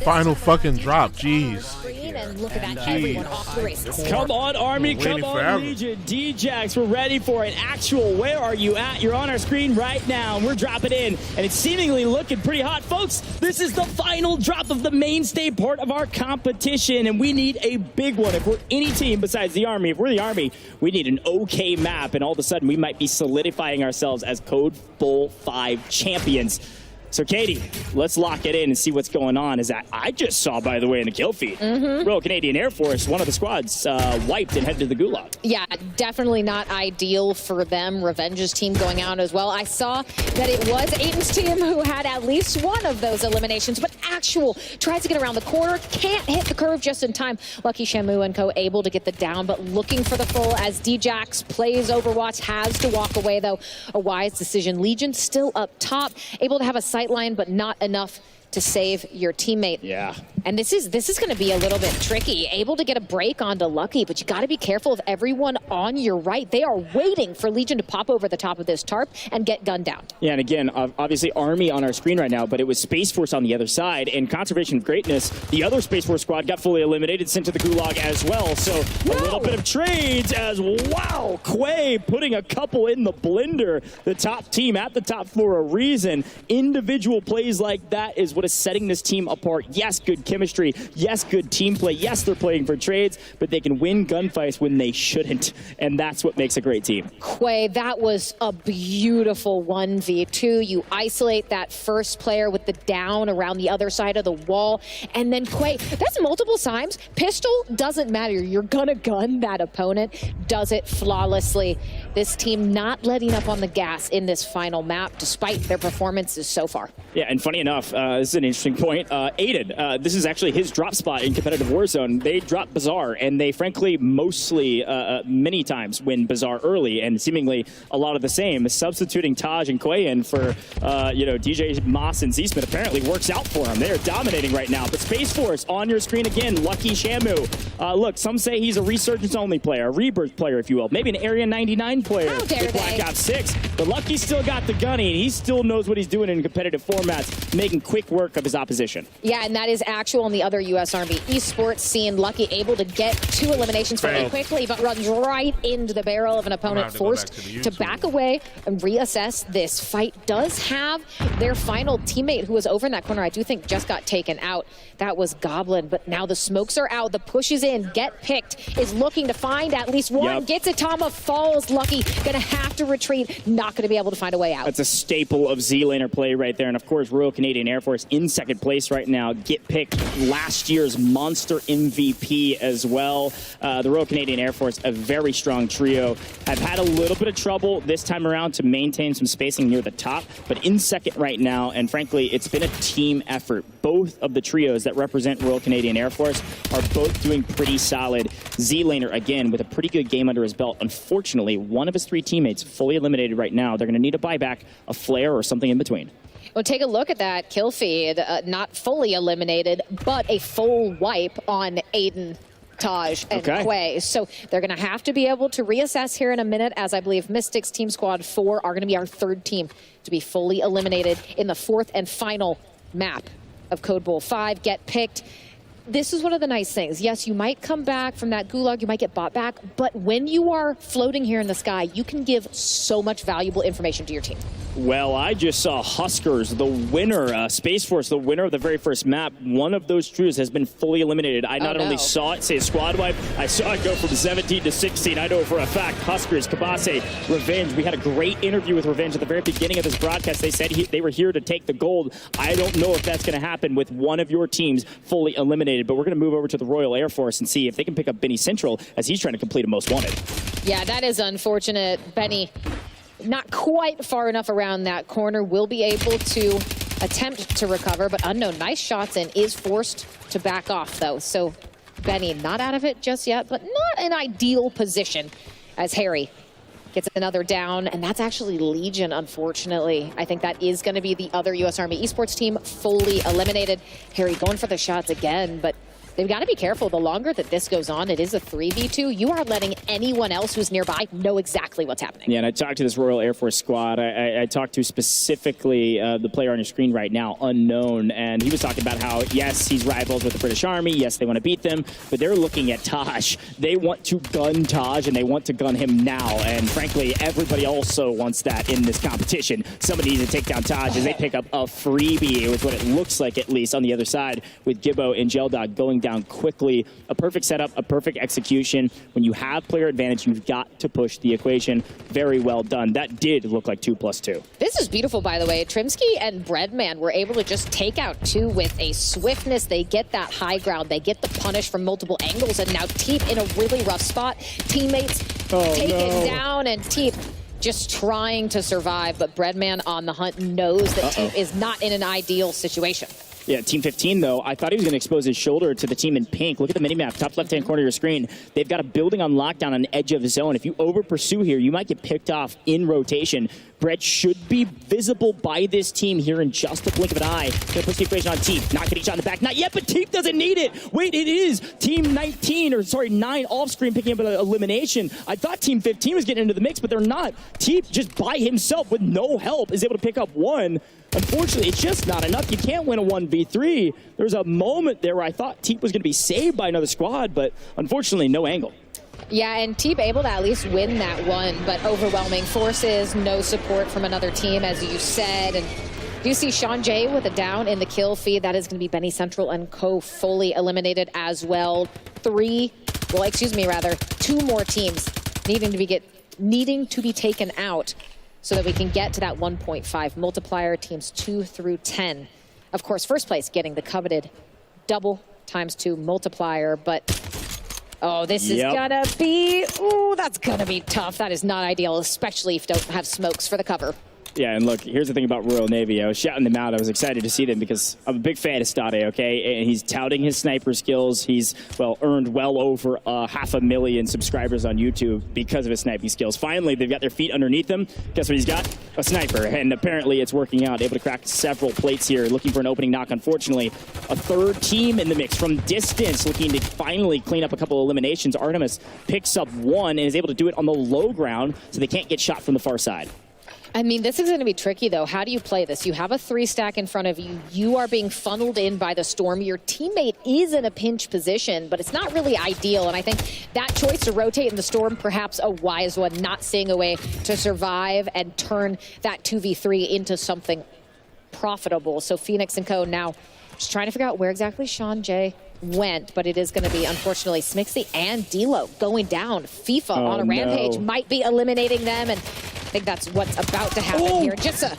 Final fucking drop. Jeez. And look at that, everyone off the races. Come on, Army, come on, Legion. D-Jax, we're ready for an actual where are you at? You're on our screen right now, and we're dropping in, and it's seemingly looking pretty hot. Folks, this is the final drop of the mainstay part of our competition, and we need a big one. If we're any team besides the Army, if we're the Army, we need an okay map, and all of a sudden we might be solidifying ourselves as Code Bowl 5 champions. So, Katie, let's lock it in and see what's going on. Is that I just saw, by the way, in the kill feed, Royal Canadian Air Force, one of the squads wiped and headed to the gulag. Yeah, definitely not ideal for them. Revenge's team going out as well. I saw that it was Aiden's team who had at least one of those eliminations, but Actual tries to get around the corner, can't hit the curve just in time. Lucky Shamu and co able to get the down, but looking for the full as D-Jax plays Overwatch, has to walk away though. A wise decision. Legion still up top, able to have a sight line, but not enough to save your teammate. Yeah. And this is going to be a little bit tricky. Able to get a break onto Lucky, but you got to be careful of everyone on your right. They are waiting for Legion to pop over the top of this tarp and get gunned down. Yeah, and again, obviously Army on our screen right now, but it was Space Force on the other side. And Conservation of Greatness, the other Space Force squad got fully eliminated, sent to the gulag as well. So a little bit of trades as, wow, Quay putting a couple in the blender. The top team at the top for a reason. Individual plays like that is what is setting this team apart. Yes, good chemistry. Yes, good team play. Yes, they're playing for trades, but they can win gunfights when they shouldn't. And that's what makes a great team. Quay, that was a beautiful 1v2. You isolate that first player with the down around the other side of the wall. And then Quay, that's multiple times. Pistol doesn't matter. You're going to gun that opponent. Does it flawlessly. This team not letting up on the gas in this final map, despite their performances so far. Yeah, and funny enough, this is an interesting point. Aiden, this is actually his drop spot in competitive Warzone. They drop Bazaar, and they frankly mostly, many times, win Bazaar early, and seemingly a lot of the same. Substituting Taj and Quay in for, DJ Moss and Z-Smith apparently works out for them. They are dominating right now. But Space Force on your screen again, Lucky Shamu. Look, some say he's a Resurgence-only player, a Rebirth player, if you will. Maybe an Area 99 player with Black Ops 6. But Lucky still got the gunny, and he still knows what he's doing in competitive formats, making quick work of his opposition. Yeah, and that is Actual on the other U.S. Army esports scene. Lucky able to get 2 eliminations very quickly, but runs right into the barrel of an opponent, forced to back away and reassess. This fight does have their final teammate who was over in that corner. I do think just got taken out. That was Goblin, but now the smokes are out. The push is in. Get Picked is looking to find at least one. Gets it. Tama falls. Lucky gonna have to retreat. Not gonna be able to find a way out. That's a staple of Z-Laner play right there. And of course, Royal Canadian Air Force in second place right now. Get Picked, last year's monster MVP as well. The Royal Canadian Air Force, a very strong trio. Have had a little bit of trouble this time around to maintain some spacing near the top, but in second right now. And frankly, it's been a team effort. Both of the trios that represent Royal Canadian Air Force are both doing pretty solid. Z-Laner, again, with a pretty good game under his belt. Unfortunately, one of his 3 teammates fully eliminated right now. They're going to need a buyback, a flare, or something in between. Well, take a look at that kill feed. Not fully eliminated, but a full wipe on Aiden, Taj, and Quay. So they're going to have to be able to reassess here in a minute, as I believe Mystics Team Squad 4 are going to be our 3rd team to be fully eliminated in the 4th and final map of Code Bowl 5. Get Picked. this is one of the nice things. Yes, you might come back from that gulag, you might get bought back, but when you are floating here in the sky, you can give so much valuable information to your team. Well, I just saw Huskers, the winner, Space Force, the winner of the very first map. One of those crews has been fully eliminated. I not only saw it say squad wipe, I saw it go from 17 to 16. I know for a fact, Huskers, Kabase, Revenge. We had a great interview with Revenge at the very beginning of this broadcast. They said they were here to take the gold. I don't know if that's going to happen with one of your teams fully eliminated, but we're going to move over to the Royal Air Force and see if they can pick up Benny Central as he's trying to complete a most wanted. Yeah, that is unfortunate. Benny, not quite far enough around that corner, will be able to attempt to recover, but Unknown, nice shots and is forced to back off though. So Benny not out of it just yet, but not an ideal position as Harry gets another down, and that's actually Legion, unfortunately. I think that is going to be the other U.S. Army esports team fully eliminated. Harry going for the shots again, but they've got to be careful. The longer that this goes on, it is a 3v2. You are letting anyone else who's nearby know exactly what's happening. Yeah, and I talked to this Royal Air Force squad. I talked to specifically the player on your screen right now, Unknown, and he was talking about how, yes, he's rivals with the British Army. Yes, they want to beat them, but they're looking at Taj. They want to gun Taj, and they want to gun him now. And frankly, everybody also wants that in this competition. Somebody needs to take down Taj as they pick up a freebie, with what it looks like, at least, on the other side, with Gibbo and Geldog going down quickly. A perfect setup, a perfect execution. When you have player advantage, you've got to push the equation. Very well done. That did look like 2+2. This is beautiful, by the way. Trimsky and Breadman were able to just take out two with a swiftness. They get that high ground. They get the punish from multiple angles, and now Teep in a really rough spot. Teammates taken down, and Teep just trying to survive, but Breadman on the hunt knows that Teep is not in an ideal situation. Yeah, Team 15, though, I thought he was going to expose his shoulder to the team in pink. Look at the minimap, top left-hand corner of your screen. They've got a building on lockdown on the edge of the zone. If you over-pursue here, you might get picked off in rotation. Brett should be visible by this team here in just a blink of an eye. Gonna push the equation on Teep. Not getting shot in the back. Not yet, but Teep doesn't need it. Wait, it is Team 19, or sorry, 9 off-screen picking up an elimination. I thought Team 15 was getting into the mix, but they're not. Teep just by himself with no help is able to pick up one. Unfortunately, it's just not enough. You can't win a 1v3. There was a moment there where I thought Teep was going to be saved by another squad, but unfortunately, no angle. Yeah, and Teep able to at least win that one, but overwhelming forces, no support from another team, as you said. And do you see Sean J with a down in the kill feed? That is going to be Benny Central and Co. fully eliminated as well. Two more teams needing to be taken out, so that we can get to that 1.5 multiplier, teams 2 through 10. Of course, first place getting the coveted double ×2 multiplier, but this is gonna be, that's gonna be tough. That is not ideal, especially if you don't have smokes for the cover. Yeah, and look, here's the thing about Royal Navy. I was shouting them out. I was excited to see them because I'm a big fan of Stade, okay? And he's touting his sniper skills. He's, earned well over 500,000 subscribers on YouTube because of his sniping skills. Finally, they've got their feet underneath them. Guess what he's got? A sniper. And apparently it's working out. Able to crack several plates here, looking for an opening knock. Unfortunately, a third team in the mix from distance, looking to finally clean up a couple of eliminations. Artemis picks up one and is able to do it on the low ground, so they can't get shot from the far side. I mean, this is going to be tricky, though. How do you play this? You have a 3-stack in front of you. You are being funneled in by the storm. Your teammate is in a pinch position, but it's not really ideal. And I think that choice to rotate in the storm, perhaps a wise one, not seeing a way to survive and turn that 2v3 into something profitable. So Phoenix and Co. now just trying to figure out where exactly Sean J went, but it is going to be, unfortunately, Smixy and D-Lo going down. FIFA on a rampage might be eliminating them, and I think that's what's about to happen here. Just a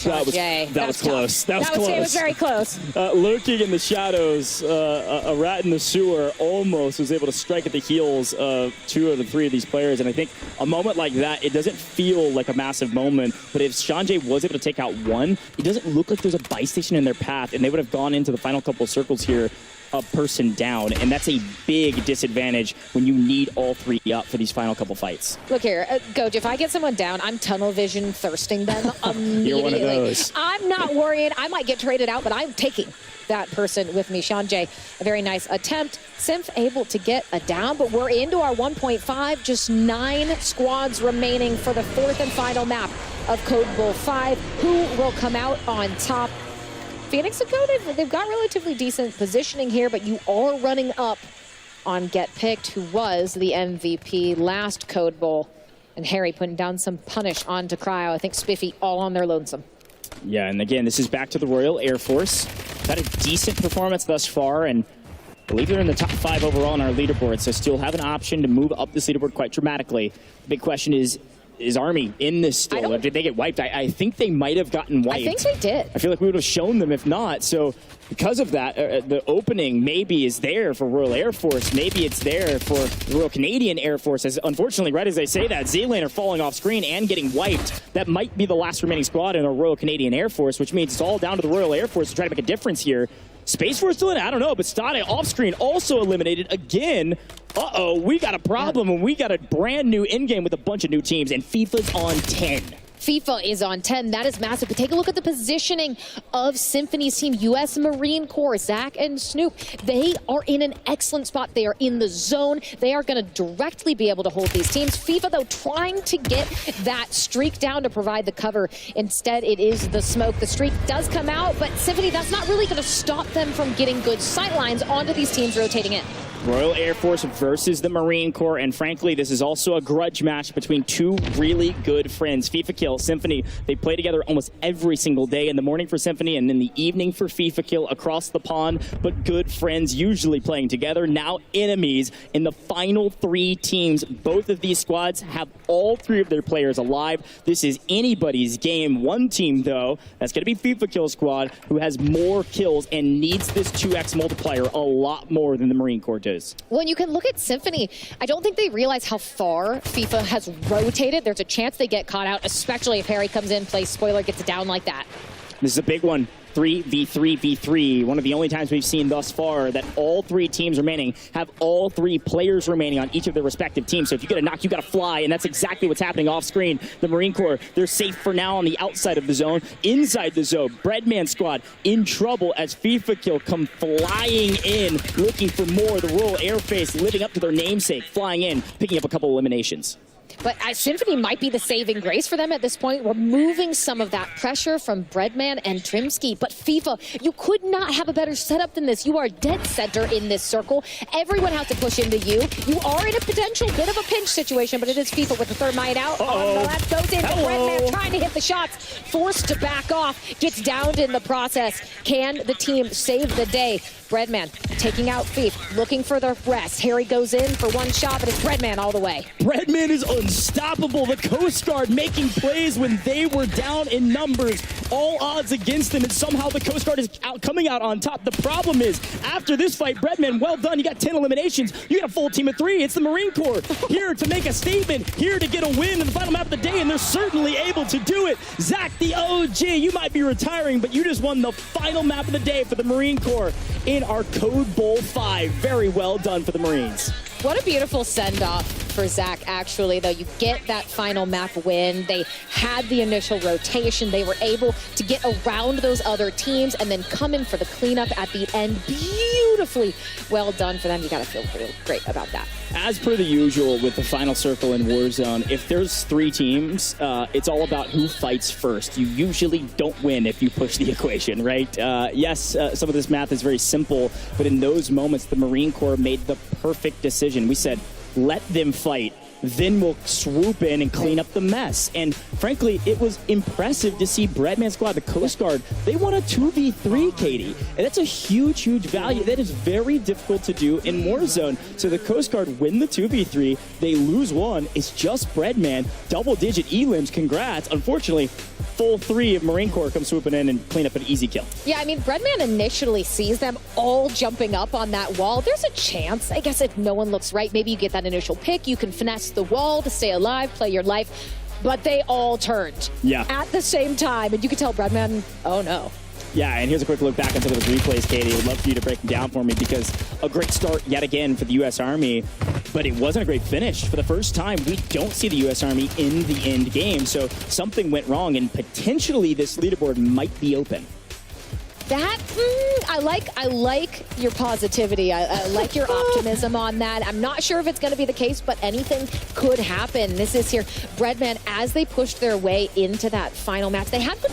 That was close. That was close. It was very close. Lurking in the shadows, a rat in the sewer almost was able to strike at the heels of 2 of the 3 of these players. And I think a moment like that, it doesn't feel like a massive moment. But if Sanjay was able to take out one, it doesn't look like there's a buy station in their path. And they would have gone into the final couple of circles here, a person down, and that's a big disadvantage when you need all 3 up for these final couple fights. Look here, Goj, if I get someone down, I'm tunnel vision thirsting them immediately. You're one of those. I'm not worrying. I might get traded out, but I'm taking that person with me. Sean J, a very nice attempt. Symph able to get a down, but we're into our 1.5. Just 9 squads remaining for the 4th and final map of Code Bull 5. Who will come out on top? Phoenix and Co, they've got relatively decent positioning here, but you are running up on Get Picked, who was the MVP last Code Bowl. And Harry putting down some punish onto Cryo. I think Spiffy all on their lonesome. Yeah, and again, this is back to the Royal Air Force. Had a decent performance thus far, and I believe they're in the top 5 overall on our leaderboard, so still have an option to move up this leaderboard quite dramatically. The big question is Army in this still, or did they get wiped? I think they might have gotten wiped. I think they did. I feel like we would have shown them if not. So because of that, the opening maybe is there for Royal Air Force. Maybe it's there for the Royal Canadian Air Force. As unfortunately, right as I say that, Z-Lane are falling off screen and getting wiped. That might be the last remaining squad in the Royal Canadian Air Force, which means it's all down to the Royal Air Force to try to make a difference here. Space Force still in it? I don't know, but Stade off screen also eliminated again. Uh-oh, we got a problem, and we got a brand new in-game with a bunch of new teams, and FIFA's on 10. FIFA is on 10. That is massive. But take a look at the positioning of Symphony's team. U.S. Marine Corps, Zach and Snoop, they are in an excellent spot. They are in the zone. They are going to directly be able to hold these teams. FIFA, though, trying to get that streak down to provide the cover. Instead, it is the smoke. The streak does come out, but Symphony, that's not really going to stop them from getting good sightlines onto these teams rotating in. Royal Air Force versus the Marine Corps, and frankly, this is also a grudge match between two really good friends. FIFA Kill, Symphony, they play together almost every single day, in the morning for Symphony and in the evening for FIFA Kill across the pond, but good friends usually playing together, now enemies in the final 3 teams. Both of these squads have all 3 of their players alive. This is anybody's game. One team, though, that's going to be FIFA Kill squad, who has more kills and needs this 2x multiplier a lot more than the Marine Corps does. When you can look at Symphony, I don't think they realize how far FIFA has rotated. There's a chance they get caught out, especially if Harry comes in, plays spoiler, gets it down like that. This is a big one. 3v3v3. One of the only times we've seen thus far that all 3 teams remaining have all 3 players remaining on each of their respective teams. So if you get a knock, you got to fly, and that's exactly what's happening off screen. The Marine Corps, they're safe for now on the outside of the zone. Inside the zone, Breadman squad in trouble as FIFA Kill come flying in, looking for more. The Royal Air Force living up to their namesake, flying in, picking up a couple eliminations. But Symphony might be the saving grace for them at this point, removing some of that pressure from Breadman and Trimsky. But FIFA, you could not have a better setup than this. You are dead center in this circle. Everyone has to push into you. You are in a potential bit of a pinch situation, but it is FIFA with the thermite out. On the left goes in. Breadman trying to hit the shots, forced to back off, gets downed in the process. Can the team save the day? Breadman taking out Thief, looking for the rest. Harry goes in for one shot, but it's Breadman all the way. Breadman is unstoppable. The Coast Guard making plays when they were down in numbers. All odds against them, and somehow the Coast Guard is coming out on top. The problem is, after this fight, Breadman, well done. You got 10 eliminations. You got a full team of 3. It's the Marine Corps here to make a statement, here to get a win in the final map of the day, and they're certainly able to do it. Zach, the OG, you might be retiring, but you just won the final map of the day for the Marine Corps in our Code Bowl 5. Very well done for the Marines. What a beautiful send-off for Zach, actually, though. You get that final map win. They had the initial rotation. They were able to get around those other teams and then come in for the cleanup at the end. Beautifully well done for them. You got to feel real great about that. As per the usual with the final circle in Warzone, if there's 3 teams, it's all about who fights first. You usually don't win if you push the equation, right? Yes, some of this math is very simple, but in those moments, the Marine Corps made the perfect decision. We said, let them fight. Then we'll swoop in and clean up the mess. And frankly, it was impressive to see Breadman squad, the Coast Guard, they won a 2v3, Katie. And that's a huge, huge value. That is very difficult to do in Warzone. So the Coast Guard win the 2v3. They lose 1. It's just Breadman. Double-digit elims. Congrats. Unfortunately, full 3 of Marine Corps come swooping in and clean up an easy kill. Yeah, I mean, Breadman initially sees them all jumping up on that wall. There's a chance, I guess, if no one looks right, maybe you get that initial pick. You can finesse the wall to stay alive, play your life. But they all turned at the same time. And you could tell Breadman, oh no. Yeah, and here's a quick look back into those replays, Katie. I would love for you to break them down for me, because a great start yet again for the U.S. Army, but it wasn't a great finish. For the first time, we don't see the U.S. Army in the end game, so something went wrong, and potentially this leaderboard might be open. That I like your positivity. I like your optimism on that. I'm not sure if it's going to be the case, but anything could happen. This is here, Breadman, as they pushed their way into that final match. They had the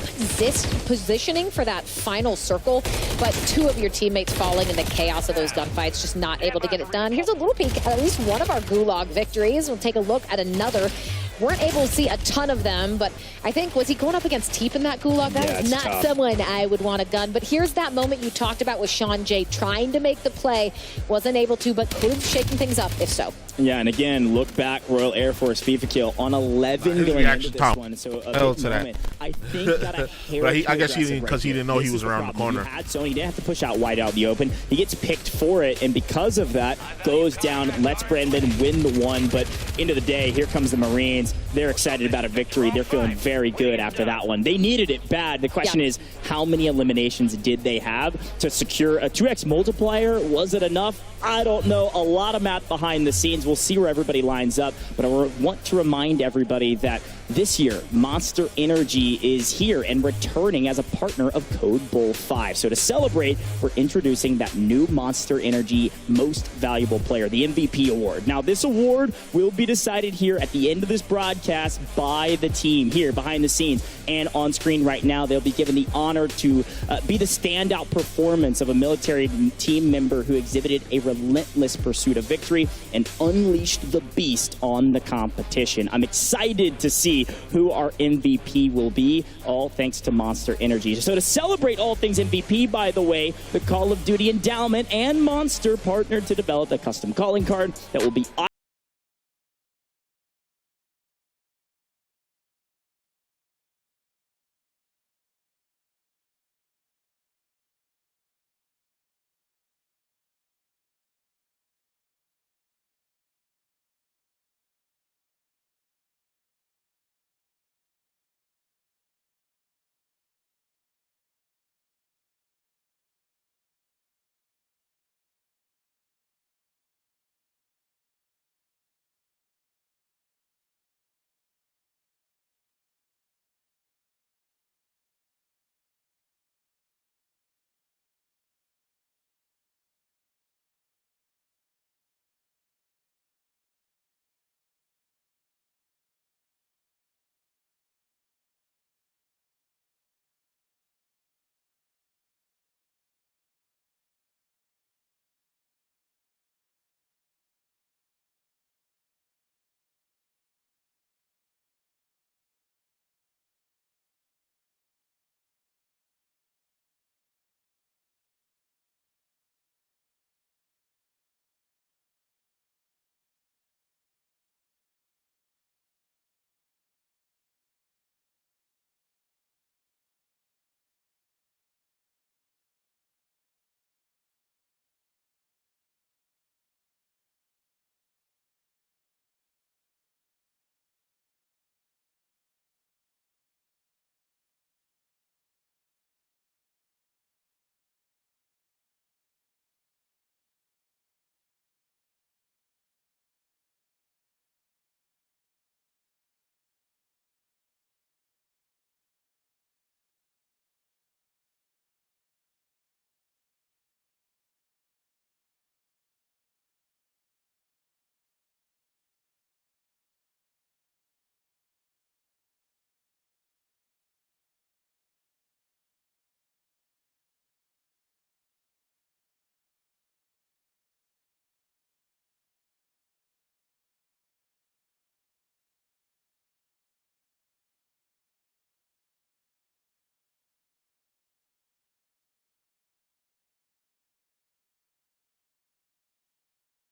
positioning for that final circle, but two of your teammates falling in the chaos of those gunfights, just not able to get it done. Here's a little peek at least one of our Gulag victories. We'll take a look at another. Weren't able to see a ton of them, but I think, was he going up against Teep in that Gulag? That is not tough. Someone I would want a gun. But here's that moment you talked about with Sean J trying to make the play, wasn't able to, but could have shaken things up if so. Yeah, and again, look back, Royal Air Force FIFA kill on 11 going into this one. So a big moment. I think that a hair I guess he didn't, because he didn't know he was around the corner. He had Sony, he didn't have to push out wide out in the open. He gets picked for it, and because of that, goes down, lets Brandon win the one. But end of the day, here comes the Marines. They're excited about a victory. They're feeling very good after that one. They needed it bad. The question is, how many eliminations did they have to secure a 2x multiplier? Was it enough? I don't know. A lot of math behind the scenes. We'll see where everybody lines up. But I want to remind everybody that this year, Monster Energy is here and returning as a partner of Code Bull 5. So to celebrate, we're introducing that new Monster Energy Most Valuable Player, the MVP award. Now, this award will be decided here at the end of this broadcast by the team here behind the scenes. And on screen right now, they'll be given the honor to be the standout performance of a military team member who exhibited a relentless pursuit of victory and unleashed the beast on the competition. I'm excited to see who our MVP will be, all thanks to Monster Energy. So to celebrate all things MVP, by the way, the Call of Duty Endowment and Monster partnered to develop a custom calling card that will be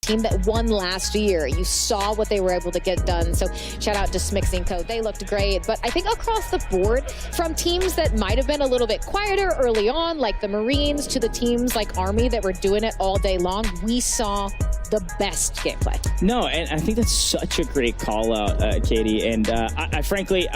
team that won last year. You saw what they were able to get done. So shout out to Smixing Code. They looked great. But I think across the board, from teams that might have been a little bit quieter early on, like the Marines, to the teams like Army that were doing it all day long, we saw the best gameplay. No, and I think that's such a great call out, Katie. And I frankly,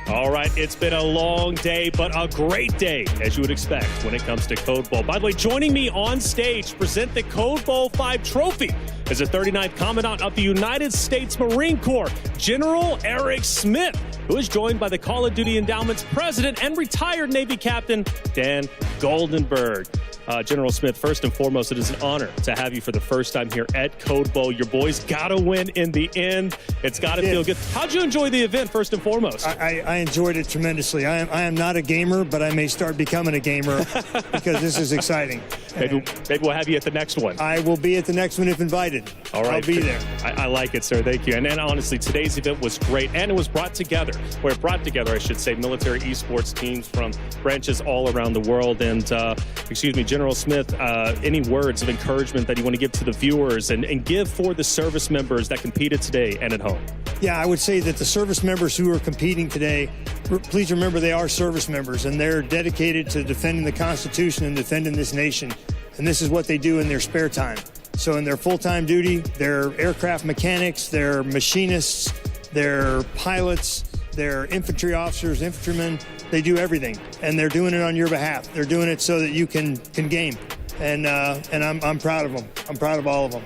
All right, it's been a long day, but a great day, as you would expect when it comes to Code Bowl. By the way, joining me on stage to present the Code Bowl 5 trophy is the 39th Commandant of the United States Marine Corps, General Eric Smith, who is joined by the Call of Duty Endowment's president and retired Navy Captain Dan Goldenberg. General Smith, first and foremost, it is an honor to have you for the first time here at Code Bowl. Your boys got to win in the end. It's got to feel good. How'd you enjoy the event, first and foremost? I enjoyed it tremendously. I am not a gamer, but I may start becoming a gamer because this is exciting. Maybe we'll have you at the next one. I will be at the next one if invited. All right. I'll be there. I like it, sir. Thank you. And honestly, today's event was great, and it was brought together, I should say, military esports teams from branches all around the world. And, General Smith, any words of encouragement that you want to give to the viewers and give for the service members that competed today and at home? Yeah, I would say that the service members who are competing today, please remember they are service members, and they're dedicated to defending the Constitution and defending this nation. And this is what they do in their spare time. So in their full-time duty, they're aircraft mechanics, they're machinists, they're pilots, they're infantry officers, infantrymen. They do everything, and they're doing it on your behalf. They're doing it so that you can game, and I'm proud of them. I'm proud of all of them.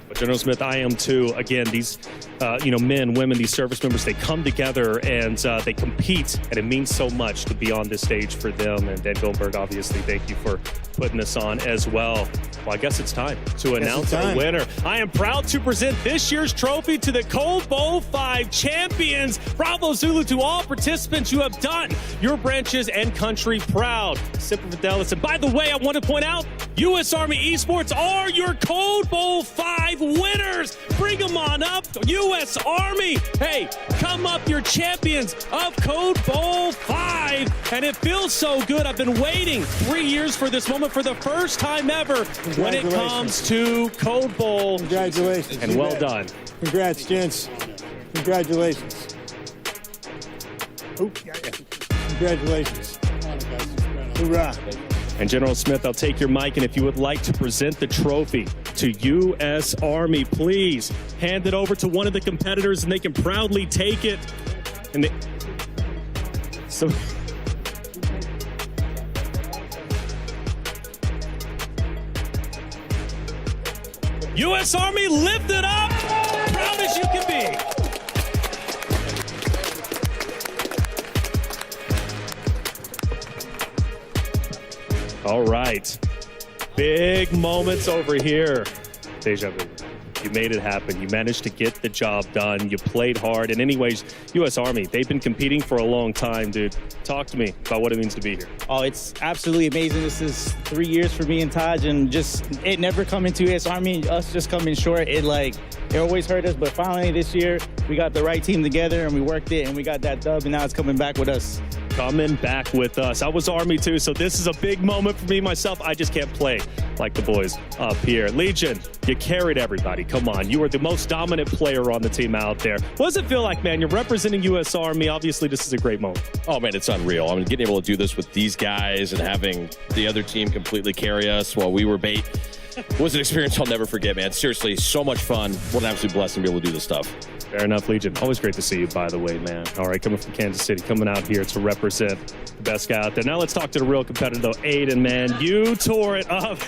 But General Smith, I am too. Again, these men, women, these service members, they come together and they compete, and it means so much to be on this stage for them. And Dan Goldberg, obviously, thank you for putting us on as well. Well, I guess it's time to announce our winner. I am proud to present this year's trophy to the Code Bowl 5 champions. Bravo Zulu to all participants. You have done your branches and country proud. Semper Fidelis. And by the way, I want to point out, U.S. Army Esports are your Code Bowl 5 winners. Bring them on up, U.S. Army. Hey, come up, your champions of Code Bowl 5. And it feels so good. I've been waiting 3 years for this moment for the first time ever when it comes to Code Bowl. Congratulations. And well done. Congrats, gents. Congratulations. Oh, yeah. Congratulations. Hoorah. And General Smith, I'll take your mic, and if you would like to present the trophy to U.S. Army, please hand it over to one of the competitors, and they can proudly take it. And U.S. Army, lift it up, proud as you can be. All right, big moments over here. Deja vu. You made it happen. You managed to get the job done. You played hard. And anyways, U.S. Army, they've been competing for a long time, dude. Talk to me about what it means to be here. Oh, it's absolutely amazing. This is 3 years for me and Taj, and just it never coming to U.S. Army, us just coming short. It always hurt us, but finally this year we got the right team together and we worked it and we got that dub, and now it's coming back with us. Coming back with us. I was Army too, so this is a big moment for me myself. I just can't play like the boys up here. Legion, you carried everybody. Come on, you were the most dominant player on the team out there. What does it feel like, man? You're representing U.S. Army. Obviously, this is a great moment. Oh, man, it's unreal. I mean, getting able to do this with these guys and having the other team completely carry us while we were bait was an experience I'll never forget, man. Seriously, so much fun. What an absolute blessing to be able to do this stuff. Fair enough, Legion. Always great to see you, by the way, man. All right, coming from Kansas City, coming out here to represent the best guy out there. Now let's talk to the real competitor, though. Aiden, man, you tore it up.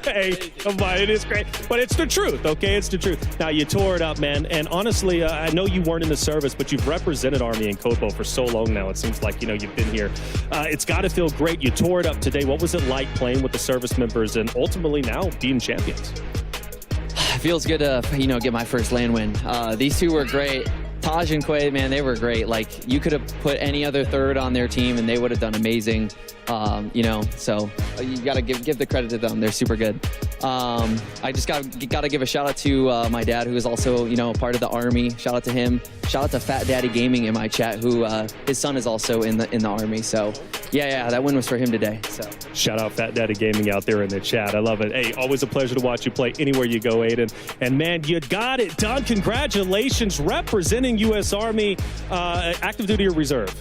Hey, come on, it is great. But it's the truth, okay? It's the truth. Now, you tore it up, man. And honestly, I know you weren't in the service, but you've represented Army and Code Bowl for so long now. It seems like, you've been here. It's got to feel great. You tore it up today. What was it like playing with the service members and ultimately now being champions? Feels good to, get my first LAN win. These two were great. Taj and Quay, man, they were great. Like, you could have put any other third on their team and they would have done amazing. So you got to give the credit to them. They're super good. I just got to give a shout out to my dad, who is also, part of the Army. Shout out to him. Shout out to Fat Daddy Gaming in my chat, who his son is also in the Army. So yeah, that win was for him today. So shout out Fat Daddy Gaming out there in the chat. I love it. Hey, always a pleasure to watch you play anywhere you go, Aiden. And man, you got it done. Congratulations, representing U.S. Army, active duty or reserve?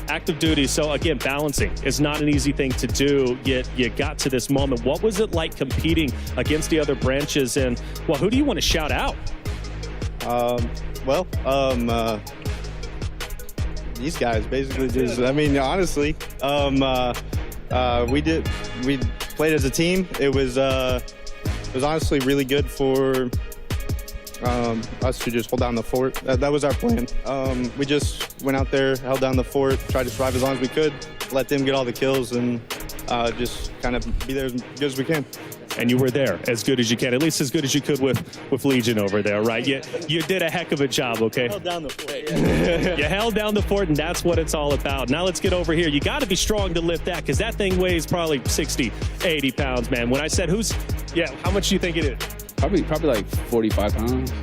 Active duty. So again, balancing is not an easy thing to do, yet you got to this moment. What was it like competing against the other branches? And well, who do you want to shout out? These guys basically just, I mean, honestly, we played as a team. It was honestly really good for us to just hold down the fort. That was our plan. We just went out there, held down the fort, tried to survive as long as we could, let them get all the kills, and just kind of be there as good as we can. And you were there as good as you can, at least as good as you could with Legion over there, right? You did a heck of a job, okay? Held down the fort. You held down the fort, and that's what it's all about. Now let's get over here. You got to be strong to lift that, because that thing weighs probably 60, 80 pounds, man. When I said how much do you think it is? Probably like 45 pounds.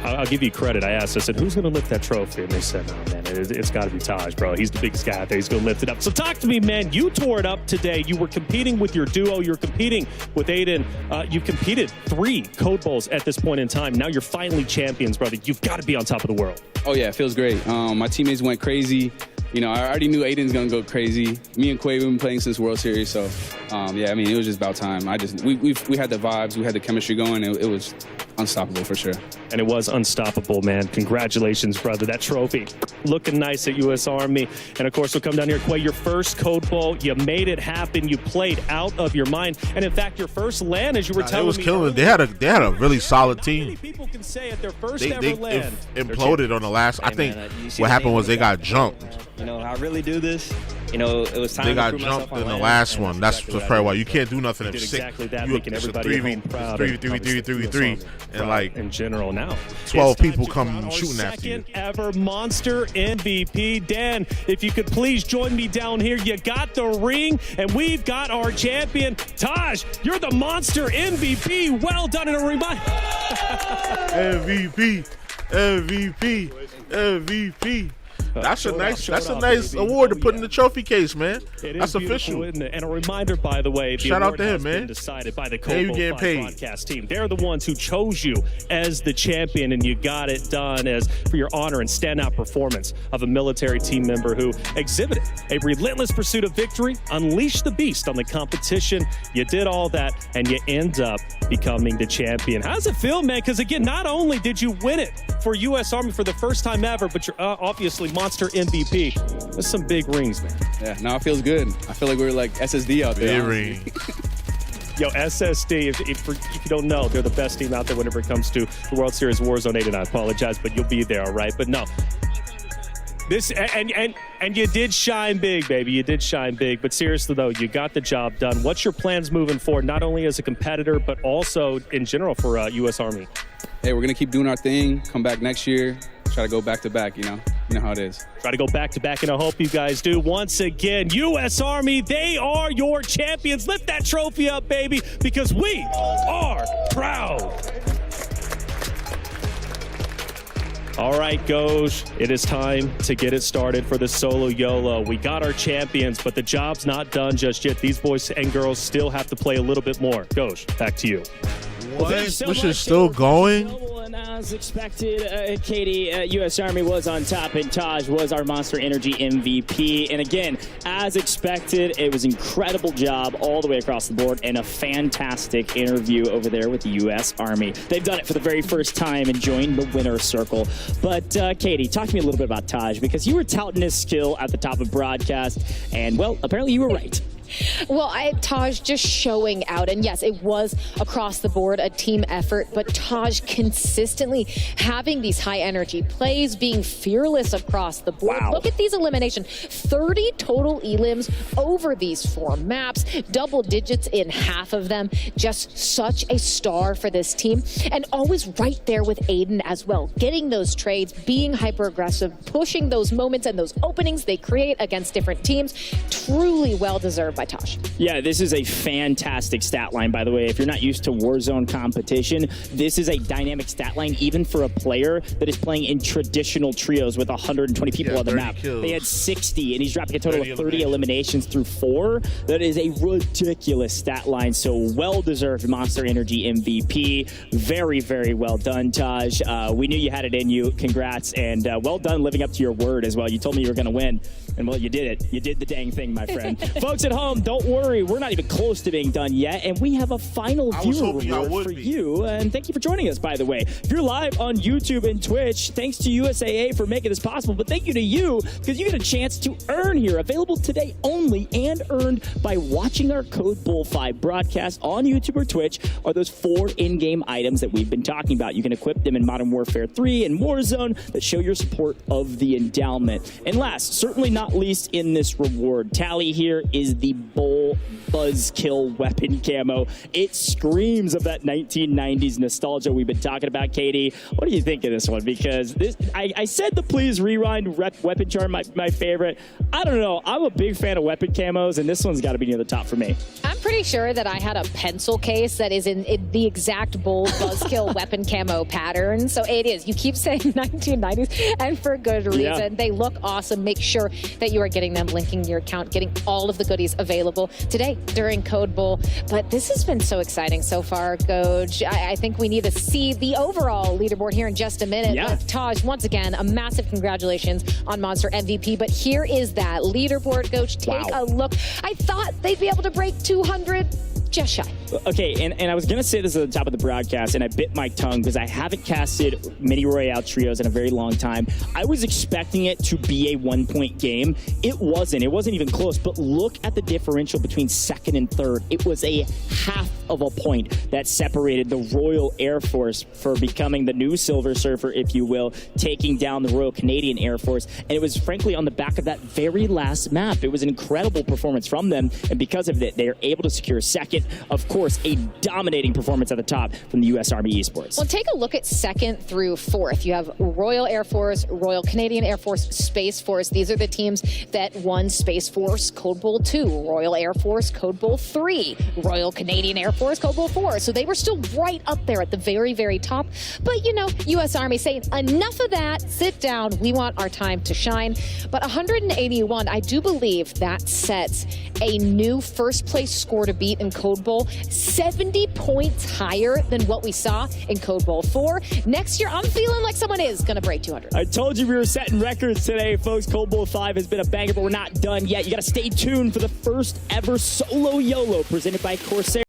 I'll give you credit. I asked, I said, who's going to lift that trophy? And they said, no, man, it's got to be Taj, bro. He's the biggest guy out there. He's going to lift it up. So talk to me, man. You tore it up today. You were competing with your duo. You're competing with Aiden. You competed 3 Code Bowls at this point in time. Now you're finally champions, brother. You've got to be on top of the world. Oh, yeah, it feels great. My teammates went crazy. You know, I already knew Aiden's going to go crazy. Me and Quay, we've been playing since World Series, so, yeah, I mean, it was just about time. We had the vibes, we had the chemistry going. It was unstoppable for sure. And it was unstoppable, man. Congratulations, brother. That trophy looking nice at U.S. Army. And, of course, we'll come down here, Quay, your first Code Bowl. You made it happen. You played out of your mind. And, in fact, your first LAN, as you were telling me. It was killing. They had a really solid team. Many people can say at their first ever LAN. Imploded on the last. I think what happened was they got jumped. You know, I really do this. You know, it was time they to got prove jumped myself in the on last LAN, one. That's probably why you can't do nothing if exactly that, you making everybody at home proud. 3v3, and like in general now 12 people come shooting after you. Second ever Monster MVP. Dan, if you could please join me down here. You got the ring, and we've got our champion. Taj, you're the Monster MVP. Well done. And a reminder. MVP. That's a nice award to put in the trophy case, man. That's official. And a reminder, by the way, shout out to him, man. Decided by the Code Bowl 5 broadcast team. They're the ones who chose you as the champion, and you got it done as for your honor and standout performance of a military team member who exhibited a relentless pursuit of victory, unleashed the beast on the competition. You did all that, and you end up becoming the champion. How does it feel, man? Because again, not only did you win it for U.S. Army for the first time ever, but you're obviously Monster MVP. That's some big rings, man. Yeah, no, it feels good. I feel like we're like SSD out there. Big ring. Yo, SSD, if you don't know, they're the best team out there whenever it comes to the World Series Warzone 8, and I apologize, but you'll be there, all right? But no. This and you did shine big, baby. You did shine big. But seriously, though, you got the job done. What's your plans moving forward, not only as a competitor, but also in general for U.S. Army? Hey, we're going to keep doing our thing, come back next year, try to go back-to-back, you know how it is. Try to go back-to-back, and I hope you guys do. Once again, U.S. Army, they are your champions. Lift that trophy up, baby, because we are proud. All right, Goj, it is time to get it started for the solo YOLO. We got our champions, but the job's not done just yet. These boys and girls still have to play a little bit more. Goj, back to you. What? This is still going? As expected, Katie, U.S. Army was on top, and Taj was our Monster Energy MVP. And again, as expected, it was an incredible job all the way across the board, and a fantastic interview over there with the U.S. Army. They've done it for the very first time and joined the winner's circle. But Katie, talk to me a little bit about Taj, because you were touting his skill at the top of broadcast, and well, apparently you were right. Well, Taj just showing out, and yes, it was across the board a team effort, but Taj consistently having these high energy plays, being fearless across the board. Wow. Look at these eliminations, 30 total elims over these 4 maps, double digits in half of them. Just such a star for this team, and always right there with Aiden as well, getting those trades, being hyper aggressive, pushing those moments and those openings they create against different teams. Truly well deserved by Taj. Yeah, this is a fantastic stat line, by the way. If you're not used to Warzone competition, this is a dynamic stat line even for a player that is playing in traditional trios with 120 people on the map. Kills. They had 60, and he's dropping a total of 30 eliminations through 4. That is a ridiculous stat line, so well-deserved Monster Energy MVP. Very, very well done, Taj. We knew you had it in you. Congrats, and well done living up to your word as well. You told me you were going to win. And well, you did it. You did the dang thing, my friend. Folks at home, don't worry. We're not even close to being done yet. And we have a final viewer reward for you. And thank you for joining us, by the way. If you're live on YouTube and Twitch, thanks to USAA for making this possible. But thank you to you, because you get a chance to earn here. Available today only and earned by watching our Code Bull 5 broadcast on YouTube or Twitch are those 4 in-game items that we've been talking about. You can equip them in Modern Warfare 3 and Warzone that show your support of the endowment. And last, certainly not least in this reward tally here is the Bull Buzzkill weapon camo. It screams of that 1990s nostalgia we've been talking about, Katie. What do you think of this one? Because this, I said the please rewind weapon charm my favorite. I don't know. I'm a big fan of weapon camos, and this one's got to be near the top for me. I'm pretty sure that I had a pencil case that is in the exact Bull Buzzkill weapon camo pattern. So it is. You keep saying 1990s, and for good reason. Yeah. They look awesome. Make sure that you are getting them, linking your account, getting all of the goodies available today during Code Bull. But this has been so exciting so far, Coach. I think we need to see the overall leaderboard here in just a minute. Yeah. With Taj, once again, a massive congratulations on Monster MVP. But here is that leaderboard, Coach. Take a look. I thought they'd be able to break 200. Just shy. Okay, and I was going to say this at the top of the broadcast, and I bit my tongue because I haven't casted Mini Royale trios in a very long time. I was expecting it to be a 1-point game. It wasn't. It wasn't even close, but look at the differential between second and third. It was a half of a point that separated the Royal Air Force for becoming the new Silver Surfer, if you will, taking down the Royal Canadian Air Force. And it was frankly on the back of that very last map. It was an incredible performance from them, and because of it, they are able to secure second. Of course, a dominating performance at the top from the U.S. Army Esports. Well, take a look at second through fourth. You have Royal Air Force, Royal Canadian Air Force, Space Force. These are the teams that won Space Force Code Bull 2, Royal Air Force Code Bull 3, Royal Canadian Air Force Code Bull 4. So they were still right up there at the very, very top. But, you know, U.S. Army saying, enough of that, sit down, we want our time to shine. But 181, I do believe that sets a new first place score to beat in Code Bull, 70 points higher than what we saw in Code Bull 4. Next year, I'm feeling like someone is going to break 200. I told you we were setting records today, folks. Code Bull 5 has been a banger, but we're not done yet. You got to stay tuned for the first ever solo YOLO presented by Corsair.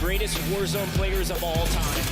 greatest Warzone players of all time.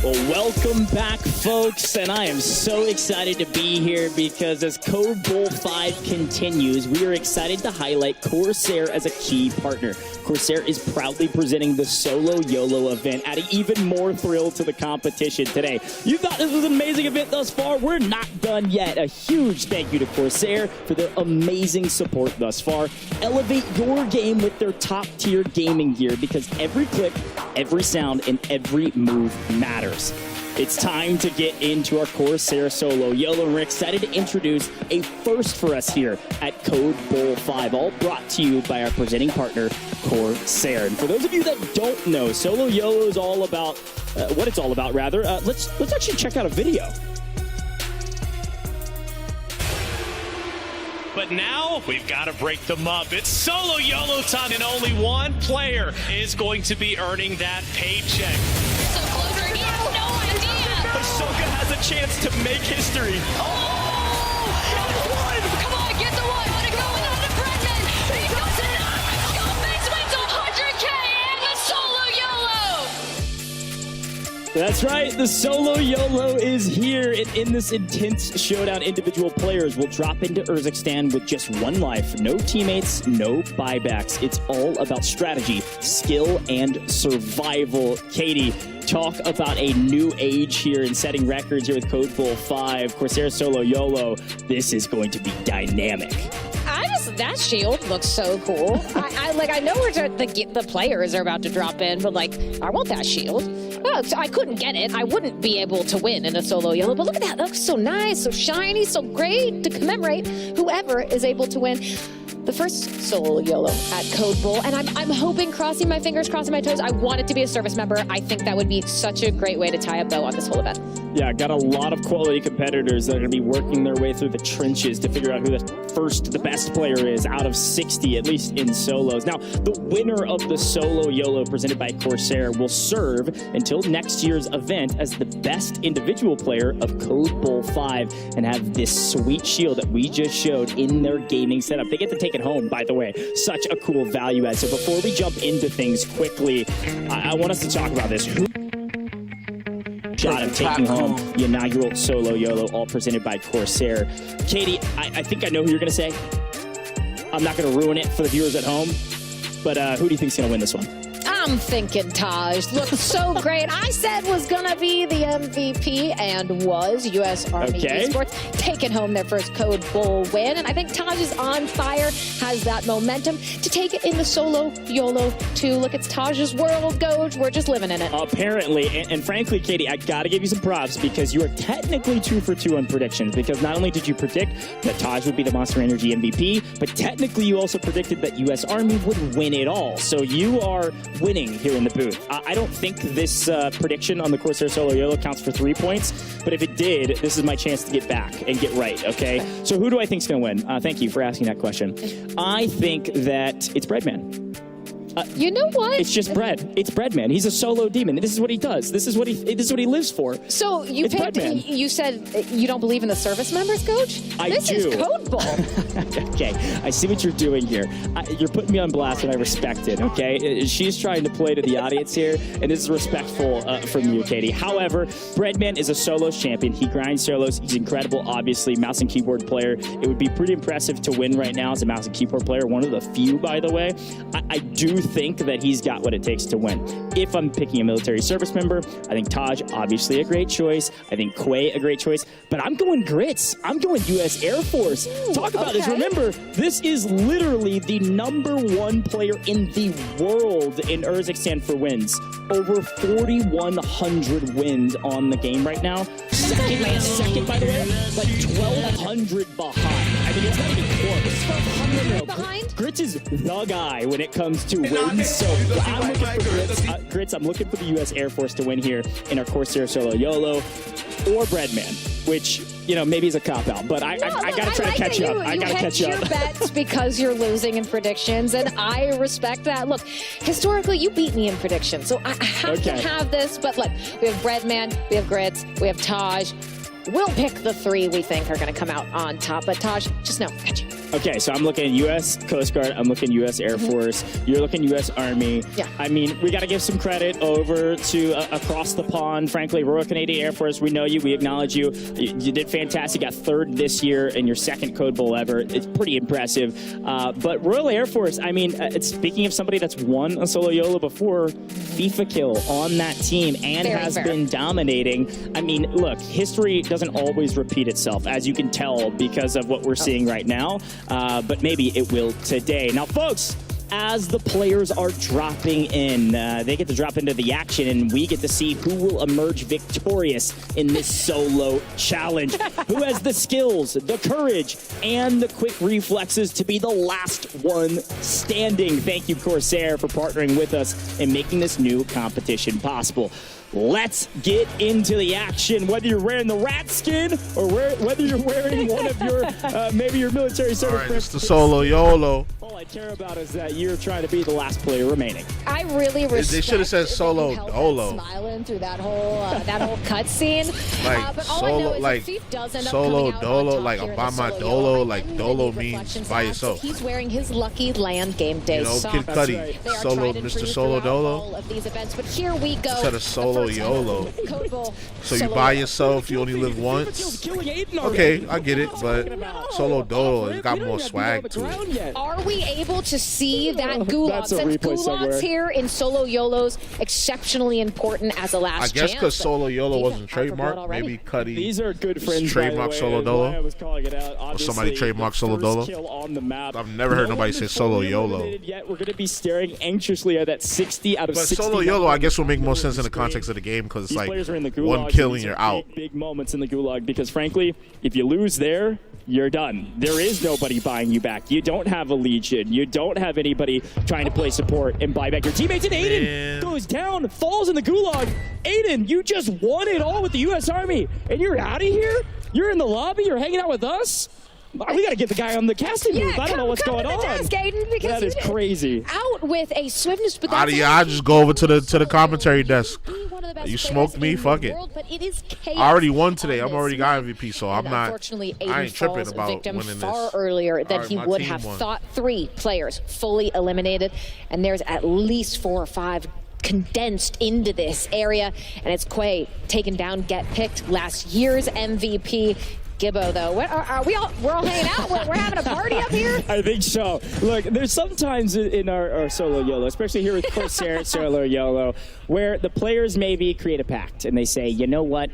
Well, welcome back, folks, and I am so excited to be here because as Code Bowl 5 continues, we are excited to highlight Corsair as a key partner. Corsair is proudly presenting the Solo YOLO event, adding even more thrill to the competition today. You thought this was an amazing event thus far? We're not done yet. A huge thank you to Corsair for their amazing support thus far. Elevate your game with their top-tier gaming gear because every click, every sound, and every move matters. It's time to get into our Corsair Solo YOLO, and we're excited to introduce a first for us here at Code Bowl 5, all brought to you by our presenting partner, Corsair. And for those of you that don't know, Solo YOLO is all about, what it's all about, rather, let's actually check out a video. But now we've got to break them up. It's Solo YOLO time, and only one player is going to be earning that paycheck. So closer, he has no idea. Ahsoka has a chance to make history. Oh! One! Come on, get the one. Want to go without the Brendan. He goes it up. Scarface wins 100K and the Solo YOLO. That's right, the Solo YOLO is here, and in this intense showdown, individual players will drop into Urzikstan with just one life, no teammates, no buybacks. It's all about strategy, skill, and survival. Katie, talk about a new age here and setting records here with Code Bowl 5, Corsair Solo YOLO. This is going to be dynamic. That shield looks so cool. I know where the players are about to drop in, but like, I want that shield. Oh, so I couldn't get it. I wouldn't be able to win in a Solo YOLO, but look at that. That looks so nice, so shiny, so great to commemorate whoever is able to win the first Solo YOLO at Code Bowl. And I'm hoping, crossing my fingers, crossing my toes, I want it to be a service member. I think that would be such a great way to tie a bow on this whole event. Yeah, got a lot of quality competitors that are going to be working their way through the trenches to figure out who the best player is out of 60, at least in solos. Now, the winner of the Solo YOLO presented by Corsair will serve until next year's event as the best individual player of Code Bowl 5 and have this sweet shield that we just showed in their gaming setup. They get to take it home, by the way. Such a cool value add. So before we jump into things quickly, I want us to talk about this. Shot of taking home the inaugural Solo YOLO, all presented by Corsair. Katie, I think I know who you're going to say. I'm not going to ruin it for the viewers at home, but who do you think's going to win this one? I'm thinking Taj looks so great. I said was gonna be the MVP and was. U.S. Army Esports taking home their first Code Bowl win. And I think Taj is on fire, has that momentum to take it in the Solo YOLO too. Look, it's Taj's world, Goj. We're just living in it. Apparently, and frankly, Katie, I gotta give you some props because you are technically 2 for 2 on predictions, because not only did you predict that Taj would be the Monster Energy MVP, but technically you also predicted that U.S. Army would win it all. So you are winning here in the booth. I don't think this prediction on the Corsair Solo YOLO counts for 3 points, but if it did, this is my chance to get back and get right, okay? So who do I think is going to win? Thank you for asking that question. I think that it's Breadman. You know what? It's just bread. It's Breadman. He's a solo demon. This is what he does. This is what he lives for. So you you said you don't believe in the service members, Coach? This is Code Bowl. Okay, I see what you're doing here. You're putting me on blast, and I respect it, okay? She's trying to play to the audience here, and this is respectful from you, Katie. However, Breadman is a solos champion. He grinds solos. He's incredible, obviously, mouse and keyboard player. It would be pretty impressive to win right now as a mouse and keyboard player, one of the few, by the way. I do think that he's got what it takes to win. If I'm picking a military service member, I think Taj, obviously a great choice. I think Quay, a great choice. But I'm going Grits. I'm going U.S. Air Force. Talk about this. Remember, this is literally the #1 player in the world in Urzikstan for wins. Over 4,100 wins on the game right now. Second, by the way, but 1,200 behind. I mean, it's not even close. Behind? Grits is the guy when it comes to wins, so I'm looking for Grits. Grits, I'm looking for the U.S. Air Force to win here in our Corsair Solo YOLO or Breadman, which, you know, maybe is a cop-out, but I gotta try to catch up. I gotta catch up. You hedge your bets because you're losing in predictions, and I respect that. Look, historically, you beat me in predictions, so I have to have this, but look, we have Breadman, we have Grits, we have Taj. We'll pick the 3 we think are going to come out on top. But Taj, just know, got you. Okay, so I'm looking U.S. Coast Guard. I'm looking U.S. Air Force. You're looking U.S. Army. Yeah. I mean, we got to give some credit over to across the pond. Frankly, Royal Canadian Air Force, we know you. We acknowledge you. You did fantastic. You got 3rd this year in your 2nd Code Bowl ever. It's pretty impressive. But Royal Air Force, I mean, speaking of somebody that's won a Solo YOLO before, FIFA kill on that team and has been dominating. I mean, look, history doesn't always repeat itself, as you can tell because of what we're seeing right now. But maybe it will today. Now, folks, as the players are dropping in, they get to drop into the action, and we get to see who will emerge victorious in this solo challenge. Who has the skills, the courage, and the quick reflexes to be the last one standing. Thank you, Corsair, for partnering with us and making this new competition possible. Let's get into the action. Whether you're wearing the rat skin or whether you're wearing one of your, maybe your military service. All right, it's the Solo YOLO. All I care about is that you're trying to be the last player remaining. I really respect. They should have said Solo Dolo. Smiling through that whole cutscene. Like but all Solo, I know is like Thief does end up Solo coming out Dolo, on like top here I'm in by the my Solo Dolo, YOLO. like Many Dolo reflections means by back. yourself. He's wearing his lucky land game day You know, socks. Kid Cudi, They are Solo, tried and Mr. true Solo throughout Dolo. all of these events, but here we go. Instead of Solo YOLO. So you by yourself, you only live once. Okay, I get it, but Solo Dolo has got more swag to it. Are we able to see that gulag? Since gulags here in Solo YOLO's exceptionally important as a last I guess chance. because Solo YOLO wasn't trademarked, maybe Cudi. These are good friends, trademark Solo Dolo. I was calling it out. Or somebody trademarked Solo Dolo. I've never heard nobody say Solo YOLO. Yet we're going to be staring anxiously at that 60 out of But 60. Solo YOLO, I guess, will make more sense in the context of the game because it's These like players are in the gulag, one kill and these you're are out. Big moments in the gulag because, frankly, if you lose there, you're done. There is nobody buying you back. You don't have a Legion. You don't have anybody trying to play support and buy back your teammates. And Aiden goes down, falls in the gulag. Aiden, you just won it all with the U.S. Army, and you're out of here? You're in the lobby? You're hanging out with us? We got to get the guy on the casting booth. I don't know what's going on. Desk, Aiden, because That is crazy. Out with a swiftness, but that's I just go over to the commentary desk. You smoked me, fuck it. but it is chaos. I already won today. I'm already got MVP, so I'm not. Unfortunately, Aiden I ain't tripping falls about victim winning far this. earlier than Alright, he my would team have won. thought. 3 players fully eliminated, and there's at least 4 or 5 condensed into this area, and it's Quay taken down, get picked, last year's MVP. Gibbo, though, we're all hanging out. We're having a party up here. I think so. Look, there's sometimes in our Solo YOLO, especially here with Corsair Solo YOLO, where the players maybe create a pact and they say, you know what?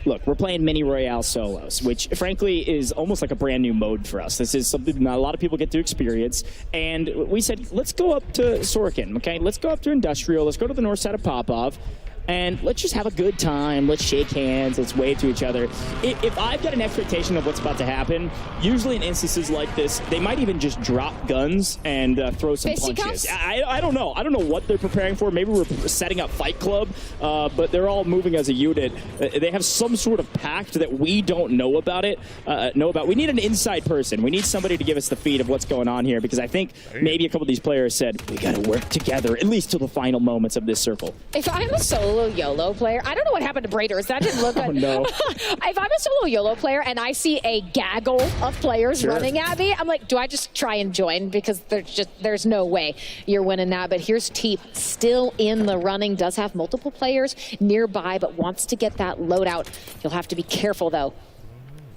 Look, we're playing mini royale solos, which frankly is almost like a brand new mode for us. This is something not a lot of people get to experience. And we said, let's go up to Sorkin, okay? Let's go up to Industrial. Let's go to the north side of Popov. And let's just have a good time. Let's shake hands. Let's wave to each other. If I've got an expectation of what's about to happen, usually in instances like this, they might even just drop guns and throw some punches. I don't know. I don't know what they're preparing for. Maybe we're setting up Fight Club, but they're all moving as a unit. They have some sort of pact that we don't know about it. We need an inside person. We need somebody to give us the feed of what's going on here, because I think maybe a couple of these players said, we got to work together, at least till the final moments of this circle. If I'm a Solo YOLO player, I don't know what happened to Braiders. That didn't look good. Oh, no. If I'm a Solo YOLO player and I see a gaggle of players running at me, I'm like, do I just try and join? Because there's no way you're winning that. But here's Teep, still in the running, does have multiple players nearby, but wants to get that loadout. You'll have to be careful, though.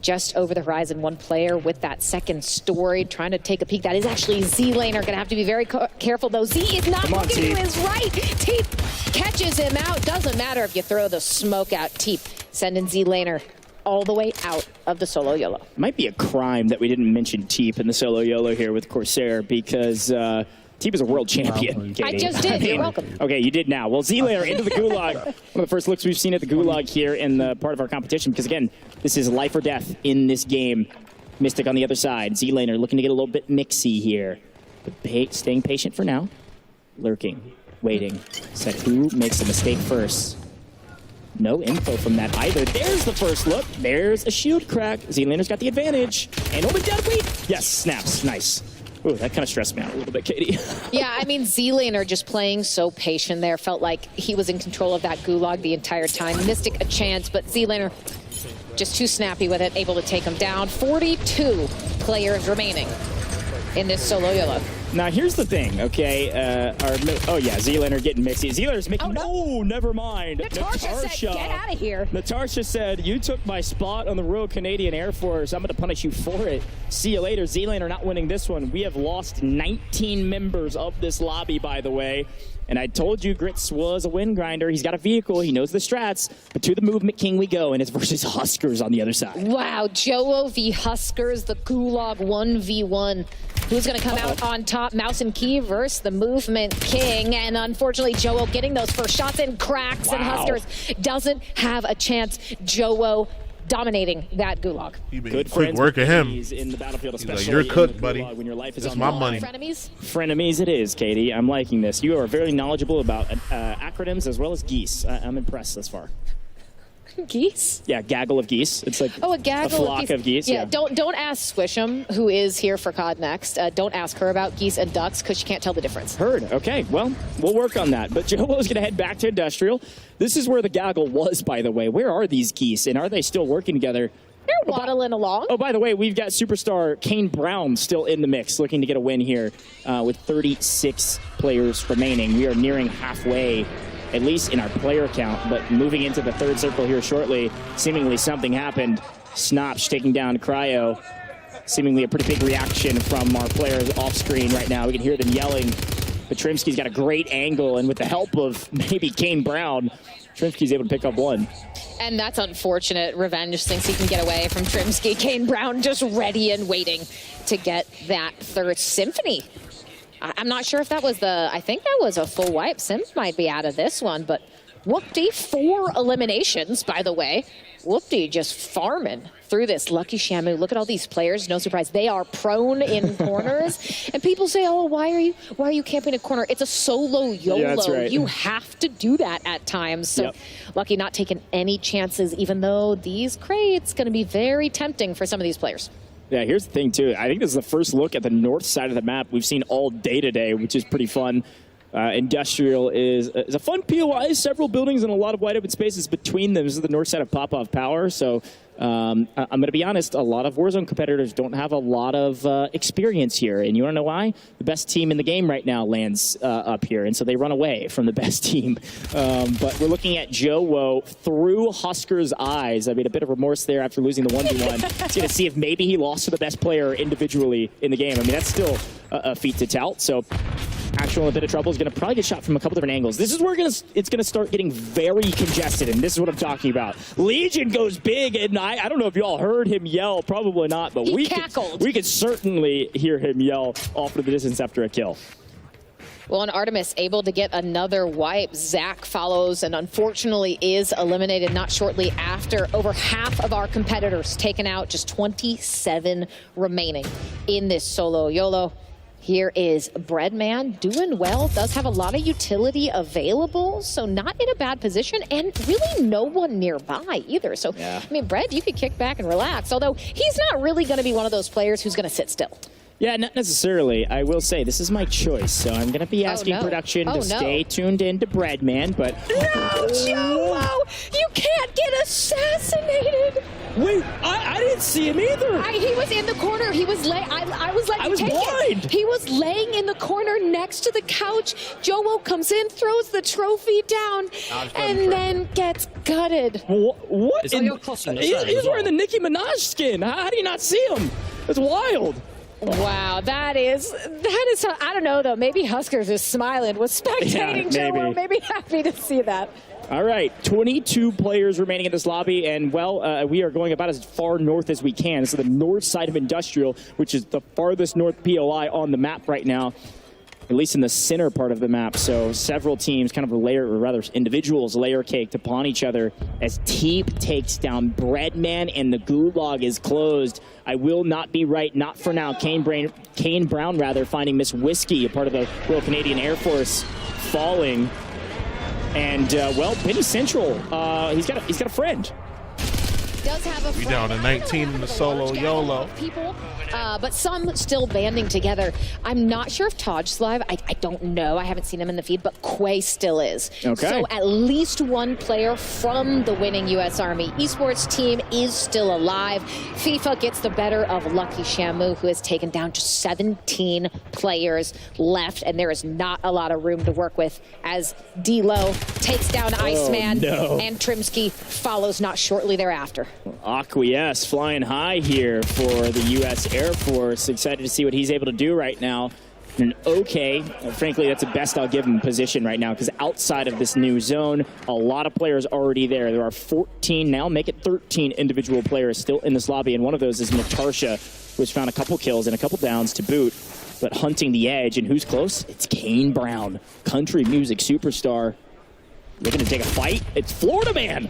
Just over the horizon, one player with that second story trying to take a peek. That is actually Z-Laner. Going to have to be very careful, though. Z is not looking to his right. Teep catches him out. Doesn't matter if you throw the smoke out. Teep sending Z-Laner all the way out of the Solo YOLO. Might be a crime that we didn't mention Teep in the Solo YOLO here with Corsair, because Teep is a world champion. I just did. You're welcome. Okay, you did now. Well, Z-Laner into the gulag. One of the first looks we've seen at the gulag here in the part of our competition, because again, this is life or death in this game. Mystic on the other side. Z-Laner looking to get a little bit mixy here. But staying patient for now. Lurking, waiting. Said who makes a mistake first. No info from that either. There's the first look. There's a shield crack. Z-Laner's got the advantage. And Omen dead weight. Yes, snaps. Nice. Ooh, that kind of stressed me out a little bit, Katie. Yeah, I mean, Z-Laner just playing so patient there. Felt like he was in control of that gulag the entire time. Mystic a chance, but Z-Laner just too snappy with it, able to take him down. 42 players remaining in this solo YOLO. Now, here's the thing, okay? Oh, yeah, Z-Laner getting mixy. Z-Laner's making... Oh, no, never mind. Natasha said, get out of here. Natasha said, you took my spot on the Royal Canadian Air Force. I'm going to punish you for it. See you later. Z-Laner not winning this one. We have lost 19 members of this lobby, by the way. And I told you Grits was a win grinder. He's got a vehicle. He knows the strats. But to the movement king we go, and it's versus Huskers on the other side. Wow, Joe v Huskers, the Gulag 1v1. Who's going to come out on top? Mouse and Key versus the movement king. And unfortunately, Joe getting those first shots and cracks, and Huskers doesn't have a chance. Joe dominating that Gulag. Good quick work of him. In the battlefield, especially like, you're cooked, buddy. When your life is That's on my the money. line. Frenemies it is, Katie. I'm liking this. You are very knowledgeable about acronyms as well as geese. I'm impressed thus far. Geese? Yeah, gaggle of geese. It's like a gaggle flock of geese. Yeah, don't ask Swisham, who is here for COD Next. Don't ask her about geese and ducks because she can't tell the difference. Heard. Okay, well, we'll work on that. But Jobo's going to head back to Industrial. This is where the gaggle was, by the way. Where are these geese, and are they still working together? They're waddling along. Oh, by the way, we've got superstar Kane Brown still in the mix, looking to get a win here with 36 players remaining. We are nearing halfway, at least in our player count, but moving into the third circle here shortly, seemingly something happened. Snopsh taking down Cryo. Seemingly a pretty big reaction from our players off screen right now. We can hear them yelling. Petrimski's got a great angle, and with the help of maybe Kane Brown, Trimsky's able to pick up one. And that's unfortunate. Revenge thinks he can get away from Trimsky. Kane Brown just ready and waiting to get that third Symphony. I'm not sure if that was I think that was a full wipe. Sims might be out of this one, but Whoopty, 4 eliminations, by the way. Whoopty just farming through this. Lucky Shamu, look at all these players. No surprise, they are prone in corners. And people say, oh, why are you camping a corner? It's a solo YOLO. Yeah, that's right. You have to do that at times. So Lucky not taking any chances, even though these crates going to be very tempting for some of these players. Yeah, here's the thing, too. I think this is the first look at the north side of the map we've seen all day today, which is pretty fun. Industrial is a fun POI, several buildings and a lot of wide open spaces between them. This is the north side of Popov Power, so I'm going to be honest, a lot of Warzone competitors don't have a lot of experience here, and you want to know why? The best team in the game right now lands up here, and so they run away from the best team. But we're looking at Joe through Husker's eyes. I mean, a bit of remorse there after losing the 1v1. He's going to see if maybe he lost to the best player individually in the game. I mean, that's still a feat to tout, so Actual in a bit of trouble is going to probably get shot from a couple different angles. This is where it's going to start getting very congested, and this is what I'm talking about. Legion goes big, and I don't know if you all heard him yell. Probably not, but we could certainly hear him yell off to the distance after a kill. Well, and Artemis able to get another wipe. Zach follows and unfortunately is eliminated not shortly after. Over half of our competitors taken out, just 27 remaining in this solo YOLO. Here is Breadman doing well, does have a lot of utility available, so not in a bad position, and really no one nearby either. So, I mean, Bread, you could kick back and relax, although he's not really going to be one of those players who's going to sit still. Yeah, not necessarily. I will say, this is my choice, so I'm going to be asking production to stay tuned in to Breadman, but... No, Joe! You can't get assassinated! Wait, I didn't see him either! He was in the corner. He was I was like, I was blind! He was laying in the corner next to the couch. Joe comes in, throws the trophy down, and then gets gutted. What? Is that your costume? He's wearing the Nicki Minaj skin. How do you not see him? That's wild. Wow, that is, I don't know though, maybe Huskers is smiling, was spectating Joe, maybe happy to see that. All right, 22 players remaining in this lobby, and well, we are going about as far north as we can. This is the north side of Industrial, which is the farthest north POI on the map right now. at least in the center part of the map. So several teams kind of layer, or rather individuals layer caked upon each other as Teep takes down Breadman and the gulag is closed. I will not be right, not for now. Kane Brown rather finding Miss Whiskey, a part of the Royal Canadian Air Force, falling. And well, Penny Central, he's got a friend. Does have a We down to 19 in the solo YOLO. People, but some still banding together. I'm not sure if Taj's live. I don't know. I haven't seen him in the feed, but Quay still is. Okay. So at least one player from the winning U.S. Army esports team is still alive. FIFA gets the better of Lucky Shamu, who has taken down just 17 players left, and there is not a lot of room to work with as D-Lo takes down Iceman, and Trimsky follows not shortly thereafter. Acquiesce flying high here for the U.S. Air Force. Excited to see what he's able to do right now. And okay, frankly, that's the best I'll give him position right now, because outside of this new zone, a lot of players already there. There are 14 now, make it 13 individual players still in this lobby, and one of those is Natasha, who's found a couple kills and a couple downs to boot, but hunting the edge. And who's close? It's Kane Brown, country music superstar. Looking to take a fight. It's Florida Man.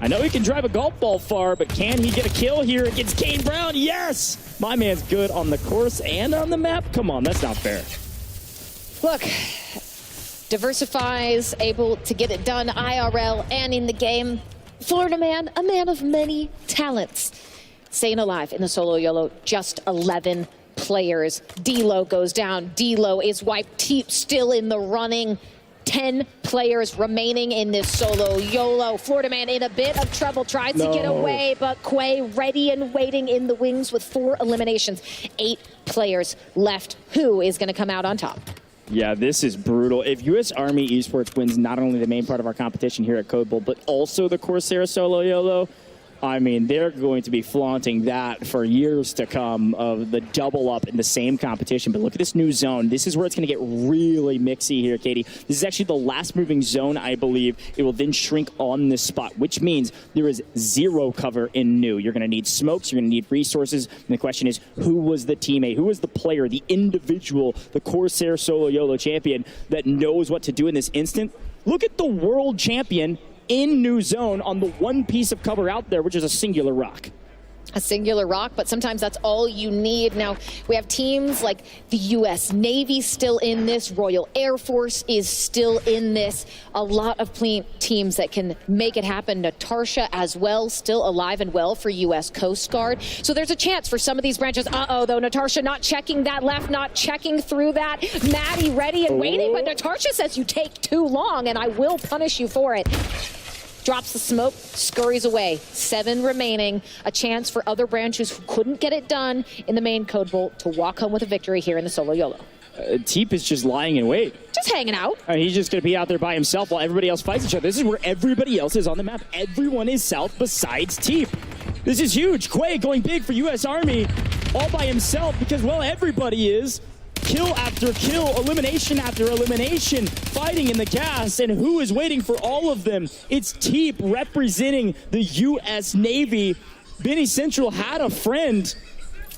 I know he can drive a golf ball far, but can he get a kill here against Kane Brown? Yes! My man's good on the course and on the map. Come on, that's not fair. Look, diversifies, able to get it done IRL and in the game. Florida Man, a man of many talents. Staying alive in the solo YOLO, just 11 players. D-Lo goes down. D-Lo is wiped. Teep still in the running. 10 players remaining in this solo YOLO. Florida Man in a bit of trouble, tries to get away, but Quay ready and waiting in the wings with 4 eliminations. 8 players left. Who is going to come out on top? Yeah, this is brutal. If U.S. Army Esports wins not only the main part of our competition here at Code Bowl, but also the Corsair solo YOLO, I mean, they're going to be flaunting that for years to come, of the double up in the same competition. But look at this new zone. This is where it's going to get really mixy here, Katie. This is actually the last moving zone, I believe. It will then shrink on this spot, which means there is 0 cover in new. You're going to need smokes. You're going to need resources. And the question is, who was the teammate? Who was the player, the individual, the Corsair solo YOLO champion that knows what to do in this instant? Look at the world champion in new zone on the one piece of cover out there, which is a singular rock. A singular rock, but sometimes that's all you need. Now, we have teams like the U.S. Navy still in this. Royal Air Force is still in this. A lot of teams that can make it happen. Natasha as well, still alive and well for U.S. Coast Guard. So there's a chance for some of these branches. Uh-oh, though, Natasha not checking that left, not checking through that. Maddie ready and waiting, but Natasha says you take too long, and I will punish you for it. Drops the smoke, scurries away. 7 remaining. A chance for other branches who couldn't get it done in the main Code Bowl to walk home with a victory here in the solo YOLO. Teep is just lying in wait. Just hanging out. He's just going to be out there by himself while everybody else fights each other. This is where everybody else is on the map. Everyone is south besides Teep. This is huge. Quay going big for U.S. Army all by himself because, well, everybody is. Kill after kill, elimination after elimination, fighting in the gas, and who is waiting for all of them? It's Teep representing the U.S. Navy. Benny Central had a friend,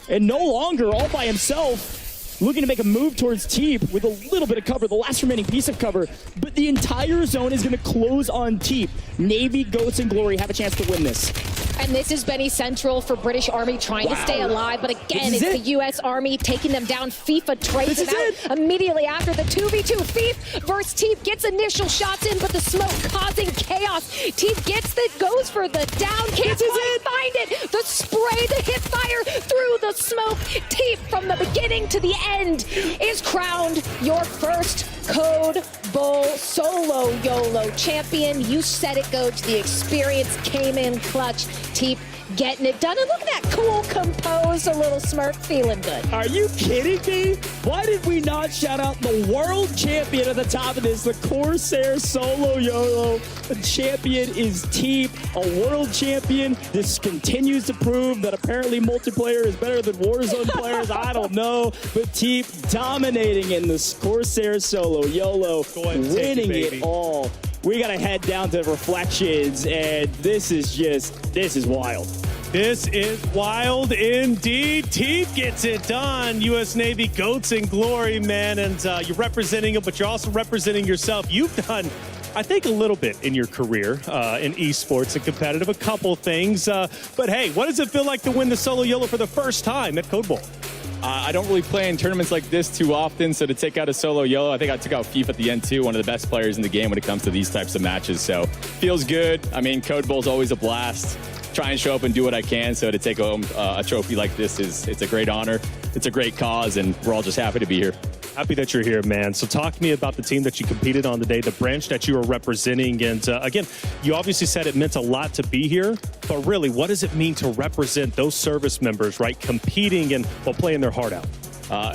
and no longer all by himself, looking to make a move towards Teep with a little bit of cover, the last remaining piece of cover, but the entire zone is going to close on Teep. Navy, Goats, and Glory have a chance to win this. And this is Benny Central for British Army trying to stay alive, but again, it's the U.S. Army taking them down. FIFA trades it out immediately after the 2v2. FIFA versus Teep gets initial shots in, but the smoke causing chaos. Teep gets the, goes for the down, can't quite find it. The spray, the hip fire through the smoke. Teep from the beginning to the end is crowned your first Code Bowl solo YOLO champion. You said it, Go to the experience, came in clutch. Teep getting it done. And look at that cool, composed, a little smirk, feeling good. Are you kidding me? Why did we not shout out the world champion at the top of this? The Corsair solo YOLO. The champion is Teep, a world champion. This continues to prove that apparently multiplayer is better than Warzone players. I don't know. But Teep dominating in the Corsair solo YOLO, winning it all. We got to head down to reflections, and this is wild. This is wild indeed. Teep gets it done. U.S. Navy goats in glory, man. And you're representing them, but you're also representing yourself. You've done, I think, a little bit in your career in esports and competitive, a couple things. But hey, what does it feel like to win the solo YOLO for the first time at Code Bowl? I don't really play in tournaments like this too often, so to take out a solo YOLO, I think I took out Fief at the end too, one of the best players in the game when it comes to these types of matches. So feels good. I mean, Code Bowl's always a blast. Try and show up and do what I can. So to take home a trophy like this it's a great honor. It's a great cause, and we're all just happy to be here. Happy that you're here, man. So talk to me about the team that you competed on today, the branch that you were representing. And again, you obviously said it meant a lot to be here, but really, what does it mean to represent those service members, right, competing and while playing their heart out?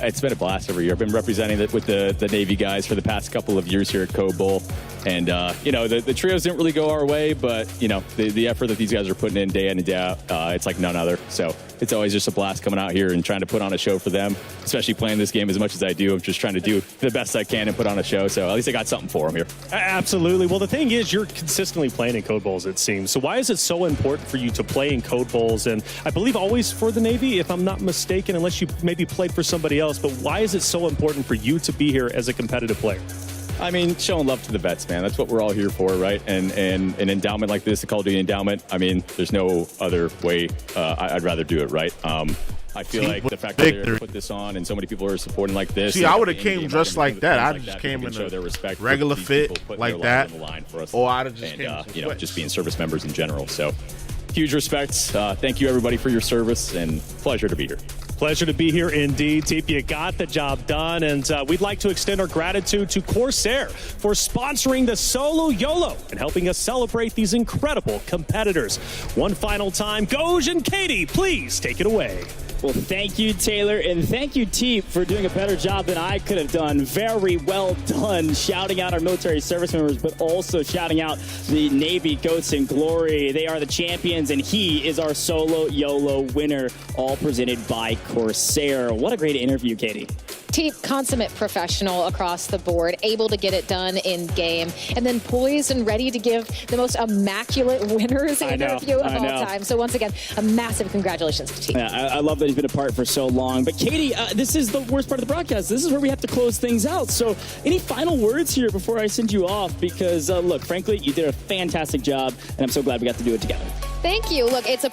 It's been a blast every year. I've been representing it with the Navy guys for the past couple of years here at Code Bowl. And, you know, the trios didn't really go our way, but, you know, the effort that these guys are putting in day and day out, it's like none other. So it's always just a blast coming out here and trying to put on a show for them, especially playing this game as much as I do. I'm just trying to do the best I can and put on a show. So at least I got something for them here. Absolutely. Well, the thing is, you're consistently playing in Code Bowls, it seems. So why is it so important for you to play in Code Bowls? And I believe always for the Navy, if I'm not mistaken, unless you maybe played for somebody else. But why is it so important for you to be here as a competitive player? I mean, showing love to the vets, man. That's what we're all here for, right? And an endowment like this, the Call of Duty endowment, I mean, there's no other way I'd rather do it, right? I feel like the fact that they put this on and so many people are supporting like this. See, I would have came dressed like that. I just came in a regular fit like that. Or I'd have just came you know, just being service members in general. So huge respect. Thank you, everybody, for your service, and pleasure to be here. Pleasure to be here indeed, Teep. You got the job done, and we'd like to extend our gratitude to Corsair for sponsoring the Solo YOLO and helping us celebrate these incredible competitors. One final time, Goj and Katie, please take it away. Well, thank you, Taylor, and thank you, Teep, for doing a better job than I could have done. Very well done, shouting out our military service members, but also shouting out the Navy Goats in Glory. They are the champions, and he is our Solo YOLO winner, all presented by Corsair. What a great interview, Katie. Teep, consummate professional across the board, able to get it done in game, and then poised and ready to give the most immaculate winners interview of all time. So once again, a massive congratulations to Teep. Yeah, I love that he's been a part for so long. But Katie, this is the worst part of the broadcast. This is where we have to close things out. So any final words here before I send you off? Because look, frankly, you did a fantastic job, and I'm so glad we got to do it together. Thank you. Look, it's a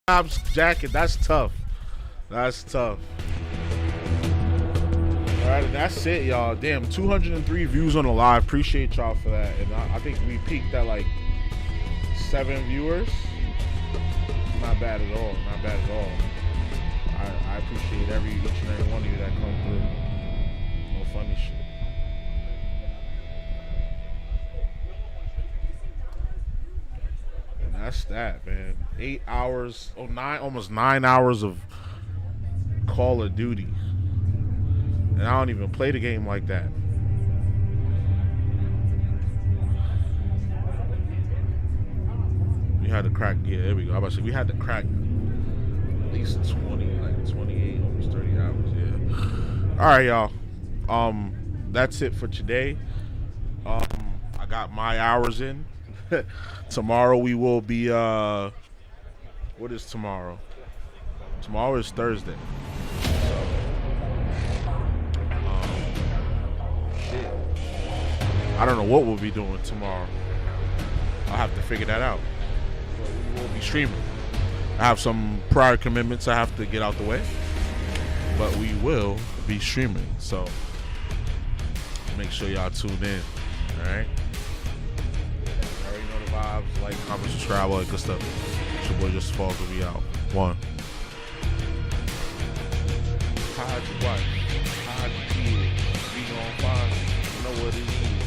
Ops jacket. That's tough. That's tough. All right, and that's it, y'all. Damn, 203 views on the live. Appreciate y'all for that. And I think we peaked at like 7 viewers. Not bad at all. Not bad at all. I appreciate each and every one of you that come through. No funny shit. And that's that, man. 8 hours, almost 9 hours of Call of Duty. And I don't even play the game like that. We had to crack, yeah, there we go. I was about to say, we had to crack at least 20, like 28, almost 30 hours, yeah. All right, y'all. That's it for today. I got my hours in. Tomorrow we will be, what is tomorrow? Tomorrow is Thursday. Shit. I don't know what we'll be doing tomorrow. I'll have to figure that out. But we will be streaming. I have some prior commitments I have to get out the way. But we will be streaming. So make sure y'all tune in. Alright? Already know the vibes. Like, comment, subscribe, all that good stuff. It's your boy JusticeXFalls will be out. 1. Hide your wife. Hide your kids. Be on fire. You know what it is.